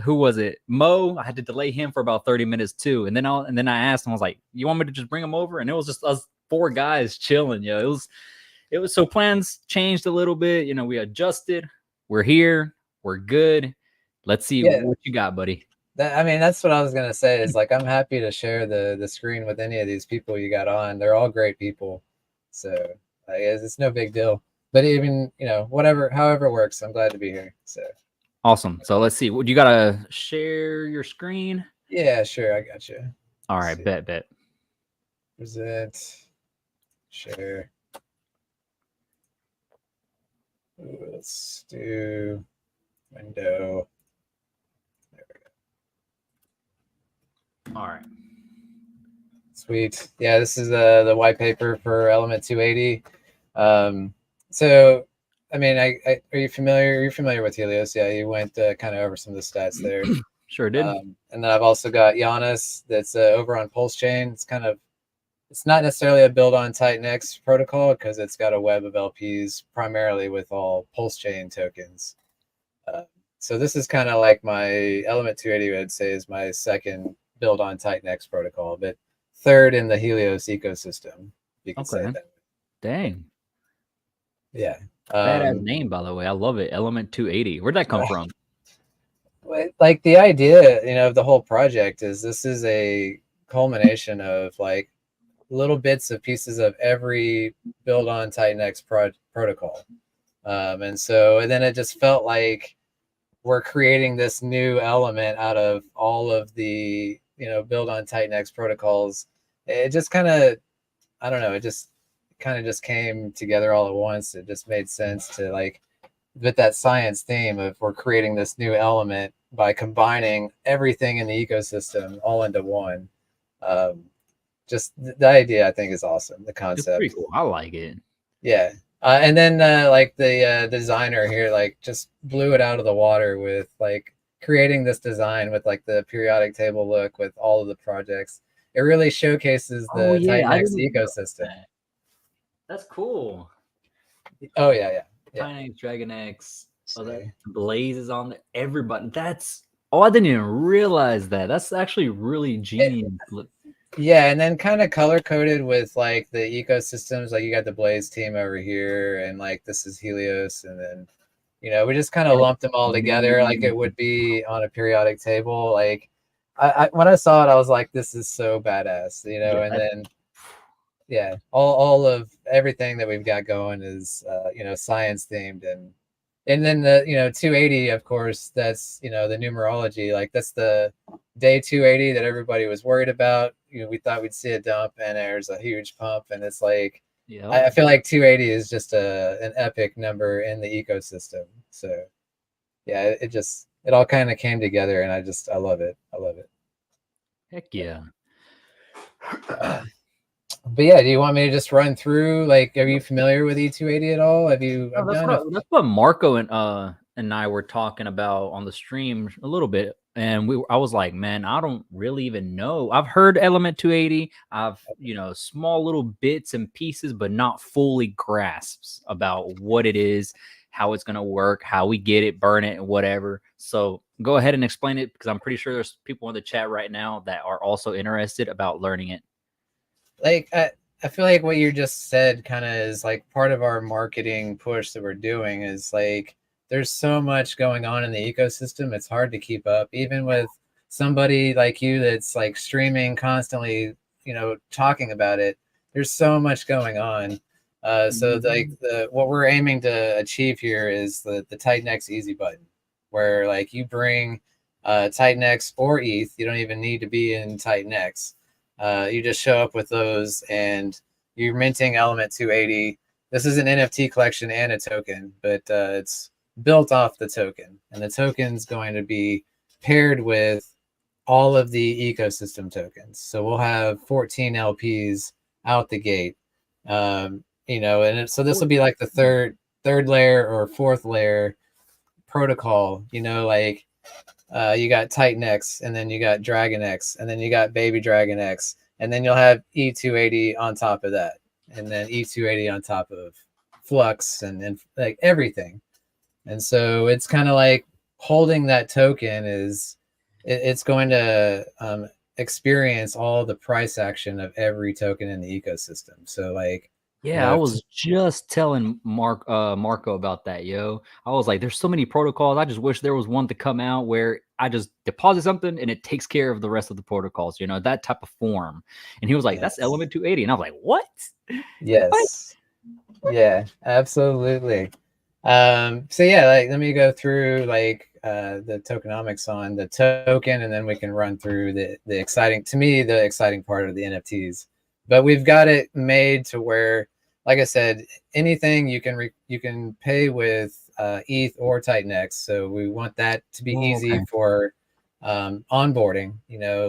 who was it? Mo. I had to delay him for about 30 minutes too, and then I asked him, I was like, "You want me to just bring him over?" And it was just us 4 guys chilling. It was so plans changed a little bit. We adjusted. We're here. We're good. Let's see what you got, buddy. That's what I was gonna say. Is I'm happy to share the screen with any of these people you got on. They're all great people, so it's no big deal. But even however it works, I'm glad to be here. So awesome. So let's see. You gotta share your screen? Yeah, sure. I got you. All right, bet. Present, share. Ooh, let's do window. All right. Sweet. Yeah, this is the white paper for Element 280. So, are you familiar? You're familiar with Helios? Yeah, you went kind of over some of the stats there. Sure did. And then I've also got Giannis that's over on Pulse Chain. It's not necessarily a build on Titanx protocol because it's got a web of LPs primarily with all Pulse Chain tokens. So this is kind of like my Element 280, I'd say, is my second build on Titanx protocol, but third in the Helios ecosystem. You can say that. Dang. Yeah. Badass name, by the way. I love it. Element 280. Where'd that come from? The idea, of the whole project is this is a culmination of little bits of pieces of every build on Titanx protocol. And then it just felt like we're creating this new element out of all of the, build on Titanx protocols. It just kind of, I don't know, it just kind of just came together all at once. It just made sense to with that science theme of we're creating this new element by combining everything in the ecosystem all into one. Just the idea, I think, is awesome. The concept. It's pretty cool. I like it. Yeah. And then the designer here just blew it out of the water with creating this design with the periodic table look with all of the projects. It really showcases the Titanx ecosystem. That's cool. Oh yeah. Titanx, Dragon X, Blaze is on there. Everybody. I didn't even realize that. That's actually really genius. Yeah, and then kind of color coded with the ecosystems. You got the Blaze team over here, and this is Helios, and then we just kind of lumped them all together like it would be on a periodic table. I when I saw it, I was like, this is so badass, and then all of everything that we've got going is science themed, and then the 280, of course, that's the numerology, that's the day 280 that everybody was worried about. We thought we'd see a dump, and there's a huge pump, and it's I feel like 280 is just an epic number in the ecosystem. So yeah, it all kind of came together, and I love it. Heck yeah. But yeah, do you want me to just run through? Are you familiar with E280 at all? Have you? That's what Marco and I were talking about on the stream a little bit. And I was like, man, I don't really even know. I've heard Element 280. I've, small little bits and pieces, but not fully grasps about what it is, how it's going to work, how we get it, burn it, and whatever. So go ahead and explain it, because I'm pretty sure there's people in the chat right now that are also interested about learning it. Like, I feel like what you just said kind of is like part of our marketing push that we're doing is like, there's so much going on in the ecosystem. It's hard to keep up, even with somebody like you that's like streaming constantly, talking about it. There's so much going on. So like what we're aiming to achieve here is the Titanx easy button, where like you bring Titanx or ETH. You don't even need to be in Titanx. You just show up with those and you're minting Element 280. This is an NFT collection and a token, but it's built off the token, and the token's going to be paired with all of the ecosystem tokens. So we'll have 14 LPs out the gate, and so this will be like the third layer or fourth layer protocol. You got Titanx, and then you got DragonX, and then you got Baby DragonX, and then you'll have E280 on top of that, and then E280 on top of Flux, and like everything. And so it's kind of like holding that token it's going to experience all the price action of every token in the ecosystem. So like, yeah, I was just telling Marco about that, yo. I was like, there's so many protocols. I just wish there was one to come out where I just deposit something and it takes care of the rest of the protocols, that type of form. And he was like, that's Element 280. And I was like, what? Yes. What? Yeah, absolutely. So yeah, like let me go through like the tokenomics on the token, and then we can run through the exciting part of the NFTs. But we've got it made to where, like I said, anything you can pay with ETH or Titanx. So we want that to be easy for onboarding.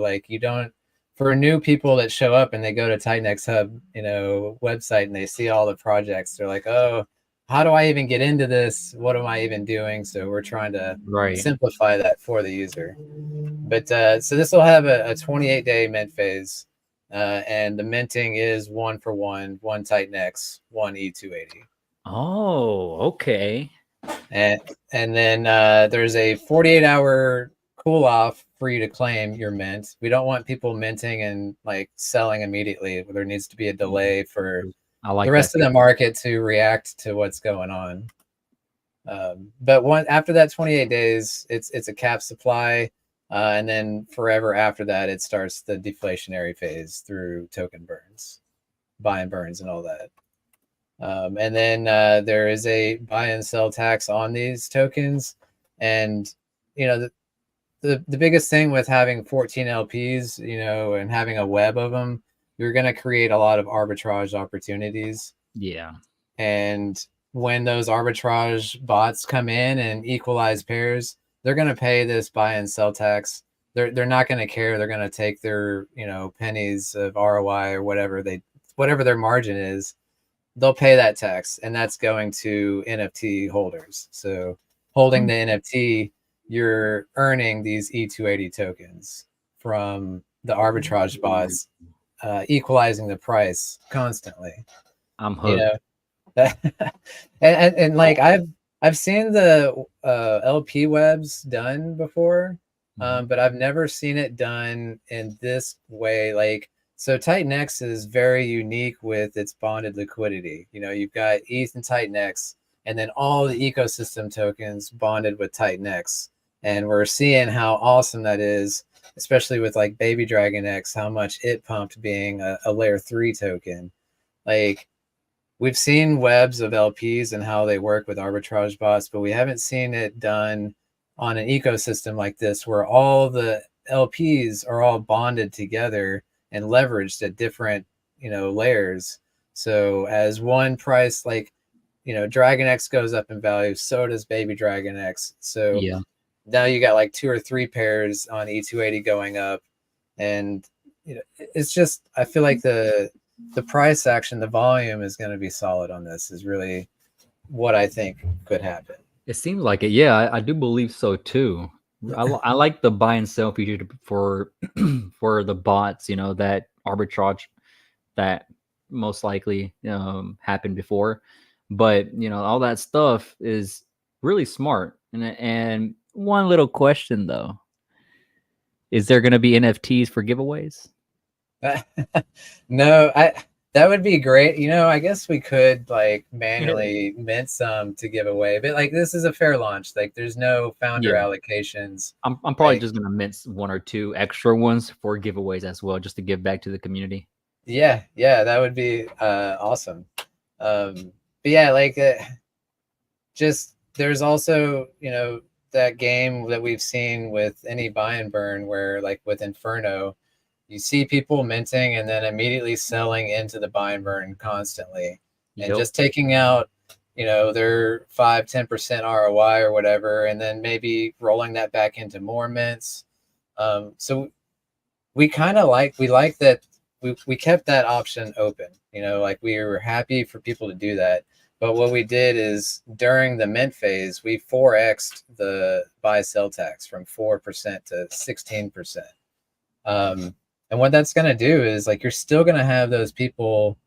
Like you don't, for new people that show up and they go to Titanx Hub, website, and they see all the projects, they're like, oh, how do I even get into this? What am I even doing? So we're trying to simplify that for the user. But so this will have a 28-day mint phase. And the minting is 1-for-1, 1 Titanx, 1 E280. Oh, okay. And then there's a 48-hour cool off for you to claim your mint. We don't want people minting and like selling immediately. There needs to be a delay for the rest of the market to react to what's going on. But after that 28 days, it's a cap supply. And then forever after that, it starts the deflationary phase through token burns, buy and burns, and all that. And then there is a buy and sell tax on these tokens. And, the biggest thing with having 14 LPs, and having a web of them, you're going to create a lot of arbitrage opportunities. Yeah. And when those arbitrage bots come in and equalize pairs, they're going to pay this buy and sell tax. They're not going to care. They're going to take their, pennies of ROI or whatever their margin is. They'll pay that tax, and that's going to NFT holders. So holding the NFT, you're earning these E280 tokens from the arbitrage bots, equalizing the price constantly. I'm hooked. And like I've seen the LP webs done before, but I've never seen it done in this way. Like, so Titanx is very unique with its bonded liquidity. You've got ETH and Titanx, and then all the ecosystem tokens bonded with Titanx. And we're seeing how awesome that is, especially with like Baby DragonX, how much it pumped being a layer 3 token. Like, we've seen webs of LPs and how they work with arbitrage bots, but we haven't seen it done on an ecosystem like this, where all the LPs are all bonded together and leveraged at different, layers. So as one price, like, DragonX goes up in value, so does Baby DragonX. So now you got like 2 or 3 pairs on E280 going up. And, it's just, I feel like the price action, the volume is going to be solid on this, is really what I think could happen. It seems like it. Yeah, I do believe so too. I like the buy and sell feature for for the bots. You know, that arbitrage that most likely happened before, but you know, all that stuff is really smart. And one little question though, is there going to be NFTs for giveaways? No, that would be great. You know, I guess we could like manually mint some to give away, but like this is a fair launch. Like there's no founder allocations. I'm probably just gonna mint 1 or 2 extra ones for giveaways as well, just to give back to the community. Yeah, that would be awesome. But yeah, like just there's also, you know, that game that we've seen with any buy and burn where like with Inferno, you see people minting and then immediately selling into the buy and burn constantly and just taking out, you know, their 5-10% ROI or whatever, and then maybe rolling that back into more mints. So we kind of like that we kept that option open, you know, like we were happy for people to do that. But what we did is during the mint phase, we 4x'd the buy sell tax from 4% to 16%. And what that's going to do is like you're still going to have those people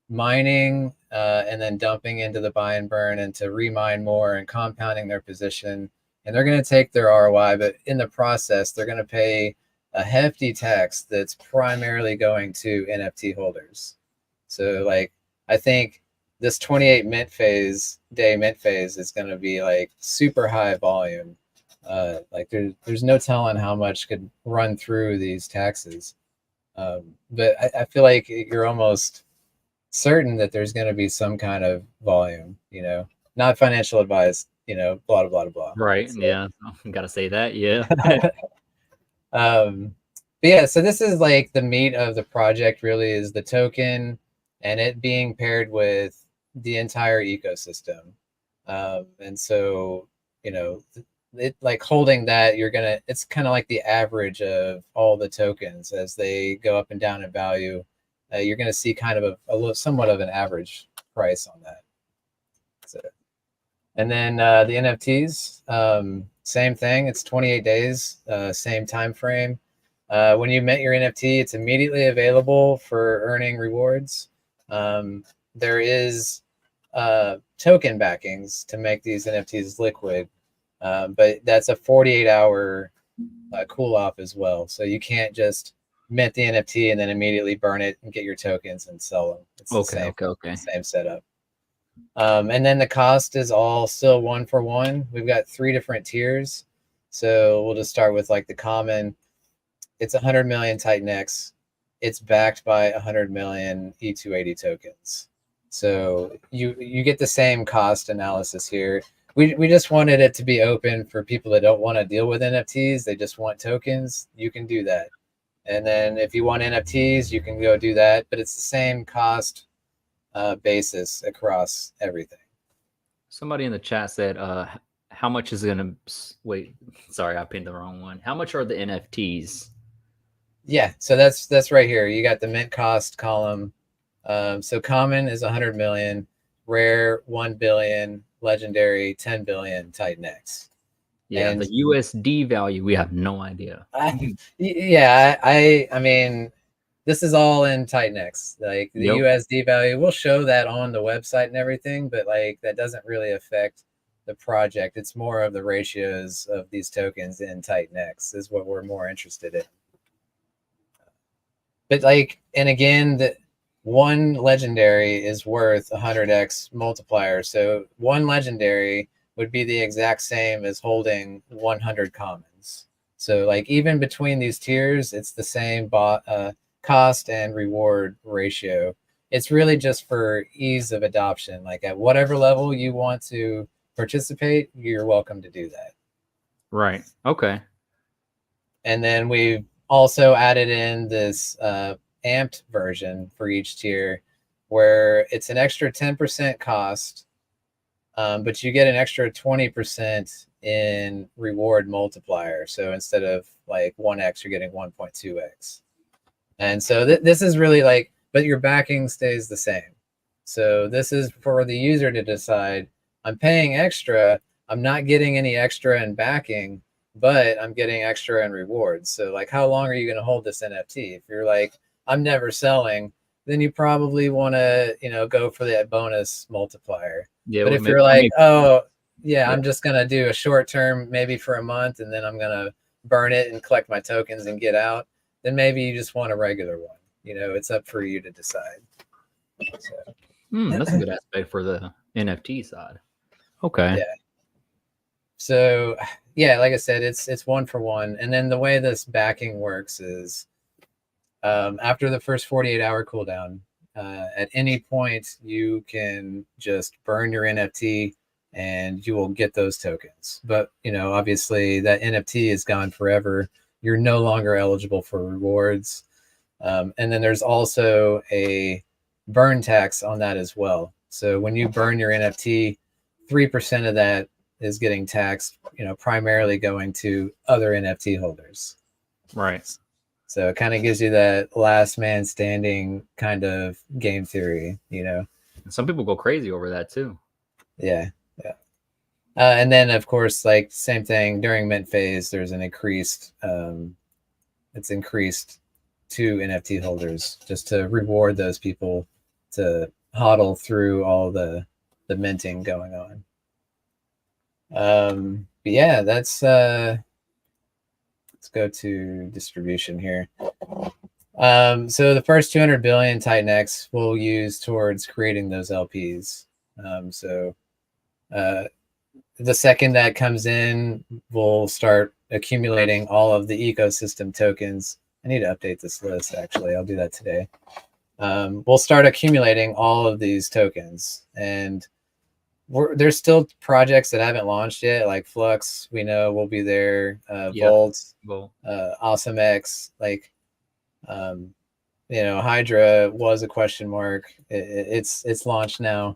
mining and then dumping into the buy and burn and to remine more and compounding their position. And they're going to take their ROI, but in the process, they're going to pay a hefty tax that's primarily going to NFT holders. So like, I think this 28 day mint phase is going to be like super high volume. Like there's no telling how much could run through these taxes. But I feel like you're almost certain that there's going to be some kind of volume, you know, not financial advice, you know, blah, blah, blah, blah. Right. So, yeah. Got to say that. Yeah. But yeah, so this is like the meat of the project really is the token and it being paired with the entire ecosystem. And so, you know, it like holding that it's kind of like the average of all the tokens as they go up and down in value. You're going to see kind of a somewhat of an average price on that. So, and then the NFTs, same thing. It's 28 days, same time frame. When you mint your NFT, it's immediately available for earning rewards. There is token backings to make these NFTs liquid. But that's a 48-hour cool off as well. So you can't just mint the NFT and then immediately burn it and get your tokens and sell them. It's the same setup. And then the cost is all still 1 for 1. We've got 3 different tiers. So we'll just start with like the common. It's 100 million Titanx. It's backed by 100 million E280 tokens. So you get the same cost analysis here. We just wanted it to be open for people that don't want to deal with NFTs. They just want tokens. You can do that. And then if you want NFTs, you can go do that. But it's the same cost basis across everything. Somebody in the chat said, how much is going to... Wait, sorry, I pinned the wrong one. How much are the NFTs? Yeah, so that's right here. You got the mint cost column. So common is 100 million. Rare, 1 billion. Legendary 10 billion Titanx. Yeah, and the USD value we have no idea. I mean, this is all in Titanx. Like the USD value, we'll show that on the website and everything, but like that doesn't really affect the project. It's more of the ratios of these tokens in Titanx is what we're more interested in. But like, and again, the one legendary is worth 100x multiplier. So 1 legendary would be the exact same as holding 100 commons. So like even between these tiers, it's the same cost and reward ratio. It's really just for ease of adoption. Like at whatever level you want to participate, you're welcome to do that. Right. Okay. And then we've also added in this amped version for each tier where it's an extra 10% cost, but you get an extra 20% in reward multiplier. So instead of like 1x, you're getting 1.2x. And so this is really like, but your backing stays the same. So this is for the user to decide, I'm paying extra, I'm not getting any extra in backing, but I'm getting extra and rewards. So like, how long are you going to hold this NFT? If you're like, I'm never selling, then you probably want to, you know, go for that bonus multiplier. Yeah, but well, if you're like, oh yeah, I'm just going to do a short term, maybe for a month, and then I'm going to burn it and collect my tokens and get out, then maybe you just want a regular one. You know, it's up for you to decide. So. That's a good aspect for the NFT side. Okay. Yeah. So yeah, like I said, it's 1 for 1. And then the way this backing works is after the first 48-hour cooldown, at any point you can just burn your NFT and you will get those tokens. But you know, obviously that NFT is gone forever. You're no longer eligible for rewards. And then there's also a burn tax on that as well. So when you burn your NFT, 3% of that is getting taxed, you know, primarily going to other NFT holders. Right. So it kind of gives you that last man standing kind of game theory, you know. And some people go crazy over that too. Yeah. Yeah. And then of course, like same thing during mint phase, there's an increased, it's increased to NFT holders just to reward those people to hodl through all the minting going on. But yeah, that's let's go to distribution here. So the first 200 billion Titanx we'll use towards creating those LPs. The second that comes in, we'll start accumulating all of the ecosystem tokens. I need to update this list, actually. I'll do that today. We'll start accumulating all of these tokens. And there's still projects that haven't launched yet, like Flux, we know will be there. Volt, AwesomeX, like, you know, Hydra was a question mark. It's launched now.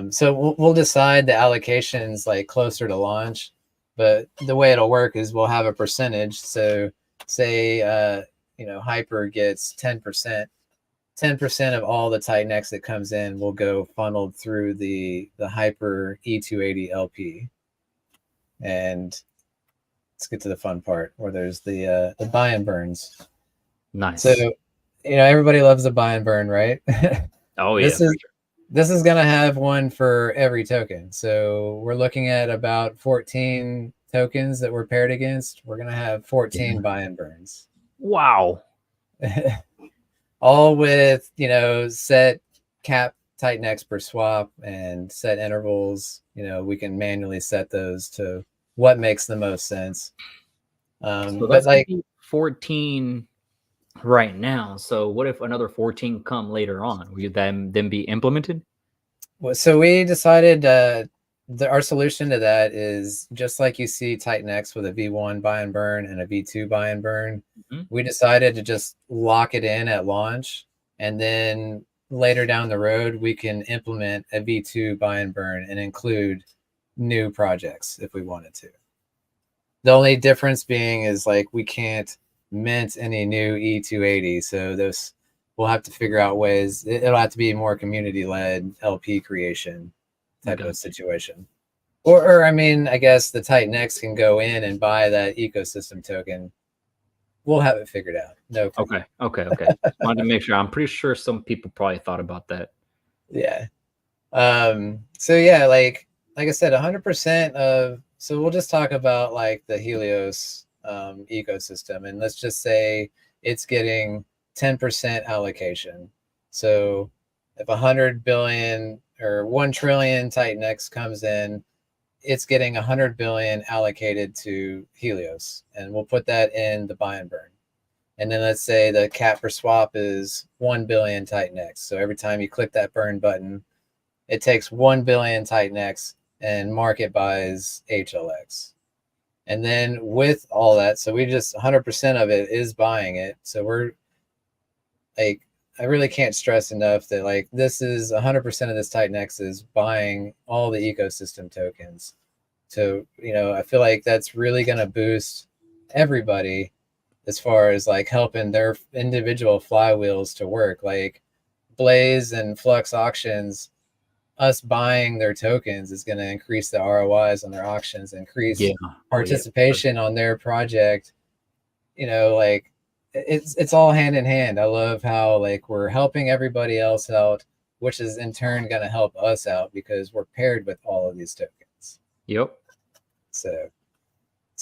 So we'll decide the allocations like closer to launch, but the way it'll work is we'll have a percentage. So say, you know, Hyper gets 10%. 10% of all the Titanx that comes in will go funneled through the Hyper E280 LP. And let's get to the fun part where there's the buy and burns. Nice. So, you know, everybody loves the buy and burn, right? Oh yeah. This is gonna have one for every token. So we're looking at about 14 tokens that we're paired against. We're gonna have 14 buy and burns. Wow. All with, you know, set cap Titanx per swap and set intervals. You know, we can manually set those to what makes the most sense. So but that's like 14 right now. So what if another 14 come later on? Will them be implemented? So we decided our solution to that is just like you see Titanx with a V1 buy and burn and a V2 buy and burn. We decided to just lock it in at launch, and then later down the road we can implement a V2 buy and burn and include new projects if we wanted to. The only difference being is like we can't mint any new E280, so those we'll have to figure out ways. It'll have to be more community-led LP creation type of situation. Or I mean, I guess the Titanx can go in and buy that ecosystem token. We'll have it figured out. No problem. Okay. Wanted to make sure. I'm pretty sure some people probably thought about that. Yeah. So yeah, like I said, 100% of. So we'll just talk about like the Helios ecosystem, and let's just say it's getting 10% allocation. So if 100 billion or 1 trillion Titanx comes in, it's getting 100 billion allocated to Helios, and we'll put that in the buy and burn. And then let's say the cap per swap is 1 billion Titanx. So every time you click that burn button, it takes 1 billion Titanx and market buys HLX. And then with all that, so we just 100% of it is buying it. So we're like, I really can't stress enough that like this is 100% of this Titanx is buying all the ecosystem tokens. So, you know, I feel like that's really going to boost everybody as far as like helping their individual flywheels to work. Like Blaze and Flux auctions us buying their tokens is going to increase the ROIs on their auctions, increase participation on their project. You know, like it's all hand in hand. I love how like we're helping everybody else out, which is in turn going to help us out because we're paired with all of these tokens. Yep. So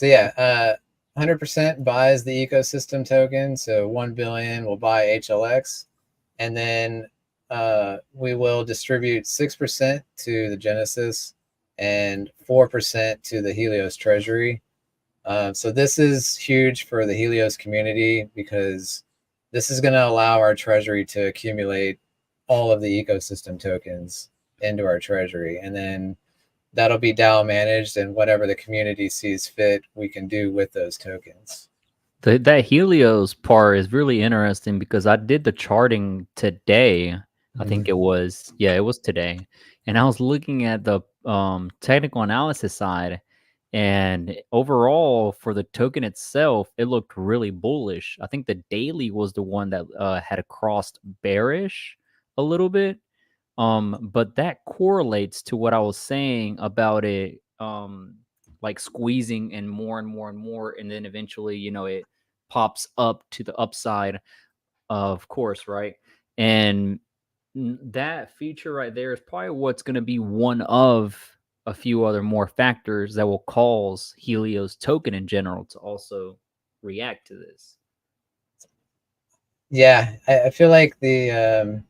yeah, 100% buys the ecosystem token. So 1 billion will buy HLX, and then we will distribute 6% to the Genesis and 4% to the Helios treasury. So this is huge for the Helios community because this is going to allow our treasury to accumulate all of the ecosystem tokens into our treasury. And then that'll be DAO managed, and whatever the community sees fit, we can do with those tokens. That Helios part is really interesting because I did the charting today. I think it was, it was today. And I was looking at the technical analysis side, and overall for the token itself, it looked really bullish. I think the daily was the one that had crossed bearish a little bit. But that correlates to what I was saying about it, like squeezing and more and more and more, and then eventually, you know, it pops up to the upside, of course, right? And that feature right there is probably what's going to be one of a few other more factors that will cause Helios token in general to also react to this. Yeah, I feel like the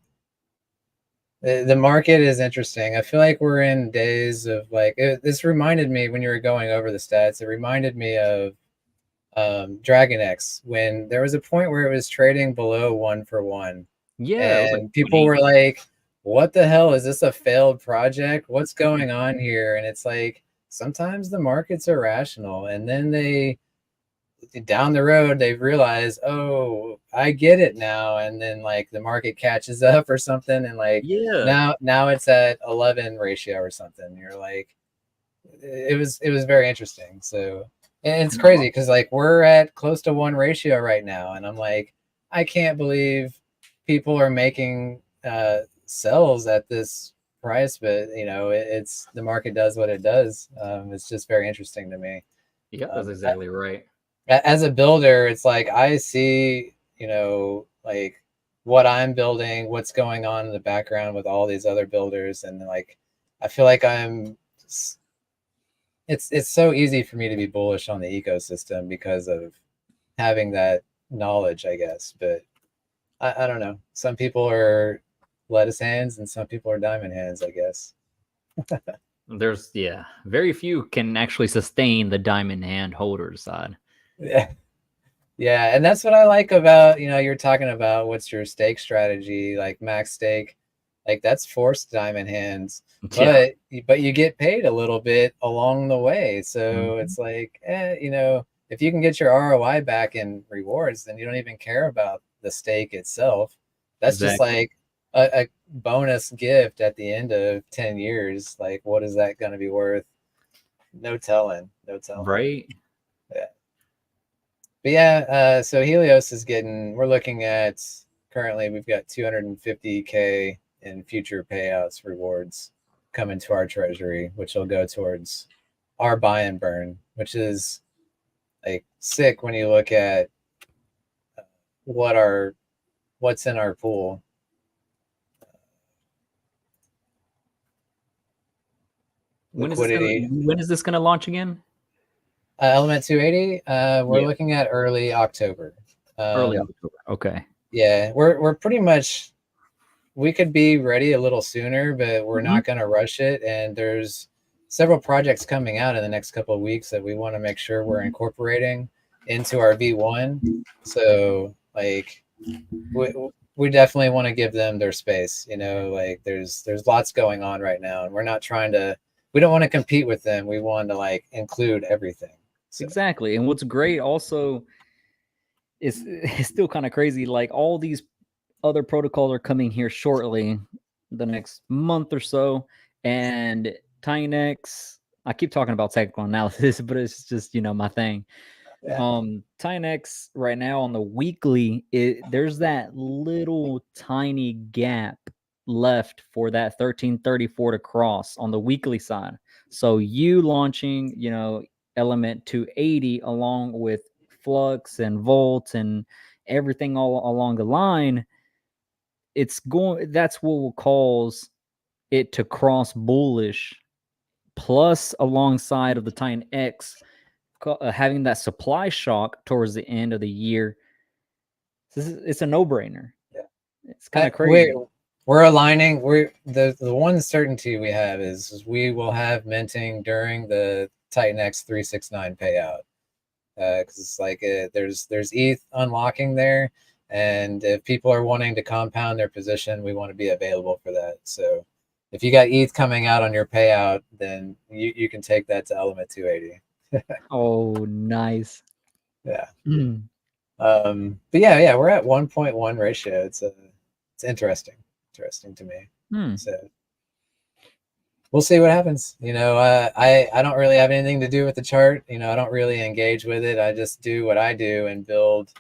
market is interesting. I feel like we're in days of like this reminded me when you were going over the stats. It reminded me of DragonX when there was a point where it was trading below 1-for-1. Yeah, and like people were like, "What the hell is this? A failed project? What's going on here?" And it's like sometimes the markets are rational, and then they down the road they realize, oh, I get it now, and then like the market catches up or something, and like now it's at 11 ratio or something. You're like, it was very interesting. So and it's crazy because like we're at close to 1 ratio right now, and I'm like, I can't believe people are making sells at this price, but you know it's the market does what it does. It's just very interesting to me. Yeah, that's exactly right. As a builder, it's like I see, you know, like what I'm building, what's going on in the background with all these other builders, and like I feel like it's so easy for me to be bullish on the ecosystem because of having that knowledge, I guess. But I don't know. Some people are lettuce hands and some people are diamond hands, I guess. There's very few can actually sustain the diamond hand holder side. Yeah, and that's what I like about, you know, you're talking about what's your stake strategy, like max stake, like that's forced diamond hands, but you get paid a little bit along the way. So it's like, you know, if you can get your ROI back in rewards, then you don't even care about the stake itself. That's just like a bonus gift at the end of 10 years. Like, what is that going to be worth? No telling. Right. Yeah. But yeah, so Helios is we're looking at currently we've got 250K in future payouts rewards coming to our treasury, which will go towards our buy and burn, which is like sick when you look at what's in our pool. When is this going to launch again? Element 280. We're looking at early October. Early October. Okay. Yeah, we're pretty much. We could be ready a little sooner, but we're not going to rush it. And there's several projects coming out in the next couple of weeks that we want to make sure we're incorporating into our V1. So like we definitely want to give them their space. You know, like there's lots going on right now, and we don't want to compete with them. We want to like include everything. So. Exactly. And what's great also is it's still kind of crazy. Like all these other protocols are coming here shortly, the next month or so. And Titanx, I keep talking about technical analysis, but it's just, you know, my thing. Yeah. Titanx right now on the weekly, there's that little tiny gap left for that 1334 to cross on the weekly side. So you launching, you know, Element 280 along with Flux and Volt and everything all along the line, that's what will cause it to cross bullish, plus alongside of the Titanx having that supply shock towards the end of the year. It's a no-brainer. Yeah. It's kind of crazy. We're aligning. The one certainty we have is we will have minting during the Titanx 369 payout, because it's like there's ETH unlocking there, and if people are wanting to compound their position, we want to be available for that. So if you got ETH coming out on your payout, then you can take that to Element 280. Oh, nice. Yeah. But yeah, we're at 1.1 ratio. It's interesting to me. So we'll see what happens. You know, I don't really have anything to do with the chart. You know, I don't really engage with it. I just do what I do and build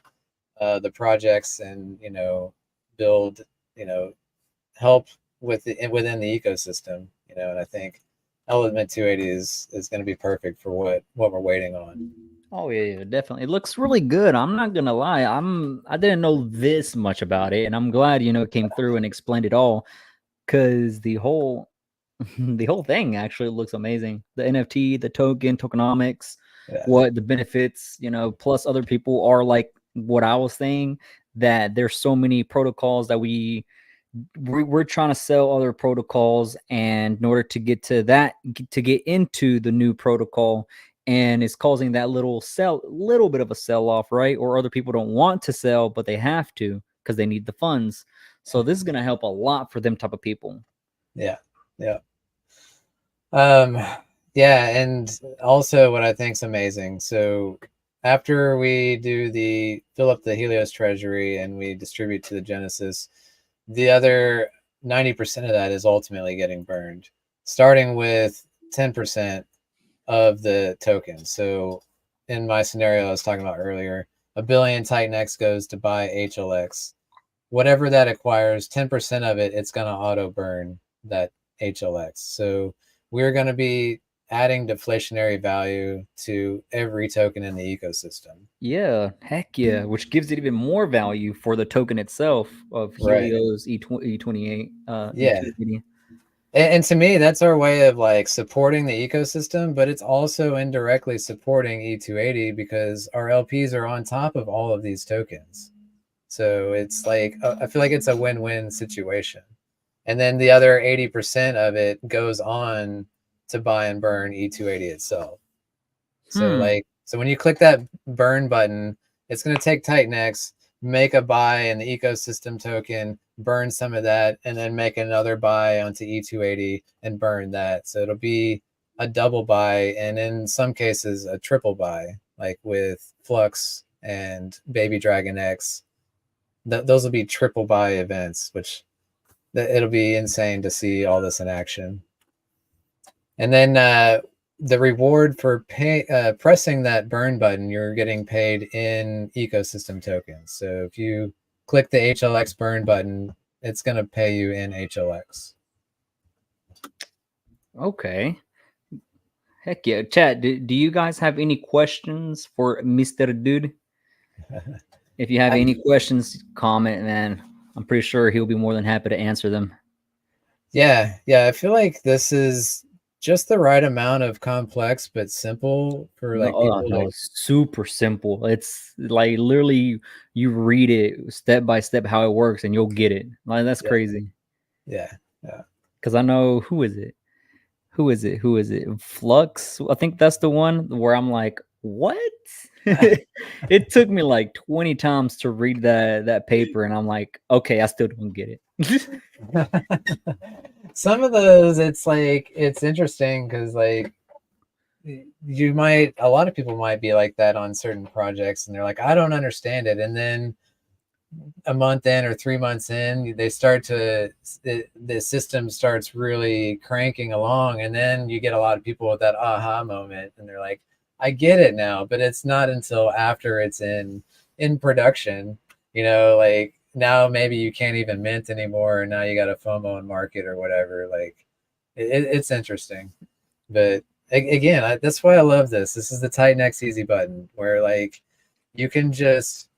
the projects, and you know, build, you know, help within the ecosystem. You know, and I think Element 280 is going to be perfect for what we're waiting on. Oh yeah, definitely. It looks really good. I'm not gonna lie. I didn't know this much about it, and I'm glad, you know, it came through and explained it all, because the whole thing actually looks amazing. The NFT, the tokenomics, what the benefits, you know, plus other people are like what I was saying, that there's so many protocols that we're trying to sell other protocols, and in order to get to that, to get into the new protocol, and it's causing that little bit of a sell off, right? Or other people don't want to sell, but they have to because they need the funds. So this is going to help a lot for them type of people. Yeah. Yeah, and also what I think is amazing. So after we fill up the Helios treasury and we distribute to the Genesis, the other 90% of that is ultimately getting burned, starting with 10% of the tokens. So in my scenario I was talking about earlier, 1 billion Titanx goes to buy HLX. Whatever that acquires, 10% of it, it's going to auto burn that HLX. So we're going to be adding deflationary value to every token in the ecosystem. Yeah, heck yeah, which gives it even more value for the token itself of Helios E28. Yeah. E280. And to me, that's our way of like supporting the ecosystem, but it's also indirectly supporting E280 because our LPs are on top of all of these tokens. So it's like, I feel like it's a win-win situation. And then the other 80% of it goes on to buy and burn E280 itself. So so when you click that burn button, it's going to take Titanx, make a buy in the ecosystem token, burn some of that, and then make another buy onto E280 and burn that. So it'll be a double buy, and in some cases a triple buy, like with Flux and Baby Dragon X. Those will be triple buy events, which it'll be insane to see all this in action. And then the reward for pressing that burn button, you're getting paid in ecosystem tokens. So if you click the HLX burn button, it's going to pay you in HLX. Okay. Heck yeah. Chat, do you guys have any questions for Mr. Dude? If you have any questions, comment, man. I'm pretty sure he'll be more than happy to answer them. Yeah. I feel like this is just the right amount of complex but simple for like people. It's super simple. It's like literally you read it step by step how it works and you'll get it. Like that's crazy. Yeah. Because I know who is it? Flux. I think that's the one where I'm like, what? It took me like 20 times to read that paper, and I'm like, okay, I still don't get it. Some of those, it's like, it's interesting because like a lot of people might be like that on certain projects, and they're like, I don't understand it, and then a month in or 3 months in, they start to the system starts really cranking along, and then you get a lot of people with that aha moment, and they're like, I get it now. But it's not until after it's in production, you know, like now maybe you can't even mint anymore, and now you got a FOMO in market or whatever. Like it's interesting, but again, that's why I love this. This is the Titanx easy button where like you can just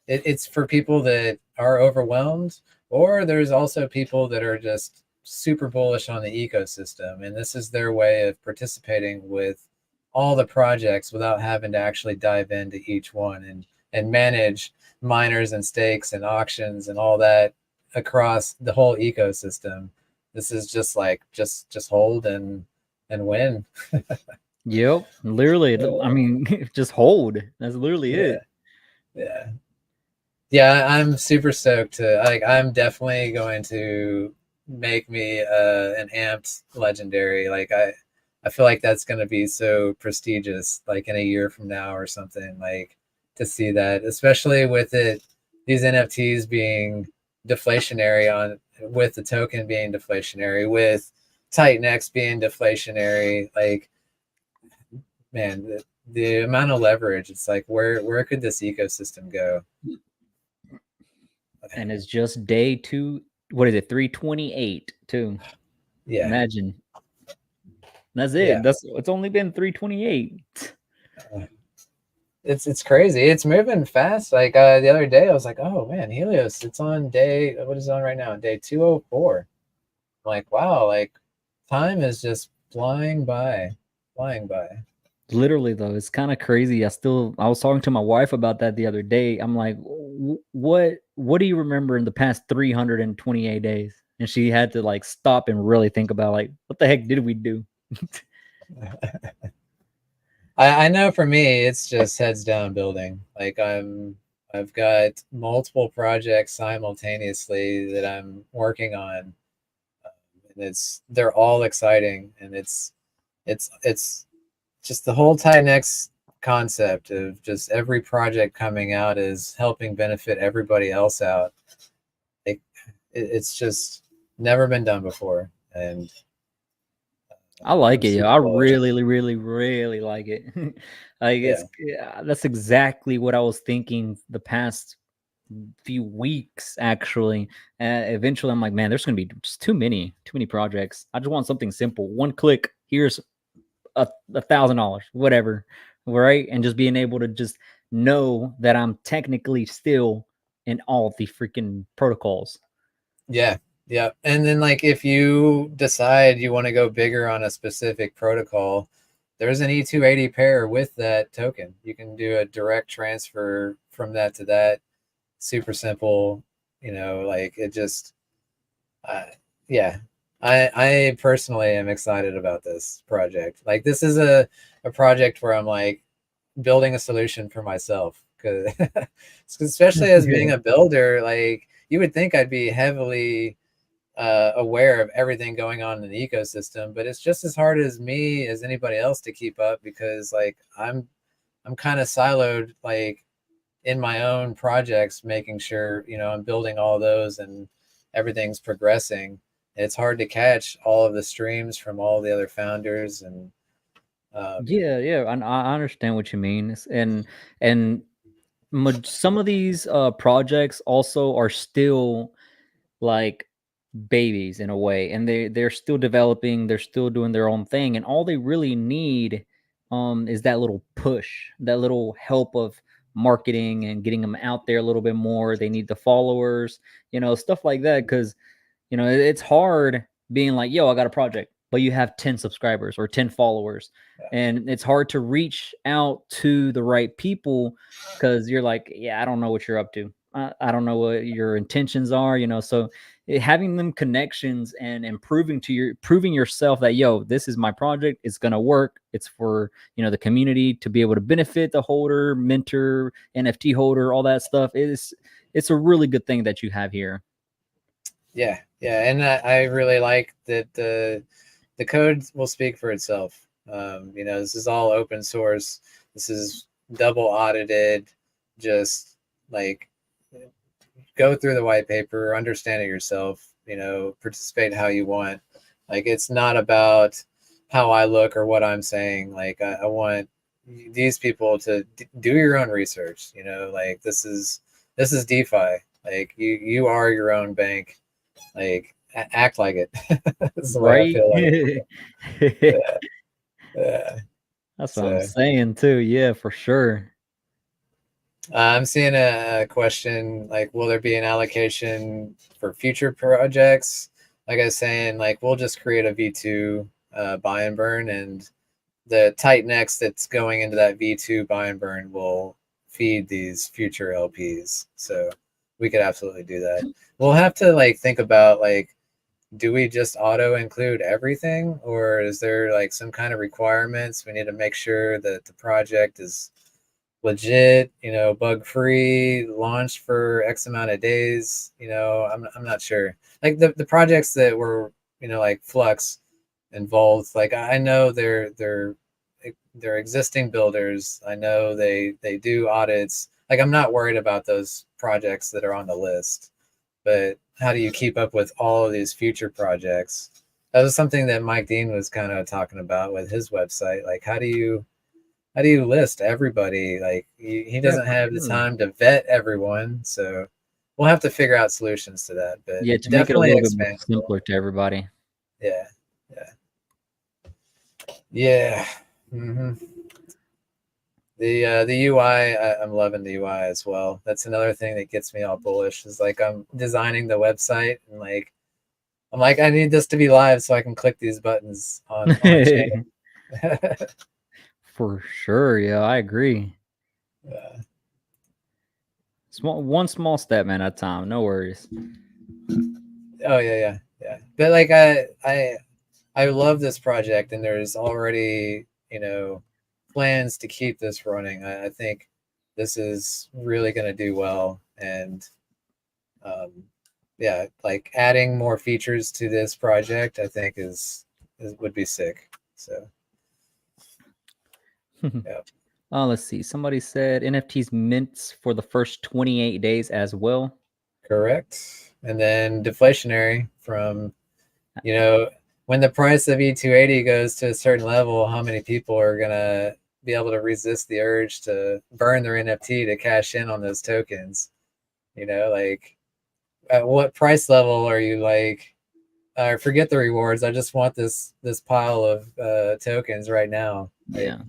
it's for people that are overwhelmed, or there's also people that are just super bullish on the ecosystem, and this is their way of participating with all the projects without having to actually dive into each one and manage miners and stakes and auctions and all that across the whole ecosystem. This is just like just hold and win. Yep, literally. I mean, just hold. That's literally it. Yeah, I'm super stoked to like. I'm definitely going to make me an amped legendary. Like I feel like that's going to be so prestigious. Like in a year from now or something. Like to see that, especially with these NFTs being deflationary with the token being deflationary, with Titanx being deflationary. Like, man, the amount of leverage. It's like where could this ecosystem go? And it's just day 2. What is it? 328 too. Yeah. Imagine. That's it. Yeah. It's only been 328. It's crazy. It's moving fast. Like the other day, I was like, oh man, Helios. It's on day. What is it on right now? Day 204. I'm like, wow. Like time is just flying by. Literally though, it's kind of crazy. I was talking to my wife about that the other day. I'm like, what do you remember in the past 328 days? And she had to like stop and really think about like, what the heck did we do? I know for me, it's just heads down building. Like I've got multiple projects simultaneously that I'm working on, and they're all exciting, and it's just the whole Titanx concept of just every project coming out is helping benefit everybody else out. Like it's just never been done before, and I like it. Yeah, I really like it. Like that's exactly what I was thinking the past few weeks actually. Eventually I'm like, man, there's gonna be just too many projects. I just want something simple. One click, here's $1,000, whatever, right? And just being able to just know that I'm technically still in all the freaking protocols. Yeah. And then like if you decide you want to go bigger on a specific protocol, there's an E280 pair with that token. You can do a direct transfer from that to that. Super simple, like it just I personally am excited about this project. Like this is a project where I'm like building a solution for myself, because especially as being a builder, like you would think I'd be heavily aware of everything going on in the ecosystem, but it's just as hard as me as anybody else to keep up, because like I'm kind of siloed like in my own projects, making sure I'm building all those and everything's progressing. It's hard to catch all of the streams from all the other founders, and yeah, and I understand what you mean. And some of these projects also are still like babies in a way, and they're still developing, they're still doing their own thing, and all they really need is that little push, that little help of marketing and getting them out there a little bit more. They need the followers, stuff like that, because it's hard being like, yo, I got a project, but you have 10 subscribers or 10 followers. And it's hard to reach out to the right people because you're like, yeah, I don't know what you're up to. I don't know what your intentions are, so having them connections and proving yourself that, yo, this is my project. It's going to work. It's for, the community to be able to benefit the holder, mentor, NFT holder, all that stuff. It's a really good thing that you have here. Yeah. And I really like that the code will speak for itself. This is all open source. This is double audited. Just like go through the white paper, understand it yourself, participate how you want. Like it's not about how I look or what I'm saying. Like I want these people to do your own research. Like this is DeFi. Like you are your own bank. Like act like it. That's the way I Right? feel like. Yeah. That's what I'm saying too. Yeah, for sure. I'm seeing a question like, will there be an allocation for future projects? Like I was saying, like we'll just create a V2 buy and burn, and the Titanx that's going into that V2 buy and burn will feed these future LPs. So we could absolutely do that. We'll have to like think about like, do we just auto include everything, or is there like some kind of requirements? We need to make sure that the project is legit, you know, bug free, launched for X amount of days. You know, I'm not sure. Like the projects that were, you know, like Flux involved, like I know they're existing builders. I know they do audits. Like I'm not worried about those projects that are on the list, but how do you keep up with all of these future projects? That was something that Mike Dean was kind of talking about with his website. Like how do you list everybody? Like he doesn't have the time to vet everyone, so we'll have to figure out solutions to that. But Yeah, to make it a definitely little bit more expandable. simpler to everybody. Yeah. Mm-hmm. The UI, I'm loving the UI as well. That's another thing that gets me all bullish. Is like I'm designing the website and like I'm like I need this to be live so I can click these buttons on channel. For sure, yeah, I agree. Yeah. One small step, man, at a time. No worries. Oh yeah. But like I love this project, and there's already, you know, plans to keep this running. I think this is really going to do well, and yeah, like adding more features to this project, I think is would be sick. So yeah. Let's see. Somebody said NFTs mints for the first 28 days as well. Correct. And then deflationary from, you know, when the price of E280 goes to a certain level, how many people are going to be able to resist the urge to burn their NFT to cash in on those tokens? You know, like at what price level are you like, forget the rewards. I just want this pile of tokens right now. Yeah.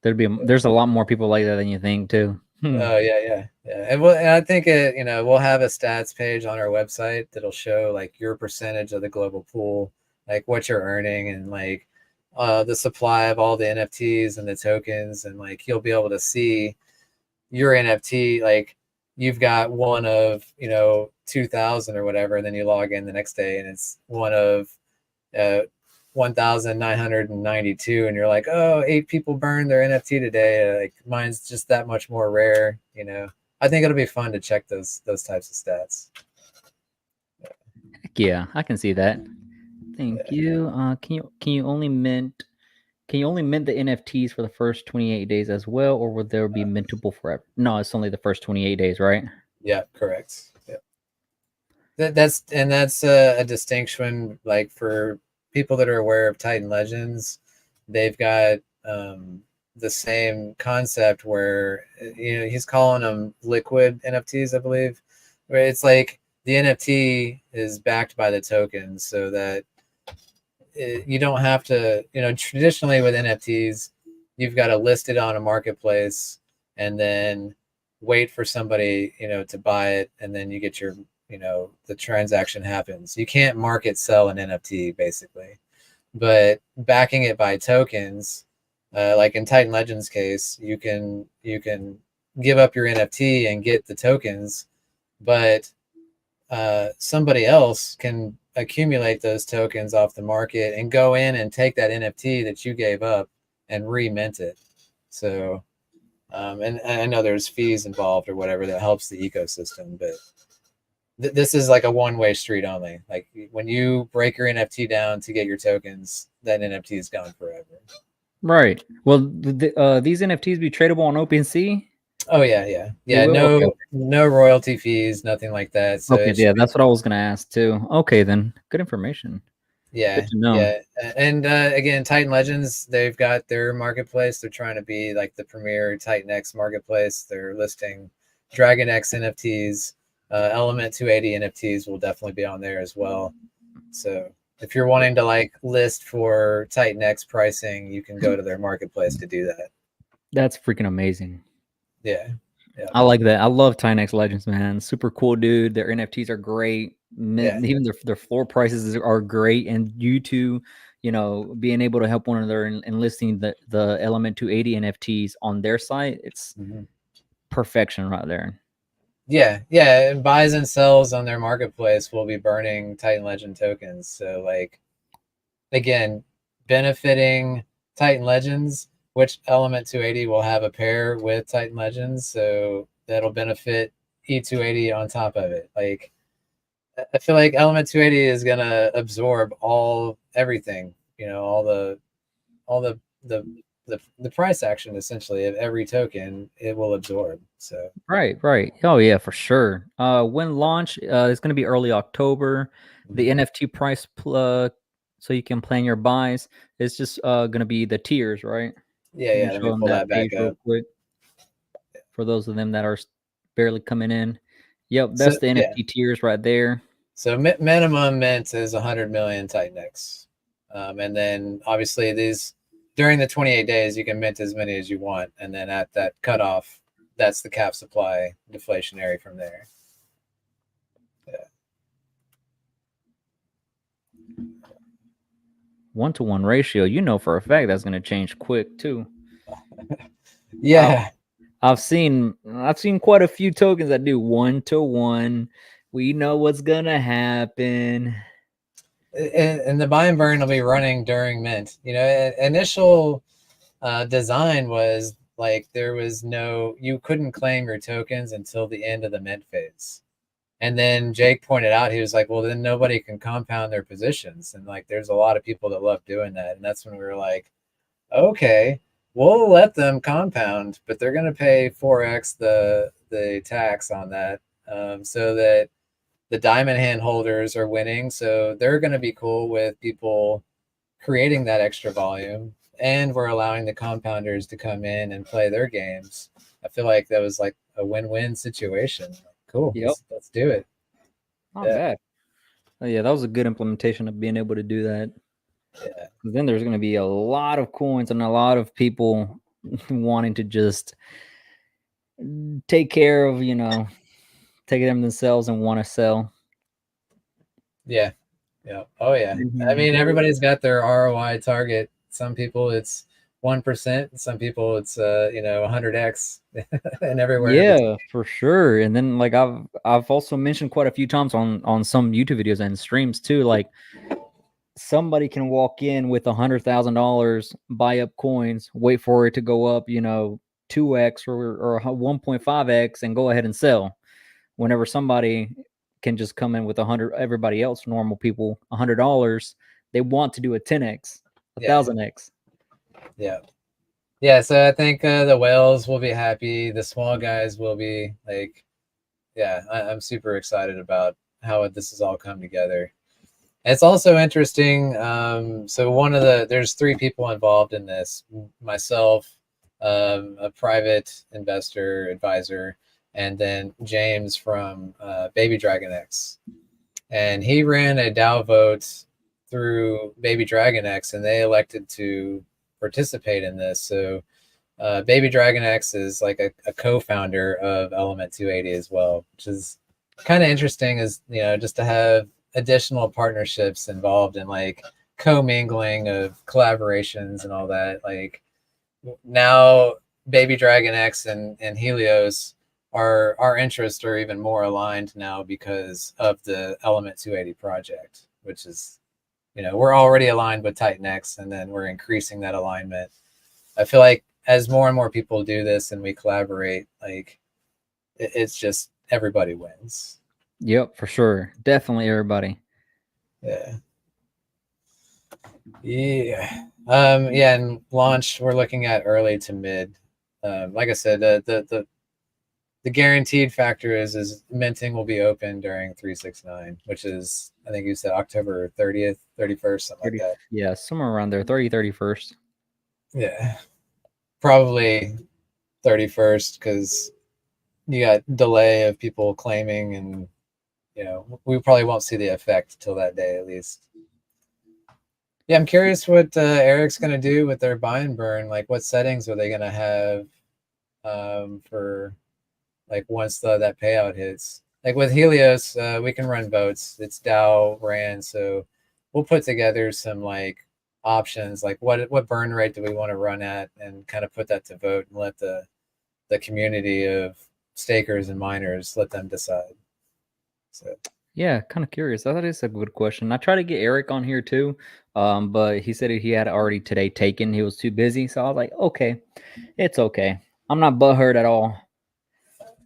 There's a lot more people like that than you think too. Oh yeah. And I think we'll have a stats page on our website that'll show like your percentage of the global pool, like what you're earning, and like the supply of all the NFTs and the tokens, and like you'll be able to see your NFT, like you've got one of 2,000 or whatever, and then you log in the next day and it's one of 1,992, and you're like, oh, 8 people burned their NFT today. Like mine's just that much more rare. I think it'll be fun to check those types of stats. Heck yeah, I can see that. Thank you. Can you only mint the NFTs for the first 28 days as well, or will there be mintable forever? No, it's only the first 28 days, right? Yeah, correct. Yeah. That's a distinction, like for people that are aware of Titan Legends, they've got the same concept where he's calling them liquid NFTs, I believe, where it's like the NFT is backed by the tokens, so that you don't have to, traditionally with NFTs, you've got to list it on a marketplace and then wait for somebody, to buy it, and then you get your, the transaction happens. You can't market sell an NFT basically, but backing it by tokens, like in Titan Legends case, you can give up your NFT and get the tokens, but somebody else can accumulate those tokens off the market and go in and take that NFT that you gave up and remint it. So, and I know there's fees involved or whatever that helps the ecosystem, but this is like a one-way street only. Like when you break your NFT down to get your tokens, that NFT is gone forever. Right. Well, these NFTs be tradable on OpenSea? Oh yeah. No royalty fees, nothing like that. So okay, yeah, that's what I was gonna ask too. Okay, then good information. Yeah, good to know. Yeah. And again, Titan Legends, they've got their marketplace. They're trying to be like the premier Titanx marketplace. They're listing Dragon X NFTs, Element 280 NFTs will definitely be on there as well. So if you're wanting to like list for Titanx pricing, you can go to their marketplace to do that. That's freaking amazing. Yeah. I like that. I love Titanx Legends, man. Super cool, dude. Their NFTs are great. Yeah. Even their floor prices are great. And you two, being able to help one another and listing the Element 280 NFTs on their site, it's perfection right there. Yeah, yeah. And buys and sells on their marketplace will be burning Titan Legend tokens. So like, again, benefiting Titan Legends, which Element 280 will have a pair with Titan Legends, so that'll benefit E280 on top of it. Like, I feel like Element 280 is gonna absorb everything, all the price action essentially of every token it will absorb. So right. Oh yeah, for sure. When launch, it's gonna be early October. The NFT price so you can plan your buys. It's just gonna be the tiers, right? Yeah. Let me pull that back up real quick for those of them that are barely coming in. Yep, that's the NFT tiers right there. So minimum mint is 100 million Titanx, and then obviously these during the 28 days you can mint as many as you want, and then at that cutoff, that's the cap supply deflationary from there. Yeah. 1-to-1 ratio, for a fact that's going to change quick too. Yeah. I've seen quite a few tokens that do 1-to-1. We know what's going to happen. And the buy and burn will be running during mint. Initial design was like you couldn't claim your tokens until the end of the mint phase. And then Jake pointed out, he was like, well, then nobody can compound their positions. And like, there's a lot of people that love doing that. And that's when we were like, okay, we'll let them compound, but they're going to pay 4x the tax on that, so that the diamond hand holders are winning. So they're going to be cool with people creating that extra volume. And we're allowing the compounders to come in and play their games. I feel like that was like a win-win situation. Cool. Yep. Let's do it. Not bad. Oh, yeah, that was a good implementation of being able to do that. Yeah. Then there's going to be a lot of coins and a lot of people wanting to just take care of, take them themselves and want to sell. Yeah. Oh yeah. I mean, everybody's got their ROI target. Some people it's 1%. Some people it's 100x, and everywhere. Yeah, for sure. And then like I've also mentioned quite a few times on some YouTube videos and streams too. Like somebody can walk in with $100,000, buy up coins, wait for it to go up, 2x or 1.5x, and go ahead and sell. Whenever somebody can just come in with everybody else, normal people, $100, they want to do a 10x, 1,000x. Yeah. So I think the whales will be happy. The small guys will be like, I'm super excited about how this has all come together. It's also interesting. So there's 3 people involved in this: myself, a private investor advisor, and then James from Baby Dragon X. And he ran a DAO vote through Baby Dragon X, and they elected to participate in this. So Baby Dragon X is like a co-founder of Element 280 as well, which is kind of interesting, is just to have additional partnerships involved in like co-mingling of collaborations and all that. Like now Baby Dragon X and Helios, our interests are even more aligned now because of the Element 280 project, which is, we're already aligned with Titanx, and then we're increasing that alignment. I feel like as more and more people do this and we collaborate, like it's just everybody wins. Yep, for sure. Definitely everybody. Yeah. And launch we're looking at early to mid. Like I said, the guaranteed factor is minting will be open during 369, which is, I think you said October 30th, 31st, something like that. Yeah, somewhere around there, 31st. Yeah, probably 31st, because you got delay of people claiming, and you know, we probably won't see the effect till that day at least. Yeah, I'm curious what Eric's gonna do with their buy and burn. Like, what settings are they gonna have for like once that payout hits? Like with Helios, we can run votes. It's DAO ran, so we'll put together some like options, like what burn rate do we want to run at, and kind of put that to vote and let the community of stakers and miners let them decide. So yeah, kind of curious. That is a good question. I tried to get Eric on here too, but he said he had already today taken. He was too busy, so I was like, okay, it's okay. I'm not butthurt at all.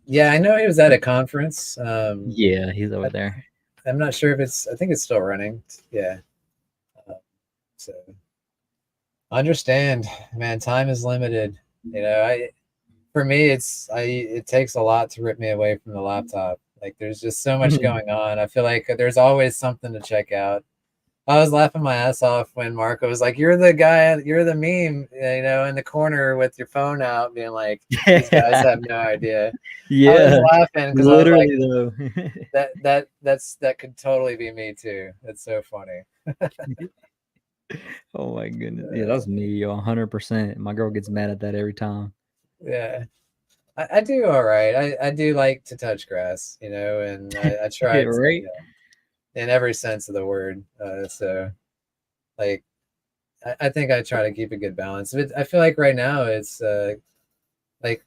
Yeah, I know he was at a conference. Yeah, he's over there. I'm not sure if it's. I think it's still running. Yeah. So understand, man. Time is limited. You know, for me, it takes a lot to rip me away from the laptop. Like, there's just so much going on. I feel like there's always something to check out. I was laughing my ass off when Marco was like, "You're the guy, you're the meme, you know, in the corner with your phone out, being like, these guys have no idea." Yeah, I was laughing because I was like, though. that could totally be me too. It's so funny. Oh my goodness, yeah, that's me, 100%. My girl gets mad at that every time. Yeah, I do all right. I do like to touch grass, you know, and I try Yeah, to, right? in every sense of the word. So, like, I think I try to keep a good balance. But I feel like right now it's like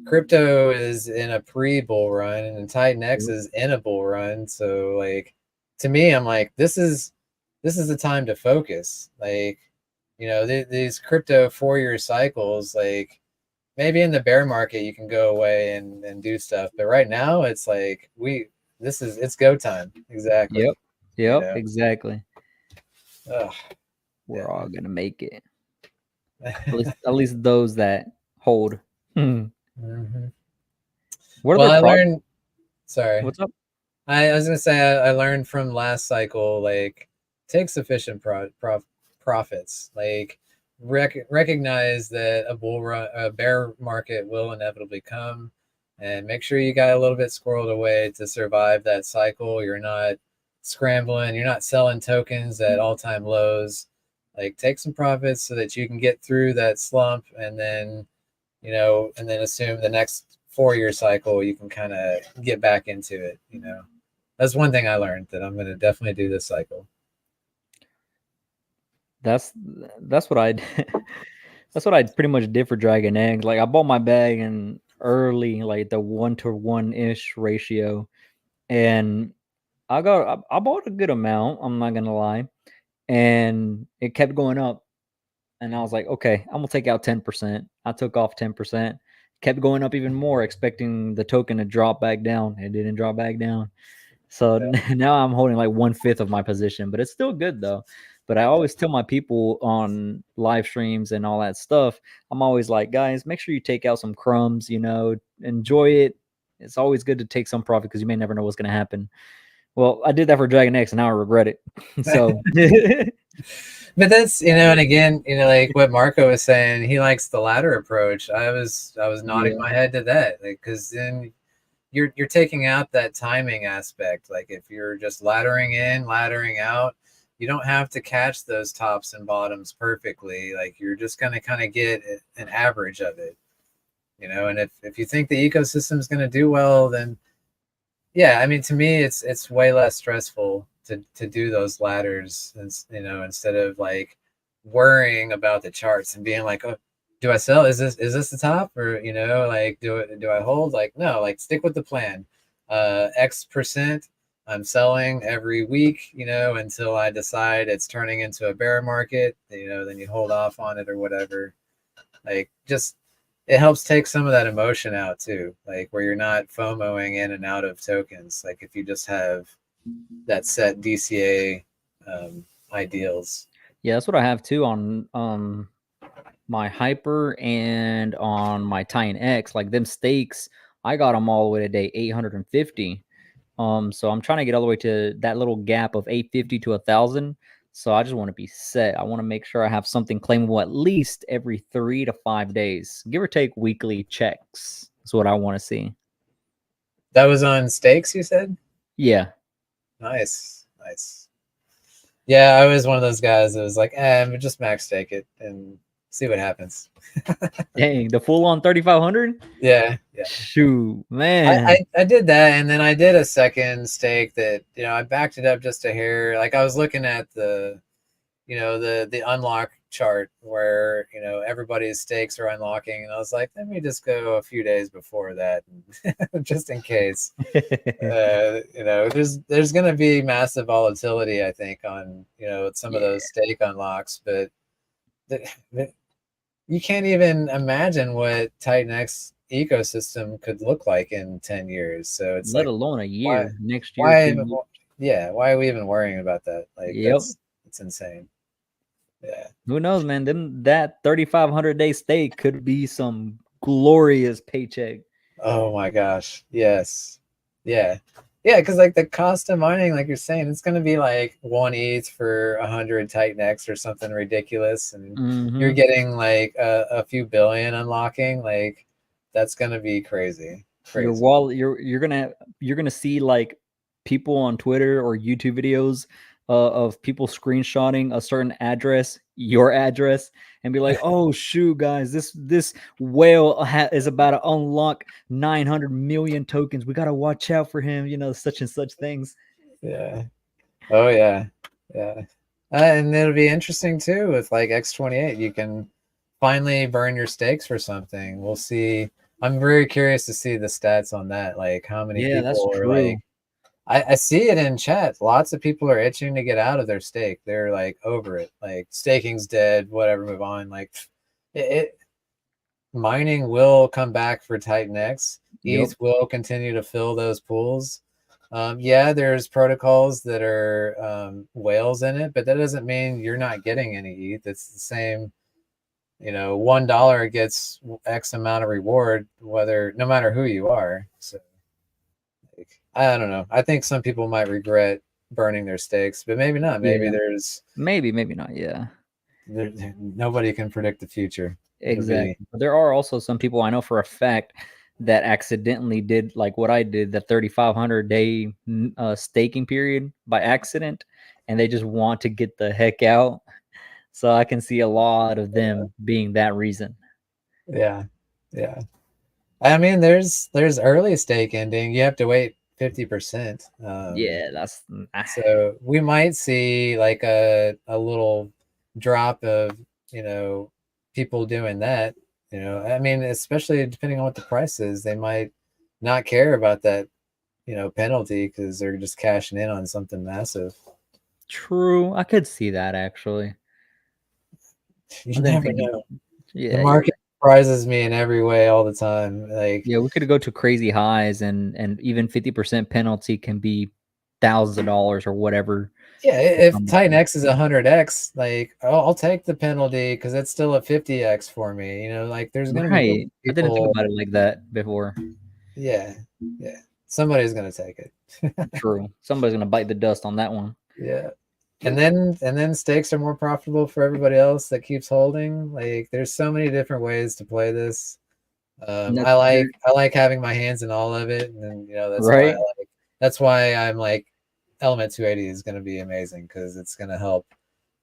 crypto is in a pre-bull run and Titanx is in a bull run. So, like, to me, I'm like, this is the time to focus. Like, you know, these crypto 4-year cycles, like, maybe in the bear market you can go away and do stuff, but right now it's like it's go time. Exactly. Yep, You know? exactly. Ugh, We're all gonna make it. At least those that hold. Mm-hmm. What Well, are I the learned. Sorry, What's up? I was gonna say I learned from last cycle, like, take sufficient profits. Like, recognize that a bear market will inevitably come, and make sure you got a little bit squirreled away to survive that cycle. You're not scrambling. You're not selling tokens at all-time lows. Like, take some profits so that you can get through that slump, and then, you know, and then assume the next 4-year cycle you can kind of get back into it. You know, that's one thing I learned that I'm going to definitely do this cycle. That's what I that's what I pretty much did for Dragon Egg. Like, I bought my bag in early, like the 1-to-1 ish ratio, and I bought a good amount. I'm not gonna lie, and it kept going up, and I was like, okay, I'm gonna take out 10%. I took off 10%, kept going up even more, expecting the token to drop back down. It didn't drop back down. So now I'm holding like 1/5 of my position, but it's still good though. But I always tell my people on live streams and all that stuff, I'm always like, guys, make sure you take out some crumbs, you know, enjoy it. It's always good to take some profit because you may never know what's going to happen. Well, I did that for Dragon X and now I regret it. So, but that's, you know, and again, you know, like what Marco was saying, he likes the ladder approach. I was nodding my head to that, because then you're taking out that timing aspect. Like, if you're just laddering in, laddering out, you don't have to catch those tops and bottoms perfectly. Like, you're just going to kind of get an average of it, you know. And if you think the ecosystem is going to do well, then yeah, I mean, to me, it's way less stressful to do those ladders, and, you know, instead of like worrying about the charts and being like, oh, do I sell? Is this the top? Or, you know, like, do I hold? Like, no, like, stick with the plan. X% I'm selling every week, you know, until I decide it's turning into a bear market, you know, then you hold off on it or whatever. Like, just, it helps take some of that emotion out too, like where you're not FOMOing in and out of tokens. Like, if you just have that set DCA ideals. yeah, that's what I have too on my Hyper and on my Titanx. Like, them stakes, I got them all the way to day 850. So I'm trying to get all the way to that little gap of 850 to 1,000. So I just want to be set. I want to make sure I have something claimable at least every 3 to 5 days, give or take weekly checks. That's what I want to see. That was on stakes, you said? Yeah. Nice. Yeah, I was one of those guys that was like, just max stake it and see what happens. Dang, the full on 3,500? Yeah. Shoot, man. I did that, and then I did a second stake that, I backed it up just a hair. Like, I was looking at the unlock chart where, everybody's stakes are unlocking, and I was like, let me just go a few days before that just in case. There's going to be massive volatility, I think, on, some of those stake unlocks, but you can't even imagine what Titanx ecosystem could look like in 10 years. So it's let alone a year, next year. Why are we even worrying about that? Like, it's insane. Yeah. Who knows, man? That 3,500 day stake could be some glorious paycheck. Oh my gosh. Yes. Yeah. Yeah, because like the cost of mining, like you're saying, it's going to be like 1 ETH for 100 Titanx or something ridiculous, and you're getting like a few billion unlocking. Like, that's going to be crazy. Your wallet, you're gonna see like people on Twitter or YouTube videos of people screenshotting a certain address, your address, and be like, "Oh shoot, guys, this whale is about to unlock 900 million tokens. We gotta watch out for him." Such and such things. Yeah. Oh yeah. Yeah. And it'll be interesting too with like X28. You can finally burn your stakes for something. We'll see. I'm very curious to see the stats on that. Like, how many people are like. I see it in chat. Lots of people are itching to get out of their stake. They're like over it. Like, staking's dead. Whatever, move on. Like, mining will come back for Titanx. ETH will continue to fill those pools. There's protocols that are whales in it, but that doesn't mean you're not getting any ETH. It's the same. $1 gets X amount of reward, no matter who you are. So. I don't know. I think some people might regret burning their stakes, but maybe not. Maybe maybe not. Yeah. Nobody can predict the future. Exactly. But there are also some people I know for a fact that accidentally did like what I did, the 3,500 day staking period by accident, and they just want to get the heck out. So I can see a lot of them being that reason. Yeah. I mean, there's early stake ending. You have to wait 50%. That's so we might see like a little drop of people doing that. I mean, especially depending on what the price is, they might not care about that penalty because they're just cashing in on something massive. True, I could see that actually. You never know. The market surprises me in every way all the time. Like, we could go to crazy highs, and even 50% penalty can be thousands of dollars or whatever. Yeah, if Titanx is 100x, like I'll take the penalty because it's still a 50x for me. Like there's gonna be people... I didn't think about it like that before. Yeah, somebody's gonna take it. True, somebody's gonna bite the dust on that one. Yeah. And then stakes are more profitable for everybody else that keeps holding. Like, there's so many different ways to play this. I like having my hands in all of it, and that's why I'm like, Element 280 is going to be amazing because it's going to help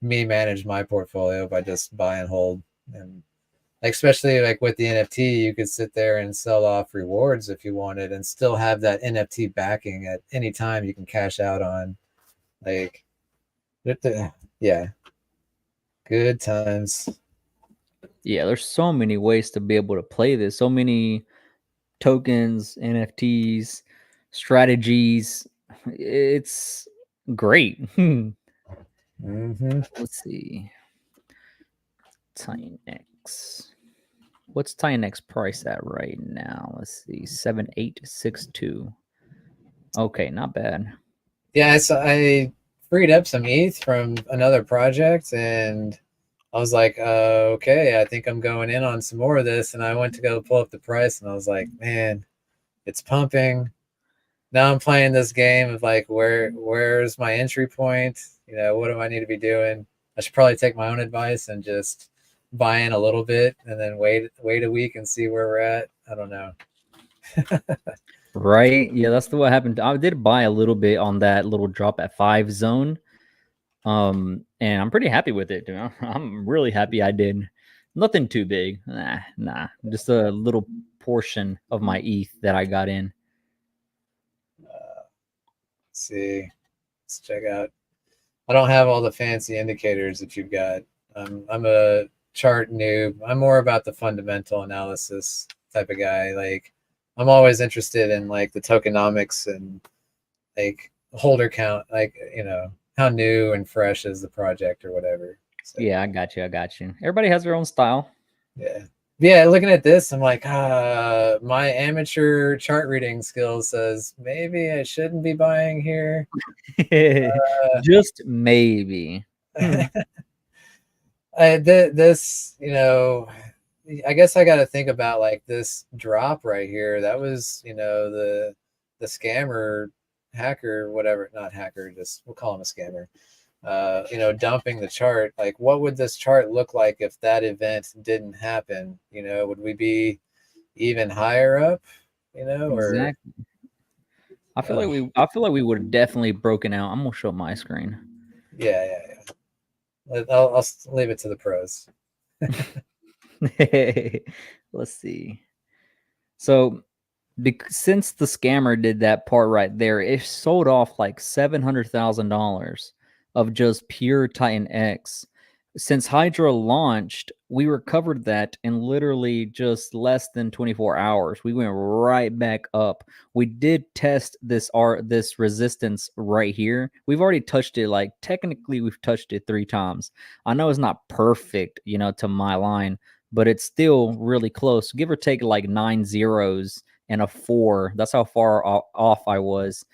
me manage my portfolio by just buy and hold. And like, especially like with the NFT, you could sit there and sell off rewards if you wanted, and still have that NFT backing at any time you can cash out on. Like. Yeah, good times. Yeah, there's so many ways to be able to play this. So many tokens, NFTs, strategies. It's great. Let's see. Titanx. What's Titanx price at right now? Let's see. 7862. Okay, not bad. Yeah, so I freed up some ETH from another project, and I was like, okay, I think I'm going in on some more of this. And I went to go pull up the price, and I was like, man, it's pumping. Now I'm playing this game of like, where's my entry point? What do I need to be doing? I should probably take my own advice and just buy in a little bit and then wait a week and see where we're at. I don't know. Right? Yeah, that's what happened. I did buy a little bit on that little drop at 5 zone. And I'm pretty happy with it, dude. I'm really happy I did. Nothing too big. Nah. Just a little portion of my ETH that I got in. Let's see. Let's check out. I don't have all the fancy indicators that you've got. I'm a chart noob. I'm more about the fundamental analysis type of guy. Like, I'm always interested in like the tokenomics and like holder count, like, you know, how new and fresh is the project or whatever. So, Yeah, I got you. Everybody has their own style. Yeah, looking at this, I'm like, my amateur chart reading skills says maybe I shouldn't be buying here. Just maybe. This, you know, I guess I got to think about like this drop right here. That was, you know, the scammer, hacker, whatever, not hacker, just we'll call him a scammer. You know, dumping the chart. Like, what would this chart look like if that event didn't happen? You know, would we be even higher up? You know, or exactly. I feel like we would have definitely broken out. I'm gonna show my screen. Yeah. I'll leave it to the pros. Let's see. So, since the scammer did that part right there, it sold off like $700,000 of just pure Titanx. Since Hydra launched, we recovered that in literally just less than 24 hours. We went right back up. We did test this resistance right here. We've already touched it. Like, technically, we've touched it 3 times. I know it's not perfect, you know, to my line, but it's still really close. Give or take like 9 zeros and a 4. That's how far off I was.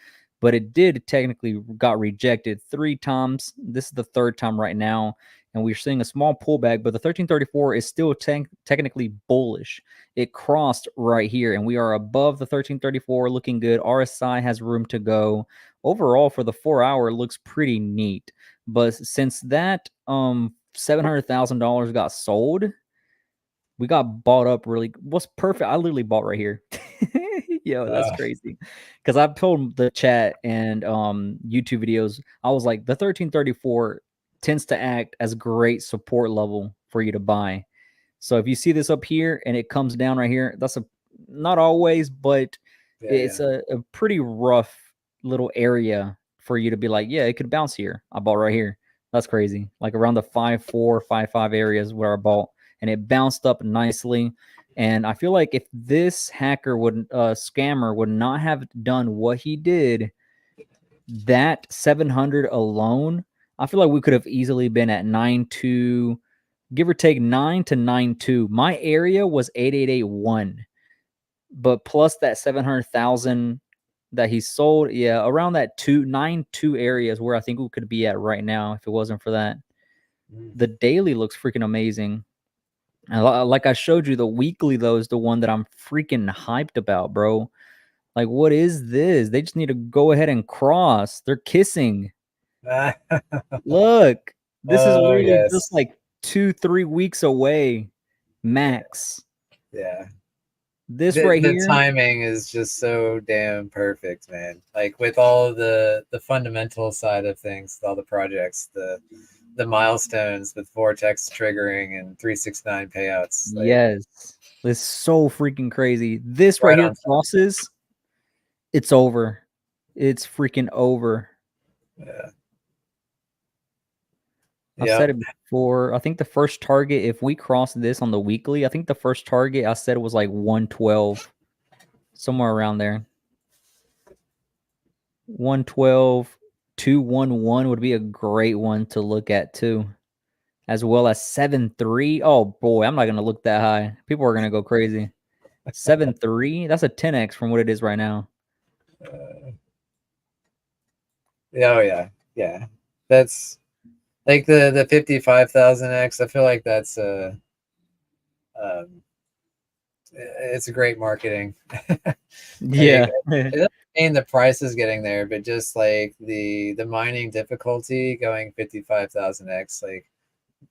But it did technically got rejected 3 times. This is the 3rd time right now. And we're seeing a small pullback, but the 1334 is still technically bullish. It crossed right here, and we are above the 1334, looking good. RSI has room to go. Overall, for the 4 hour, it looks pretty neat. But since that $700,000 got sold, we got bought up really. What's perfect? I literally bought right here. Yo, that's crazy. Because I've told the chat and YouTube videos, I was like, the 1334 tends to act as great support level for you to buy. So if you see this up here and it comes down right here, that's not always, but it's a pretty rough little area for you to be like, yeah, it could bounce here. I bought right here. That's crazy. Like around the 5.4, 5.5 areas where I bought, and it bounced up nicely. And I feel like if this hacker scammer would not have done what he did, that 700 alone, I feel like we could have easily been at 9.2, give or take 9 to 9.2. My area was 8.881, but plus that 700,000 that he sold, yeah, around that 9.2 areas where I think we could be at right now if it wasn't for that. The daily looks freaking amazing. And like I showed you, the weekly though is the one that I'm freaking hyped about, bro. Like, what is this? They just need to go ahead and cross. They're kissing. Look, this is literally just like 2-3 weeks away, max. Yeah. This right here. The timing is just so damn perfect, man. Like with all the fundamental side of things, all the projects, the milestones with Vortex triggering and 369 payouts. Like, yes, it's so freaking crazy. This right here crosses. It's over. It's freaking over. Yeah. I've said it before. I think the first target, if we cross this on the weekly, I think the first target I said was like 112, somewhere around there. 112, 211 would be a great one to look at too, as well as 7.3. Oh boy, I'm not gonna look that high. People are gonna go crazy. 7.3. That's a 10x from what it is right now. Yeah. That's like the 55,000x. I feel like that's it's a great marketing. Yeah. It doesn't mean the price is getting there, but just like the mining difficulty going 55,000x, like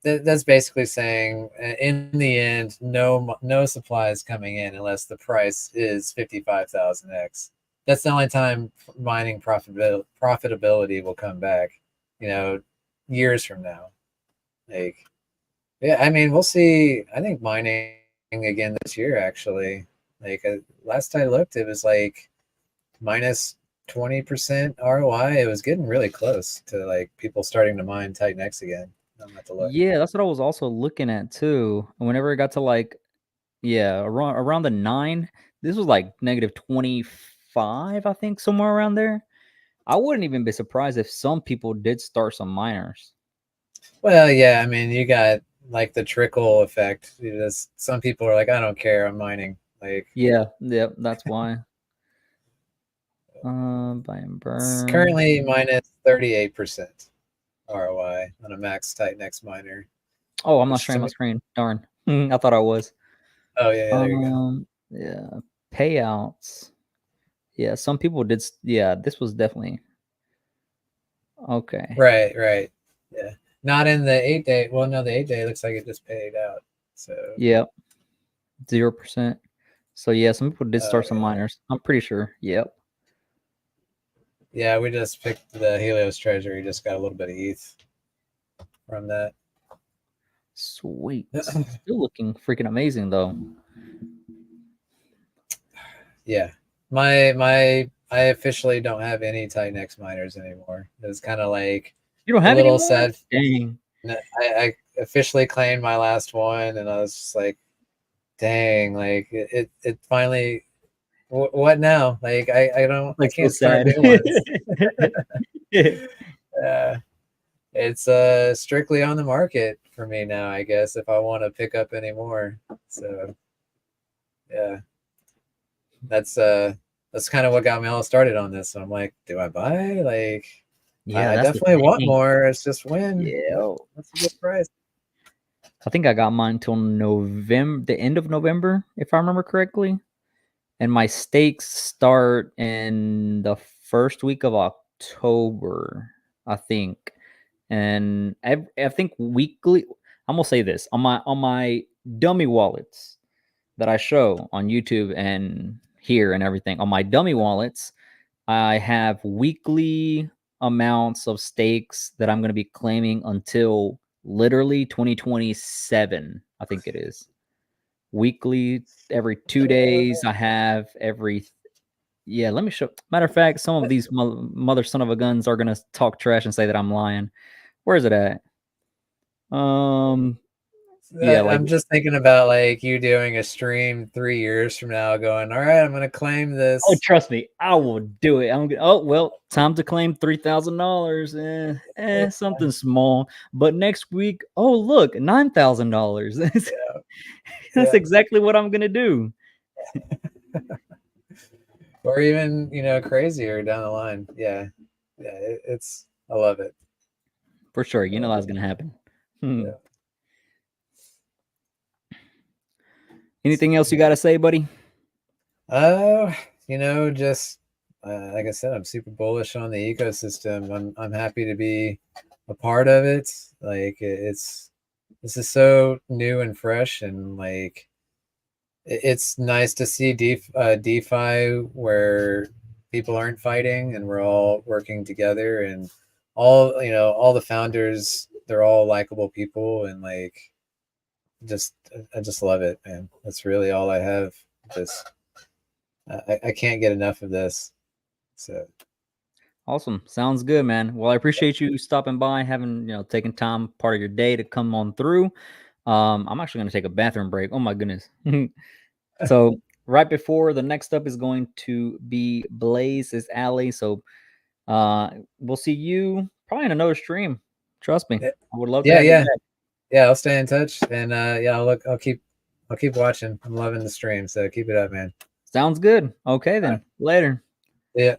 that's basically saying in the end, no supply is coming in unless the price is 55,000x. That's the only time mining profitability will come back, years from now. Like, yeah, I mean, we'll see. I think mining again this year, actually. Like, last I looked, it was like minus 20% ROI. It was getting really close to like people starting to mine Titanx again. I'm gonna have to look. Yeah, that's what I was also looking at too. Whenever it got to like, around the 9, this was like negative 25, I think, somewhere around there. I wouldn't even be surprised if some people did start some miners. Well, yeah, I mean, you got like the trickle effect. Some people are like, I don't care, I'm mining. Like, yeah, that's why. Buy and burn. It's currently minus 38% ROI on a max Titanx miner. Oh, I'm not sharing my screen. Darn. I thought I was. Oh, yeah, there you go. Yeah, payouts. Yeah, some people did. Yeah, this was definitely okay. Right. Yeah, not in the 8-day. Well, no, the 8-day looks like it just paid out. So yep, 0%. So yeah, some people did start some miners. I'm pretty sure. Yep. Yeah, we just picked the Helios treasury. Just got a little bit of ETH from that. Sweet. Still looking freaking amazing though. Yeah, I officially don't have any Titanx miners anymore. It's kind of like you don't have any. Sad. Dang. I officially claimed my last one, and I was just like, dang, like it finally. What now? Like I don't. I can't start new ones. It's strictly on the market for me now, I guess, if I want to pick up any more. So yeah, that's kind of what got me all started on this. So I'm like, do I buy? Like, yeah, I definitely want more. It's just when. Yeah, that's a good price. I think I got mine until November, the end of November, if I remember correctly. And my stakes start in the first week of October, I think. And I think weekly. I'm gonna say this on my dummy wallets that I show on YouTube and here and everything. On my dummy wallets, I have weekly amounts of stakes that I'm going to be claiming until literally 2027. I think it is weekly. Every 2 days, I have every. Yeah, let me show. Matter of fact, some of these mother son of a guns are gonna talk trash and say that I'm lying. Where is it at? Yeah, I'm just thinking about like you doing a stream 3 years from now, going, "All right, I'm gonna claim this." Oh, trust me, I will do it. Oh well, time to claim $3,000. Something small. But next week, oh look, $9,000. That's exactly what I'm gonna do. Or even crazier down the line. Yeah, it's I love it for sure. You know that's gonna happen. Yeah. Anything else you got to say, buddy? Just like I said, I'm super bullish on the ecosystem. I'm happy to be a part of it. Like this is so new and fresh, and like it's nice to see DeFi where people aren't fighting and we're all working together, and all the founders, they're all likable people, and like I just love it, man. That's really all I have. I can't get enough of this. So awesome. Sounds good, man. Well, I appreciate you stopping by, having taking time part of your day to come on through. I'm actually going to take a bathroom break. Oh my goodness. So right before the next up is going to be Blaze's Alley. So we'll see you probably in another stream. Trust me. I would love to have you back. Yeah, I'll stay in touch, and I'll keep watching. I'm loving the stream, so keep it up, man. Sounds good. Okay then. Later. Yeah.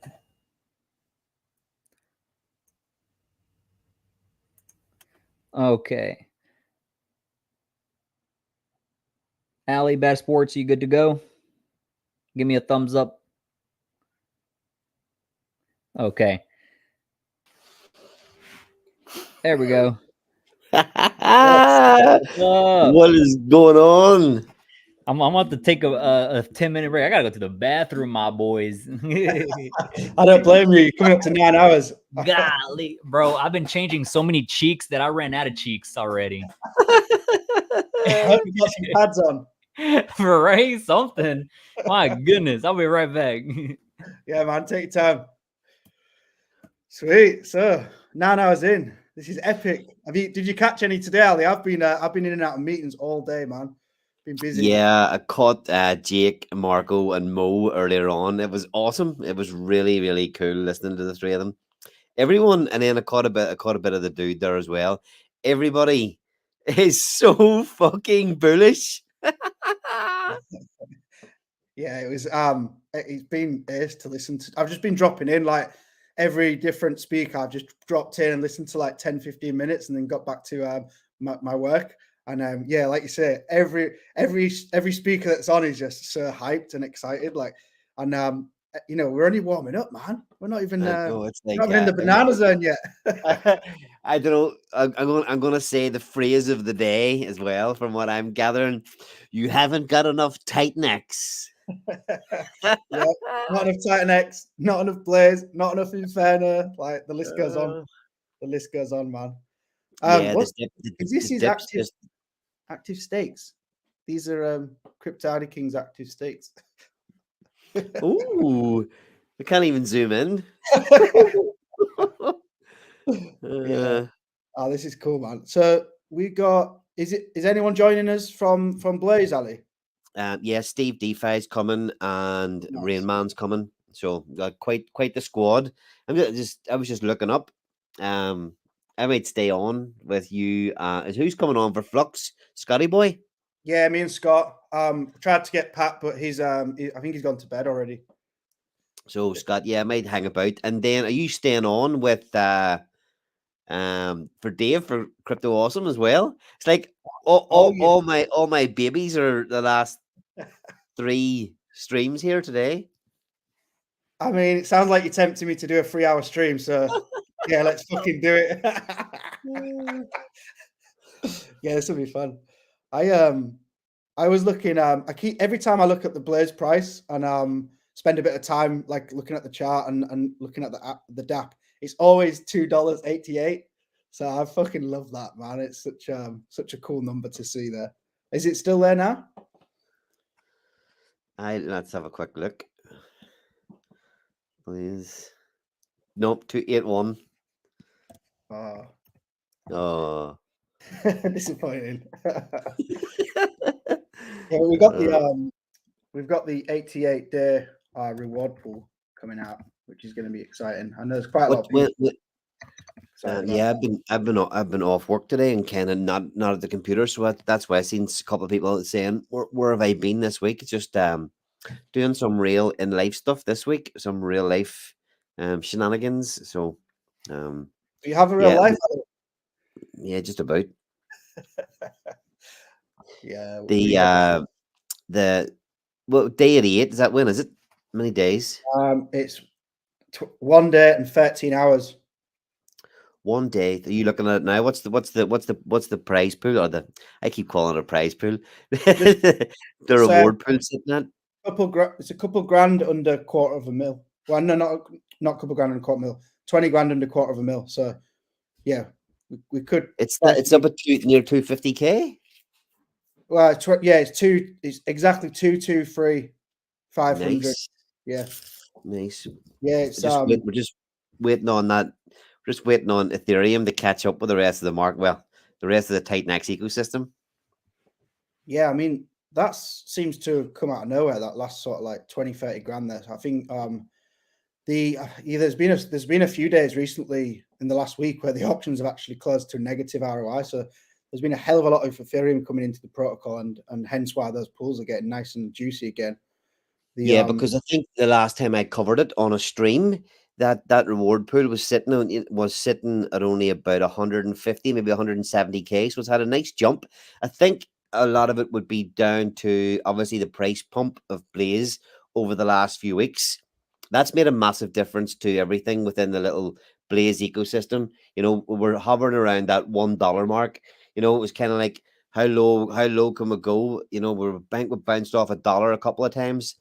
Okay. Allie, Bad Sports, you good to go? Give me a thumbs up. Okay. There we go. up? What is going on? I'm about to take a 10-minute break. I gotta go to the bathroom, my boys. I don't blame you. You're coming up to 9 hours. Golly, bro, I've been changing so many cheeks that I ran out of cheeks already. I hope you got some pads on. Right? Something. My goodness. I'll be right back. Yeah, man. Take your time. Sweet. So 9 hours in. This is epic. Did you catch any today, Ali? I've been in and out of meetings all day, man. Been busy. Yeah, I caught Jake, Marco, and Mo earlier on. It was awesome. It was really, really cool listening to the three of them. Everyone, and then I caught a bit of the dude there as well. Everybody is so fucking bullish. Yeah, it was it's been ace to listen to. I've just been dropping in like every different speaker. I've just dropped in and listened to like 10-15 minutes and then got back to my work. And yeah, like you say, every speaker that's on is just so hyped and excited. Like, and you know, we're only warming up, man. We're not even it's like, not even in the banana zone yet. I don't know. I'm gonna say the phrase of the day as well. From what I'm gathering, you haven't got enough Titanx. Yeah, not enough Titanx, not enough Blaze, not enough Inferno. Like the list goes on. The list goes on, man. Yeah, this is active stakes. These are Cryptid King's active stakes. Ooh, we can't even zoom in. Yeah. Oh, this is cool, man. So we got. Is anyone joining us from Blaze, Ali? Yeah, Steve DeFi's coming and Nice. Rain Man's coming. So quite the squad. I was just looking up. I might stay on with you. Who's coming on for Flux? Scotty boy? Yeah, me and Scott. Tried to get Pat, but he's I think he's gone to bed already. So Scott, yeah, I might hang about. And then are you staying on with for Dave for Crypto Awesome as well? It's like all my babies are the last 3 streams here today. I mean, it sounds like you're tempting me to do a 3-hour stream, so yeah, let's fucking do it. Yeah, this will be fun. I was looking. Every time I look at the Blaze price and spend a bit of time like looking at the chart and looking at the DApp, it's always $2.88. So I fucking love that, man. It's such a cool number to see there. Is it still there now? Let's have a quick look. Please. Nope, 281. Oh. Disappointing. Yeah, we've got the 88-day reward pool coming out, which is going to be exciting. I know there's quite a lot of people. Yeah, I've been off work today and kind of not at the computer, so that's why I've seen a couple of people saying, "Where have I been this week?" It's just doing some real in life stuff this week, some real life shenanigans. So, do you have a real life? Yeah, just about. Yeah. The day 88 is that? When is it? How many days? It's 1 day and 13 hours. 1 day. Are you looking at it now? What's the prize pool or I keep calling it a prize pool. The reward pool sitting at? It's a couple grand under $250,000. Well, no, not a couple grand under $250,000. 20 grand under $250,000. So yeah, we could. It's up at near 250K. Well, it's exactly 223,500. Nice. Yeah. Nice. Yeah, it's we're just waiting on that. We're just waiting on Ethereum to catch up with the rest of the market. Well, the rest of the Titanx ecosystem. Yeah, I mean, that seems to come out of nowhere. That last sort of like 20-30 grand there. I think there's been a few days recently in the last week where the auctions have actually closed to negative ROI. So there's been a hell of a lot of Ethereum coming into the protocol, and hence why those pools are getting nice and juicy again. Because I think the last time I covered it on a stream, that reward pool was sitting at only about 150, maybe 170K. So it's had a nice jump. I think a lot of it would be down to obviously the price pump of Blaze over the last few weeks. That's made a massive difference to everything within the little Blaze ecosystem. You know, we're hovering around that $1 mark. You know, it was kind of like how low can we go? You know, we bounced off $1 a couple of times.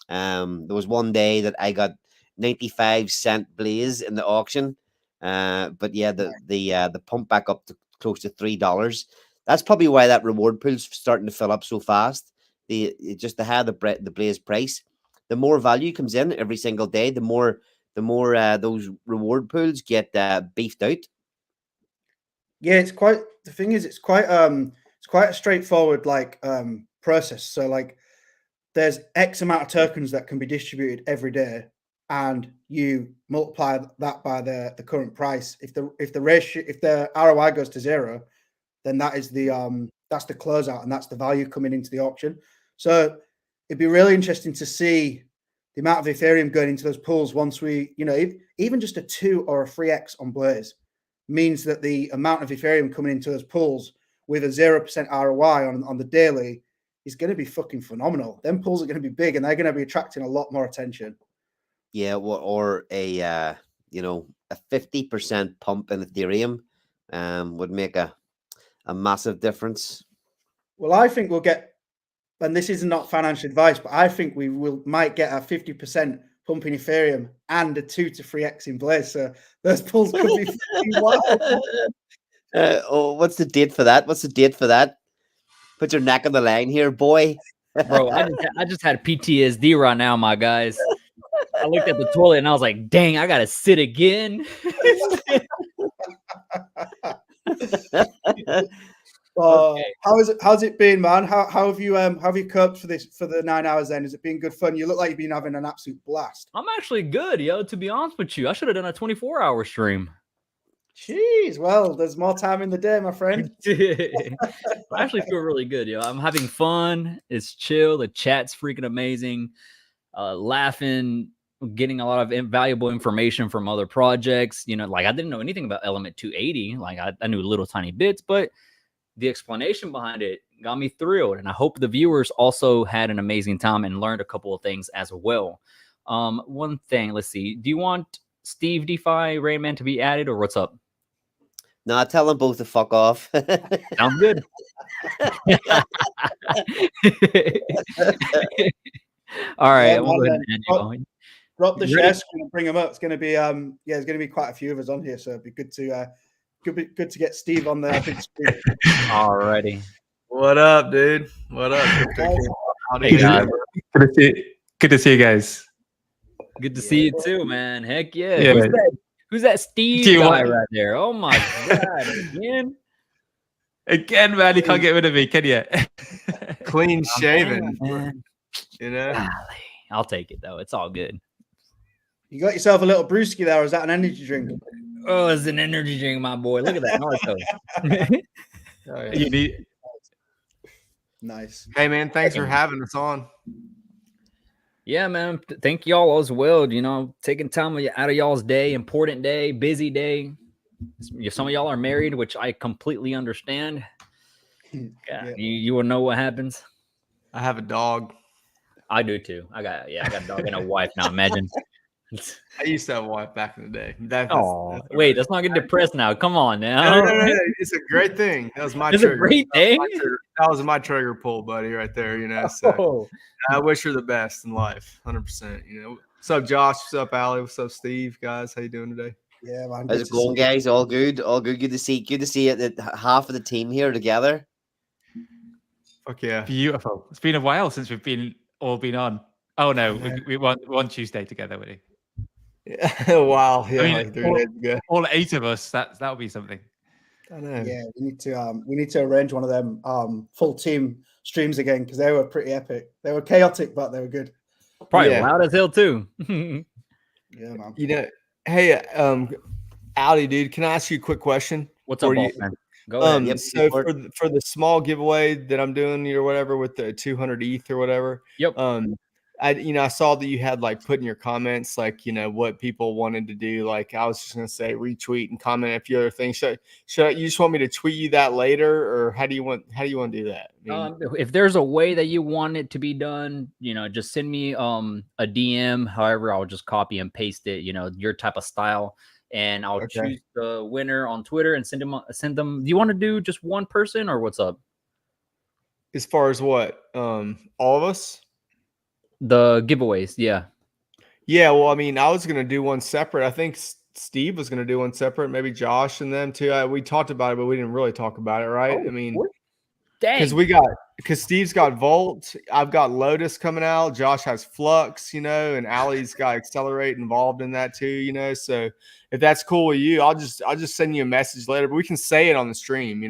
There was one day that I got 95-cent blaze in the auction. But yeah, the pump back up to close to $3. That's probably why that reward pool's starting to fill up so fast. Just the higher the blaze price, the more value comes in every single day. The more those reward pools get beefed out. Yeah, it's quite. The thing is, it's quite a straightforward process. So like, there's X amount of tokens that can be distributed every day, and you multiply that by the current price. If the ROI goes to 0, then that is that's the closeout, and that's the value coming into the auction. So it'd be really interesting to see the amount of Ethereum going into those pools once we, even just a 2 or a 3x on Blaze means that the amount of Ethereum coming into those pools with a 0% ROI on the daily is going to be fucking phenomenal. Them pools are going to be big, and they're going to be attracting a lot more attention. Yeah, or a 50% pump in Ethereum would make a massive difference. Well, I think we'll get, and this is not financial advice, but I think we might get a 50% pump in Ethereum and a 2 to 3x in Blaze. So those pools could be wild. What's the date for that? Put your neck on the line here, boy. Bro, I just had PTSD right now, my guys. I looked at the toilet and I was like, dang, I gotta sit again. Okay. How's it been, man? How have you coped for the 9 hours then? Has it been good fun? You look like you've been having an absolute blast. I'm actually good, yo, to be honest with you. I should have done a 24-hour stream. Jeez, well, there's more time in the day, my friend. I actually feel really good, yo. I'm having fun. It's chill. The chat's freaking amazing. Laughing, getting a lot of valuable information from other projects. Like I didn't know anything about Element 280. Like I knew little tiny bits, but the explanation behind it got me thrilled. And I hope the viewers also had an amazing time and learned a couple of things as well. One thing, let's see. Do you want Steve DeFi Rayman to be added, or what's up? No, tell them both to fuck off. Sounds good. All right. Drop the share screen and bring them up. It's going to be there's going to be quite a few of us on here, so it'd be good to get Steve on the big screen. Alrighty. What up, dude? What up? Hey, guys. Good to see you guys. Good to see you too, man. Heck yeah. Who's that Steve guy right there? Oh my god! Again, man, you can't get rid of me, can you? Clean shaven, I'll take it though. It's all good. You got yourself a little brewski there. Or is that an energy drink? Oh, it's an energy drink, my boy. Look at that narco. Nice. Hey, man, thanks for having us on. Yeah, man. Thank y'all as well. Taking time out of y'all's day, important day, busy day. Some of y'all are married, which I completely understand. Yeah. You will know what happens. I have a dog. I do too. I got a dog and a wife now. Imagine. I used to have a wife back in the day. Wait, let's not get depressed now. Come on now. No. It's a great thing. That was my trigger. It's a great thing. That was my trigger pull, buddy, right there. So I wish her the best in life, 100%. What's up, Josh? What's up, Allie? What's up, Steve? Guys, how you doing today? Yeah, man. How's it going, guys? All good. Good to see it. Half of the team here together. Fuck yeah. Beautiful. It's been a while since we've all been on. Oh no, we one Tuesday together, really. Yeah. Wow. Yeah, I mean, all 8 of us. That would be something. I know. Yeah, we need to arrange one of them full team streams again, because they were pretty epic. They were chaotic, but they were good. Probably loud as hell too. Yeah, man. Hey, Audi, dude, can I ask you a quick question? What's up, man? Go ahead. So for the small giveaway that I'm doing or whatever with the 200 ETH or whatever. Yep. I saw that you had put in your comments what people wanted to do. I was just gonna say retweet and comment a few other things. Should you just want me to tweet you that later, or how do you want to do that? If there's a way that you want it to be done, just send me a DM. However, I'll just copy and paste it. Your type of style. and I'll choose the winner on Twitter and send them. Do you want to do just one person or what's up? As far as what? All of us? The giveaways, yeah. Yeah, well, I mean, I was gonna do one separate. I think Steve was gonna do one separate, maybe Josh and them too. We talked about it, but we didn't really talk about it, right? Oh, I mean, dang. because Steve's got Volt, I've got Lotus coming out, Josh has Flux, and Allie's got Accelerate involved in that too, So if that's cool with you, I'll just send you a message later, but we can say it on the stream,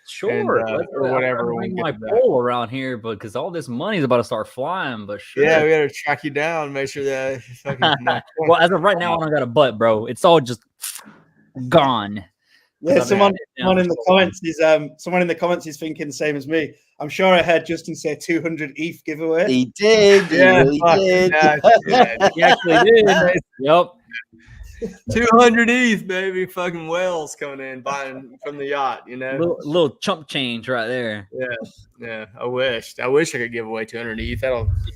Sure, and, or whatever. I'm bring my pole around here, but because all this money is about to start flying. But sure, yeah, we got to track you down, make sure that. Well, as of right now, I don't got a butt, bro. It's all just gone. Yeah, someone in the comments is thinking the same as me. I'm sure I heard Justin say 200 ETH giveaway. He did. Yeah, he really did. He actually did. Yep. 200 ETH, baby. Fucking whales coming in, buying from the yacht, Little chump change right there. Yeah. I wish I could give away 200 ETH.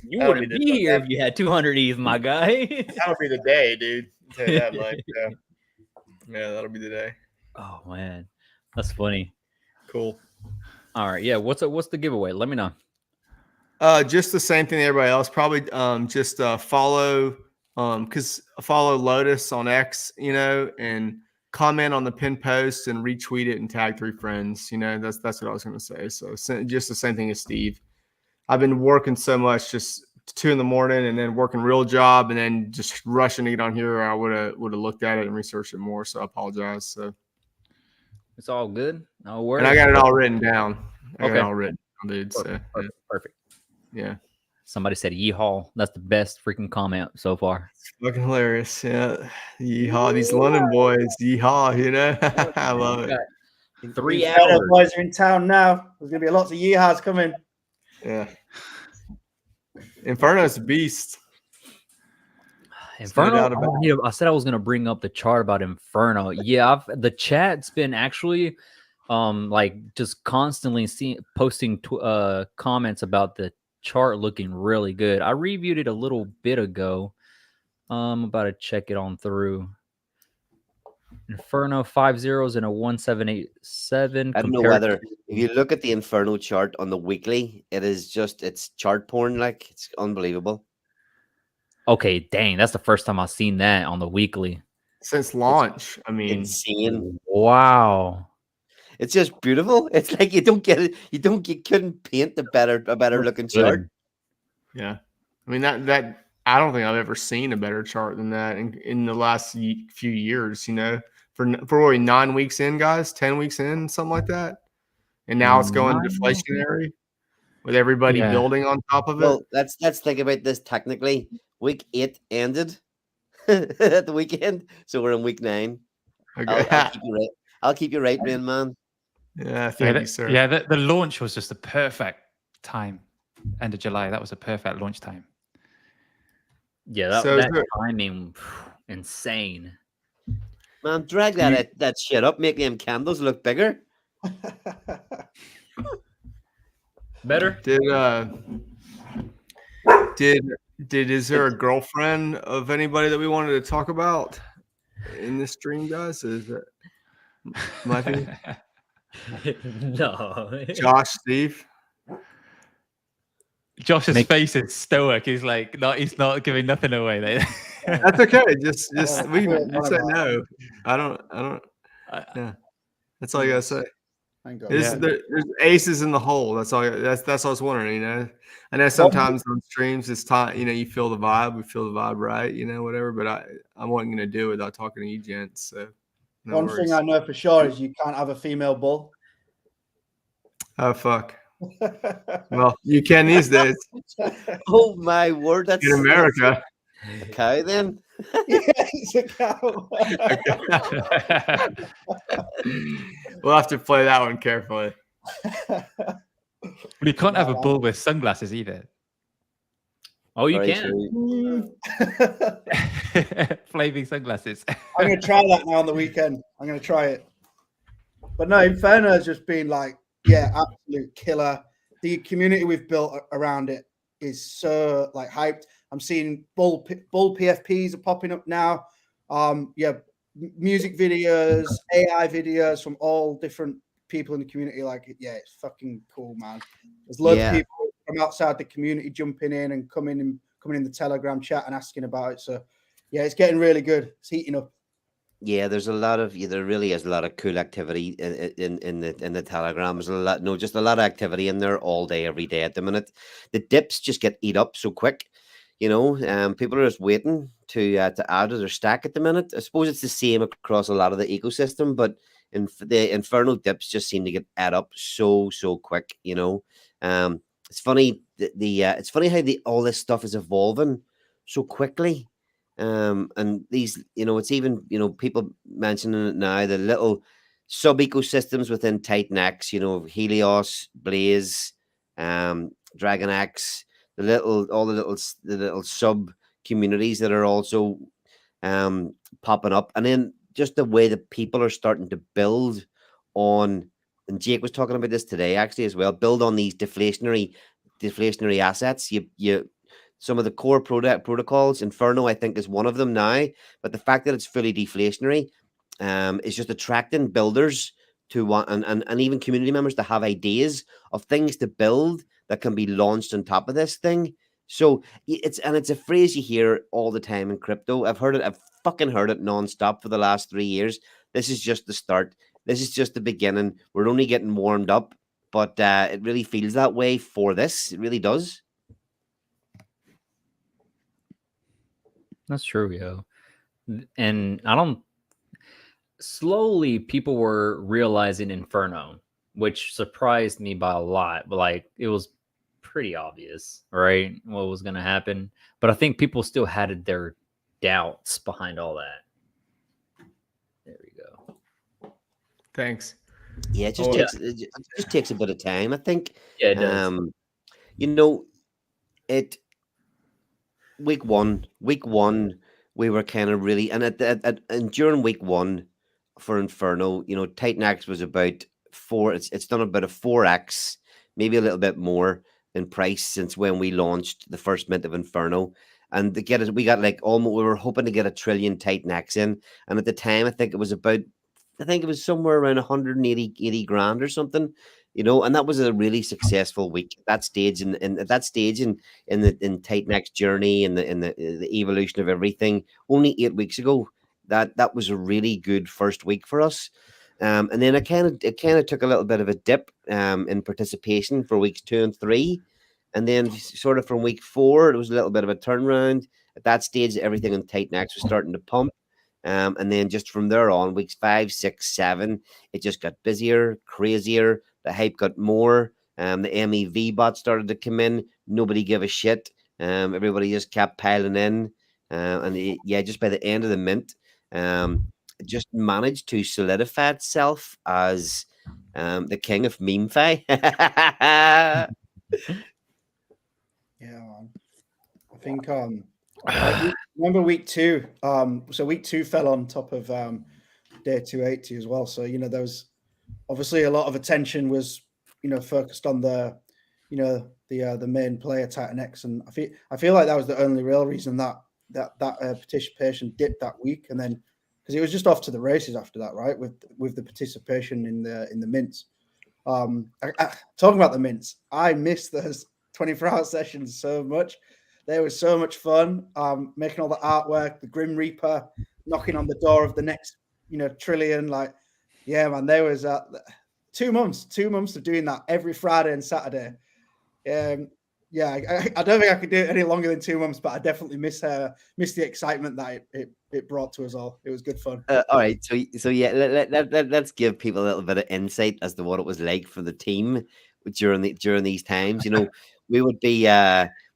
You wouldn't be here if you had 200 ETH, my guy. That'll be the day, dude. I'll tell you that much. Yeah, that'll be the day. Oh man, that's funny. Cool. All right, yeah. What's the giveaway? Let me know. Just the same thing everybody else. Probably just follow follow Lotus on X, and comment on the pinned post and retweet it and tag 3 friends. That's what I was gonna say. So just the same thing as Steve. I've been working so much, just 2 in the morning, and then working real job, and then just rushing to get on here. I would have looked at it and researched it more. So I apologize. So it's all good. No worries. And I got it all written down. Okay. Got it all written down, dude. Perfect. Yeah. Somebody said yeehaw. That's the best freaking comment so far. It's fucking hilarious. Yeah. Yeehaw. These London boys. Yeehaw. I love it. 3 hours. Boys are in town now. There's gonna be lots of yeehaws coming. Yeah. Inferno's a beast. Inferno. I said I was gonna bring up the chart about Inferno. Yeah, the chat's been actually just constantly posting comments about the chart looking really good. I reviewed it a little bit ago. I'm about to check it on through. Inferno 5 zeros and a 1787. I don't know whether if you look at the Inferno chart on the weekly, it's chart porn, like it's unbelievable. Okay, dang, that's the first time I've seen that on the weekly since launch. I mean, insane. Wow, it's just beautiful. It's like you couldn't paint a better looking chart. Yeah, I mean that I don't think I've ever seen a better chart than that in the last few years. For probably 9 weeks in, guys, 10 weeks in, something like that, and now it's going deflationary with everybody building on top of it. Well, let's think about this technically. Week 8 ended at the weekend, so we're in week 9. Okay. I'll keep you right, Rain Man. Yeah, thank you, sir. Yeah, the launch was just the perfect time. End of July, that was a perfect launch time. Yeah, that timing, insane. Man, drag that shit up, make them candles look bigger. Better? Is there a girlfriend of anybody that we wanted to talk about in this stream, guys? Is it my thing? No. Josh, Steve? Josh's face is stoic. He's like, he's not giving nothing away. That's okay. Just we say no. I don't. Yeah, that's all you gotta say. There's aces in the hole. That's all. That's what I was wondering. I know sometimes on streams it's time. You feel the vibe. We feel the vibe, right? Whatever. But I wasn't gonna do it without talking to you, gents. So one thing I know for sure is you can't have a female bull. Oh fuck. Well, you can these days. Oh my word! That's in America. A cow then? Yeah, it's a cow. We'll have to play that one carefully. Well, you can't have a bull with sunglasses either. Oh, you can. Flaming sunglasses. I'm going to try that now on the weekend. I'm going to try it. But no, Inferno has just been absolute killer. The community we've built around it is so hyped. I'm seeing bull PFPs are popping up now. music videos, AI videos from all different people in the community. Like, yeah, it's fucking cool, man. There's loads of people from outside the community jumping in and coming in the Telegram chat and asking about it. So yeah, it's getting really good. It's heating up. Yeah, there really is a lot of cool activity in the Telegram. There's just a lot of activity in there all day, every day at the minute. The dips just get eat up so quick, people are just waiting to add to their stack at the minute. I suppose it's the same across a lot of the ecosystem, but the Inferno dips just seem to get add up so quick. It's funny it's funny how all this stuff is evolving so quickly. And these, it's even, people mentioning it now, the little sub ecosystems within Titanx, Helios, Blaze, Dragon X, all the little sub communities that are also popping up. And then just the way that people are starting to build on, and Jake was talking about this today actually as well, build on these deflationary assets. Some of the core protocols, Inferno, I think, is one of them now. But the fact that it's fully deflationary is just attracting builders to want, and even community members to have ideas of things to build that can be launched on top of this thing. So it's a phrase you hear all the time in crypto. I've fucking heard it nonstop for the last 3 years. This is just the start. This is just the beginning. We're only getting warmed up, but it really feels that way for this. It really does. That's true, yo. And slowly people were realizing Inferno, which surprised me by a lot, but like it was pretty obvious, right? What was going to happen. But I think people still had their doubts behind all that. There we go. Thanks. Yeah, it just takes a bit of time, I think. Yeah, it does. Week one, we were kind of really, and and during week one for Inferno, Titanx was about it's done about a 4x, maybe a little bit more in price since when we launched the first mint of Inferno. And to get it, we got like almost, we were hoping to get 1 trillion Titanx in. And at the time, I think it was somewhere around 180 grand or something. And that was a really successful week. That stage in Titanx journey and the evolution of everything. Only 8 weeks ago, that was a really good first week for us. And then it kind of took a little bit of a dip in participation for weeks 2 and 3, and then sort of from week 4, it was a little bit of a turnaround. At that stage, everything in Titanx was starting to pump. And then just from there on, weeks 5, 6, 7, it just got busier, crazier. The hype got more. The MEV bots started to come in. Nobody gave a shit. Everybody just kept piling in. Just by the end of the mint, it just managed to solidify itself as the king of meme-fi. Yeah, man. I think remember week 2. So week 2 fell on top of day 280 as well. So there was obviously a lot of attention was focused on the main player Titanx, and I feel like that was the only real reason that participation dipped that week, and then because it was just off to the races after that, right? With the participation in the mints. Talking about the mints, I missed those 24-hour sessions so much. They were so much fun. Making all the artwork, the Grim Reaper knocking on the door of the next trillion. Like, yeah, man, there was 2 months of doing that every Friday and Saturday. I don't think I could do it any longer than 2 months, but I definitely miss the excitement that it brought to us all. It was good fun. All right, so yeah, let's give people a little bit of insight as to what it was like for the team during these times. We would be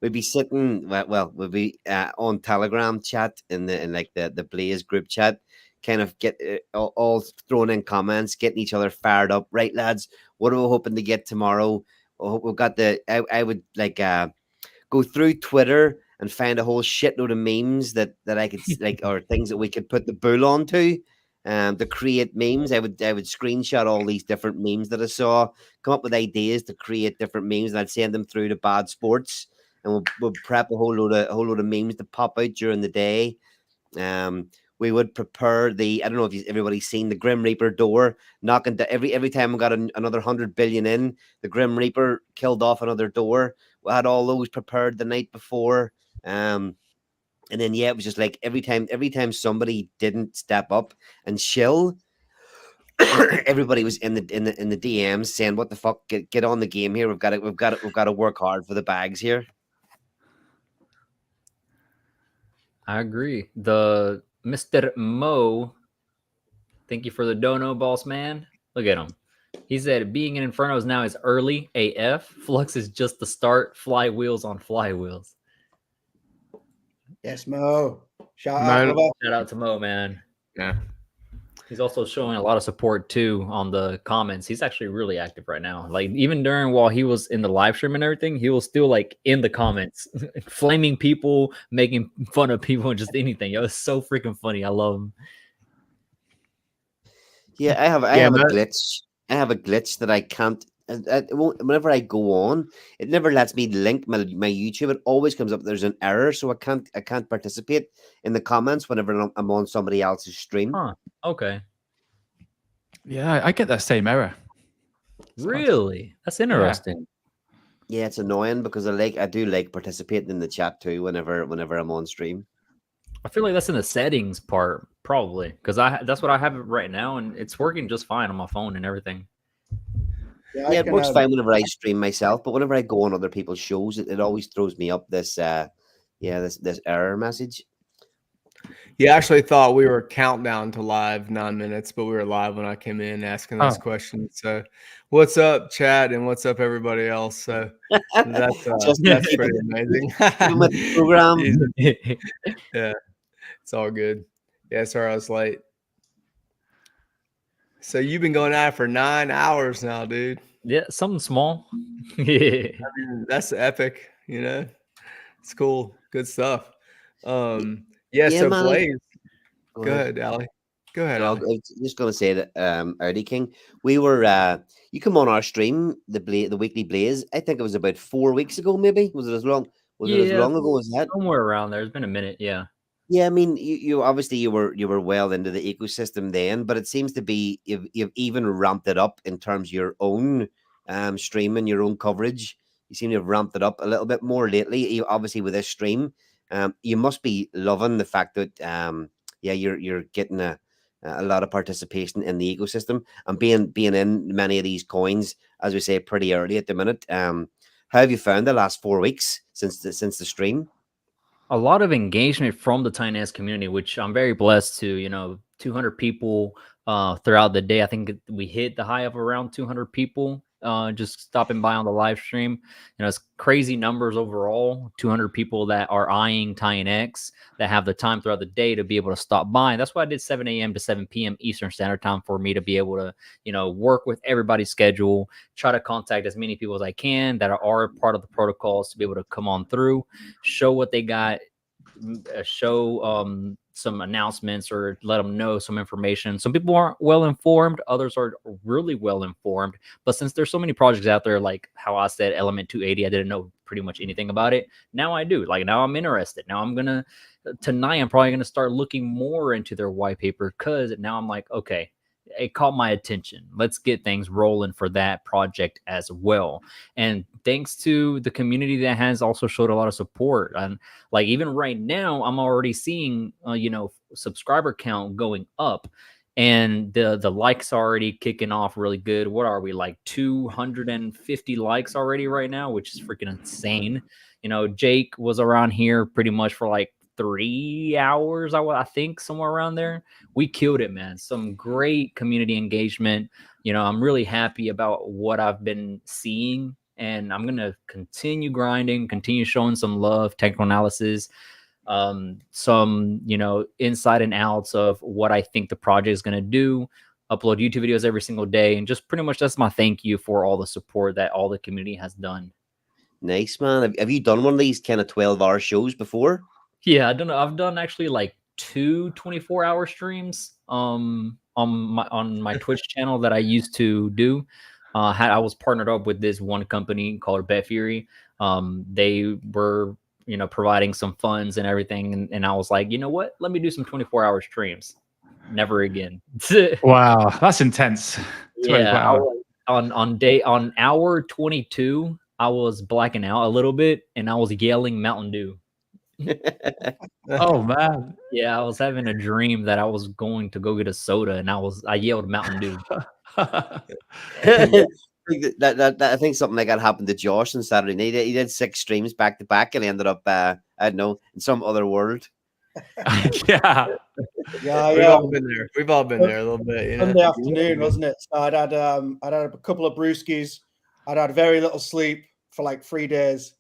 we'd be sitting we'd be on Telegram chat in the Blaze group chat, kind of get all throwing in comments, getting each other fired up. Right, lads, what are we hoping to get tomorrow? We've got I would go through Twitter and find a whole shitload of memes that I could or things that we could put the bull onto. To create memes, I would screenshot all these different memes that I saw, come up with ideas to create different memes, and I'd send them through to Bad Sports, and we'll prep a whole load of memes to pop out during the day. we would prepare the, I don't know if everybody's seen the Grim Reaper door knocking to every time we got another 100 billion in, the Grim Reaper killed off another door. We had all those prepared the night before. And then it was just like every time somebody didn't step up and chill, everybody was in the DMs saying, "What the fuck? Get on the game here. We've got to work hard for the bags here." I agree. The Mr. Mo, thank you for the dono, boss man. Look at him. He said, being in Infernos now is early AF. Flux is just the start. Flywheels on flywheels. Yes, Mo. Shout out to Mo, man. Yeah. He's also showing a lot of support too on the comments. He's actually really active right now. Like even while he was in the live stream and everything, he was still like in the comments, flaming people, making fun of people, and just anything. It was so freaking funny. I love him. Yeah, I have a glitch. I have a glitch that I can't. Whenever I go on, it never lets me link my YouTube. It always comes up there's an error, so I can't participate in the comments whenever I'm on somebody else's stream. Huh. Okay. Yeah, I get that same error. Really? That's interesting. Yeah, it's annoying because I do like participating in the chat too whenever I'm on stream. I feel like that's in the settings part, probably, because that's what I have right now, and it's working just fine on my phone and everything. Yeah, it works fine whenever I stream myself, but whenever I go on other people's shows, it always throws me up this this error message. He actually thought we were countdown to live 9 minutes, but we were live when I came in asking those questions. So, what's up, chat, and what's up, everybody else? So that's pretty amazing. Program. Yeah, it's all good. Yeah, sorry I was late. So you've been going at it for 9 hours now, dude. Yeah, something small. I mean, that's epic. You know, it's cool. Good stuff. Yeah, so man. Blaze. Go ahead, Ali. Go ahead. I was just going to say that, Audi King, we were, you come on our stream, the weekly Blaze. I think it was about 4 weeks ago, maybe. Was it as long? Was it as long ago as that? Somewhere around there. It's been a minute. Yeah. Yeah, I mean, you obviously you were well into the ecosystem then, but it seems to be you've even ramped it up in terms of your own streaming, your own coverage. You seem to have ramped it up a little bit more lately. Obviously, with this stream, you must be loving the fact that you're getting a lot of participation in the ecosystem and being in many of these coins, as we say, pretty early at the minute. How have you found the last 4 weeks since the stream? A lot of engagement from the Titanx community, which I'm very blessed to. 200 people throughout the day. I think we hit the high of around 200 people just stopping by on the live stream. It's crazy numbers overall. 200 people that are eyeing Titanx that have the time throughout the day to be able to stop by. And that's why I did 7 a.m. to 7 p.m. Eastern Standard Time, for me to be able to, work with everybody's schedule, try to contact as many people as I can that are part of the protocols to be able to come on through, show what they got, show some announcements, or let them know some information. Some people aren't well informed, others are really well informed. But since there's so many projects out there, like how I said Element 280, I didn't know pretty much anything about it. Now I do. Like, now I'm interested. Now tonight I'm probably gonna start looking more into their white paper, because now I'm like, okay, it caught my attention. Let's get things rolling for that project as well. And thanks to the community that has also showed a lot of support. And like, even right now, I'm already seeing, subscriber count going up, and the likes already kicking off really good. What are we, like 250 likes already right now, which is freaking insane. Jake was around here pretty much for like 3 hours, I think, somewhere around there. We killed it, man. Some great community engagement. I'm really happy about what I've been seeing, and I'm gonna continue grinding, continue showing some love, technical analysis, some inside and outs of what I think the project is gonna do, upload YouTube videos every single day, and just pretty much that's my thank you for all the support that all the community has done. Nice, man. Have you done one of these kind of 12-hour shows before? Yeah, I've done actually like 2 24-hour streams on my Twitch channel that I used to do. I was partnered up with this one company called Bet Fury. They were providing some funds and everything. And I was like, you know what? Let me do some 24-hour streams. Never again. Wow, that's intense. Yeah, on hour 22, I was blacking out a little bit, and I was yelling Mountain Dew. Oh man. Yeah, I was having a dream that I was going to go get a soda, and I yelled Mountain Dew. I think something like that happened to Josh on Saturday night. He did 6 streams back to back, and he ended up I don't know, in some other world. Yeah. We've all been there. We've all been there a little bit. You know? Sunday afternoon, wasn't it? So I'd had a couple of brewskis. I'd had very little sleep for like 3 days,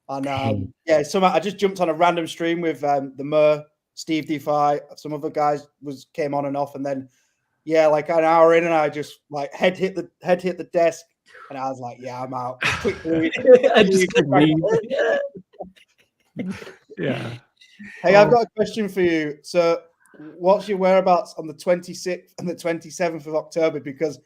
and somehow I just jumped on a random stream with the Mur, Steve DeFi, some other guys came on and off, and then like an hour in, and I just like head hit the desk, and I was like, yeah, I'm out. I just leave. Yeah. Hey, I've got a question for you. So, what's your whereabouts on the 26th and the 27th of October? Because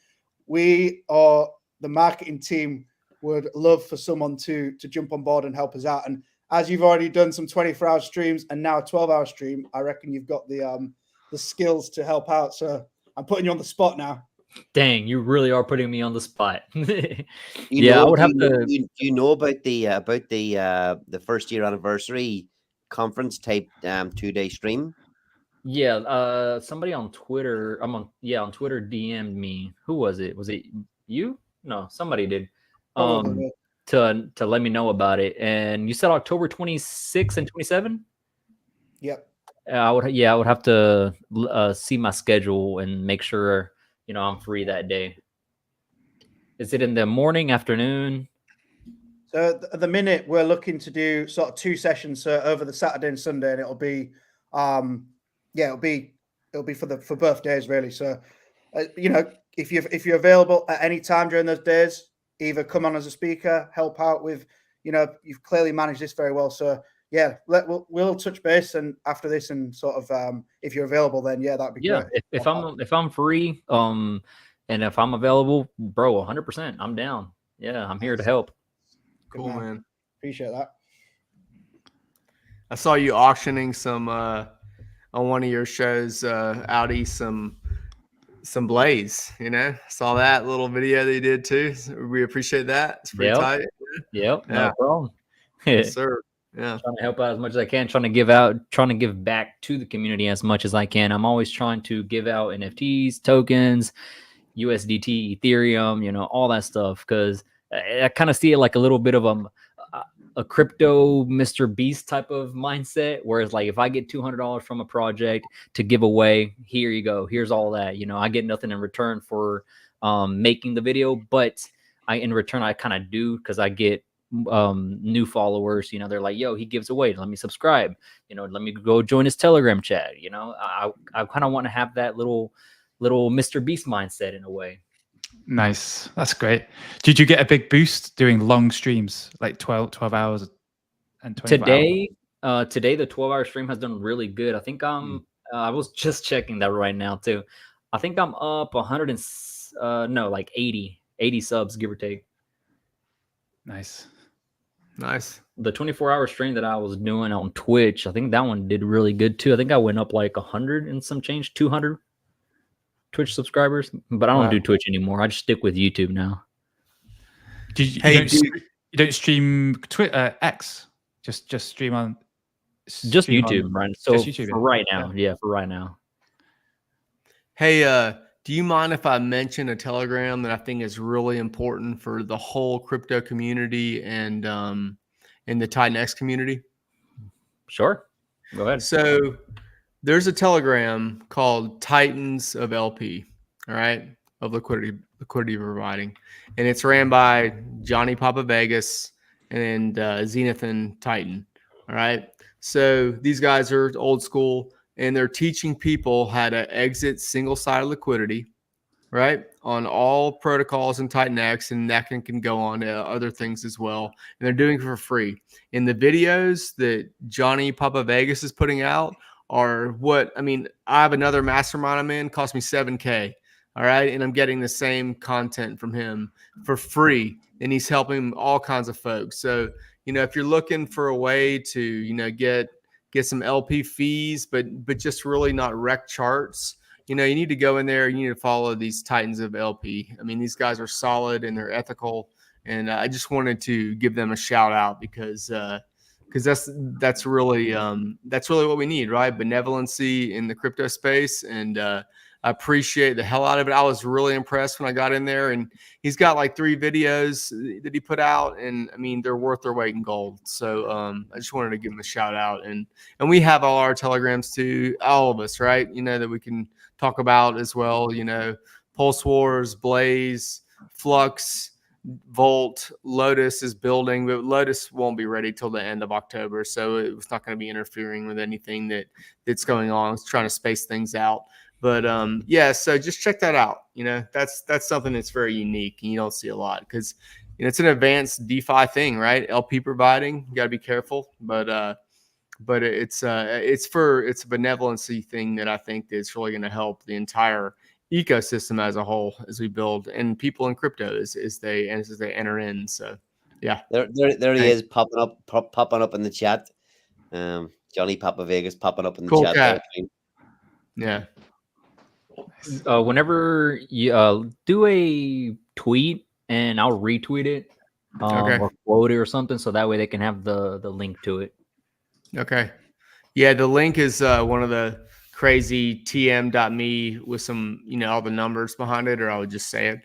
we or the marketing team would love for someone to jump on board and help us out. And as you've already done some 24-hour streams and now a 12-hour stream, I reckon you've got the skills to help out. So, I'm putting you on the spot now. Dang, you really are putting me on the spot. I would have to. Do you know about the first year anniversary conference type 2-day stream? Yeah, somebody on Twitter. On Twitter DM'd me. Who was it? Was it you? No, somebody did. To let me know about it. And you said October 26 and 27? Yep. I would have to see my schedule and make sure I'm free that day. Is it in the morning, afternoon? So at the minute we're looking to do sort of 2 sessions over the Saturday and Sunday, and it'll be for birthdays really. So if you're available at any time during those days, either come on as a speaker, help out with, you've clearly managed this very well. So yeah, we'll touch base and after this, and sort of if you're available, then that'd be great. If I'm free, and if I'm available, bro, 100%, I'm down. Yeah, I'm here to help. Cool, man. Appreciate that. I saw you auctioning some on one of your shows, Audi, some Blaze. Saw that little video that you did too. We appreciate that. It's pretty tight. Yep, no problem. Yes, sir. Yeah, trying to help out as much as I can, trying to give back to the community as much as I can. I'm always trying to give out NFTs, tokens, USDT, Ethereum, all that stuff, because I kind of see it like a little bit of a crypto Mr. Beast type of mindset, whereas like if I get $200 from a project to give away, here you go, here's all that, I get nothing in return for making the video, but in return I kind of do, because I get new followers. They're like, yo, he gives away, let me subscribe, let me go join his Telegram chat. I kind of want to have that little Mr. Beast mindset in a way. Nice, that's great. Did you get a big boost doing long streams, like 12 hours and 24 hours? Today the 12-hour stream has done really good. I think I was just checking that right now too. I think I'm up 80 subs, give or take. Nice. The 24-hour stream that I was doing on Twitch, I think that one did really good too. I think I went up like 100 and some change, 200 Twitch subscribers, but I don't do Twitch anymore. I just stick with YouTube now. You don't stream X? Just stream on just YouTube, right? So just YouTube, for right now, for right now. Hey, do you mind if I mention a Telegram that I think is really important for the whole crypto community and in the Titanx community? Sure. Go ahead. So there's a Telegram called Titans of LP, all right, of liquidity providing. And it's ran by Johnny Papa Vegas and Zenithan Titan, all right? So these guys are old school, and they're teaching people how to exit single-sided liquidity, right, on all protocols in Titanx, and that can go on to other things as well. And they're doing it for free. And the videos that Johnny Papa Vegas is putting out are I have another mastermind I'm in, cost me $7K, all right, and I'm getting the same content from him for free, and he's helping all kinds of folks. So, if you're looking for a way to, get some LP fees, but just really not wreck charts, you need to go in there. You need to follow these titans of LP. I mean, these guys are solid and they're ethical. And I just wanted to give them a shout out because that's really what we need, right? Benevolency in the crypto space. And I appreciate the hell out of it. I was really impressed when I got in there, and he's got like 3 videos that he put out, and I mean, they're worth their weight in gold. So I just wanted to give him a shout out. And we have all our telegrams too, all of us, right? That we can talk about as well, Pulse Wars, Blaze, Flux, Volt, Lotus is building, but Lotus won't be ready till the end of October, so it's not going to be interfering with anything that's going on. It's trying to space things out. But so just check that out. That's something that's very unique and you don't see a lot because it's an advanced DeFi thing, right? LP providing, you got to be careful, but it's a benevolency thing that I think that's really going to help the entire ecosystem as a whole as we build, and people in crypto as they enter in. So yeah, there he is popping up in the chat. Johnny Papa Vegas popping up in the chat. Yeah. Whenever you do a tweet, and I'll retweet it, or quote it or something, so that way they can have the link to it. Okay. Yeah, the link is one of the crazy tm.me with some, all the numbers behind it, or I would just say it.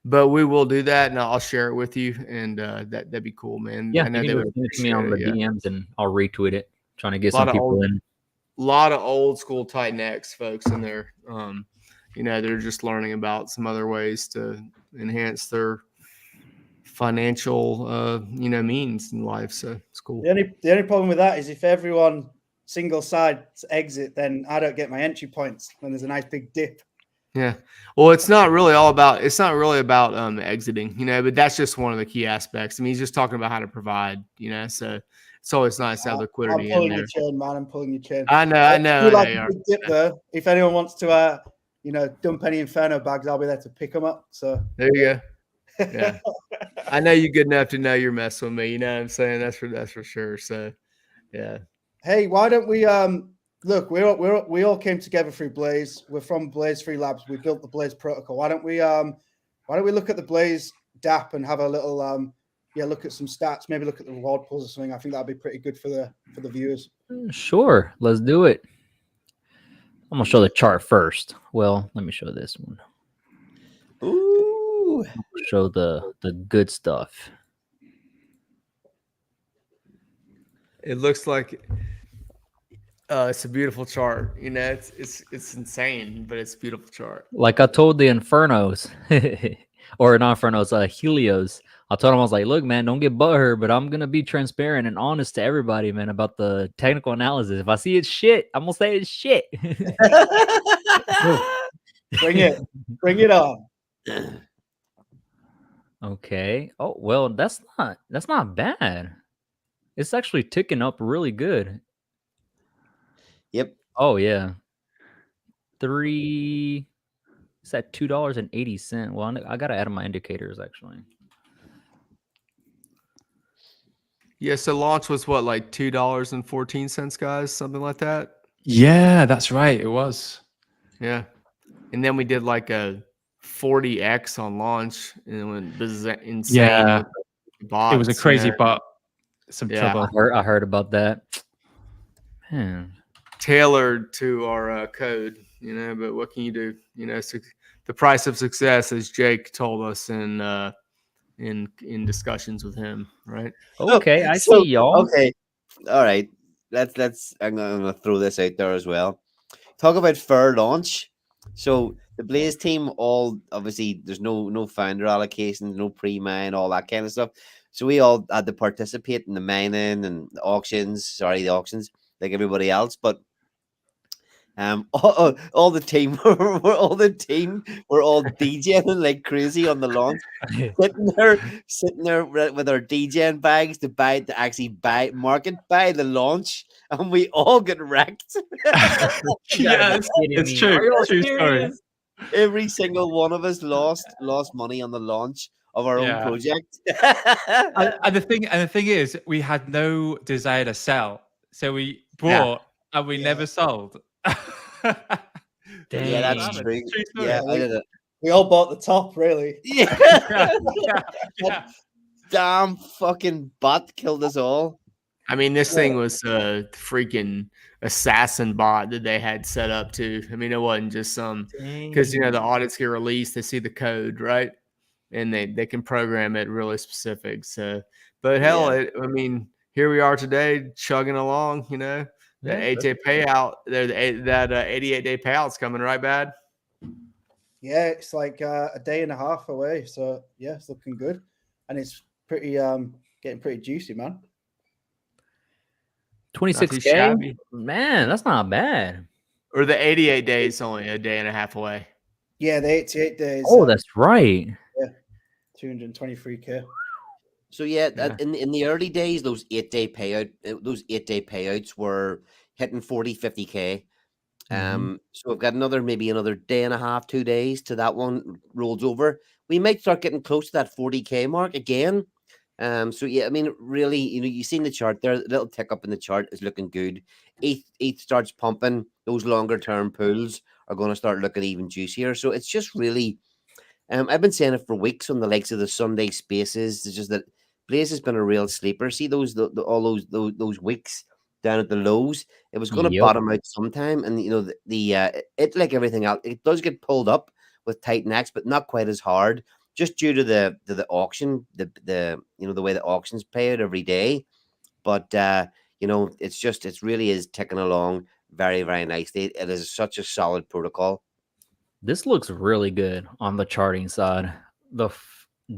But we will do that, and I'll share it with you, and that'd be cool, man. Yeah, I know they would send it to me on the DMs, and I'll retweet it, trying to get some people in. A lot of old school Titanx folks in there. They're just learning about some other ways to enhance their financial, means in life. So it's cool. The only problem with that is if everyone single side exit, then I don't get my entry points when there's a nice big dip. Yeah. Well, it's not really about exiting, but that's just one of the key aspects. I mean, he's just talking about how to provide, so it's always nice to have liquidity I'm pulling in there. your chain, man. I'm pulling your chain. I know. Like a big dip there. If anyone wants to, dump any Inferno bags, I'll be there to pick them up. So there you go. Yeah. I know you're good enough to know you're messing with me. You know what I'm saying? That's for sure. So yeah. Hey, why don't we look? We all came together through Blaze. We're from Blaze 3 Labs. We built the Blaze protocol. Why don't we look at the Blaze DApp and have a little look at some stats, maybe look at the reward pools or something. I think that'd be pretty good for the viewers. Sure, let's do it. I'm gonna show the chart first. Well, let me show this one. Ooh, show the good stuff. It looks like it's a beautiful chart. It's insane, but it's a beautiful chart. Like I told the Infernos, or not Infernos, Helios. I told him, I was like, look, man, don't get butthurt, but I'm going to be transparent and honest to everybody, man, about the technical analysis. If I see it's shit, I'm going to say it's shit. Bring it on. Okay. Oh, well, that's not bad. It's actually ticking up really good. Yep. Oh, yeah. It's at $2.80. Well, I got to add my indicators, actually. Yeah, so launch was what, like $2.14, guys, something like that. Yeah, that's right. It was. Yeah, and then we did like a 40x on launch, and this is insane. Yeah, bots, it was a crazy bot. Some trouble. I heard about that. Man, tailored to our code, But what can you do? The price of success, as Jake told us in discussions with him, right? Okay, I see y'all. Okay, all right. Let's. I'm gonna throw this out there as well. Talk about fair launch. So the Blaze team, all obviously, there's no founder allocations, no pre-mine, all that kind of stuff. So we all had to participate in the mining and the auctions, like everybody else, but. All the team were all DJing like crazy on the launch, sitting there with our DJing bags to actually buy the launch, and we all get wrecked. Yeah, it's true. True story. Every single one of us lost money on the launch of our own Yeah. project. And the thing is, we had no desire to sell, so we Yeah. bought and we never sold. Yeah, that's Dang. true. True story. Yeah, I did it. We all bought the top, really. Yeah. Yeah. Damn fucking bot killed us all. I mean, this thing was a freaking assassin bot that they had set up too. I mean, it wasn't just some because the audits get released, they see the code, right? And they can program it really specific. So, but hell, Yeah. I mean, here we are today, chugging along. The 8-day payout, that 88-day payout's coming, right, Bad? Yeah, it's like a day and a half away. So yeah, it's looking good, and it's pretty getting pretty juicy, man. 26K? Man, that's not bad. Or the 88 days only a day and a half away. Yeah, the 88 days. Oh, that's right. Yeah, 223K. So yeah, in the early days, those 8-day payouts were hitting 40, 50K. So we've got maybe another day and a half, 2 days to that one rolls over. We might start getting close to that 40K mark again. So yeah, I mean, really, you've seen the chart there. The little tick up in the chart is looking good. ETH starts pumping. Those longer term pools are going to start looking even juicier. So it's just really, I've been saying it for weeks on the likes of the Sunday spaces. It's just that Blaze has been a real sleeper. See all those weeks down at the lows. It was going to bottom out sometime, and it like everything else, it does get pulled up with Titanx, but not quite as hard. Just due to the auction, the way the auctions pay out every day, but it really is ticking along very, very nicely. It is such a solid protocol. This looks really good on the charting side. The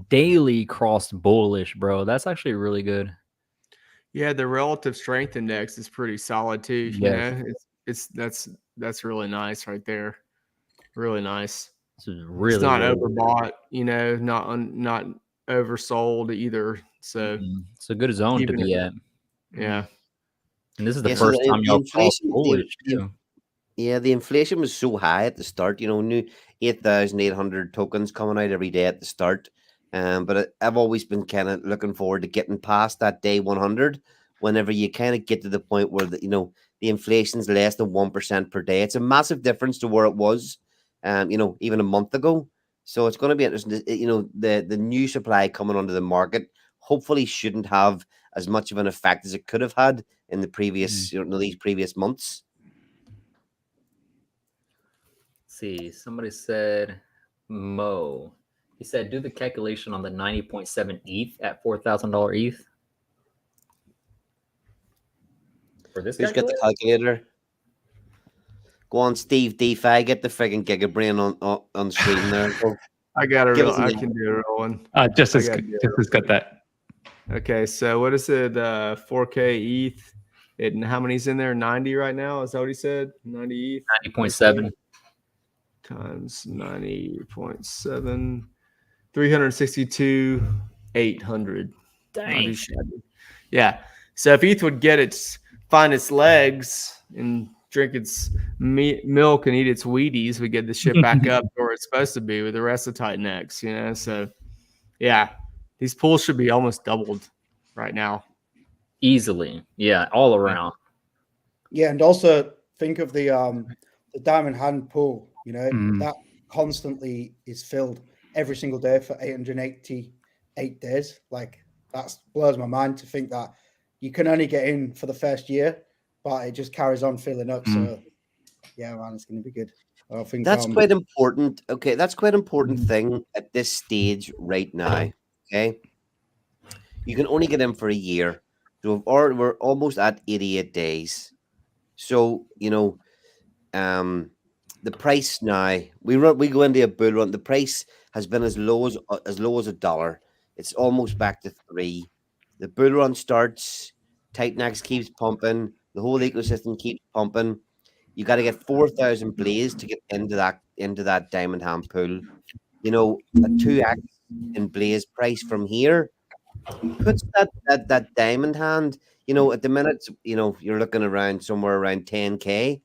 daily crossed bullish, bro. That's actually really good. Yeah, the relative strength index is pretty solid too. That's really nice right there. Really nice. This is really, it's not really overbought, not oversold either. So it's a good zone to be at. Yeah. And this is the first time y'all crossed bullish too. Yeah, the inflation was so high at the start. New 8,800 tokens coming out every day at the start. But I've always been kind of looking forward to getting past that day 100. Whenever you kind of get to the point where the inflation's less than 1% per day, it's a massive difference to where it was. Even a month ago. So it's going to be interesting. The new supply coming onto the market hopefully shouldn't have as much of an effect as it could have had in the previous, these previous months. Let's see, somebody said Mo. He said, do the calculation on the 90.7 ETH at $4,000 ETH. For this Who's got the calculator? Go on, Steve DeFi, get the friggin' gigabrain on screen there. I got it. I can do it, Rowan. Just as got that. Okay, so what is it? 4K ETH. And how many's in there? 90 right now? Is that what he said? 90 ETH? 90.7 times 90.7. 362,800. Dang. Yeah. So if ETH would find its legs and drink its milk and eat its Wheaties, we get the shit back up where it's supposed to be with the rest of Titanx, So yeah, these pools should be almost doubled right now. Easily. Yeah, all around. Yeah, and also think of the diamond hand pool, that constantly is filled every single day for 888 days. Like that blows my mind to think that you can only get in for the first year, but it just carries on filling up. So yeah, man, it's going to be good. I think that's quite important. Okay, that's quite an important thing at this stage right now. Okay, you can only get in for a year, so we're almost at 88 days. So the price now we go into a bull run. The price has been as low as $1. It's almost back to 3. The bull run starts. Titanx keeps pumping. The whole ecosystem keeps pumping. You got to get 4,000 Blaze to get into that diamond hand pool. A 2x in Blaze price from here puts that diamond hand. At the minute, you're looking around somewhere around 10K.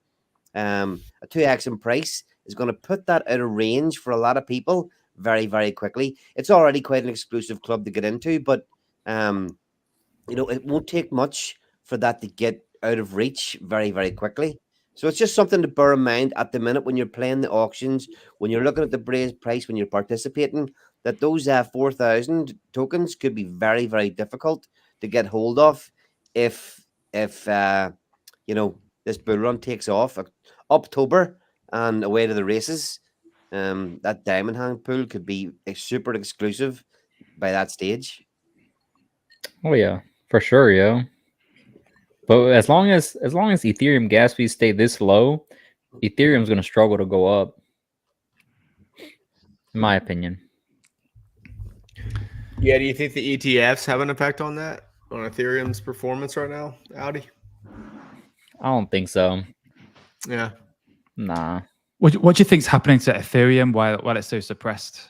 A 2x in price is going to put that out of range for a lot of people very, very quickly. It's already quite an exclusive club to get into, but you know, it won't take much for that to get out of reach very, very quickly. So it's just something to bear in mind at the minute when you're playing the auctions, when you're looking at the price, when you're participating, that those 4,000 tokens could be very, very difficult to get hold of if you know, this bull run takes off October and away to the races. That diamond hang pool could be super exclusive by that stage. Oh yeah, for sure, yo. But as long as Ethereum gas fees stay this low, Ethereum's going to struggle to go up, in my opinion. Yeah, do you think the ETFs have an effect on that, on Ethereum's performance right now, Audi? I don't think so. Yeah. Nah. What do you think's happening to Ethereum while it's so suppressed?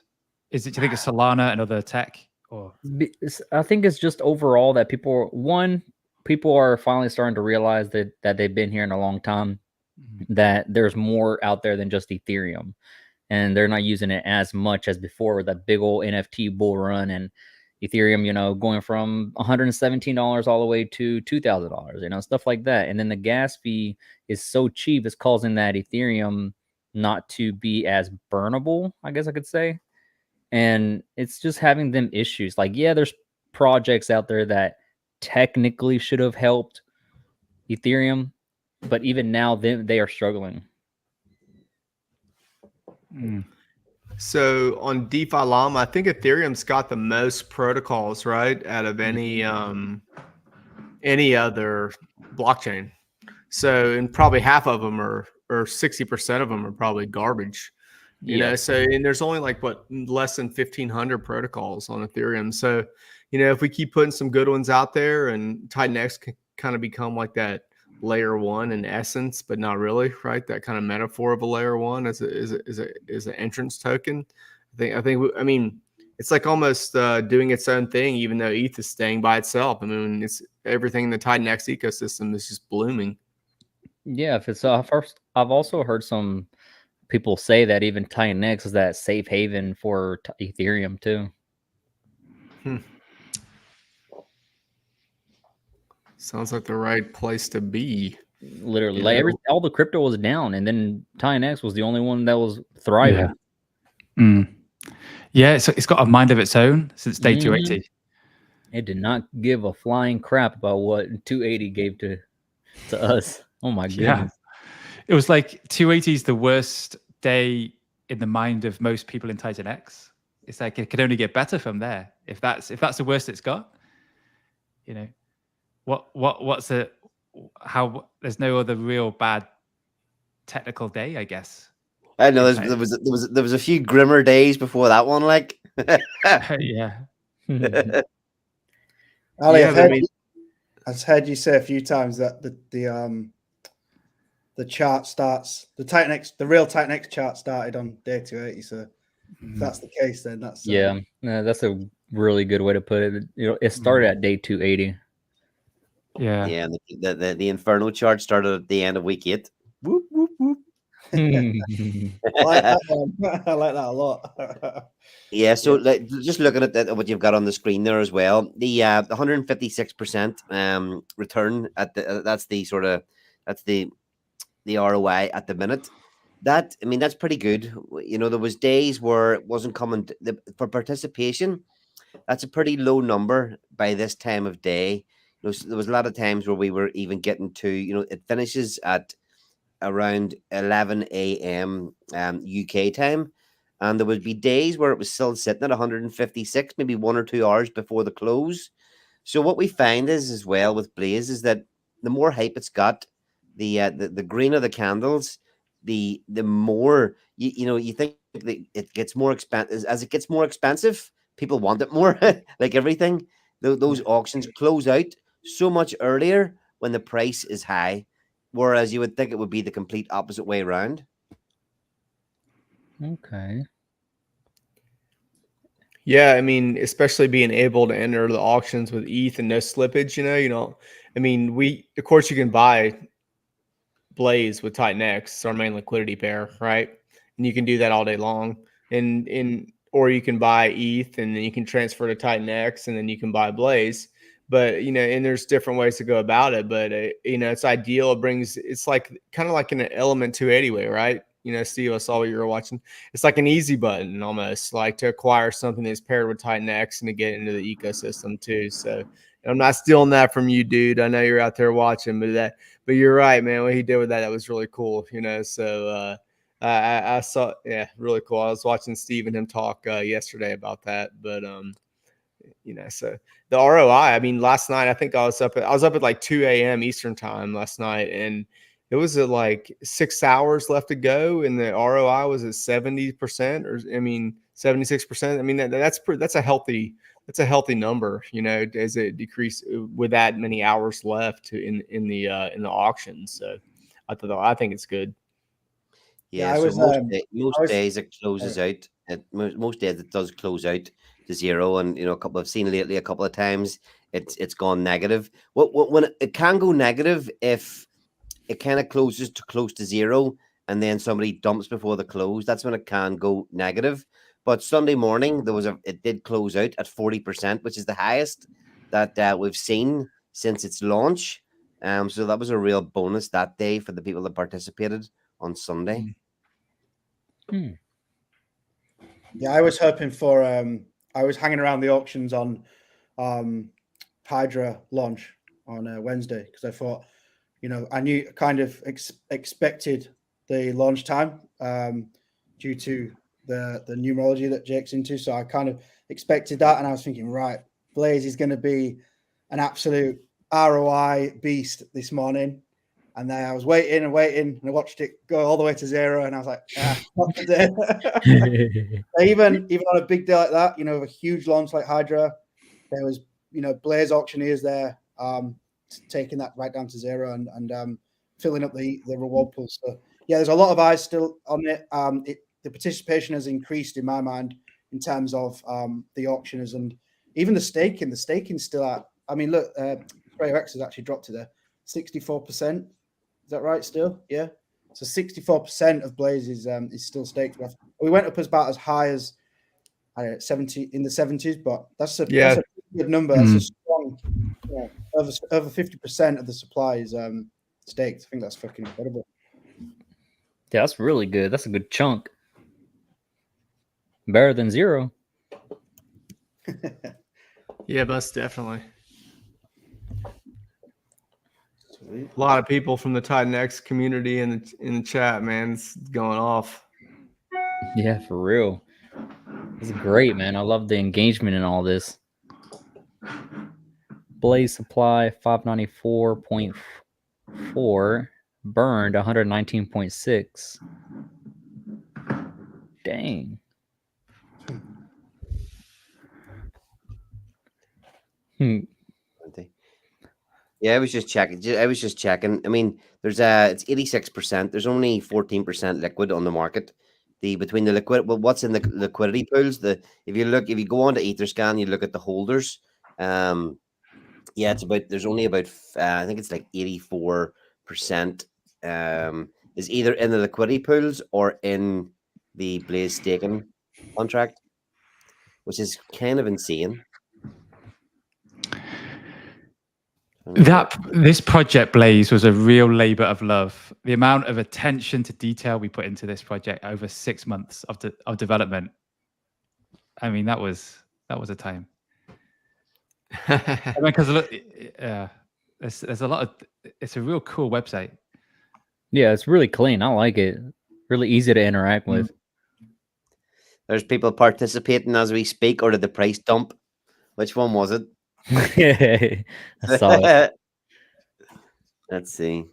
Do you think it's Solana and other tech? Or I think it's just overall that people are finally starting to realize that they've been here in a long time, that there's more out there than just Ethereum, and they're not using it as much as before with that big old NFT bull run and Ethereum, you know, going from $117 all the way to $2,000, you know, stuff like that. And then the gas fee is so cheap, it's causing that Ethereum not to be as burnable, I guess I could say. And it's just having them issues. Like, yeah, there's projects out there that technically should have helped Ethereum, but even now they are struggling. So on DeFi Llama, I think Ethereum's got the most protocols, right, out of any other blockchain. So, and probably half of them or 60% of them are probably garbage. You know, so, and there's only like less than 1,500 protocols on Ethereum. So, you know, if we keep putting some good ones out there, and Titanx can kind of become like that layer one in essence, but not really, right? That kind of metaphor of a layer one as an entrance token. I mean, it's like almost doing its own thing, even though ETH is staying by itself. I mean, it's everything in the Titanx ecosystem is just blooming. Yeah, if it's first, I've also heard some people say that even Titanx is that safe haven for Ethereum too. Sounds like the right place to be. Literally, like all the crypto was down, and then Titanx was the only one that was thriving. Yeah, it's got a mind of its own since day 280. It did not give a flying crap about what 280 gave to us. Oh my goodness. Yeah. It was like 280 is the worst day in the mind of most people in Titanx. It's like it could only get better from there. If that's the worst it's got, you know, there's no other real bad technical day, I guess. I know there was a few grimmer days before that one, like yeah. Ali, I've heard you say a few times that the chart starts, the real Titanx chart started on day 280. So if that's the case, then that's that's a really good way to put it. You know, it started at day 280. Yeah. Yeah, and the Inferno chart started at the end of week 8. Whoop whoop whoop. I like that one. I like that a lot. Yeah, so like, just looking at what you've got on the screen there as well, the 156% return at that's the ROI at the minute. That, I mean, that's pretty good. You know, there was days where it wasn't coming for participation. That's a pretty low number by this time of day. You know, so there was a lot of times where we were even getting to, you know, it finishes at around 11 a.m. UK time. And there would be days where it was still sitting at 156, maybe 1 or 2 hours before the close. So what we find is, as well with Blaze, is that the more hype it's got, the greener the candles, the more you think that it gets more expensive. As it gets more expensive, people want it more. Like everything, those auctions close out so much earlier when the price is high, whereas you would think it would be the complete opposite way around. Okay. Yeah, I mean, especially being able to enter the auctions with ETH and no slippage, you know, I mean, of course you can buy Blaze with Titanx, our main liquidity pair, right? And you can do that all day long. And or you can buy ETH and then you can transfer to Titanx and then you can buy Blaze. But and there's different ways to go about it. But it's ideal. It's like kind of like an element 280 way, right? Steve, I saw what you were watching. It's like an easy button almost, like to acquire something that's paired with Titanx and to get into the ecosystem too. So I'm not stealing that from you, dude. I know you're out there watching, but you're right, man. What he did with that was really cool. So I saw, really cool. I was watching Steve and him talk yesterday about that, but so the ROI. I mean, last night I think I was up at like 2 a.m. Eastern time last night, and it was at like 6 hours left to go, and the ROI was at 70%, or 76%. I mean, that's a healthy number, as it decreased with that many hours left in the auction. So I think it's good. Yeah, so most days it closes out. Most days it does close out to zero, and I've seen lately a couple of times it's gone negative. When it can go negative if it kind of closes to close to zero, and then somebody dumps before the close. That's when it can go negative. But Sunday morning it did close out at 40%, which is the highest that we've seen since its launch. So that was a real bonus that day for the people that participated on Sunday. Yeah, I was hoping for. I was hanging around the auctions on Hydra launch on Wednesday because I thought, I kind of expected the launch time due to the numerology that Jake's into. So I kind of expected that, and I was thinking, right, Blaze is going to be an absolute ROI beast this morning. And then I was waiting, and I watched it go all the way to zero, and I was like, not today. even on a big day like that, a huge launch like Hydra, there was, Blaze auctioneers there taking that right down to zero and filling up the reward pool. So yeah, there's a lot of eyes still on it. The participation has increased in my mind in terms of the auctioners and even the staking. The staking's still at. I mean, look, X has actually dropped to there 64%. Is that right? Still, yeah. So 64% of Blaze is still staked. We went up about as high as 70 in the 70s, but that's a good number. That's a strong. Yeah, over 50% of the supply is staked. I think that's fucking incredible. Yeah, that's really good. That's a good chunk. Better than zero. Yeah, most definitely. A lot of people from the Titanx community in the chat, man. It's going off. Yeah, for real. It's great, man. I love the engagement in all this. Blaze supply 594.4, burned 119.6. Dang. Yeah, I was just checking. I mean, it's 86%. There's only 14% liquid on the market. Between the liquid, well, what's in the liquidity pools? If you go on to Etherscan, you look at the holders. It's about. There's only about. I think it's like 84%. Is either in the liquidity pools or in the Blaze staking contract, which is kind of insane. This project Blaze was a real labor of love. The amount of attention to detail we put into this project over 6 months of development. I mean, that was a time. I mean, because look, there's a lot of. It's a real cool website. Yeah, it's really clean. I like it. Really easy to interact with. There's people participating as we speak, or did the price dump? Which one was it? I saw it. Let's see.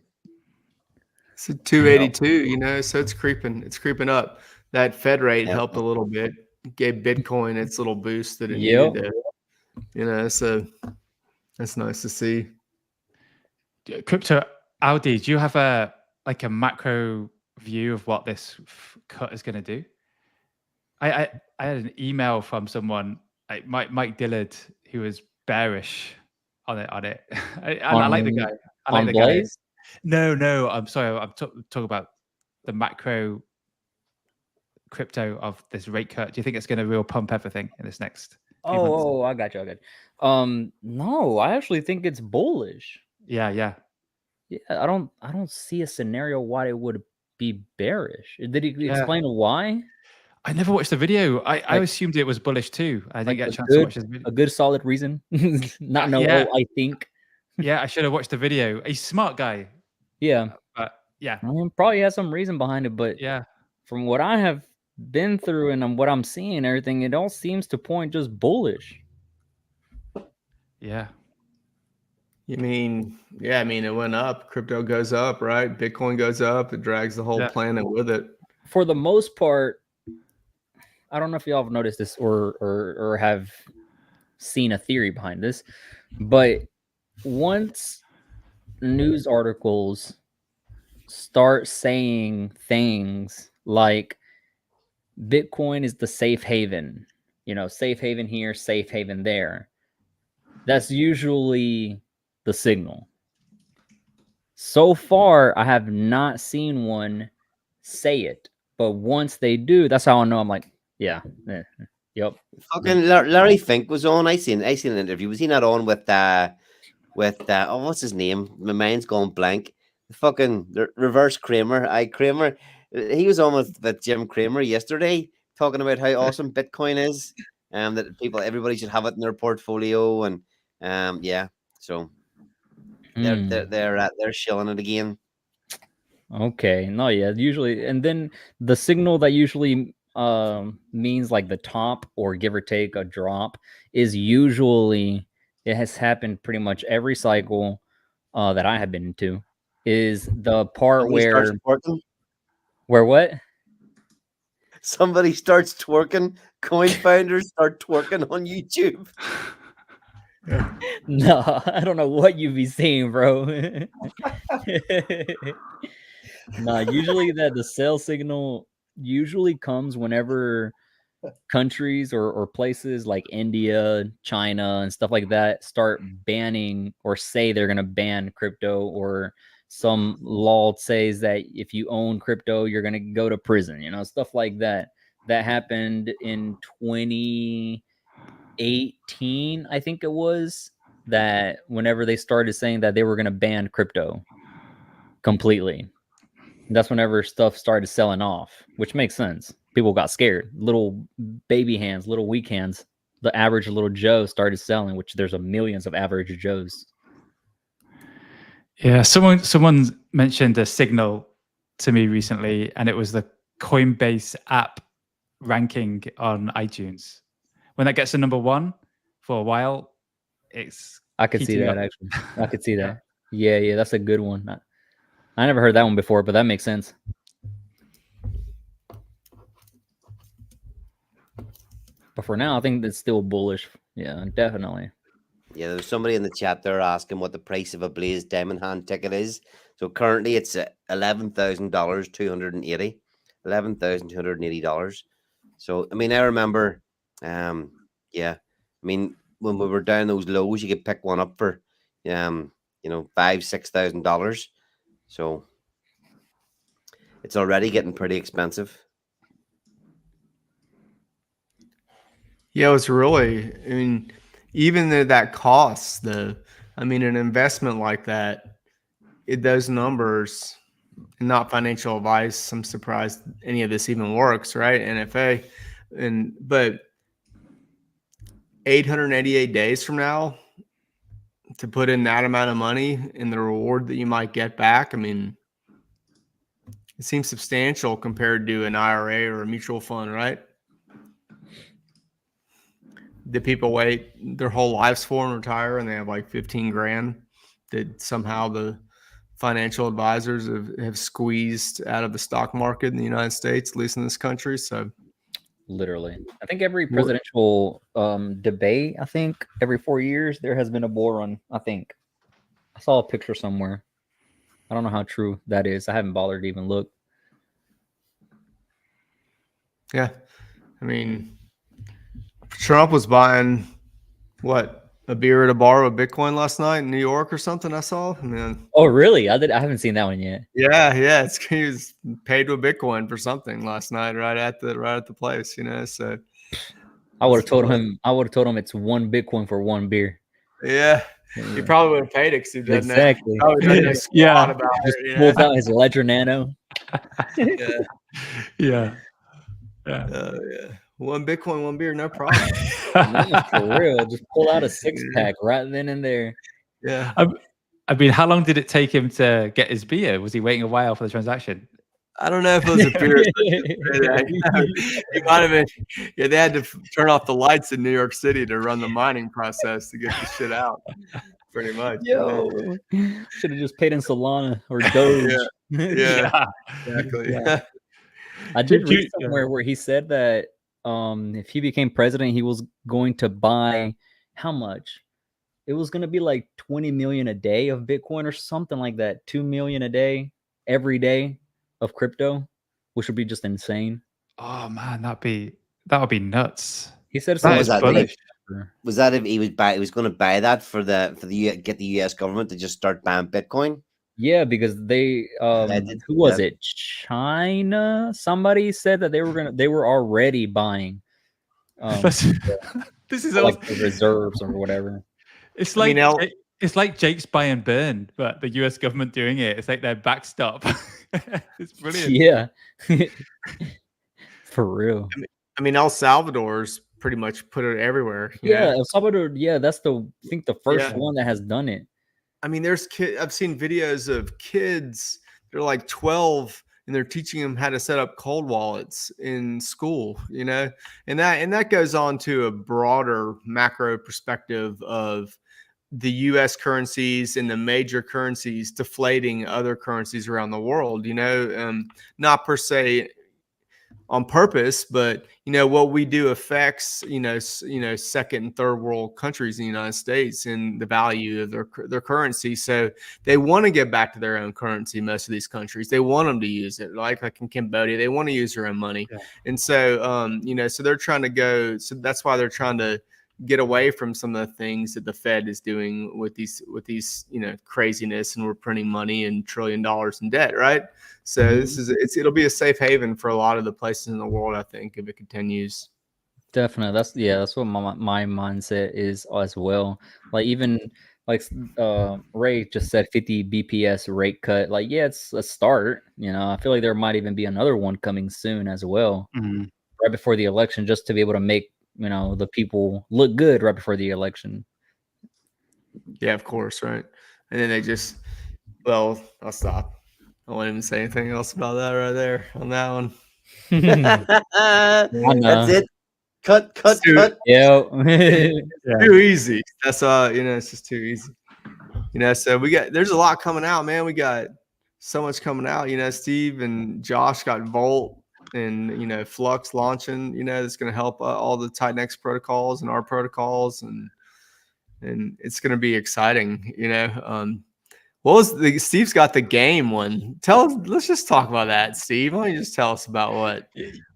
It's a 282, so it's creeping up. That Fed rate helped a little bit, gave Bitcoin its little boost that it needed to, so that's nice to see. Crypto Audi, do you have a macro view of what this cut is going to do? I had an email from someone, like Mike Dillard, who was bearish on it. I like the guy. I like the Blaze? Guy. No, I'm sorry. I'm talking about the macro crypto of this rate cut? Do you think it's going to real pump everything in this next few months? Oh, I got you. No, I actually think it's bullish. Yeah. I don't see a scenario why it would be bearish. Did he explain why? I never watched the video. I assumed it was bullish too. I didn't get a chance to watch his video. A good solid reason. Not I think. Yeah, I should have watched the video. He's a smart guy. Yeah. But yeah. I mean, probably has some reason behind it, but yeah, from what I have been through and what I'm seeing, everything, it all seems to point just bullish. Yeah. I mean, it went up. Crypto goes up, right? Bitcoin goes up. It drags the whole planet with it. For the most part, I don't know if y'all have noticed this or have seen a theory behind this, but once news articles start saying things like Bitcoin is the safe haven, safe haven here, safe haven there, that's usually the signal. So far, I have not seen one say it, but once they do, that's how I know. I'm like, yep. Fucking Larry Fink was on. I seen an interview. Was he not on with oh, what's his name? My mind's going blank. The fucking reverse Kramer. Kramer. He was on with Jim Cramer yesterday, talking about how awesome Bitcoin is, that everybody should have it in their portfolio, and so they're shilling it again. Okay, no, yeah, usually, and then the signal that usually means like the top or give or take a drop is usually, it has happened pretty much every cycle that I have been into, is the part where what? Somebody starts twerking. Coin founders start twerking on YouTube. No, I don't know what you be seeing, bro. No, usually the sell signal usually comes whenever countries or places like India, China, and stuff like that start banning or say they're going to ban crypto, or some law says that if you own crypto, you're going to go to prison, stuff like that. That happened in 2018, I think it was, that whenever they started saying that they were going to ban crypto completely. That's whenever stuff started selling off, which makes sense. People got scared. Little baby hands, little weak hands. The average little Joe started selling, which there's millions of average Joes. Yeah, someone mentioned a signal to me recently, and it was the Coinbase app ranking on iTunes. When that gets to number 1 for a while, I could see that actually. I could see that. Yeah, that's a good one. I never heard that one before, but that makes sense. But for now, I think it's still bullish. Yeah, definitely. Yeah, there's somebody in the chat there asking what the price of a Blaze Diamond Hand ticket is. So currently it's $11,000, $11,280. So, I mean, I remember, when we were down those lows, you could pick one up for, $5,000-$6,000. So it's already getting pretty expensive. Yeah, it's really, even though that costs an investment like that, those numbers, not financial advice, I'm surprised any of this even works, right? NFA, but 888 days from now, to put in that amount of money and the reward that you might get back, it seems substantial compared to an IRA or a mutual fund, right? The people wait their whole lives for and retire, and they have like 15 grand that somehow the financial advisors have squeezed out of the stock market in the United States, at least in this country. So literally, I think every presidential debate, I think every 4 years there has been a bull run. I think I saw a picture somewhere. I don't know how true that is. I haven't bothered to even look. Yeah, Trump was buying what a beer at a bar with Bitcoin last night in New York or something. I saw. Man. Oh, really? I haven't seen that one yet. Yeah. He was paid with Bitcoin for something last night, right at the place. You know, so I would have told him. I would have told him it's 1 Bitcoin for 1 beer. Yeah. He probably would have paid it because he doesn't Exactly. know. Probably doesn't know squat about Just it. pulls out his Ledger Nano. Yeah. Yeah. 1 Bitcoin, 1 beer, no problem. No, for real. Just pull out a 6-pack right then and there. Yeah. I mean, how long did it take him to get his beer? Was he waiting a while for the transaction? I don't know if it was a beer. He might have been. Yeah, they had to turn off the lights in New York City to run the mining process to get the shit out. Pretty much. Yo, should have just paid in Solana or Doge. Yeah. Exactly. Yeah. I did read somewhere where he said that if he became president, he was going to buy how much? It was going to be like 20 million a day of Bitcoin or something like that. 2 million a day every day of crypto, which would be just insane. Oh man, that would be nuts. He said it's was that if he was going to buy that for the get the US government to just start buying Bitcoin? Yeah, because they who was it? China? Somebody said that they were already buying this is like the reserves or whatever. It's like it's like Jake's buy and burn, but the US government doing it. It's like their backstop. It's brilliant. Yeah. For real. I mean, El Salvador's pretty much put it everywhere. Yeah, El Salvador, that's I think the first one that has done it. I mean, there's kids. I've seen videos of kids. They're like 12, and they're teaching them how to set up cold wallets in school. You know, and that goes on to a broader macro perspective of the U.S. currencies and the major currencies deflating other currencies around the world. You know, not per se on purpose, but what we do affects second and third world countries in the United States and the value of their currency. So they want to get back to their own currency. Most of these countries, they want them to use it, like in Cambodia, they want to use their own money. And so so they're trying to go. So that's why they're trying to get away from some of the things that the Fed is doing with these craziness, and we're printing money and $1 trillion in debt, right? So it'll be a safe haven for a lot of the places in the world, I think, if it continues. Definitely. That's what my mindset is as well. Like even like Ray just said 50 BPS rate cut. Like, yeah, it's a start. I feel like there might even be another one coming soon as well, right before the election, just to be able to make the people look good right before the election. Yeah, of course, right. And then I'll stop. I won't even say anything else about that right there on that one. That's it. Cut. Yeah. Too easy. That's it's just too easy. So there's a lot coming out, man. We got so much coming out. Steve and Josh got Volt and Flux launching, that's going to help all the Titanx protocols and our protocols, and it's going to be exciting. Steve's got the game one. Let's just talk about that, Steve. Why don't you just tell us about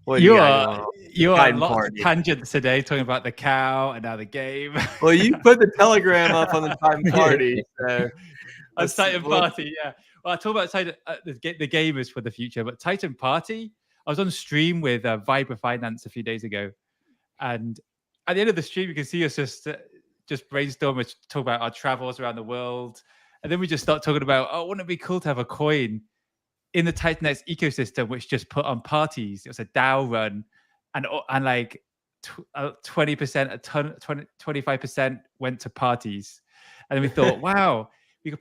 what you are on lots of tangents today, talking about the cow and now the game. Well, you put the telegram up on the Titan Party. So Titan Party, yeah. Well, I talk about Titan, the game is for the future, but Titan Party, I was on stream with Vibra Finance a few days ago, and at the end of the stream, you can see us just brainstorm, talk about our travels around the world, and then we just start talking about, wouldn't it be cool to have a coin in the Titanx ecosystem which just put on parties? It was a DAO run, and like 20%, 25% went to parties, and then we thought, wow, we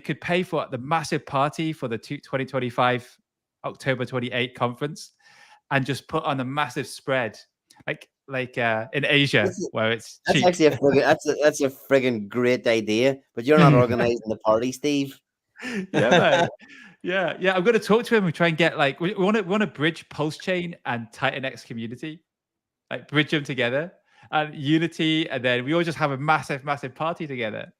could pay for the massive party for the 2025 October 28 conference, and just put on a massive spread, like in Asia, where it's that's cheap. Actually that's a friggin' great idea, but you're not organizing the party, Steve. Yeah, man. Yeah. I'm going to talk to him and try and get we want to bridge Pulse Chain and Titanx community, like bridge them together and unity, and then we all just have a massive party together.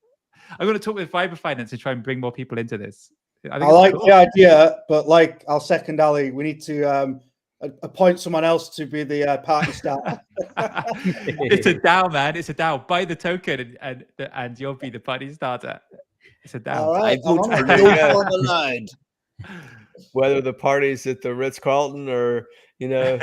I'm going to talk with Vibra Finance and try and bring more people into this. I like the idea, but I'll second Ali. We need to appoint someone else to be the party starter. It's a DAO, man. It's a DAO. Buy the token and you'll be the party starter. It's a DAO. All right, I vote I'm on for it. no fun allowed. Whether the party's at the Ritz-Carlton or, in a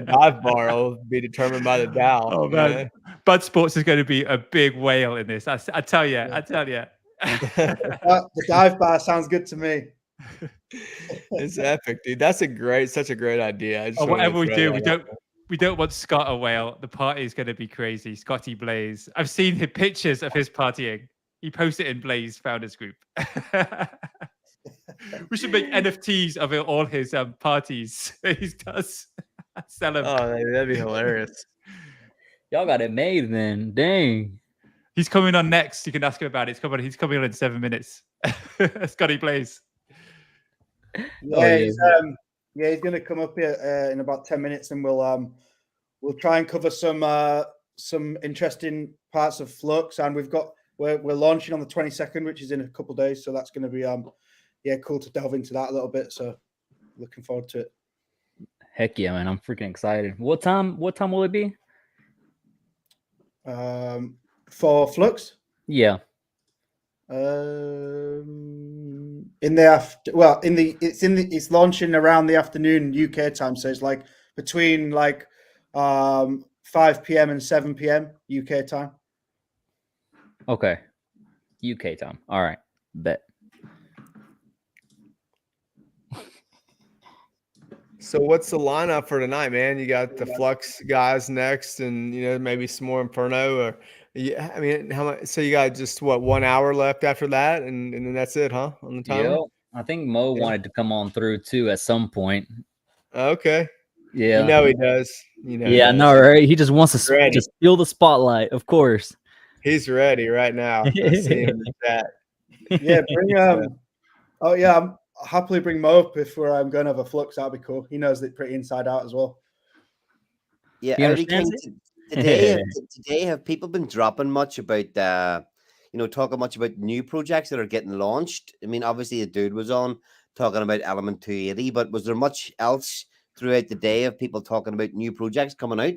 dive bar will be determined by the DAO. Oh, man. Bud Sports is going to be a big whale in this. I tell you. I tell you. The dive bar sounds good to me. It's epic, dude. That's such a great idea. I just Whatever we do, wanted to we don't want Scott a whale. The party is going to be crazy. Scotty Blaze. I've seen the pictures of his partying. He posted in Blaze Founders Group. We should make NFTs of all his parties that he does. Sell them. Oh, that'd be hilarious. Y'all got it made then. Dang. He's coming on next. You can ask him about it. He's coming on in 7 minutes. Scotty Blaze. Yeah, he's going to come up here in about 10 minutes, and we'll try and cover some interesting parts of Flux. And we're launching on the 22nd, which is in a couple of days. So that's going to be cool to delve into that a little bit. So looking forward to it. Heck yeah, man! I'm freaking excited. What time will it be? For Flux? Yeah. It's launching around the afternoon UK time, so it's like between 5 p.m. and 7 p.m. UK time. Okay. UK time. All right. Bet. So what's the lineup for tonight, man? You got the Flux guys next, and maybe some more Inferno. Or I mean, how much? So you got just 1 hour left after that, and then that's it, huh? On the timer. Yeah, I think Mo wanted to come on through too at some point. Okay. Yeah, he does. Yeah, I know, right? He just wants to just steal the spotlight, of course. He's ready right now. I see him in the chat. Yeah, bring Oh yeah, I'll happily bring Mo up if I'm going to have a Flux. That'd be cool. He knows it pretty inside out as well. Yeah, He understands today have people been dropping much about talking much about new projects that are getting launched? I mean, obviously the dude was on talking about Element 280, but was there much else throughout the day of people talking about new projects coming out?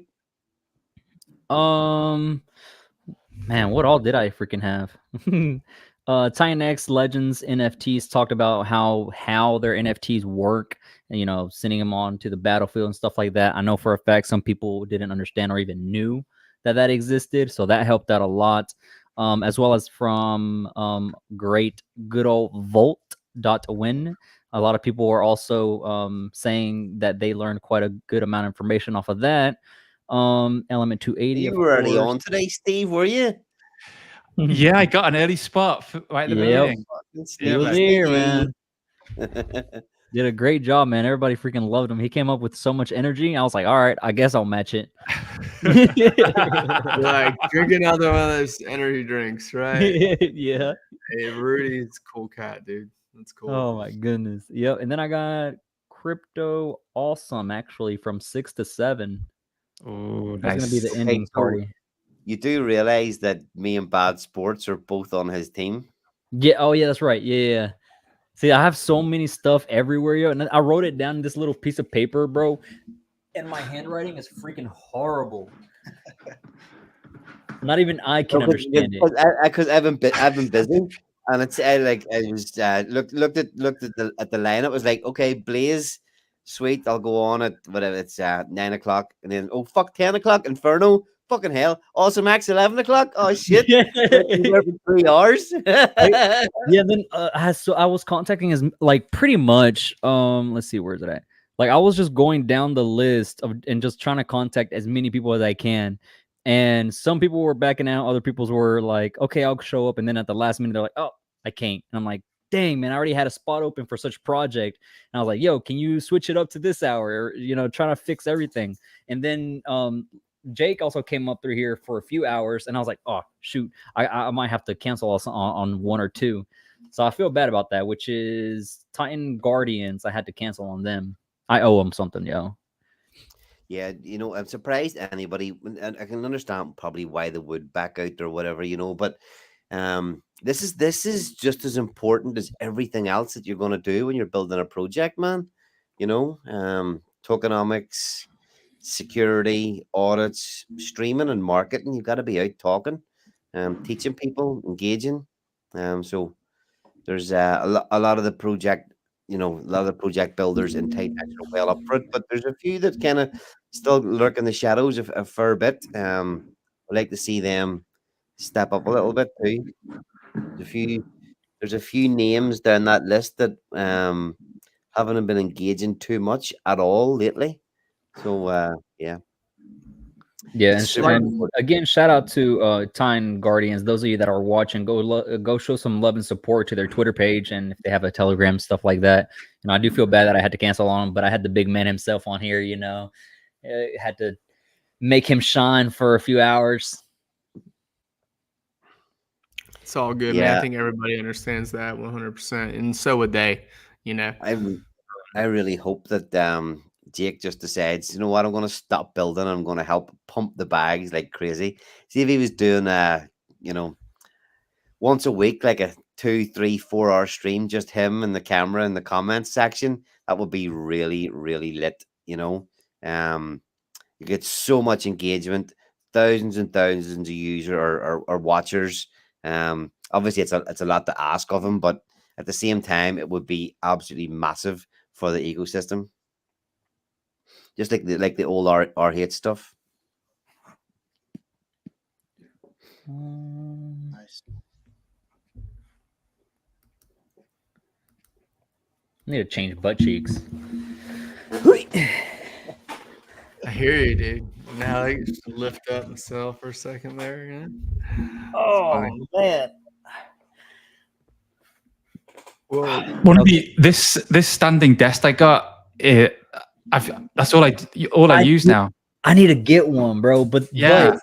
Man, what all did I freaking have? Titanx Legends NFTs talked about how their NFTs work, and, sending them on to the battlefield and stuff like that. I know for a fact some people didn't understand or even knew that existed, so that helped out a lot. As well as from good old Volt.win. A lot of people were also saying that they learned quite a good amount of information off of that. Element 280. You were already on today, Steve, were you? Yeah, I got an early spot right at the beginning. He was here, man. Did a great job, man. Everybody freaking loved him. He came up with so much energy. I was like, all right, I guess I'll match it. Like, drink another one of those energy drinks, right? Yeah. Hey, Rudy's a cool cat, dude. That's cool. Oh my goodness. Yep. And then I got Crypto Awesome actually from 6 to 7. Oh, that's gonna be the ending party. You do realize that me and Bad Sports are both on his team? Yeah. Oh yeah, that's right. Yeah. See, I have so many stuff everywhere, yo, and I wrote it down in this little piece of paper, bro. And my handwriting is freaking horrible. Not even I can understand it. Because I've been busy, and it's I was looked at the lineup. It was like, okay, Blaze, sweet, I'll go on at whatever. It's 9 o'clock, and then 10 o'clock, Inferno. Fucking hell. Awesome Max 11 o'clock. Oh shit. 3 hours. Yeah, then I was contacting his pretty much let's see, where's it at? I was just going down the list and just trying to contact as many people as I can. And some people were backing out, other people were like, okay, I'll show up. And then at the last minute, they're like, oh, I can't. And I'm like, dang, man, I already had a spot open for such project. And I was like, yo, can you switch it up to this hour? Or, trying to fix everything. And then Jake also came up through here for a few hours, and I was like, oh shoot, I might have to cancel on 1 or 2. So I feel bad about that, which is Titan Guardians. I had to cancel on them. I owe them something, yo. Yeah, I'm surprised anybody, and I can understand probably why they would back out or whatever, but this is just as important as everything else that you're going to do when you're building a project, man. tokenomics, security, audits, streaming, and marketing. You've got to be out talking, teaching people, engaging. So there's a lot of the project, a lot of the project builders in Titanx are well up for it, but there's a few that kind of still lurk in the shadows a fair bit. I'd like to see them step up a little bit too. There's a few names down that list that haven't been engaging too much at all lately. So yeah. Yeah, and again, shout out to Time Guardians. Those of you that are watching, go show some love and support to their Twitter page, and if they have a Telegram, stuff like that. I do feel bad that I had to cancel on him, but I had the big man himself on here. Had to make him shine for a few hours. It's all good, man. I think everybody understands that 100%, and so would they. I really hope that Jake just decides, you know what, I'm going to stop building. I'm going to help pump the bags like crazy. See if he was doing once a week, like a 2, 3, 4 hour stream, just him and the camera in the comments section. That would be really, really lit. You get so much engagement, thousands and thousands of users or watchers. Obviously, it's a lot to ask of him, but at the same time, it would be absolutely massive for the ecosystem. Just like the old R8 stuff. Nice. I need to change butt cheeks. I hear you, dude. Now I just lift up myself for a second there. Oh man. One of this standing desk I got. That's all I use now. I need to get one, bro. But yeah.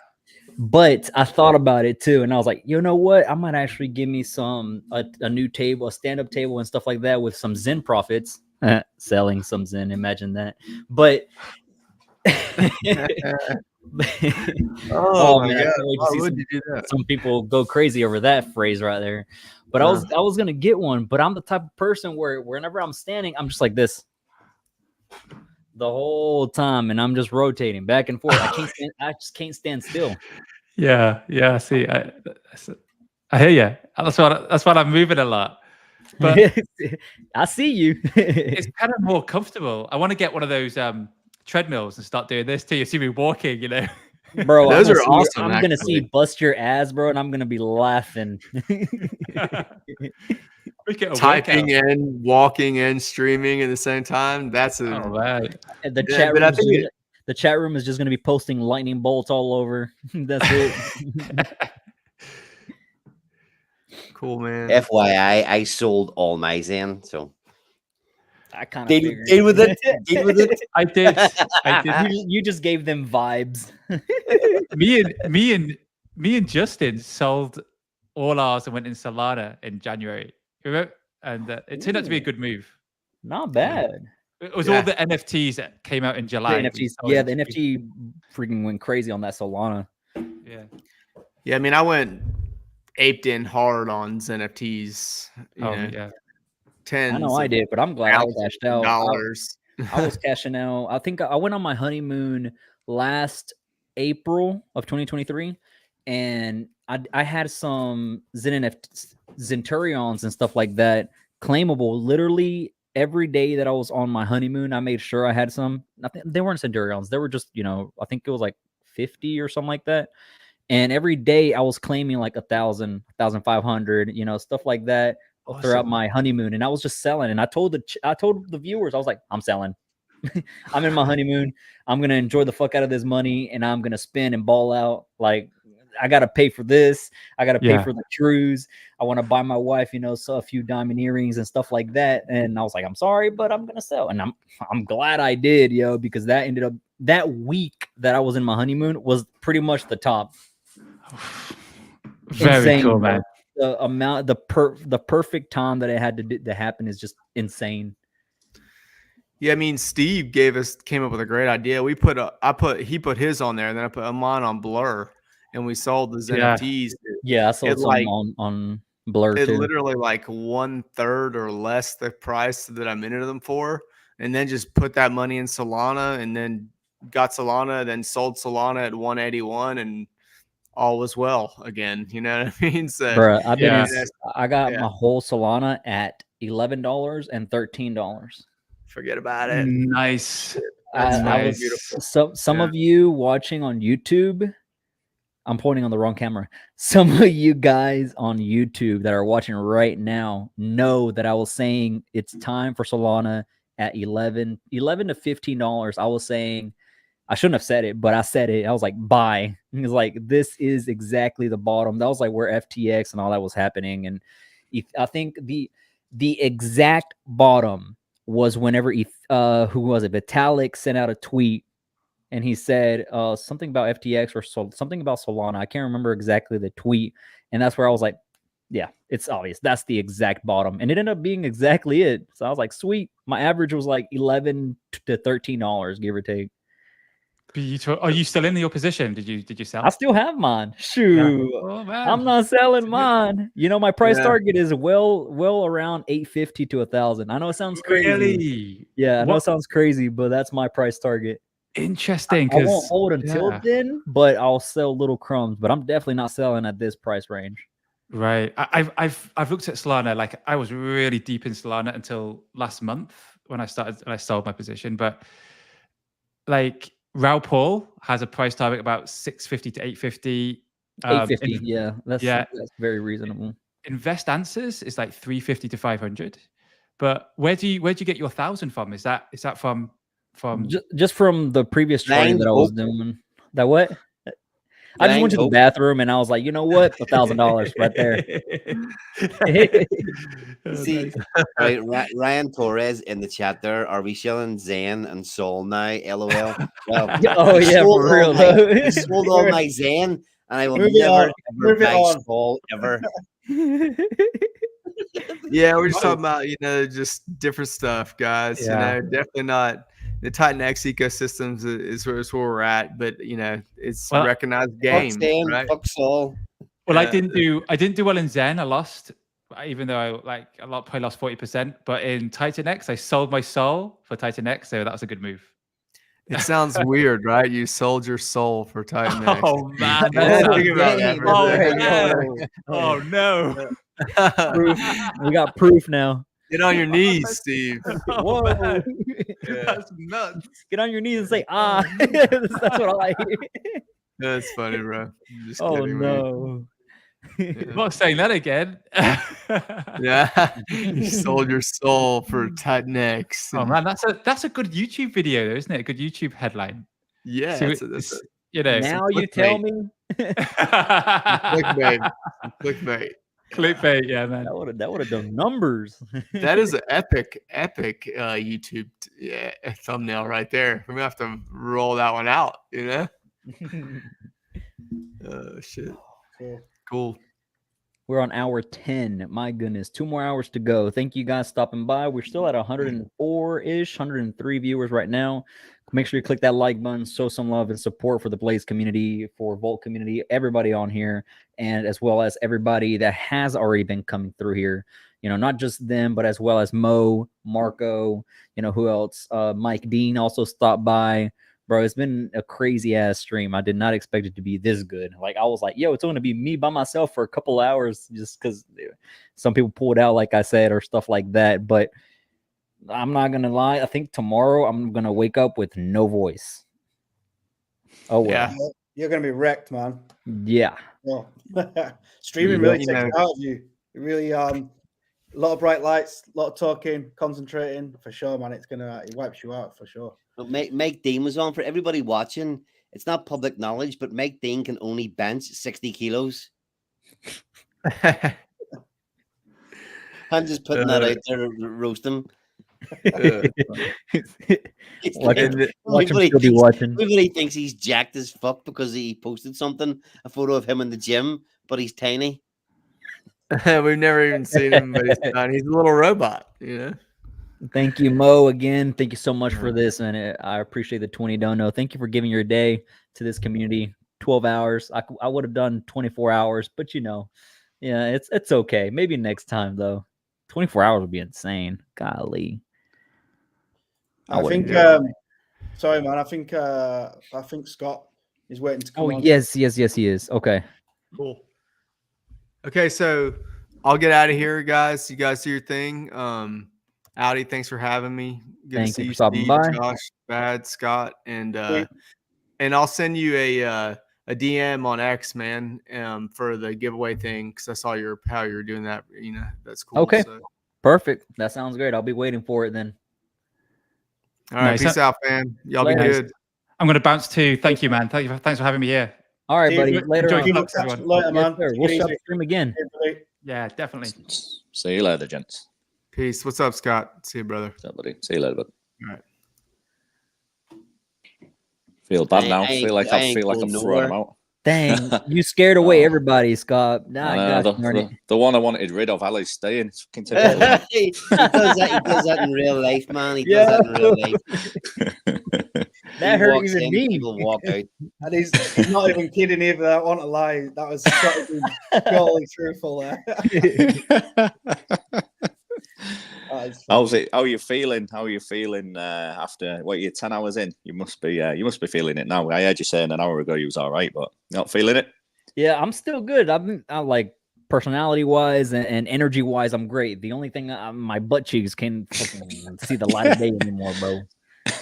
But I thought about it too, and I was like, you know what? I might actually give me a new table, a stand-up table, and stuff like that with some Zen profits. Selling some Zen, imagine that. But oh my God! Why would you do that? Some people go crazy over that phrase right there. But I was gonna get one, but I'm the type of person where whenever I'm standing, I'm just like this the whole time, and I'm just rotating back and forth. I just can't stand still. Yeah. See, I hear you. That's why I'm moving a lot. But I see you. It's kind of more comfortable. I want to get one of those treadmills and start doing this too. You see me walking, Bro, those are awesome. I'm gonna see bust your ass, bro, and I'm gonna be laughing. Typing in, walking in, streaming at the same time. That's the chat room is just gonna be posting lightning bolts all over. That's it. Cool, man. FYI, I sold all my Zen, so I kind of deal with it. Deal with it. I did. You just gave them vibes. me and Justin sold all ours and went in Solana in January. And it turned out to be a good move. Not bad. It was all the NFTs that came out in July. The NFT freaking went crazy on that Solana. Yeah. I mean, I went aped in hard on NFTs. Yeah. 10. I know I did, but I'm glad I cashed out. Dollars. I was cashing out. I think I went on my honeymoon last April of 2023, and I had some Zenturions and stuff like that claimable. Literally every day that I was on my honeymoon, I made sure I had some. They weren't Centurions. They were just, I think it was like 50 or something like that. And every day I was claiming like 1,000, 1,500, stuff like that throughout my honeymoon. And I was just selling. And I told the viewers, I was like, I'm selling. I'm in my honeymoon. I'm going to enjoy the fuck out of this money, and I'm going to spend and ball out. Like, I got to pay for this. I got to pay for the cruise. I want to buy my wife, so a few diamond earrings and stuff like that. And I was like, I'm sorry, but I'm going to sell. And I'm glad I did, because that ended up, that week that I was in my honeymoon was pretty much the top. Very insane, cool, man. The amount, the perfect time that it had to happen is just insane. Yeah, I mean, Steve came up with a great idea. He put his on there, and then I put mine on Blur, and we sold the NFTs. Yeah, I sold some on Blur too. It literally like 1/3 or less the price that I minted them for, and then just put that money in Solana, and then got Solana, then sold Solana at 181, and all was well again. You know what I mean? So, Bruh, I've been Yeah. I got my whole Solana at $11 and $13. forget about it. Nice. That's I fucking was beautiful. some of you watching on YouTube. I'm pointing on the wrong camera. Some of you guys on YouTube that are watching right now know that I was saying it's time for Solana at $11 to $15. I was saying, I shouldn't have said it, but I said it. I was like, buy. It was like, this is exactly the bottom. That was like where FTX and all that was happening. And I think the exact bottom was whenever who was it? Vitalik sent out a tweet and he said something about FTX or something about Solana. I can't remember exactly the tweet. And that's where I was like, yeah, it's obvious. That's the exact bottom. And it ended up being exactly it. So I was like, sweet. My average was like $11 to $13, give or take. Beautiful. Are you still in your position? Did you sell? I still have mine. Shoot. Yeah. Oh, man. I'm not selling mine. You know, my price target is well around 850 to 1,000. I know it sounds crazy. Really? Yeah, I know it sounds crazy, but that's my price target. Interesting. I won't hold until then, but I'll sell little crumbs. But I'm definitely not selling at this price range. Right. I've looked at Solana. Like I was really deep in Solana until last month when I sold my position. But like Raul Paul has a price target about 650 to 850. 850. Yeah, that's very reasonable. Invest Answers is like 350 to 500. But where do you get your 1,000 from? Is that from just from the previous trading that I was doing? That what? I just went to the bathroom and I was like, you know what? $1,000 right there. See, right, Ryan Torres in the chat there. Are we shilling Zen and Sol now? LOL. Well, oh yeah, for real. I sold all my Zen, and I will never ever buy Sol ever. Yeah, we're just talking about just different stuff, guys. Definitely not. The Titanx ecosystems is where we're at, but it's a recognized game. Right? Fuck Sol. Well, I didn't do well in Zen. I lost, even though I probably lost 40%. But in Titanx, I sold my soul for Titanx, so that was a good move. It sounds weird, right? You sold your soul for Titanx. Oh man, oh no. Proof. We got proof now. Get on your knees, Steve. Whoa. That's nuts. Get on your knees and say, ah. That's what I like. That's funny, bro. Just oh, kidding, no. I'm not saying that again. Yeah. You sold your soul for Titanx. Oh, man. That's a good YouTube video, though, isn't it? A good YouTube headline. Yeah. So now you tell me. Clickbait. Clickbait, yeah, man. That would have done numbers. That is an epic YouTube thumbnail right there. We're gonna have to roll that one out, Oh shit. Cool. We're on hour 10. My goodness, 2 more hours to go. Thank you guys stopping by. We're still at 104-ish, 103 viewers right now. Make sure you click that like button, show some love and support for the Blaze community, for Volt community, everybody on here, and as well as everybody that has already been coming through here. Not just them, but as well as Mo, Marco, who else? Mike Dean also stopped by. Bro, it's been a crazy ass stream. I did not expect it to be this good. Like, I was like, yo, it's going to be me by myself for a couple hours just because some people pulled out, like I said, or stuff like that. But I'm not going to lie. I think tomorrow I'm going to wake up with no voice. Oh, well. Yeah. You're going to be wrecked, man. Yeah. Oh. Streaming really takes it out of you. It really, a lot of bright lights, a lot of talking, concentrating. For sure, man. It wipes you out for sure. But Mike Dean was on. For everybody watching, it's not public knowledge, but Mike Dean can only bench 60 kilos. I'm just putting that out there to roast him. Everybody thinks he's jacked as fuck because he posted a photo of him in the gym, but he's tiny. We've never even seen him, but he's a little robot, Thank you, Mo, again. Thank you so much for this, and I appreciate the 20 dono. Thank you for giving your day to this community. 12 hours. I would have done 24 hours, but it's okay. Maybe next time though. 24 hours would be insane. Golly. I think. Sorry, man. I think Scott is waiting to come on. Yes, he is. Okay. Cool. Okay, so I'll get out of here, guys. You guys do your thing. Audi, thanks for having me. Good Thank to see you you, for stopping Steve, by. Josh, Bad, Scott, and I'll send you a DM on X, man, for the giveaway thing because I saw how you're doing that. You know, that's cool. Okay. So. Perfect. That sounds great. I'll be waiting for it then. All right, peace out, man. Y'all be good. I'm going to bounce too. Thank you, man. Thanks for having me here. All right, buddy. Later on. Flux, everyone. Later, man. Yes, sir. We'll shut the stream again. Yeah, definitely. See you later, gents. Peace. What's up, Scott? See you, brother. What's up, buddy? See you later, bud. All right. Feel bad now. Feel like I'm throwing them out. Dang, you scared away everybody, Scott. Nah, the one I wanted rid of, Ali's staying. He does that in real life, man. He does that in real life. That hurt even me. People walk out. And he's not even kidding either. I want to lie. That was totally truthful there. How's it? How are you feeling? After what? You're 10 hours in. You must be feeling it now. I heard you saying an hour ago you was all right, but you're not feeling it. Yeah, I'm still good. I'm like personality wise and energy wise, I'm great. The only thing, my butt cheeks can't fucking see the light of day anymore, bro.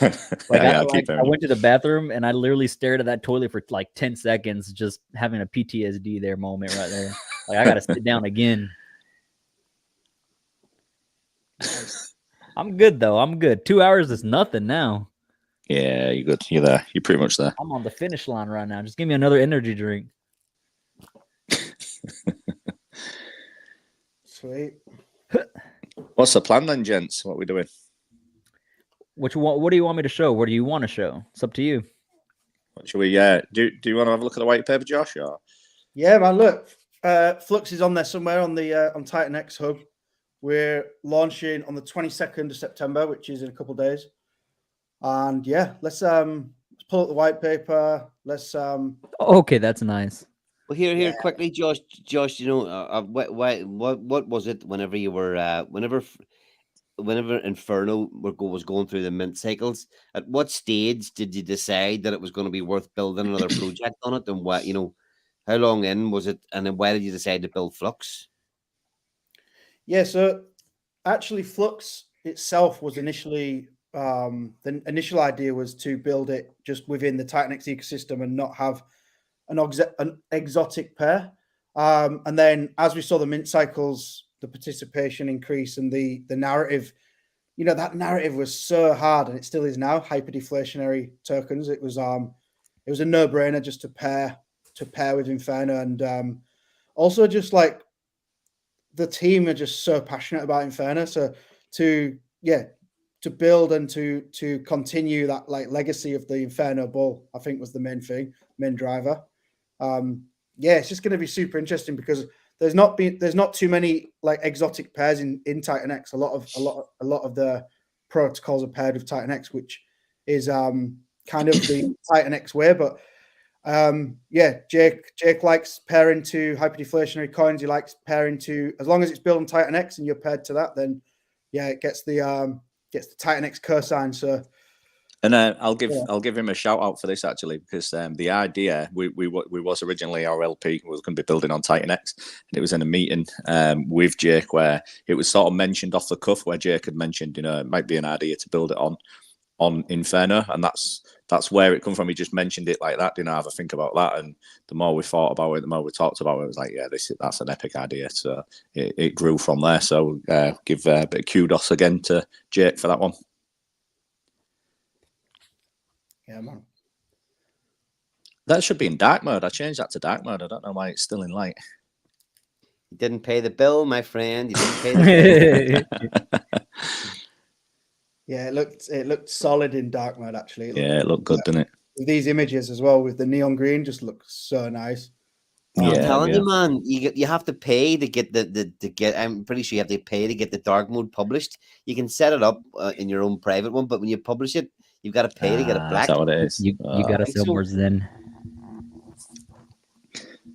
Like, I went to the bathroom and I literally stared at that toilet for like 10 seconds, just having a PTSD there moment right there. Like, I gotta sit down again. I'm good though. I'm good. 2 hours is nothing now. Yeah, you're good. You're there. You're pretty much there. I'm on the finish line right now. Just give me another energy drink. Sweet. What's the plan then, gents? What are we doing? What do you want me to show? What do you want to show? It's up to you. What should we? Do you want to have a look at the white paper, Josh? Or? Yeah, man. Look, Flux is on there somewhere on the on Titanx Hub. We're launching on the 22nd of September, which is in a couple of days. And yeah, let's pull up the white paper. Let's Okay, that's nice. Well, here quickly, Josh. You know, what was it? Whenever you were, whenever Inferno was going through the mint cycles, at what stage did you decide that it was going to be worth building another project on it? And what, you know, how long in was it? And then why did you decide to build Flux? Yeah, so actually, Flux itself was initially the initial idea was to build it just within the Titanx ecosystem and not have an exotic pair. And then as we saw the mint cycles, the participation increase and the narrative, you know, that narrative was so hard, and it still is now. Hyperdeflationary tokens. It was a no-brainer just to pair with Inferno, and also just like the team are just so passionate about Inferno. So to build and to continue that like legacy of the Inferno bull, I think was the main driver. It's just going to be super interesting because there's not too many like exotic pairs in Titanx. A lot of the protocols are paired with Titanx, which is kind of the Titanx way. But Jake likes pairing to hyperdeflationary coins. He likes pairing to, as long as it's built on Titanx and you're paired to that, then it gets the Titanx cosign. So. And I'll give him a shout out for this actually, because the idea we was originally our LP was going to be building on Titanx, and it was in a meeting with Jake where it was sort of mentioned off the cuff, where Jake had mentioned, you know, it might be an idea to build it on Inferno, and that's where it come from. He just mentioned it like that, didn't have a think about that, and the more we thought about it, the more we talked about it, it was like, yeah, that's an epic idea. So it grew from there. So give a bit of kudos again to Jake for that one. Yeah, man. That should be in dark mode. I changed that to dark mode. I don't know why it's still in light. You didn't pay the bill, my friend. You didn't pay the bill. Yeah, it looked solid in dark mode actually. It looked good, didn't it? With these images as well, with the neon green, just looks so nice. I'm telling you, man, you have to pay to get I'm pretty sure you have to pay to get the dark mode published. You can set it up in your own private one, but when you publish it, you've got to pay to get it black. That's what it is. You got to sell more Zen.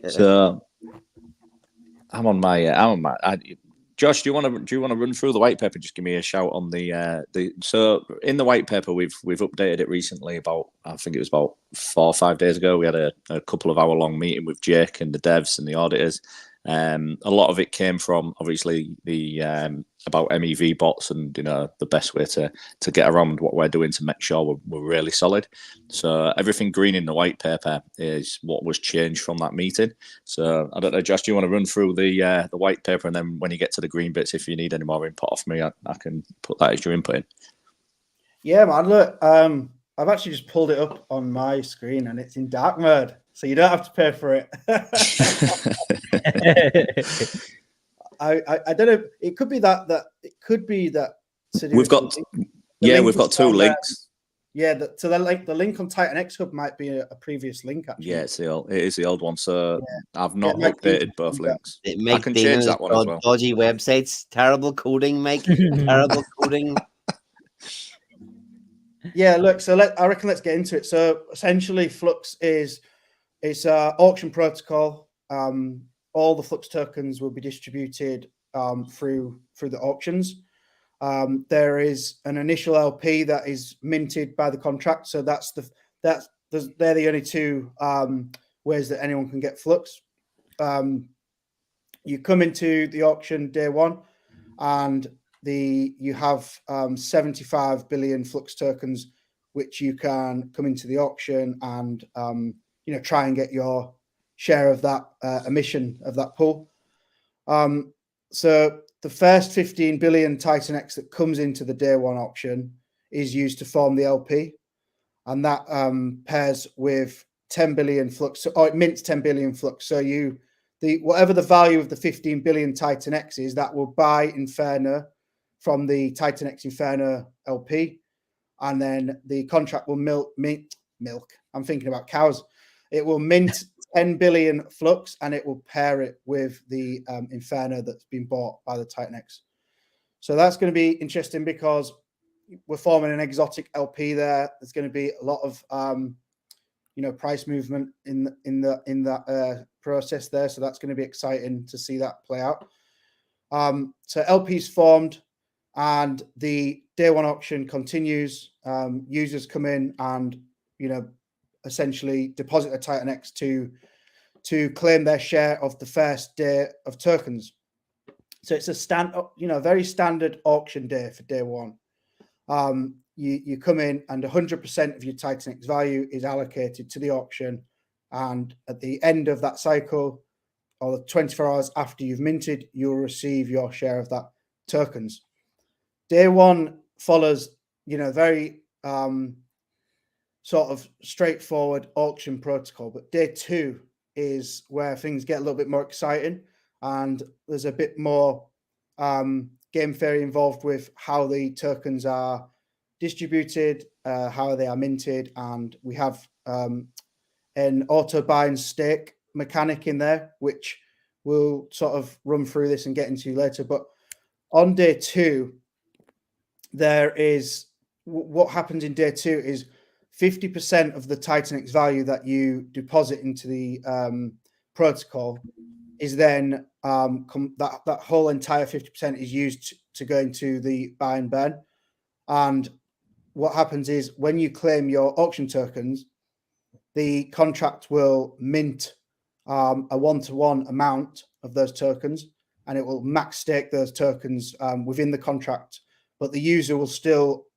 So I'm on my Josh, do you want to run through the white paper? Just give me a shout on the. So in the white paper, we've updated it recently. About I think it was about 4 or 5 days ago. We had a couple of hour long meeting with Jake and the devs and the auditors. A lot of it came from obviously the about MEV bots and the best way to get around what we're doing to make sure we're really solid. So everything green in the white paper is what was changed from that meeting. So I don't know, Josh, do you want to run through the white paper, and then when you get to the green bits, if you need any more input off me, I can put that as your input in. Yeah, man. Look, I've actually just pulled it up on my screen and it's in dark mode, so you don't have to pay for it. I don't know. It could be that it could be that we've got we've got 2 links. So the link on Titanx Hub might be a previous link. Actually, Yeah, it is the old one. So I've not updated both links. I can Dino change that one as well. Dodgy websites, terrible coding, Mike. Terrible coding. Yeah, look. So I reckon let's get into it. So essentially, Flux it's an auction protocol. All the Flux tokens will be distributed through the auctions. There is an initial LP that is minted by the contract, so they're the only 2 ways that anyone can get Flux. You come into the auction day 1, and you have 75 billion Flux tokens, which you can come into the auction and try and get your share of that emission of that pool. So the first 15 billion Titanx that comes into the day 1 auction is used to form the LP, and that pairs with 10 billion Flux, or it mints 10 billion Flux. So whatever the value of the 15 billion Titanx is, that will buy Inferno from the Titanx Inferno LP, and then the contract will milk. I'm thinking about cows. It will mint 10 billion Flux, and it will pair it with the Inferno that's been bought by the Titanx. So that's going to be interesting because we're forming an exotic LP there. There's going to be a lot of price movement in that process there. So that's going to be exciting to see that play out. So LP's formed, and the day 1 auction continues. Users come in and essentially deposit their Titanx to claim their share of the first day of tokens. So it's a very standard auction day for day 1. You come in and 100% of your Titanx value is allocated to the auction, and at the end of that cycle, or the 24 hours after you've minted, you'll receive your share of that tokens. Day 1 follows very sort of straightforward auction protocol, but day 2 is where things get a little bit more exciting, and there's a bit more game theory involved with how the tokens are distributed, how they are minted, and we have an auto buy and stake mechanic in there, which we'll sort of run through this and get into later. But on day 2, there is what happens in day 2 is 50% of the Titanx value that you deposit into the protocol is then that whole entire 50% is used to go into the buy and burn. And what happens is when you claim your auction tokens, the contract will mint a 1-to-1 amount of those tokens, and it will max stake those tokens within the contract. But the user will still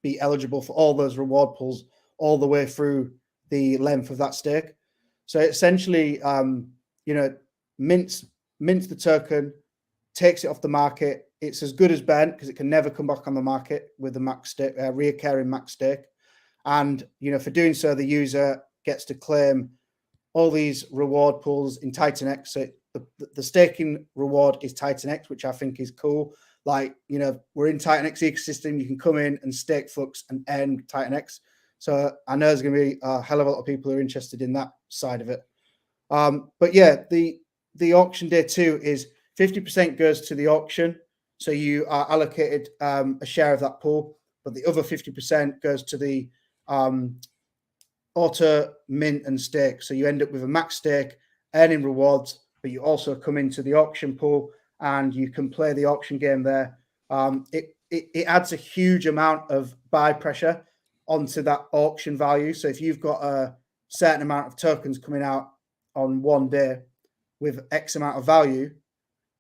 be eligible for all those reward pools all the way through the length of that stake. So essentially, mints the token, takes it off the market. It's as good as burnt because it can never come back on the market with the max stake, reoccurring max stake. And for doing so, the user gets to claim all these reward pools in Titanx. So the staking reward is Titanx, which I think is cool. Like, we're in Titanx ecosystem. You can come in and stake Flux and earn Titanx. So I know there's going to be a hell of a lot of people who are interested in that side of it. But yeah, the auction day 2 is 50% goes to the auction. So you are allocated a share of that pool, but the other 50% goes to the auto mint and stake. So you end up with a max stake, earning rewards, but you also come into the auction pool and you can play the auction game there. It adds a huge amount of buy pressure onto that auction value. So if you've got a certain amount of tokens coming out on one day with X amount of value,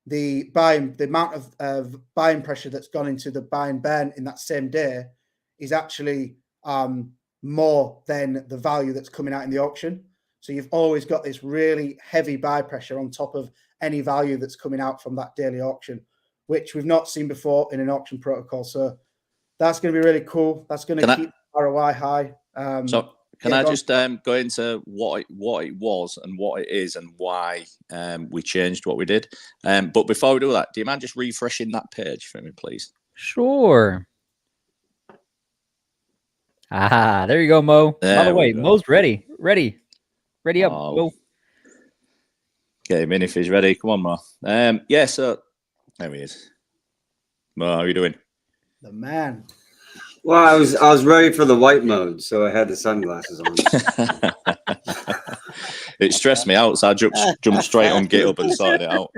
the amount of buying pressure that's gone into the buy and burn in that same day is actually more than the value that's coming out in the auction. So you've always got this really heavy buy pressure on top of any value that's coming out from that daily auction, which we've not seen before in an auction protocol. So that's going to be really cool. That's going to keep ROI high. So can I just go into what it was and what it is and why we changed what we did? But before we do that, do you mind just refreshing that page for me, please? Sure. Ah, there you go, Mo. By the way, Mo's ready. Ready up, Mo. Get him in if he's ready. Come on, Mo. Yeah, so there he is. Mo, how are you doing? The man. Well, I was ready for the white mode, so I had the sunglasses on. It stressed me out, so I jumped straight on GitHub and sorted it out.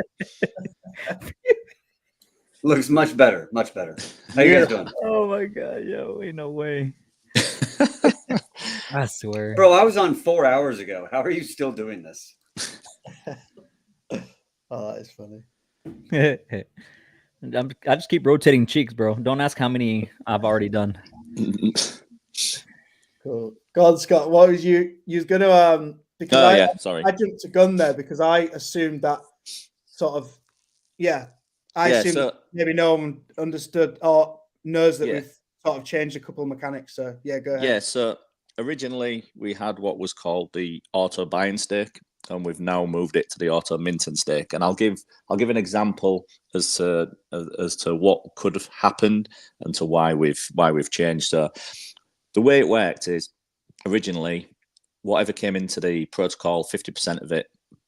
Looks much better, much better. How you guys doing? Oh my god, yo, ain't no way. I swear. Bro, I was on 4 hours ago. How are you still doing this? Oh, that is funny. I just keep rotating cheeks, bro. Don't ask how many I've already done. Cool. God, Scott, what was you was gonna because sorry. I jumped a gun there because I assumed that sort of I assumed maybe no one understood or knows that we've sort of changed a couple of mechanics. So yeah, go ahead. Yeah, so originally we had what was called the auto buy and stake, and we've now moved it to the auto mint and stake. And I'll give an example as to what could have happened and to why we've changed. So the way it worked is originally whatever came into the protocol, 50% of it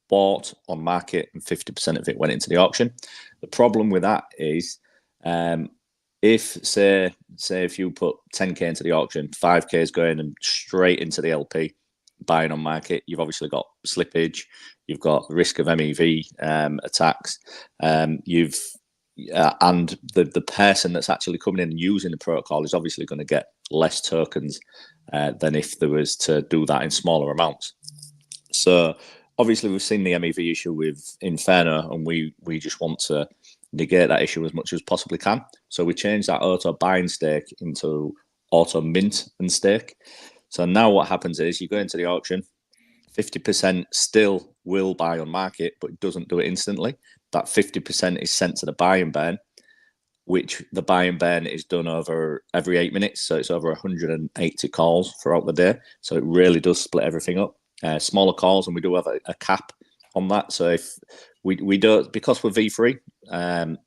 bought on market and 50% of it went into the auction. The problem with that is if say if you put 10k into the auction, 5k is going and straight into the LP buying on market, you've obviously got slippage, you've got risk of MEV attacks, and the person that's actually coming in and using the protocol is obviously going to get less tokens than if there was to do that in smaller amounts. So obviously we've seen the MEV issue with Inferno, and we just want to negate that issue as much as possibly can. So we changed that auto buy and stake into auto mint and stake. So now what happens is you go into the auction, 50% still will buy on market, but it doesn't do it instantly. That 50% is sent to the buy and burn, which the buy and burn is done over every 8 minutes. So it's over 180 calls throughout the day. So it really does split everything up. Smaller calls, and we do have a cap on that. So if we don't, because we're V3 and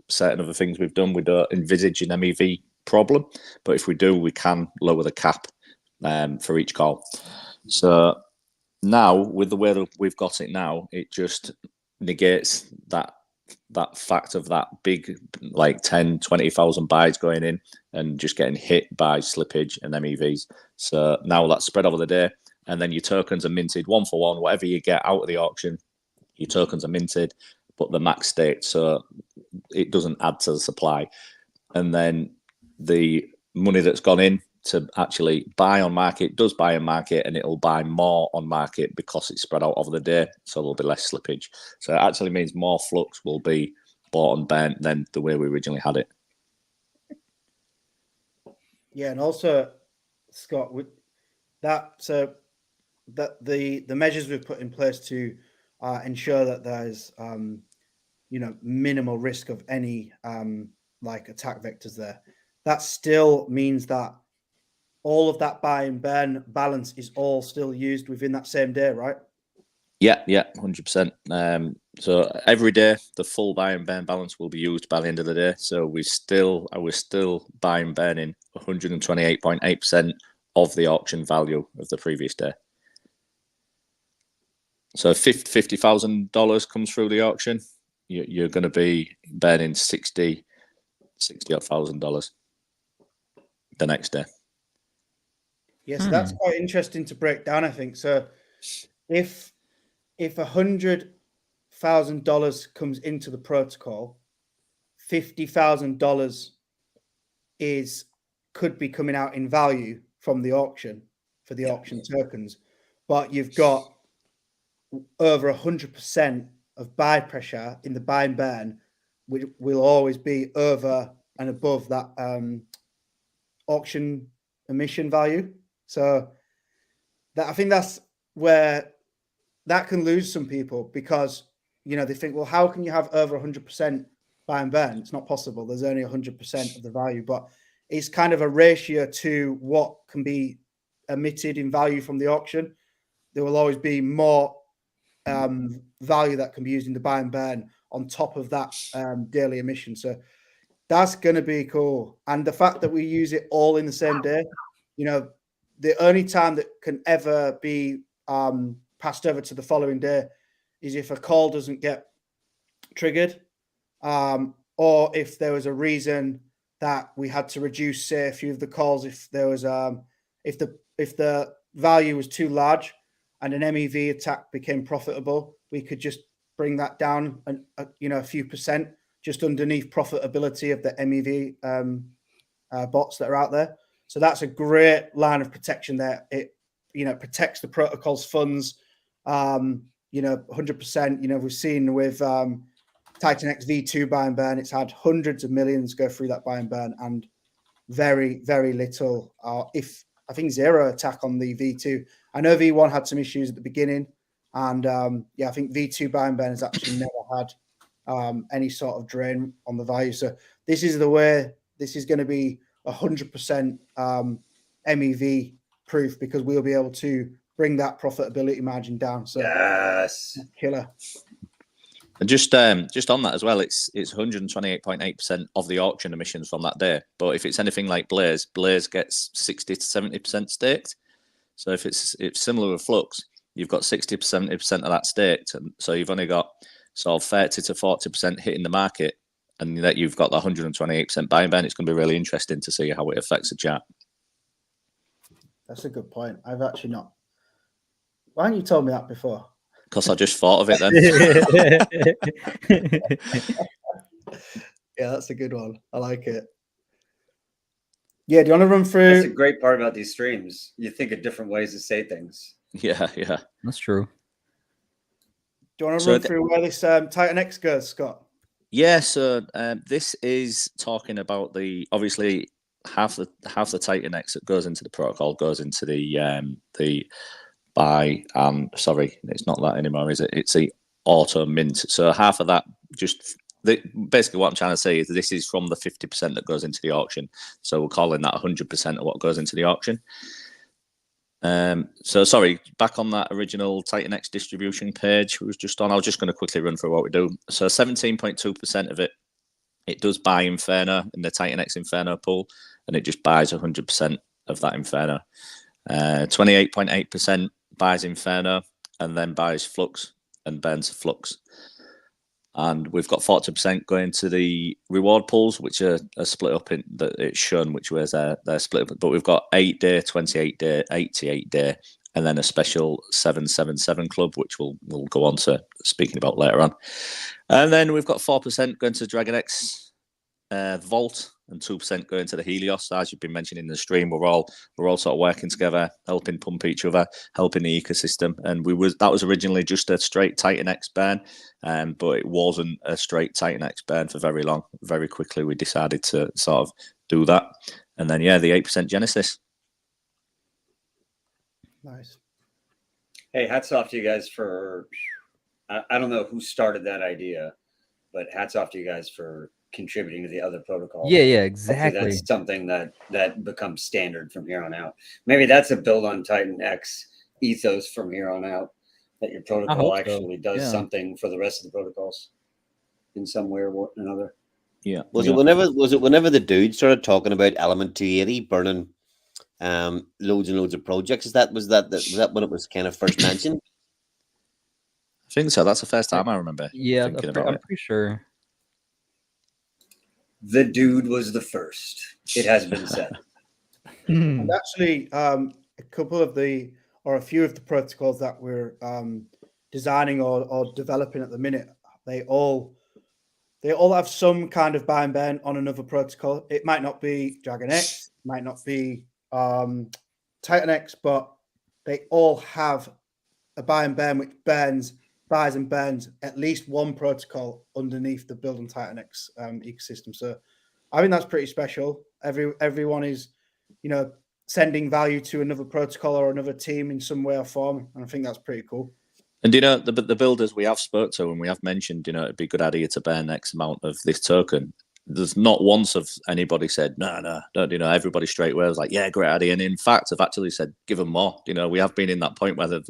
certain other things we've done, we don't envisage an MEV problem. But if we do, we can lower the cap for each call. So now with the way that we've got it now, it just negates that fact of that big, like 10-20,000 buys going in and just getting hit by slippage and MEVs. So now that's spread over the day, and then your tokens are minted 1 for 1. Whatever you get out of the auction, your tokens are minted, but the max state, so it doesn't add to the supply. And then the money that's gone in to actually buy on market does buy on market, and it'll buy more on market because it's spread out over the day, so there'll be less slippage. So it actually means more flux will be bought and burnt than the way we originally had it. Yeah, and also, Scott, with that, so that the measures we've put in place to ensure that there's minimal risk of any like attack vectors there, that still means that all of that buy and burn balance is all still used within that same day, right? Yeah, 100%. So every day, the full buy and burn balance will be used by the end of the day. So we're still buy and burning 128.8% of the auction value of the previous day. So if $50,000 comes through the auction, you're going to be burning $60,000 the next day. Yes, that's quite interesting to break down, I think. So if 100 $100,000 comes into the protocol, $50,000 could be coming out in value from the auction for the auction tokens, but you've got over 100% of buy pressure in the buy and burn, which will always be over and above that auction emission value. So that, I think that's where that can lose some people, because they think, well, how can you have over 100% buy and burn? It's not possible. There's only 100% of the value, but it's kind of a ratio to what can be emitted in value from the auction. There will always be more value that can be used in the buy and burn on top of that daily emission. So that's going to be cool. And the fact that we use it all in the same day, the only time that can ever be passed over to the following day is if a call doesn't get triggered, or if there was a reason that we had to reduce, say, a few of the calls. If there was if the value was too large and an MEV attack became profitable, we could just bring that down a few percent just underneath profitability of the MEV bots that are out there. So that's a great line of protection there. It protects the protocol's funds. 100%. We've seen with Titanx V2 buy and burn, it's had hundreds of millions go through that buy and burn, and very, very little, if I think zero attack on the V2. I know V1 had some issues at the beginning, and I think V2 buy and burn has actually never had any sort of drain on the value. So this is the way. This is going to be 100% MEV proof, because we'll be able to bring that profitability margin down. So yes, killer. And just on that as well, it's 128.8% of the auction emissions from that day. But if it's anything like Blaze gets 60 to 70% staked. So if it's similar with Flux, you've got 60 to 70% of that staked, and so you've only got sort of 30 to 40% hitting the market, and that you've got the 128% buy and burn. It's going to be really interesting to see how it affects the chart. That's a good point. I've actually not. Why haven't you told me that before? Because I just thought of it then. Yeah, that's a good one. I like it. Yeah, do you want to run through? That's a great part about these streams. You think of different ways to say things. Yeah, that's true. Do you want to run through where this Titanx goes, Scott? Yeah, so this is talking about obviously half the Titanx that goes into the protocol goes into the buy. Sorry, it's not that anymore, is it? It's the auto mint. So half of that, basically what I'm trying to say is this is from the 50% that goes into the auction. So we're calling that 100% of what goes into the auction. So sorry, back on that original Titanx distribution page we was just on, I was just going to quickly run through what we do. So 17.2% of it does buy Inferno in the Titanx Inferno pool, and it just buys 100% of that Inferno. 28.8% buys Inferno and then buys Flux and burns Flux. And we've got 40% going to the reward pools, which are split up in that it's shown which ways they're split up. But we've got 8-day, 28-day, 88-day, and then a special 777 club, which we'll go on to speaking about later on. And then we've got 4% going to Dragon X Vault, and 2% going to the Helios. As you've been mentioning in the stream, we're all sort of working together, helping pump each other, helping the ecosystem. And that was originally just a straight Titanx burn, but it wasn't a straight Titanx burn for very long. Very quickly, we decided to sort of do that. And then, the 8% Genesis. Nice. Hey, hats off to you guys for, I don't know who started that idea, but hats off to you guys for contributing to the other protocols. Yeah, exactly. Hopefully that's something that becomes standard from here on out. Maybe that's a build on Titanx ethos from here on out, that your protocol actually does something for the rest of the protocols in some way or another. Yeah. Was it whenever the dude started talking about Element 280 burning loads and loads of projects? Was that when it was kind of first mentioned? I think so. That's the first time I remember. Yeah, I'm pretty sure. The dude was the first. It has been said. And actually, a few of the protocols that we're designing or developing at the minute, they all have some kind of buy and burn on another protocol. It might not be Dragon X, might not be Titanx, but they all have a buy and burn which buys and burns at least one protocol underneath the Build on Titanx ecosystem. So I think that's pretty special. Everyone is, sending value to another protocol or another team in some way or form, and I think that's pretty cool. And the builders we have spoke to and we have mentioned, it'd be a good idea to burn X amount of this token. There's not once of anybody said no, don't. Everybody straight away was like, yeah, great idea. And in fact, I've actually said give them more. We have been in that point where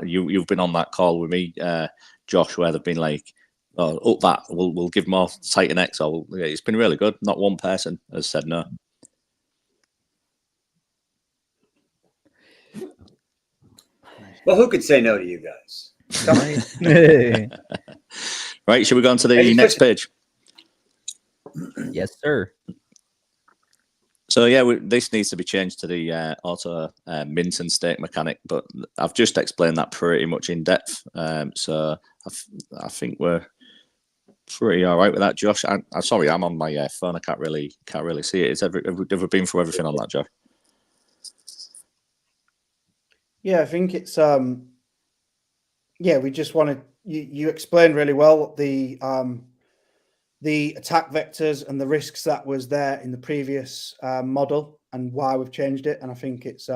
you've been on that call with me, Josh, where they've been like, oh, up that we'll give more Titanx. Or it's been really good. Not one person has said no. Well, who could say no to you guys? Right, should we go on to the next page? Yes, sir. So yeah, this needs to be changed to the auto mint and stake mechanic, but I've just explained that pretty much in depth. So I think we're pretty all right with that, Josh. I'm sorry, I'm on my phone. I can't really see it. Have we been through everything on that, Josh? Yeah, I think it's we just wanted you explained really well the attack vectors and the risks that was there in the previous model and why we've changed it. And I think it's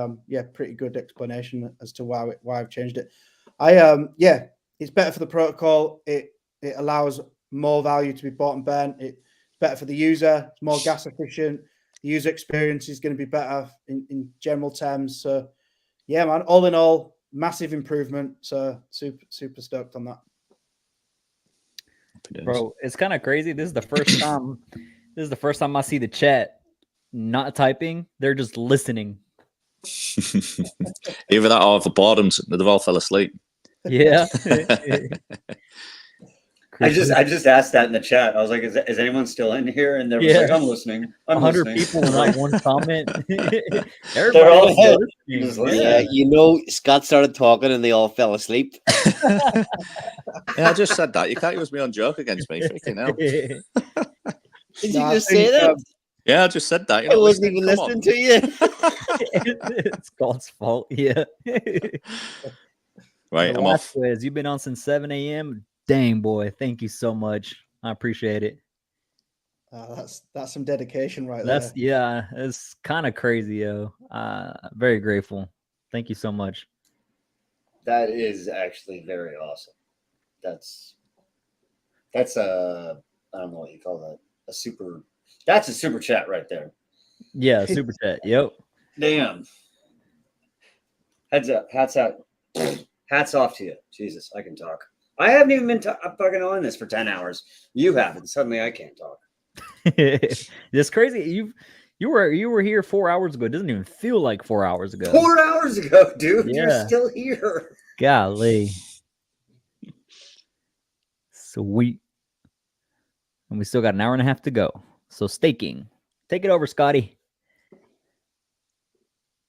pretty good explanation as to why I've changed it. It's better for the protocol. It allows more value to be bought and burnt. It's better for the user. It's more gas efficient. The user experience is going to be better in general terms. So yeah, man, all in all, massive improvement. So super stoked on that. Bro, it's kind of crazy. This is the first time. This is the first time I see the chat not typing; they're just listening. Either that or the boredoms. They've all fell asleep. Yeah. I just asked that in the chat. I was like, is anyone still in here? And they're like, I'm listening. 100 people and not one comment. They're all yeah, Scott started talking and they all fell asleep. Yeah, I just said that. You can't use me on joke against me. Freaking hell. Did you just say that? Yeah, I just said that. I wasn't even listening to you. It's God's fault. Yeah. Right, I'm off. Quiz. You've been on since 7 a.m. Dang, boy. Thank you so much. I appreciate it. That's some dedication right there. Yeah, it's kind of crazy, yo. Very grateful. Thank you so much. That is actually very awesome. That's a, I don't know what you call that. That's a super chat right there. Yeah, super chat. Yep. Damn. Heads up. Hats out. Hats off to you. Jesus, I can talk. I haven't even been fucking on this for 10 hours. You haven't. Suddenly I can't talk. It's crazy. You were here 4 hours ago. It doesn't even feel like 4 hours ago. 4 hours ago, dude. Yeah. You're still here. Golly. Sweet. And we still got an hour and a half to go. So staking. Take it over, Scotty.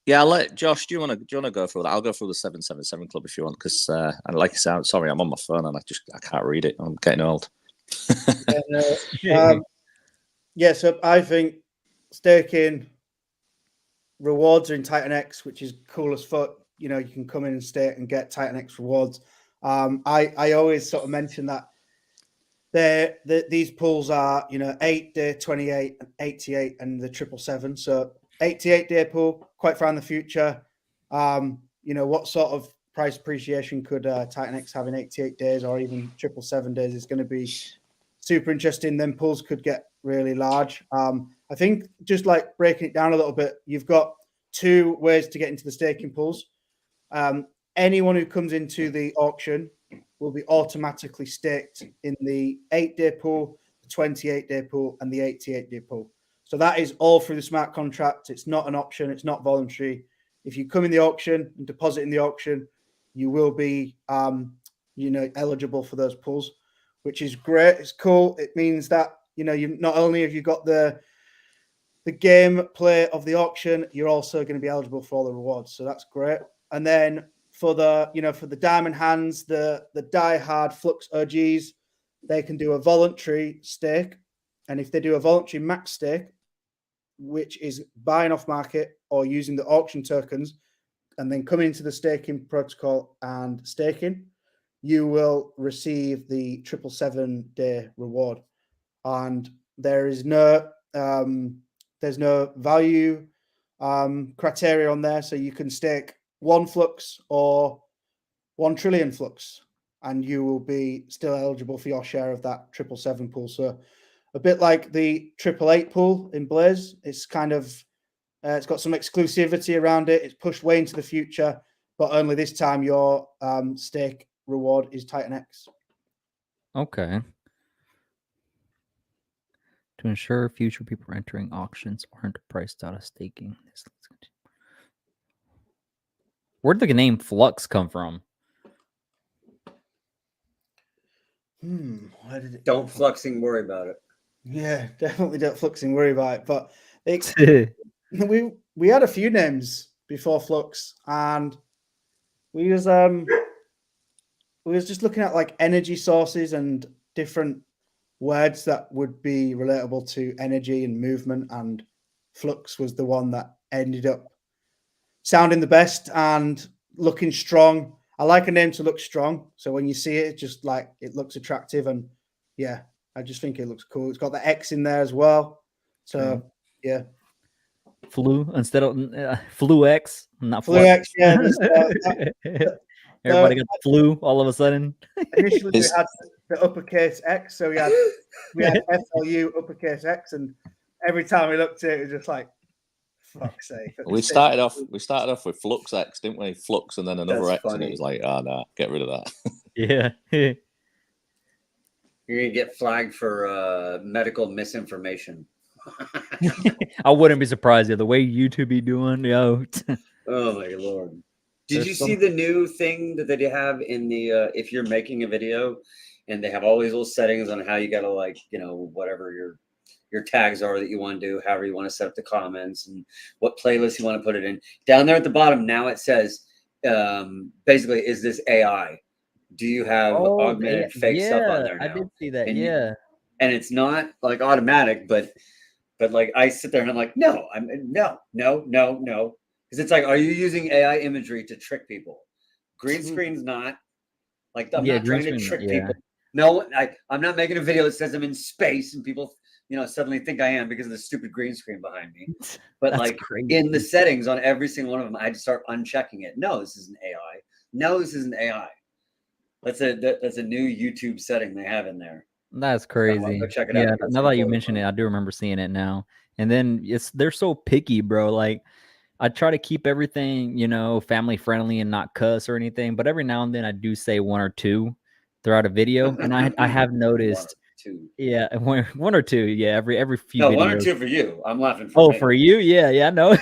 Yeah, I'll let Josh. Do you want to go through that? I'll go through the 777 club if you want, because like I said, sorry, I'm on my phone and I can't read it. I'm getting old. So I think staking rewards are in Titanx, which is cool as fuck. You can come in and stake and get Titanx rewards. I always sort of mention that these pools are 8 day, 28, 88, and the 777. So 88 day pool, quite far in the future. What sort of price appreciation could Titanx have in 88 days or even 777 days is going to be super interesting. Then pools could get really large. I think just like breaking it down a little bit, you've got two ways to get into the staking pools. Anyone who comes into the auction will be automatically staked in the 8-day pool, the 28-day pool, and the 88-day pool. So that is all through the smart contract. It's not an option. It's not voluntary. If you come in the auction and deposit in the auction, you will be, eligible for those pools, which is great. It's cool. It means that, you not only have you got the game play of the auction, you're also going to be eligible for all the rewards. So that's great. And then for the diamond hands, the die-hard Flux OGs, they can do a voluntary stake. And if they do a voluntary max stake, which is buying off market or using the auction tokens, and then coming into the staking protocol and staking, you will receive the 777 day reward. And there is no there's no value criteria on there, so you can stake 1 Flux or 1 trillion Flux, and you will be still eligible for your share of that 777 pool. So a bit like the 888 pool in Blaze, it's kind of it's got some exclusivity around it. It's pushed way into the future, but only this time your stake reward is Titanx. Okay. To ensure future people entering auctions aren't priced out of staking. Where'd the name Flux come from? Where did it Don't fluxing worry about it. Yeah, definitely don't fluxing worry about it. But we had a few names before Flux, and we was just looking at like energy sources and different words that would be relatable to energy and movement, and Flux was the one that ended up sounding the best and looking strong. I like a name to look strong, so when you see it, just like it looks attractive, and yeah, I just think it looks cool. It's got the X in there as well, so yeah. Flu instead of Flu X, not Flu X. Yeah, everybody got the flu all of a sudden. Initially, we had the uppercase X, so we had FLU uppercase X, and every time we looked at it, it was just like, fuck's sake. We started off with Flux X, didn't we? Flux and then another That's X, funny. and it was like, oh no, get rid of that. Yeah. You're gonna get flagged for medical misinformation. I wouldn't be surprised the way YouTube be doing, yo. Oh my lord! Did you see the new thing that they have in the if you're making a video, and they have all these little settings on how you gotta like whatever your tags are that you want to do, however you want to set up the comments and what playlist you want to put it in. Down there at the bottom now it says basically, is this AI? Do you have augmented fake stuff on there now? I did see that. And it's not like automatic, but like I sit there and I'm like, no, no, because it's like, are you using AI imagery to trick people? Green screen's not like I'm not trying to trick people. No, I'm not making a video that says I'm in space and people suddenly think I am because of the stupid green screen behind me. But like crazy. In the settings on every single one of them, I just start unchecking it. No, this isn't AI. No, this isn't AI. That's a new YouTube setting they have in there. That's crazy. Go check it out. Now that you mention it, I do remember seeing it now. And then they're so picky, bro. Like I try to keep everything, family friendly and not cuss or anything. But every now and then I do say 1 or 2 throughout a video, and I have noticed. 1 or 2. Yeah, every few. No, videos. 1 or 2 for you. I'm laughing. For me. For you? Yeah, I know.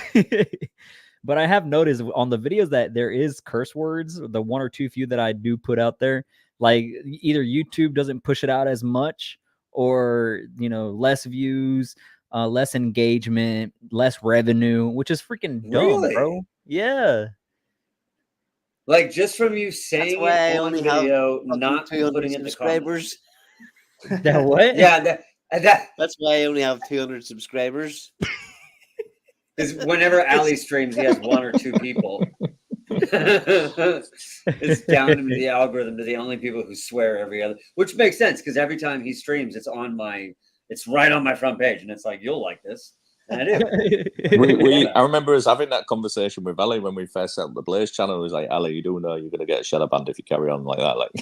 But I have noticed on the videos that there is curse words, the 1 or 2 few that I do put out there, like either YouTube doesn't push it out as much, or less views, less engagement, less revenue, which is freaking dumb, bro. Yeah. Like just from you saying it on video, not putting it in the subscribers. That what? Yeah, that's why I only have 200 subscribers. Is whenever Ali streams, he has 1 or 2 people. It's down to the algorithm to the only people who swear every other, which makes sense because every time he streams, it's right on my front page, and it's like, you'll like this. And I do. I remember us having that conversation with Ali when we first set up the Blaze channel. It was like, Ali, you do know you're gonna get a shadow banned if you carry on like that. Like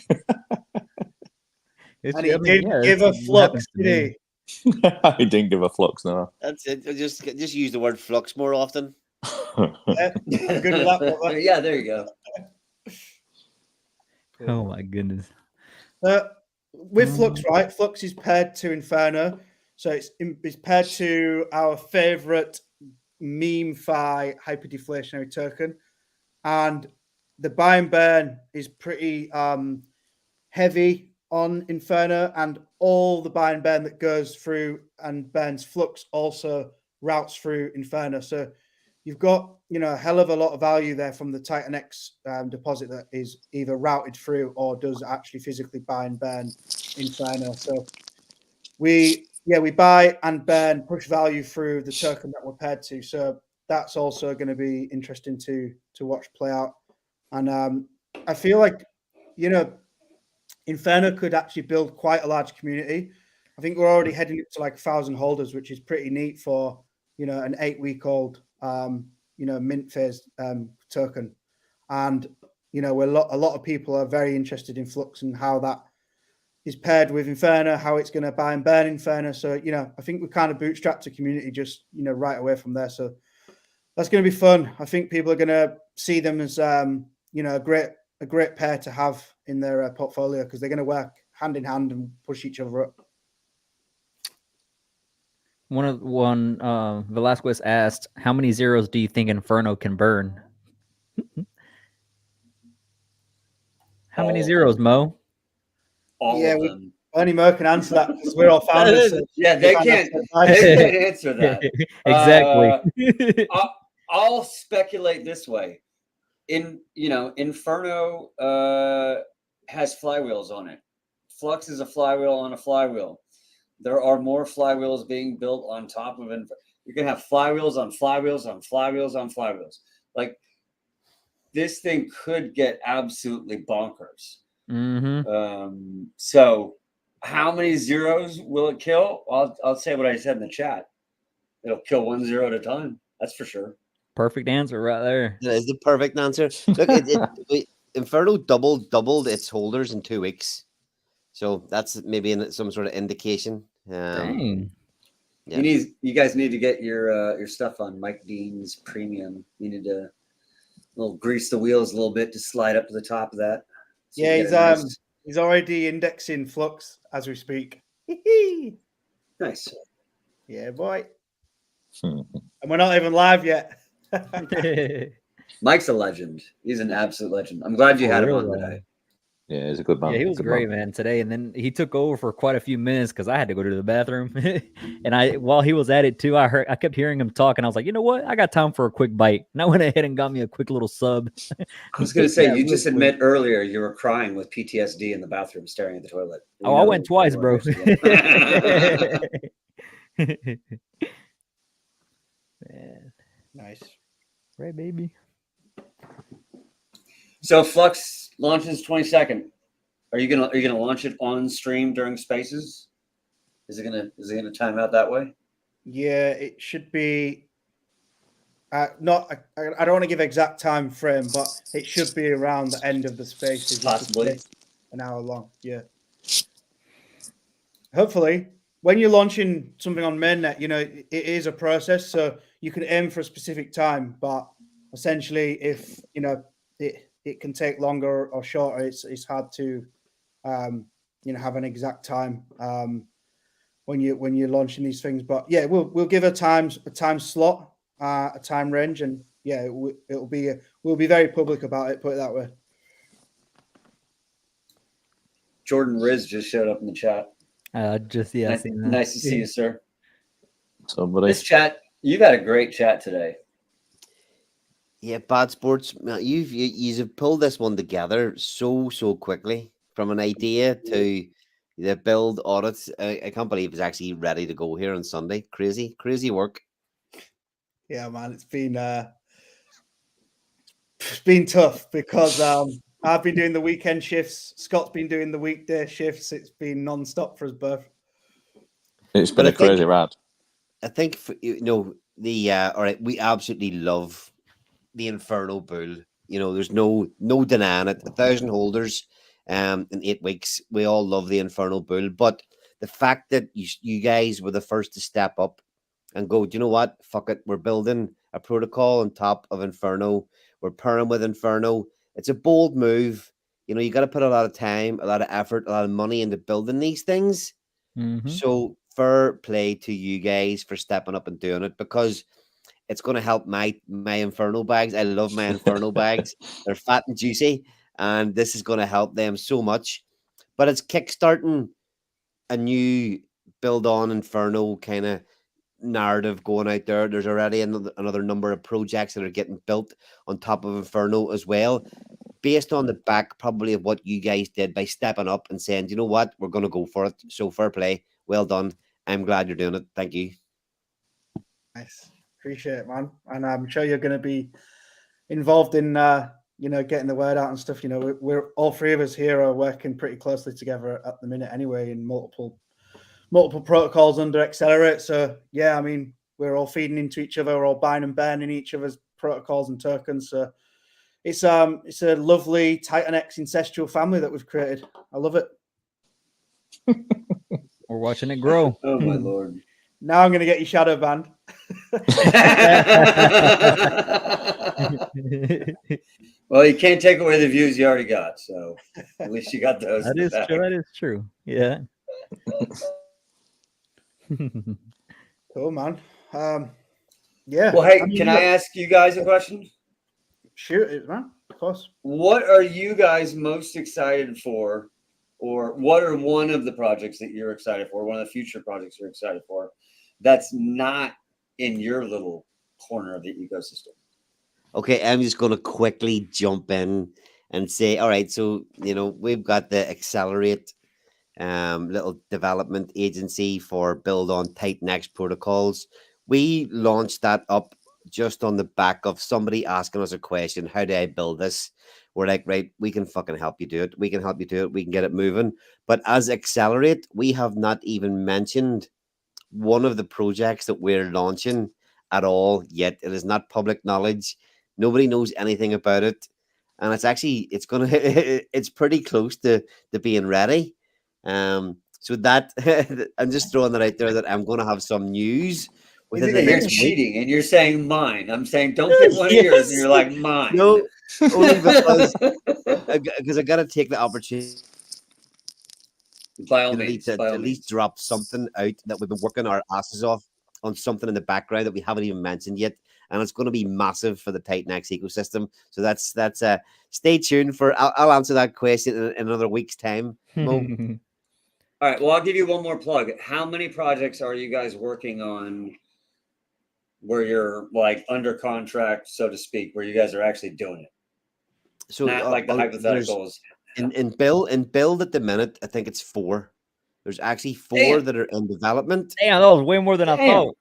and he didn't give a flux, did he? He didn't give a flux, no. That's it. Just use the word flux more often. Good luck. Yeah, there you go. Oh my goodness. With Flux, right? Flux is paired to Inferno, so it's paired to our favorite meme-fi hyperdeflationary token, and the buy and burn is pretty heavy on Inferno, and all the buy and burn that goes through and burns Flux also routes through Inferno. So you've got, you know, a hell of a lot of value there from the Titanx deposit that is either routed through or does actually physically buy and burn Inferno. So we buy and burn, push value through the token that we're paired to. So that's also going to be interesting to watch play out. And I feel like, you know, Inferno could actually build quite a large community. I think we're already heading up to like 1,000 holders, which is pretty neat for, you know, an 8-week-old, you know, mint phase token. And, you know, a lot of people are very interested in Flux and how that is paired with Inferno, how it's going to buy and burn Inferno. So, you know, I think we kind of bootstrapped a community just, you know, right away from there. So that's going to be fun. I think people are going to see them as, you know, a great pair to have in their portfolio because they're going to work hand in hand and push each other up. Velasquez asked, "How many zeros do you think Inferno can burn?" How many zeros, Mo? All of them. Only Mo can answer that because we're all founders. So yeah, they can't answer that. Exactly. I'll speculate this way. Inferno has flywheels on it. Flux is a flywheel on a flywheel. There are more flywheels being built on top of Inferno. You're gonna have flywheels on flywheels on flywheels on flywheels. Like this thing could get absolutely bonkers. Mm-hmm. So how many zeros will it kill? I'll say what I said in the chat. It'll kill 1 0 at a time. That's for sure. Perfect answer right there. That is the perfect answer. Look, Inferno doubled its holders in 2 weeks, so that's maybe some sort of indication. Dang. Yeah. You guys need to get your stuff on Mike Dean's premium. You need to grease the wheels a little bit to slide up to the top of that. So he's already indexing Flux as we speak. Nice. Yeah, boy. And we're not even live yet. Mike's a legend. He's an absolute legend. I'm glad you had him on today. Yeah, he's a good man. Yeah, he was great, man, today. And then he took over for quite a few minutes because I had to go to the bathroom. And while he was at it too, I kept hearing him talk, and I was like, you know what? I got time for a quick bite. And I went ahead and got me a quick little sub. I was going to say, you just admit earlier you were crying with PTSD in the bathroom, staring at the toilet. Oh, I went twice, bro. Man. Nice. Right, baby. So Flux launches 22nd. Are you gonna launch it on stream during Spaces? Is it gonna time out that way? Yeah, it should be. I don't want to give exact time frame, but it should be around the end of the Spaces. Possibly an hour long. Yeah. Hopefully, when you're launching something on mainnet, you know it is a process, so you can aim for a specific time. But essentially, if you know it can take longer or shorter. It's hard to, have an exact time when you're launching these things. But yeah, we'll give a time slot, a time range, and yeah, we'll be very public about it. Put it that way. Jordan Riz just showed up in the chat. Nice to see you, sir. Somebody. This chat, you've had a great chat today. Yeah, Bad Sports, you've pulled this one together so quickly from an idea to the build audits. I can't believe it's actually ready to go here on Sunday. Crazy work. Yeah, man, it's been tough because I've been doing the weekend shifts. Scott's been doing the weekday shifts. It's been non-stop for us both. It's been a crazy ride. I think all right, we absolutely love the Inferno bull. You know, there's no denying it. 1,000 holders in 8 weeks. We all love the Inferno bull, but the fact that you guys were the first to step up and go, do you know what? Fuck it. We're building a protocol on top of Inferno. We're pairing with Inferno. It's a bold move. You know, you got to put a lot of time, a lot of effort, a lot of money into building these things. Mm-hmm. So fair play to you guys for stepping up and doing it, because it's going to help my Inferno bags. I love my Inferno bags. They're fat and juicy, and this is going to help them so much. But it's kickstarting a new build on Inferno kind of narrative going out there. There's already another number of projects that are getting built on top of Inferno as well, based on the back probably of what you guys did by stepping up and saying, you know what, we're going to go for it. So fair play. Well done. I'm glad you're doing it. Thank you. Nice. Appreciate it, man. And I'm sure you're going to be involved in, getting the word out and stuff. We're all three of us here are working pretty closely together at the minute anyway, in multiple protocols under Accelerate. So yeah, I mean, we're all feeding into each other. We're all buying and burning each other's protocols and tokens. So it's a lovely Titanx incestual family that we've created. I love it. We're watching it grow. Oh my lord. Now I'm going to get you shadow banned. Well, you can't take away the views you already got, so at least you got those. That is true. That is true. Yeah. Cool, man. Yeah. Well, hey, can I ask you guys a question? Shoot it, man. Of course. What are you guys most excited for, or what are one of the projects that you're excited for, one of the future projects you're excited for, that's not in your little corner of the ecosystem? Okay, I'm just going to quickly jump in and say, all right, so, we've got the Accelerate little development agency for build on Titanx protocols. We launched that up just on the back of somebody asking us a question, how do I build this? We're like, right, we can fucking help you do it. We can help you do it. We can get it moving. But as Accelerate, we have not even mentioned one of the projects that we're launching at all yet. It is not public knowledge. Nobody knows anything about it. And it's pretty close to being ready. So that I'm just throwing that out there that I'm going to have some news within the next week. You're cheating and you're saying mine. I'm saying don't get one of yours and you're like mine. No, only because I got to take the opportunity by all means, to at least drop something out that we've been working our asses off on, something in the background that we haven't even mentioned yet, and it's going to be massive for the Titanx ecosystem. So that's stay tuned for. I'll answer that question in another week's time. Mo. All right. Well, I'll give you one more plug. How many projects are you guys working on where you're like under contract, so to speak, where you guys are actually doing it? So not like the hypotheticals. In build at the minute, I think it's 4. There's actually 4 that are in development. Damn, that was way more than I thought.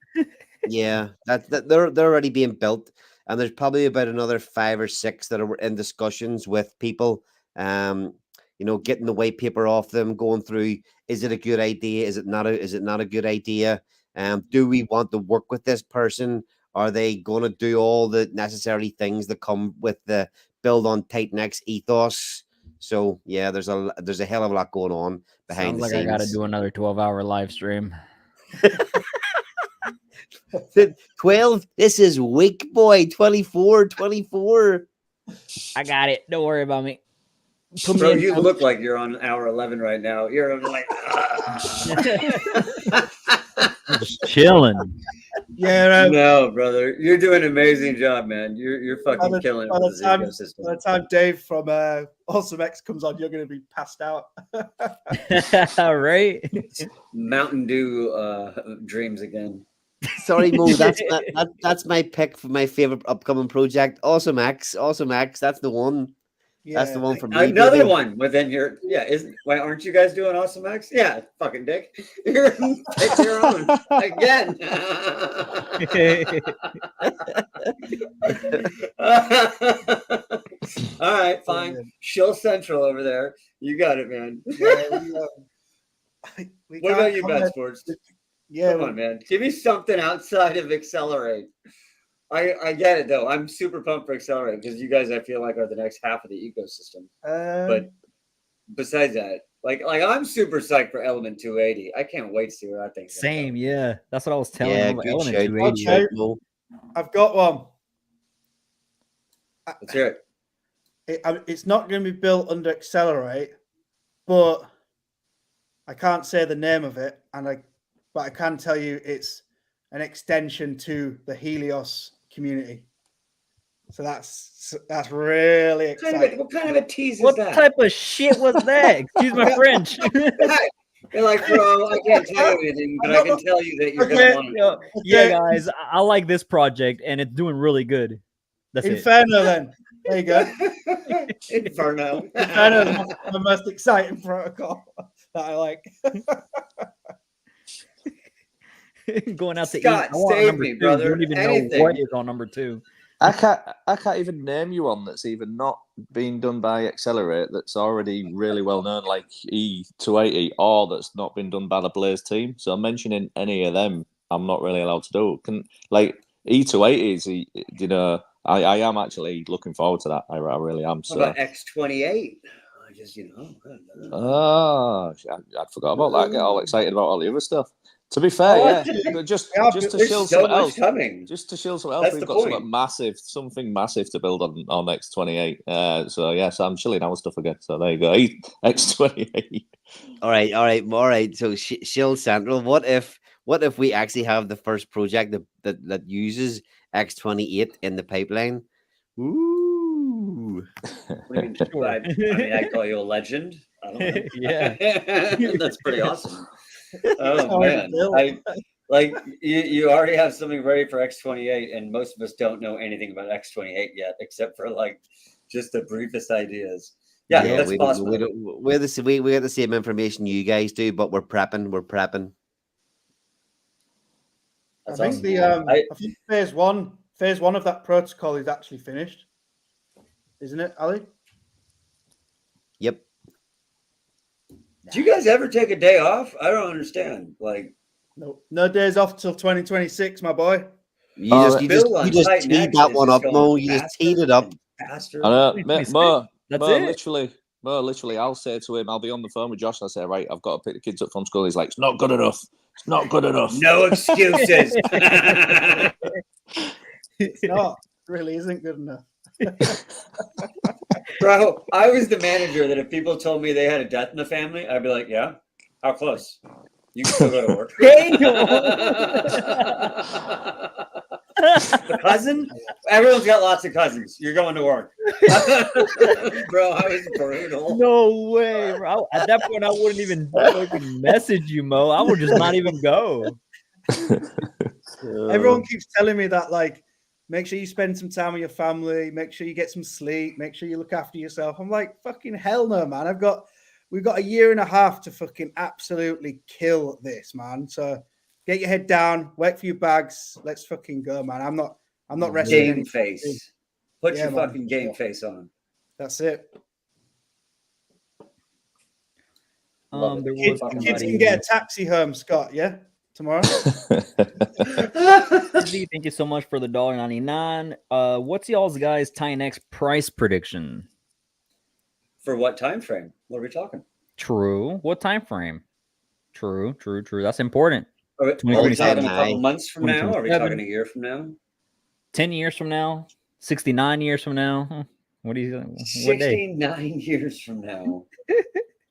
Yeah, that they're already being built, and there's probably about another 5 or 6 that are in discussions with people. Getting the white paper off them, going through, is it a good idea? Is it not a good idea? Do we want to work with this person? Are they going to do all the necessary things that come with the build on Titanx ethos? So yeah, there's a hell of a lot going on behind the scenes. I got to do another 12-hour live stream. 12. This is week, boy. 24. I got it. Don't worry about me. Bro, you look like you're on hour 11 right now. You're like, just chilling. Yeah, no, brother, you're doing an amazing job, man. You're fucking killing it with this ecosystem. By the time Dave from Awesome X comes on, you're going to be passed out. Right? Mountain Dew dreams again. Sorry, Mo. That's my pick for my favorite upcoming project. Awesome X. That's the one. Yeah, that's the one for me. Another one within your why aren't you guys doing Awesome X? Yeah, fucking dick. You're pick your own again. All right, fine. Shill Central over there. You got it, man. What about you, Bad Sports? Yeah, come on, man. Give me something outside of Accelerate. I get it though. I'm super pumped for Accelerate because you guys, I feel like, are the next half of the ecosystem. But besides that, like I'm super psyched for Element 280. I can't wait to see what I think. Same, yeah. That's what I was telling him about Element 280. Okay. I've got one. Let's hear it. It's not going to be built under Accelerate, but I can't say the name of it, but I can tell you it's an extension to the Helios community. So that's really exciting. What kind of a tease is what that? What type of shit was that? Excuse my French. You're like, bro, I can't tell you anything, but I can tell you that you're gonna want to know. Yeah, guys, I like this project, and it's doing really good. That's Inferno, then. There you go. Inferno. Inferno is the most exciting protocol that I like. Going out to Scott, eat. I want save number me, 2. brother. You don't even Anything. know what is on number 2. I can't even name you one that's even not being done by Accelerate that's already really well known, like E280, or that's not been done by the Blaze team. So mentioning any of them, I'm not really allowed to do. Like E280s, you know, I am actually looking forward to that. I really am. So. What about X28? I just, Oh, I forgot about that. I get all excited about all the other stuff. To be fair, but just to show something else. Just to show something else, we've got something massive to build on X28. So I'm chilling out stuff again. So there you go, X28. All right. So Shield Central. What if we actually have the first project that uses X28 in the pipeline? Ooh. What do you mean? I call you a legend. I don't know. Yeah, that's pretty awesome. Oh man, you already have something ready for X28, and most of us don't know anything about X28 yet, except for like just the briefest ideas. Yeah, that's possible. We have the same information you guys do, but we're prepping. I think I think phase one of that protocol is actually finished, isn't it, Ali? Yep. Do you guys ever take a day off? I don't understand. Like, no days off till 2026, my boy. You just teed that one up, Mo. You just teed it up. Literally, I'll say to him, I'll be on the phone with Josh, and I'll say, right, I've got to pick the kids up from school. He's like, it's not good enough. It's not good enough. No excuses. It's not. It really isn't good enough. Bro, I was the manager that if people told me they had a death in the family, I'd be like, yeah, how close? You can still go to work. The cousin? Everyone's got lots of cousins. You're going to work. Bro, I was brutal. No way, bro. At that point, I wouldn't even message you, Mo. I would just not even go. Everyone keeps telling me that, like, make sure you spend some time with your family. Make sure you get some sleep. Make sure you look after yourself. I'm like, fucking hell no, man. We've got a year and a half to fucking absolutely kill this, man. So get your head down, wait for your bags. Let's fucking go, man. I'm not resting. Game face. Put your fucking game face on. That's it. Kids can get a taxi home, Scott. Yeah, tomorrow. Thank you so much for the $1.99. What's y'all's guys' Titanx price prediction? For what time frame? What are we talking? True. What time frame? True. That's important. Are we talking a couple months from now? Are we talking a year from now? 10 years from now? 69 years from now? What do you think? 69 years from now.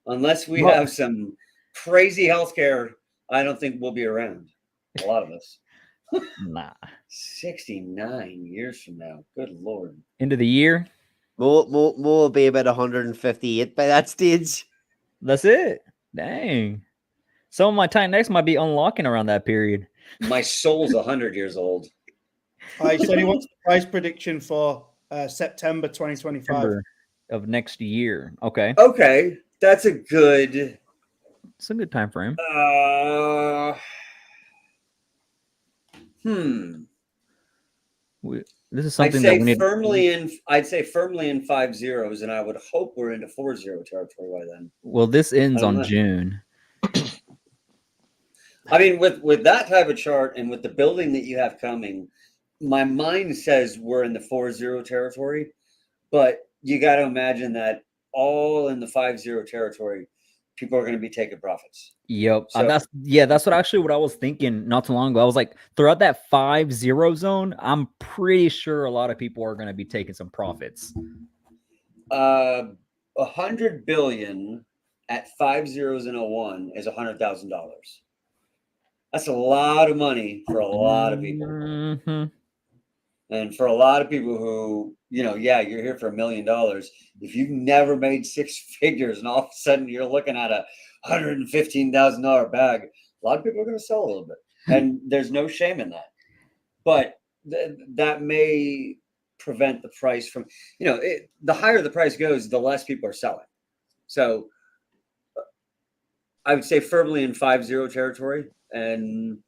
Unless we have some crazy healthcare, I don't think we'll be around. A lot of us. Nah. 69 years from now. Good Lord. End of the year? Mo will be about 158 by that stage. That's it. Dang. Some of my Titanx might be unlocking around that period. My soul's 100 years old. He said he wants a price prediction for September 2025. September of next year. Okay. Okay. That's a good... It's a good time frame. This is something that we need. I'd say firmly in 5 zeros, and I would hope we're into 4-0 territory by then. Well, this ends on June. I mean, with that type of chart and with the building that you have coming, my mind says we're in the 4-0 territory, but you got to imagine that all in the 5-0 territory, people are going to be taking profits. Yep. So, that's what I was thinking not too long ago. I was like, throughout that 5-0 zone, I'm pretty sure a lot of people are going to be taking some profits. 100 billion at 5 zeros in a 1 is $100,000. That's a lot of money for a lot of people. Mm-hmm. And for a lot of people who, you know, yeah, you're here for $1 million. If you've never made 6 figures and all of a sudden you're looking at a $115,000 bag, a lot of people are going to sell a little bit. And there's no shame in that. But that may prevent the price from, you know, the higher the price goes, the less people are selling. So I would say firmly in 5-0 territory. And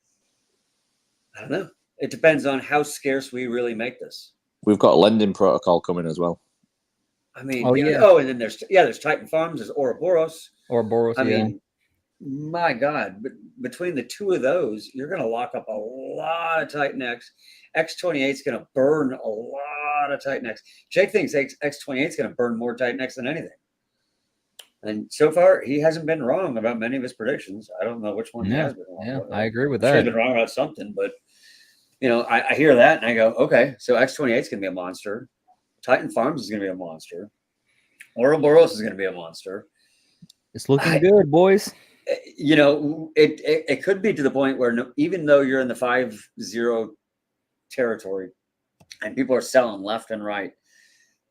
I don't know. It depends on how scarce we really make this. We've got a lending protocol coming as well. I mean, and then there's Titan Farms, there's Ouroboros. I mean, my God, but between the two of those, you're going to lock up a lot of Titanx. X28 is going to burn a lot of Titanx. Jake thinks X28 is going to burn more Titanx than anything. And so far, he hasn't been wrong about many of his predictions. I don't know which one he has been wrong. Yeah, I agree with He's that. been wrong about something, but you know, I hear that and I go, okay, so X28 is going to be a monster. Titan Farms is going to be a monster. Ouroboros is going to be a monster. It's looking good, boys. You know, it could be to the point where even though you're in the 5-0 territory and people are selling left and right,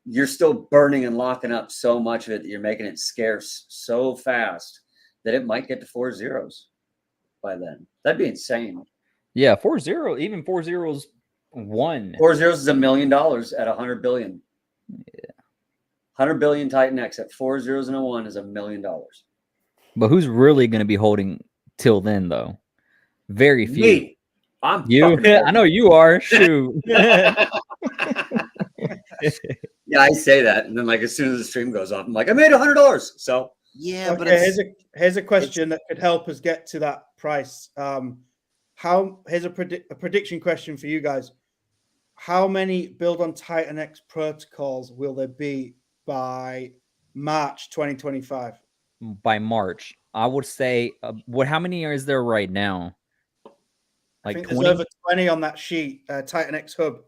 you're still burning and locking up so much of it that you're making it scarce so fast that it might get to 4 zeros by then. That'd be insane. Yeah, 4-0, even 4 zeros 1. 4 zeros is $1 million at 100 billion. Yeah. 100 billion Titanx at 4 zeros and a 1 is $1 million. But who's really going to be holding till then, though? Very few. Me. I'm you. I know you are. Shoot. Yeah, I say that, and then like as soon as the stream goes off, I'm like, I made $100. So yeah, okay, but here's a question that could help us get to that price. Here's a prediction question for you guys. How many build on Titanx protocols will there be by March 2025? By March, I would say, how many is there right now? Like I think 20? There's over 20 on that sheet, Titanx Hub.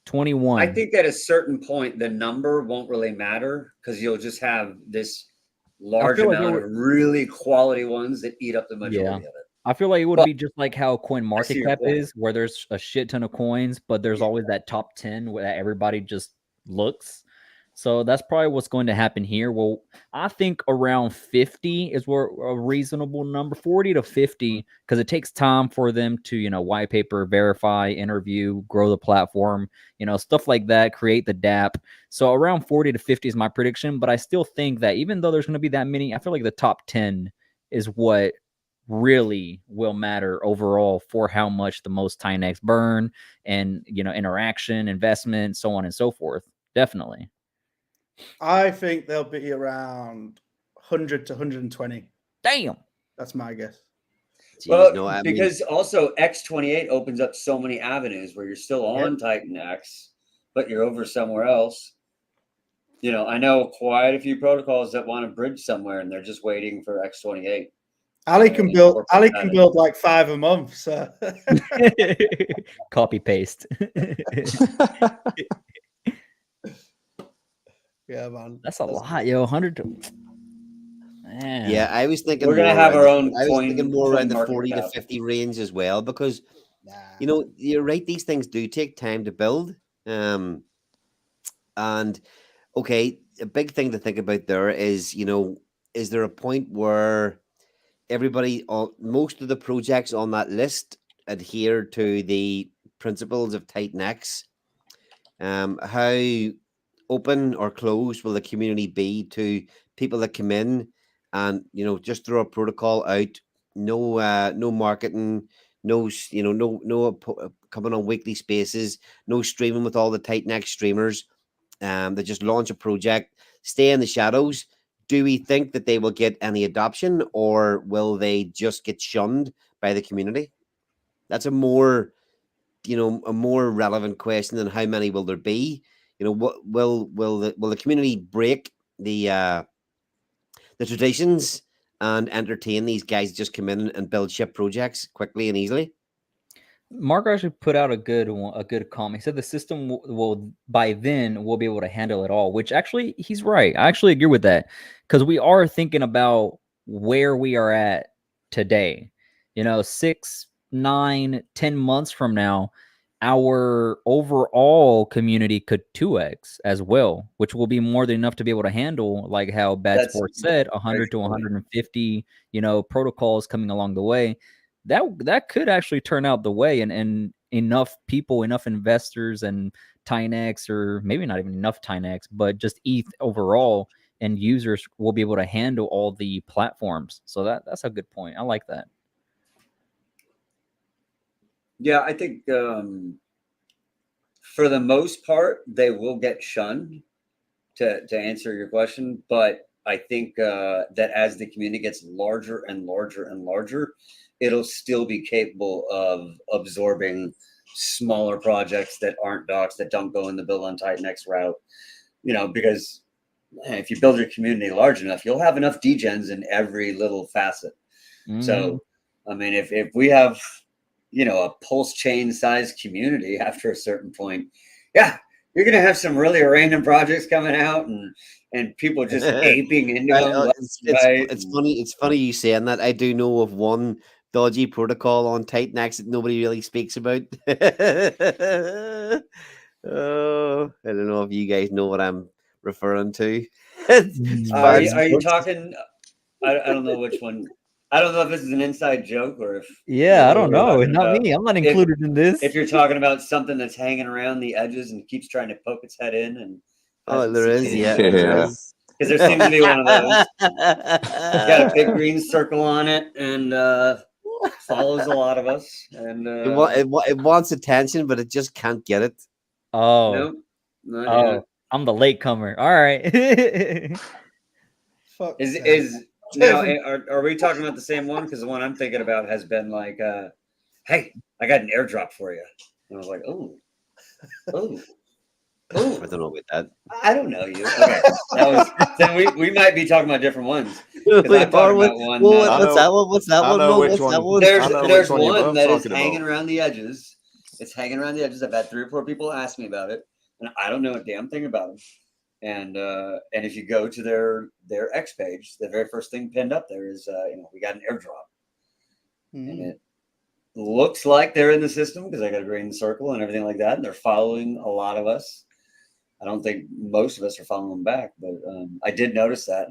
21. I think at a certain point, the number won't really matter because you'll just have this large amount of really quality ones that eat up the majority of it. I feel like it would be just like how CoinMarketCap is, where there's a shit ton of coins, but there's always that top 10 where everybody just looks. So that's probably what's going to happen here. Well, I think around 50 is where a reasonable number, 40 to 50, because it takes time for them to, you know, white paper, verify, interview, grow the platform, you know, stuff like that, create the DApp. So around 40 to 50 is my prediction. But I still think that even though there's going to be that many, I feel like the top 10 is what really will matter overall for how much the most Titanx burn and, you know, interaction, investment, so on and so forth. Definitely. I think they'll be around 100 to 120. Damn. That's my guess. Jeez, well, because also X28 opens up so many avenues where you're still on Titanx, but you're over somewhere else. You know, I know quite a few protocols that want to bridge somewhere and they're just waiting for X28. Ali can build like 5 a month. So copy paste. Yeah, man. That's a lot, yo. 100 to... Man. Yeah, I was thinking we're gonna have our own. I was thinking more around the 40 to 50 range as well, because you know, you're right, these things do take time to build. And okay, a big thing to think about there is, you know, is there a point where everybody, most of the projects on that list adhere to the principles of Titanx? How open or closed will the community be to people that come in and, you know, just throw a protocol out, no marketing, no coming on weekly spaces, no streaming with all the Titanx streamers, they just launch a project, stay in the shadows? Do we think that they will get any adoption, or will they just get shunned by the community? That's a more relevant question than how many will there be. You know, what will the community break the traditions and entertain these guys to just come in and build ship projects quickly and easily? Mark actually put out a good comment. He said the system will by then we'll be able to handle it all, which actually he's right. I actually agree with that, because we are thinking about where we are at today. You know, 6, 9, 10 months from now, our overall community could 2x as well, which will be more than enough to be able to handle, like how Bad Sports said, 100 to 150, protocols coming along the way. That could actually turn out the way, and enough people, enough investors, and Titanx, or maybe not even enough Titanx, but just ETH overall, and users will be able to handle all the platforms. So that's a good point. I like that. Yeah, I think for the most part, they will get shunned, to answer your question. But I think that as the community gets larger and larger and larger, it'll still be capable of absorbing smaller projects that aren't docs, that don't go in the build on Titanx route. Because if you build your community large enough, you'll have enough degens in every little facet. So, I mean, if we have a pulse chain size community after a certain point, yeah, you're going to have some really random projects coming out and people just aping into them. It's funny you saying that. I do know of one dodgy protocol on Titanx that nobody really speaks about. Oh, I don't know if you guys know what I'm referring to. Are you talking? I don't know which one. I don't know if this is an inside joke or if. Yeah, I don't know. It's not me. I'm not included in this. If you're talking about something that's hanging around the edges and keeps trying to poke its head in, and there is, yeah. Because there seems to be one of those. It's got a big green circle on it and follows a lot of us. And it wants attention, but it just can't get it. Oh, nope, I'm the latecomer. All right. Fuck. Now, are we talking about the same one? Because the one I'm thinking about has been like, hey, I got an airdrop for you. And I was like, oh. I don't know about that. I don't know you. Okay. Then we might be talking about different ones. I'm talking about one. What's that one? What's that one? There's one that is hanging around the edges. It's hanging around the edges. I've had 3 or 4 people ask me about it, and I don't know a damn thing about them. And if you go to their X page, the very first thing pinned up there is we got an airdrop, and it looks like they're in the system because I got a green circle and everything like that, and they're following a lot of us. I don't think most of us are following them back, but I did notice that,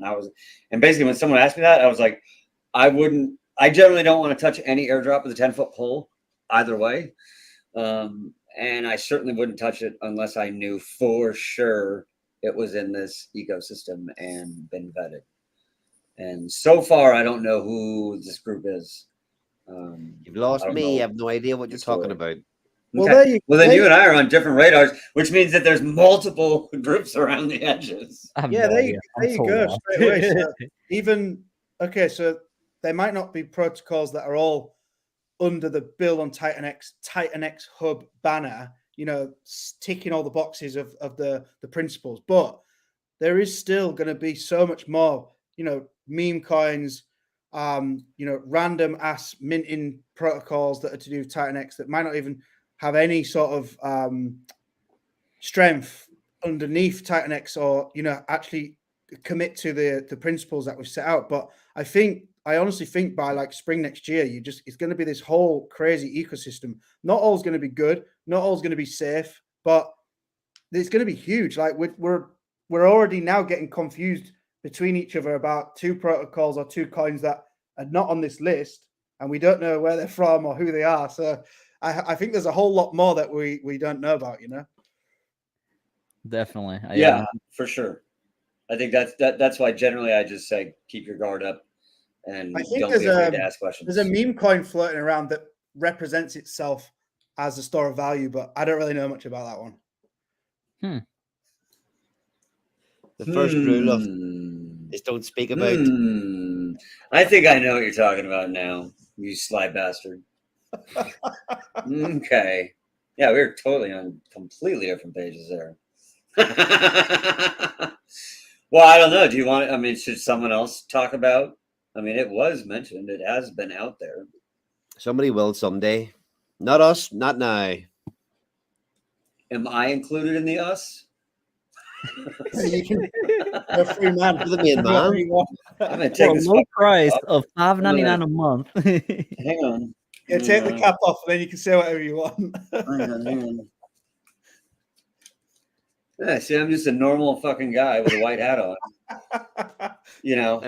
and basically when someone asked me that, I was like, I generally don't want to touch any airdrop with a 10-foot pole either way, and I certainly wouldn't touch it unless I knew for sure it was in this ecosystem and been vetted. And so far, I don't know who this group is. You've lost me. I have no idea what you're talking about. Okay. Well, then you and I are on different radars, which means that there's multiple groups around the edges. Yeah, there you go. Straight away. So there might not be protocols that are all under the Build on Titanx Hub banner, ticking all the boxes of the principles, but there is still going to be so much more, meme coins, random ass minting protocols that are to do with Titanx that might not even have any sort of strength underneath Titanx, or actually commit to the principles that we've set out. But I honestly think by like spring next year, it's going to be this whole crazy ecosystem. Not all is going to be good, not all is going to be safe, but it's going to be huge. Like we're already now getting confused between each other about 2 protocols or 2 coins that are not on this list, and we don't know where they're from or who they are. So I think there's a whole lot more that we don't know about. Definitely. Yeah, for sure. I think that's why generally I just say keep your guard up. And I think don't be afraid to ask questions. There's a meme coin floating around that represents itself as a store of value, but I don't really know much about that one. The first rule of is don't speak about. I think I know what you're talking about now, you sly bastard. Okay. Yeah, we're totally on completely different pages there. Well, I don't know. Do you want should someone else talk about? It was mentioned. It has been out there. Somebody will someday. Not us. Not now. Am I included in the us? You're a free man. Look at me, man. I'm gonna take this low price of $5.99 a month. Hang on. Yeah, take the cap off, and then you can say whatever you want. Yeah, see, I'm just a normal fucking guy with a white hat on. You know,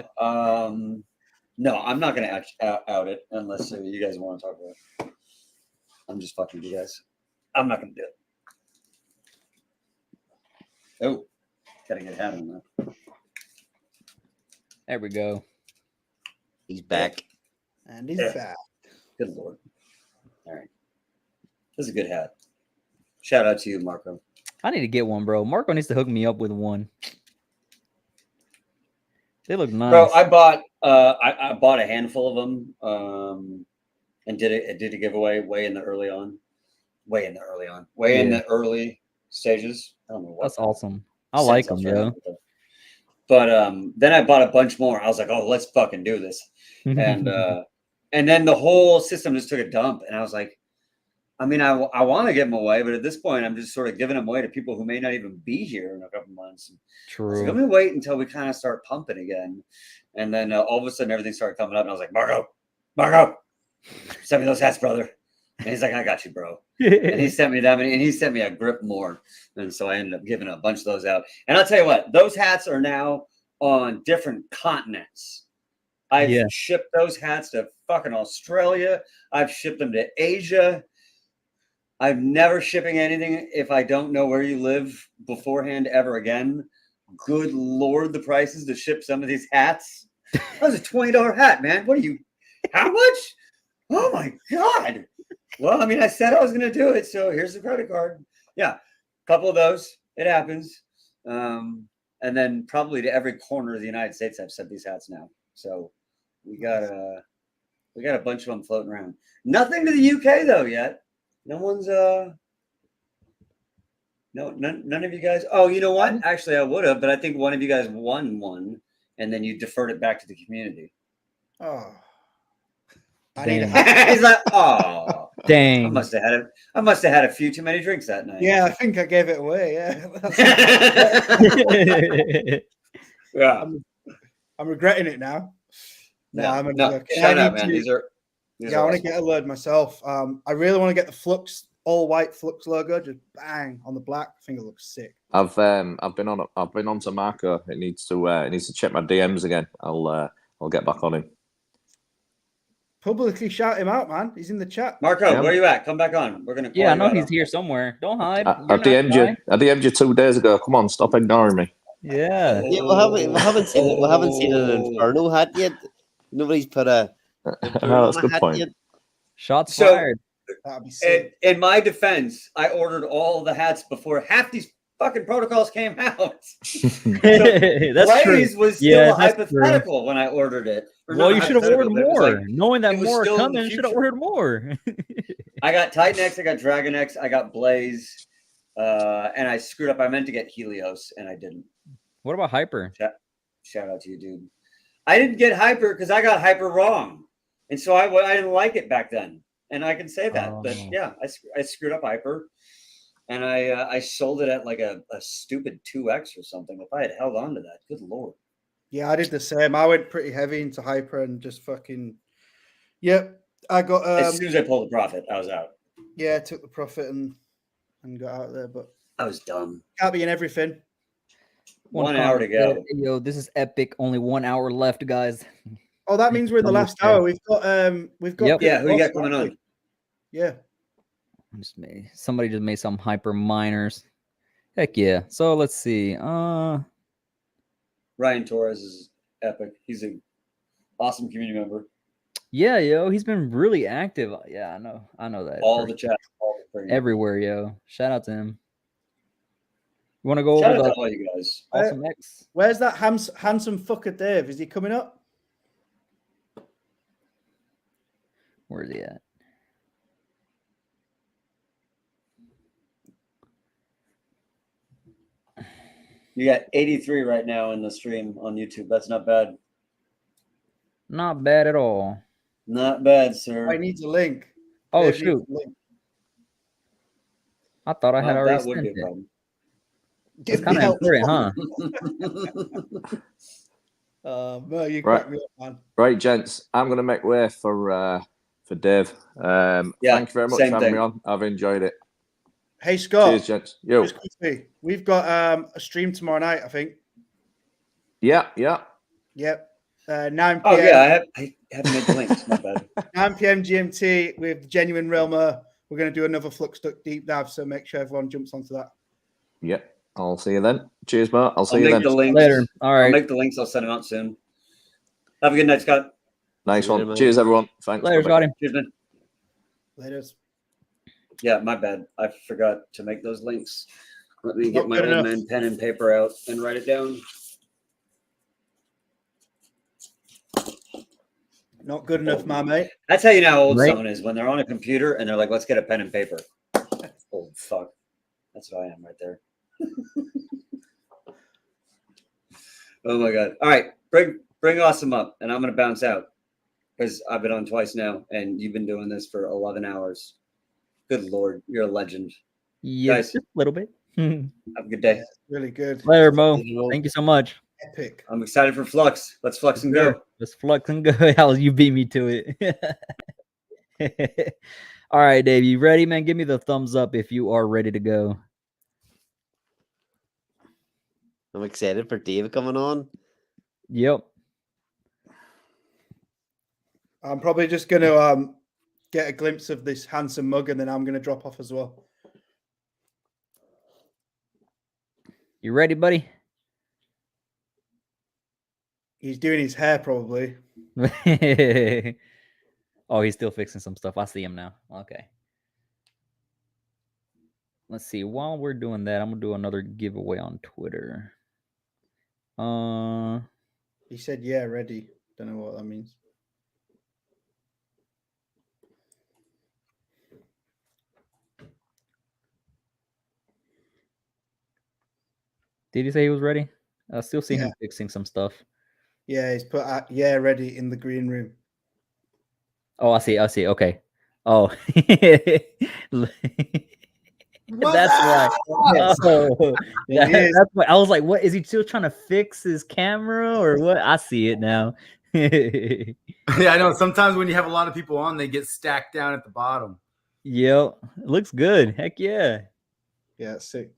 no, I'm not gonna out it unless you guys want to talk about it. I'm just fucking with you guys. I'm not gonna do it. Oh, gotta get a hat on that. There we go. He's back. And he's back. Good lord. All right. This is a good hat. Shout out to you, Marco. I need to get one, bro. Marco needs to hook me up with one. They look nice. Bro, I bought a handful of them and did a giveaway way in the early stages. I don't know what. That's awesome. I like them, yo. But then I bought a bunch more. I was like, oh, let's fucking do this. And then the whole system just took a dump. And I was like, I mean, I want to give them away, but at this point, I'm just sort of giving them away to people who may not even be here in a couple months. True. So let me wait until we kind of start pumping again. And then all of a sudden, everything started coming up. And I was like, Marco, send me those hats, brother. And he's like, I got you, bro. And he sent me them, and he sent me a grip more. And so I ended up giving a bunch of those out. And I'll tell you what, those hats are now on different continents. I've shipped those hats to fucking Australia. I've shipped them to Asia. I'm never shipping anything if I don't know where you live beforehand ever again. Good Lord, the prices to ship some of these hats. That was a $20 hat, man. What are you? How much? Oh my God. Well, I mean, I said I was going to do it. So here's the credit card. Yeah. A couple of those. It happens. And then probably to every corner of the United States, I've sent these hats now. So we got a bunch of them floating around. Nothing to the UK though yet. No one's none of you guys. Oh, you know what? Actually, I would have, but I think one of you guys won one, and then you deferred it back to the community. Oh, I need a hat. He's like, oh, dang! I must have had a few too many drinks that night. Yeah, I think I gave it away. Yeah. Yeah. I'm regretting it now. No, shout out, man. These are I want to get a load myself. I really want to get the Flux all white Flux logo, just bang on the black. I think it looks sick. I've been on to Marco. It needs to check my DMs again. I'll get back on him. Publicly shout him out, man. He's in the chat. Marco, where are you at? Come back on. We're gonna. Yeah, I know he's here somewhere. Don't hide. I DM'd you 2 days ago. Come on, stop ignoring me. Yeah. Yeah, we haven't seen an Inferno hat yet. Nobody's put a. No, that's a good point. Yet. Shots fired. That'd be sick. In my defense, I ordered all the hats before half these fucking protocols came out. That's true. Was still hypothetical when I ordered it. Well, you should have ordered more. Knowing that more are coming, you should have ordered more. I got Titanx, I got Dragon X, I got Blaze, and I screwed up. I meant to get Helios, and I didn't. What about Hyper? Shout out to you, dude. I didn't get Hyper because I got Hyper wrong. And so I didn't like it back then. And I can say that. But yeah, I screwed up Hyper. And I sold it at like a stupid 2X or something. If I had held on to that, good Lord. Yeah, I did the same. I went pretty heavy into Hyper and just fucking. Yep. I got. As soon as I pulled the profit, I was out. Yeah, I took the profit and got out there. But I was dumb. Can't be in everything. 1 hour to go. Yo, this is epic. Only 1 hour left, guys. Oh, that means we're in the last hour. We've got. Yep. Yeah, who you got coming on? Yeah. Somebody just made some hyper miners. Heck yeah. So let's see. Ryan Torres is epic. He's an awesome community member. Yeah, yo, he's been really active. Yeah, I know that. All the chat, everywhere, yo. Shout out to him. You want to go Shout over out to all you guys? Awesome X? Where's that handsome fucker Dave? Is he coming up? Where is he at? You got 83 right now in the stream on YouTube. That's not bad. Not bad at all. Not bad, sir. I need a link. Oh, Dave shoot. I thought I had already sent it. It's kind of important, huh? No, you cracked me up, man. Right, gents. I'm going to make way for for Dave. Yeah, thank you very much for same having thing. me on. I've enjoyed it. Hey, Scott. Cheers, gents. Yo. Just quickly, we've got a stream tomorrow night, I think. Yeah. Yep. 9 p.m. Oh, yeah, I haven't made the links. My bad. 9 p.m. GMT with Genuine Realmer. We're going to do another Flux Duck deep dive, so make sure everyone jumps onto that. Yeah. I'll see you then. Cheers, Matt. I'll see you make then. the links. Later. All right. I'll make the links. I'll send them out soon. Have a good night, Scott. Nice one. Cheers, everyone. Thanks. Later, Bye-bye. Scotty. Cheers, man. Later. Yeah, my bad. I forgot to make those links. Let me get Not my good old enough. man pen and paper out and write it down. Not good enough, my mate. That's how you know how old Right. someone is when they're on a computer and they're like, "Let's get a pen and paper." Old fuck. That's what I am right there. Oh my god! All right, bring Awesome up, and I'm gonna bounce out because I've been on twice now, and you've been doing this for 11 hours. Good lord, you're a legend. Yeah, Guys. just a little bit. Later, Have a good day. Really good. Mo. Thank you so much. Epic. I'm excited for Flux. Let's Flux and go. Let's flux and go. Hell, you beat me to it. All right, Dave, you ready, man? Give me the thumbs up if you are ready to go. I'm excited for Dave coming on. Yep. I'm probably just going to get a glimpse of this handsome mug, and then I'm going to drop off as well. You ready, buddy? He's doing his hair, probably. Oh, he's still fixing some stuff. I see him now. Okay. Let's see. While we're doing that, I'm gonna do another giveaway on Twitter. He said, "Yeah, ready." Don't know what that means. Did he say he was ready? I still see him Yeah. fixing some stuff. Yeah, he's put "yeah, ready" in the green room. Oh, I see. Okay. Oh. That's why. Oh, that's why. I was like, what? Is he still trying to fix his camera or what? I see it now. Yeah, I know. Sometimes when you have a lot of people on, they get stacked down at the bottom. Yep. Looks good. Heck yeah. Yeah, sick.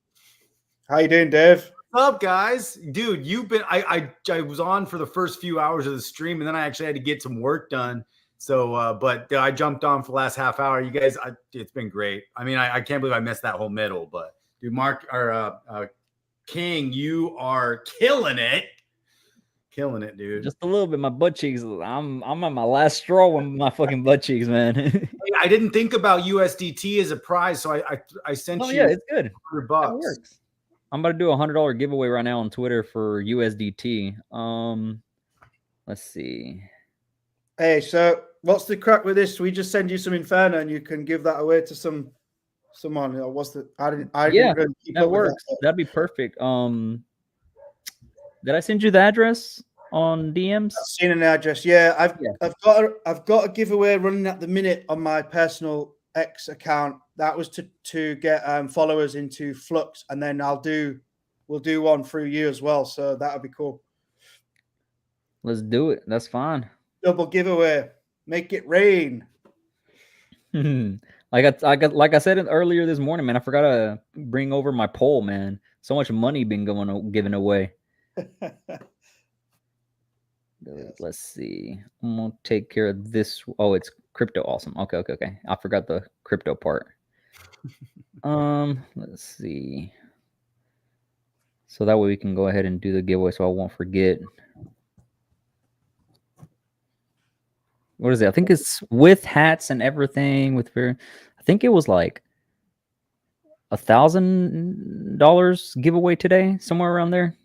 How you doing, Dave? What's up, guys? Dude, you've been I was on for the first few hours of the stream, and then I actually had to get some work done. So, but I jumped on for the last half hour. You guys, it's been great. I mean, I can't believe I missed that whole middle. But dude, Mark or King, you are killing it, dude. Just a little bit. My butt cheeks. I'm on my last straw with my fucking butt cheeks, man. I didn't think about USDT as a prize, so I sent you. Yeah, it's good. $100. That works. I'm about to do a $100 giveaway right now on Twitter for USDT. Let's see. Hey, so what's the crack with this? We just send you some Inferno, and you can give that away to someone. Or what's the? I didn't really keep that up with works. That'd be perfect. Did I send you the address on DMs? I've seen an address. Yeah, I've got a giveaway running at the minute on my personal X account. That was to get followers into Flux, and then we'll do one through you as well. So that would be cool. Let's do it. That's fine. Double giveaway. Make it rain. Like I said earlier this morning, man. I forgot to bring over my poll, man. So much money been given away. Let's see. I'm gonna take care of this. Oh, it's crypto. Awesome. Okay. I forgot the crypto part. Let's see. So that way we can go ahead and do the giveaway, so I won't forget. What is it? I think it's with hats and everything. I think it was like $1,000 giveaway today, somewhere around there.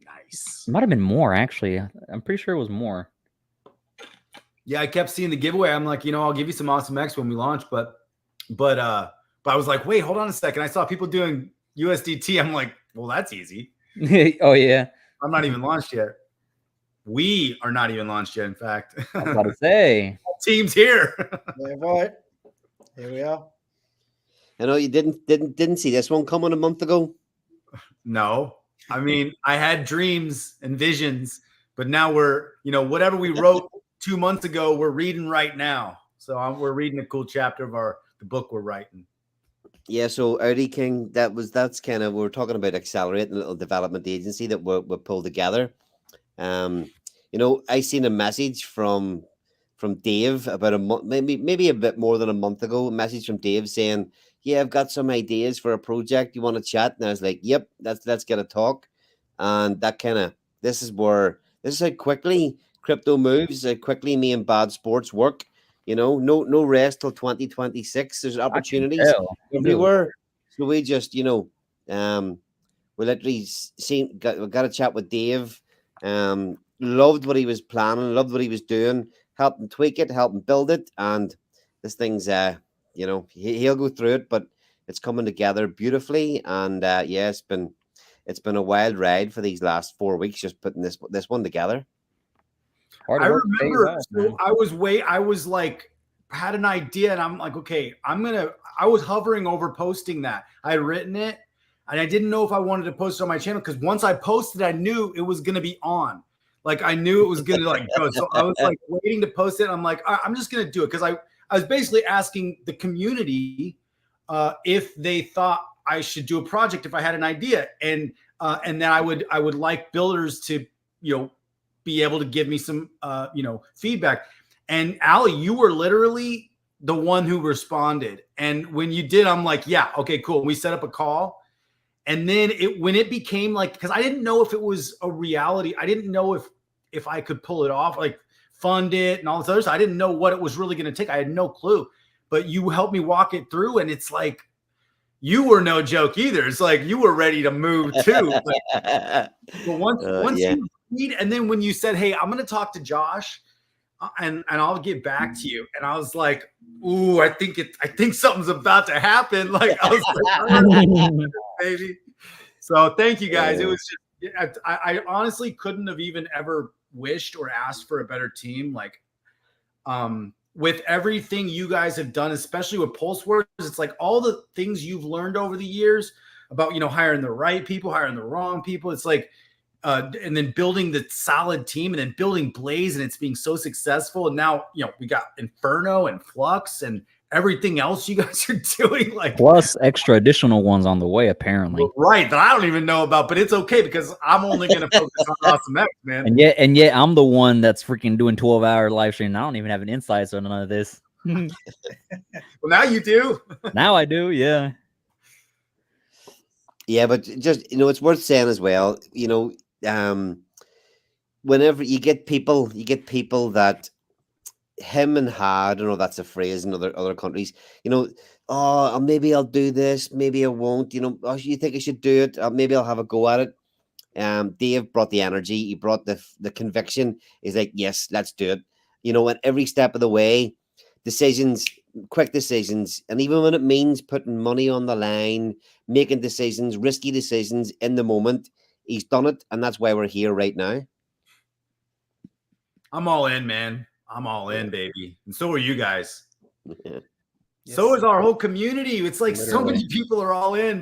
Nice. It might have been more, actually. I'm pretty sure it was more. Yeah, I kept seeing the giveaway. I'm like, I'll give you some Awesome X when we launch, but I was like, wait, hold on a second. I saw people doing USDT. I'm like, well, that's easy. Oh yeah. I'm not even launched yet. We are not even launched yet. In fact, I was about to say, team's here. Yeah, right. Here we are. I know you didn't see this one coming a month ago. No, I mean, I had dreams and visions, but now we're, whatever we wrote 2 months ago, we're reading right now. So we're reading a cool chapter of the book we're writing. Yeah, so Audi King, that's kind of, we were talking about accelerating a little development agency that we pulled together. You know, I seen a message from Dave about a month, maybe a bit more than a month ago. A message from Dave saying, "Yeah, I've got some ideas for a project. You want to chat?" And I was like, "Yep, let's get a talk." And that kind of this is how quickly crypto moves. How quickly me and Bad Sports work. You know, no rest till 2026. There's opportunities everywhere. So we just, you know, we literally got a chat with Dave. Loved what he was planning, loved what he was doing, helped him tweak it, helped him build it, and this thing's you know, he'll go through it, but it's coming together beautifully. And yeah, it's been a wild ride for these last 4 weeks, just putting this one together. I remember, so I was like, had an idea, and I'm like, okay, I was hovering over posting that. I had written it, and I didn't know if I wanted to post it on my channel, because once I posted, I knew it was going to be on. Like, I knew it was going to like go. So I was like waiting to post it. I'm like, all right, I'm just going to do it, because I was basically asking the community if they thought I should do a project if I had an idea, and then I would like builders to, you know, be able to give me some you know, feedback. And Ali, you were literally the one who responded. And when you did, I'm like, yeah, okay, cool. We set up a call. And then when it became like, because I didn't know if it was a reality, I didn't know if I could pull it off, like fund it and all this other stuff. I didn't know what it was really going to take. I had no clue. But you helped me walk it through, and it's like, you were no joke either. It's like you were ready to move too. But once you read, and then when you said, "Hey, I'm going to talk to Josh, and I'll get back to you," and I was like, "Ooh, I think something's about to happen." Like, I was like, "Baby." So thank you guys. It was just, I honestly couldn't have even ever wished or asked for a better team. Like, with everything you guys have done, especially with Pulse Wars, it's like all the things you've learned over the years about, you know, hiring the right people, hiring the wrong people. It's like, and then building the solid team, and then building Blaze, and it's being so successful. And now, you know, we got Inferno and Flux and everything else you guys are doing, like, plus extra additional ones on the way, apparently. Right, that I don't even know about, but it's okay, because I'm only going to focus on Awesome X, man. And yet I'm the one that's freaking doing 12-hour live stream. I don't even have an insight on none of this. Well, now you do. Now I do, yeah. Yeah, but just, you know, it's worth saying as well, you know, whenever you get people that him and ha, I don't know if that's a phrase in other countries, you know, oh, maybe I'll do this, maybe I won't, you know, oh, you think I should do it, maybe I'll have a go at it. Dave brought the energy, he brought the conviction. He's like, yes, let's do it, you know, and every step of the way, quick decisions, and even when it means putting money on the line, making decisions, risky decisions in the moment, he's done it, and that's why we're here right now. I'm all in, man. I'm all in, baby. And so are you guys. Yeah. So is our whole community. It's like so many people are all in.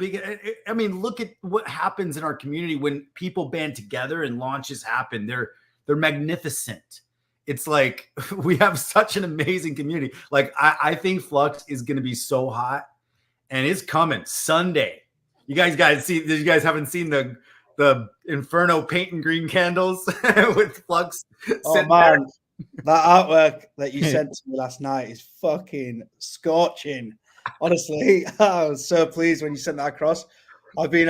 I mean, look at what happens in our community when people band together and launches happen. They're magnificent. It's like we have such an amazing community. Like, I think Flux is going to be so hot, and it's coming Sunday. You guys see? You guys haven't seen the Inferno paint and green candles with Flux? Oh man, that artwork that you sent to me last night is fucking scorching. Honestly, I was so pleased when you sent that across. I've been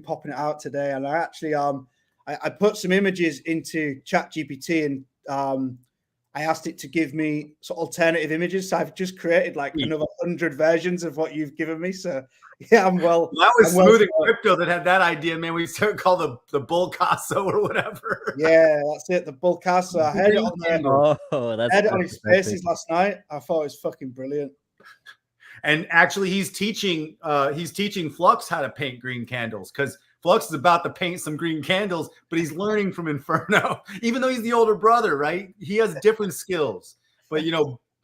popping it out today, and I actually I put some images into ChatGPT, and I asked it to give me sort of alternative images. So I've just created like another 100 versions of what you've given me. So yeah, I'm well. That was Smooth Crypto that had that idea, man. We started call the Bull Casso or whatever. Yeah, that's it. The Bull Casso. I had it on there. I had it on his faces last night. I thought it was fucking brilliant. And actually, he's teaching Flux how to paint green candles, because Flux is about to paint some green candles, but he's learning from Inferno, even though he's the older brother, right? He has different skills, but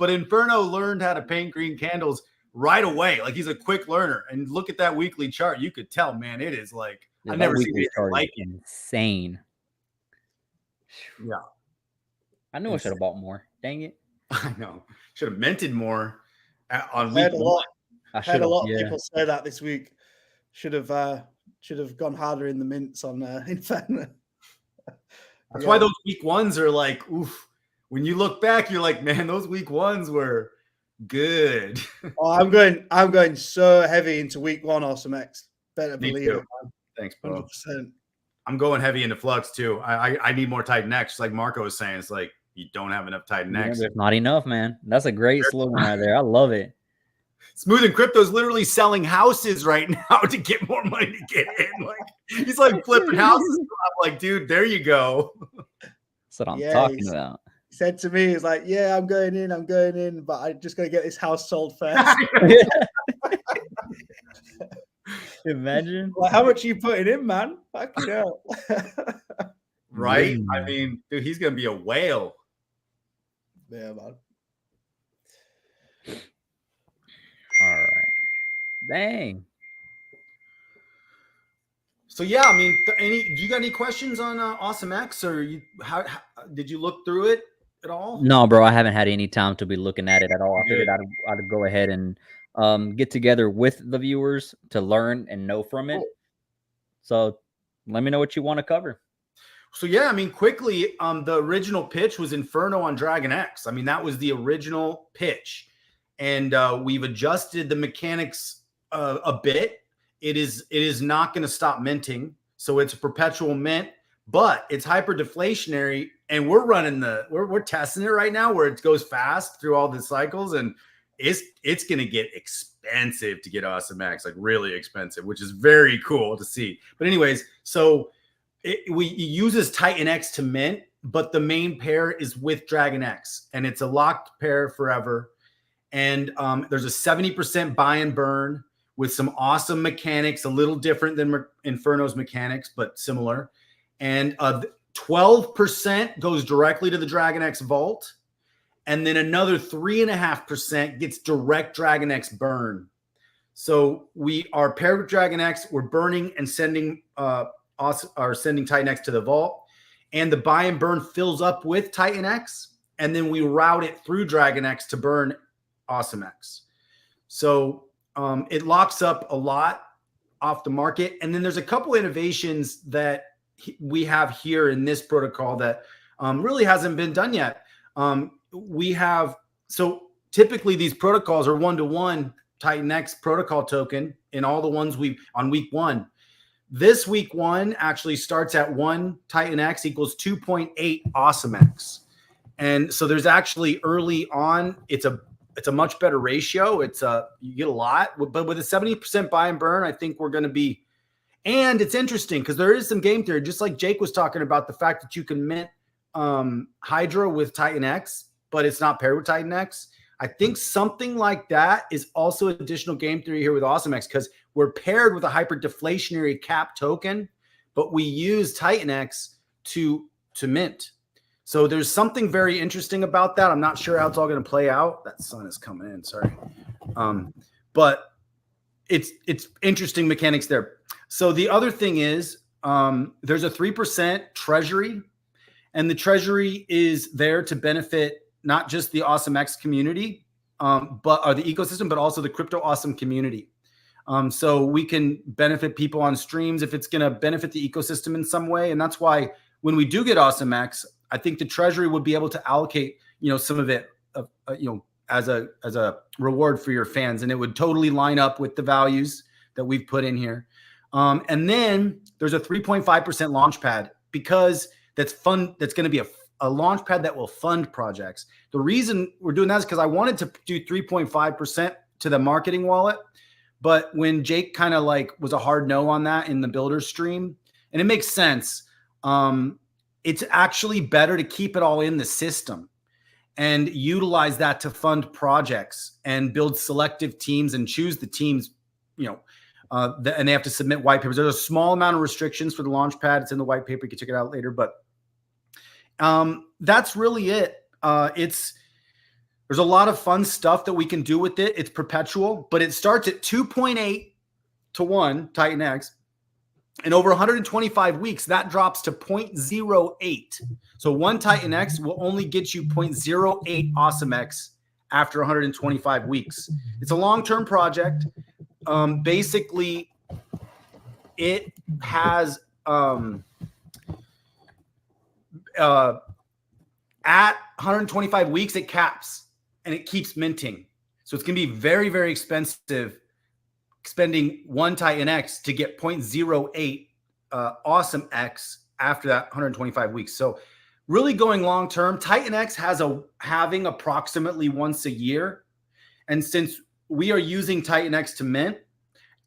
Inferno learned how to paint green candles right away. Like, he's a quick learner. And look at that weekly chart. You could tell, man, it is like, I've never seen anything like it. Insane. Yeah. I knew I should have bought more. Dang it. I know. Should have minted more on I week had a lot. one. I had a lot of people say that this week. Should have gone harder in the mints on Inferno. That's why those week ones are like, oof. When you look back, you're like, man, those week ones were good. Oh, I'm going so heavy into week one Awesome X. Better believe it, man. Thanks, bro. 100%. I'm going heavy into Flux too. I need more Titanx. Like Marco was saying, it's like you don't have enough Titanx. There's not enough, man. That's a great slogan right there. I love it. Smooth and Crypto's literally selling houses right now to get more money to get in. Like he's like flipping houses. I'm like, dude, there you go. That's what I'm talking about. He said to me, he's like, yeah, I'm going in, but I just got to get this house sold first. Imagine. Like, how much are you putting in, man? Fucking hell. Right? I mean, dude, he's going to be a whale. Yeah, man. All right. Dang. So yeah, I mean, do you got any questions on Awesome X, or how did you look through it at all? No, bro, I haven't had any time to be looking at it at all. I figured I'd go ahead and get together with the viewers to learn and know from it. So let me know what you want to cover. So yeah, I mean, quickly, the original pitch was Inferno on Dragon X. I mean, that was the original pitch, and we've adjusted the mechanics a bit. It is not going to stop minting, so it's a perpetual mint, but it's hyper deflationary, and we're running we're testing it right now where it goes fast through all the cycles, and it's going to get expensive to get Awesome X, like really expensive, which is very cool to see. But anyways, so it uses Titanx to mint, but the main pair is with Dragon X, and it's a locked pair forever. And there's a 70% buy and burn with some awesome mechanics, a little different than Inferno's mechanics, but similar. And 12% goes directly to the Dragon X vault. And then another 3.5% gets direct Dragon X burn. So we are paired with Dragon X. We're burning and sending sending Titanx to the vault. And the buy and burn fills up with Titanx. And then we route it through Dragon X to burn Awesome X. So it locks up a lot off the market. And then there's a couple innovations that we have here in this protocol that really hasn't been done yet. So typically these protocols are 1-to-1 Titanx protocol token in all the ones on week one. This week one actually starts at 1 Titanx equals 2.8 Awesome X. And so there's actually early on, it's a much better ratio. You get a lot, but with a 70% buy and burn, I think we're going to be, and it's interesting because there is some game theory, just like Jake was talking about the fact that you can mint Hydra with Titanx, but it's not paired with Titanx. I think something like that is also additional game theory here with Awesome X because we're paired with a hyper deflationary cap token, but we use Titanx to mint. So there's something very interesting about that. I'm not sure how it's all going to play out. That sun is coming in, sorry. But it's interesting mechanics there. So the other thing is there's a 3% treasury, and the treasury is there to benefit not just the Awesome X community, or the ecosystem, but also the crypto awesome community. So we can benefit people on streams if it's going to benefit the ecosystem in some way. And that's why when we do get Awesome X, I think the treasury would be able to allocate, some of it, as a reward for your fans, and it would totally line up with the values that we've put in here. And then there's a 3.5% launch pad because that's fun. That's going to be a launch pad that will fund projects. The reason we're doing that is because I wanted to do 3.5% to the marketing wallet, but when Jake kind of was a hard no on that in the builder stream, and it makes sense. It's actually better to keep it all in the system and utilize that to fund projects and build selective teams and choose the teams, and they have to submit white papers. There's a small amount of restrictions for the launch pad. It's in the white paper. You can check it out later, but that's really it. There's a lot of fun stuff that we can do with it. It's perpetual, but it starts at 2.8 to 1 Titanx. And over 125 weeks, that drops to 0.08. So one Titanx will only get you 0.08 AwesomeX after 125 weeks. It's a long-term project. Basically, it has at 125 weeks, it caps and it keeps minting. So it's going to be very, very expensive spending one Titanx to get 0.08 AwesomeX after that 125 weeks. So really going long term, Titanx has having approximately once a year. And since we are using Titanx to mint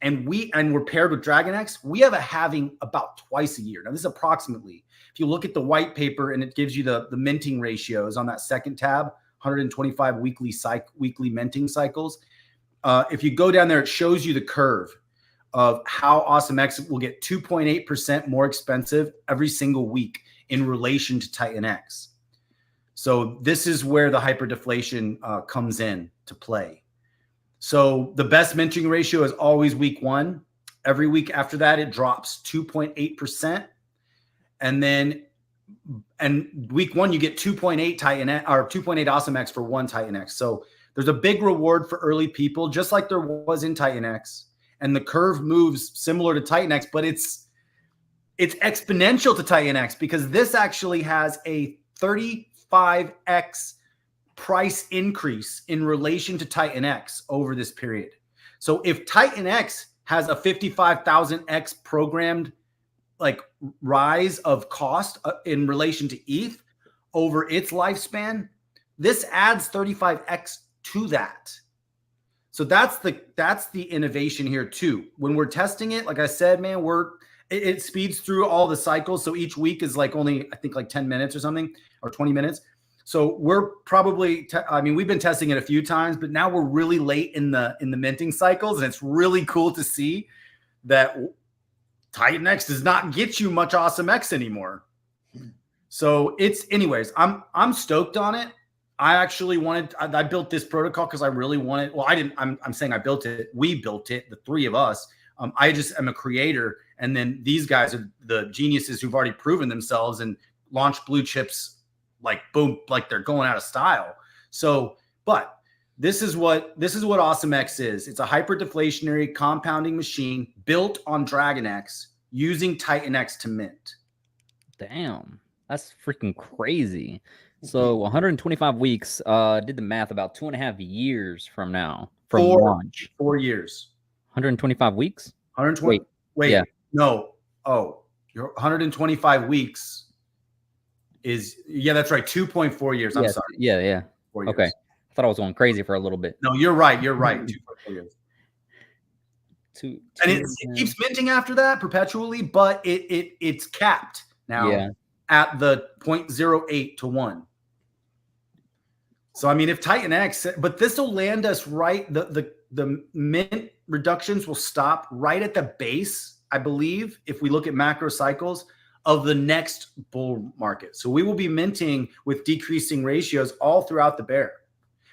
and we're paired with DragonX, we have a halving about twice a year. Now this is approximately. If you look at the white paper and it gives you the minting ratios on that second tab, 125 weekly minting cycles. If you go down there, it shows you the curve of how AwesomeX will get 2.8% more expensive every single week in relation to Titanx. So this is where the hyperdeflation comes in to play. So the best minting ratio is always week 1. Every week after that, it drops 2.8%. And then week 1, you get 2.8 Titanx or 2.8 AwesomeX for one Titanx. So there's a big reward for early people, just like there was in Titanx. And the curve moves similar to Titanx, but it's exponential to Titanx because this actually has a 35x price increase in relation to Titanx over this period. So if Titanx has a 55,000x programmed like rise of cost in relation to ETH over its lifespan, this adds 35x to that. So that's the innovation here too. When we're testing it, like I said, man, it speeds through all the cycles. So each week is like only, I think like 10 minutes or something, or 20 minutes. So we're probably, we've been testing it a few times, but now we're really late in the minting cycles. And it's really cool to see that Titanx does not get you much AwesomeX anymore. So anyways, I'm stoked on it. I built this protocol because I really wanted, well, I didn't, I'm saying I built it. We built it, the three of us. I just am a creator. And then these guys are the geniuses who've already proven themselves and launched blue chips like boom, like they're going out of style. So, but this is what AwesomeX is. It's a hyper deflationary compounding machine built on DragonX using Titanx to mint. Damn, that's freaking crazy. So 125 weeks, did the math, about 2.5 years from now, from launch. 4 years. 125 weeks? 120. Wait, yeah. No. Oh, your 125 weeks is, yeah, that's right. 2.4 years. I'm sorry. Yeah. 4 years. Okay. I thought I was going crazy for a little bit. No, you're right. 2.4 years. And it keeps minting after that perpetually, but it's capped now at the 0.08 to 1. So, I mean, if Titanx, but this will land us right, the mint reductions will stop right at the base, I believe, if we look at macro cycles of the next bull market. So we will be minting with decreasing ratios all throughout the bear,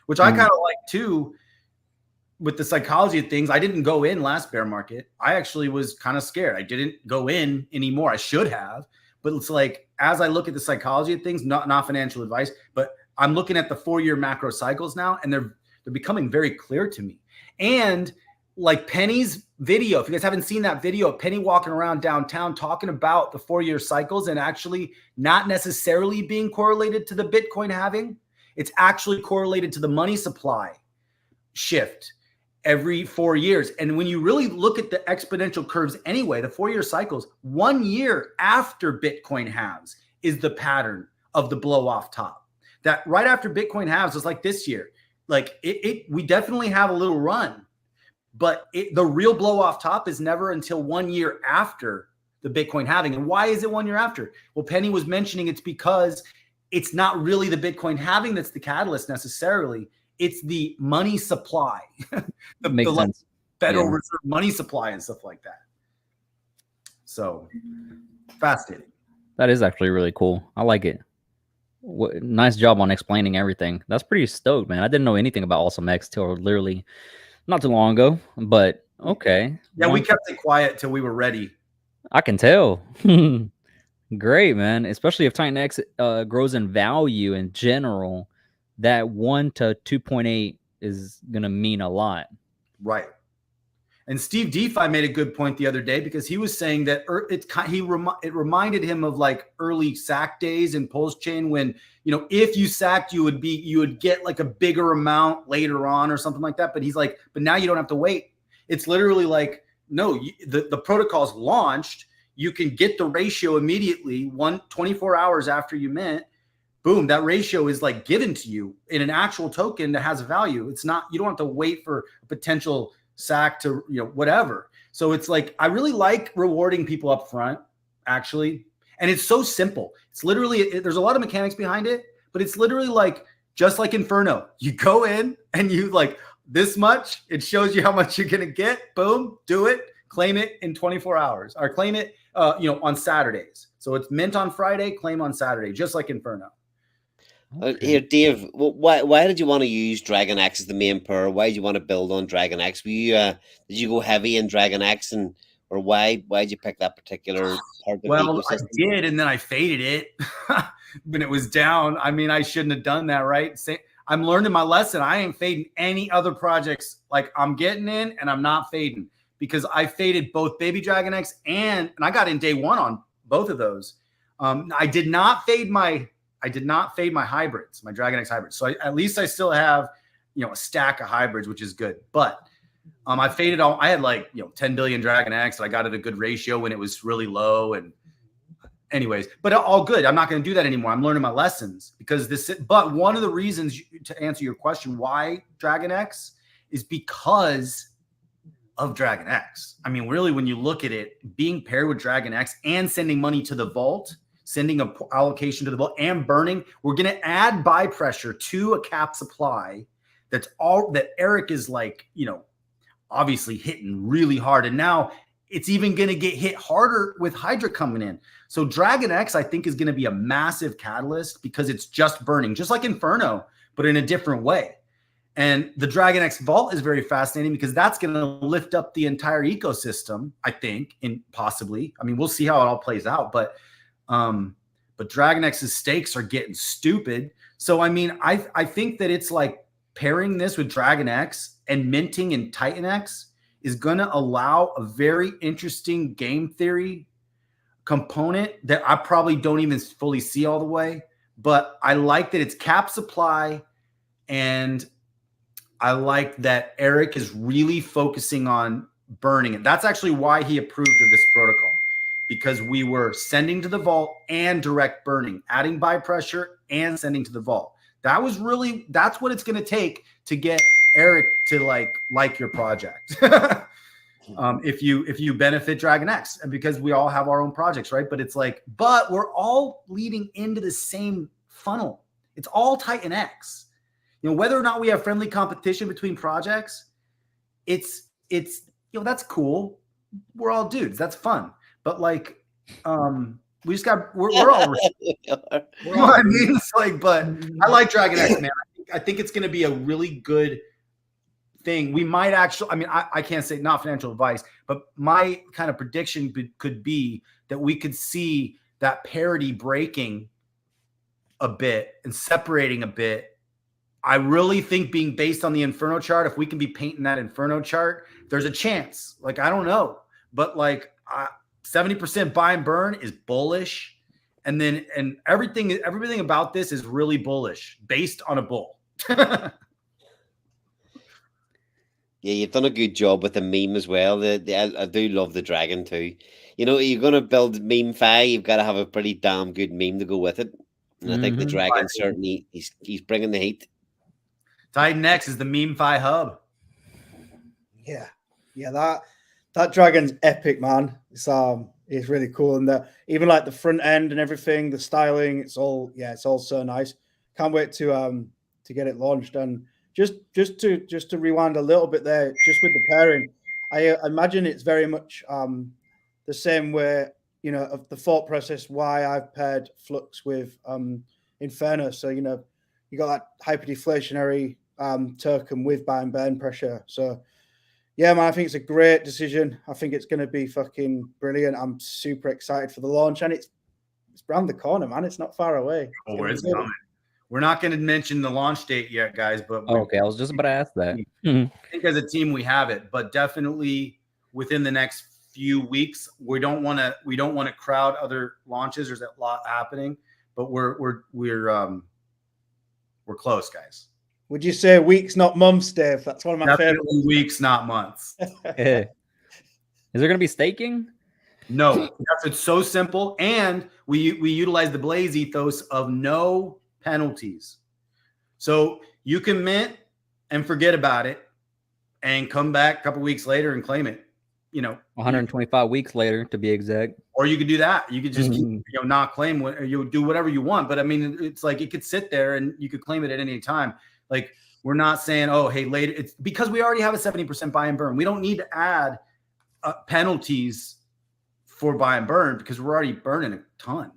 which I kind of like too. With the psychology of things, I didn't go in last bear market. I actually was kind of scared. I didn't go in anymore. I should have, but it's like, as I look at the psychology of things, not financial advice, but I'm looking at the 4-year macro cycles now, and they're becoming very clear to me. And like Penny's video, if you guys haven't seen that video of Penny walking around downtown talking about the 4-year cycles and actually not necessarily being correlated to the Bitcoin halving, it's actually correlated to the money supply shift every 4 years. And when you really look at the exponential curves anyway, the 4-year cycles, 1 year after Bitcoin halves is the pattern of the blow off top. That right after Bitcoin halves is like this year. Like we definitely have a little run, but the real blow off top is never until 1 year after the Bitcoin halving. And why is it 1 year after? Well, Penny was mentioning it's because it's not really the Bitcoin halving that's the catalyst necessarily. It's the money supply, the Federal Reserve money supply and stuff like that. So fascinating. That is actually really cool. I like it. Nice job on explaining everything. That's pretty stoked, man. I didn't know anything about AwesomeX till literally not too long ago, but okay. Yeah, we kept it quiet till we were ready. I can tell. Great, man. Especially if Titanx grows in value in general, that 1 to 2.8 is gonna mean a lot. Right. And Steve DeFi made a good point the other day because he was saying that it reminded him of like early sack days in Pulse Chain when, you know, if you sacked, you would get like a bigger amount later on or something like that. But he's like, but now you don't have to wait. It's literally like, no, the protocol's launched. You can get the ratio immediately 24 hours after you mint. Boom, that ratio is like given to you in an actual token that has value. It's not, you don't have to wait for a potential sack to, you know, whatever. So it's like, I really like rewarding people up front, actually. And it's so simple. It's literally, there's a lot of mechanics behind it, but it's literally like, just like Inferno. You go in and you like this much, it shows you how much you're going to get. Boom, do it, claim it in 24 hours or claim it, you know, on Saturdays. So it's mint on Friday, claim on Saturday, just like Inferno. Here, Dave, why did you want to use Dragon X as the main pair? Why did you want to build on Dragon X? Were you, did you go heavy in Dragon X, or why did you pick that particular part of the ecosystem? I did, and then I faded it when it was down. I mean, I shouldn't have done that, right? I'm learning my lesson. I ain't fading any other projects. Like, I'm getting in, and I'm not fading because I faded both Baby Dragon X and I got in day one on both of those. I did not fade my hybrids, my Dragon X hybrids. So at least I still have, you know, a stack of hybrids, which is good. But I faded all. I had like, you know, 10 billion Dragon X. And I got at a good ratio when it was really low. And anyways, but all good. I'm not going to do that anymore. I'm learning my lessons because but one of the reasons to answer your question, why Dragon X, is because of Dragon X. I mean, really, when you look at it, being paired with Dragon X and sending money to the vault, sending a allocation to the vault and burning, we're going to add buy pressure to a cap supply. That's all that Eric is like, you know, obviously hitting really hard. And now it's even going to get hit harder with Hydra coming in. So Dragon X, I think, is going to be a massive catalyst because it's just burning, just like Inferno, but in a different way. And the Dragon X vault is very fascinating because that's going to lift up the entire ecosystem, I think, and possibly. I mean, we'll see how it all plays out, but Dragon X's stakes are getting stupid. So, I mean, I think that it's like pairing this with Dragon X and minting in Titanx is going to allow a very interesting game theory component that I probably don't even fully see all the way. But I like that it's cap supply, and I like that Eric is really focusing on burning it. That's actually why he approved of this protocol, because we were sending to the vault and direct burning, adding buy pressure and sending to the vault. That's what it's going to take to get Eric to like your project. If you benefit Dragon X, and because we all have our own projects, right? But it's like, but we're all leading into the same funnel. It's all Titanx. You know, whether or not we have friendly competition between projects, it's you know, that's cool. We're all dudes. That's fun. But like, we just got we're all you know what I mean? It's like, but I like Dragon X, man. I think it's going to be a really good thing. We might actually, I mean, I can't say, not financial advice, but my kind of prediction could be that we could see that parity breaking a bit and separating a bit. I really think, being based on the Inferno chart, if we can be painting that Inferno chart, there's a chance. Like, I don't know, but like 70% buy and burn is bullish. And everything about this is really bullish based on a bull. Yeah, you've done a good job with the meme as well. I do love the dragon too. You know, you're going to build meme fi, you've got to have a pretty damn good meme to go with it. And I think the dragon certainly, he's bringing the heat. Titanx is the meme fi hub. Yeah, that dragon's epic, man. It's really cool, and even like the front end and everything, the styling, it's all so nice. Can't wait to get it launched. And just to rewind a little bit there, just with the pairing, I imagine it's very much the same way, you know, of the thought process why I've paired Flux with Inferno. So, you know, you got that hyperdeflationary token with buy and burn pressure. So Yeah, man, I think it's a great decision. I think it's going to be fucking brilliant. I'm super excited for the launch, and it's around the corner, man. It's not far away. Oh, it's coming. We're not going to mention the launch date yet, guys, but okay, I was just about to ask that. I think as a team we have it, but definitely within the next few weeks, we don't want to crowd other launches. There's a lot happening, but we're close, guys. Would you say weeks, not months, Dave? That's one of my favorite weeks, not months. Is there going to be staking? No, it's so simple, and we utilize the Blaze ethos of no penalties. So you can mint and forget about it, and come back a couple weeks later and claim it. 125 weeks later, to be exact. Or you could do that. You could just not claim what, or you do whatever you want. But I mean, it's like it could sit there and you could claim it at any time. Like, we're not saying, oh, hey, later. It's because we already have a 70% buy and burn. We don't need to add penalties for buy and burn because we're already burning a ton.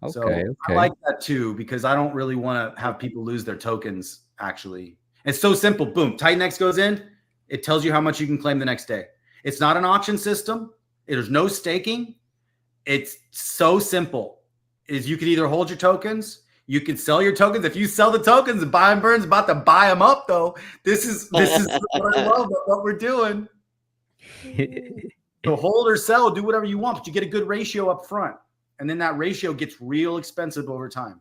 Okay, so I like that too, because I don't really want to have people lose their tokens. Actually, it's so simple. Boom, Titanx goes in. It tells you how much you can claim the next day. It's not an auction system. There's no staking. It's so simple. Is you can either hold your tokens, you can sell your tokens. If you sell the tokens, buy and burn's about to buy them up. Though this is what I love about what we're doing. So hold or sell, do whatever you want, but you get a good ratio up front, and then that ratio gets real expensive over time.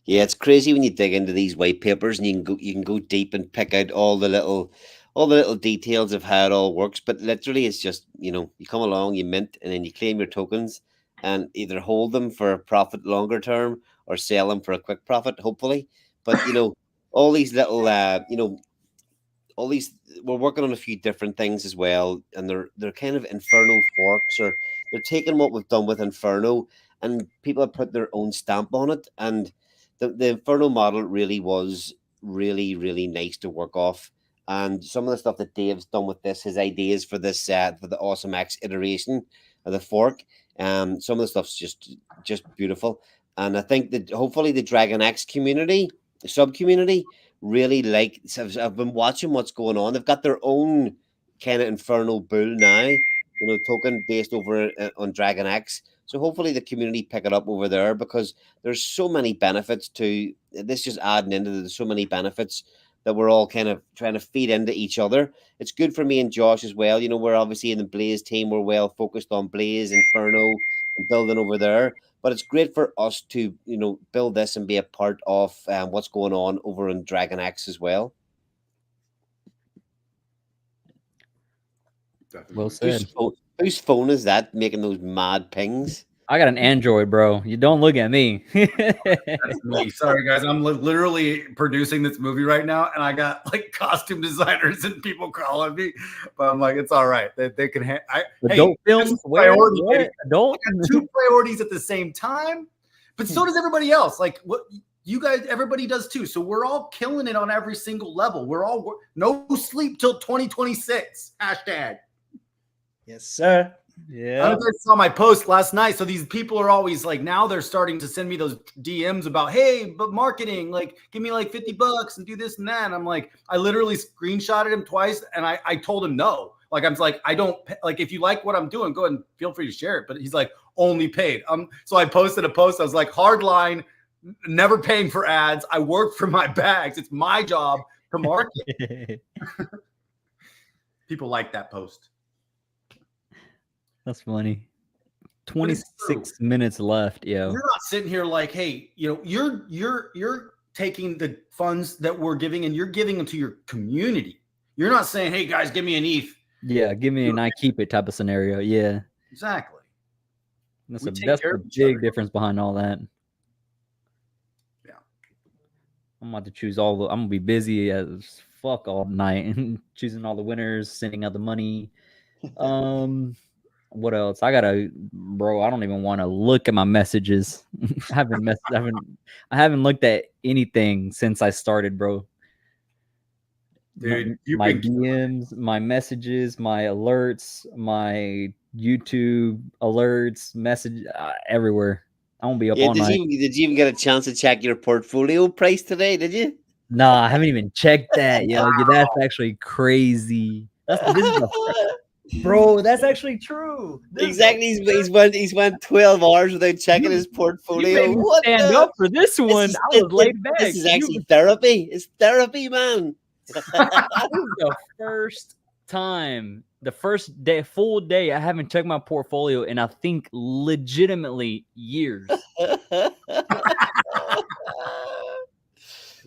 Yeah, it's crazy when you dig into these white papers and you can go deep and pick out all the little details of how it all works. But literally, it's just you come along, you mint, and then you claim your tokens, and either hold them for a profit longer term or sell them for a quick profit, hopefully. But all these little all these, we're working on a few different things as well, and they're kind of Inferno forks, or they're taking what we've done with Inferno, and people have put their own stamp on it. And the Inferno model really was really, really nice to work off. And some of the stuff that Dave's done with this, his ideas for this for the Awesome X iteration of the fork, some of the stuff's just beautiful. And I think that hopefully the Dragon X community, the sub community, really I've been watching what's going on. They've got their own kind of Inferno bull now, token based over on Dragon X. So hopefully the community pick it up over there, because there's so many benefits to this. Just adding into there's so many benefits that we're all kind of trying to feed into each other. It's good for me and Josh as well. We're obviously in the Blaze team. We're well focused on Blaze, Inferno, and building over there. But it's great for us to, build this and be a part of what's going on over in Dragon X as well. Well said. Whose phone is that making those mad pings? I got an Android, bro. You don't look at me. That's me. Sorry, guys. I'm literally producing this movie right now, and I got like costume designers and people calling me. But I'm like, it's all right. They can. Adult films. Adult. I got two priorities at the same time, but so does everybody else. Like what you guys, everybody does too. So we're all killing it on every single level. We're all no sleep till 2026. #. Yes, sir. Yeah. I don't know if I saw my post last night. So these people are always like, now they're starting to send me those DMs about, hey, but marketing, like, give me like $50 and do this and that. And I'm like, I literally screenshotted him twice, and I told him no. Like, I'm like, I don't like, if you like what I'm doing, go ahead and feel free to share it. But he's like, only paid. So I posted a post. I was like, hardline, never paying for ads. I work for my bags. It's my job to market. People like that post. That's funny. 26 minutes left. Yeah. You're not sitting here like, hey, you're taking the funds that we're giving and you're giving them to your community. You're not saying, hey guys, give me an ETH. Yeah, give me an I keep it type of scenario. Yeah. Exactly. That's the big difference behind all that. Yeah. I'm about to choose I'm gonna be busy as fuck all night and choosing all the winners, sending out the money. What else? I don't even want to look at my messages. I haven't looked at anything since I started, bro. Dude, my DMs, my messages, my alerts, my YouTube alerts, message everywhere. I won't be up all night. Did you even get a chance to check your portfolio price today? Did you? Nah, I haven't even checked that, yo. Yeah, that's actually crazy. Bro, that's actually true. Exactly. He's went 12 hours without checking his portfolio. You made me What stand the? up for this one. I was laid back. This is actually therapy. It's therapy, man. This is the first time, the first day, full day, I haven't checked my portfolio in I think legitimately years.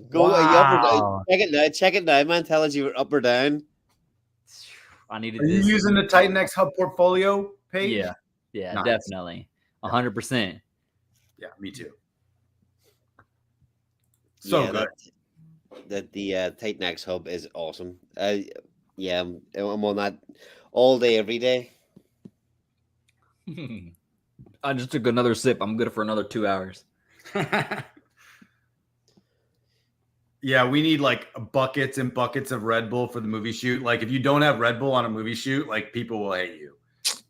Go are you up or down? Wow. Check it now. Check it now, man. Tell us you were up or down. I needed Are you this. using the Titanx Hub portfolio page? Yeah, Nice. definitely. 100%. Yeah, me too. So Yeah, good. The Titanx Hub is awesome. Yeah, I'm on that all day, every day. I just took another sip. I'm good for another 2 hours. Yeah, we need like buckets and buckets of Red Bull for the movie shoot. Like, if you don't have Red Bull on a movie shoot, like, people will hate you.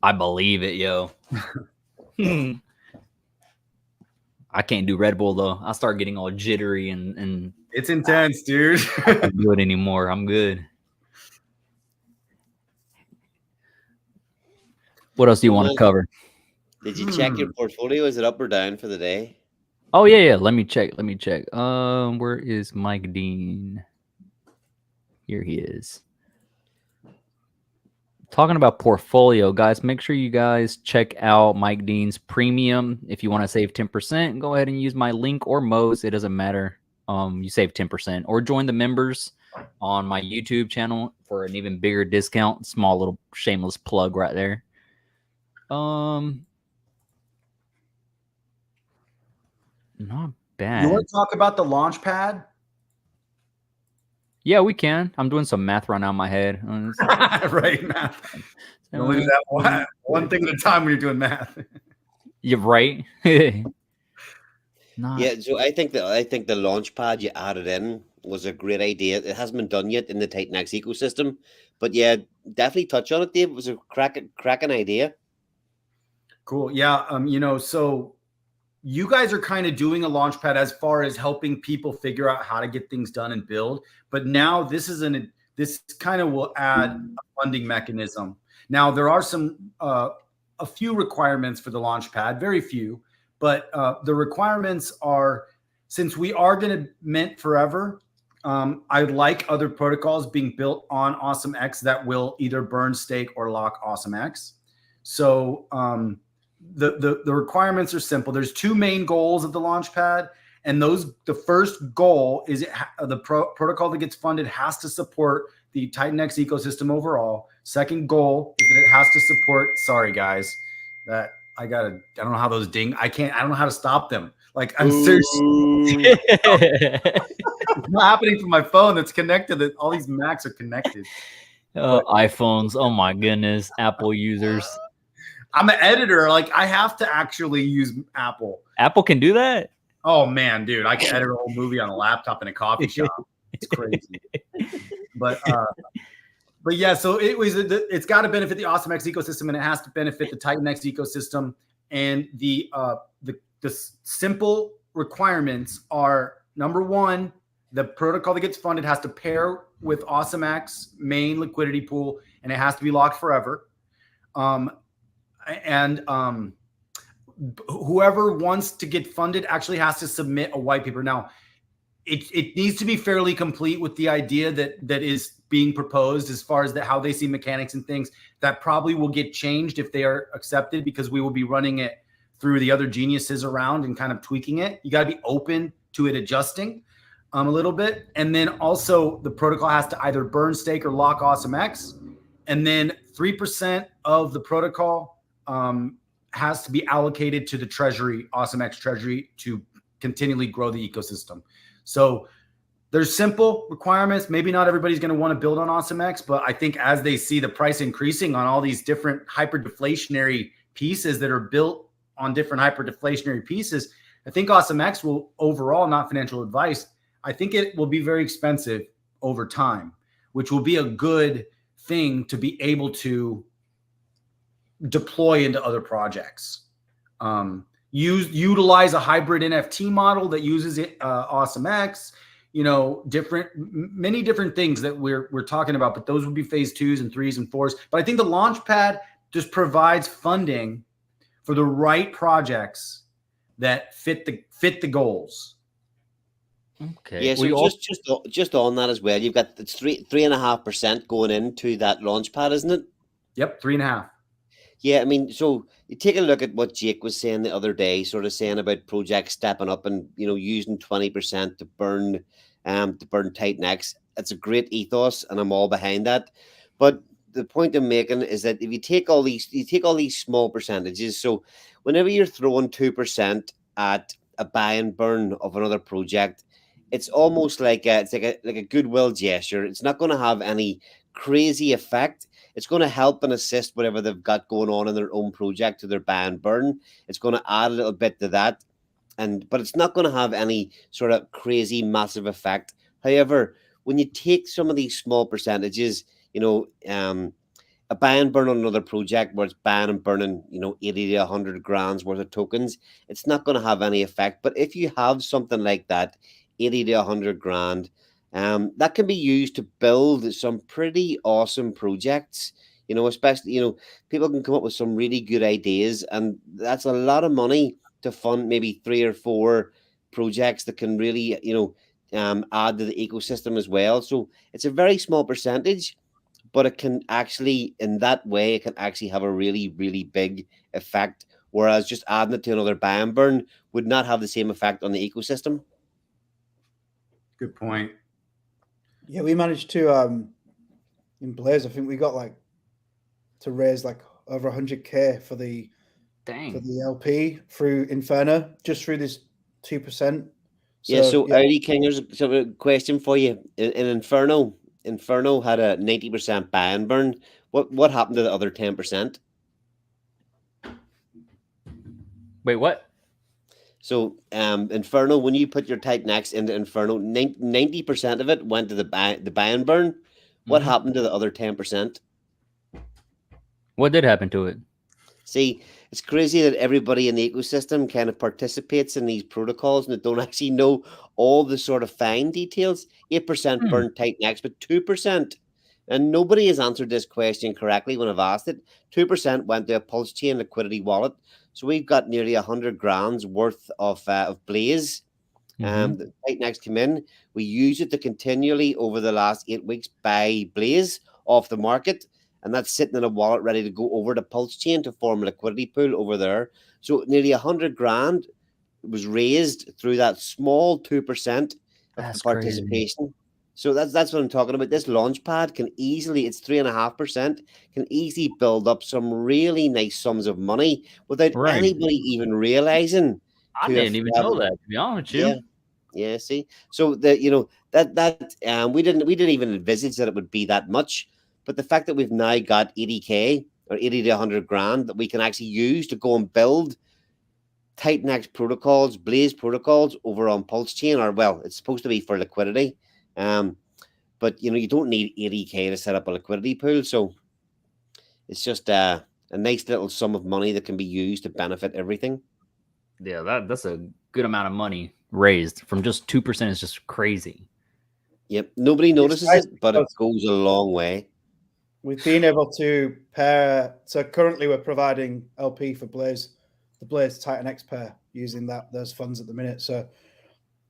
I believe it, yo. I can't do Red Bull though. I start getting all jittery and it's intense, dude. I can't do it anymore. I'm good. What else do you want to cover? Did you check your portfolio? Is it up or down for the day? Oh yeah. Let me check. Where is Mike Dean? Here he is. Talking about portfolio, guys, make sure you guys check out Mike Dean's premium. If you want to save 10%, go ahead and use my link or Mo's. It doesn't matter. You save 10%, or join the members on my YouTube channel for an even bigger discount. Small little shameless plug right there. Not bad. You want to talk about the launch pad? Yeah, we can. I'm doing some math right now in my head. Right, math. You only do that one thing at a time when you're doing math. You're right. Yeah, so I think the launch pad you added in was a great idea. It hasn't been done yet in the Titanx ecosystem, but yeah, definitely touch on it, Dave. It was a cracking idea. Cool. Yeah. So you guys are kind of doing a launch pad as far as helping people figure out how to get things done and build. But now this kind of will add a funding mechanism. Now there are a few requirements for the launch pad, very few, but the requirements are, since we are going to mint forever, I'd like other protocols being built on AwesomeX that will either burn, stake, or lock AwesomeX. So the requirements are simple. There's two main goals of the launchpad, and the first goal is the protocol that gets funded has to support the Titanx ecosystem overall. Second goal is that it has to support. Sorry guys, that I don't know how those ding. I don't know how to stop them. Like, I'm seriously. It's not happening from my phone that's connected. That all these Macs are connected. iPhones. Oh my goodness, Apple users. I'm an editor. Like, I have to actually use Apple. Apple can do that? Oh man, dude, I can edit a whole movie on a laptop in a coffee shop. It's crazy. But yeah, so it's got to benefit the AwesomeX ecosystem, and it has to benefit the Titanx ecosystem. And the simple requirements are: number one, the protocol that gets funded has to pair with AwesomeX main liquidity pool, and it has to be locked forever. Whoever wants to get funded actually has to submit a white paper. Now, it needs to be fairly complete with the idea that is being proposed as far as how they see mechanics and things. That probably will get changed if they are accepted, because we will be running it through the other geniuses around and kind of tweaking it. You got to be open to it adjusting a little bit. And then also the protocol has to either burn, stake, or lock AwesomeX. And then 3% of the protocol has to be allocated to the treasury, AwesomeX treasury, to continually grow the ecosystem. So there's simple requirements. Maybe not everybody's going to want to build on AwesomeX, but I think as they see the price increasing on all these different hyper-deflationary pieces that are built on different hyper-deflationary pieces, I think AwesomeX will overall, not financial advice, I think it will be very expensive over time, which will be a good thing to be able to deploy into other projects. Utilize a hybrid NFT model that uses AwesomeX. many different things that we're talking about, but those would be phase 2s and 3s and 4s. But I think the launch pad just provides funding for the right projects that fit the goals. Okay. Yeah, so just on that as well, you've got it's 3.5% going into that launch pad, isn't it? Yep, 3.5. Yeah, I mean, so you take a look at what Jake was saying the other day, sort of saying about projects stepping up and using 20% to burn Titanx. It's a great ethos, and I'm all behind that. But the point I'm making is that if you take all these small percentages, so whenever you're throwing 2% at a buy and burn of another project, it's almost like it's like a goodwill gesture. It's not going to have any crazy effect. It's going to help and assist whatever they've got going on in their own project to their buy and burn. It's going to add a little bit to that, but it's not going to have any sort of crazy massive effect. However, when you take some of these small percentages, a buy and burn on another project where it's buying and burning, 80 to 100 grand's worth of tokens, it's not going to have any effect. But if you have something like that, 80 to 100 grand, that can be used to build some pretty awesome projects, especially, people can come up with some really good ideas, and that's a lot of money to fund maybe 3 or 4 projects that can really, add to the ecosystem as well. So it's a very small percentage, but it can actually, in that way, it can actually have a really, really big effect. Whereas just adding it to another buy and burn would not have the same effect on the ecosystem. Good point. Yeah, we managed to in Blaze, I think we got to raise over 100K for the LP through Inferno, just through this 2%. So Audi King, there's a question for you. In Inferno had a 90% buy and burn. What happened to the other 10%? Wait, what? So Inferno, when you put your Titanx into Inferno, 90% of it went to the buy and burn. What happened to the other 10%? What did happen to it? See, it's crazy that everybody in the ecosystem kind of participates in these protocols and they don't actually know all the sort of fine details. 8% burned Titanx, but 2%. And nobody has answered this question correctly when I've asked it. 2% went to a pulse chain liquidity wallet. So we've got nearly 100 grand's worth of Blaze. The Titanx come in. We use it to continually, over the last 8 weeks, buy Blaze off the market. And that's sitting in a wallet ready to go over to Pulse Chain to form a liquidity pool over there. So nearly 100 grand was raised through that small 2% of participation. Crazy. So that's what I'm talking about. This launch pad can easily, it's 3.5%, can easily build up some really nice sums of money without anybody even realizing. I didn't even know that, to be honest with you. Yeah. See, so that we didn't even envisage that it would be that much, but the fact that we've now got 80K or 80 to 100 grand that we can actually use to go and build Titanx protocols, Blaze protocols over on Pulse Chain, or well, it's supposed to be for liquidity. But you don't need 80K to set up a liquidity pool, so it's just a nice little sum of money that can be used to benefit everything. Yeah, that's a good amount of money raised from just 2%. Is just crazy. Yep, nobody notices it, but it goes a long way. We've been able to pair. So currently, we're providing LP for Blaze, the Blaze Titanx pair, using those funds at the minute. So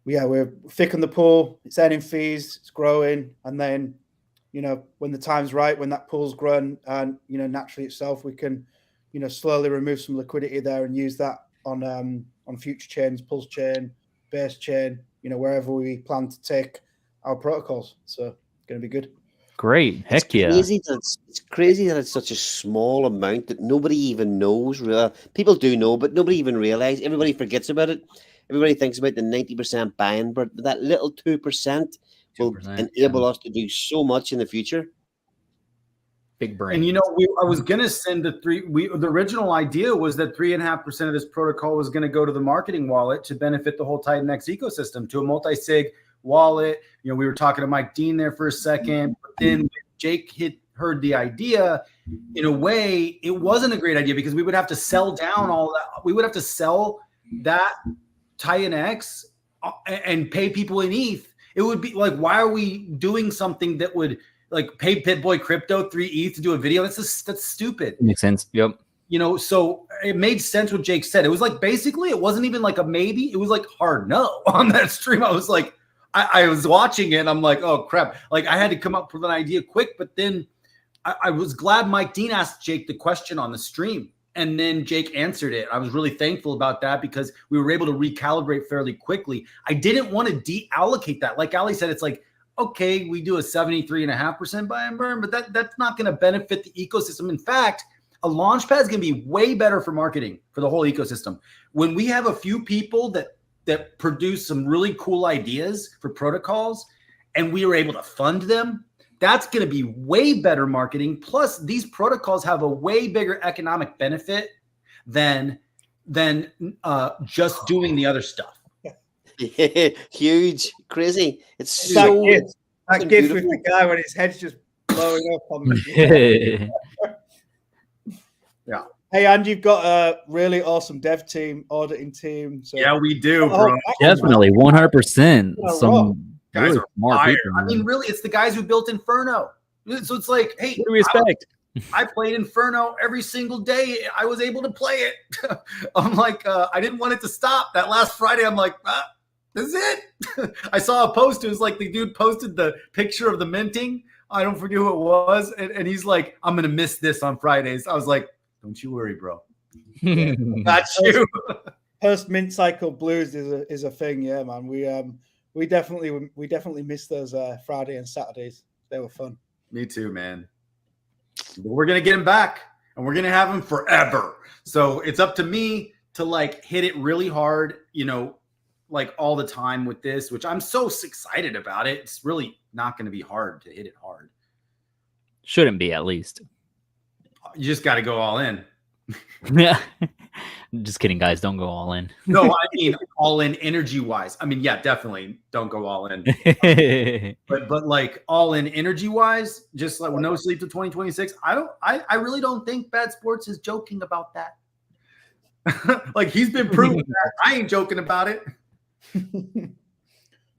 we're thick on the pool. It's earning fees. It's growing, and then when the time's right, when that pool's grown, and naturally itself, we can slowly remove some liquidity there and use that on future chains, Pulse Chain, Base Chain, wherever we plan to take our protocols. So it's going to be good. Great. Heck yeah. It's crazy that it's such a small amount that nobody even knows. People do know, but nobody even realizes. Everybody forgets about it. Everybody thinks about the 90% buy-in, but that little 2% will enable us to do so much in the future. Big brain. And I was gonna send the original idea was that 3.5% of this protocol was gonna go to the marketing wallet to benefit the whole Titanx ecosystem, to a multi-sig wallet. We were talking to Mike Dean there for a second, but then Jake heard the idea. In a way, it wasn't a great idea because we would have to sell down all that. We would have to sell that Titanx and pay people in ETH It would be like, why are we doing something that would like pay Pitboy Crypto 3 ETH to do a video? That's stupid. Makes sense. Yep. You know, so it made sense what Jake said. It was like basically it wasn't even like a maybe. It was like hard no on that stream. I was like, I was watching it and I'm like, oh crap. Like I had to come up with an idea quick, but then I was glad Mike Dean asked Jake the question on the stream. And then Jake answered it. I was really thankful about that because we were able to recalibrate fairly quickly. I didn't want to deallocate that. Like Ali said, it's like, okay, we do a 73.5% buy and burn, but that's not going to benefit the ecosystem. In fact, a launchpad is going to be way better for marketing for the whole ecosystem. When we have a few people that produce some really cool ideas for protocols and we were able to fund them, that's going to be way better marketing. Plus, these protocols have a way bigger economic benefit than just doing the other stuff. Huge, crazy. It's that so that gift with the guy when his head's just blowing up on the Yeah. Hey, and you've got a really awesome dev team, auditing team. So yeah, we do, bro. Definitely, 100%. Some guys really are smart fire. people, I mean, man. really, it's the guys who built Inferno. So it's like, hey, What do we expect? I played Inferno every single day. I was able to play it. I'm like, I didn't want it to stop. That last Friday, I'm like, this is it. I saw a post. It was like the dude posted the picture of the minting. I don't forget who it was. And he's like, I'm going to miss this on Fridays. I was like, don't you worry, bro. That's you. Post mint cycle blues is a thing. Yeah, man. We definitely missed those Friday and Saturdays. They were fun. Me too, man. But we're going to get him back and we're going to have him forever. So it's up to me to like hit it really hard, you know, like all the time with this, which I'm so excited about it. It's really not going to be hard to hit it hard. Shouldn't be, at least. You just got to go all in. Yeah. Just kidding, guys. Don't go all in. No, I mean all in energy wise. I mean, yeah, definitely don't go all in. but like all in energy wise, just like no sleep to 2026. I really don't think Bad Sports is joking about that. Like he's been proving that. I ain't joking about it.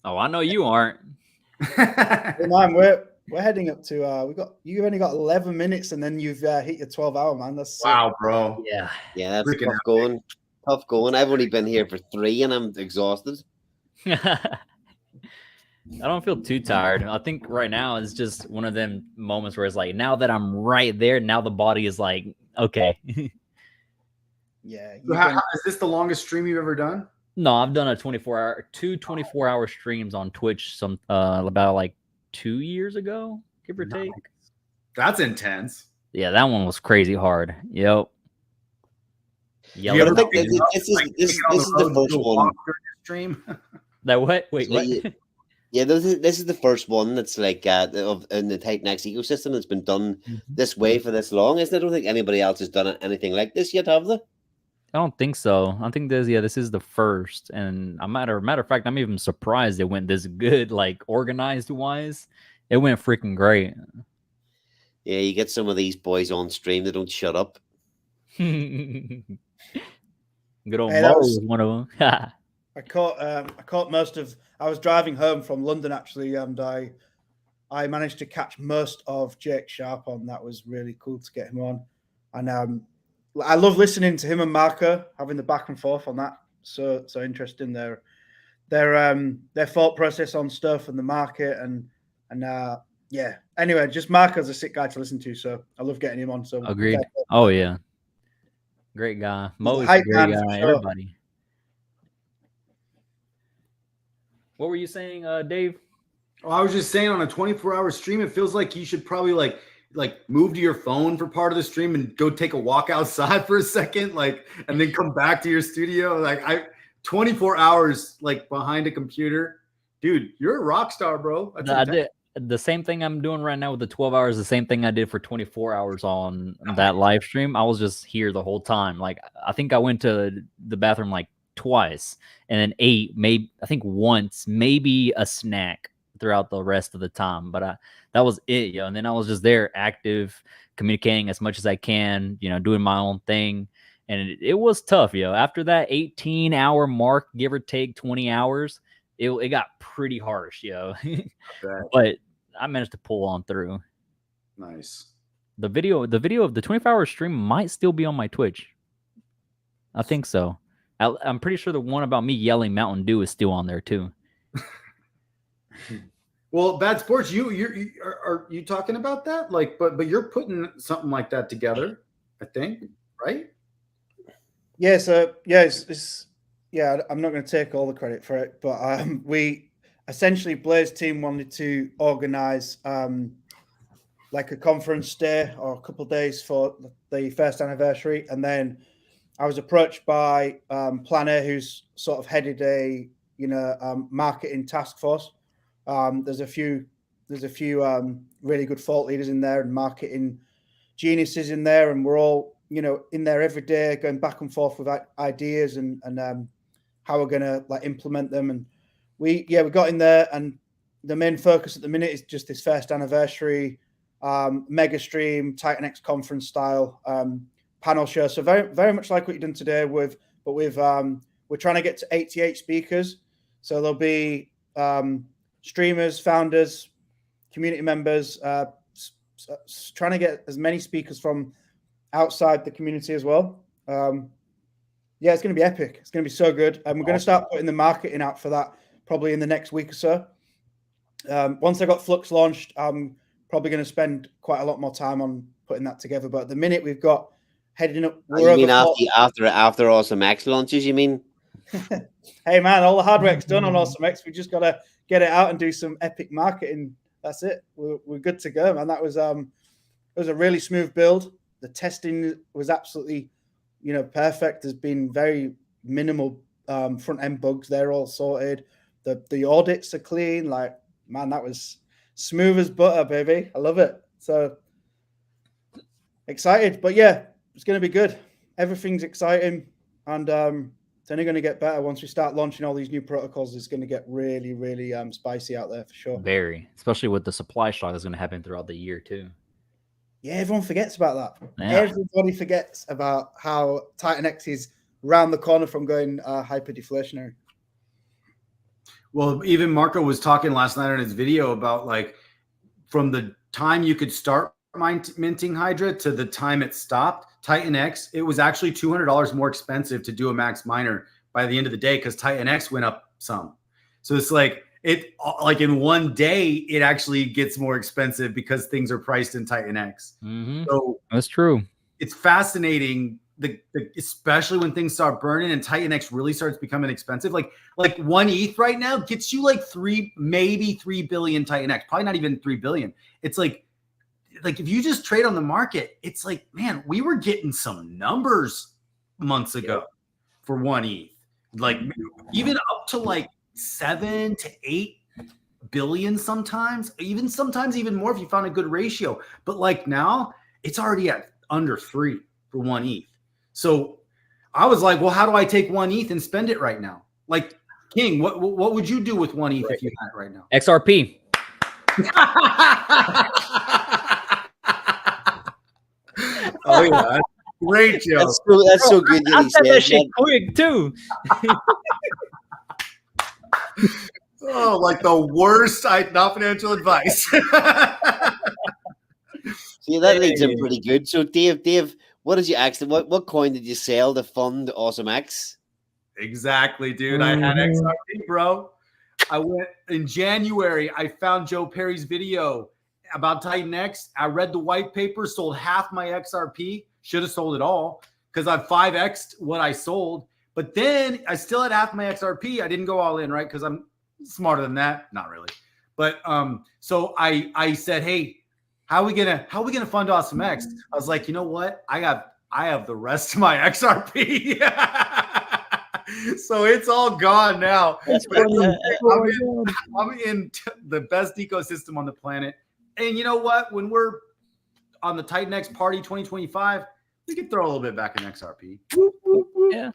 Oh, I know you aren't. Hey, man, we're heading up to you've only got 11 minutes and then you've hit your 12-hour, man. That's wow, bro. Yeah. Yeah, that's tough going. Tough going. I've only been here for 3 and I'm exhausted. I don't feel too tired. I think right now it's just one of them moments where it's like, now that I'm right there, now the body is like, okay. Yeah. So is this the longest stream you've ever done? No, I've done a 24-hour streams on Twitch about like 2 years ago, give or take. That's intense. Yeah, that one was crazy hard. Yep. I think this is the first one. Stream. That what? Wait, what? Yeah, this is the first one that's like in the Titanx ecosystem that's been done this way for this long. Isn't it? I don't think anybody else has done anything like this yet, have they? I don't think so. I think this is the first, and matter of fact, I'm even surprised it went this good, like organized wise. It went freaking great. Yeah, you get some of these boys on stream that don't shut up. Good old Mo was one of them. I caught most of. I was driving home from London actually, and I managed to catch most of Jake Sharp on. That was really cool to get him on, and I love listening to him and Marco having the back and forth on that. So interesting. Their thought process on stuff and the market and yeah. Anyway, just Marco's a sick guy to listen to. So I love getting him on. So agreed. Oh yeah, great guy. Mo is a great guy. Sure. Everybody. What were you saying, Dave? Oh, I was just saying on a 24-hour stream, it feels like you should probably like move to your phone for part of the stream and go take a walk outside for a second, and then come back to your studio. 24 hours behind a computer, dude, you're a rock star, bro. I did the same thing I'm doing right now with the 12 hours, the same thing I did for 24 hours on that live stream. I was just here the whole time. I think I went to the bathroom twice and then ate once, maybe a snack throughout the rest of the time. But that was it, yo. And then I was just there active, communicating as much as I can, doing my own thing. And it was tough, yo. After that 18-hour mark, give or take 20 hours, it got pretty harsh, yo. But I managed to pull on through. Nice. The video of the 24-hour stream might still be on my Twitch. I think so. I'm pretty sure the one about me yelling Mountain Dew is still on there too. Well, Bad Sports, are you talking about that? Like, but you're putting something like that together, I think, right? Yeah. So yeah, I'm not going to take all the credit for it, but we essentially Blaze team wanted to organize like a conference day or a couple of days for the first anniversary, and then I was approached by Planner, who's sort of headed a marketing task force. There's a few really good thought leaders in there and marketing geniuses in there, and we're all in there every day going back and forth with ideas and how we're gonna like implement them. And we got in there, and the main focus at the minute is just this first anniversary mega stream, Titanx conference style panel show. So very, very much like what you've done today we're trying to get to 88 speakers. So there'll be streamers, founders, community members, trying to get as many speakers from outside the community as well. Yeah, it's going to be epic. It's going to be so good. And we're going to start putting the marketing out for that probably in the next week or so. Once I got Flux launched, I'm probably going to spend quite a lot more time on putting that together. But at the minute, we've got heading up. You mean after Awesome X launches, you mean? Hey, man, all the hard work's done on Awesome X. We just got to get it out and do some epic marketing. That's it. We're good to go, man. That was it was a really smooth build. The testing was absolutely, perfect. There's been very minimal front end bugs. They're all sorted. The audits are clean. Like, man, that was smooth as butter, baby. I love it. So excited, but yeah, it's going to be good. Everything's exciting, and it's only going to get better once we start launching all these new protocols. It's going to get really, really spicy out there for sure. Very, especially with the supply shock that's going to happen throughout the year too. Yeah, everyone forgets about that. Yeah. Everybody forgets about how Titanx is round the corner from going hyper deflationary. Well, even Marco was talking last night on his video about like from the time you could start minting Hydra to the time it stopped, Titanx, it was actually $200 more expensive to do a max miner by the end of the day because Titanx went up some. So it's like in one day, it actually gets more expensive because things are priced in Titanx. Mm-hmm. So that's true. It's fascinating, especially when things start burning and Titanx really starts becoming expensive. Like 1 ETH right now gets you like maybe 3 billion Titanx, probably not even 3 billion. It's like if you just trade on the market, it's like, man, we were getting some numbers months ago for 1 ETH, like even up to like 7 to 8 billion sometimes even more if you found a good ratio. But like now it's already at under 3 for 1 ETH. So I was like, well, how do I take 1 ETH and spend it right now? Like, King, what would you do with 1 ETH if you had it right now? XRP. Oh yeah, great joke. That's so good. I said that shit quick too. Oh, like the worst not financial advice. See, that leads in pretty good. So, Dave, what did you actually? What coin did you sell to fund Awesome X? Exactly, dude. I had XRP, bro. I went in January. I found Joe Perry's video about Titanx. I read the white paper, sold half my XRP. Should have sold it all because I've 5x'd what I sold. But then I still had half my XRP. I didn't go all in, right? Because I'm smarter than that. Not really. But so I said, hey, how are we gonna fund Awesome X? I was like, you know what? I have the rest of my XRP. So it's all gone now. I'm in the best ecosystem on the planet. And you know what? When we're on the Titanx party 2025, we can throw a little bit back in XRP. Yeah.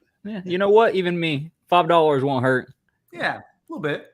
You know what? Even me, $5 won't hurt. Yeah, a little bit.